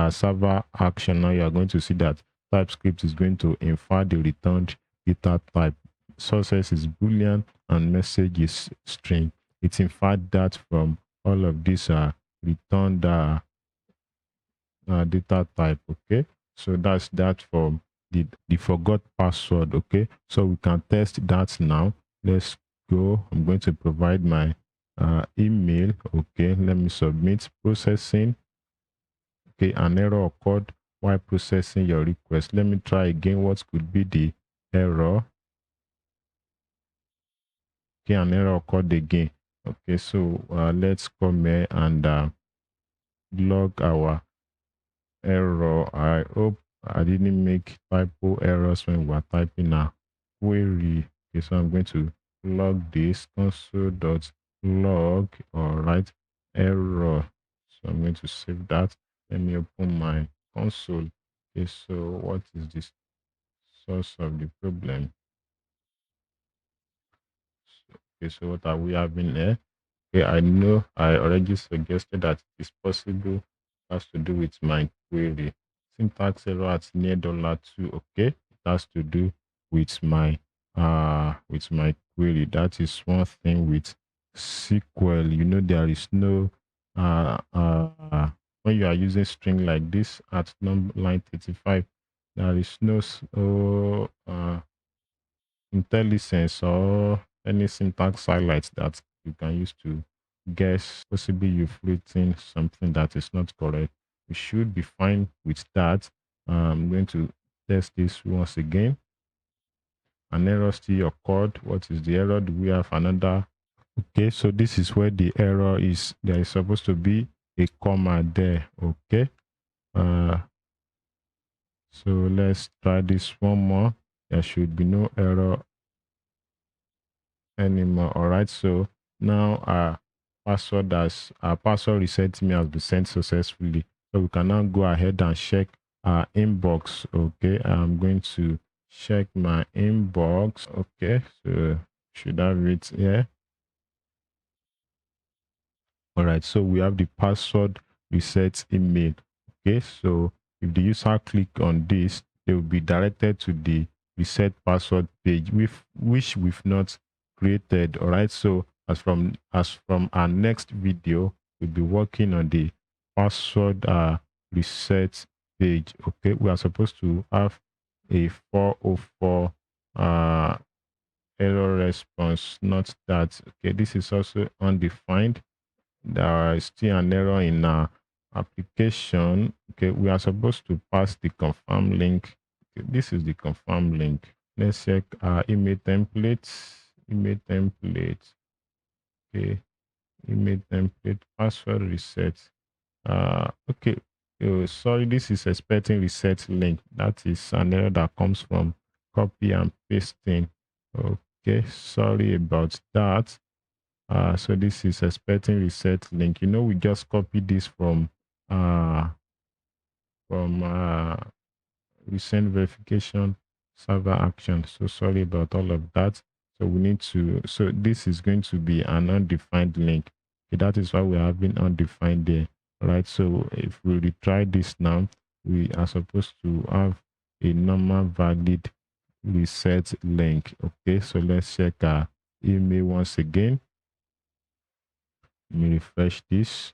server action, now you are going to see that TypeScript is going to infer the returned data type. Sources is Boolean and message is string. It inferred that from all of these returned data type. Okay, so that's that for the forgot password. Okay, so we can test that now. Let's go. I'm going to provide my email. Okay, let me submit processing. Okay, an error occurred while processing your request. Let me try again. What could be the error? Okay, an error occurred again. Okay, so let's come here and log our error. I hope I didn't make typo errors when we're typing a query. Okay, so I'm going to log this console.log. All right, error. So I'm going to save that. Let me open my console. Okay, so what is this source of the problem? Okay, so what are we having here? Okay, I know I already suggested that it is possible. It has to do with my query. Syntax error at near $2. Okay, it has to do with my query. That is one thing with SQL. You know, there is no when you are using string like this at line 35, there is no IntelliSense or any syntax highlights that you can use to guess. Possibly you've written something that is not correct. You should be fine with that. I'm going to test this once again. An error still occurred. What is the error? Do we have another? Okay, so this is where the error is. There is supposed to be a comma there. Okay. So let's try this one more. There should be no error anymore. All right, so now our password reset me has been sent successfully, so we can now go ahead and check our inbox. Okay, I'm going to check my inbox. Okay, so should have it here. All right, so we have the password reset email. Okay, so if the user click on this, they will be directed to the reset password page with which we've not created. All right, so as from our next video, we'll be working on the password reset page. Okay, we are supposed to have a 404 error response, not that. Okay, this is also undefined. There is still an error in our application. Okay, we are supposed to pass the confirm link. Okay, this is the confirm link. Let's check our email templates. Email template. Okay, email template, password reset. Okay. Oh, sorry, this is expecting reset link. That is an error that comes from copy and pasting. Okay, sorry about that. So this is expecting reset link. We just copied this from uh from recent verification server action. So sorry about all of that. So we need to, so this is going to be an undefined link. Okay, that is why we're having undefined there. All right, so if we retry this now, we are supposed to have a normal valid reset link. Okay, so let's check our email once again. Let me refresh this.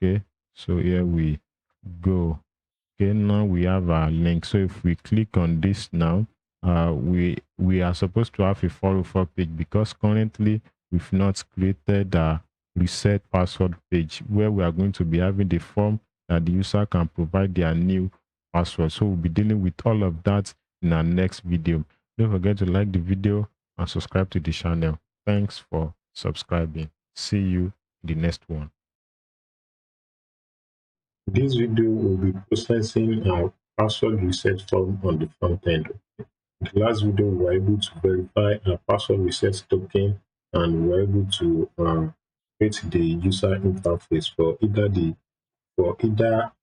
Okay, so here we go. Okay, now we have our link. So if we click on this now, we are supposed to have a 404 page, because currently we've not created a reset password page where we are going to be having the form that the user can provide their new password. So we'll be dealing with all of that in our next video. Don't forget to like the video and subscribe to the channel. Thanks for subscribing. See you in the next one. This video will be processing our password reset form on the front end. In the last video, we were able to verify our password reset token, and we were able to create the user interface for either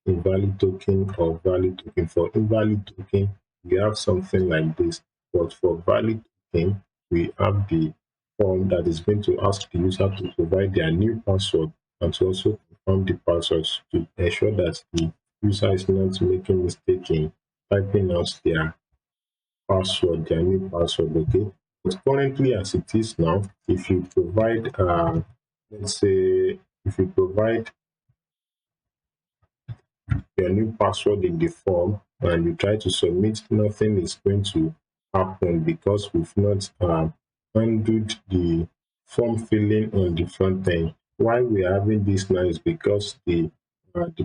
invalid token or valid token. For invalid token, we have something like this, but for valid token, we have the form that is going to ask the user to provide their new password and to also confirm the passwords to ensure that the user is not making mistake in typing out their password, their new password. Okay, but currently as it is now, if you provide let's say if you provide your new password in the form and you try to submit, nothing is going to happen because we've not undid the form filling on the front end. Why we are having this now is because the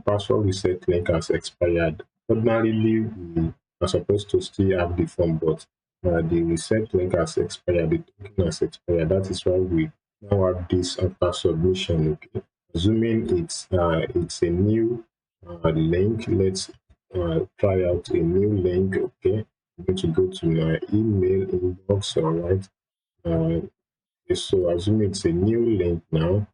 password reset link has expired. Ordinarily, we are supposed to still have the form, but the reset link has expired, the token has expired. That is why we now have this after submission. Okay, assuming it's a new link. Let's try out a new link. Okay, I'm going to go to my email inbox. All right. Okay, so assume it's a new link now.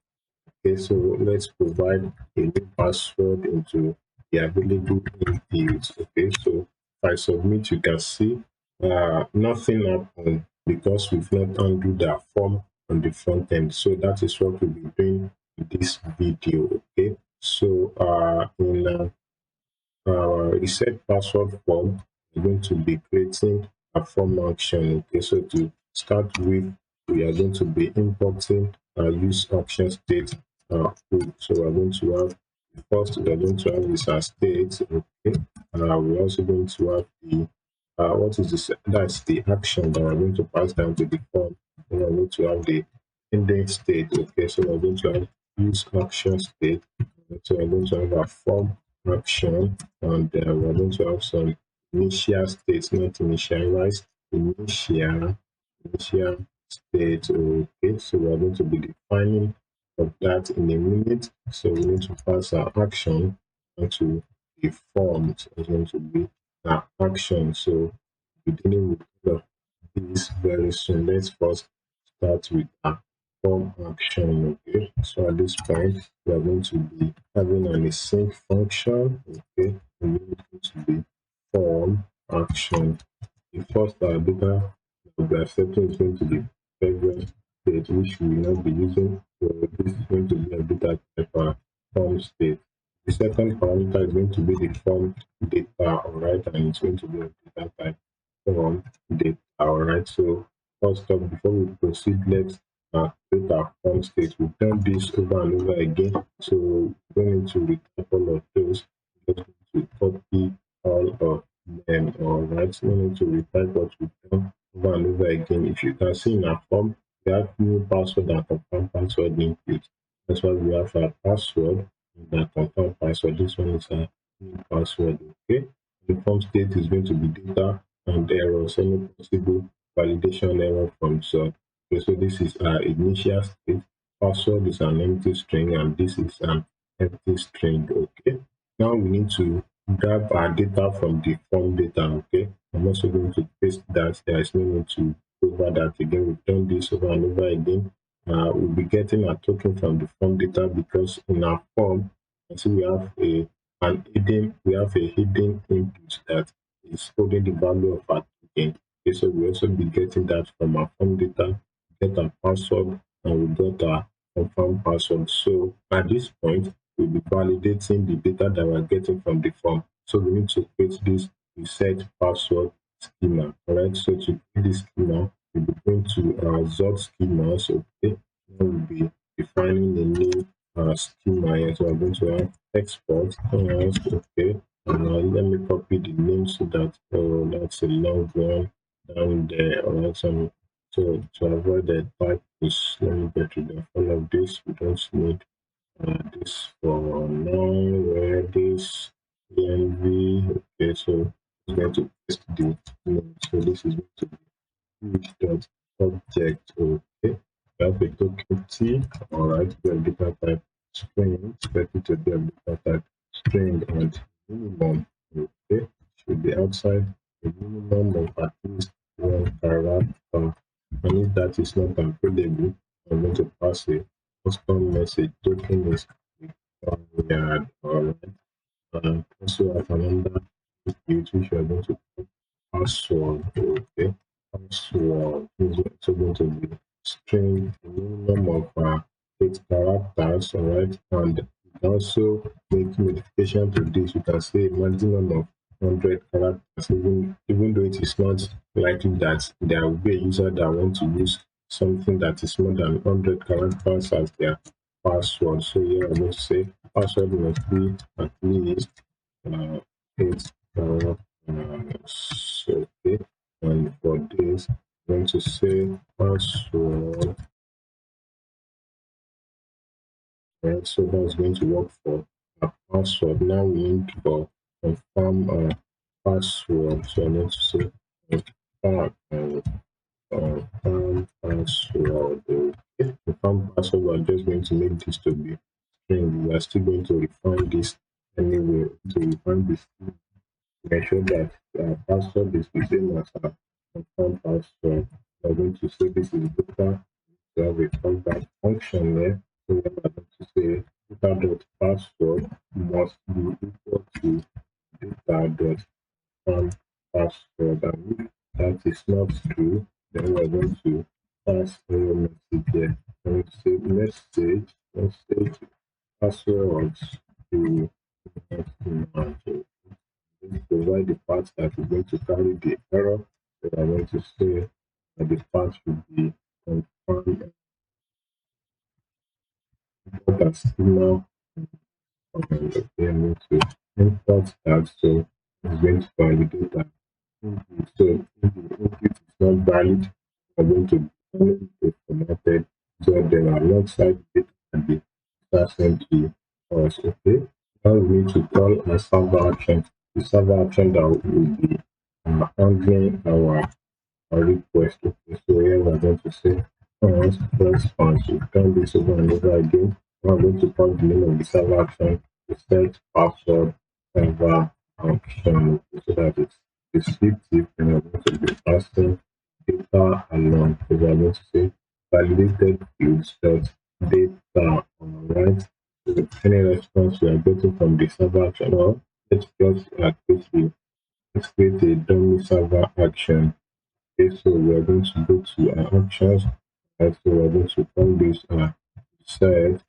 Okay, so let's provide a new password into the available inputs. Okay, so if I submit, you can see nothing happened because we've not undone that form on the front end. So that is what we'll be doing in this video. Okay, so in reset password form, we're going to be creating a form action. Okay, so to start with, we are going to be importing our use action state code. So we're going to have the first we're going to have is our state. Okay. We're also going to have the what is this? That's the action that we're going to pass down to the form. Then we're going to have the ending state. Okay, so we're going to have use action state. So we're going to have a form action, and we're going to have some initial states, not initialized, initial state. Okay, so we're going to be defining of that in a minute. So we need to pass our action onto the form. So it's going to be our action. So beginning with all of this very soon. Let's first start with our form action. Okay, so at this point we are going to be having an async function. Okay, and it's going to be form action. The first data will be accepting is going to be previous state, which we will not be using. So this is going to be a data type form state. The second parameter is going to be the form data, alright, and it's going to be a data type form data, alright. So first up, before we proceed, let's create our form state. We've done this over and over again, so we don't need to retype all of those. We're just going to copy all of them, alright. So we need to retype what we've done over and over again. If you can see in our form, we have new password and confirm password input. That's why we have our password and our confirm password. This one is our new password. Okay. The form state is going to be data and errors, any possible validation error from sort. Okay, so this is our initial state. Password is an empty string, and this is an empty string. Okay. Now we need to grab our data from the form data. Okay. I'm also going to paste that. There is no need to go over that again. We've done this over and over again. We'll be getting a token from the form data because in our form, see we have a hidden input that is holding the value of our token. Okay, so we also be getting that from our form data, get our password, and we got our confirm password. So at this point, we'll be validating the data that we're getting from the form. So we need to create this reset password schema. All right. So to create this schema, we'll be going to our Zod schemas. Okay. Now we'll be defining a new schema here. So I'm going to have export. Okay. Let me copy the name so that that's a long one down there. All right. So to avoid the typos, let me get rid of all of this. We don't need this for now. Where this env. Okay, so it's going to paste the name. So this is going to be which.object. Okay, we have a token T. All right, we have data type string. Expect it to be a data type string and minimum. Okay, should be outside a minimum of at least one character. And if that is not available, I'm going to pass a custom message. Token is required. All right. Also have another field which we are going to put password. Okay. Password is also going to be string minimum of 8 characters. All right. And you can also make modification to this. You can say maximum of 100 characters, even though it is not likely that there will be a user that want to use something that is more than 100 characters as their password. So here I'm going to say password must be at least 8 characters. Okay. And for this, I'm going to say password. Right, so that's going to work for a password. Now we need to confirm password. So I'm going to say confirm password. Okay. Confirm password. We're just going to make this to be string. We are still going to refine this anyway. To refine this, make sure that password is the same as our confirm password. We're going to say this is data. We have a callback function there. So we're going to say data.password must be equal to data.confirm password. And if that is not true, then we're going to pass a message here. And we say message passwords to provide the part that is going to carry the error. So I'm going to say that the part should be confirmed import a schema, and then need to import that. So it's going to validate that input. So if the input is not valid, we're going to be formatted. So then alongside it and the start sent to us. Okay. Now we need to call a server action. The server action that will be handling our request. Okay, so here we're going to say response. We've done this over and over again. Now I'm going to call the name of the server action, the set password server action, okay, so that it's descriptive, and we're going to be passing data along. So we're going to say validated fields dot data. Alright. So any response we are getting from the server action, or let's just let's create a dummy server action. Okay, so we're going to go to our options. And so we're going to call this set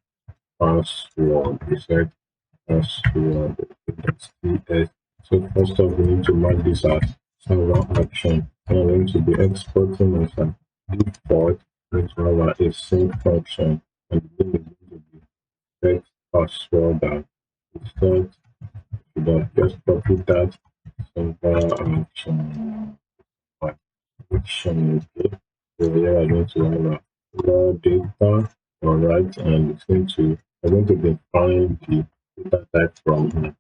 password. Reset password. Okay, that's TS. So first off, we need to mark this as server action. And we're going to be exporting as a default into our async function. And then it's going to be set password and reset. So that just copy that server action. Action. Okay. So here I'm going to have a raw data, all right, and it's going to I'm going to define the data type from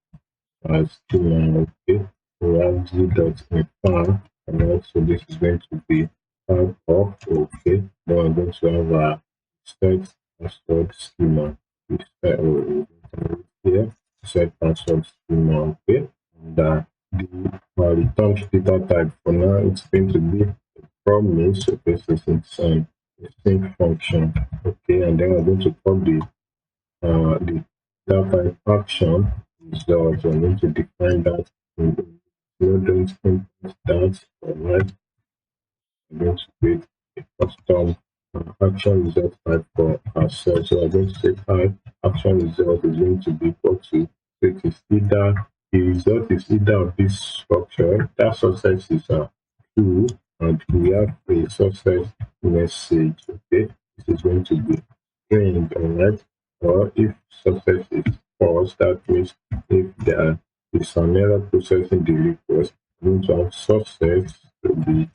schema. Okay, so we have z.infar, all right, so this is going to be type of, okay, then I'm going to have a set password schema. We set here set password schema, okay, and the return data type for now it's going to be promise. Okay, so it's a sync function. Okay, and then we're going to call the data type action result. We're going to define that in don't import that. Alright, I'm going to create a custom action result type for ourselves. So I'm going to say type action result is going to be equal to, so it is either the result is either of this structure, that success is true, and we have a success message. Okay, this is going to be string, alright. Or if success is false, that means if there is an error processing the request, we need to have success to be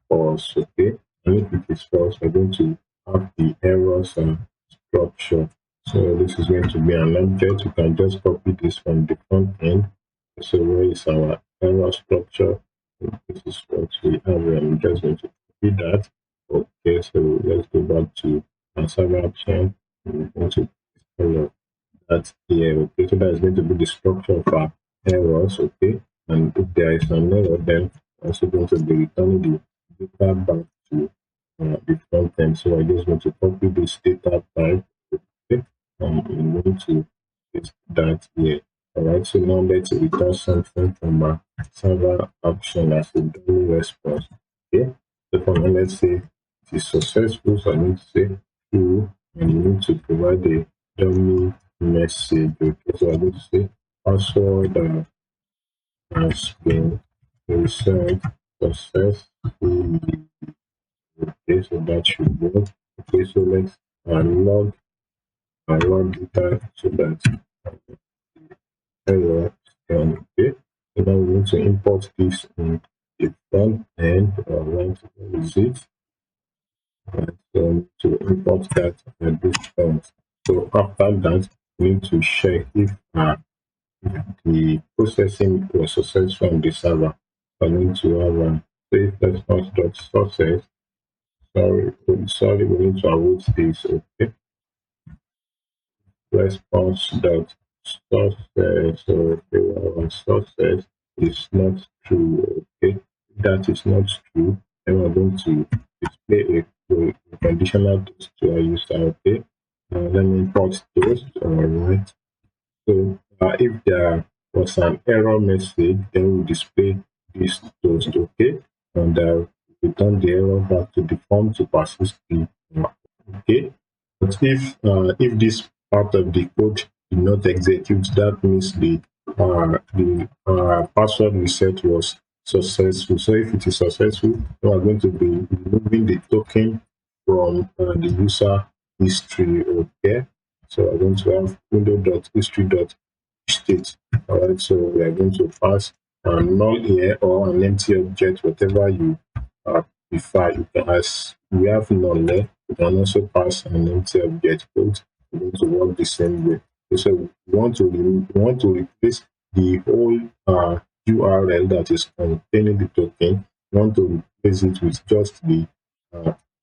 false. Okay, and if it is false, we're going to have the errors structure. So this is going to be an object. You can just copy this from the front end. So where is our error structure? This is what we have. I'm just going to copy that. Okay, so let's go back to our server action. I'm going to color that here. Okay, so that is going to be the structure of our errors. Okay, and if there is an error, then also going to be returning the data back to the front end. So I just want to copy this data type. Okay, and I'm going to paste that here. All right, so now let's return something from our server action as a dummy response. Okay, so for now, let's say it is successful. So I need to say true, and you need to provide a dummy message. Okay, so I need to say password has been reset successfully. Okay, so that should work. Okay, so let's log data so that error can, okay. So now we need to import this in the front end. Right, where is it? Right, so to import that at this point. So after that, we need to check if the processing was successful on the server. I need to have a save response.success. Sorry, we need to await this. Okay, response dot success. So our success is not true. Okay, if that is not true, then we're going to display a conditional toast to our user. Okay, let me import toast. All right. So if there was an error message, then we display this toast. Okay, and return the error back to the form to persist the okay. But if this part of the code did not execute, that means the password reset was successful. So if it is successful, we are going to be removing the token from the user history. Okay, so we're going to have window.history.state. All right, so we are going to pass null here or an empty object, whatever you prefer. You can, as we have null there, you can also pass an empty object. Both are going to work the same way. So we want to replace the whole URL that is containing the token. We want to replace it with just the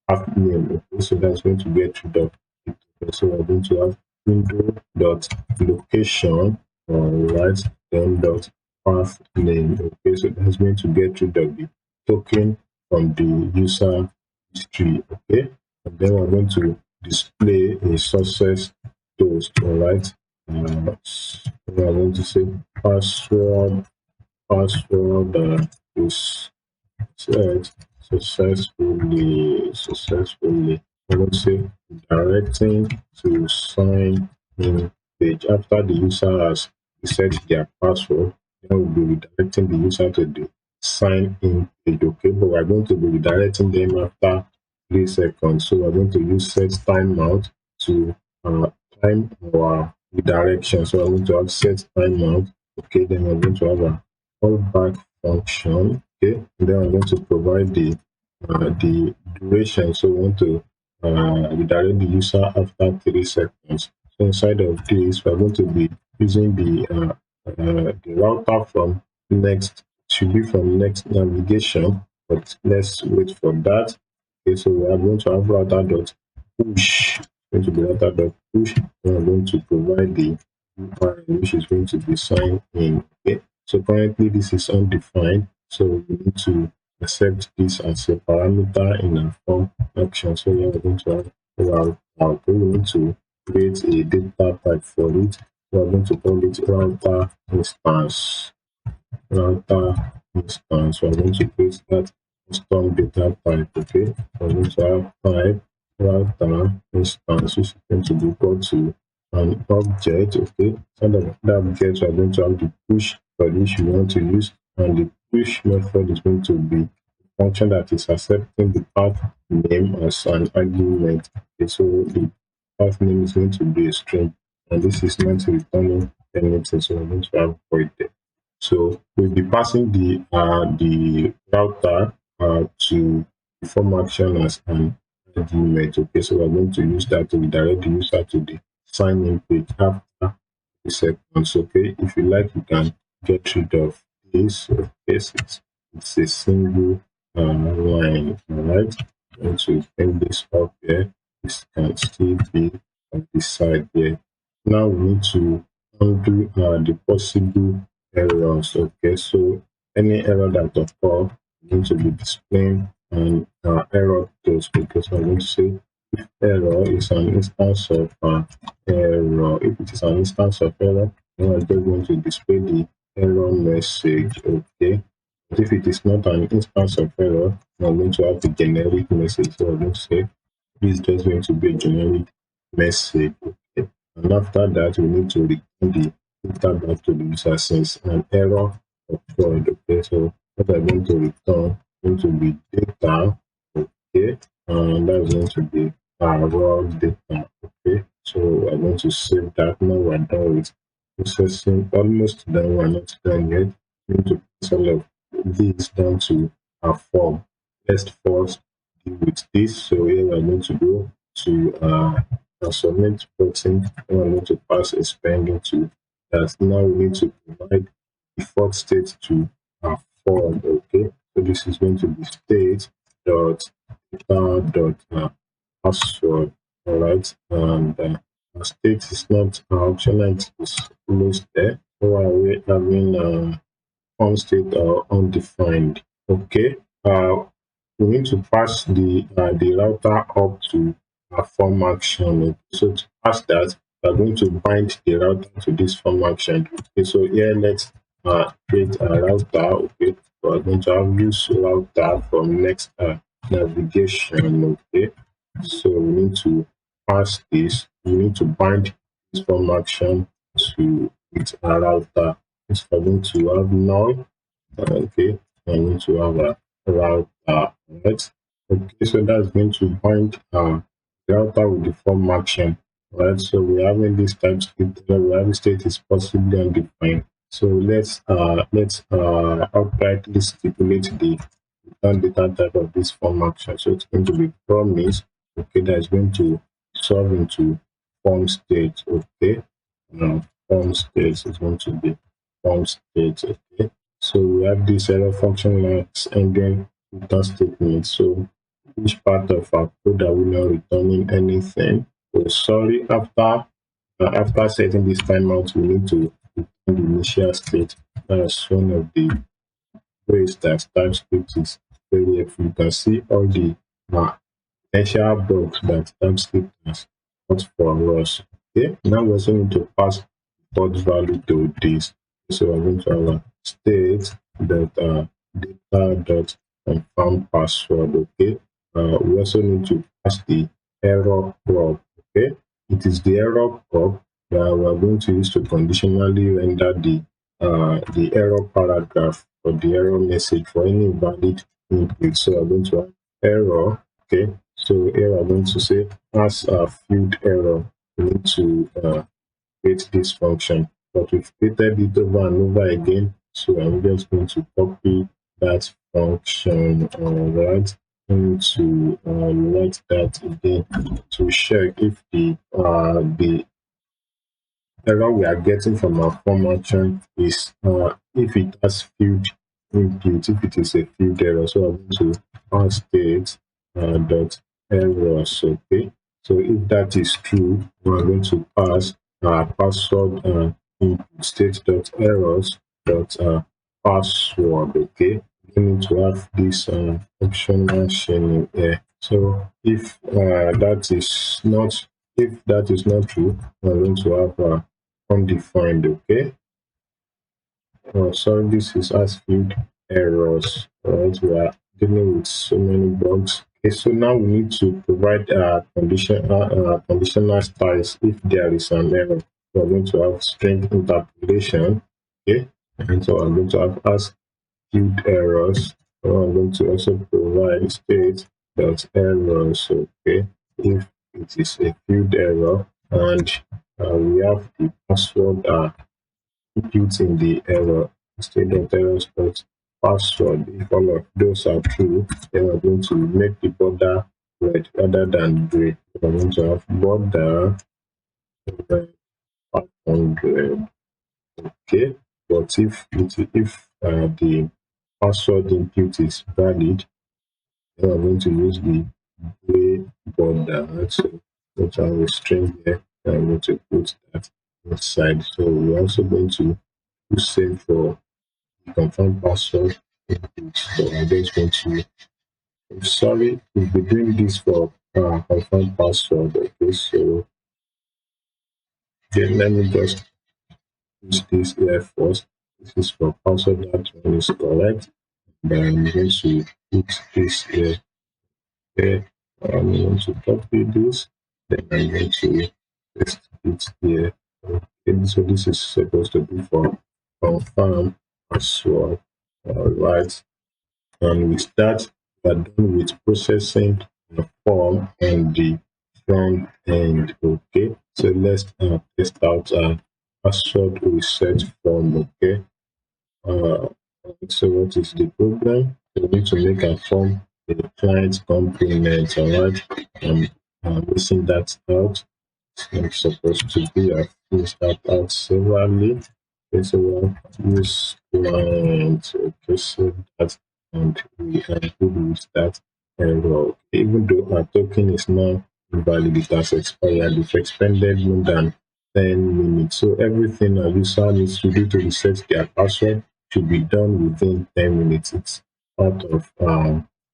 path name. Okay, so that's going to get rid of it. Okay, so we're going to have window.location, right, then dot path name. Okay, so that's going to get rid of the token from the user history. Okay, and then we're going to display a success toast. All right, so we're going to say password is set successfully. I would say directing to sign in page. After the user has set their password, then we'll be redirecting the user to the sign in page. Okay, but we're going to be redirecting them after 3 seconds. So we're going to use set timeout to time our redirection. So I'm going to have set timeout. Okay, then we're going to have a callback function. Okay, and then I'm going to provide the duration. So we want to redirect the user after 3 seconds. So inside of this, we're going to be using the router from Next. Should be from Next navigation, but let's wait for that. Okay, so we are going to have router dot push. Going to be router dot push. We are going to provide the URL which is going to be signed in. Okay, so currently this is undefined, so we need to accept this as a parameter in our form action. So we are going to have we need to create a data type for it. We are going to call it router instance. Router instance. We're going to create that custom data type. Okay, we're going to have type router instance, which is going to be equal to an object. Okay, so that object we're going to have the push for which we want to use, and the push method is going to be a function that is accepting the path name as an argument. Okay, so the path name is going to be a string, and this is not returning anything, so we're going to have void there. So we'll be passing the router to perform action as an argument. Okay, so we're going to use that to redirect the user to the sign in page after the seconds. Okay, if you like, you can get rid of this. So this it's a single line. All right, I'm going to bring this up here. This can still be on the side here. Now we need to undo the possible errors. Okay, so any error that occur need to be displaying an error code, because I'm going to say if error is an instance of error. If it is an instance of error, then I'm just going to display the error message. Okay, but if it is not an instance of error, I'm going to have the generic message. So I'm going to say this is just going to be a generic message. Okay, and after that, we need to return the data back to the user since an error occurred. Okay, so what I'm going to return going to be data. Okay, and that's going to be raw data. Okay, so I'm going to save that. Now we're done with processing, almost done. We're not done yet. We need to pass all of these down to our form. Let's first deal with this. So here we're going to go to a submit button, and we're going to pass a spending to that. Now we need to provide default state to our form. Okay, so this is going to be state dot data dot password. All right, and our state is not optional, it is closed there. So we're having form state undefined. Okay, we need to pass the router up to a form action. Okay. So to pass that, we're going to bind the router to this form action. Okay, so here let's create a router. Okay, so we're going to have use router from next navigation. Okay, so we need to pass this. We need to bind this form action to with a router. It's going to have null. Okay, I'm going to have a router, right? Okay, so that's going to bind router with the form action, right? So we're having this TypeScript error, we have state is possibly undefined. So let's outrightly stipulate the return data type of this form action. So it's going to be promise, okay, that is going to solve into form state, okay. Now form state is going to be form state, okay. So we have this error function marks and then return statement. So which part of our code are we not returning anything? Oh, sorry, after setting this timeout, we need to return the initial state. That's one of the ways that TypeScript is very helpful. You can see all the uh, initial blocks that TypeScript has got for us. Okay, now we also need to pass default value to this. So we're going to have a state that data dot confirm password. Okay, we also need to pass the error prop. Okay, it is the error prop that we are going to use to conditionally render the error paragraph or the error message for any valid input. So I'm going to have error. Okay, so here I'm going to say as a field error, we need to create this function, but we've created it over and over again. So I'm just going to copy that function, right, into write that again to check if the error we are getting from our form action is if it has field input, if it is a field error. So I'm going to pass state dot errors, okay. So if that is true, we're going to pass password input state dot errors dot password, okay. We need to have this optional chaining here. So if that is not true, we're going to have undefined, okay. Sorry, this is as field errors. Alright, we are dealing with so many bugs. Okay, so now we need to provide conditional styles if there is an error. We're going to have string interpolation, okay, and so I'm going to have as field errors. So I'm going to also provide state dot errors, okay, if it is a field error, and we have the password imputing the error instead of errors dot password. If all of those are true, then we're going to make the border red rather than gray. We're going to have border red 500. Okay, but if the password input is valid, then we're going to use the gray border. Right? So let's have a string here. I'm going to put that inside. So we're also going to do same for the confirm password input. So I'm just going to sorry, we'll be doing this for confirm password. Okay, so then let me just use this here first. This is for password, that one is correct. Then I'm going to put this here. Okay, I'm going to copy this. Then I'm going to paste it here. Okay, so this is supposed to be for confirm password. All right, and with that, we are done with processing the form and the front end. Okay, so let's test out password reset form. Okay, uh, so what is the problem? We need to make a form a client complement. All right, I'm missing that out. It's supposed to be. I've missed that out severally. Okay, so we'll use client. Okay, so that, and we are good with that error. Even though our token is now invalid, it has expired. It's expended more than 10 minutes. So everything a user needs to do to reset their password should be done within 10 minutes. It's part of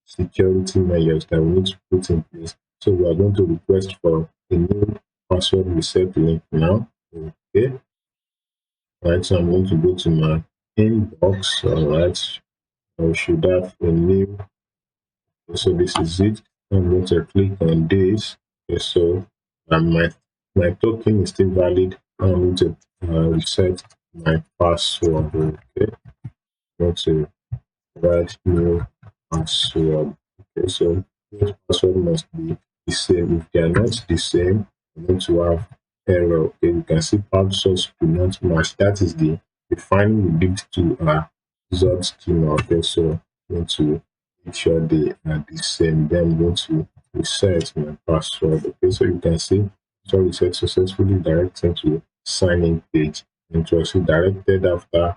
security measures that we need to put in place. So we are going to request for a new password reset link now. Okay. Right, so I'm going to go to my inbox. All right, I should have a new. So this is it. I'm going to click on this. Okay, so my token is still valid. I need to reset my password. Okay, I'm going to write new password. Okay, so this password must be the same. If they are not the same, we're going to have error. Okay, you can see passwords do not match. That is the finding we did to our result schema. Okay, so I'm going to make sure they are the same. Then I'm going to reset my password. Okay, so you can see so reset successfully directing to sign in page. And it was redirected after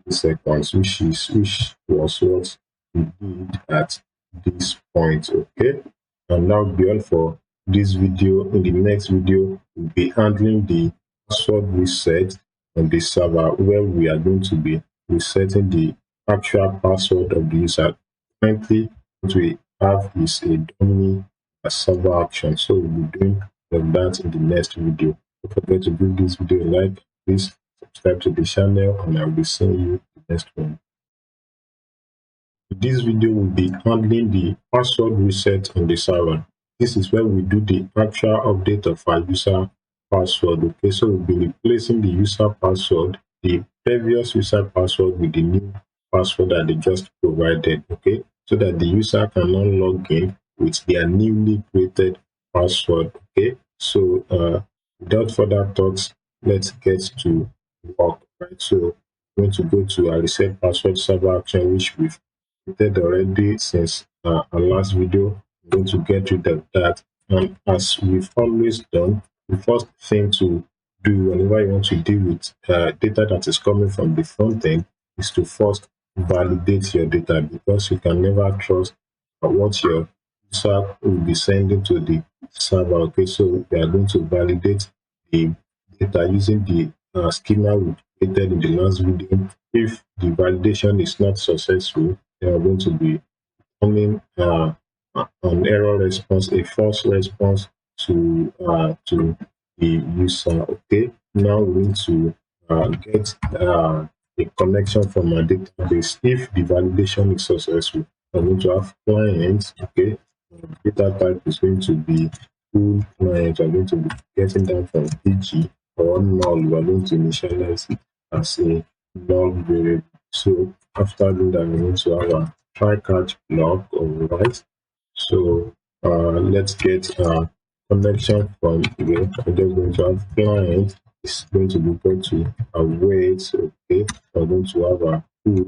30 seconds, which was what we did at this point. Okay, and that will be all for this video. In the next video, we'll be handling the password reset on the server, where we are going to be resetting the actual password of the user. Currently, what we have is a dummy server action, so we'll be doing that in the next video. Don't forget to give this video a like. Please subscribe to the channel, and I'll be seeing you in the next one. This video will be handling the password reset on the server. This is where we do the actual update of our user password. Okay, so we'll be replacing the user password, the previous user password, with the new password that they just provided. Okay, so that the user can now log in with their newly created password. Okay, so without further thoughts, let's get to work. Right, so I'm going to go to our reset password server action, which we've created already since our last video. I'm going to get rid of that. And as we've always done, the first thing to do whenever you want to deal with data that is coming from the front end is to first validate your data, because you can never trust what your user will be sending to the server. Okay, so we are going to validate the data using the schema we created in the last video. If the validation is not successful, they are going to be coming an error response, a false response to the user. Okay, now we need to get a connection from our database. If the validation is successful, we're going to have clients. Okay, data type is going to be full client. We're going to be getting that from PG or null. We're going to initialize it as a null variable. So after doing that, we need to have a try catch block. All right, so let's get a connection from here. I'm just going to have client is going to be equal to await. Okay, we're going to have a pool.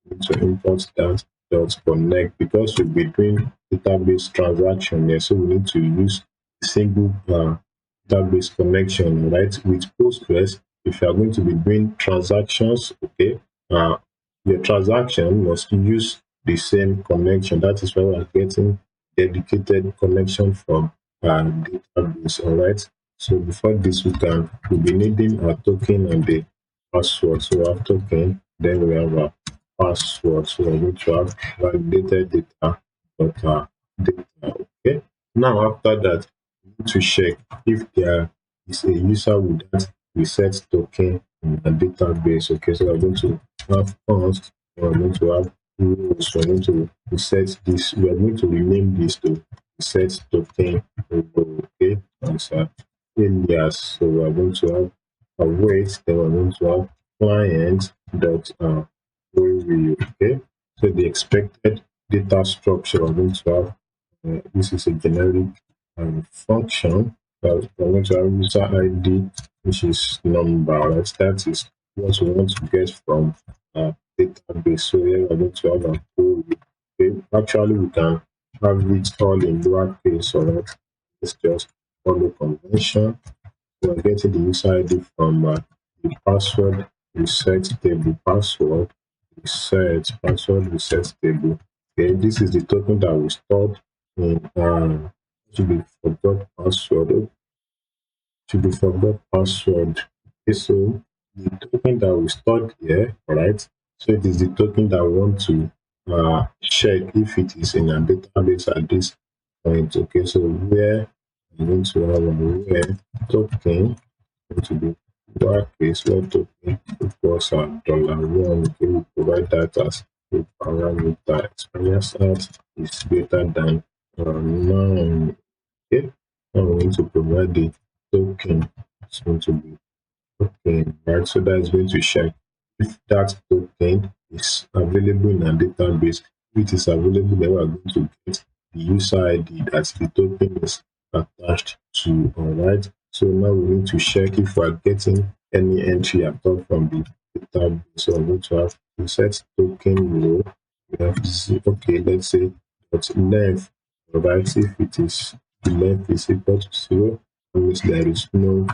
We need to import that dot connect, because we'll be doing database transaction here, so we need to use a single database connection. Right, with Postgres, if you are going to be doing transactions, okay, your transaction must use the same connection. That is why we're getting dedicated connection from database. All right, so before this, we'll be needing a token and the password. So we have token, then we have a password. So we're going to have validated data data. Okay, now after that, we need to check if there is a user with that reset token in a database. Okay, so we're going to have const, we're going to have rules. We're going to reset this. We are going to rename this to reset token. Okay, as a alias. So we're going to have a wait. Then we're going to have client dot query. Okay, so the expected data structure, we're going to have this is a generic function. We're going to have user ID, which is number. Right? That is what we want to get from database. So here we're going to have a query. Okay. Actually, we can have it all in lowercase. All right, let's just follow convention. We're getting the user ID from the password reset table. Password reset table. Okay, this is the token that we stored in to be forgot password. To be forgot password. Okay, so the token that we stored here, all right. So it is the token that we want to check if it is in a database at this point. Okay, so where I'm going to have a where token going to be lowercase where token equals $1. Okay, we provide that as a parameter. Expire start is greater than 9. Okay, now we need to provide the token. It's going to be token, right? So that is going to check if that token is available in a database. If it is available, then we are going to get the user ID that the token is attached to. All right. So now we need to check if we are getting any entry at all from the database. So I'm going to have to set token row. We have to see, okay, let's say that length. All right. If it is the length is equal to 0, that means there is no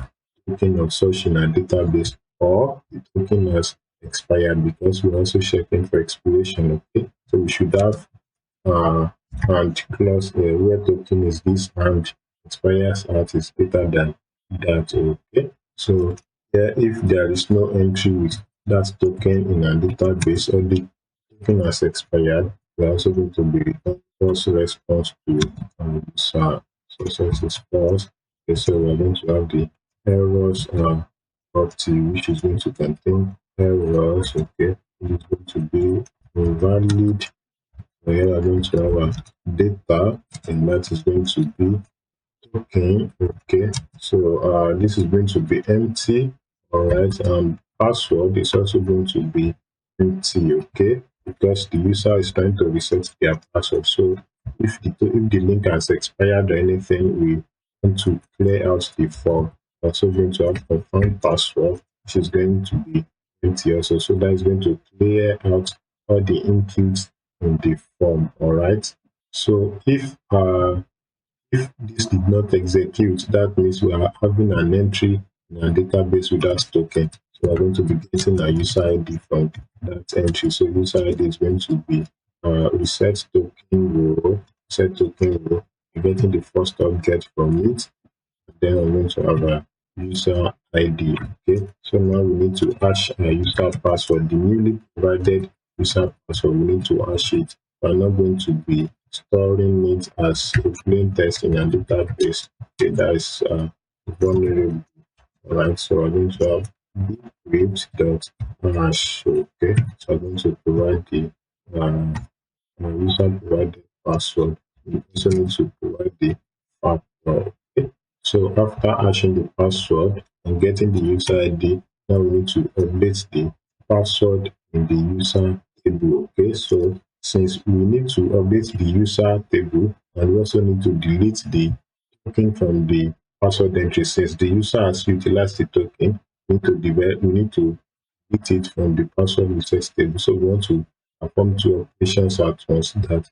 token of such in our database, or the token has expired, because we're also checking for expiration. Okay. So we should have uh, and clause where token is this and expires at is greater than that. Okay. So yeah, if there is no entry with that token in our database, or the token has expired, we're also going to be return false response to success is false. Okay, so we're going to have the errors property, which is going to contain errors. Okay, it is going to be invalid. Here we're going to have a data, and that is going to be token. Okay, so this is going to be empty. All right, and password is also going to be empty. Okay, because the user is trying to reset their password. So if the link has expired or anything, we want to clear out the form. We're also going to have confirm password, which is going to be empty also. So that is going to clear out all the inputs in the form. All right. So if this did not execute, that means we are having an entry in our database without token. So we're going to be getting a user ID from that entry. So user ID is going to be reset token row, set token row. We're getting the first object from it. Then I'm going to have a user ID. Okay, so now we need to hash a user password. The newly provided user password, we need to hash it. We're not going to be storing it as a plain text in a database. Okay, that is vulnerable. All right, so I'm going to have bcrypt.hash. Okay, so I'm going to provide the user provided password. You also need to provide the factor. Okay. So after hashing the password and getting the user ID, now we need to update the password in the user table. Okay, so since we need to update the user table, and we also need to delete the token from the password entry, since the user has utilized the token, we need to delete it from the password reset table. So we want to perform two operations at once, that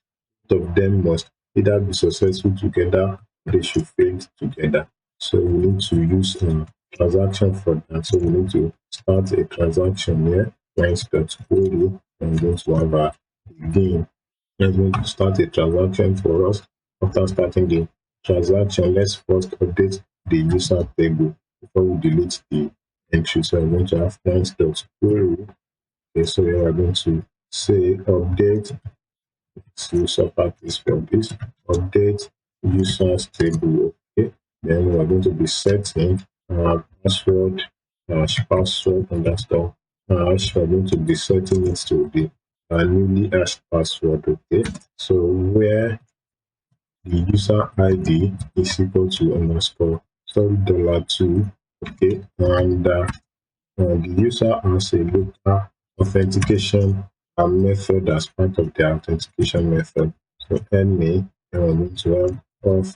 both of them must either be successful together, or they should fail together. So we need to use a transaction for that. So we need to start a transaction here. Clients.query. I'm going to have a begin. I'm going to start a transaction for us. After starting the transaction, let's first update the user table before we delete the entry. So I'm going to have clients.query. Okay, so here we're going to say update user practice for this, update users table. Okay, then we're going to be setting password password underscore hash. We're going to be setting it to the newly hashed password. Okay, so where the user ID is equal to underscore sorry $2. Okay, and the user has a local authentication method as part of the authentication method. So NA, we're going to have of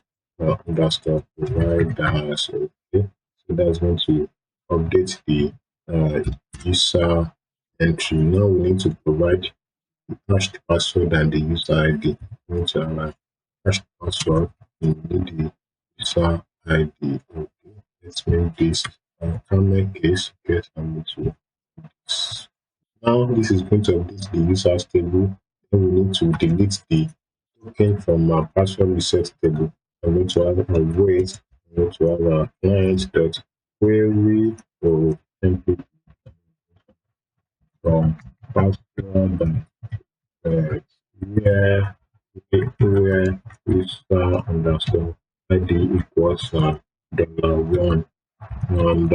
underscore providers. Okay, so that's going to update the user entry. Now we need to provide the hashed password and the user ID. We need to have a hashed password and we need the user ID. Okay, let's make this camel case. Get I'm to now this is going to update the users table. Then we need to delete the token from our password reset table. I'm going to have a wait. I'm going to have a client dot query or template from password uh, where where user underscore ID equals $1 and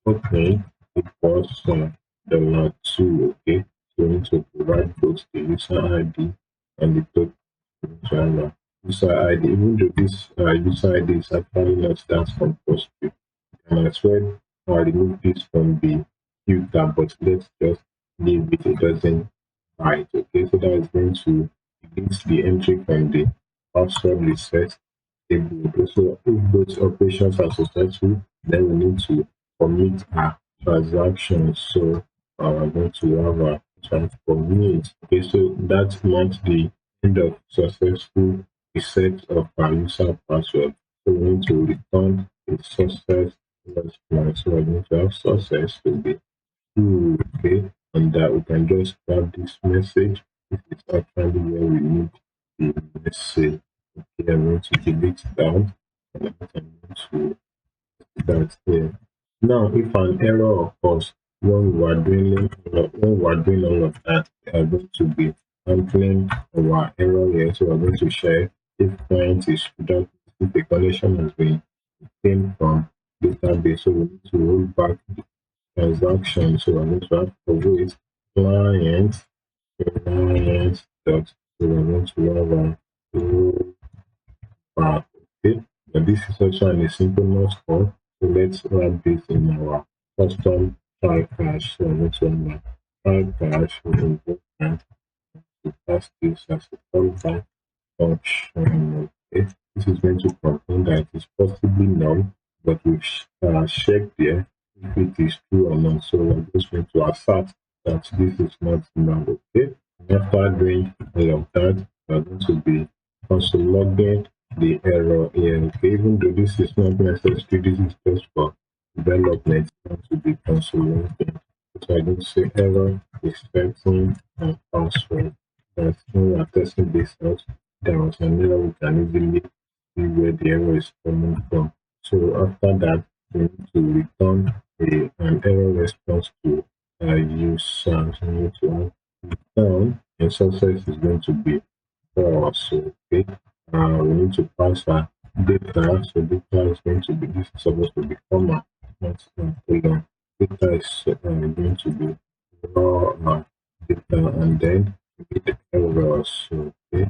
okay equals $2. Okay, so we need to provide both the user ID and the token user ID. Even though this user ID is actually not that composed, you can as well remove this from the filter, but let's just leave it. It doesn't bite. Okay, so that is going to delete the entry from the password reset table. So if both operations are successful, then we need to commit our transactions. So I'm going to have a commit. Okay, so that marks the end of successful reset of our user password. So we need to return a success response. So I need to have success to be true. Okay, and that we can just grab this message. This is actually where we need the message. Okay, I'm going to delete that and I'm going to that here. Now, if an error occurs when we are doing all of that, we are going to be handling our error here. So we're going to share if client is without if the connection has been obtained from database. So we need to roll back the transaction. So we're going to have to wait client dot. So we're going to have a roll back. Okay, but this is also an asynchronous call. So let's wrap this in our custom try cache. So let's run our try cache. We will go and to pass this as a callback function. Okay, this is going to confirm that it is possibly null, but we've checked there if it is true or not. So we're just going to assert that this is not null. Okay, and after doing all of that, we're going to be also logging the error here. Okay, even though this is not necessary, this is just for development, not to be consolidated. So I don't say error expecting and password. That when we are testing this out, there was an error, we can easily see where the error is coming from. So after that, we need to return an error response to user. So we need to have return, and success is going to be false. Okay, we need to pass our data. So data is going to be, this is supposed to be comma, not colon. Data is going to be raw data, and then we get errors. Okay,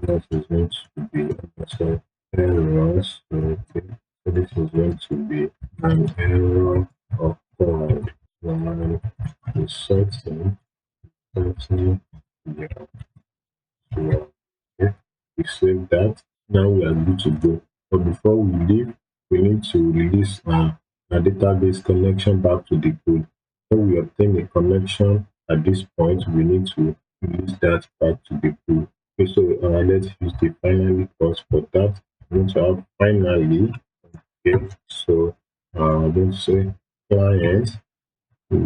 errors is going to be so errors. Okay, so this is going to be an error occurred while resetting, yeah, so okay, we save that. Now we are good to go. But before we leave, we need to release our database connection back to the code. So we obtain a connection at this point, we need to release that back to the code. Okay, so let's use the finally clause for that. We need to have finally. Okay, so I'm going to say client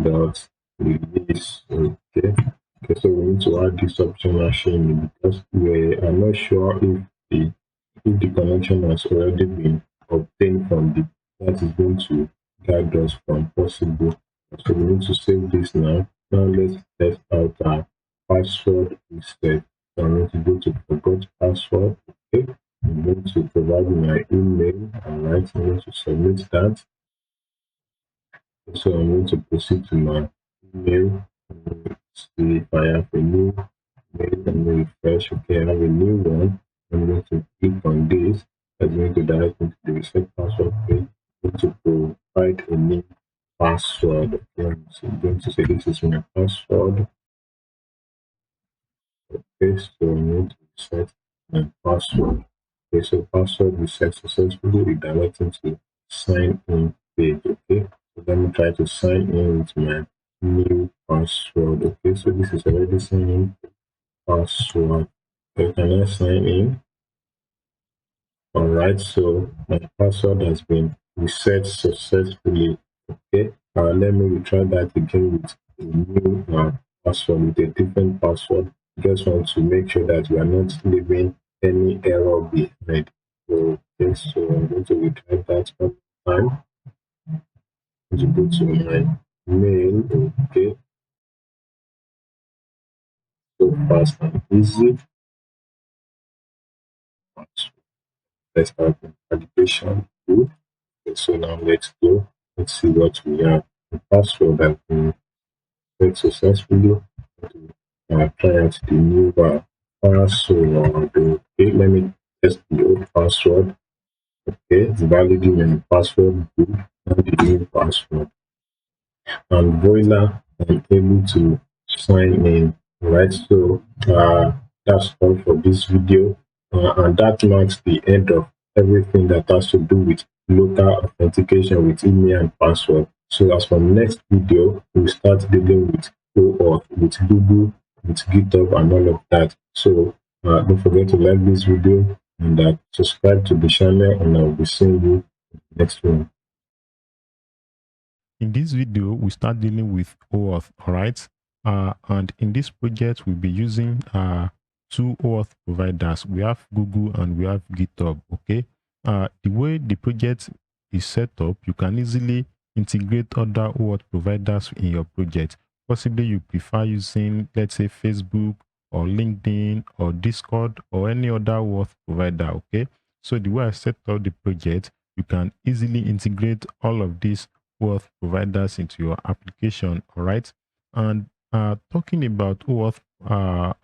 dot release. Okay. Okay, so we need to add this option actually because we are not sure if the connection has already been obtained from the that is going to guide us from possible. So we need to save this now. Now let's test out our password instead. So I'm going to go to forgot password. Okay. I'm going to provide my email. Alright, I'm going to submit that. So I'm going to proceed to my email. See if I have a new mail and refresh. Okay, I have a new one. I'm going to click on this. That's going to direct me to the reset password page. I'm going to provide a new password. Okay, so I'm going to say this is my password. Okay, so I'm going to reset my password. Okay, so password reset successfully, redirecting to sign in page. Okay, so let me try to sign in with my new password. Okay, so this is already signing password. So can I sign in? All right, so my password has been reset successfully. Okay, let me try that again with a new password, with a different password. Just want to make sure that we are not leaving any error behind. So, okay, so I'm going to retry that one time. I'm going to go to my mail. Okay, so fast and easy. Let's start with validation. Good. Okay, so now let's go. Let's see what we have. The password has been set successfully. Try out the new password. Okay, let me test the old password. Okay, validating my password. Good. Now the new password. And voila, I'm able to sign in. Right, so that's all for this video, and that marks the end of everything that has to do with local authentication with email and password. So as from next video, we'll start dealing with OAuth, with Google, with GitHub and all of that. So don't forget to like this video and subscribe to the channel, and I'll be seeing you next one. In this video, we start dealing with OAuth, all right? And in this project, we'll be using two OAuth providers. We have Google and we have GitHub, okay? The way the project is set up, you can easily integrate other OAuth providers in your project. Possibly you prefer using, let's say, Facebook or LinkedIn or Discord or any other OAuth provider, okay? So the way I set up the project, you can easily integrate all of these OAuth providers into your application, all right? And talking about OAuth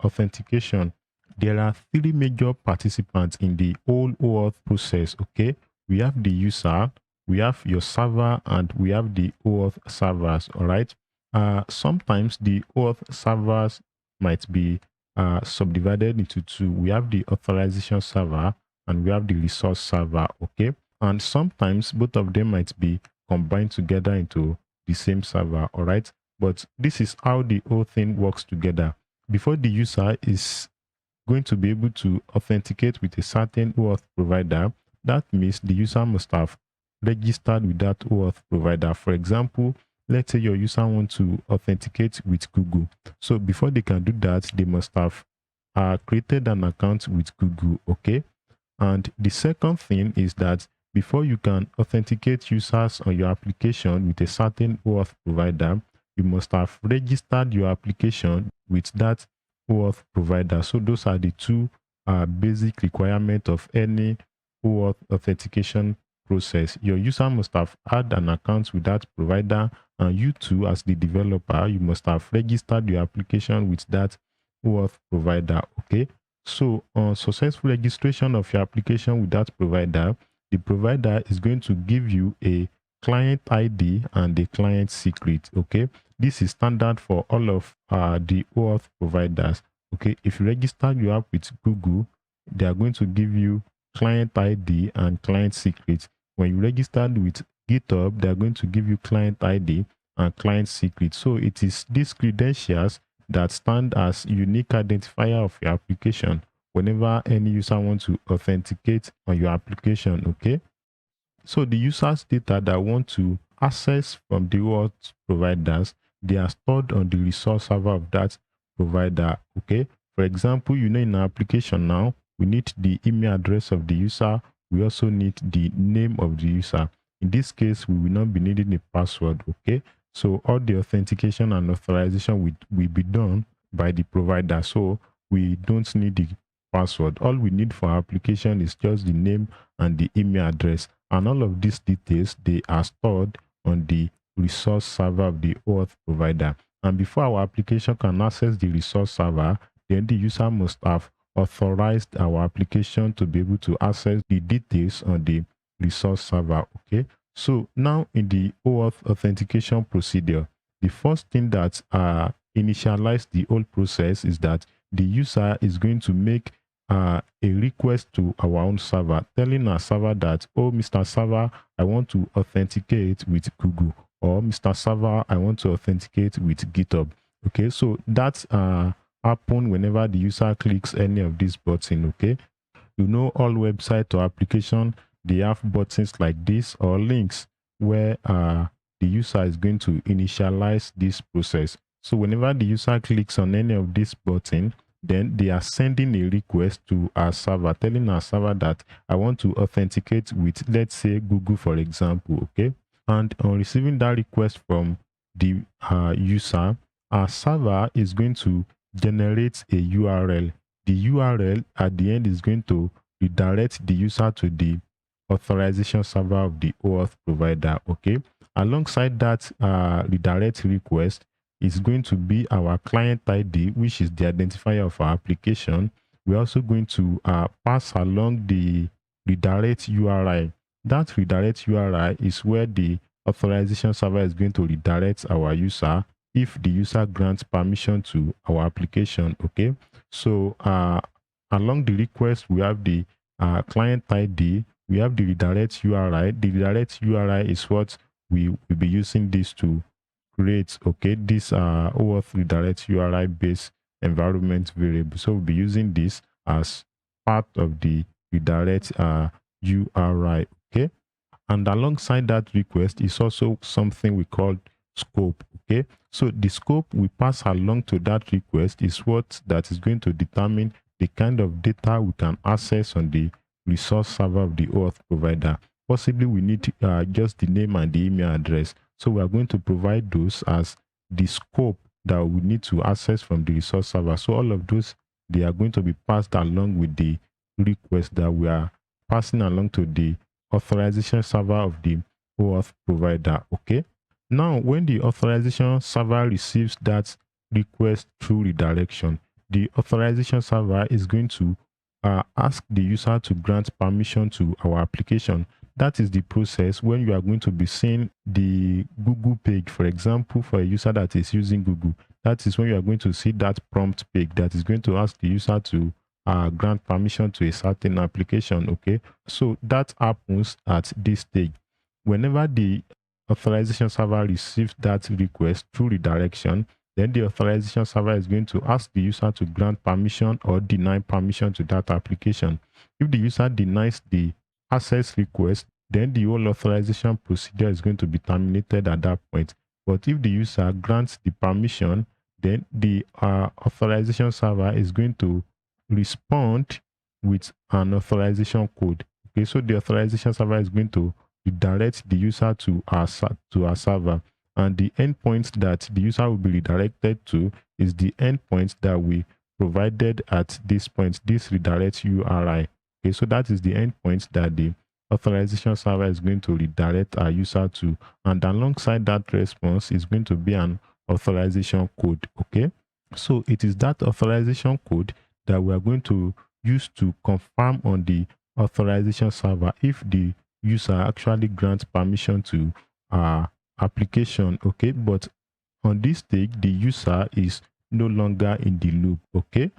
authentication, there are three major participants in the whole OAuth process, okay? We have the user, we have your server, and we have the OAuth servers, all right? Sometimes the OAuth servers might be subdivided into two. We have the authorization server and we have the resource server, okay? And sometimes both of them might be combined together into the same server, all right? But this is how the whole thing works together. Before the user is going to be able to authenticate with a certain OAuth provider, that means the user must have registered with that OAuth provider. For example, let's say your user wants to authenticate with Google. So before they can do that, they must have created an account with Google, okay? And the second thing is that before you can authenticate users on your application with a certain OAuth provider, you must have registered your application with that OAuth provider. So those are the two basic requirements of any OAuth authentication process. Your user must have had an account with that provider, and you too, as the developer, you must have registered your application with that OAuth provider, okay? So on successful registration of your application with that provider, the provider is going to give you a client ID and a client secret, okay? This is standard for all of the OAuth providers, okay? If you register your app with Google, they are going to give you client ID and client secret. When you registered with GitHub, they are going to give you client ID and client secret. So it is these credentials that stand as unique identifier of your application whenever any user wants to authenticate on your application, okay? So the user's data that want to access from the OAuth providers, they are stored on the resource server of that provider, okay? For example, in our application now, we need the email address of the user. We also need the name of the user. In this case, we will not be needing a password, okay? So all the authentication and authorization will be done by the provider. So we don't need the password. All we need for our application is just the name and the email address. And all of these details, they are stored on the resource server of the OAuth provider. And before our application can access the resource server, then the user must have authorized our application to be able to access the details on the resource server, okay? So now in the OAuth authentication procedure, the first thing that initializes the whole process is that the user is going to make a request to our own server, telling our server that, oh, Mr. Server, I want to authenticate with Google, or Mr. Server, I want to authenticate with GitHub. Okay, so that's happen whenever the user clicks any of these buttons, okay? All website or application, they have buttons like this or links where the user is going to initialize this process. So whenever the user clicks on any of these buttons, then they are sending a request to our server, telling our server that I want to authenticate with, let's say, Google, for example, okay? And on receiving that request from the user, our server is going to generate a URL. The URL at the end is going to redirect the user to the authorization server of the OAuth provider, okay? Alongside that redirect request is going to be our client ID, which is the identifier of our application. We're also going to pass along the redirect URI. That redirect URI is where the authorization server is going to redirect our user if the user grants permission to our application, okay? So along the request, we have the client ID, we have the redirect URI. The redirect URI is what we will be using this to create, okay, this OAuth redirect URI based environment variable. So we'll be using this as part of the redirect URI, okay. And alongside that request is also something we call scope, okay. So the scope we pass along to that request is what that is going to determine the kind of data we can access on the resource server of the OAuth provider. Possibly we need just the name and the email address. So we are going to provide those as the scope that we need to access from the resource server. So all of those, they are going to be passed along with the request that we are passing along to the authorization server of the OAuth provider, okay. Now, when the authorization server receives that request through redirection, the authorization server is going to ask the user to grant permission to our application. That is the process when you are going to be seeing the Google page, for example, for a user that is using Google. That is when you are going to see that prompt page that is going to ask the user to grant permission to a certain application, okay. So that happens at this stage. Whenever the authorization server receives that request through redirection, then the authorization server is going to ask the user to grant permission or deny permission to that application. If the user denies the access request, then the whole authorization procedure is going to be terminated at that point. But if the user grants the permission, then the authorization server is going to respond with an authorization code. Okay, so the authorization server is going to redirect the user to our server, and the endpoint that the user will be redirected to is the endpoint that we provided at this point, this redirect URI. Okay, so that is the endpoint that the authorization server is going to redirect our user to, and alongside that response is going to be an authorization code. Okay, so it is that authorization code that we are going to use to confirm on the authorization server if the user actually grants permission to our application, okay. But on this stage, the user is no longer in the loop, okay.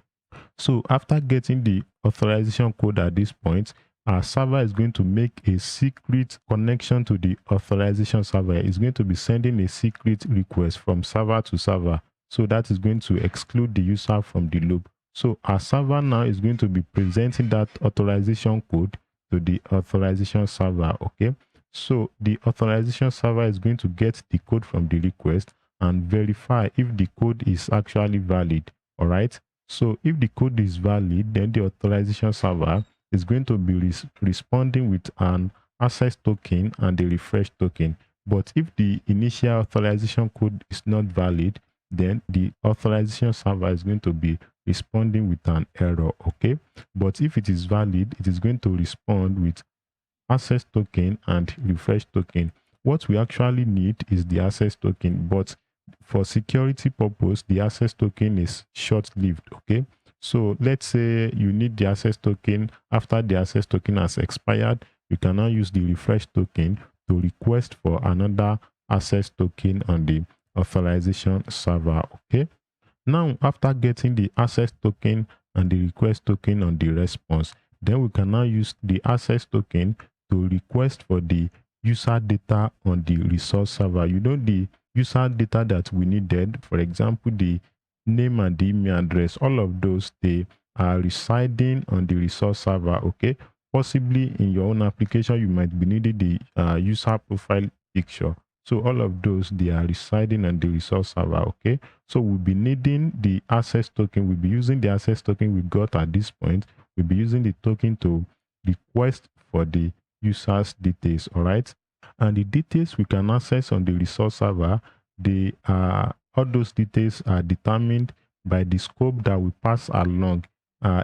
So after getting the authorization code at this point, our server is going to make a secret connection to the authorization server. It's going to be sending a secret request from server to server. So that is going to exclude the user from the loop. So our server now is going to be presenting that authorization code to the authorization server, okay. So the authorization server is going to get the code from the request and verify if the code is actually valid, all right. So if the code is valid, then the authorization server is going to be responding with an access token and a refresh token. But if the initial authorization code is not valid, then the authorization server is going to be responding with an error, okay. But if it is valid, it is going to respond with access token and refresh token. What we actually need is the access token, but for security purpose, the access token is short-lived, okay. So let's say you need the access token. After the access token has expired, you can now use the refresh token to request for another access token on the authorization server, okay. Now, after getting the access token and the request token on the response, then we can now use the access token to request for the user data on the resource server. You know, the user data that we needed, for example, the name and the email address, all of those, they are residing on the resource server, okay. Possibly in your own application, you might be needing the user profile picture. So all of those, they are residing on the resource server, okay. So we'll be needing the access token. We'll be using the access token we got at this point. We'll be using the token to request for the user's details, all right. And the details we can access on the resource server, they are, all those details are determined by the scope that we pass along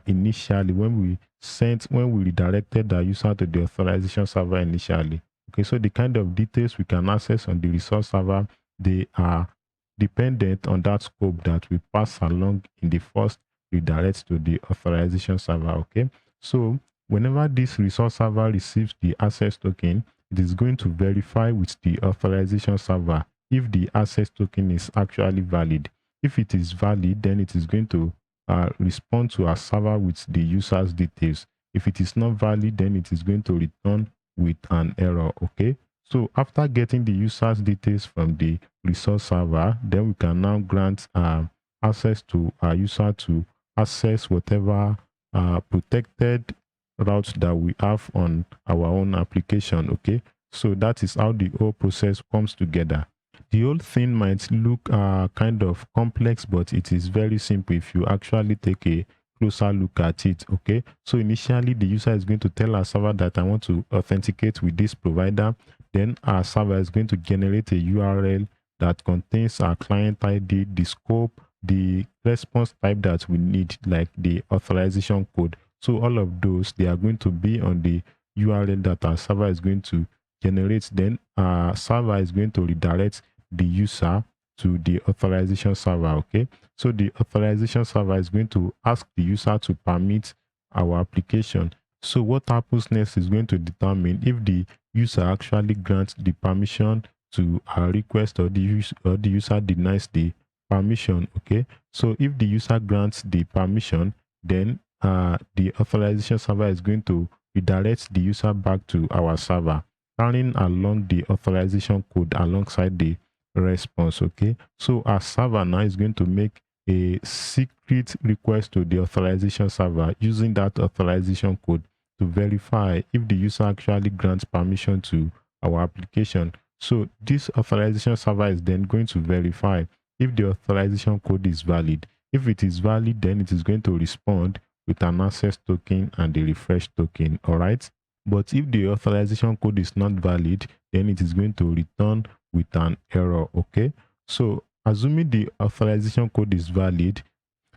initially when we redirected the user to the authorization server initially. Okay, so the kind of details we can access on the resource server, they are dependent on that scope that we pass along in the first redirect to the authorization server, okay. So whenever this resource server receives the access token, it is going to verify with the authorization server if the access token is actually valid. If it is valid, then it is going to respond to our server with the user's details. If it is not valid, then it is going to return with an error. Okay, so after getting the user's details from the resource server, then we can now grant access to our user to access whatever protected route that we have on our own application. Okay, so that is how the whole process comes together. The whole thing might look kind of complex, but it is very simple if you actually take a closer look at it. Okay, so initially the user is going to tell our server that I want to authenticate with this provider. Then our server is going to generate a URL that contains our client ID, the scope, the response type that we need, like the authorization code. So all of those, they are going to be on the URL that our server is going to generate. Then our server is going to redirect the user to the authorization server. Okay, so the authorization server is going to ask the user to permit our application. So what happens next is going to determine if the user actually grants the permission to our request, or the user denies the permission. Okay, so if the user grants the permission, then the authorization server is going to redirect the user back to our server, carrying along the authorization code alongside the response. Okay, so our server now is going to make a secret request to the authorization server using that authorization code to verify if the user actually grants permission to our application. So this authorization server is then going to verify if the authorization code is valid. If it is valid, then it is going to respond with an access token and a refresh token. All right, but if the authorization code is not valid, then it is going to return with an error. Okay, so assuming the authorization code is valid,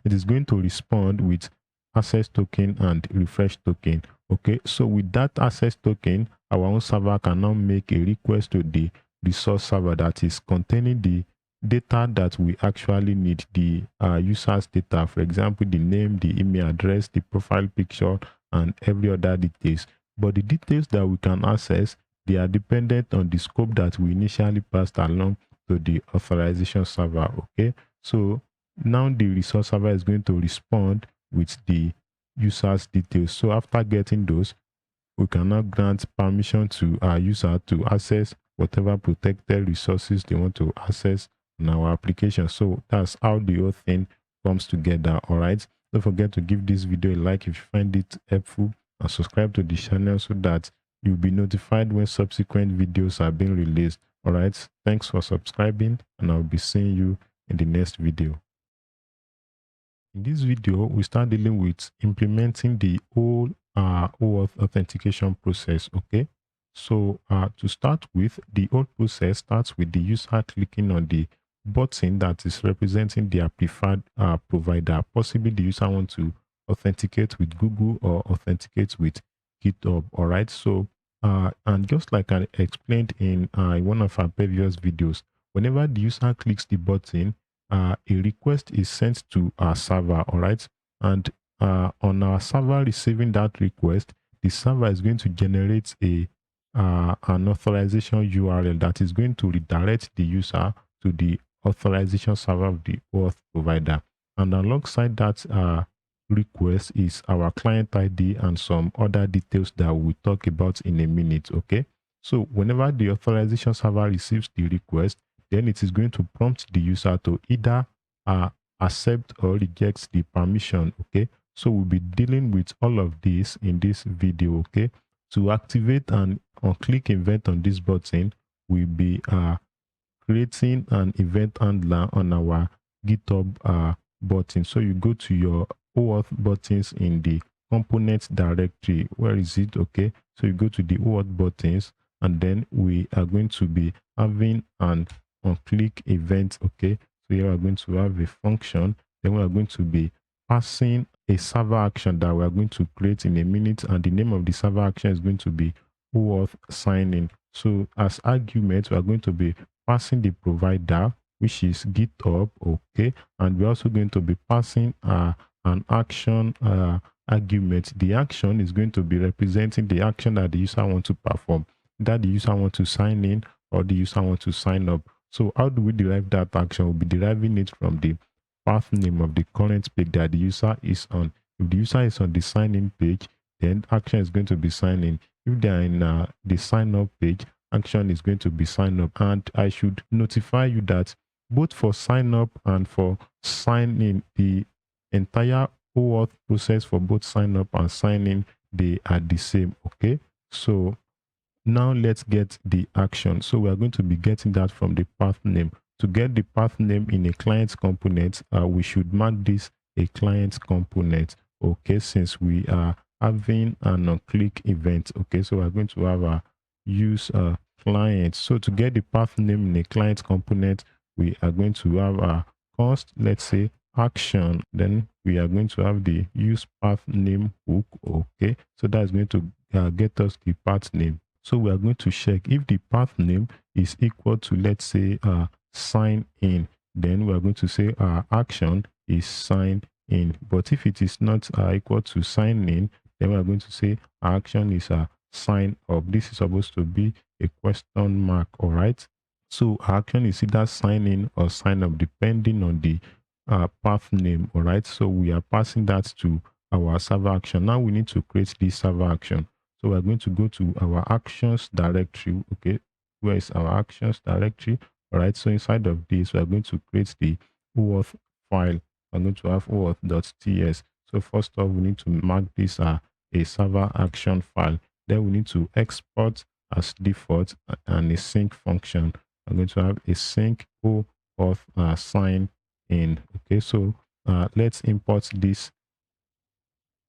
it is going to respond with access token and refresh token. Okay, so with that access token, our own server can now make a request to the resource server that is containing the data that we actually need, the user's data, for example, the name, the email address, the profile picture, and every other details. But the details that we can access, they are dependent on the scope that we initially passed along to the authorization server. Okay, so now the resource server is going to respond with the user's details. So after getting those, we can now grant permission to our user to access whatever protected resources they want to access in our application. So that's how the whole thing comes together. All right, don't forget to give this video a like if you find it helpful, and subscribe to the channel so that you'll be notified when subsequent videos are being released. All right, thanks for subscribing, and I'll be seeing you in the next video. In this video, we start dealing with implementing the whole OAuth authentication process. Okay, so to start with, the whole process starts with the user clicking on the button that is representing their preferred provider. Possibly the user wants to authenticate with Google or authenticate with Github. All right, so and just like I explained in one of our previous videos, whenever the user clicks the button, a request is sent to our server. All right, and on our server receiving that request, the server is going to generate an authorization URL that is going to redirect the user to the authorization server of the OAuth provider. And alongside that request is our client ID and some other details that we'll talk about in a minute. Okay, so whenever the authorization server receives the request, then it is going to prompt the user to either accept or reject the permission. Okay, so we'll be dealing with all of this in this video. Okay, to activate an on-click event on this button, we'll be creating an event handler on our GitHub button. So you go to your OAuth buttons in the components directory. Where is it? Okay, so you go to the OAuth buttons, and then we are going to be having an on-click event. Okay, so here we are going to have a function. Then we are going to be passing a server action that we are going to create in a minute, and the name of the server action is going to be OAuth signing. So as argument, we are going to be passing the provider, which is GitHub. Okay, and we're also going to be passing an action argument. The action is going to be representing the action that the user wants to perform, that the user wants to sign in or the user wants to sign up. So how do we derive that action? We'll be deriving it from the path name of the current page that the user is on. If the user is on the sign in page, then action is going to be sign in. If they are in the sign up page, action is going to be sign up. And I should notify you that both for sign up and for sign in, the entire OAuth process for both sign up and sign in, they are the same. Okay, so now let's get the action. So we are going to be getting that from the path name. To get the path name in a client component, we should mark this a client component. Okay, since we are having an on-click event. Okay, so we're going to have a use client. So to get the path name in a client component, we are going to have a const, let's say action. Then we are going to have the use path name hook. Okay, so that's going to get us the path name. So we are going to check if the path name is equal to, let's say, sign in. Then we are going to say action is sign in. But if it is not equal to sign in, then we are going to say action is sign up. This is supposed to be a question mark. All right. So action is either sign in or sign up depending on the path name. All right. So we are passing that to our server action. Now we need to create this server action. So we're going to go to our actions directory. Okay, where is our actions directory? All right, so inside of this, we're going to create the OAuth file. I'm going to have OAuth.ts. So first off, we need to mark this a server action file. Then we need to export as default and a sync function. I'm going to have a sync OAuth sign in. Okay, so let's import this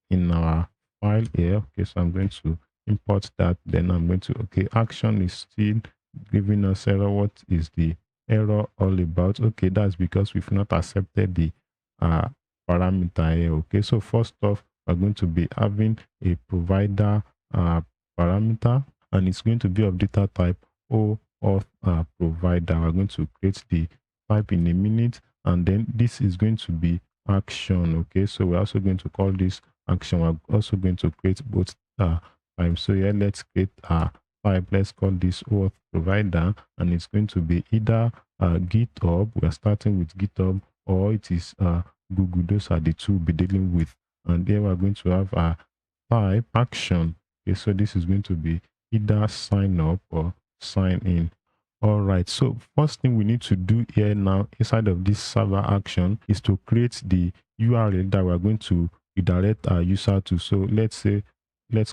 in our file here. Okay, so I'm going to import that. Then I'm going to, okay, action is still giving us error. What is the error all about? Okay, that's because we've not accepted the parameter here. Okay, so first off, we're going to be having a provider parameter, and it's going to be of data type OAuth provider. We're going to create the type in a minute, and then this is going to be action. Okay, so we're also going to call this action. We're also going to create both types. So yeah, let's create a type. Let's call this OAuth provider, and it's going to be either GitHub. We're starting with GitHub, or it is Google. Those are the two we'll be dealing with. And then we're going to have a type action. Okay, so this is going to be either sign up or sign in. All right, so first thing we need to do here now inside of this server action is to create the URL that we're going to redirect our user to. So let's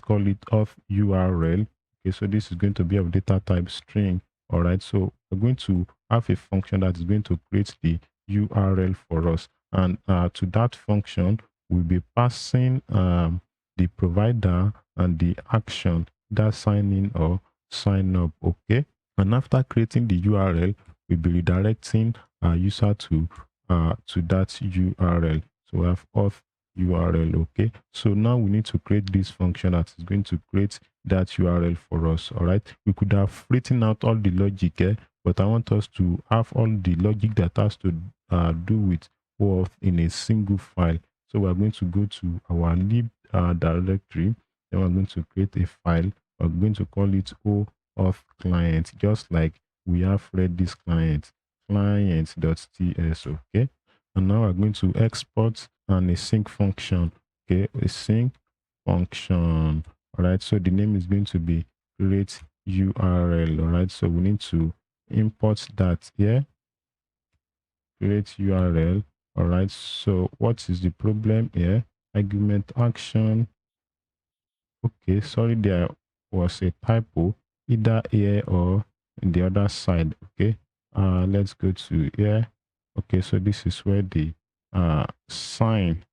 call it auth URL. Okay, so this is going to be of data type string. All right, so we're going to have a function that is going to create the URL for us, and to that function we'll be passing the provider and the action, that sign in or sign up. Okay, and after creating the URL, we'll be redirecting our user to that URL. So we have auth URL. Okay, so now we need to create this function that is going to create that URL for us. All right, we could have written out all the logic here, but I want us to have all the logic that has to do with OAuth in a single file. So we're going to go to our lib directory, then we're going to create a file. We're going to call it OAuth client, just like we have Redis client, client.ts. Okay, and now we're going to export and a sync function. Okay, a sync function. All right, so the name is going to be create URL. All right, so we need to import that here, create URL. All right, so what is the problem here? Argument action. Okay, sorry, there was a typo either here or in the other side. Okay, let's go to here. Okay, so this is where the sign.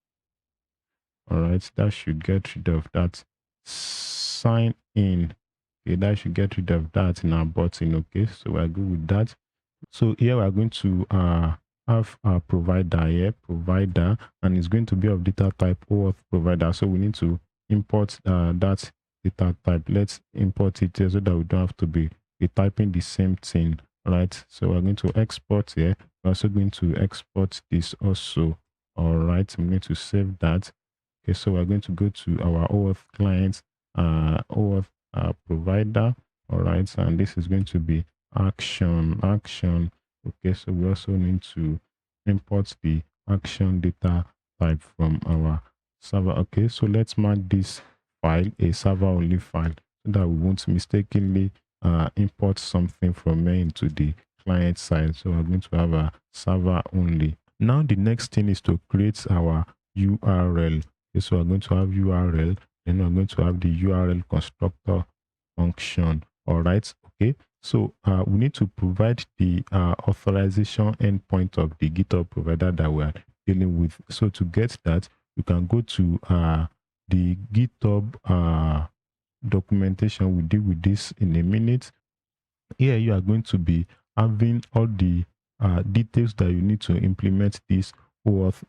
All right, that should get rid of that sign in. Okay, that should get rid of that in our button. Okay, so we're good with that. So here we're going to have a provider here, provider, and it's going to be of data type OAuth provider. So we need to import that data type. Let's import it here so that we don't have to be retyping the same thing. All right, so we're going to export here. We're also going to export this also. All right, I'm going to save that. Okay, so we're going to go to our OAuth client, OAuth provider. All right, and this is going to be action. Okay, so we also need to import the action data type from our server. Okay, so let's mark this file a server only file so that we won't mistakenly import something from here into the client side. So we're going to have a server only. Now the next thing is to create our URL. Okay, so we're going to have URL, then we're going to have the URL constructor function. All right. Okay. So we need to provide the authorization endpoint of the GitHub provider that we are dealing with. So to get that, you can go to the GitHub documentation. We'll deal with this in a minute. Here you are going to be having all the details that you need to implement this OAuth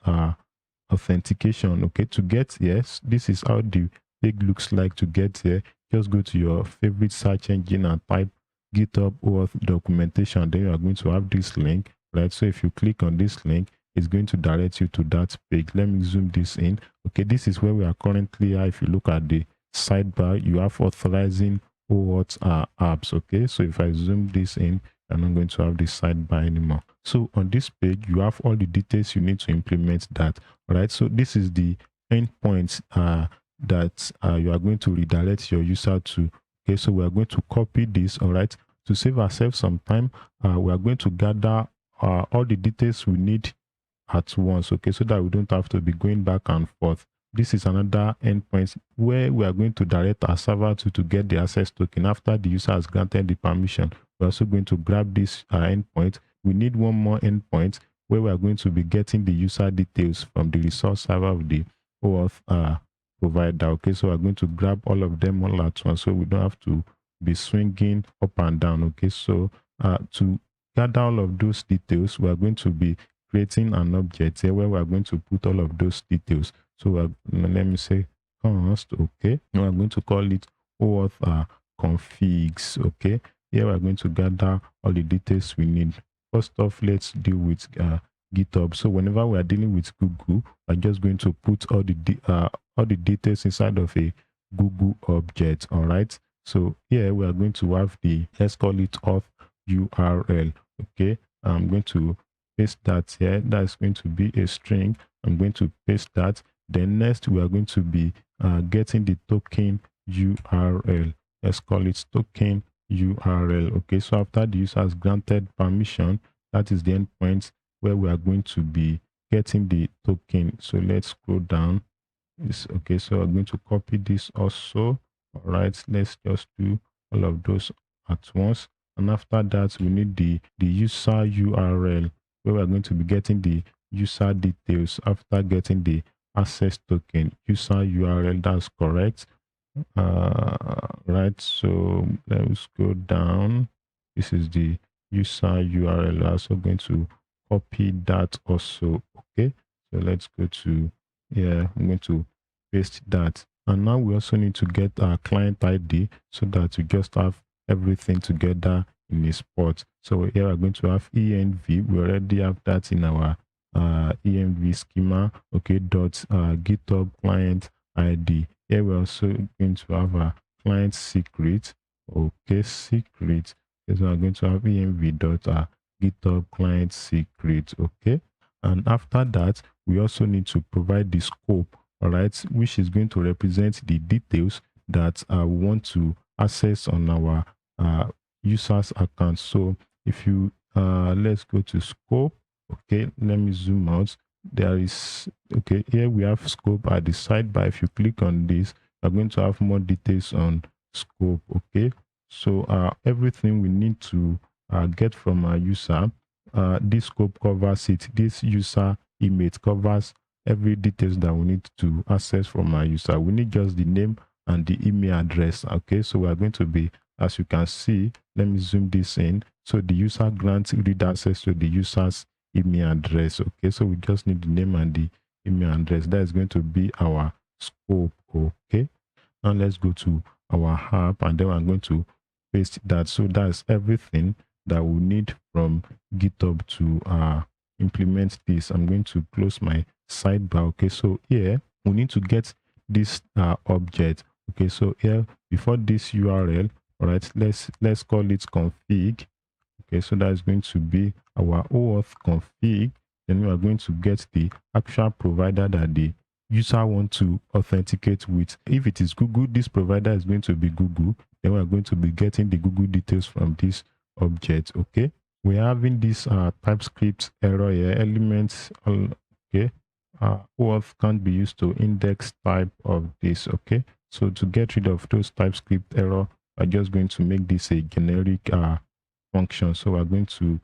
authentication. Okay, to get yes, this is how the page looks like. To get here, just go to your favorite search engine and type GitHub OAuth documentation. Then you are going to have this link, right? So if you click on this link, it's going to direct you to that page. Let me zoom this in. Okay, this is where we are currently. If you look at the sidebar, you have authorizing OAuth apps. Okay, so if I zoom this in, I'm not going to have this sidebar anymore. So on this page, you have all the details you need to implement that. All right, so this is the endpoint that you are going to redirect your user to. Okay, so we are going to copy this. All right, to save ourselves some time, we are going to gather all the details we need at once. Okay, so that we don't have to be going back and forth. This is another endpoint where we are going to direct our server to get the access token after the user has granted the permission. We're also going to grab this endpoint. We need one more endpoint where we are going to be getting the user details from the resource server of the OAuth provider. Okay, so we're going to grab all of them all at once so we don't have to be swinging up and down. Okay, so to gather all of those details, we are going to be creating an object here where we are going to put all of those details. So let me say const. Okay, now I'm going to call it OAuth configs. Okay, here we're going to gather all the details we need. First off, let's deal with GitHub. So whenever we are dealing with Google, we're just going to put all the details inside of a Google object. All right, so here we are going to have the, let's call it auth URL. Okay, I'm going to paste that here. That's going to be a string. I'm going to paste that. Then next we are going to be getting the token URL. Let's call it token URL. Okay, so after the user has granted permission, that is the endpoint where we are going to be getting the token. So let's scroll down. Okay, so I'm going to copy this also. All right, let's just do all of those at once. And after that, we need the user URL where we're going to be getting the user details after getting the access token. User URL, that's correct. Right, so let's go down. This is the user URL. I'm also going to copy that also. Okay, so let's go to, yeah, I'm going to paste that. And now we also need to get our client ID so that we just have everything together in a spot. So here we're going to have env. We already have that in our env schema. Okay, GitHub client ID. Here we're also going to have a client secret. Okay, secret. So we're going to have env GitHub client secret. Okay, and after that, we also need to provide the scope. All right, which is going to represent the details that we want to access on our users account. So if you let's go to scope. Okay, let me zoom out. There is, okay, here we have scope at the sidebar. If you click on this, we're going to have more details on scope. Okay, so everything we need to get from our user, this scope covers it. This user image covers every details that we need to access from our user. We need just the name and the email address. Okay, so we are going to be, as you can see, let me zoom this in. So the user grants read access to the user's email address. Okay, so we just need the name and the email address. That is going to be our scope. Okay, now let's go to our app and then I'm going to paste that. So that's everything that we need from GitHub to implement this. I'm going to close my sidebar. Okay, so here we need to get this object. Okay, so here before this URL, all right, let's call it config. Okay, so that is going to be our OAuth config. Then we are going to get the actual provider that the user want to authenticate with. If it is Google, this provider is going to be Google. Then we're going to be getting the Google details from this object. Okay, we're having this TypeScript error here, elements. Okay, OAuth can't be used to index type of this. Okay, so to get rid of those TypeScript error, we're just going to make this a generic function. So we're going to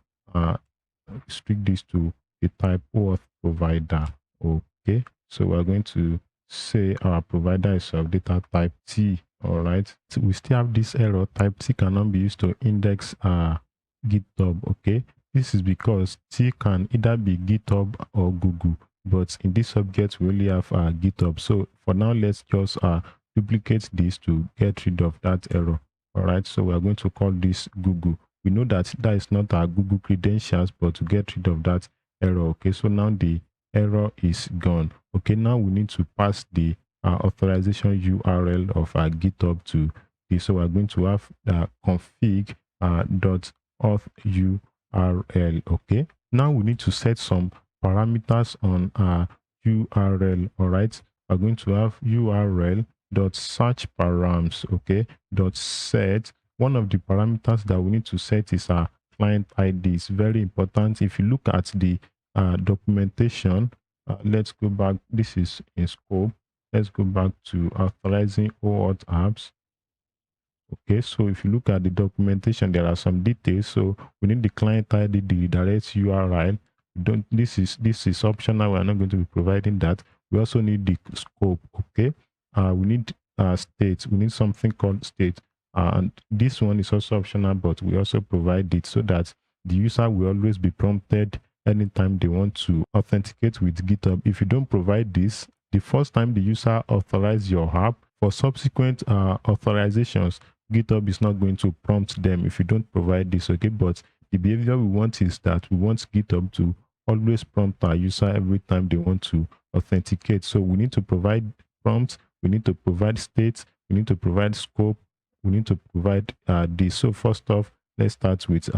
restrict this to the type OAuth provider. Okay, so we're going to say our provider is of data type T. All right, so we still have this error, type T cannot be used to index GitHub. Okay, this is because T can either be GitHub or Google, but in this object we only have GitHub. So for now, let's just duplicate this to get rid of that error. All right, so we're going to call this Google. We know that that is not our Google credentials, but to get rid of that error. Okay, so now the error is gone. Okay, now we need to pass the authorization URL of our GitHub to this. So we're going to have config dot auth URL. Okay, now we need to set some parameters on our URL. All right, we're going to have URL dot search params. Okay, dot set. One of the parameters that we need to set is our client ID. It's very important. If you look at the documentation, let's go back. This is in scope. Let's go back to authorizing OAuth apps. Okay, so if you look at the documentation, there are some details. So we need the client ID, the redirect URL. This is optional. We're not going to be providing that. We also need the scope. Okay, we need state. We need something called state. And this one is also optional, but we also provide it so that the user will always be prompted anytime they want to authenticate with GitHub. If you don't provide this, the first time the user authorizes your app, for subsequent authorizations, GitHub is not going to prompt them if you don't provide this. Okay, but the behavior we want is that we want GitHub to always prompt our user every time they want to authenticate. So we need to provide prompts, we need to provide states, we need to provide scope, we need to provide this. So first off, let's start with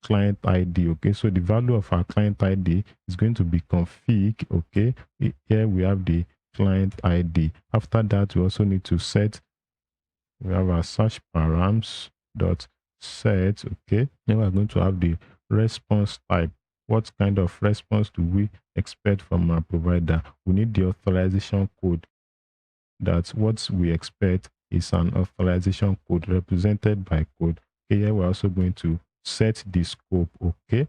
client ID. Okay, so the value of our client ID is going to be config. Okay, here we have the client ID. After that, we also need to set, we have our search params dot set. Okay, then we're going to have the response type. What kind of response do we expect from our provider? We need the authorization code. That's what we expect is an authorization code represented by code. Okay, here we're also going to set the scope. Okay,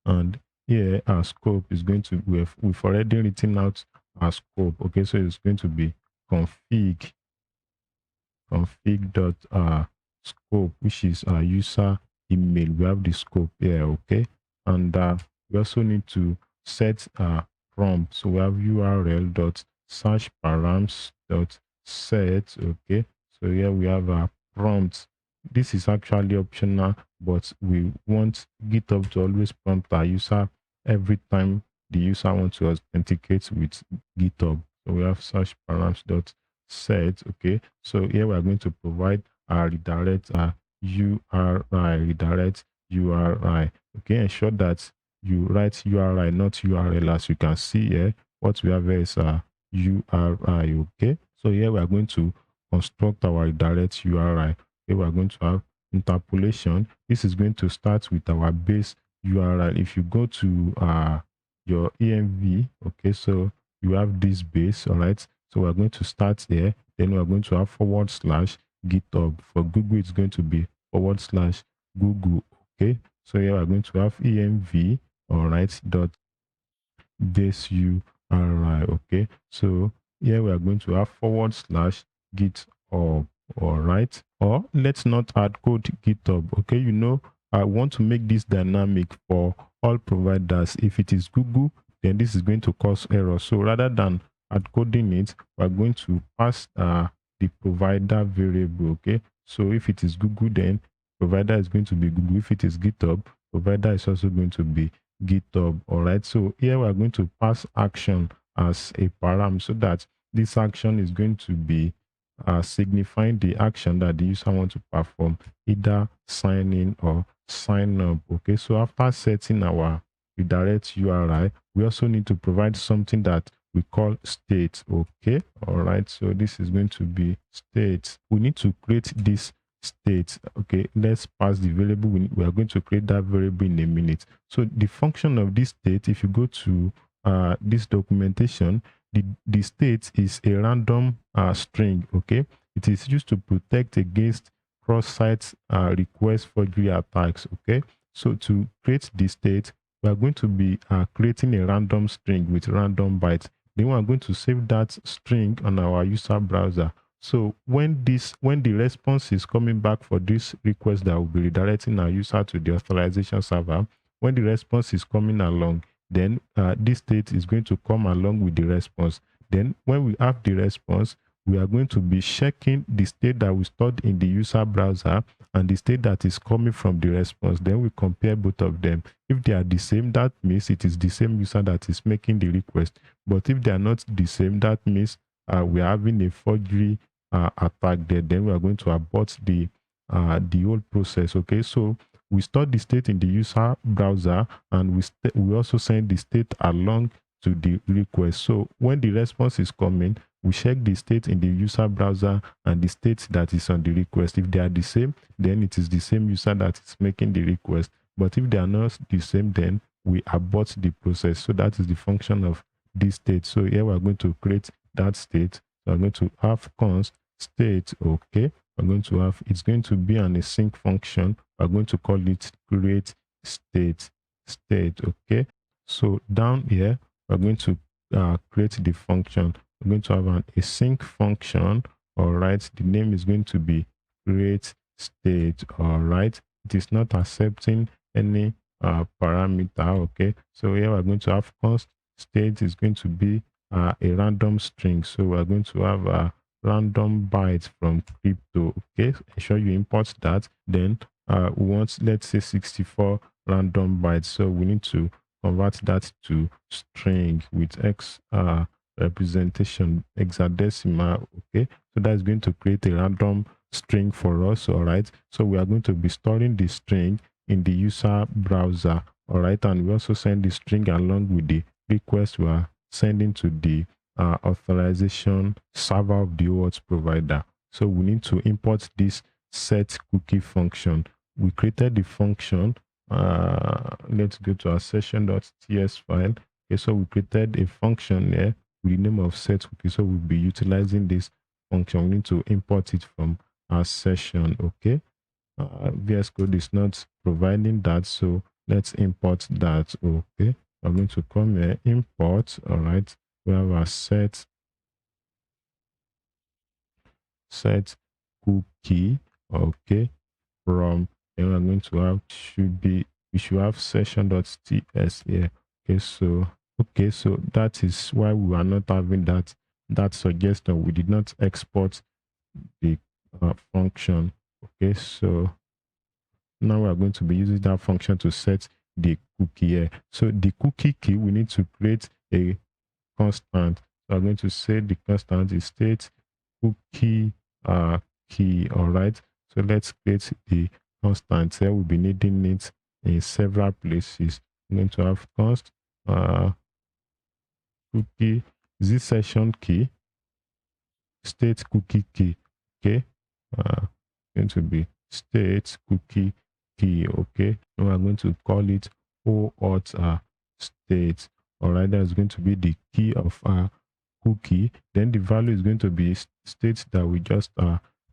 and here our scope is going to, we've already written out our scope. Okay, so it's going to be config dot scope, which is our user email. We have the scope here. Okay, and we also need to set prompt. So we have URL dot search params dot set. Okay, so here we have a prompt. This is actually optional, but we want GitHub to always prompt our user every time the user wants to authenticate with GitHub. So we have search params dot set. Okay, so here we are going to provide our redirect URI, redirect URI. Okay, ensure that you write URI, not URL. As you can see here, what we have here is URI. Okay, so here we are going to construct our redirect URI. Okay, we are going to have interpolation. This is going to start with our base URL. If you go to your env, okay, so you have this base. All right, so we're going to start there. Then we're going to have forward slash GitHub. For Google, it's going to be forward slash Google. Okay, so here we're going to have env, all right, dot base URI. Okay, so here we are going to have forward slash GitHub. All right, or let's not add code GitHub. Okay, you know, I want to make this dynamic for all providers. If it is Google, then this is going to cause error. So rather than add coding it, we're going to pass the provider variable. Okay, so if it is Google, then provider is going to be Google. If it is GitHub, provider is also going to be GitHub. All right, so here we're going to pass action as a param, so that this action is going to be signifying the action that the user wants to perform, either sign in or sign up. Okay, so after setting our redirect URI, we also need to provide something that we call state. Okay, all right, so this is going to be state. We need to create this state. Okay, let's pass the variable. We are going to create that variable in a minute. So the function of this state, if you go to this documentation, the state is a random string. Okay, it is used to protect against cross-site request forgery attacks. Okay, so to create the state, we are going to be creating a random string with random bytes. Then we are going to save that string on our user browser. So when the response is coming back for this request that will be redirecting our user to the authorization server, when the response is coming along, then this state is going to come along with the response. Then when we have the response, we are going to be checking the state that we stored in the user browser and the state that is coming from the response. Then we compare both of them. If they are the same, that means it is the same user that is making the request. But if they are not the same, that means we are having a forgery attack there. Then we are going to abort the whole process. Okay, so we store the state in the user browser, and we also send the state along to the request. So when the response is coming, we check the state in the user browser and the state that is on the request. If they are the same, then it is the same user that is making the request. But if they are not the same, then we abort the process. So that is the function of this state. So here we're going to create that state. So I'm going to have const state. Okay, we're going to have, it's going to be an async function. We're going to call it create state. Okay, so down here we're going to create the function. We're going to have an async function. All right, the name is going to be create state. All right, it is not accepting any parameter. Okay, so here we're going to have const state is going to be a random string. So we're going to have a random bytes from crypto. Okay, ensure you import that. Then we want, let's say, 64 random bytes. So we need to convert that to string with x representation, hexadecimal. Okay, so that's going to create a random string for us. All right, so we are going to be storing the string in the user browser. All right, and we also send the string along with the request we are sending to the authorization server of the OAuth provider. So we need to import this set cookie function. We created the function. Let's go to our session.ts file. Okay, so we created a function here with the name of set cookie. So we'll be utilizing this function. We need to import it from our session. Okay, VS Code is not providing that, so let's import that. Okay, I'm going to come here, import. All right, we have our set cookie. Okay, from, and I'm going to have, we should have session.ts here. Okay, so that is why we are not having that suggestion. We did not export the function. Okay, so now we are going to be using that function to set the cookie here. So the cookie key, we need to create a constant. So I'm going to say the constant is state cookie key. All right, so let's create the constant here. We'll be needing it in several places. I'm going to have const cookie z session key state cookie key. Okay, going to be state cookie key. Okay, and we're going to call it OAuth state. All right, that's going to be the key of our cookie. Then the value is going to be state that we just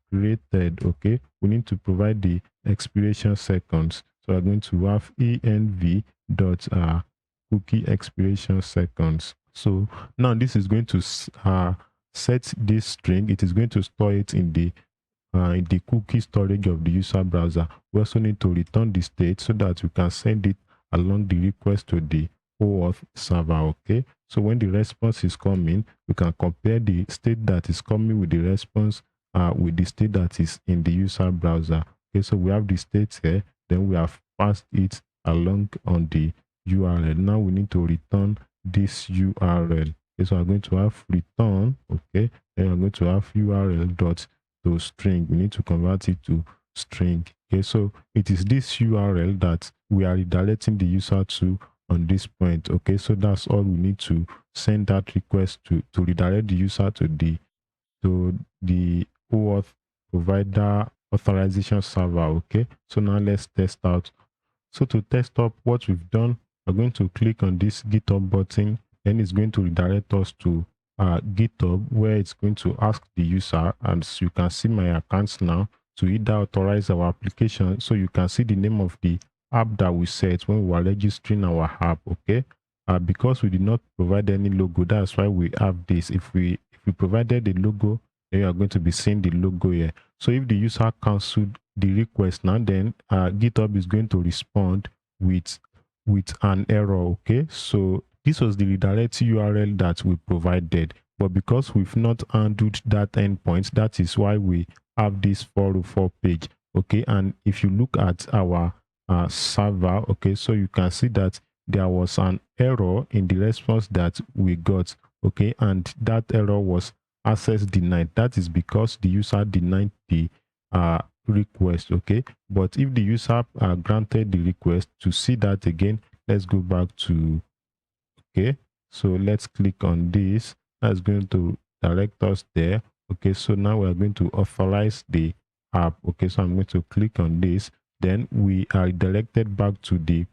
created. Okay, we need to provide the expiration seconds. So we're going to have env dot cookie expiration seconds. So now this is going to set this string. It is going to store it in the cookie storage of the user browser. We also need to return the state so that we can send it along the request to the OAuth server. Okay, so when the response is coming, we can compare the state that is coming with the response with the state that is in the user browser. Okay, so we have the state here, then we have passed it along on the URL. Now we need to return this URL. Okay, so I'm going to have return. Okay, then I'm going to have URL dot to string. We need to convert it to string. Okay, so it is this URL that we are redirecting the user to on this point. Okay, so that's all we need to send that request to redirect the user to the OAuth provider authorization server. Okay, so now let's test out. So to test up what we've done, we're going to click on this GitHub button. Then it's going to redirect us to GitHub, where it's going to ask the user, and so you can see my accounts now, to either authorize our application. So you can see the name of the app that we set when we were registering our app. Okay, because we did not provide any logo, that's why we have this. If we provided the logo, then you are going to be seeing the logo here. So if the user cancelled the request now, then GitHub is going to respond with an error. Okay, so this was the redirect URL that we provided, but because we've not handled that endpoint, that is why we have this 404 page. Okay, and if you look at our server, okay, so you can see that there was an error in the response that we got. Okay, and that error was access denied. That is because the user denied the request. Okay, but if the user granted the request, to see that again, let's go back to, okay, so let's click on this. That's going to direct us there. Okay, so now we are going to authorize the app. Okay, so I'm going to click on this. Then we are directed back to the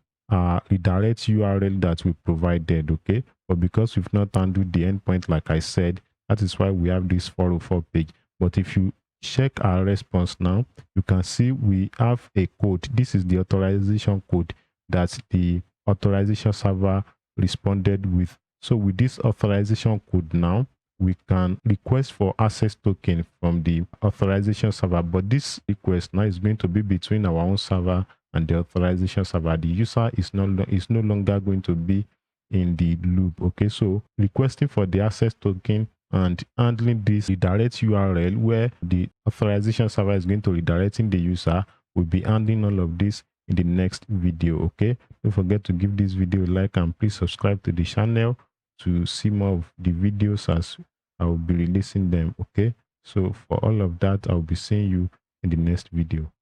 redirect URL that we provided. Okay, but because we've not handled the endpoint, like I said, that is why we have this 404 page. But if you check our response now, you can see we have a code. This is the authorization code that the authorization server responded with. So with this authorization code now, we can request for access token from the authorization server, but this request now is going to be between our own server and the authorization server. The user is no longer going to be in the loop. Okay, so requesting for the access token and handling this redirect URL where the authorization server is going to redirecting the user, will be handling all of this in the next video. Okay, don't forget to give this video a like, and please subscribe to the channel to see more of the videos as I will be releasing them. Okay, so for all of that, I'll be seeing you in the next video.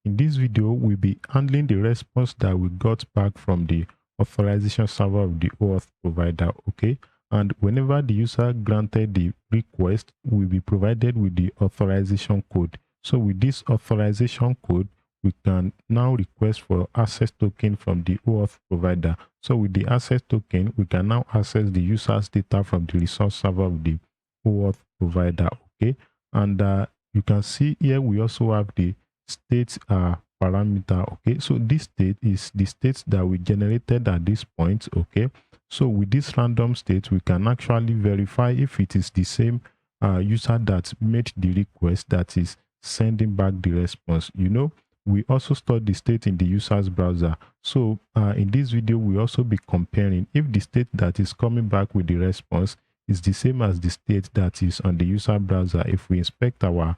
In this video, we'll be handling the response that we got back from the authorization server of the OAuth provider. Okay, and whenever the user granted the request, we'll be provided with the authorization code. So with this authorization code, we can now request for access token from the OAuth provider. So with the access token, we can now access the user's data from the resource server of the OAuth provider. Okay, and you can see here we also have the state parameter. Okay, so this state is the state that we generated at this point. Okay, so with this random state, we can actually verify if it is the same user that made the request that is sending back the response. You know, we also store the state in the user's browser. So in this video, we also be comparing if the state that is coming back with the response is the same as the state that is on the user browser. If we inspect our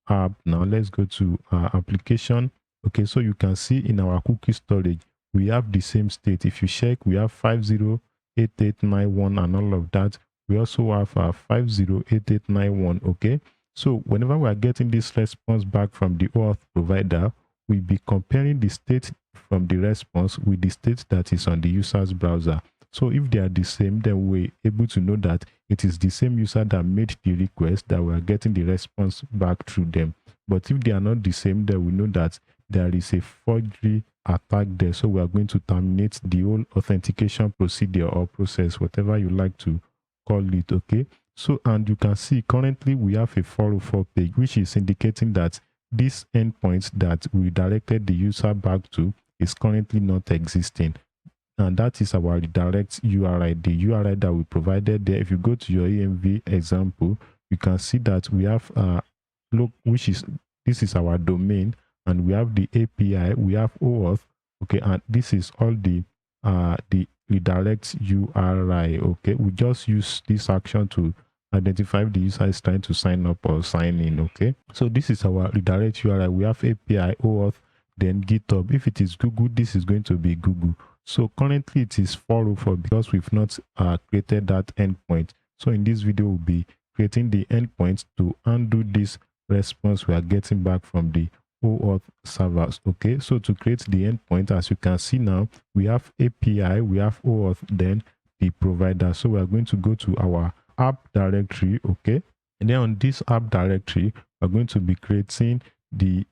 app now, let's go to application. Okay, so you can see in our cookie storage, we have the same state. If you check, we have 508891 and all of that. We also have 508891. Okay, so whenever we are getting this response back from the OAuth provider, we'll be comparing the state from the response with the state that is on the user's browser. So if they are the same, then we're able to know that it is the same user that made the request that we are getting the response back through them. But if they are not the same, then we know that there is a forgery attack there. So we are going to terminate the whole authentication procedure or process, whatever you like to call it. Okay, so and you can see currently we have a 404 page, which is indicating that this endpoint that we directed the user back to is currently not existing. And that is our redirect URI, the URI that we provided there. If you go to your EMV example, you can see that we have look, which is, this is our domain, and we have the API, we have OAuth. Okay, and this is all the redirect URI. Okay, we just use this action to identify if the user is trying to sign up or sign in. Okay, so this is our redirect URI. We have API, OAuth, then GitHub. If it is Google, this is going to be Google. So currently it is 404 because we've not created that endpoint. So in this video, we'll be creating the endpoint to undo this response we are getting back from the OAuth servers. Okay, so to create the endpoint, as you can see now, we have API, we have OAuth, then the provider. So we are going to go to our app directory, okay? And then on this app directory, we're going to be creating the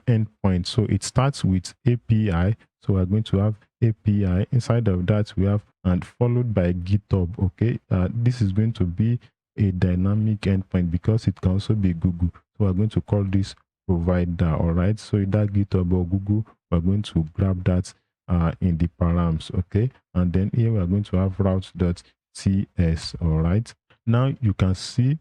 endpoint. So it starts with API. So we're going to have API. Inside of that, we have and followed by GitHub, okay? This is going to be a dynamic endpoint because it can also be Google. So we're going to call this provider, all right? So either GitHub or Google, we're going to grab that in the params, okay? And then here we are going to have route.ts, all right? Now you can see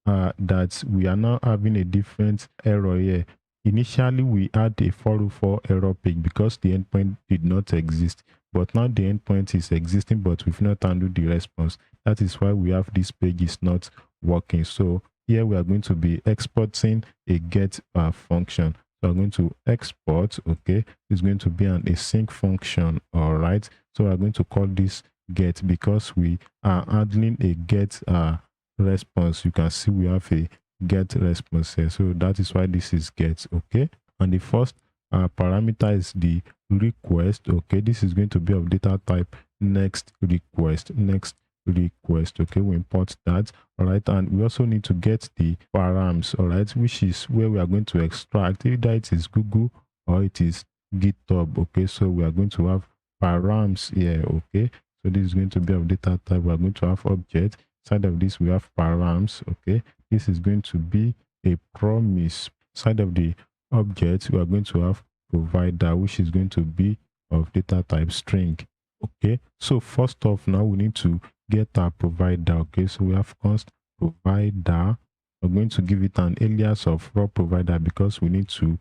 that we are now having a different error here. Initially, we had a 404 error page because the endpoint did not exist. But now the endpoint is existing, but we've not handled the response. That is why we have this page is not working. So here we are going to be exporting a get function. So I'm going to export, okay. It's going to be an async function, all right. So we're going to call this get because we are handling a get response. You can see we have a get response here, so that is why this is get, okay. And the first parameter is the request, okay. This is going to be of data type next request, okay. We import that, all right. And we also need to get the params, all right, which is where we are going to extract either it is Google or it is GitHub, okay. So we are going to have params here, okay. So this is going to be of data type. We are going to have object. Side of this we have params, okay. This is going to be a promise. Side of the object we are going to have provider, which is going to be of data type string, okay. So first off, now we need to get our provider, okay. So we have const provider. We're going to give it an alias of raw provider because we need to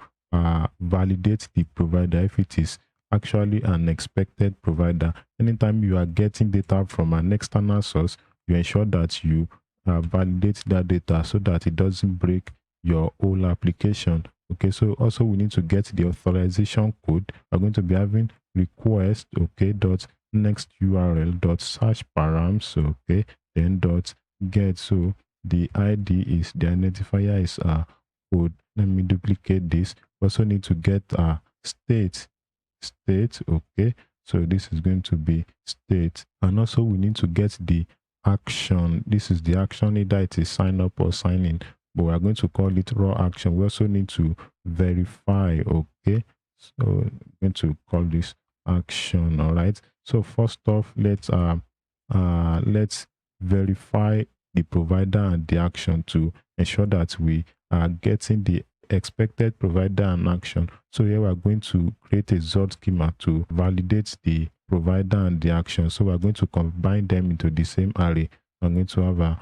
validate the provider if it is actually an expected provider. Anytime you are getting data from an external source, you ensure that you validate that data so that it doesn't break your whole application, okay. So also we need to get the authorization code. We're going to be having request, okay, dot next URL dot search params, okay, then dot get. So the ID is the identifier is code. Let me duplicate this. We also need to get state, okay. So this is going to be state, and also we need to get the action. This is the action, either it is sign up or sign in, but we are going to call it raw action. We also need to verify, okay. So I'm going to call this action, all right. So first off, let's verify the provider and the action to ensure that we are getting the expected provider and action. So here we are going to create a Zod schema to validate the provider and the action. So we're going to combine them into the same array. I'm going to have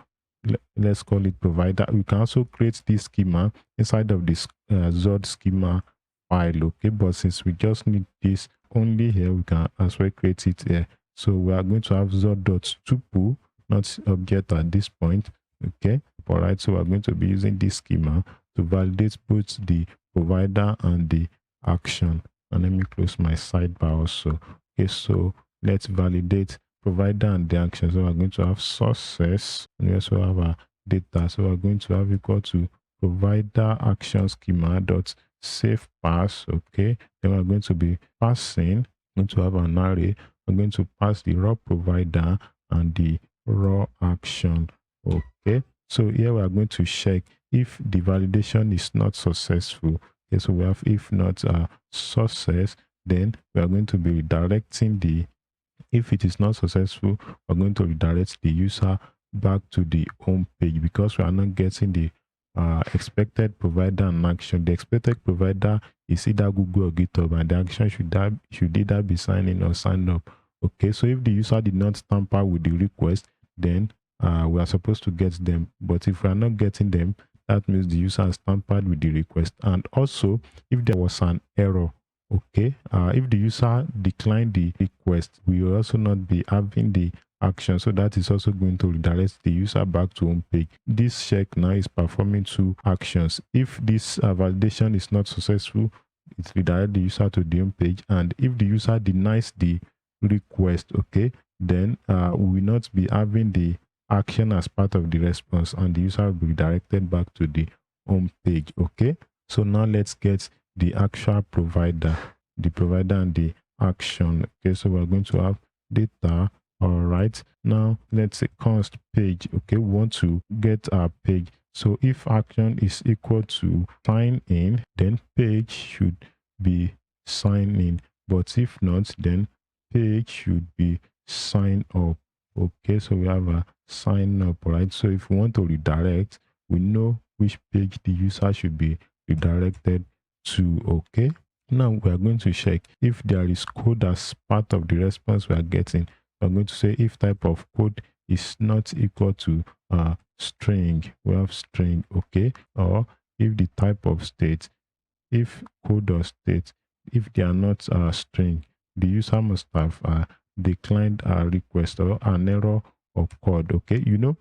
let's call it provider. We can also create this schema inside of this Zod schema file, okay. But since we just need this only here, we can as well create it here. So we are going to have Zod.tuple, not object at this point, okay. All right. So we're going to be using this schema to validate both the provider and the action. And let me close my sidebar also. Okay, so let's validate provider and the action. So we're going to have sources, and we also have our data. So we're going to have equal to provider action schema dot save pass, okay. Then we're going to be passing, going to have an array. I'm going to pass the raw provider and the raw action, okay. So here we are going to check if the validation is not successful. Okay, so we have if not success, then we are going to be redirecting the, if it is not successful, we're going to redirect the user back to the home page because we are not getting the expected provider and action. The expected provider is either Google or GitHub, and the action should either be sign in or sign up. Okay, so if the user did not tamper with the request, then we are supposed to get them. But if we are not getting them, that means the user has tampered with the request. And also, if there was an error, okay, if the user declined the request, we will also not be having the action. So that is also going to redirect the user back to home page. This check now is performing two actions. If this validation is not successful, it redirects the user to the home page. And if the user denies the request, okay, then we will not be having the action as part of the response, and the user will be redirected back to the home page, okay. So now let's get the actual provider, the provider and the action, okay. So we're going to have data All right, now let's say const page. Okay, we want to get our page. So if action is equal to sign in, then page should be sign in. But if not, then page should be sign up. Okay, so we have a sign up, right? So if we want to redirect, we know which page the user should be redirected to. Okay, now we are going to check if there is code as part of the response we are getting. I'm going to say if type of code is not equal to string, we have string. Okay, or if the type of state, if code or state, if they are not string, the user must have declined a request or an error occurred. Okay, you know,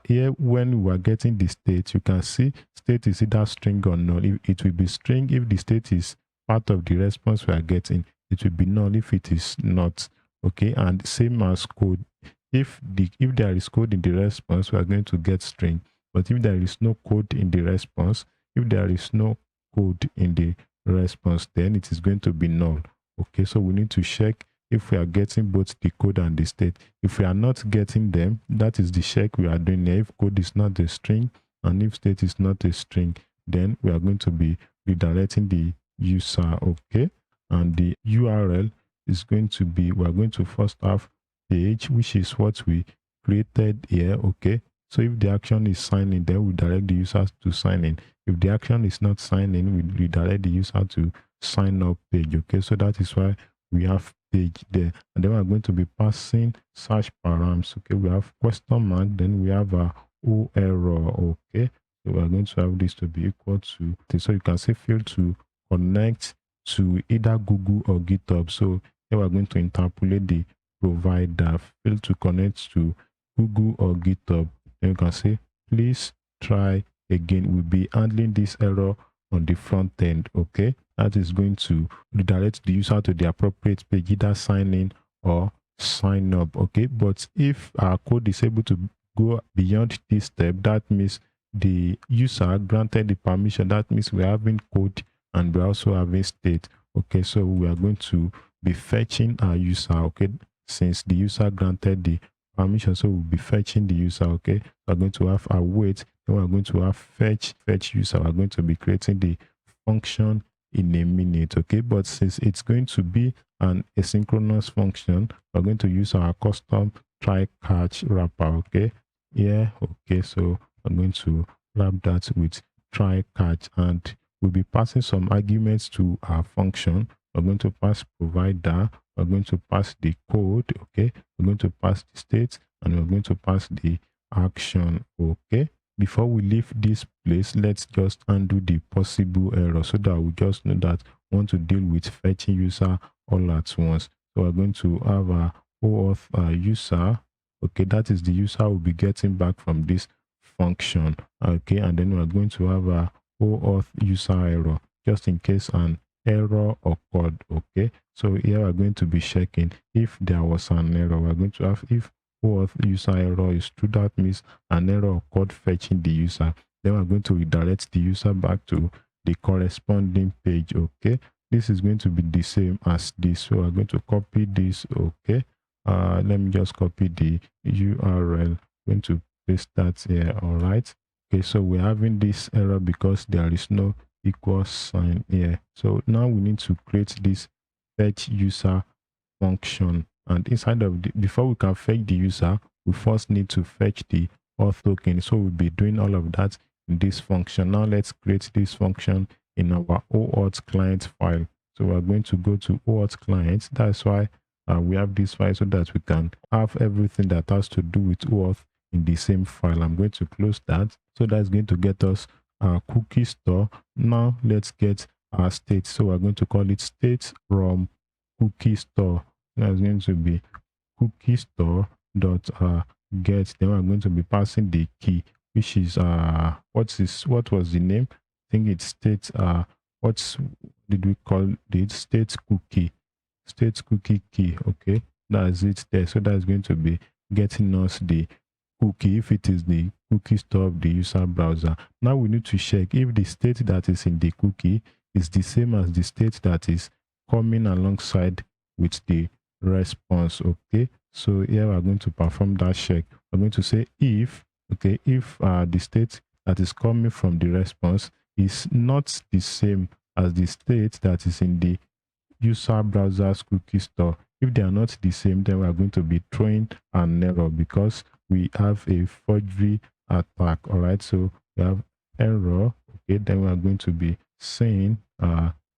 here when we are getting the state, you can see state is either string or null. It will be string if the state is part of the response we are getting. It will be null if it is not. Okay, and same as code. If there is code in the response, we are going to get string. But if there is no code in the response, if there is no code in the response, then it is going to be null. Okay, so we need to check if we are getting both the code and the state. If we are not getting them, that is the check we are doing here. If code is not a string and if state is not a string, then we are going to be redirecting the user. Okay, and the URL is going to be, we are going to first have page, which is what we created here. Okay, so if the action is sign in, then we direct the user to sign in. If the action is not sign in, we redirect the user to sign up page. Okay, so that is why we have page there. And then we're going to be passing search params. Okay, we have question mark, then we have a O error. Okay, so we're going to have this to be equal to, so you can say fail to connect to either Google or GitHub. So here we're going to interpolate the provider, fail to connect to Google or GitHub. Then you can say please try again. We'll be handling this error on the front end. Okay, that is going to redirect the user to the appropriate page, either sign in or sign up. Okay, but if our code is able to go beyond this step, that means the user granted the permission. That means we're having code and we're also having state. Okay, so we are going to be fetching our user. Okay, since the user granted the permission, so we'll be fetching the user. Okay, we're going to have a wait, then we're going to have fetch user. We're going to be creating the function in a minute. Okay, but since it's going to be an asynchronous function, we're going to use our custom try catch wrapper. Okay, yeah, okay, so I'm going to wrap that with try catch, and we'll be passing some arguments to our function. We're going to pass provider, we're going to pass the code. Okay, we're going to pass the state, and we're going to pass the action. Okay, before we leave this place, let's just undo the possible error so that we just know that we want to deal with fetching user all at once. So we're going to have a OAuth user. Okay, that is the user we'll be getting back from this function. Okay, and then we're going to have a OAuth user error just in case an error occurred. Okay, so here we're going to be checking if there was an error. We're going to have if OAuth user error is true, that means an error occurred fetching the user. Then we're going to redirect the user back to the corresponding page. Okay, this is going to be the same as this, so we're going to copy this. Okay, let me just copy the URL. I'm going to paste that here. All right, okay, so we're having this error because there is no equal sign here. So now we need to create this fetch user function, and inside of the, before we can fetch the user, we first need to fetch the auth token. So we'll be doing all of that in this function. Now let's create this function in our OAuth client file. So we're going to go to OAuth client. That's why we have this file, so that we can have everything that has to do with OAuth in the same file. I'm going to close that. So that's going to get us our cookie store. Now let's get our state. So we're going to call it state from cookie store. That's going to be cookie store dot get. Then we're going to be passing the key, which is what was the name? I think it's state what did we call it? State cookie key. Okay, that's it there. So that's going to be getting us the cookie if it is the cookie store of the user browser. Now we need to check if the state that is in the cookie is the same as the state that is coming alongside with the response. Okay, So here we're going to perform that check. We're going to say if, okay, if the state that is coming from the response is not the same as the state that is in the user browser's cookie store. If they are not the same, then we are going to be throwing an error because we have a forgery attack. All right, so we have error. Okay, then we are going to be saying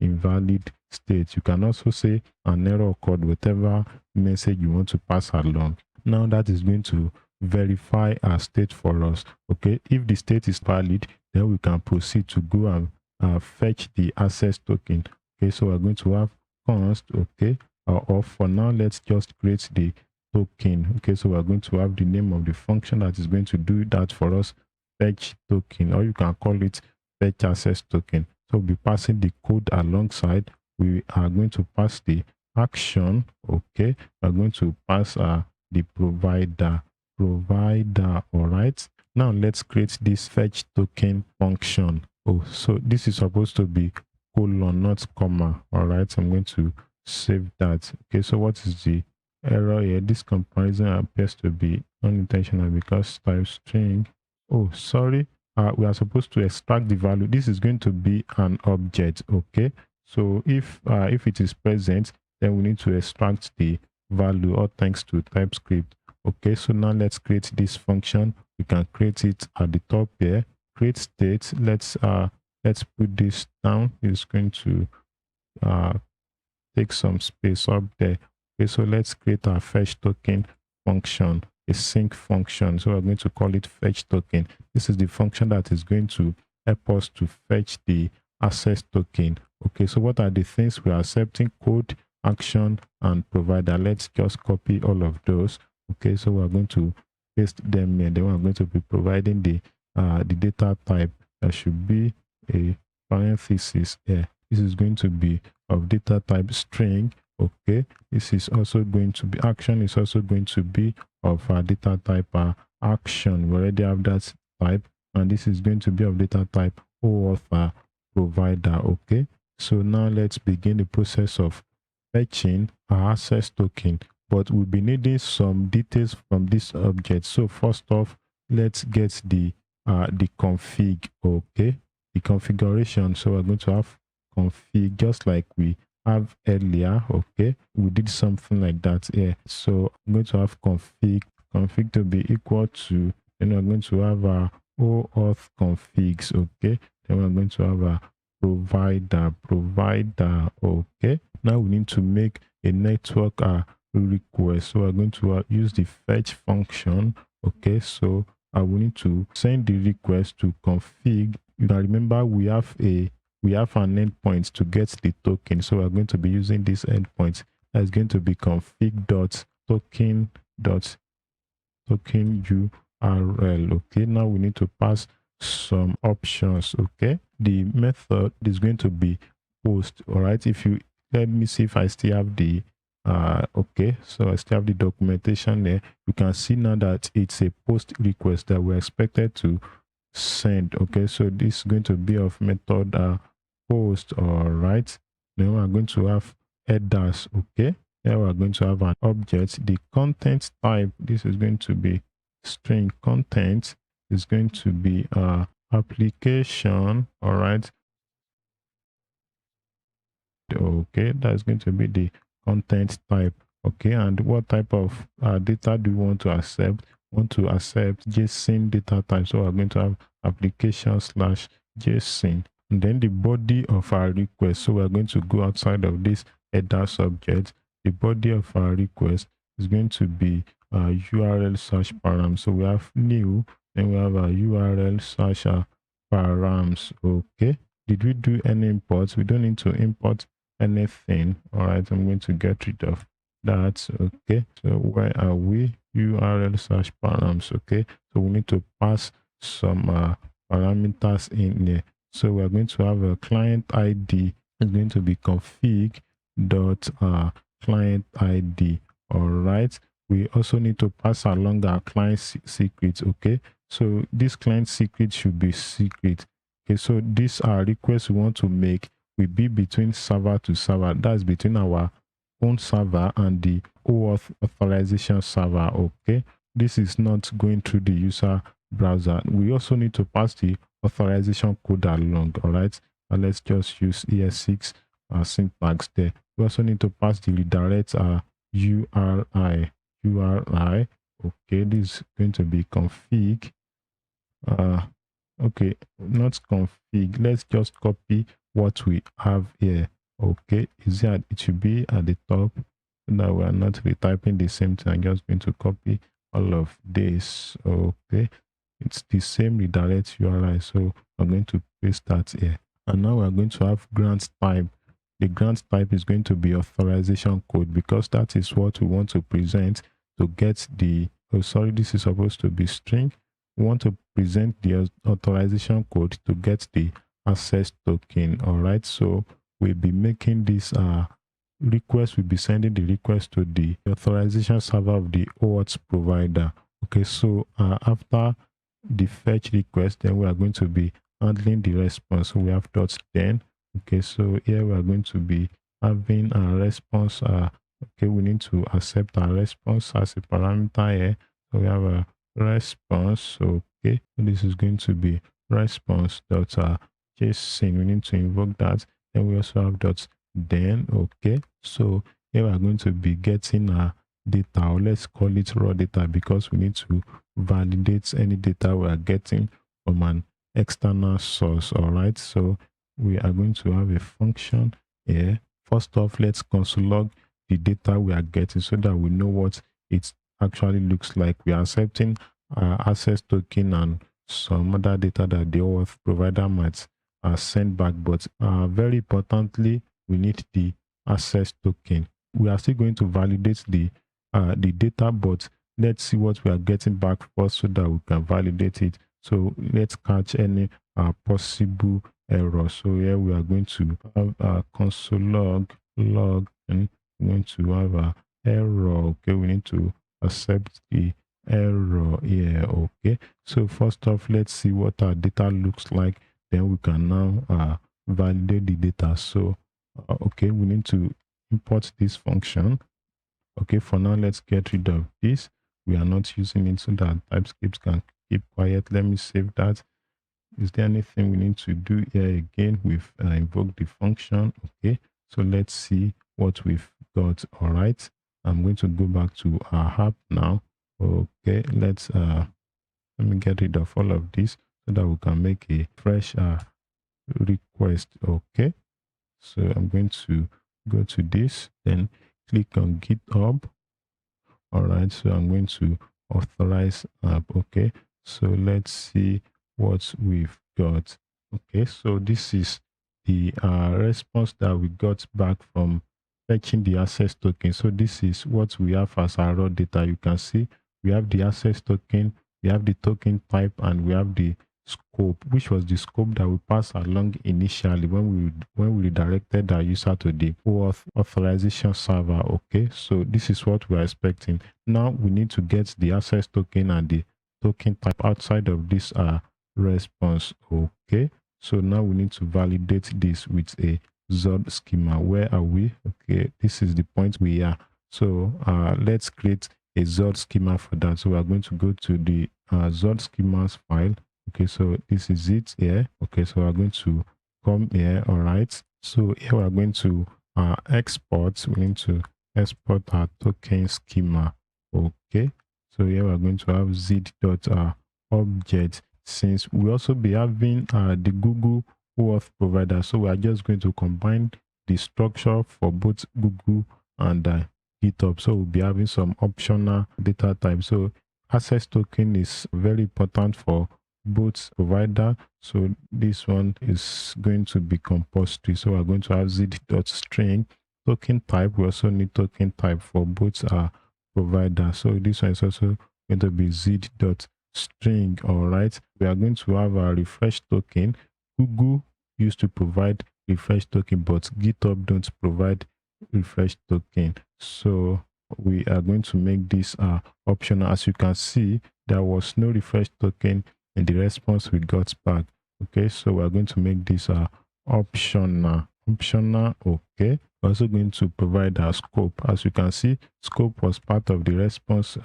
invalid state. You can also say an error occurred, whatever message you want to pass along. Now that is going to verify our state for us. Okay, if the state is valid, then we can proceed to go and fetch the access token. Okay, so we're going to have const, okay, or for now let's just create the token. Okay, so we're going to have the name of the function that is going to do that for us, fetch token, or you can call it fetch access token. So we'll be passing the code alongside. We are going to pass the action. Okay, we're going to pass the provider. All right, now let's create this fetch token function. Oh, so this is supposed to be colon, not comma. All right, I'm going to save that. Okay, so what is the error here? This comparison appears to be unintentional because type string. Oh, sorry. We are supposed to extract the value. This is going to be an object. Okay, so if it is present, then we need to extract the value, all thanks to TypeScript. Okay, so now let's create this function. We can create it at the top here. Create state. Let's put this down. It's going to take some space up there. Okay, so let's create our fetch token function, a sync function. So we're going to call it fetch token. This is the function that is going to help us to fetch the access token. Okay, so what are the things we are accepting? Code, action, and provider. Let's just copy all of those. Okay, so we're going to paste them here. Then we're going to be providing the data type. There should be a parenthesis here. This is going to be of data type string. Okay, this is also going to be action, is also going to be of data type action. We already have that type, and this is going to be of data type OAuth provider. Okay, so now let's begin the process of fetching our access token, but we'll be needing some details from this object. So first off, let's get the config. Okay, the configuration. So we're going to have config just like we have earlier. Okay, we did something like that here. So I'm going to have config to be equal to, then we're going to have our OAuth configs. Okay, then we're going to have a provider. Okay, now we need to make a network request. So we're going to use the fetch function. Okay, so we need to send the request to config. You can remember we have an endpoint to get the token, so we're going to be using this endpoint. That's going to be config.token URL. Okay, now we need to pass some options. Okay, the method is going to be post. All right, if you let me see if I still have the okay, so I still have the documentation there. You can see now that it's a post request that we're expected to send. Okay, so this is going to be of method post. All right, then we're going to have headers. Okay, here we're going to have an object. The content type, this is going to be string. Content is going to be application. All right, okay, that's going to be the content type. Okay, and what type of data do you want to accept? Want to accept JSON data type, so we're going to have application / JSON, and then the body of our request. So we're going to go outside of this header subject. The body of our request is going to be URL / param. So we have new, then we have a URL / params. Okay, did we do any imports? We don't need to import anything. All right, I'm going to get rid of that. Okay, so where are we? URL / params. Okay, so we need to pass some parameters in here. So we're going to have a client ID. It's going to be config dot client ID. All right, we also need to pass along our client secret. Okay, so this client secret should be secret. Okay, so these are requests we want to make will be between server to server. That's between our own server and the OAuth authorization server. Okay, this is not going through the user browser. We also need to pass the authorization code along. All right, and let's just use ES6 syntax there. We also need to pass the redirect URI. Okay, this is going to be config. Okay, not config. Let's just copy what we have here. Okay, it should be at the top so that we are not retyping the same thing. I'm just going to copy all of this. Okay, it's the same redirect URI, so I'm going to paste that here. And now we're going to have grant type. The grant type is going to be authorization code because that is what we want to present to get the, this is supposed to be string. We want to present the authorization code to get the access token. All right, so we'll be making this request. We'll be sending the request to the authorization server of the OAuth provider. Okay, so after the fetch request, then we are going to be handling the response. So we have .then. Okay, so here we are going to be having a response. Okay, we need to accept our response as a parameter here. So we have a response. Okay, so this is going to be response.json. We need to invoke that. Then we also have .then. Okay, so here we are going to be getting data, or let's call it raw data, because we need to validate any data we are getting from an external source. All right, so we are going to have a function here. First off, let's console log the data we are getting so that we know what it actually looks like. We are accepting access token and some other data that the OAuth provider might send back, but very importantly, we need the access token. We are still going to validate the data, but let's see what we are getting back first so that we can validate it. So let's catch any possible error. So here we are going to have a console log, and we're going to have a error. Okay, we need to accept the error here. Okay, so first off, let's see what our data looks like. Then we can now validate the data. So okay, we need to import this function. Okay, for now, let's get rid of this. We are not using it so that TypeScript can keep quiet. Let me save that. Is there anything we need to do here again? We've invoked the function. Okay, so let's see what we've got. All right, I'm going to go back to our app now. Okay, let me get rid of all of this so that we can make a fresh request. Okay, so I'm going to go to this, then click on GitHub. All right, so I'm going to authorize app. Okay, so let's see what we've got. Okay, so this is the response that we got back from fetching the access token. So this is what we have as our raw data. You can see we have the access token, we have the token type, and we have the scope, which was the scope that we passed along initially when we redirected our user to the OAuth authorization server. Okay, so this is what we are expecting. Now we need to get the access token and the token type outside of this response. Okay, so now we need to validate this with a Zod schema. Where are we? Okay, this is the point we are. So let's create a Zod schema for that. So we are going to go to the Zod schemas file. Okay, so this is it here. Okay, so we're going to come here. All right, so here we're going to export. We need to export our token schema. Okay, so here we're going to have z.object. Since we also be having the Google OAuth provider, so we are just going to combine the structure for both Google and GitHub. So we'll be having some optional data type. So access token is very important for both provider. So this one is going to be compulsory. So we're going to have z.string token type. We also need token type for both provider. So this one is also going to be z.string. All right, we are going to have a refresh token. Google used to provide refresh token, but GitHub don't provide refresh token. So we are going to make this optional. As you can see, there was no refresh token in the response we got back. Okay, so we're going to make this optional. Okay, we're also going to provide our scope. As you can see, scope was part of the response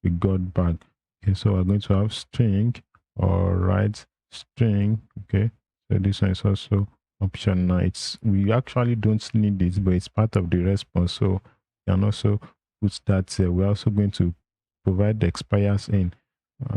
we got back. Okay, so we're going to have string, all right, string. Okay, so this one is also optional. We actually don't need this, but it's part of the response, so you can also put that. We're also going to provide the expires in.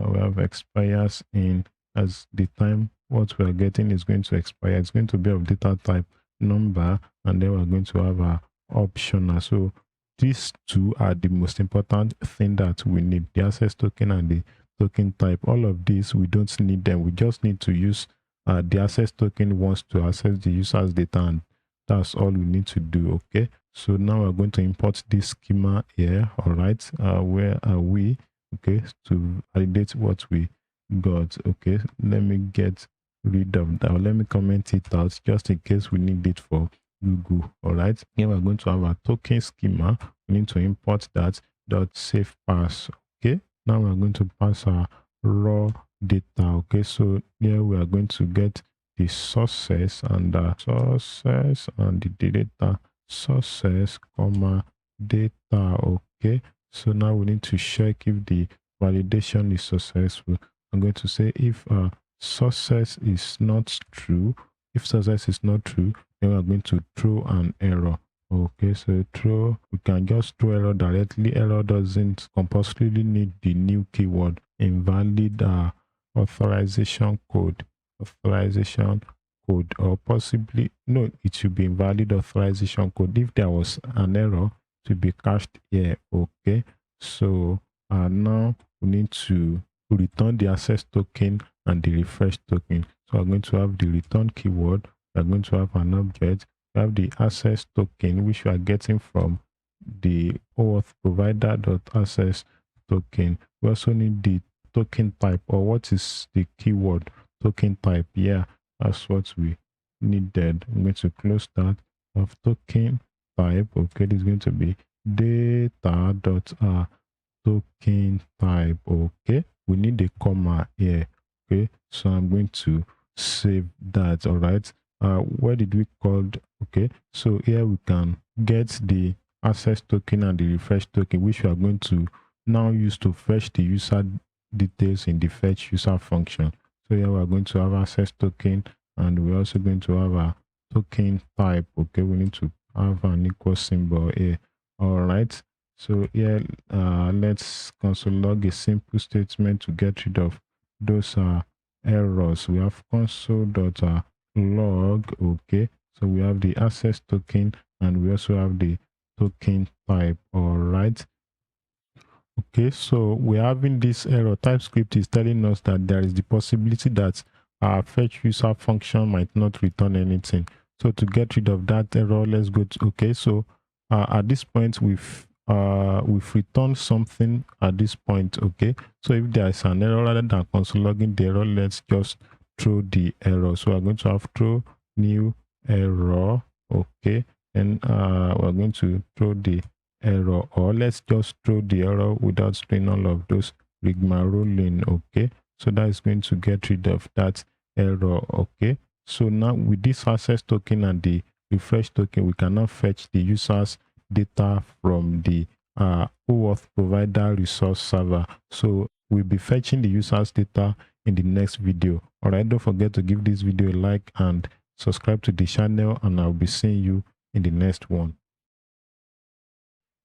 We have expires in as the time what we are getting is going to expire. It's going to be of data type number, and then we're going to have our optional. So these two are the most important thing that we need: the access token and the token type. All of these, we don't need them. We just need to use the access token wants to access the user's data, and that's all we need to do. Okay, so now we're going to import this schema here. All right, where are we? Okay, to validate what we got. Okay, let me get rid of that. Let me comment it out just in case we need it for Google. All right, here we're going to have a token schema. We need to import that dot save pass. Okay, now we're going to pass our raw data. Okay, so here we are going to get the sources and the sources and the data sources comma data. Okay, so now we need to check if the validation is successful. I'm going to say if success is not true. If success is not true, then we're going to throw an error. Okay, so throw, we can just throw error directly. Error doesn't compulsorily need the new keyword. Invalid authorization code. Authorization code, or possibly, no, it should be invalid authorization code. If there was an error, to be cached here. Okay, so now we need to return the access token and the refresh token. So I'm going to have the return keyword. We're going to have an object. We have the access token, which we are getting from the OAuth provider.access token. We also need the token type, or what is the keyword token type. Yeah, that's what we needed. I'm going to close that. Of token type. Okay, this is going to be data dot token type. Okay, we need a comma here. Okay, so I'm going to save that. All right, where did we call? Okay, so here we can get the access token and the refresh token, which we are going to now use to fetch the user details in the fetch user function. So here we are going to have access token, and we're also going to have a token type. Okay, we need to have an equal symbol here. All right, so here let's console log a simple statement to get rid of those errors. We have console.log. Okay, so we have the access token and we also have the token type. All right, okay, so we're having this error. TypeScript is telling us that there is the possibility that our fetch user function might not return anything. So to get rid of that error, let's go to, okay, so at this point we've returned something at this point. Okay, so if there is an error, rather than console logging the error, let's just throw the error. So we're going to have throw new error. Okay, and we're going to throw the error, or let's just throw the error without throwing all of those rigmaroling. Okay, so that is going to get rid of that error. Okay, so now with this access token and the refresh token, we can now fetch the user's data from the OAuth provider resource server. So we'll be fetching the user's data in the next video. All right, don't forget to give this video a like and subscribe to the channel, and I'll be seeing you in the next one.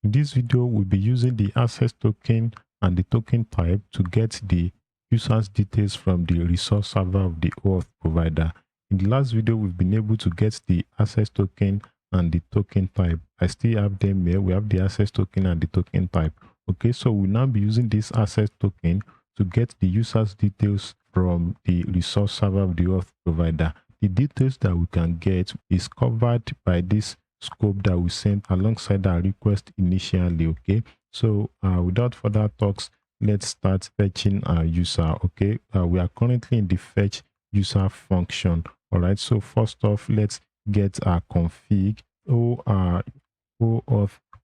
In this video, we'll be using the access token and the token type to get the user's details from the resource server of the OAuth provider. In the last video, we've been able to get the access token and the token type. I still have them here. We have the access token and the token type. Okay, so we'll now be using this access token to get the user's details from the resource server of the OAuth provider. The details that we can get is covered by this scope that we sent alongside our request initially. Okay, so without further talks, let's start fetching our user. Okay, we are currently in the fetch user function. All right, so first off, let's get our config OAuth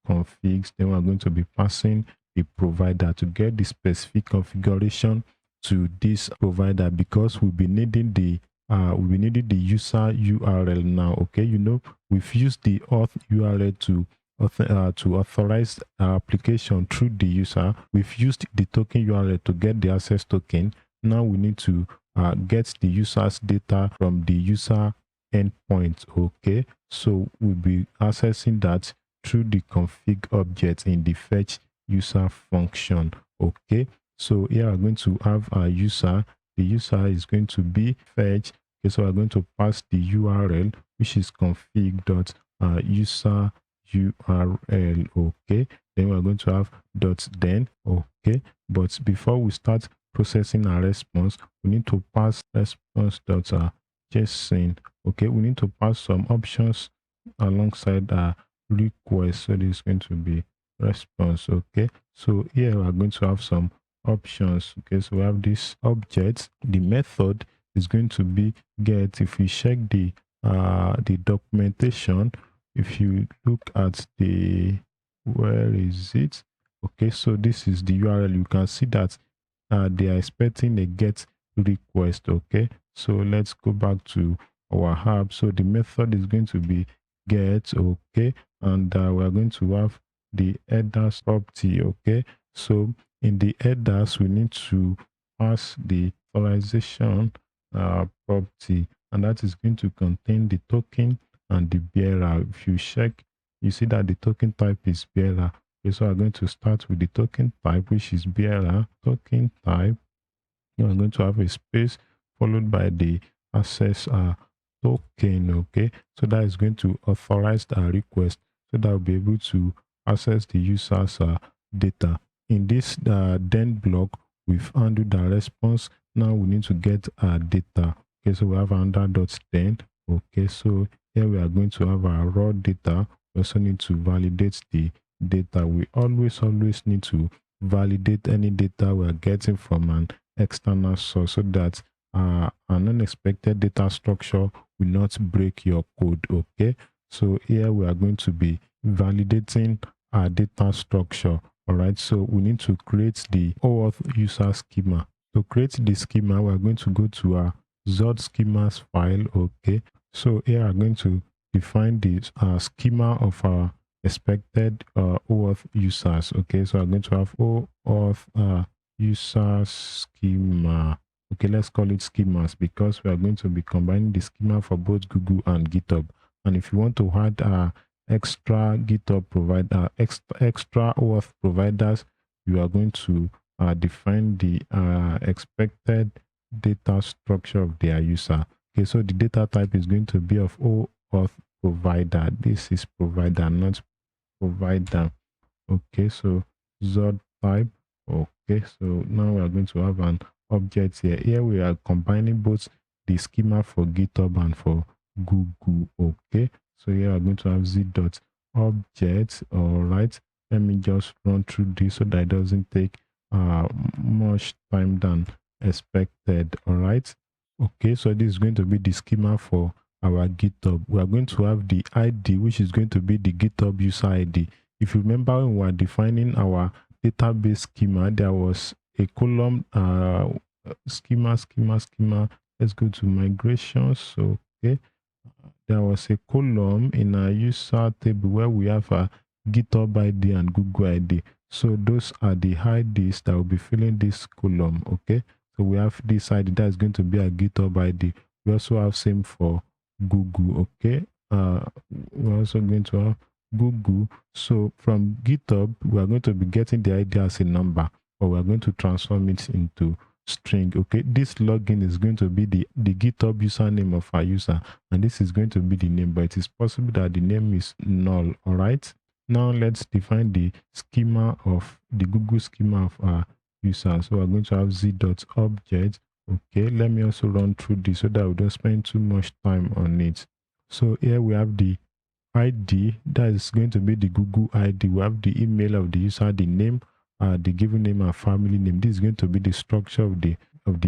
configs. Then we're going to be passing the provider to get the specific configuration to this provider, because we'll be needing the user URL now. Okay, you know, we've used the auth URL to authorize our application through the user. We've used the token URL to get the access token. Now we need to get the user's data from the user endpoint. Okay, so we'll be accessing that through the config object in the fetch user function. Okay, so here we're going to have our user. The user is going to be fetch. Okay, so we're going to pass the URL, which is config.user URL. Okay, then we're going to have .then. Okay, but before we start processing our response, we need to pass response.json. Okay, we need to pass some options alongside our request. So this is going to be response. Okay, so here we are going to have some options. Okay, so we have this object. The method is going to be get. If we check the documentation, if you look at the, where is it? Okay, so this is the URL. You can see that they are expecting a get request. Okay, so let's go back to our app. So the method is going to be get. Okay, and we are going to have the headers property. Okay, so in the headers we need to pass the authorization property, and that is going to contain the token and the bearer. If you check, you see that the token type is bearer. Okay, so I'm going to start with the token type, which is bearer. Token type, you are going to have a space followed by the access token. Okay, so that is going to authorize the request, so that we'll be able to access the user's data. In this then block, we've handled the response. Now we need to get our data. Okay, so we have under.then. Okay, so here we are going to have our raw data. We also need to validate the data. We always need to validate any data we are getting from an external source, so that an unexpected data structure will not break your code. Okay, so here we are going to be validating our data structure. All right, so we need to create the OAuth user schema. To create the schema, we are going to go to our Zod schemas file. Okay, so here I'm going to define the schema of our expected OAuth users. Okay, so I'm going to have OAuth user schema. Okay, let's call it schemas, because we are going to be combining the schema for both Google and GitHub. And if you want to add extra GitHub provider, extra OAuth providers, you are going to define the expected data structure of their user. Okay, so the data type is going to be of OAuth provider. This is provider, not provider. Okay, so Zod type. Okay, so now we are going to have an object here. Here we are combining both the schema for GitHub and for Google. Okay, so here we are going to have z.object. All right, let me just run through this so that it doesn't take much time than expected. All right, okay, so this is going to be the schema for our GitHub. We are going to have the ID, which is going to be the GitHub user ID. If you remember, when we were defining our database schema, there was a column schema. Let's go to migrations. Okay, there was a column in our user table where we have a GitHub ID and Google ID. So those are the IDs that will be filling this column. Okay, so we have this ID that is going to be a GitHub ID. We also have same for Google. Okay, we're also going to have Google. So from GitHub, we are going to be getting the ID as a number, or we are going to transform it into string. Okay, this login is going to be the GitHub username of our user, and this is going to be the name, but it is possible that the name is null. All right, now let's define the schema of the Google schema of our user. So we're going to have z.object. Okay, let me also run through this so that we don't spend too much time on it. So here we have the ID, that is going to be the Google ID. We have the email of the user, the name, the given name and family name. This is going to be the structure of the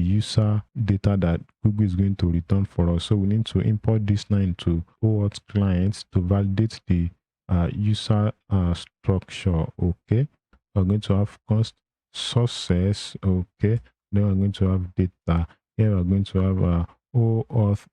user data that Google is going to return for us. So we need to import this now into OAuth clients to validate the user structure. Okay, we're going to have const sources. Okay, then we're going to have data. Here we're going to have OAuth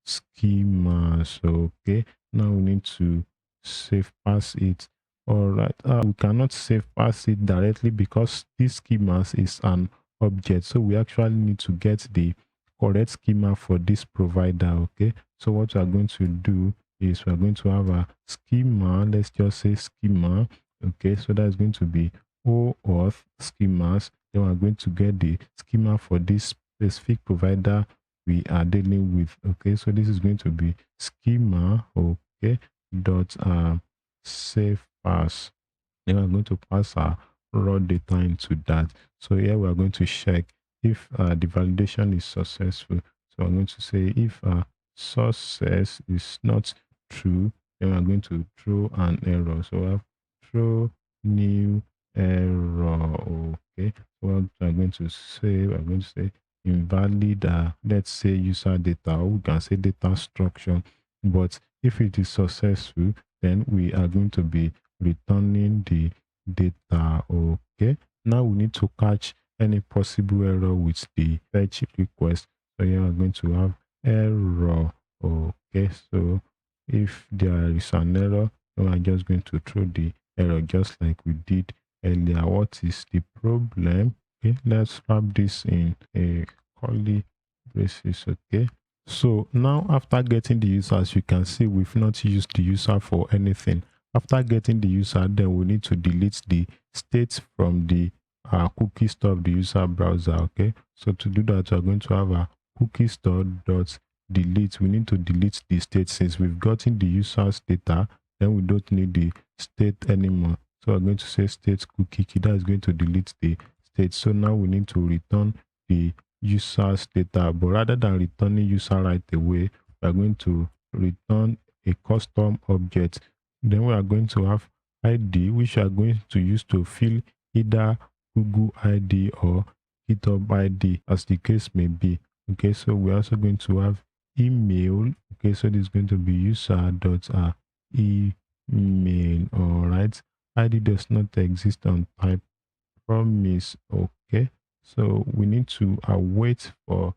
schemas. Okay, now we need to save pass it. All right, we cannot save pass it directly because this schemas is an object, so we actually need to get the correct schema for this provider. Okay, so what we are going to do is we are going to have a schema. Let's just say schema. Okay, so that's going to be OAuth schemas. Then we're going to get the schema for this specific provider we are dealing with. Okay, so this is going to be schema, okay, dot save pass. Then we're going to pass our raw data into that. So here we are going to check if the validation is successful. So I'm going to say if success is not true, then we're going to throw an error. So we have throw new error. Okay, so what we're going to say, we're going to say invalid let's say user data, or we can say data structure. But if it is successful, then we are going to be returning the data. Okay, now we need to catch any possible error with the fetch request. So here we're going to have error. Okay, so if there is an error, then we're just going to throw the error just like we did earlier. What is the problem? Okay, let's wrap this in a curly braces. Okay, so now after getting the user, as you can see, we've not used the user for anything. After getting the user, then we need to delete the state from the cookie store of the user browser. Okay, so to do that, we're going to have a cookie store dot delete. We need to delete the state. Since we've gotten the user's data, then we don't need the state anymore. So we're going to say state cookie key. That is going to delete the state. So now we need to return the user's data, but rather than returning user right away, we are going to return a custom object. Then we are going to have ID, which we are going to use to fill either Google ID or GitHub ID, as the case may be. Okay, so we're also going to have email. Okay, so this is going to be user.email. All right, ID does not exist on type promise. Okay, so we need to await for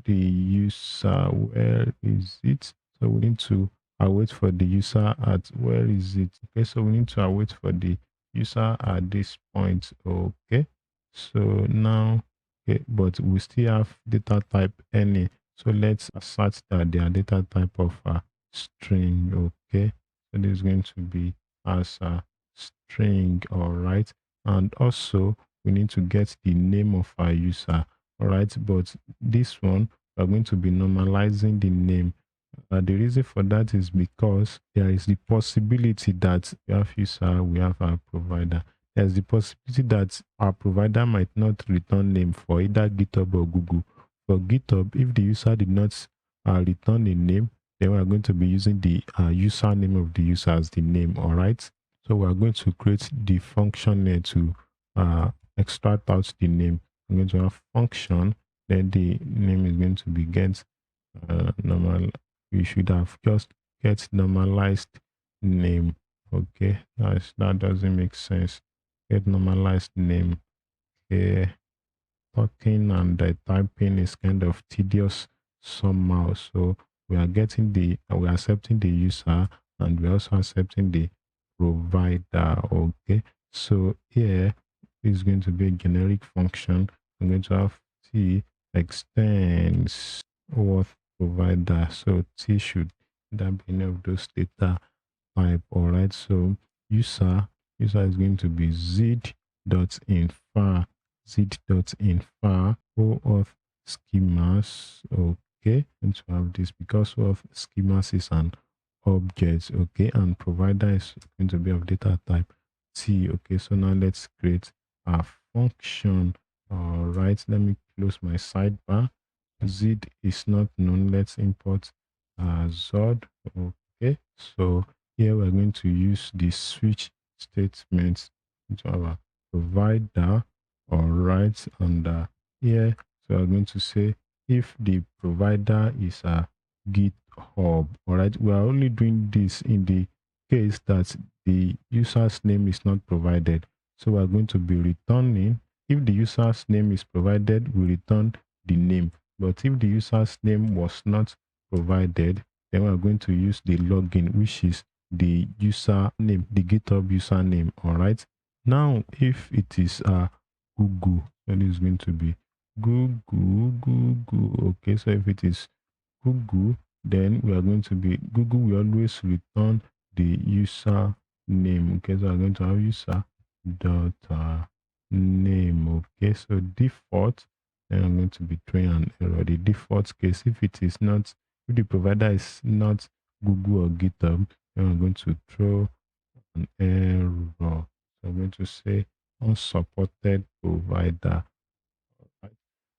the user. Where is it? So we need to await for the user at, where is it? Okay, so we need to await for the user at this point. Okay, so now, okay, but we still have data type any, so let's assert that their data type of a string. Okay, so this is going to be as a string. All right, and also we need to get the name of our user. All right, but this one we're going to be normalizing the name. The reason for that is because there is the possibility that we have user, we have our provider. There's the possibility that our provider might not return name for either GitHub or Google. For GitHub, if the user did not return a name, then we are going to be using the username of the user as the name. All right, so we are going to create the function here to extract out the name. I'm going to have function, then the name is going to be get normal. You should have just get normalized name. Okay, that doesn't make sense. Get normalized name. Okay, talking and typing is kind of tedious somehow. So we are getting the we are accepting the user, and we're also accepting the provider. Okay, so here is going to be a generic function. I'm going to have t extends OAuth provider. So t should that be any of those data type. All right, so user is going to be z.infer OAuth schemas. Okay, and to have this because OAuth schemas is an object. Okay, and provider is going to be of data type t. Okay, so now let's create a function. All right, let me close my sidebar. Z is not known. Let's import Zod. Okay, so here we're going to use the switch statement to our provider. All right, and here, so I'm going to say if the provider is a GitHub. All right, we are only doing this in the case that the user's name is not provided. So we're going to be returning, if the user's name is provided, we return the name. But if the user's name was not provided, Then we're going to use the login, which is the username, the GitHub username. All right. Now, if it is Google, then it's going to be Google. Okay, so if it is Google, then we are going to be Google will always return the user name. Okay, so I'm going to have user dot name. Okay, so default, then I'm going to be throwing an error. The default case, if it is not, if the provider is not Google or GitHub, then I'm going to throw an error. So I'm going to say unsupported provider. Right?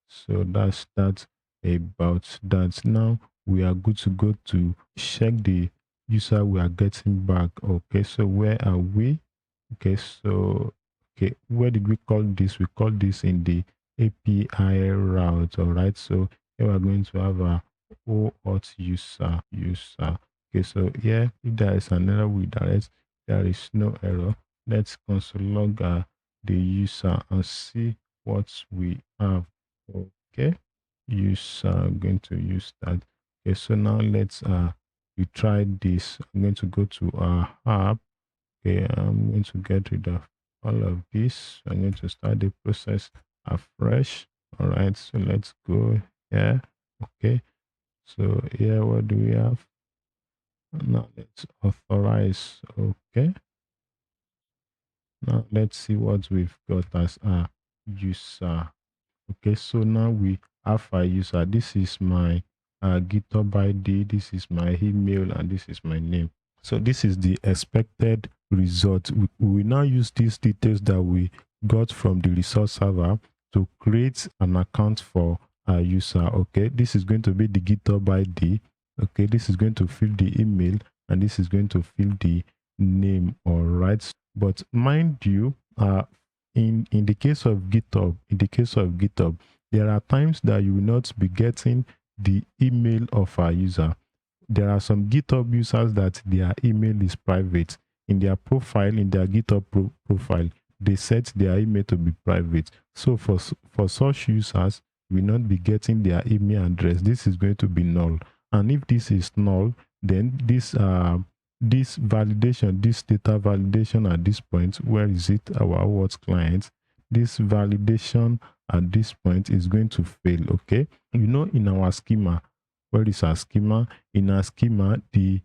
So that's that about that. Now we are good to go to check the user we are getting back. Okay, so where are we? Okay, so okay, where did we call this? We call this in the API route. All right, so here we're going to have a OAuth user. Okay, so here if there is an error, we direct. There is no error. Let's console log the user and see what we have. Okay, user, going to use that. Okay, so now let's we try this. I'm going to go to our app. Okay, I'm going to get rid of all of this. I'm going to start the process afresh. All right, so let's go here. Okay, so here, what do we have? Now let's authorize. Okay, now let's see what we've got as a user. Okay, so now we have a user. This is my GitHub ID, this is my email, and this is my name. So this is the expected result. We now use these details that we got from the resource server to create an account for our user. Okay, this is going to be the GitHub ID. Okay, this is going to fill the email, and this is going to fill the name. All right, but mind you, in the case of GitHub, there are times that you will not be getting the email of our user. There are some GitHub users that their email is private. In their profile, in their GitHub profile, they set their email to be private. So for such users, we will not be getting their email address. This is going to be null. And if this is null, then this validation, this data validation at this point, where is it? Our OAuth client. This validation at this point is going to fail. Okay, you know, in our schema, where is our schema? In our schema, the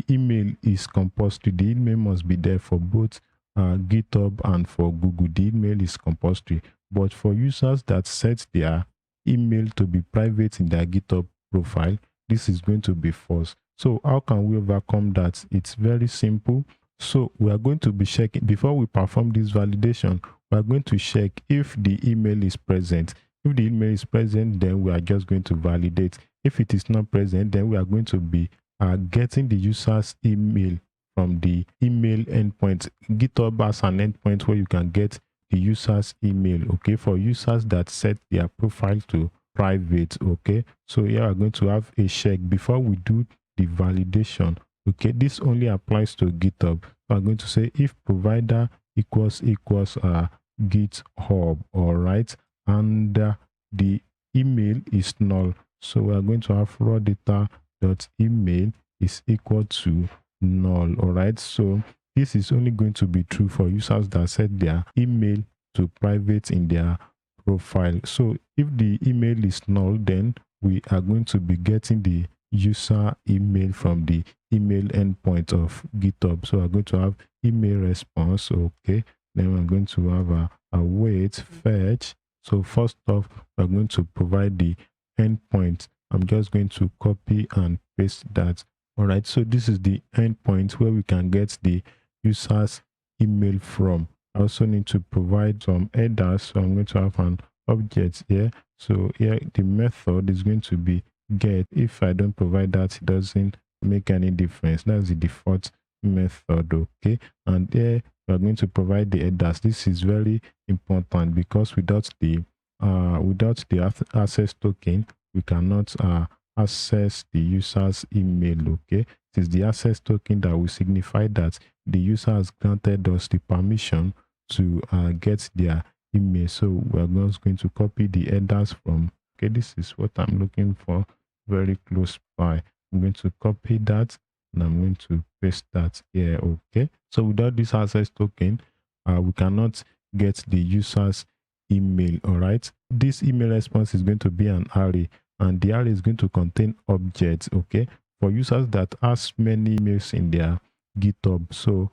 email is compulsory. The email must be there for both GitHub and for Google. The email is compulsory. But for users that set their email to be private in their GitHub profile, this is going to be false. So how can we overcome that? It's very simple. So we are going to be checking, before we perform this validation, we are going to check if the email is present. If the email is present, then we are just going to validate. If it is not present, then we are going to be getting the user's email from the email endpoint. GitHub has an endpoint where you can get the user's email, okay, for users that set their profile to private. Okay, so here we're going to have a check before we do the validation. Okay, this only applies to GitHub. So I'm going to say if provider equals GitHub, all right, and the email is null. So we are going to have raw data dot email is equal to null. All right, so this is only going to be true for users that set their email to private in their profile. So if the email is null, then we are going to be getting the user email from the email endpoint of GitHub. So we're going to have email response. Okay, then we're going to have a wait fetch. So first off, we're going to provide the endpoint. I'm just going to copy and paste that. All right, so this is the endpoint where we can get the user's email from. I also need to provide some headers. So I'm going to have an object here. So here the method is going to be get. If I don't provide that, it doesn't make any difference. That's the default method. Okay, and there we are going to provide the headers. This is very important because without the access token, we cannot access the user's email. Okay, it is the access token that will signify that the user has granted us the permission to get their email. So we're just going to copy the headers from. Okay, this is what I'm looking for, very close by. I'm going to copy that and I'm going to paste that here. Okay, so without this access token, we cannot get the user's email. All right, this email response is going to be an array, and the array is going to contain objects. Okay, for users that has many emails in their GitHub. So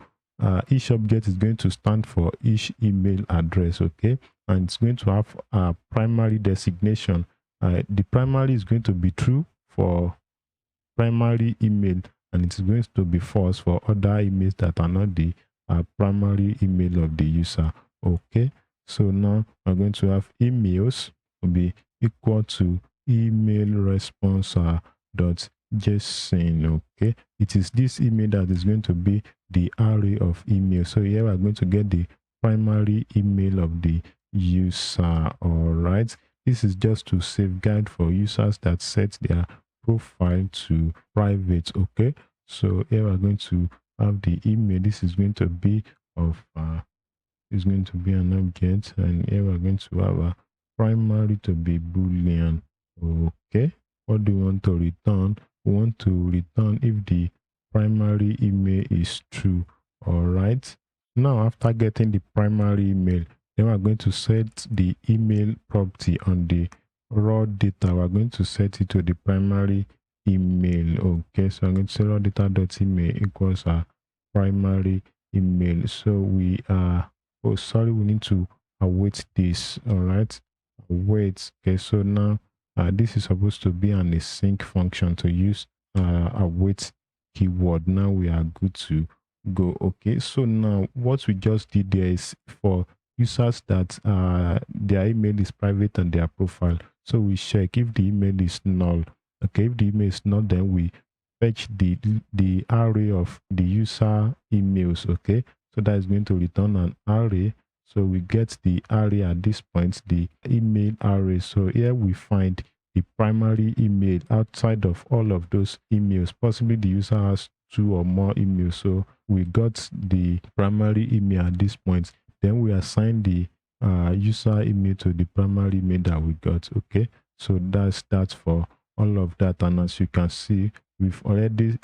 each object is going to stand for each email address. Okay, and it's going to have a primary designation. The primary is going to be true for primary email, and it's going to be false for other emails that are not the primary email of the user. Okay, so now we're going to have emails will be equal to email response dot JSON. Okay, it is this email that is going to be the array of email. So here we're going to get the primary email of the user. All right, this is just to safeguard for users that set their profile to private. Okay, so here we're going to have the email. This is going to be of is going to be an object, and here we're going to have a primary to be boolean. Okay, what do we want to return? We want to return if the primary email is true. All right, now after getting the primary email, then we're going to set the email property on the raw data. We're going to set it to the primary email. Okay, so I'm going to say raw data dot email equals a primary email. So we are oh sorry, we need to await this. All right, await. Okay, so now this is supposed to be an async function to use await keyword. Now we are good to go. Okay, so now what we just did there is for users that their email is private on their profile. So we check if the email is null. Okay, if the email is null, then we fetch the array of the user emails. Okay, so that is going to return an array. So we get the array at this point, the email array. So here we find the primary email outside of all of those emails. Possibly the user has 2 or more emails. So we got the primary email at this point. Then we assign the user email to the primary email that we got. Okay, so that's that for all of that. And as you can see, we've already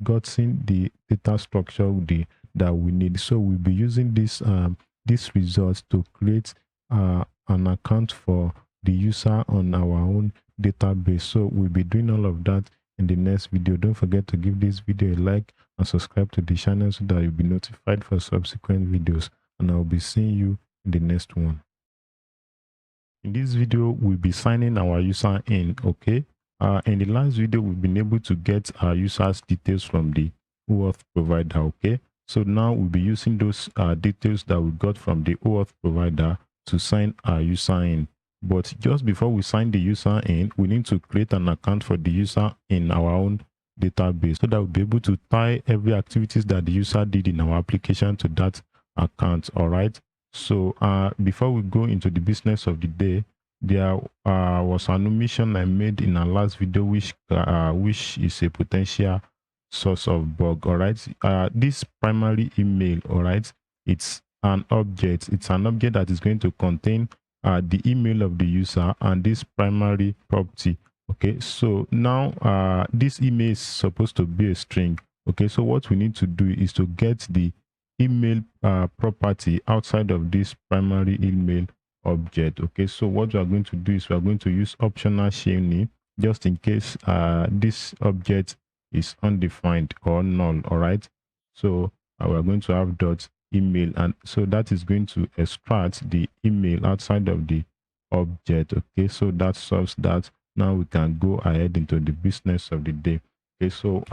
gotten the data structure that we need. So we'll be using this result to create an account for the user on our own database. So we'll be doing all of that in the next video. Don't forget to give this video a like and subscribe to the channel so that you'll be notified for subsequent videos, and I'll be seeing you in the next one. In this video, we'll be signing our user in. Okay, in the last video, we've been able to get our users details from the OAuth provider. Okay, so now we'll be using those details that we got from the OAuth provider to sign our user in. But just before we sign the user in, we need to create an account for the user in our own database so that we'll be able to tie every activities that the user did in our application to that account. All right, so before we go into the business of the day, there was an omission I made in our last video, which is a potential source of bug. All right, this primary email, all right, it's an object. It's an object that is going to contain the email of the user and this primary property. Okay, so now this email is supposed to be a string. Okay, so what we need to do is to get the email property outside of this primary email object. Okay, so what we are going to do is we are going to use optional chaining just in case this object is undefined or null. All right, so we are going to have dot email, and so that is going to extract the email outside of the object. Okay, so that solves that. Now we can go ahead into the business of the day. Okay, so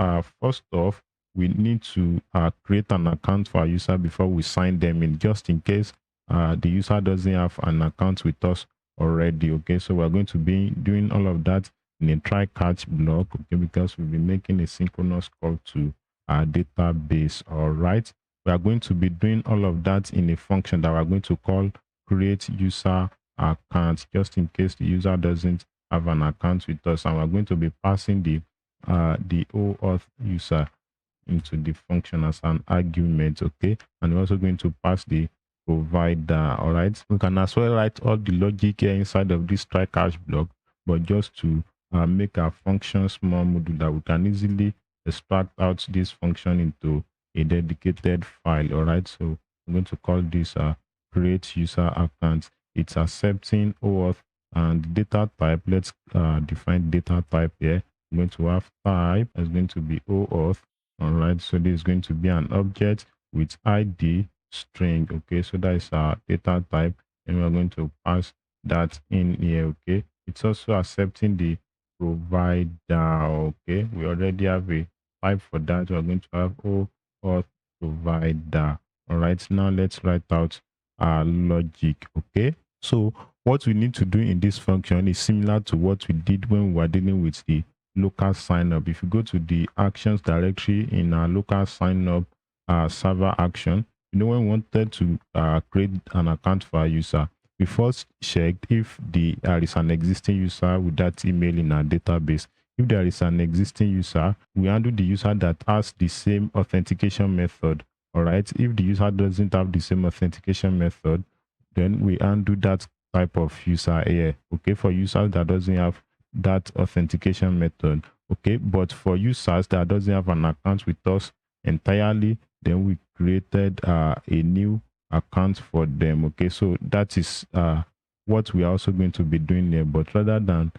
first off, we need to create an account for our user before we sign them in, just in case the user doesn't have an account with us already. Okay, so we're going to be doing all of that in a try catch block. Okay, because we'll be making a synchronous call to our database. All right, we are going to be doing all of that in a function that we're going to call create user account, just in case the user doesn't have an account with us, and we're going to be passing the OAuth user into the function as an argument. Okay, and we're also going to pass the provider. All right, we can as well write all the logic here inside of this try catch block, but just to make our function small module that we can easily extract out this function into a dedicated file. All right, so I'm going to call this create user account. It's accepting OAuth and data type. Let's define data type here. I'm going to have type is going to be OAuth. All right, so this is going to be an object with ID string. Okay, so that is our data type, and we're going to pass that in here. Okay, it's also accepting the provider. Okay, we already have a type for that. We're going to have OAuth provider. All right, now let's write out our logic. Okay, so what we need to do in this function is similar to what we did when we were dealing with the local sign up. If you go to the actions directory in our local sign up server action, when we wanted to create an account for a user, we first checked if there is an existing user with that email in our database. If there is an existing user, we handle the user that has the same authentication method. All right, if the user doesn't have the same authentication method, then we undo that type of user here. Okay, for users that doesn't have that authentication method. Okay, but for users that doesn't have an account with us entirely, then we created a new account for them. Okay, so that is what we are also going to be doing here, but rather than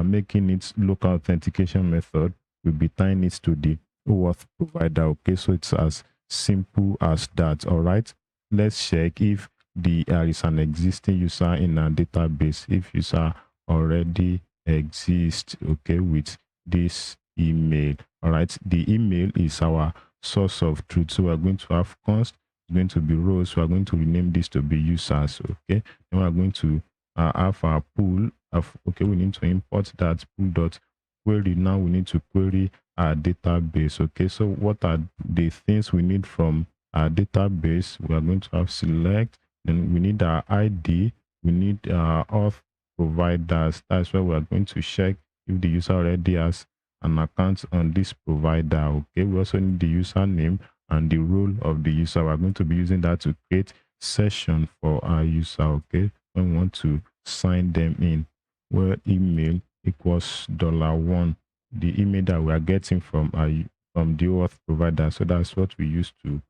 making it local authentication method, we'll be tying it to the OAuth provider. Okay, so it's as simple as that. All right, let's check if there is an existing user in our database. If user already exists, okay, with this email. All right, the email is our source of truth, so we're going to have const, it's going to be rows. We're going to rename this to be users. Okay, and we're going to have our pool of, okay, we need to import that pool dot query. Now we need to query our database. Okay, so what are the things we need from our database? We are going to have select, then we need our ID, we need auth providers. That's where we are going to check if the user already has an account on this provider. Okay, we also need the username and the role of the user. We're going to be using that to create session for our user. Okay, when we want to sign them in, where email equals $1, the email that we are getting from the OAuth provider. So that's what we use to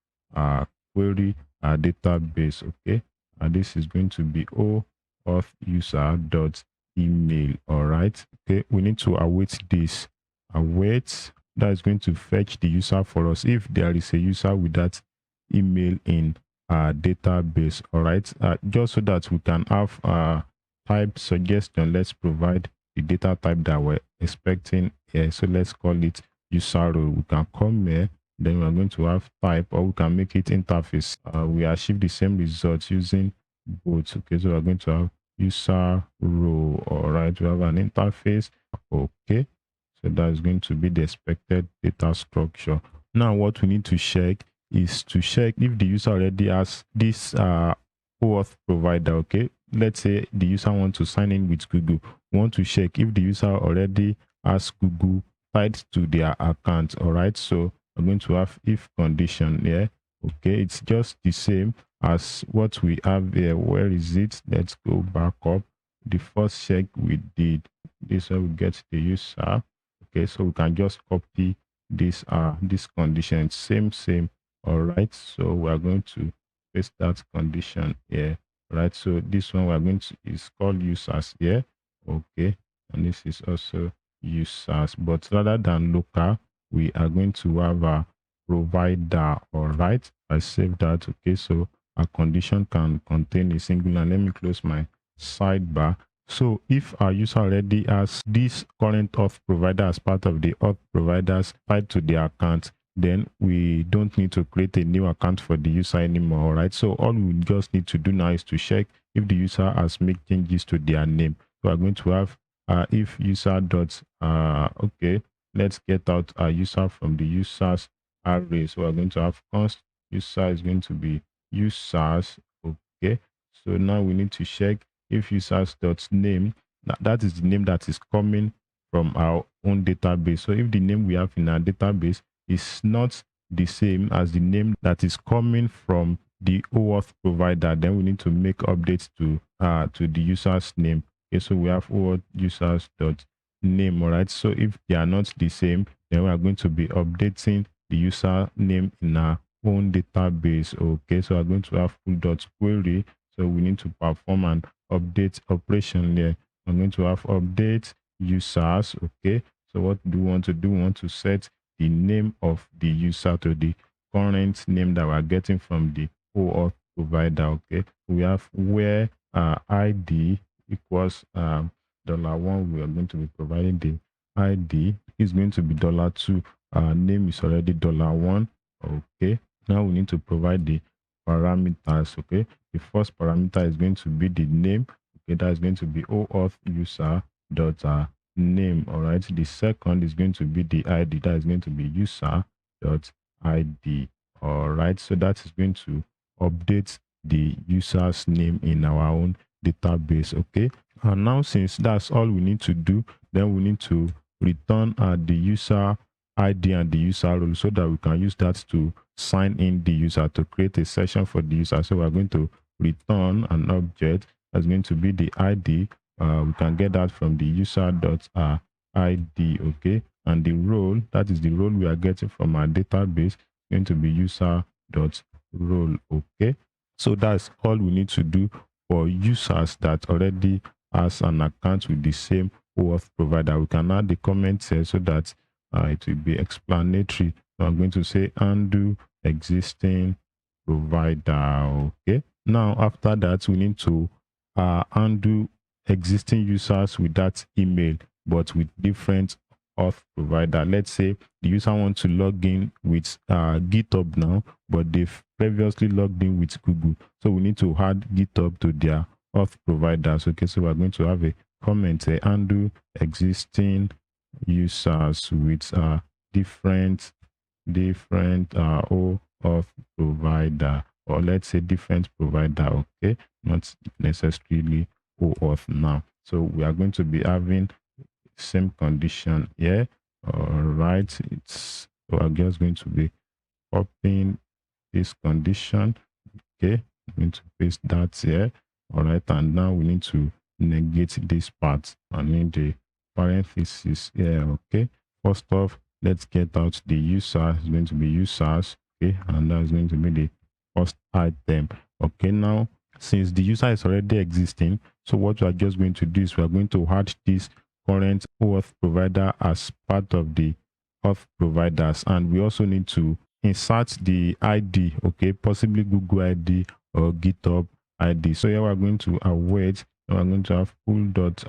query our database. Okay, and this is going to be OAuth user dot email. All right, okay, we need to await this. Await, that is going to fetch the user for us if there is a user with that email in our database. All right, just so that we can have type suggestion, let's provide the data type that we're expecting here. So let's call it user role. We can come here, then we're going to have type, or we can make it interface. We achieve the same results using both. Okay, so we're going to have user role. All right, we have an interface. Okay, so that is going to be the expected data structure. Now what we need to check is to check if the user already has this OAuth provider. Okay, let's say the user wants to sign in with Google. We want to check if the user already has Google tied to their account. All right, so I'm going to have if condition here. Okay, it's just the same as what we have here. Where is it? Let's go back up. The first check we did, this where we get the user. Okay, so we can just copy this condition. Same. All right, so we are going to paste that condition here. Right, so this one we are going to is called users here. Okay, and this is also users, but rather than local, we are going to have a provider. All right, I save that. Okay, so a condition can contain a singular. Let me close my sidebar. So if our user already has this current auth provider as part of the auth providers tied to their account, then we don't need to create a new account for the user anymore. All right, so all we just need to do now is to check if the user has made changes to their name. So we're going to have if user dot okay, let's get out a user from the users array. So we're going to have const user is going to be users. Okay, so now we need to check if users dot name, that is the name that is coming from our own database. So if the name we have in our database is not the same as the name that is coming from the OAuth provider, then we need to make updates to the user's name. Okay, so we have OAuth users dot name. All right, so if they are not the same, then we are going to be updating the user name in our own database. Okay, so we're going to have full dot query, so we need to perform an update operation there. I'm going to have update users. Okay, so what do we want to do? We want to set the name of the user to the current name that we're getting from the OAuth provider. Okay, we have where ID equals $1. We are going to be providing the ID is going to be $2. Name is already $1. Okay, now we need to provide the parameters. Okay, the first parameter is going to be the name. Okay, that is going to be OAuth user dot name. All right, the second is going to be the ID. That is going to be user dot ID. All right, so that is going to update the user's name in our own database. Okay, and now since that's all we need to do, then we need to return the user ID and the user role so that we can use that to sign in the user, to create a session for the user. So we're going to return an object that's going to be the ID. We can get that from the user.id. Okay, and the role, that is the role we are getting from our database, going to be user.role. Okay, so that's all we need to do for users that already has an account with the same OAuth provider. We can add the comments here so that it will be explanatory. So I'm going to say undo existing provider. Okay, now after that we need to undo existing users with that email but with different auth provider. Let's say the user wants to log in with Github now, but they've previously logged in with Google, so we need to add Github to their auth providers. Okay, so we're going to have a comment say undo existing users with different OAuth provider, or let's say different provider. Okay, not necessarily OAuth now. So we are going to be having same condition here. All right, it's so I'm just going to be copying this condition. Okay, I'm going to paste that here. All right, and now we need to negate this part. I need the parenthesis here. Okay, first off, let's get out the user. It's going to be users. Okay, and that's going to be the first item. Okay, now since the user is already existing, so what we are just going to do is we are going to add this current OAuth provider as part of the auth providers, and we also need to insert the ID. Okay, possibly Google ID or GitHub ID. So here we're going to await, and we're going to have pull dot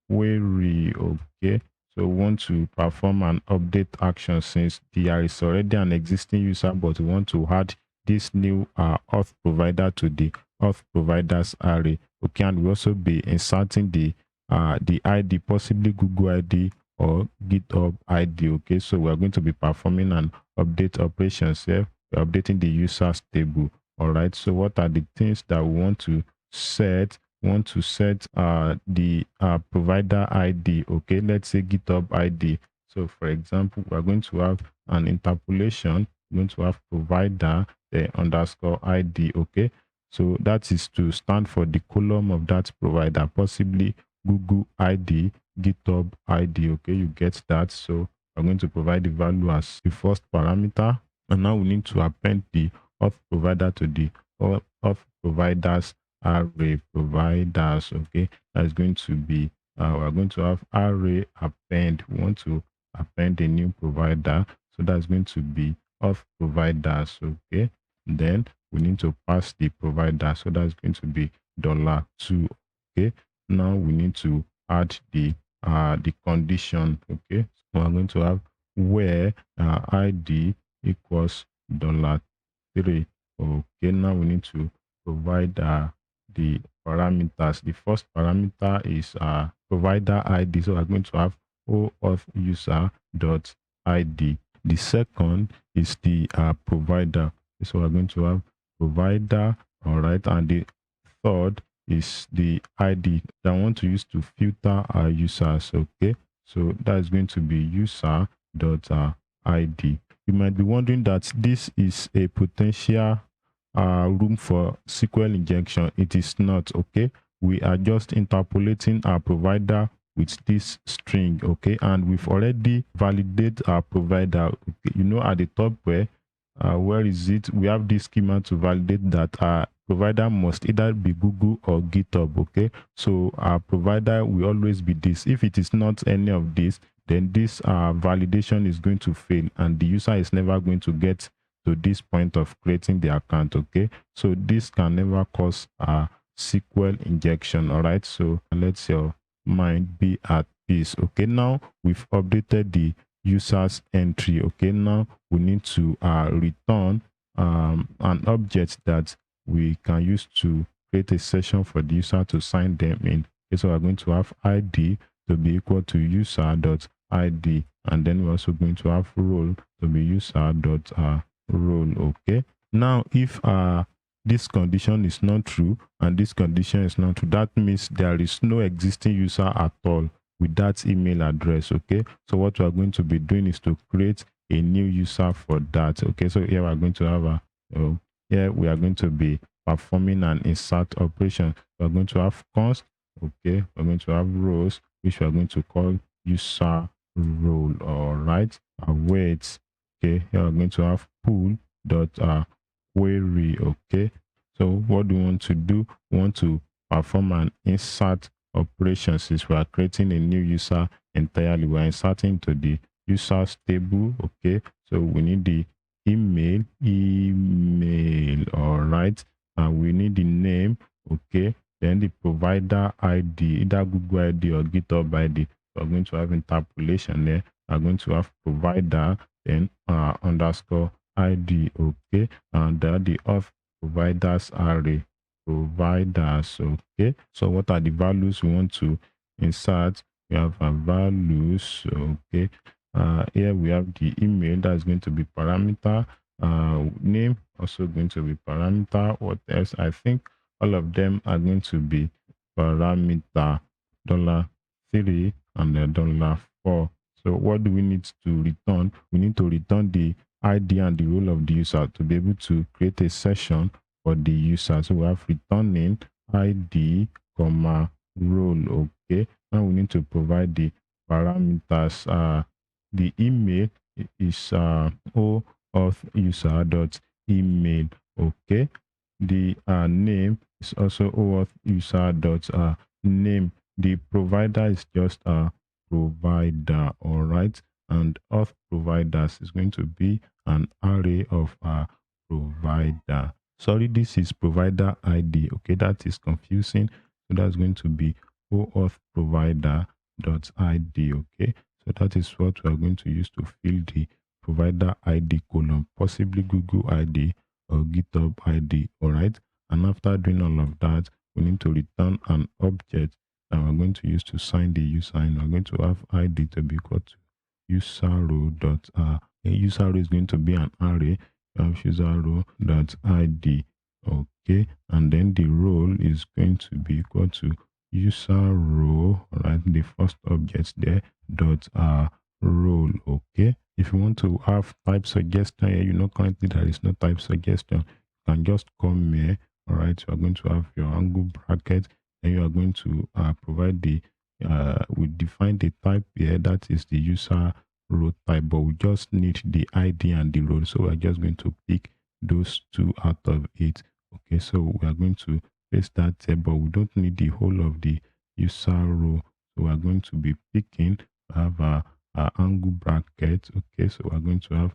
query. Okay, so we want to perform an update action since there is already an existing user, but we want to add this new auth provider to the auth providers array. Okay, and we also be inserting the ID, possibly Google ID or GitHub ID. Okay, so we're going to be performing an update operations here. We're updating the users table. All right, so what are the things that we want to set? We want to set the provider ID. Okay, let's say GitHub ID. So for example, we're going to have an interpolation. We're going to have provider underscore ID. Okay, so that is to stand for the column of that provider, possibly Google ID, GitHub ID. Okay, you get that. So I'm going to provide the value as the first parameter, and now we need to append the auth provider to the auth providers array providers. Okay, that is going to be we're going to have array append. We want to append a new provider, so that's going to be auth providers. Okay, then we need to pass the provider, so that's going to be $2. Okay, now we need to add the condition. Okay, so we're going to have where ID equals $3. Okay, now we need to provide the parameters. The first parameter is provider ID, so we're going to have OAuth user dot ID. The second is the provider, so we're going to have provider. All right, and the third is the ID that I want to use to filter our users. Okay, so that is going to be user dot ID. You might be wondering that this is a potential room for SQL injection. It is not. Okay, we are just interpolating our provider with this string, okay? And we've already validated our provider. Okay? You know, at the top where is it? We have this schema to validate that our provider must either be Google or GitHub, okay? So our provider will always be this. If it is not any of this, then this validation is going to fail and the user is never going to get to this point of creating the account, okay? So this can never cause a SQL injection, all right? So let your mind be at peace, okay? Now we've updated the user's entry, okay? Now we need to return an object that we can use to create a session for the user to sign them in. Okay, so we're going to have ID to be equal to user.id, and then we're also going to have role to be user.role, okay? Now if this condition is not true and this condition is not true, that means there is no existing user at all with that email address, okay? So what we're going to be doing is to create a new user for that, okay? So here we're going to have here we are going to be performing an insert operation. We're going to have const, okay? We're going to have rows, which we're going to call user role, all right? Await, okay? Here we're going to have pool dot query, okay? So what do we want to do? We want to perform an insert operation. Since we are creating a new user entirely, we're inserting to the users table, okay? So we need the email, all right? And we need the name, okay? Then the provider ID, either Google ID or GitHub ID. We're going to have interpolation there. We're going to have provider, then underscore ID, okay? And the auth providers array, providers, okay? So what are the values we want to insert? We have our values, okay? Here we have the email, that's going to be parameter. Name also going to be parameter. What else? I think all of them are going to be parameter. $3 and $4. So what do we need to return? We need to return the ID and the role of the user to be able to create a session for the user. So we have returning ID comma role, okay? Now we need to provide the parameters. The email is OAuth user.email, okay? The name is also OAuth user.name. The provider is just a provider, all right? And auth providers is going to be an array of provider. Sorry, this is provider ID, okay? That is confusing. So that's going to be OAuth provider.id, okay? So that is what we are going to use to fill the provider ID column, possibly Google ID or GitHub ID, all right? And after doing all of that, we need to return an object that we're going to use to sign the user in. We're going to have ID to be equal to user row dot user row is going to be an array. We have user row dot ID, okay? And then the role is going to be equal to user row, right? The first object there dot role, okay? If you want to have type suggestion here, you know currently there is no type suggestion. You can just come here, all right? You are going to have your angle bracket, and you are going to provide the we define the type here, that is the user row type, but we just need the ID and the role. So we're just going to pick those two out of it. Okay, so we are going to paste that here, but we don't need the whole of the user row. So we're going to be picking, have a angle bracket, okay? So we're going to have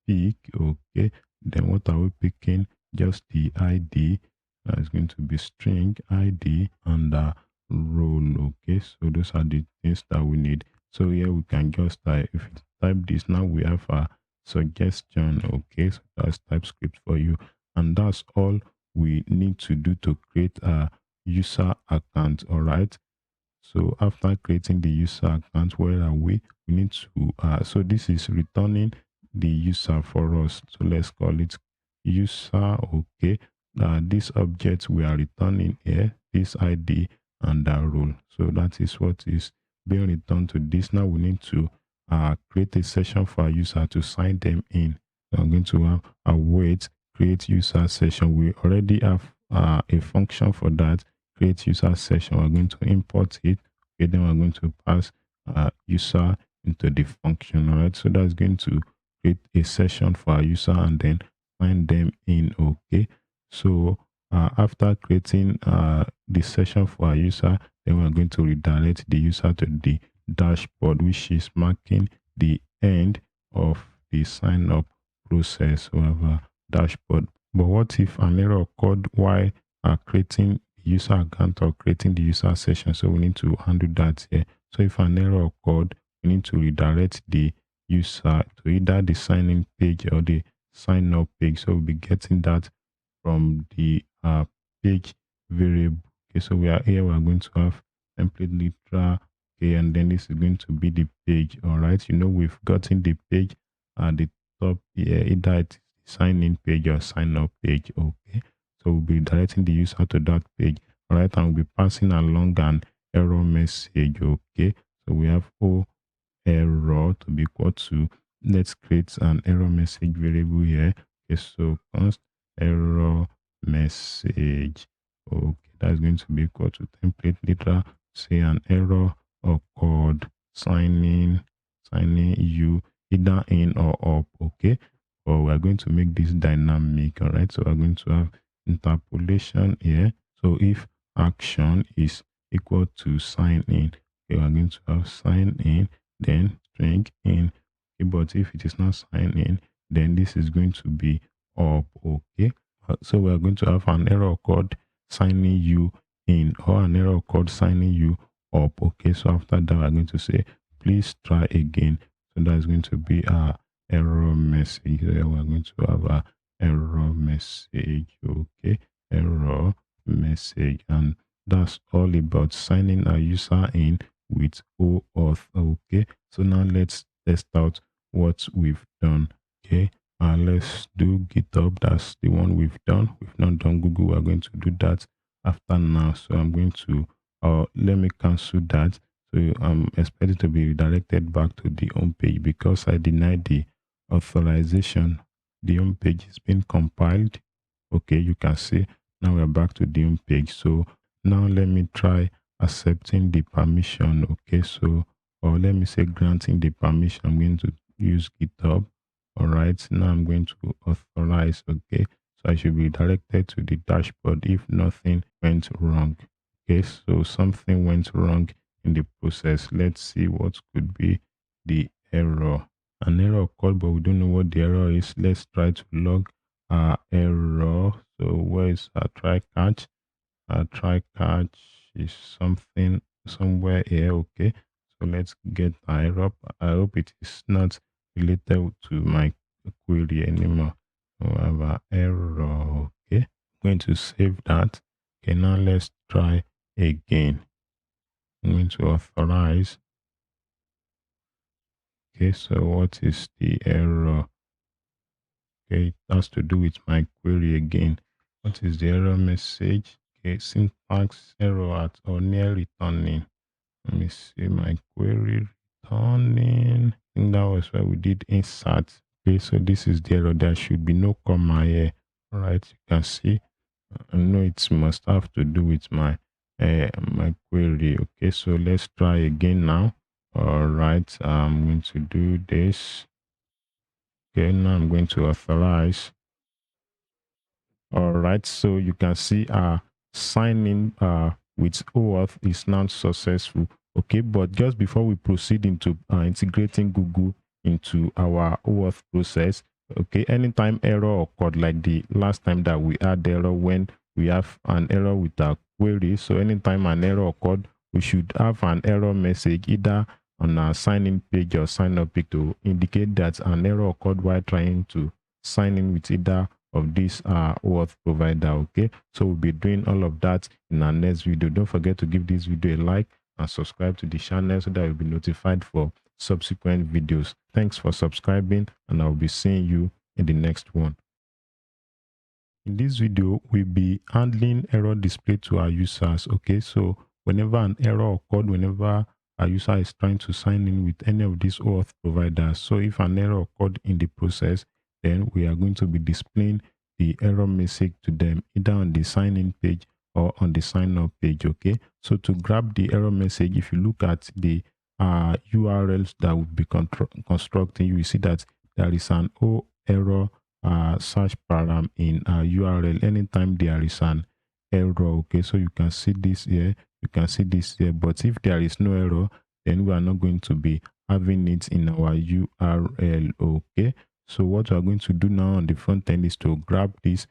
pick, okay? Then what are we picking? Just the ID. It's going to be string ID and role, okay? So those are the things that we need. So here we can just type, if you type this, now we have a suggestion, okay? So that's TypeScript for you. And that's all we need to do to create a user account, all right? So after creating the user account, where are we? We need to, so this is returning the user for us. So let's call it user, okay? This object we are returning here, this ID and that role. So that is what is being returned to this. Now we need to create a session for our user to sign them in. So I'm going to have await create user session. We already have a function for that, create user session. We're going to import it, Okay, then we're going to pass user into the function. All right, so that's going to create a session for our user and then sign them in. Okay, so after creating the session for our user, then we're going to redirect the user to the dashboard, which is marking the end of the sign up process of our dashboard. But what if an error occurred while creating the user account or creating the user session? So we need to handle that here. So if an error occurred, we need to redirect the user to either the sign in page or the sign up page. So we'll be getting that from the page variable. Okay, so we are here, we're going to have template literal. Okay, and then this is going to be the page. All right, we've gotten the page at the top here, either it's the sign in page or sign up page. Okay, so we'll be directing the user to that page. All right, and we'll be passing along an error message. Okay, so we have error to be equal to, let's create an error message variable here. Okay, so const error message. Okay, that's going to be equal to template literal, say an error occurred, signing you either in or up. Okay, but we're going to make this dynamic. All right, so we're going to have interpolation here. So if action is equal to sign in, okay, we're going to have sign in, then string in. Okay, but if it is not signed in, then this is going to be up. Okay, so we are going to have an error code signing you in or an error code signing you up. Okay, so after that we're going to say please try again. So that's going to be our error message. Here we're going to have a error message. Okay, error message, and that's all about signing a user in with OAuth. Okay, so now let's test out what we've done. Okay, let's do GitHub. That's the one we've done. We've not done Google. We're going to do that after now. So I'm going to let me cancel that. So I'm expected to be redirected back to the home page because I denied the authorization. The home page is being compiled. Okay, you can see now we're back to the home page. So now let me try accepting the permission. Okay, so or let me say granting the permission. I'm going to use GitHub. All right, now I'm going to authorize. Okay, so I should be directed to the dashboard if nothing went wrong. Okay, so something went wrong in the process. Let's see what could be the error. An error occurred, but we don't know what the error is. Let's try to log our error. So where is our try catch? Our try catch is something somewhere here. Okay, so let's get our error. I hope it is not related to my query anymore. So I have an error. Okay, I'm going to save that. Okay, now let's try again. I'm going to authorize. Okay, so what is the error? Okay, it has to do with my query again. What is the error message? Okay, syntax error at or near returning. Let me see my query returning. I think that was where we did insert. Okay, so this is the error. There should be no comma here. All right, you can see. I know it must have to do with my my query. Okay, so let's try again now. All right, I'm going to do this. Okay, now I'm going to authorize. All right, so you can see signing with OAuth is now successful. Okay, but just before we proceed into integrating Google into our OAuth process, okay, anytime error occurred, like the last time that we had error when we have an error with our query. So anytime an error occurred, we should have an error message either on our sign-in page or sign-up page to indicate that an error occurred while trying to sign in with either of this OAuth provider. Okay, so we'll be doing all of that in our next video. Don't forget to give this video a like and subscribe to the channel so that you'll be notified for subsequent videos. Thanks for subscribing, and I'll be seeing you in the next one. In this video, we'll be handling error display to our users. Okay, so whenever an error occurred, whenever a user is trying to sign in with any of these OAuth providers, so if an error occurred in the process, then we are going to be displaying the error message to them either on the sign in page or on the sign up page. Okay, so to grab the error message, if you look at the URLs that will be constructing, you will see that there is an O error search param in URL anytime there is an error. Okay, so you can see this here, you can see this here, but if there is no error, then we are not going to be having it in our URL. Okay, so what we are going to do now on the front end is to grab this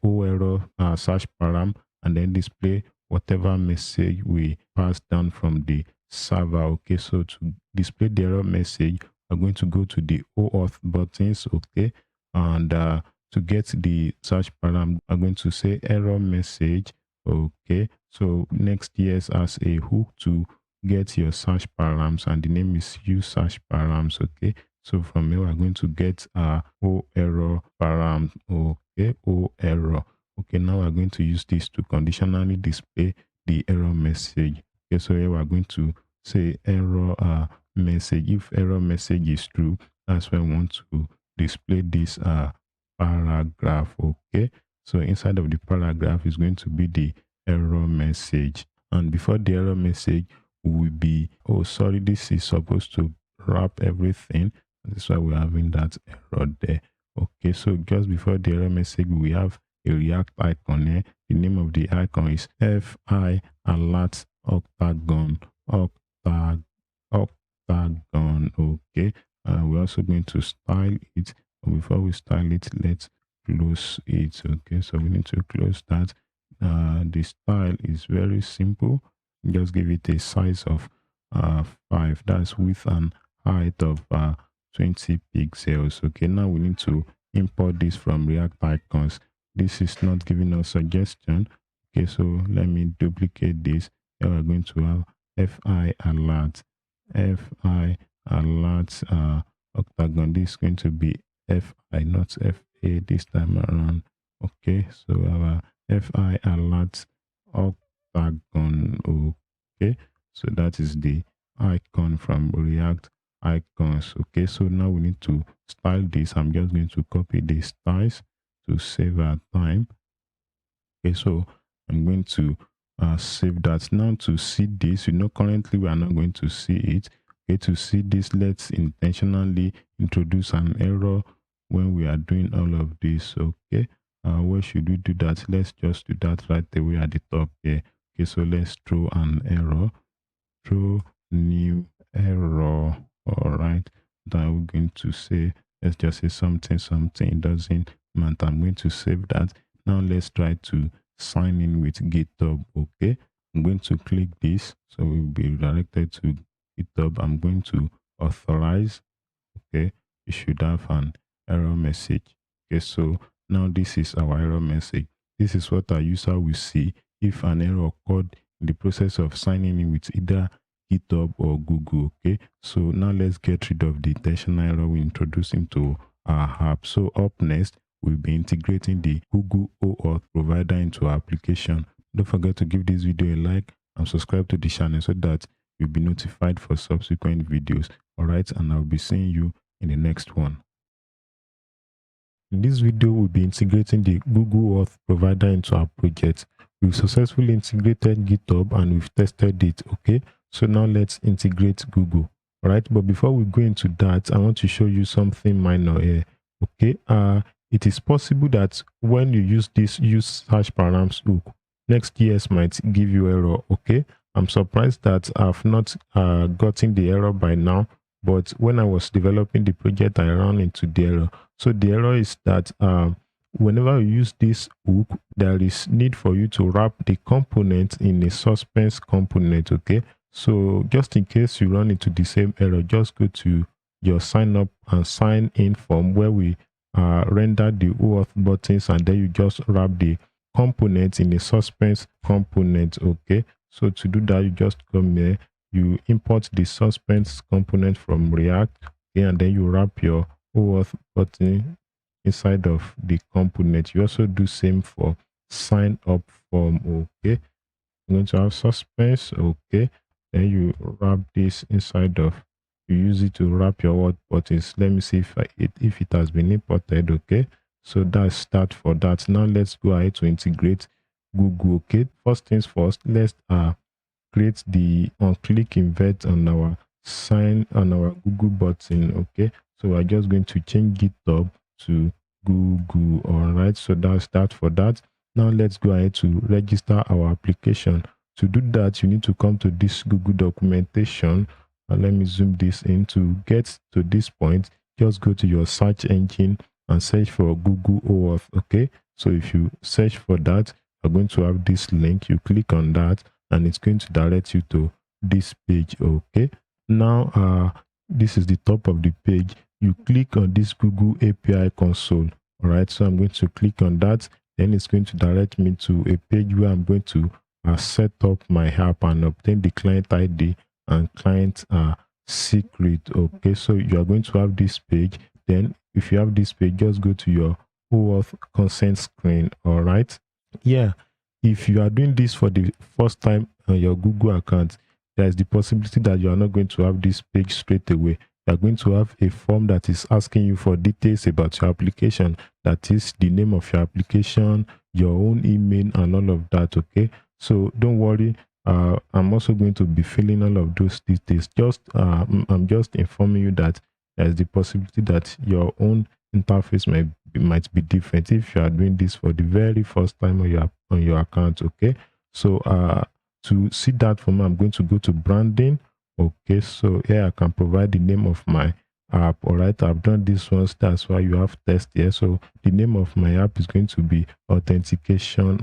O error search param and then display whatever message we pass down from the server. Okay, so to display the error message, we're going to go to the OAuth buttons. Okay, and to get the search param, I'm going to say error message. Okay, so Next.js has a hook to get your search params, and the name is use search params. Okay, so from here we're going to get O error param. Okay, O error. Okay, now we're going to use this to conditionally display the error message. Okay, so here we're going to say error message. If error message is true, that's when we want to display this paragraph. Okay, so inside of the paragraph is going to be the error message, and before the error message will be, oh sorry, this is supposed to wrap everything. That's why we're having that error there. Okay, so just before the error message, we have a React icon here. The name of the icon is FI alert octagon. Octagon. Okay, we're also going to style it. But before we style it, let's close it. Okay, so we need to close that. The style is very simple. Just give it a size of 5. That's width and height of 20 pixels. Okay, now we need to import this from React icons. This is not giving us suggestion. Okay, so let me duplicate this. Here we're going to have FI alert. FI alert octagon. This is going to be FI, not FA this time around. Okay, so our FI alert octagon. Okay, so that is the icon from React icons. Okay, so now we need to style this. I'm just going to copy the styles to save our time. Okay, so I'm going to save that. Now to see this, currently we are not going to see it. Okay, to see this, let's intentionally introduce an error when we are doing all of this. Okay, where should we do that? Let's just do that right away at the top here. Okay, so let's throw an error, throw new error. All right, then we're going to say, let's just say something, it doesn't matter. I'm going to save that. Now let's try to sign in with GitHub. Okay, I'm going to click this, so we'll be redirected to GitHub. I'm going to authorize. Okay, you should have an error message. Okay, so now this is our error message. This is what our user will see if an error occurred in the process of signing in with either GitHub or Google. Okay, so now let's get rid of the intentional error we introduced into our app. So up next, we'll be integrating the Google OAuth provider into our application. Don't forget to give this video a like and subscribe to the channel so that you'll be notified for subsequent videos. All right, and I'll be seeing you in the next one. In this video, we'll be integrating the Google OAuth provider into our project. We've successfully integrated GitHub and we've tested it. Okay, so now let's integrate Google. All right, but before we go into that, I want to show you something minor here. Okay, it is possible that when you use this use search params hook, Next.js might give you error. Okay, I'm surprised that I've not gotten the error by now, but when I was developing the project, I ran into the error. So the error is that whenever you use this hook, there is need for you to wrap the component in a suspense component. Okay, so just in case you run into the same error, just go to your sign up and sign in form where we render the OAuth buttons, and then you just wrap the component in a suspense component. Okay, so to do that, you just come here, you import the suspense component from React, okay, and then you wrap your OAuth button inside of the component. You also do same for sign up form. Okay, I'm going to have suspense. Okay, then you wrap this inside of, you use it to wrap your word buttons. Let me see if it has been imported. Okay, so that's that for that. Now let's go ahead to integrate Google. Okay, first things first, let's create the click invert on our sign on our Google button. Okay, so we're just going to change GitHub to Google. All right, so that's that for that. Now let's go ahead to register our application. To do that, you need to come to this Google documentation. Let me zoom this in. To get to this point, just go to your search engine and search for Google OAuth. Okay, so if you search for that, you're going to have this link. You click on that and it's going to direct you to this page. Okay, now this is the top of the page. You click on this Google API console. All right, so I'm going to click on that. Then it's going to direct me to a page where I'm going to set up my app and obtain the client ID and client secret. Okay, so you are going to have this page. Then if you have this page, just go to your OAuth consent screen. All right, yeah, if you are doing this for the first time on your Google account, there is the possibility that you are not going to have this page straight away. You are going to have a form that is asking you for details about your application. That is the name of your application, your own email, and all of that. Okay, so don't worry. I'm also going to be filling all of those details. I'm just informing you that there is the possibility that your own interface might be different if you are doing this for the very first time on your account. Okay, so to see that for me, I'm going to go to branding. Okay, so here I can provide the name of my app. All right, I've done this once. That's why you have test here. So the name of my app is going to be authentication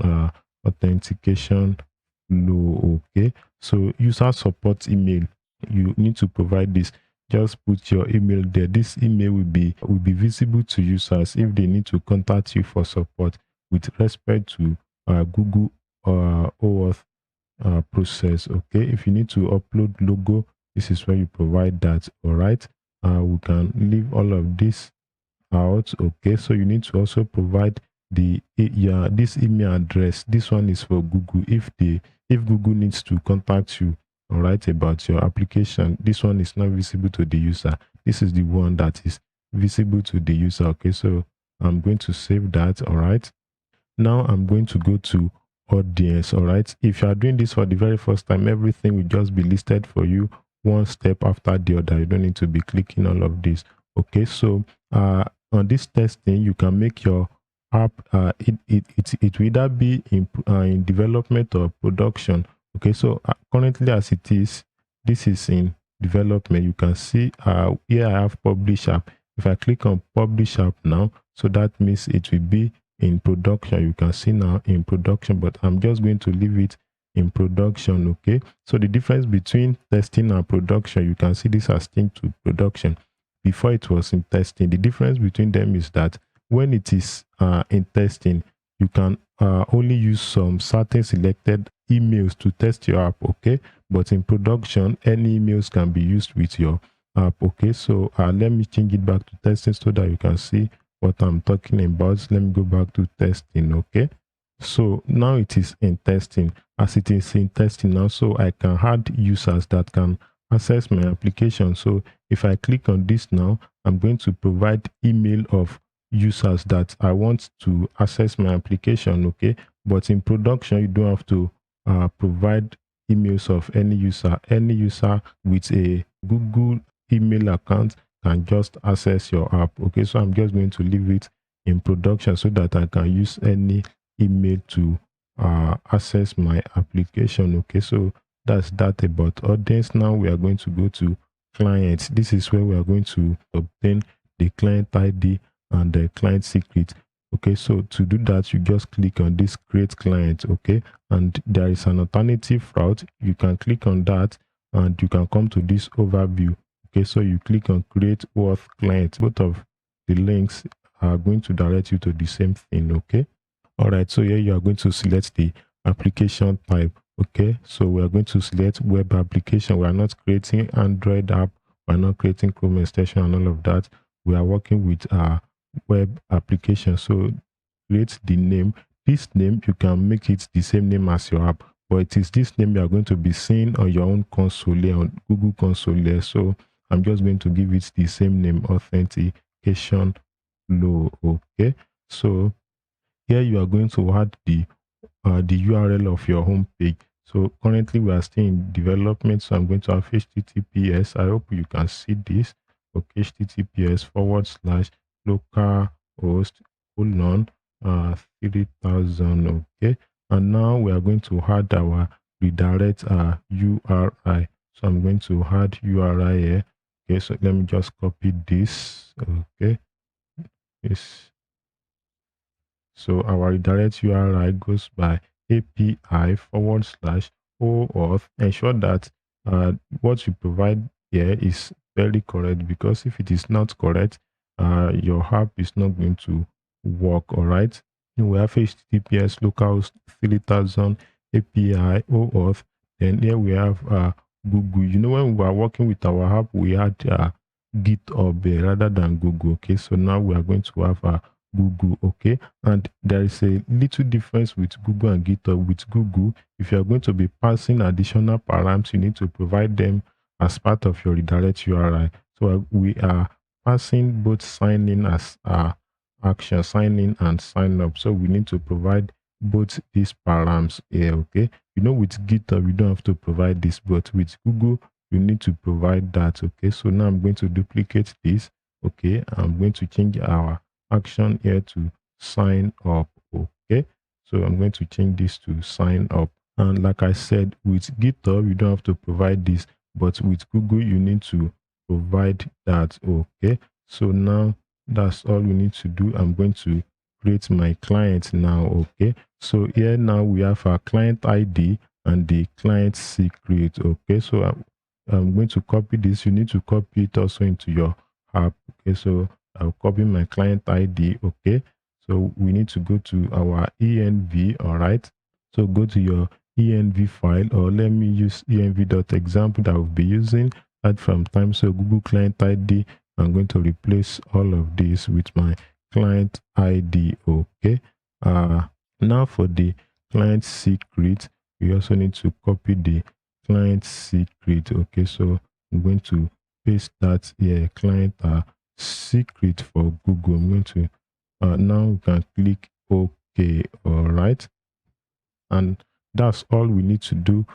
flow. Okay, so user support email, you need to provide this. Just put your email there. This email will be visible to users if they need to contact you for support with respect to Google OAuth process. Okay, if you need to upload logo, this is where you provide that. All right, we can leave all of this out. Okay, so you need to also provide this email address. This one is for Google. If Google needs to contact you, all right, about your application, this one is not visible to the user. This is the one that is visible to the user. Okay, so I'm going to save that. All right, now I'm going to go to audience. All right, if you are doing this for the very first time, everything will just be listed for you one step after the other. You don't need to be clicking all of this. Okay, so on this testing, you can make your app it will either be in development or production. Okay, so currently as it is, this is in development. You can see here I have publish app. If I click on publish app now, so that means it will be in production. You can see now in production, but I'm just going to leave it in production. Okay, so the difference between testing and production, you can see this has changed to production. Before it was in testing. The difference between them is that when it is in testing, you can only use some certain selected emails to test your app. Okay, but in production, any emails can be used with your app. Okay, so let me change it back to testing so that you can see what I'm talking about. Let me go back to testing. Okay, so now it is in testing. As it is in testing now, so I can add users that can access my application. So if I click on this now, I'm going to provide email of users that I want to access my application. Okay, but in production, you don't have to provide emails of any user. Any user with a Google email account can just access your app. Okay, so I'm just going to leave it in production so that I can use any email to access my application. Okay, so that's that about audience. Now we are going to go to clients. This is where we are going to obtain the client ID and the client secret. Okay, so to do that, you just click on this create client. Okay, and there is an alternative route. You can click on that and you can come to this overview. Okay, so you click on create OAuth client. Both of the links are going to direct you to the same thing. Okay, all right, so here you are going to select the application type. Okay, so we are going to select web application. We are not creating Android app, we are not creating Chrome extension and all of that. We are working with web application. So create the name. This name, you can make it the same name as your app, but it is this name you are going to be seeing on your own console here, on Google console here. So I'm just going to give it the same name, Authentication Flow. Okay, so here you are going to add the the URL of your home page. So currently we are still in development, so I'm going to have HTTPS. I hope you can see this. Okay, https://localhost:/3000. Okay, and now we are going to add our redirect URI. So I'm going to add URI here. Okay, so let me just copy this. Okay, yes. So our redirect URI goes by API/OAuth. Ensure that what you provide here is very correct, because if it is not correct, your app is not going to work. All right. We have HTTPS localhost 3000 API OAuth. Then here we have Google. You know, when we were working with our app, we had GitHub rather than Google. Okay, so now we are going to have Google. Okay, and there is a little difference with Google and GitHub. With Google, if you are going to be passing additional params, you need to provide them as part of your redirect URI. So we are passing both sign in as action, sign in and sign up. So we need to provide both these params here. Okay, you know, with GitHub you don't have to provide this, but with Google you need to provide that. Okay, so now I'm going to duplicate this. Okay, I'm going to change our action here to sign up. Okay, so I'm going to change this to sign up. And like I said, with GitHub you don't have to provide this, but with Google you need to provide that. Okay, so now that's all we need to do. I'm going to create my client now. Okay, so here now we have our client ID and the client secret. Okay, so I'm going to copy this. You need to copy it also into your app. Okay, so I'll copy my client ID. Okay, so we need to go to our env. All right, so go to your env file, or let me use env.example that we'll be using that from time. So Google client ID, I'm going to replace all of this with my client ID. Okay, now for the client secret, we also need to copy the client secret. Okay, so I'm going to paste that here, client secret for Google. I'm going to now we can click OK. All right, and that's all we need to do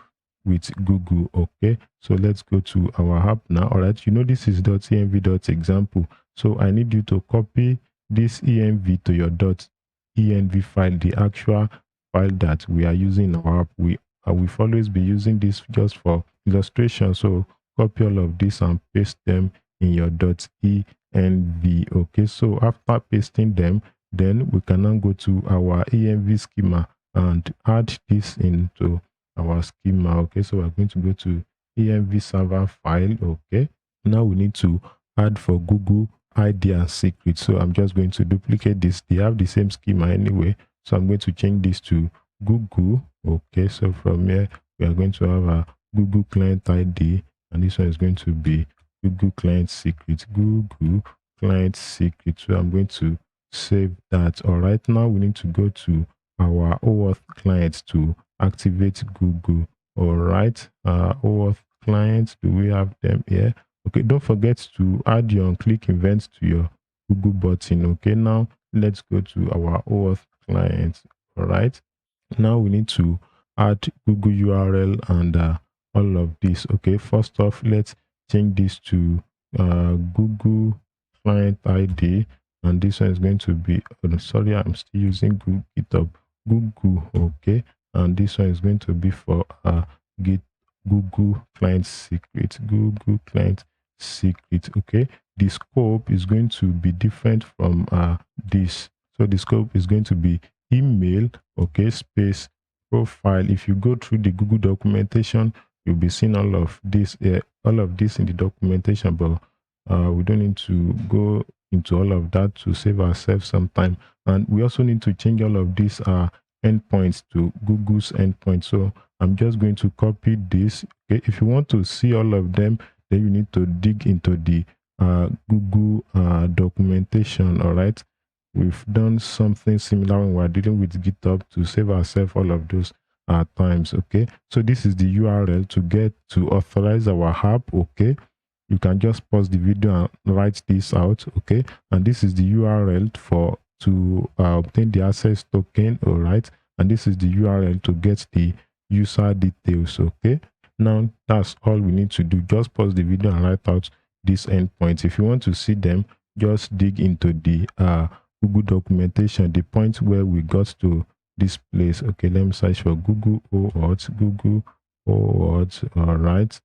with Google. Okay, so let's go to our app now. All right, you know this is .env.example, so I need you to copy this env to your .env file, the actual file that we are using in our app. We've always be using this just for illustration, so copy all of this and paste them in your .env. Okay, so after pasting them, then we can now go to our env schema and add this into our schema. Okay, so we're going to go to env server file. Okay, now we need to add for Google ID and secret. So I'm just going to duplicate this. They have the same schema anyway, so I'm going to change this to Google. Okay, so from here we are going to have a Google client ID, and this one is going to be Google client secret. Google client secret. So I'm going to save that. All right, now we need to go to our OAuth clients to activate Google. All right, OAuth clients, do we have them here? Okay, don't forget to add your on-click events to your Google button. Okay, now let's go to our OAuth clients. All right, now we need to add Google URL and all of this. Okay, first off, let's change this to Google client ID, and this one is going to be, oh, sorry, I'm still using Google GitHub. Google. Okay, and this one is going to be for Google client secret. Google client secret. Okay, the scope is going to be different from this. So the scope is going to be email, okay, space profile. If you go through the Google documentation, you'll be seeing all of this in the documentation, but we don't need to go into all of that to save ourselves some time. And we also need to change all of these endpoints to Google's endpoint. So I'm just going to copy this. Okay, if you want to see all of them, then you need to dig into the Google documentation. All right, we've done something similar when we're dealing with GitHub to save ourselves all of those times. Okay, so this is the URL to get to authorize our app. Okay, you can just pause the video and write this out. Okay, and this is the URL to obtain the access token. All right, and this is the URL to get the user details. Okay, now that's all we need to do. Just pause the video and write out these endpoints. If you want to see them, just dig into the Google documentation, the point where we got to this place. Okay, let me search for Google OAuth, Google OAuth. All right,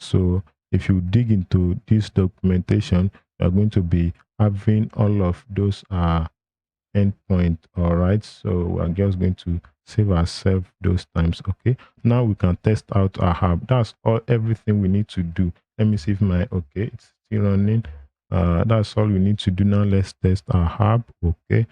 so if you dig into this documentation, you are going to be having all of those endpoint. All right, so we're just going to save ourselves those times. Okay, now we can test out our hub. That's all, everything we need to do. Let me see if my, okay, it's still running. That's all we need to do. Now let's test our hub. Okay,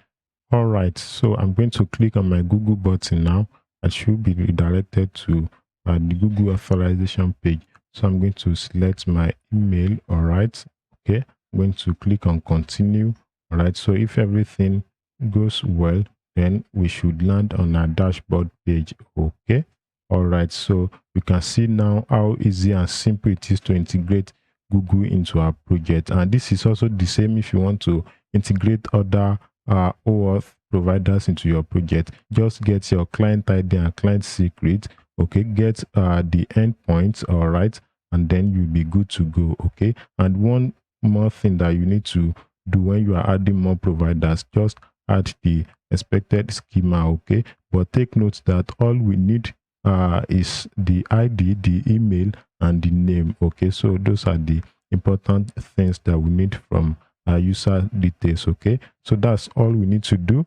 all right, so I'm going to click on my Google button now. I should be redirected to the Google authorization page. So I'm going to select my email. All right, okay, I'm going to click on continue. All right, so if everything goes well, then we should land on our dashboard page. Okay, all right, so we can see now how easy and simple it is to integrate Google into our project. And this is also the same if you want to integrate other OAuth providers into your project. Just get your client ID and client secret. Okay, get the endpoints. All right, and then you'll be good to go. Okay, and one more thing that you need to do when you are adding more providers, just add the expected schema. Okay, but take note that all we need is the ID, the email, and the name. Okay, so those are the important things that we need from our user details. Okay, so that's all we need to do,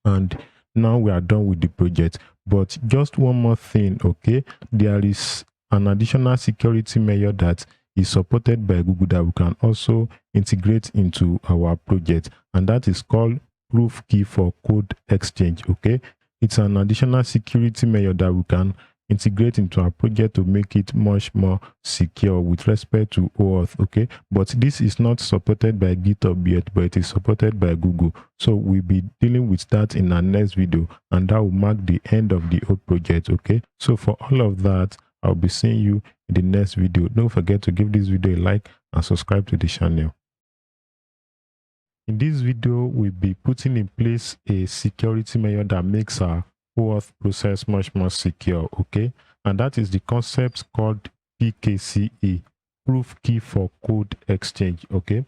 and now we are done with the project. But just one more thing. Okay, there is an additional security measure that is supported by Google that we can also integrate into our project, and that is called proof key for code exchange. Okay, it's an additional security measure that we can integrate into our project to make it much more secure with respect to OAuth. Okay, but this is not supported by GitHub yet, but it is supported by Google. So we'll be dealing with that in our next video, and that will mark the end of the whole project. Okay, so for all of that, I'll be seeing you in the next video. Don't forget to give this video a like and subscribe to the channel. In this video, we'll be putting in place a security measure that makes our OAuth process much more secure. Okay, and that is the concept called PKCE, proof key for code exchange. Okay,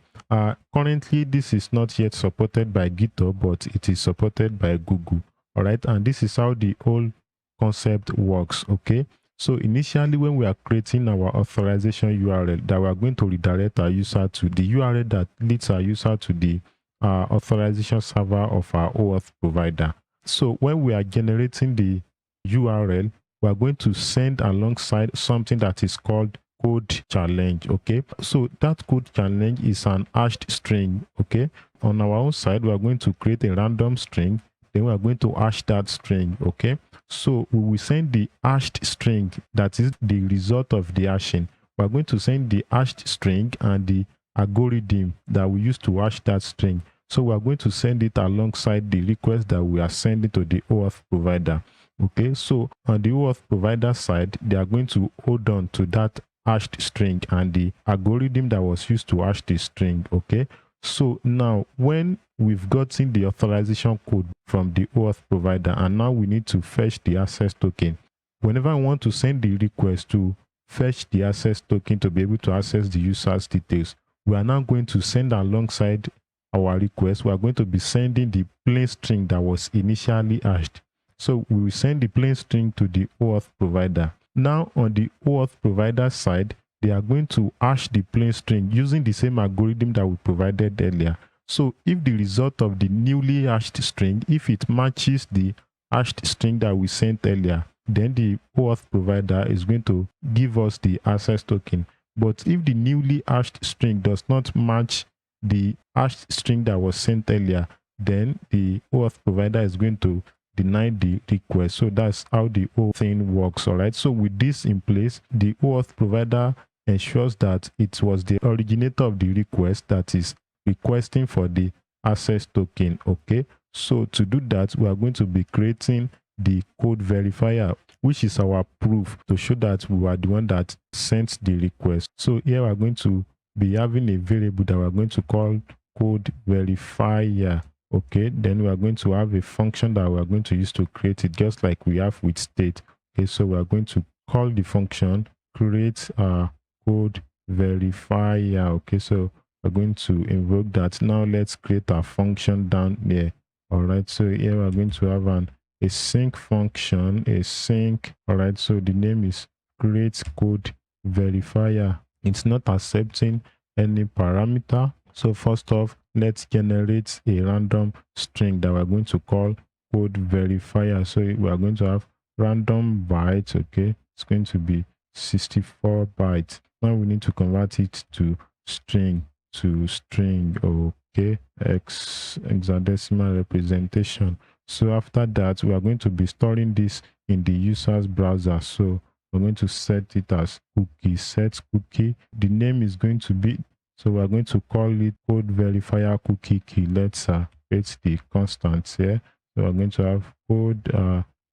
currently this is not yet supported by GitHub, but it is supported by Google. All right, and this is how the whole concept works. Okay, so initially when we are creating our authorization URL that we are going to redirect our user to, the URL that leads our user to the authorization server of our OAuth provider. So when we are generating the URL, we are going to send alongside something that is called code challenge. Okay, so that code challenge is an hashed string. Okay, on our own side, we are going to create a random string, then we are going to hash that string. Okay, so we will send the hashed string, that is the result of the hashing. We are going to send the hashed string and the algorithm that we use to hash that string. So we are going to send it alongside the request that we are sending to the OAuth provider. Okay, so on the OAuth provider side, they are going to hold on to that hashed string and the algorithm that was used to hash the string. Okay, so now when we've gotten the authorization code from the OAuth provider, and now we need to fetch the access token. Whenever I want to send the request to fetch the access token to be able to access the user's details, we are now going to send alongside our request, we are going to be sending the plain string that was initially hashed. So we will send the plain string to the OAuth provider. Now on the OAuth provider side, they are going to hash the plain string using the same algorithm that we provided earlier. So if the result of the newly hashed string, if it matches the hashed string that we sent earlier, then the OAuth provider is going to give us the access token. But if the newly hashed string does not match the hashed string that was sent earlier, then the OAuth provider is going to deny the request. So that's how the whole thing works. All right, so with this in place, the OAuth provider ensures that it was the originator of the request that is requesting for the access token. Okay, so to do that, we are going to be creating the code verifier, which is our proof to show that we are the one that sent the request. So here we are going to be having a variable that we're going to call code verifier. Okay, then we are going to have a function that we are going to use to create it, just like we have with state. Okay, so we are going to call the function create code verifier. Okay, so we're going to invoke that. Now let's create a function down there. All right, so here we're going to have a sync function, a sync. All right, so the name is create code verifier. It's not accepting any parameter. So first off, let's generate a random string that we're going to call code verifier. So we are going to have random bytes. Okay, it's going to be 64 bytes. Now we need to convert it to string. Okay, hexadecimal representation. So after that, we are going to be storing this in the user's browser. So we're going to set it as cookie, set cookie. The name is going to be, so we're going to call it code verifier cookie key. Let's create the constants here. So we're going to have code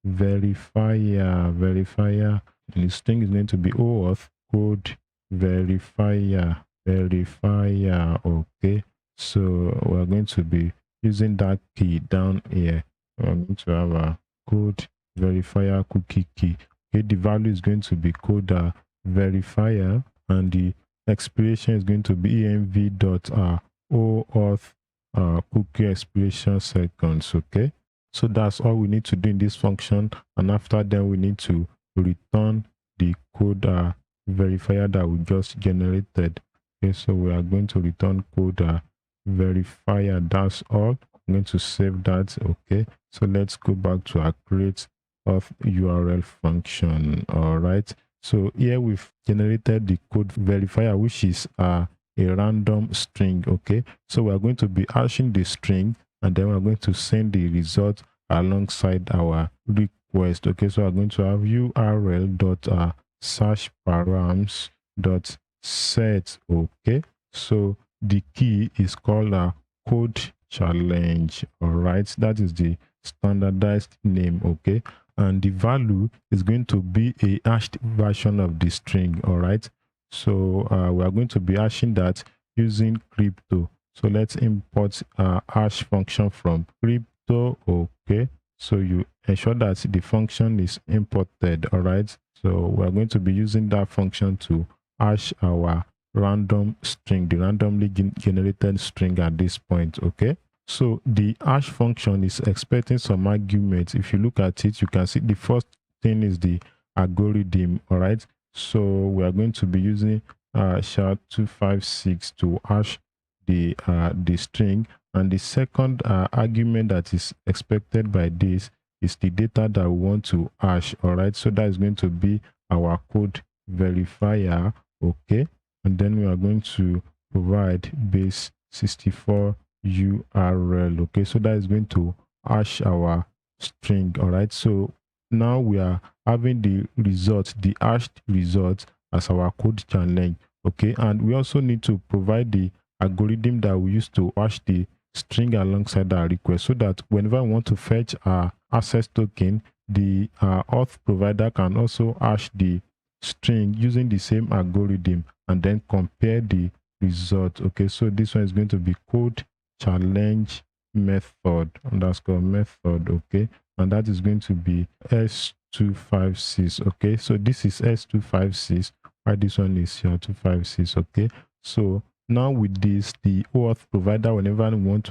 verifier. And the string is going to be OAuth code verifier. Okay, so we're going to be using that key down here. We're going to have a code verifier cookie key. Okay, the value is going to be code verifier, and the expiration is going to be env.oauth cookie expiration seconds. Okay, so that's all we need to do in this function, and after that we need to return the code verifier that we just generated. Okay, so we are going to return code verifier. That's all. I'm going to save that. Okay, so let's go back to our create of URL function. All right, so here we've generated the code verifier, which is a random string. Okay, so we're going to be hashing the string, and then we're going to send the result alongside our request. Okay, so we're going to have url dot search params dot set. Okay, so the key is called a code challenge. All right, that is the standardized name. Okay, and the value is going to be a hashed version of the string. All right, so we are going to be hashing that using crypto. So let's import a hash function from crypto. Okay, so you ensure that the function is imported. All right, so we're going to be using that function to hash our random string, the randomly generated string at this point. Okay, so the hash function is expecting some arguments. If you look at it, you can see the first thing is the algorithm. All right, so we are going to be using SHA-256 to hash the string, and the second argument that is expected by this is the data that we want to hash. All right, so that is going to be our code verifier. Okay, and then we are going to provide base 64 URL. Okay, so that is going to hash our string. All right, so now we are having the result, the hashed result, as our code challenge. Okay, and we also need to provide the algorithm that we use to hash the string alongside our request, so that whenever I want to fetch our access token, the auth provider can also hash the string using the same algorithm and then compare the result. Okay, so this one is going to be code challenge method underscore method. Okay, and that is going to be S256. Okay, so this is S256, while this one is here 256. Okay, so now with this, the OAuth provider, whenever I want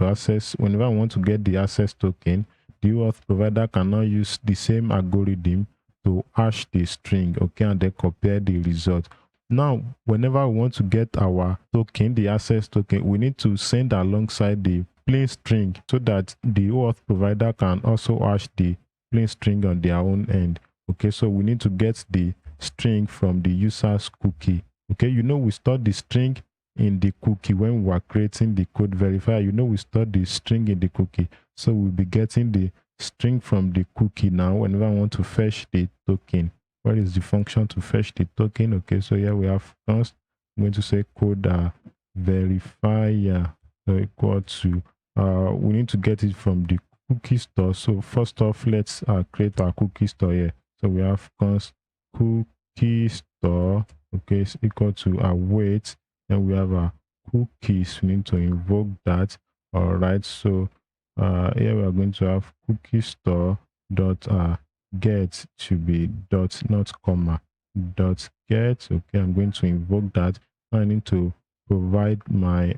to get the access token, the OAuth provider can now use the same algorithm to hash the string. Okay, and then compare the result. Now, whenever we want to get our token, the access token, we need to send alongside the plain string, so that the OAuth provider can also hash the plain string on their own end. Okay, so we need to get the string from the user's cookie. Okay, we stored the string in the cookie when we were creating the code verifier. We stored the string in the cookie, so we'll be getting the string from the cookie now whenever I want to fetch the token. What is the function to fetch the token? Okay, so here we have const. I'm going to say code verifier equal to we need to get it from the cookie store. So first off, let's create our cookie store here. So we have const cookie store. Okay, it's equal to await. Then we have our cookies. We need to invoke that. All right, so here we are going to have cookie store dot get to be dot not comma dot get. Okay, I'm going to invoke that. I need to provide my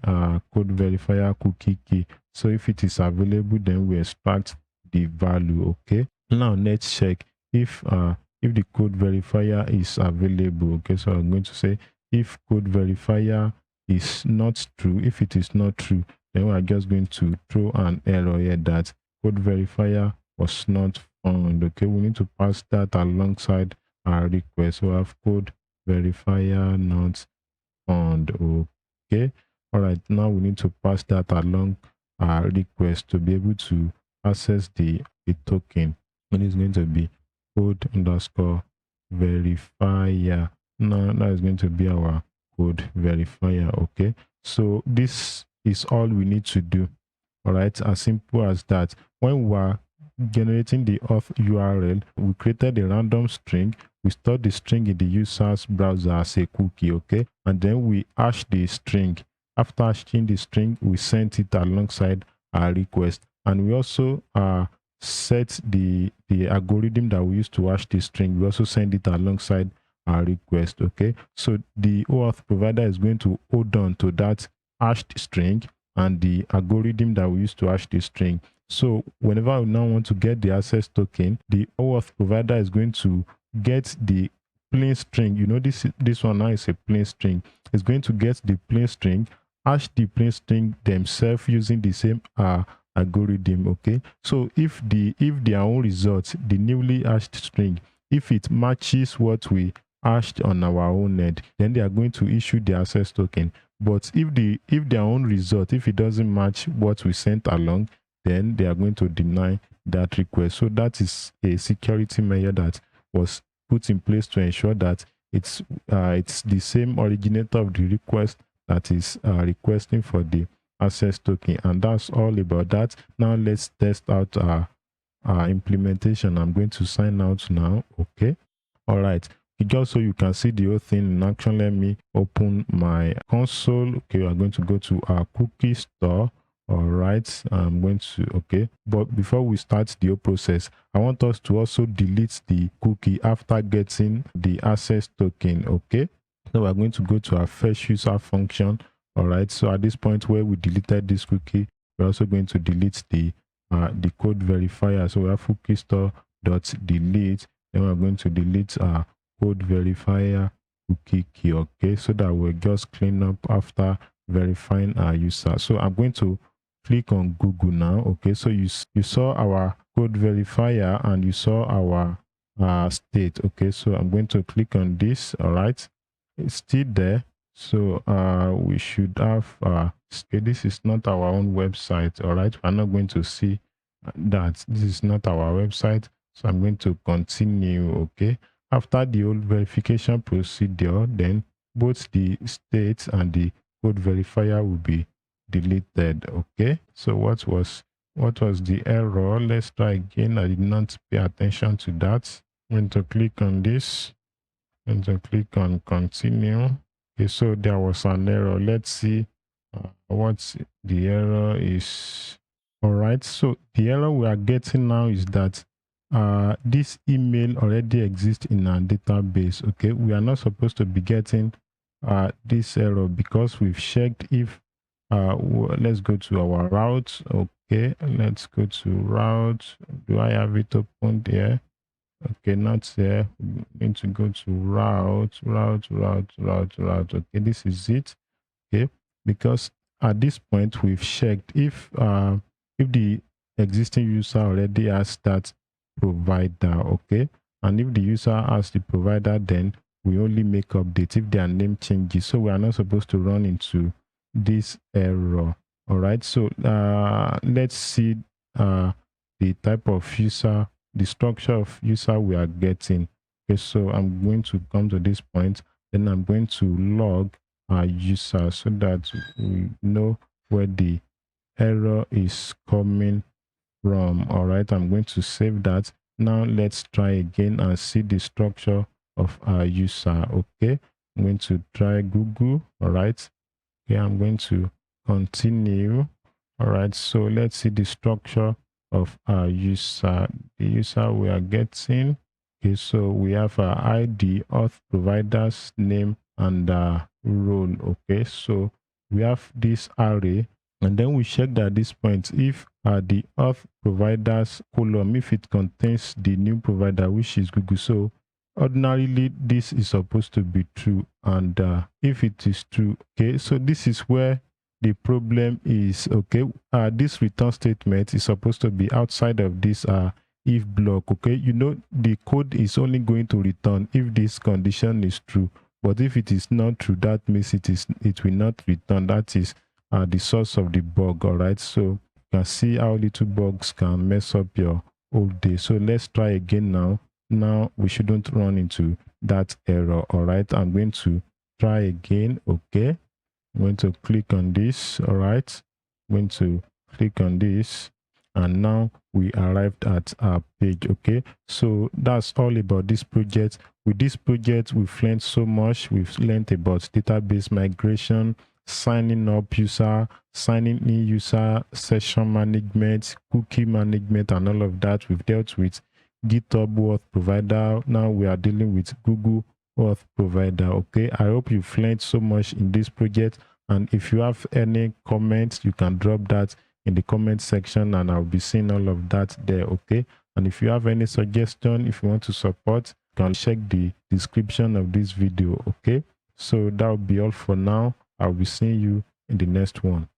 code verifier cookie key. So if it is available, then we extract the value. Okay, now let's check if the code verifier is available. Okay, so I'm going to say if code verifier is not true. If it is not true, then we are just going to throw an error here that code verifier was not found. Okay, we need to pass that alongside our request. So we have code verifier not found. Okay, all right, now we need to pass that along our request to be able to access the token, and it's going to be code underscore verifier. Now that is going to be our code verifier. Okay, so this is all we need to do. All right, as simple as that. When we are generating the auth URL, we created a random string. We stored the string in the user's browser as a cookie. Okay, and then we hash the string. After hashing the string, we sent it alongside our request, and we also set the algorithm that we use to hash the string. We also send it alongside our request. Okay, so the OAuth provider is going to hold on to that hashed string and the algorithm that we use to hash the string. So whenever we now want to get the access token, the OAuth provider is going to get the plain string. You know, this one now is a plain string. It's going to get the plain string, hash the plain string themselves using the same algorithm. Okay, so if their own result, the newly hashed string, if it matches what we hashed on our own end, then they are going to issue the access token. But if their own result, if it doesn't match what we sent along, then they are going to deny that request. So that is a security measure that was put in place to ensure that it's the same originator of the request that is requesting for the access token. And that's all about that. Now let's test out our implementation. I'm going to sign out now. Okay, all right, just so you can see the whole thing in action. Let me open my console. Okay, we are going to go to our cookie store. All right, I'm going to, okay, but before we start the whole process, I want us to also delete the cookie after getting the access token. Okay, so we're going to go to our fetch user function. All right, so at this point where we deleted this cookie, we're also going to delete the code verifier. So we have cookie store dot delete, then we're going to delete our code verifier cookie key. Okay, so that we'll just clean up after verifying our user. So I'm going to click on Google now. Okay, so you saw our code verifier and you saw our state. Okay, so I'm going to click on this. All right, it's still there. So we should have okay, this is not our own website. All right, we're not going to see that this is not our website. So I'm going to continue. Okay, after the old verification procedure, then both the state and the code verifier will be deleted. Okay, so what was the error? Let's try again. I did not pay attention to that. I'm going to click on this and to click on continue. Okay, so there was an error. Let's see what the error is. All right, so the error we are getting now is that this email already exists in our database. Okay, we are not supposed to be getting this error because we've checked if let's go to our route. Okay, let's go to route. Do I have it open there? Okay, not there. We need to go to route. Okay, this is it. Okay, because at this point we've checked if the existing user already has that provider. Okay, and if the user has the provider, then we only make updates if their name changes. So we are not supposed to run into this error. All right, so let's see the type of user, the structure of user we are getting. Okay, so I'm going to come to this point, then I'm going to log our user so that we know where the error is coming from. All right, I'm going to save that. Now let's try again and see the structure of our user. Okay, I'm going to try Google. All right, okay, I'm going to continue. All right, so let's see the structure of our user. The user we are getting. Okay, so we have our ID, auth provider's name, and role. Okay, so we have this array, and then we check that at this point if the auth provider's column, if it contains the new provider, which is Google. So ordinarily this is supposed to be true, and if it is true, okay, so this is where the problem is. Okay, this return statement is supposed to be outside of this if block. Okay, you know, the code is only going to return if this condition is true, but if it is not true, that means it will not return. That is the source of the bug. All right, so you can see how little bugs can mess up your whole day. So let's try again now. Now we shouldn't run into that error. All right, I'm going to try again. Okay, I'm going to click on this. All right, I'm going to click on this, and now we arrived at our page. Okay, so that's all about this project. With this project, we've learned so much. We've learned about database migration, signing up user, signing in user, session management, cookie management, and all of that. We've dealt with Github auth provider. Now we are dealing with Google auth provider. Okay, I hope you've learned so much in this project, and if you have any comments, you can drop that in the comment section, and I'll be seeing all of that there. Okay, and if you have any suggestion, if you want to support, you can check the description of this video. Okay, so that will be all for now. I'll be seeing you in the next one.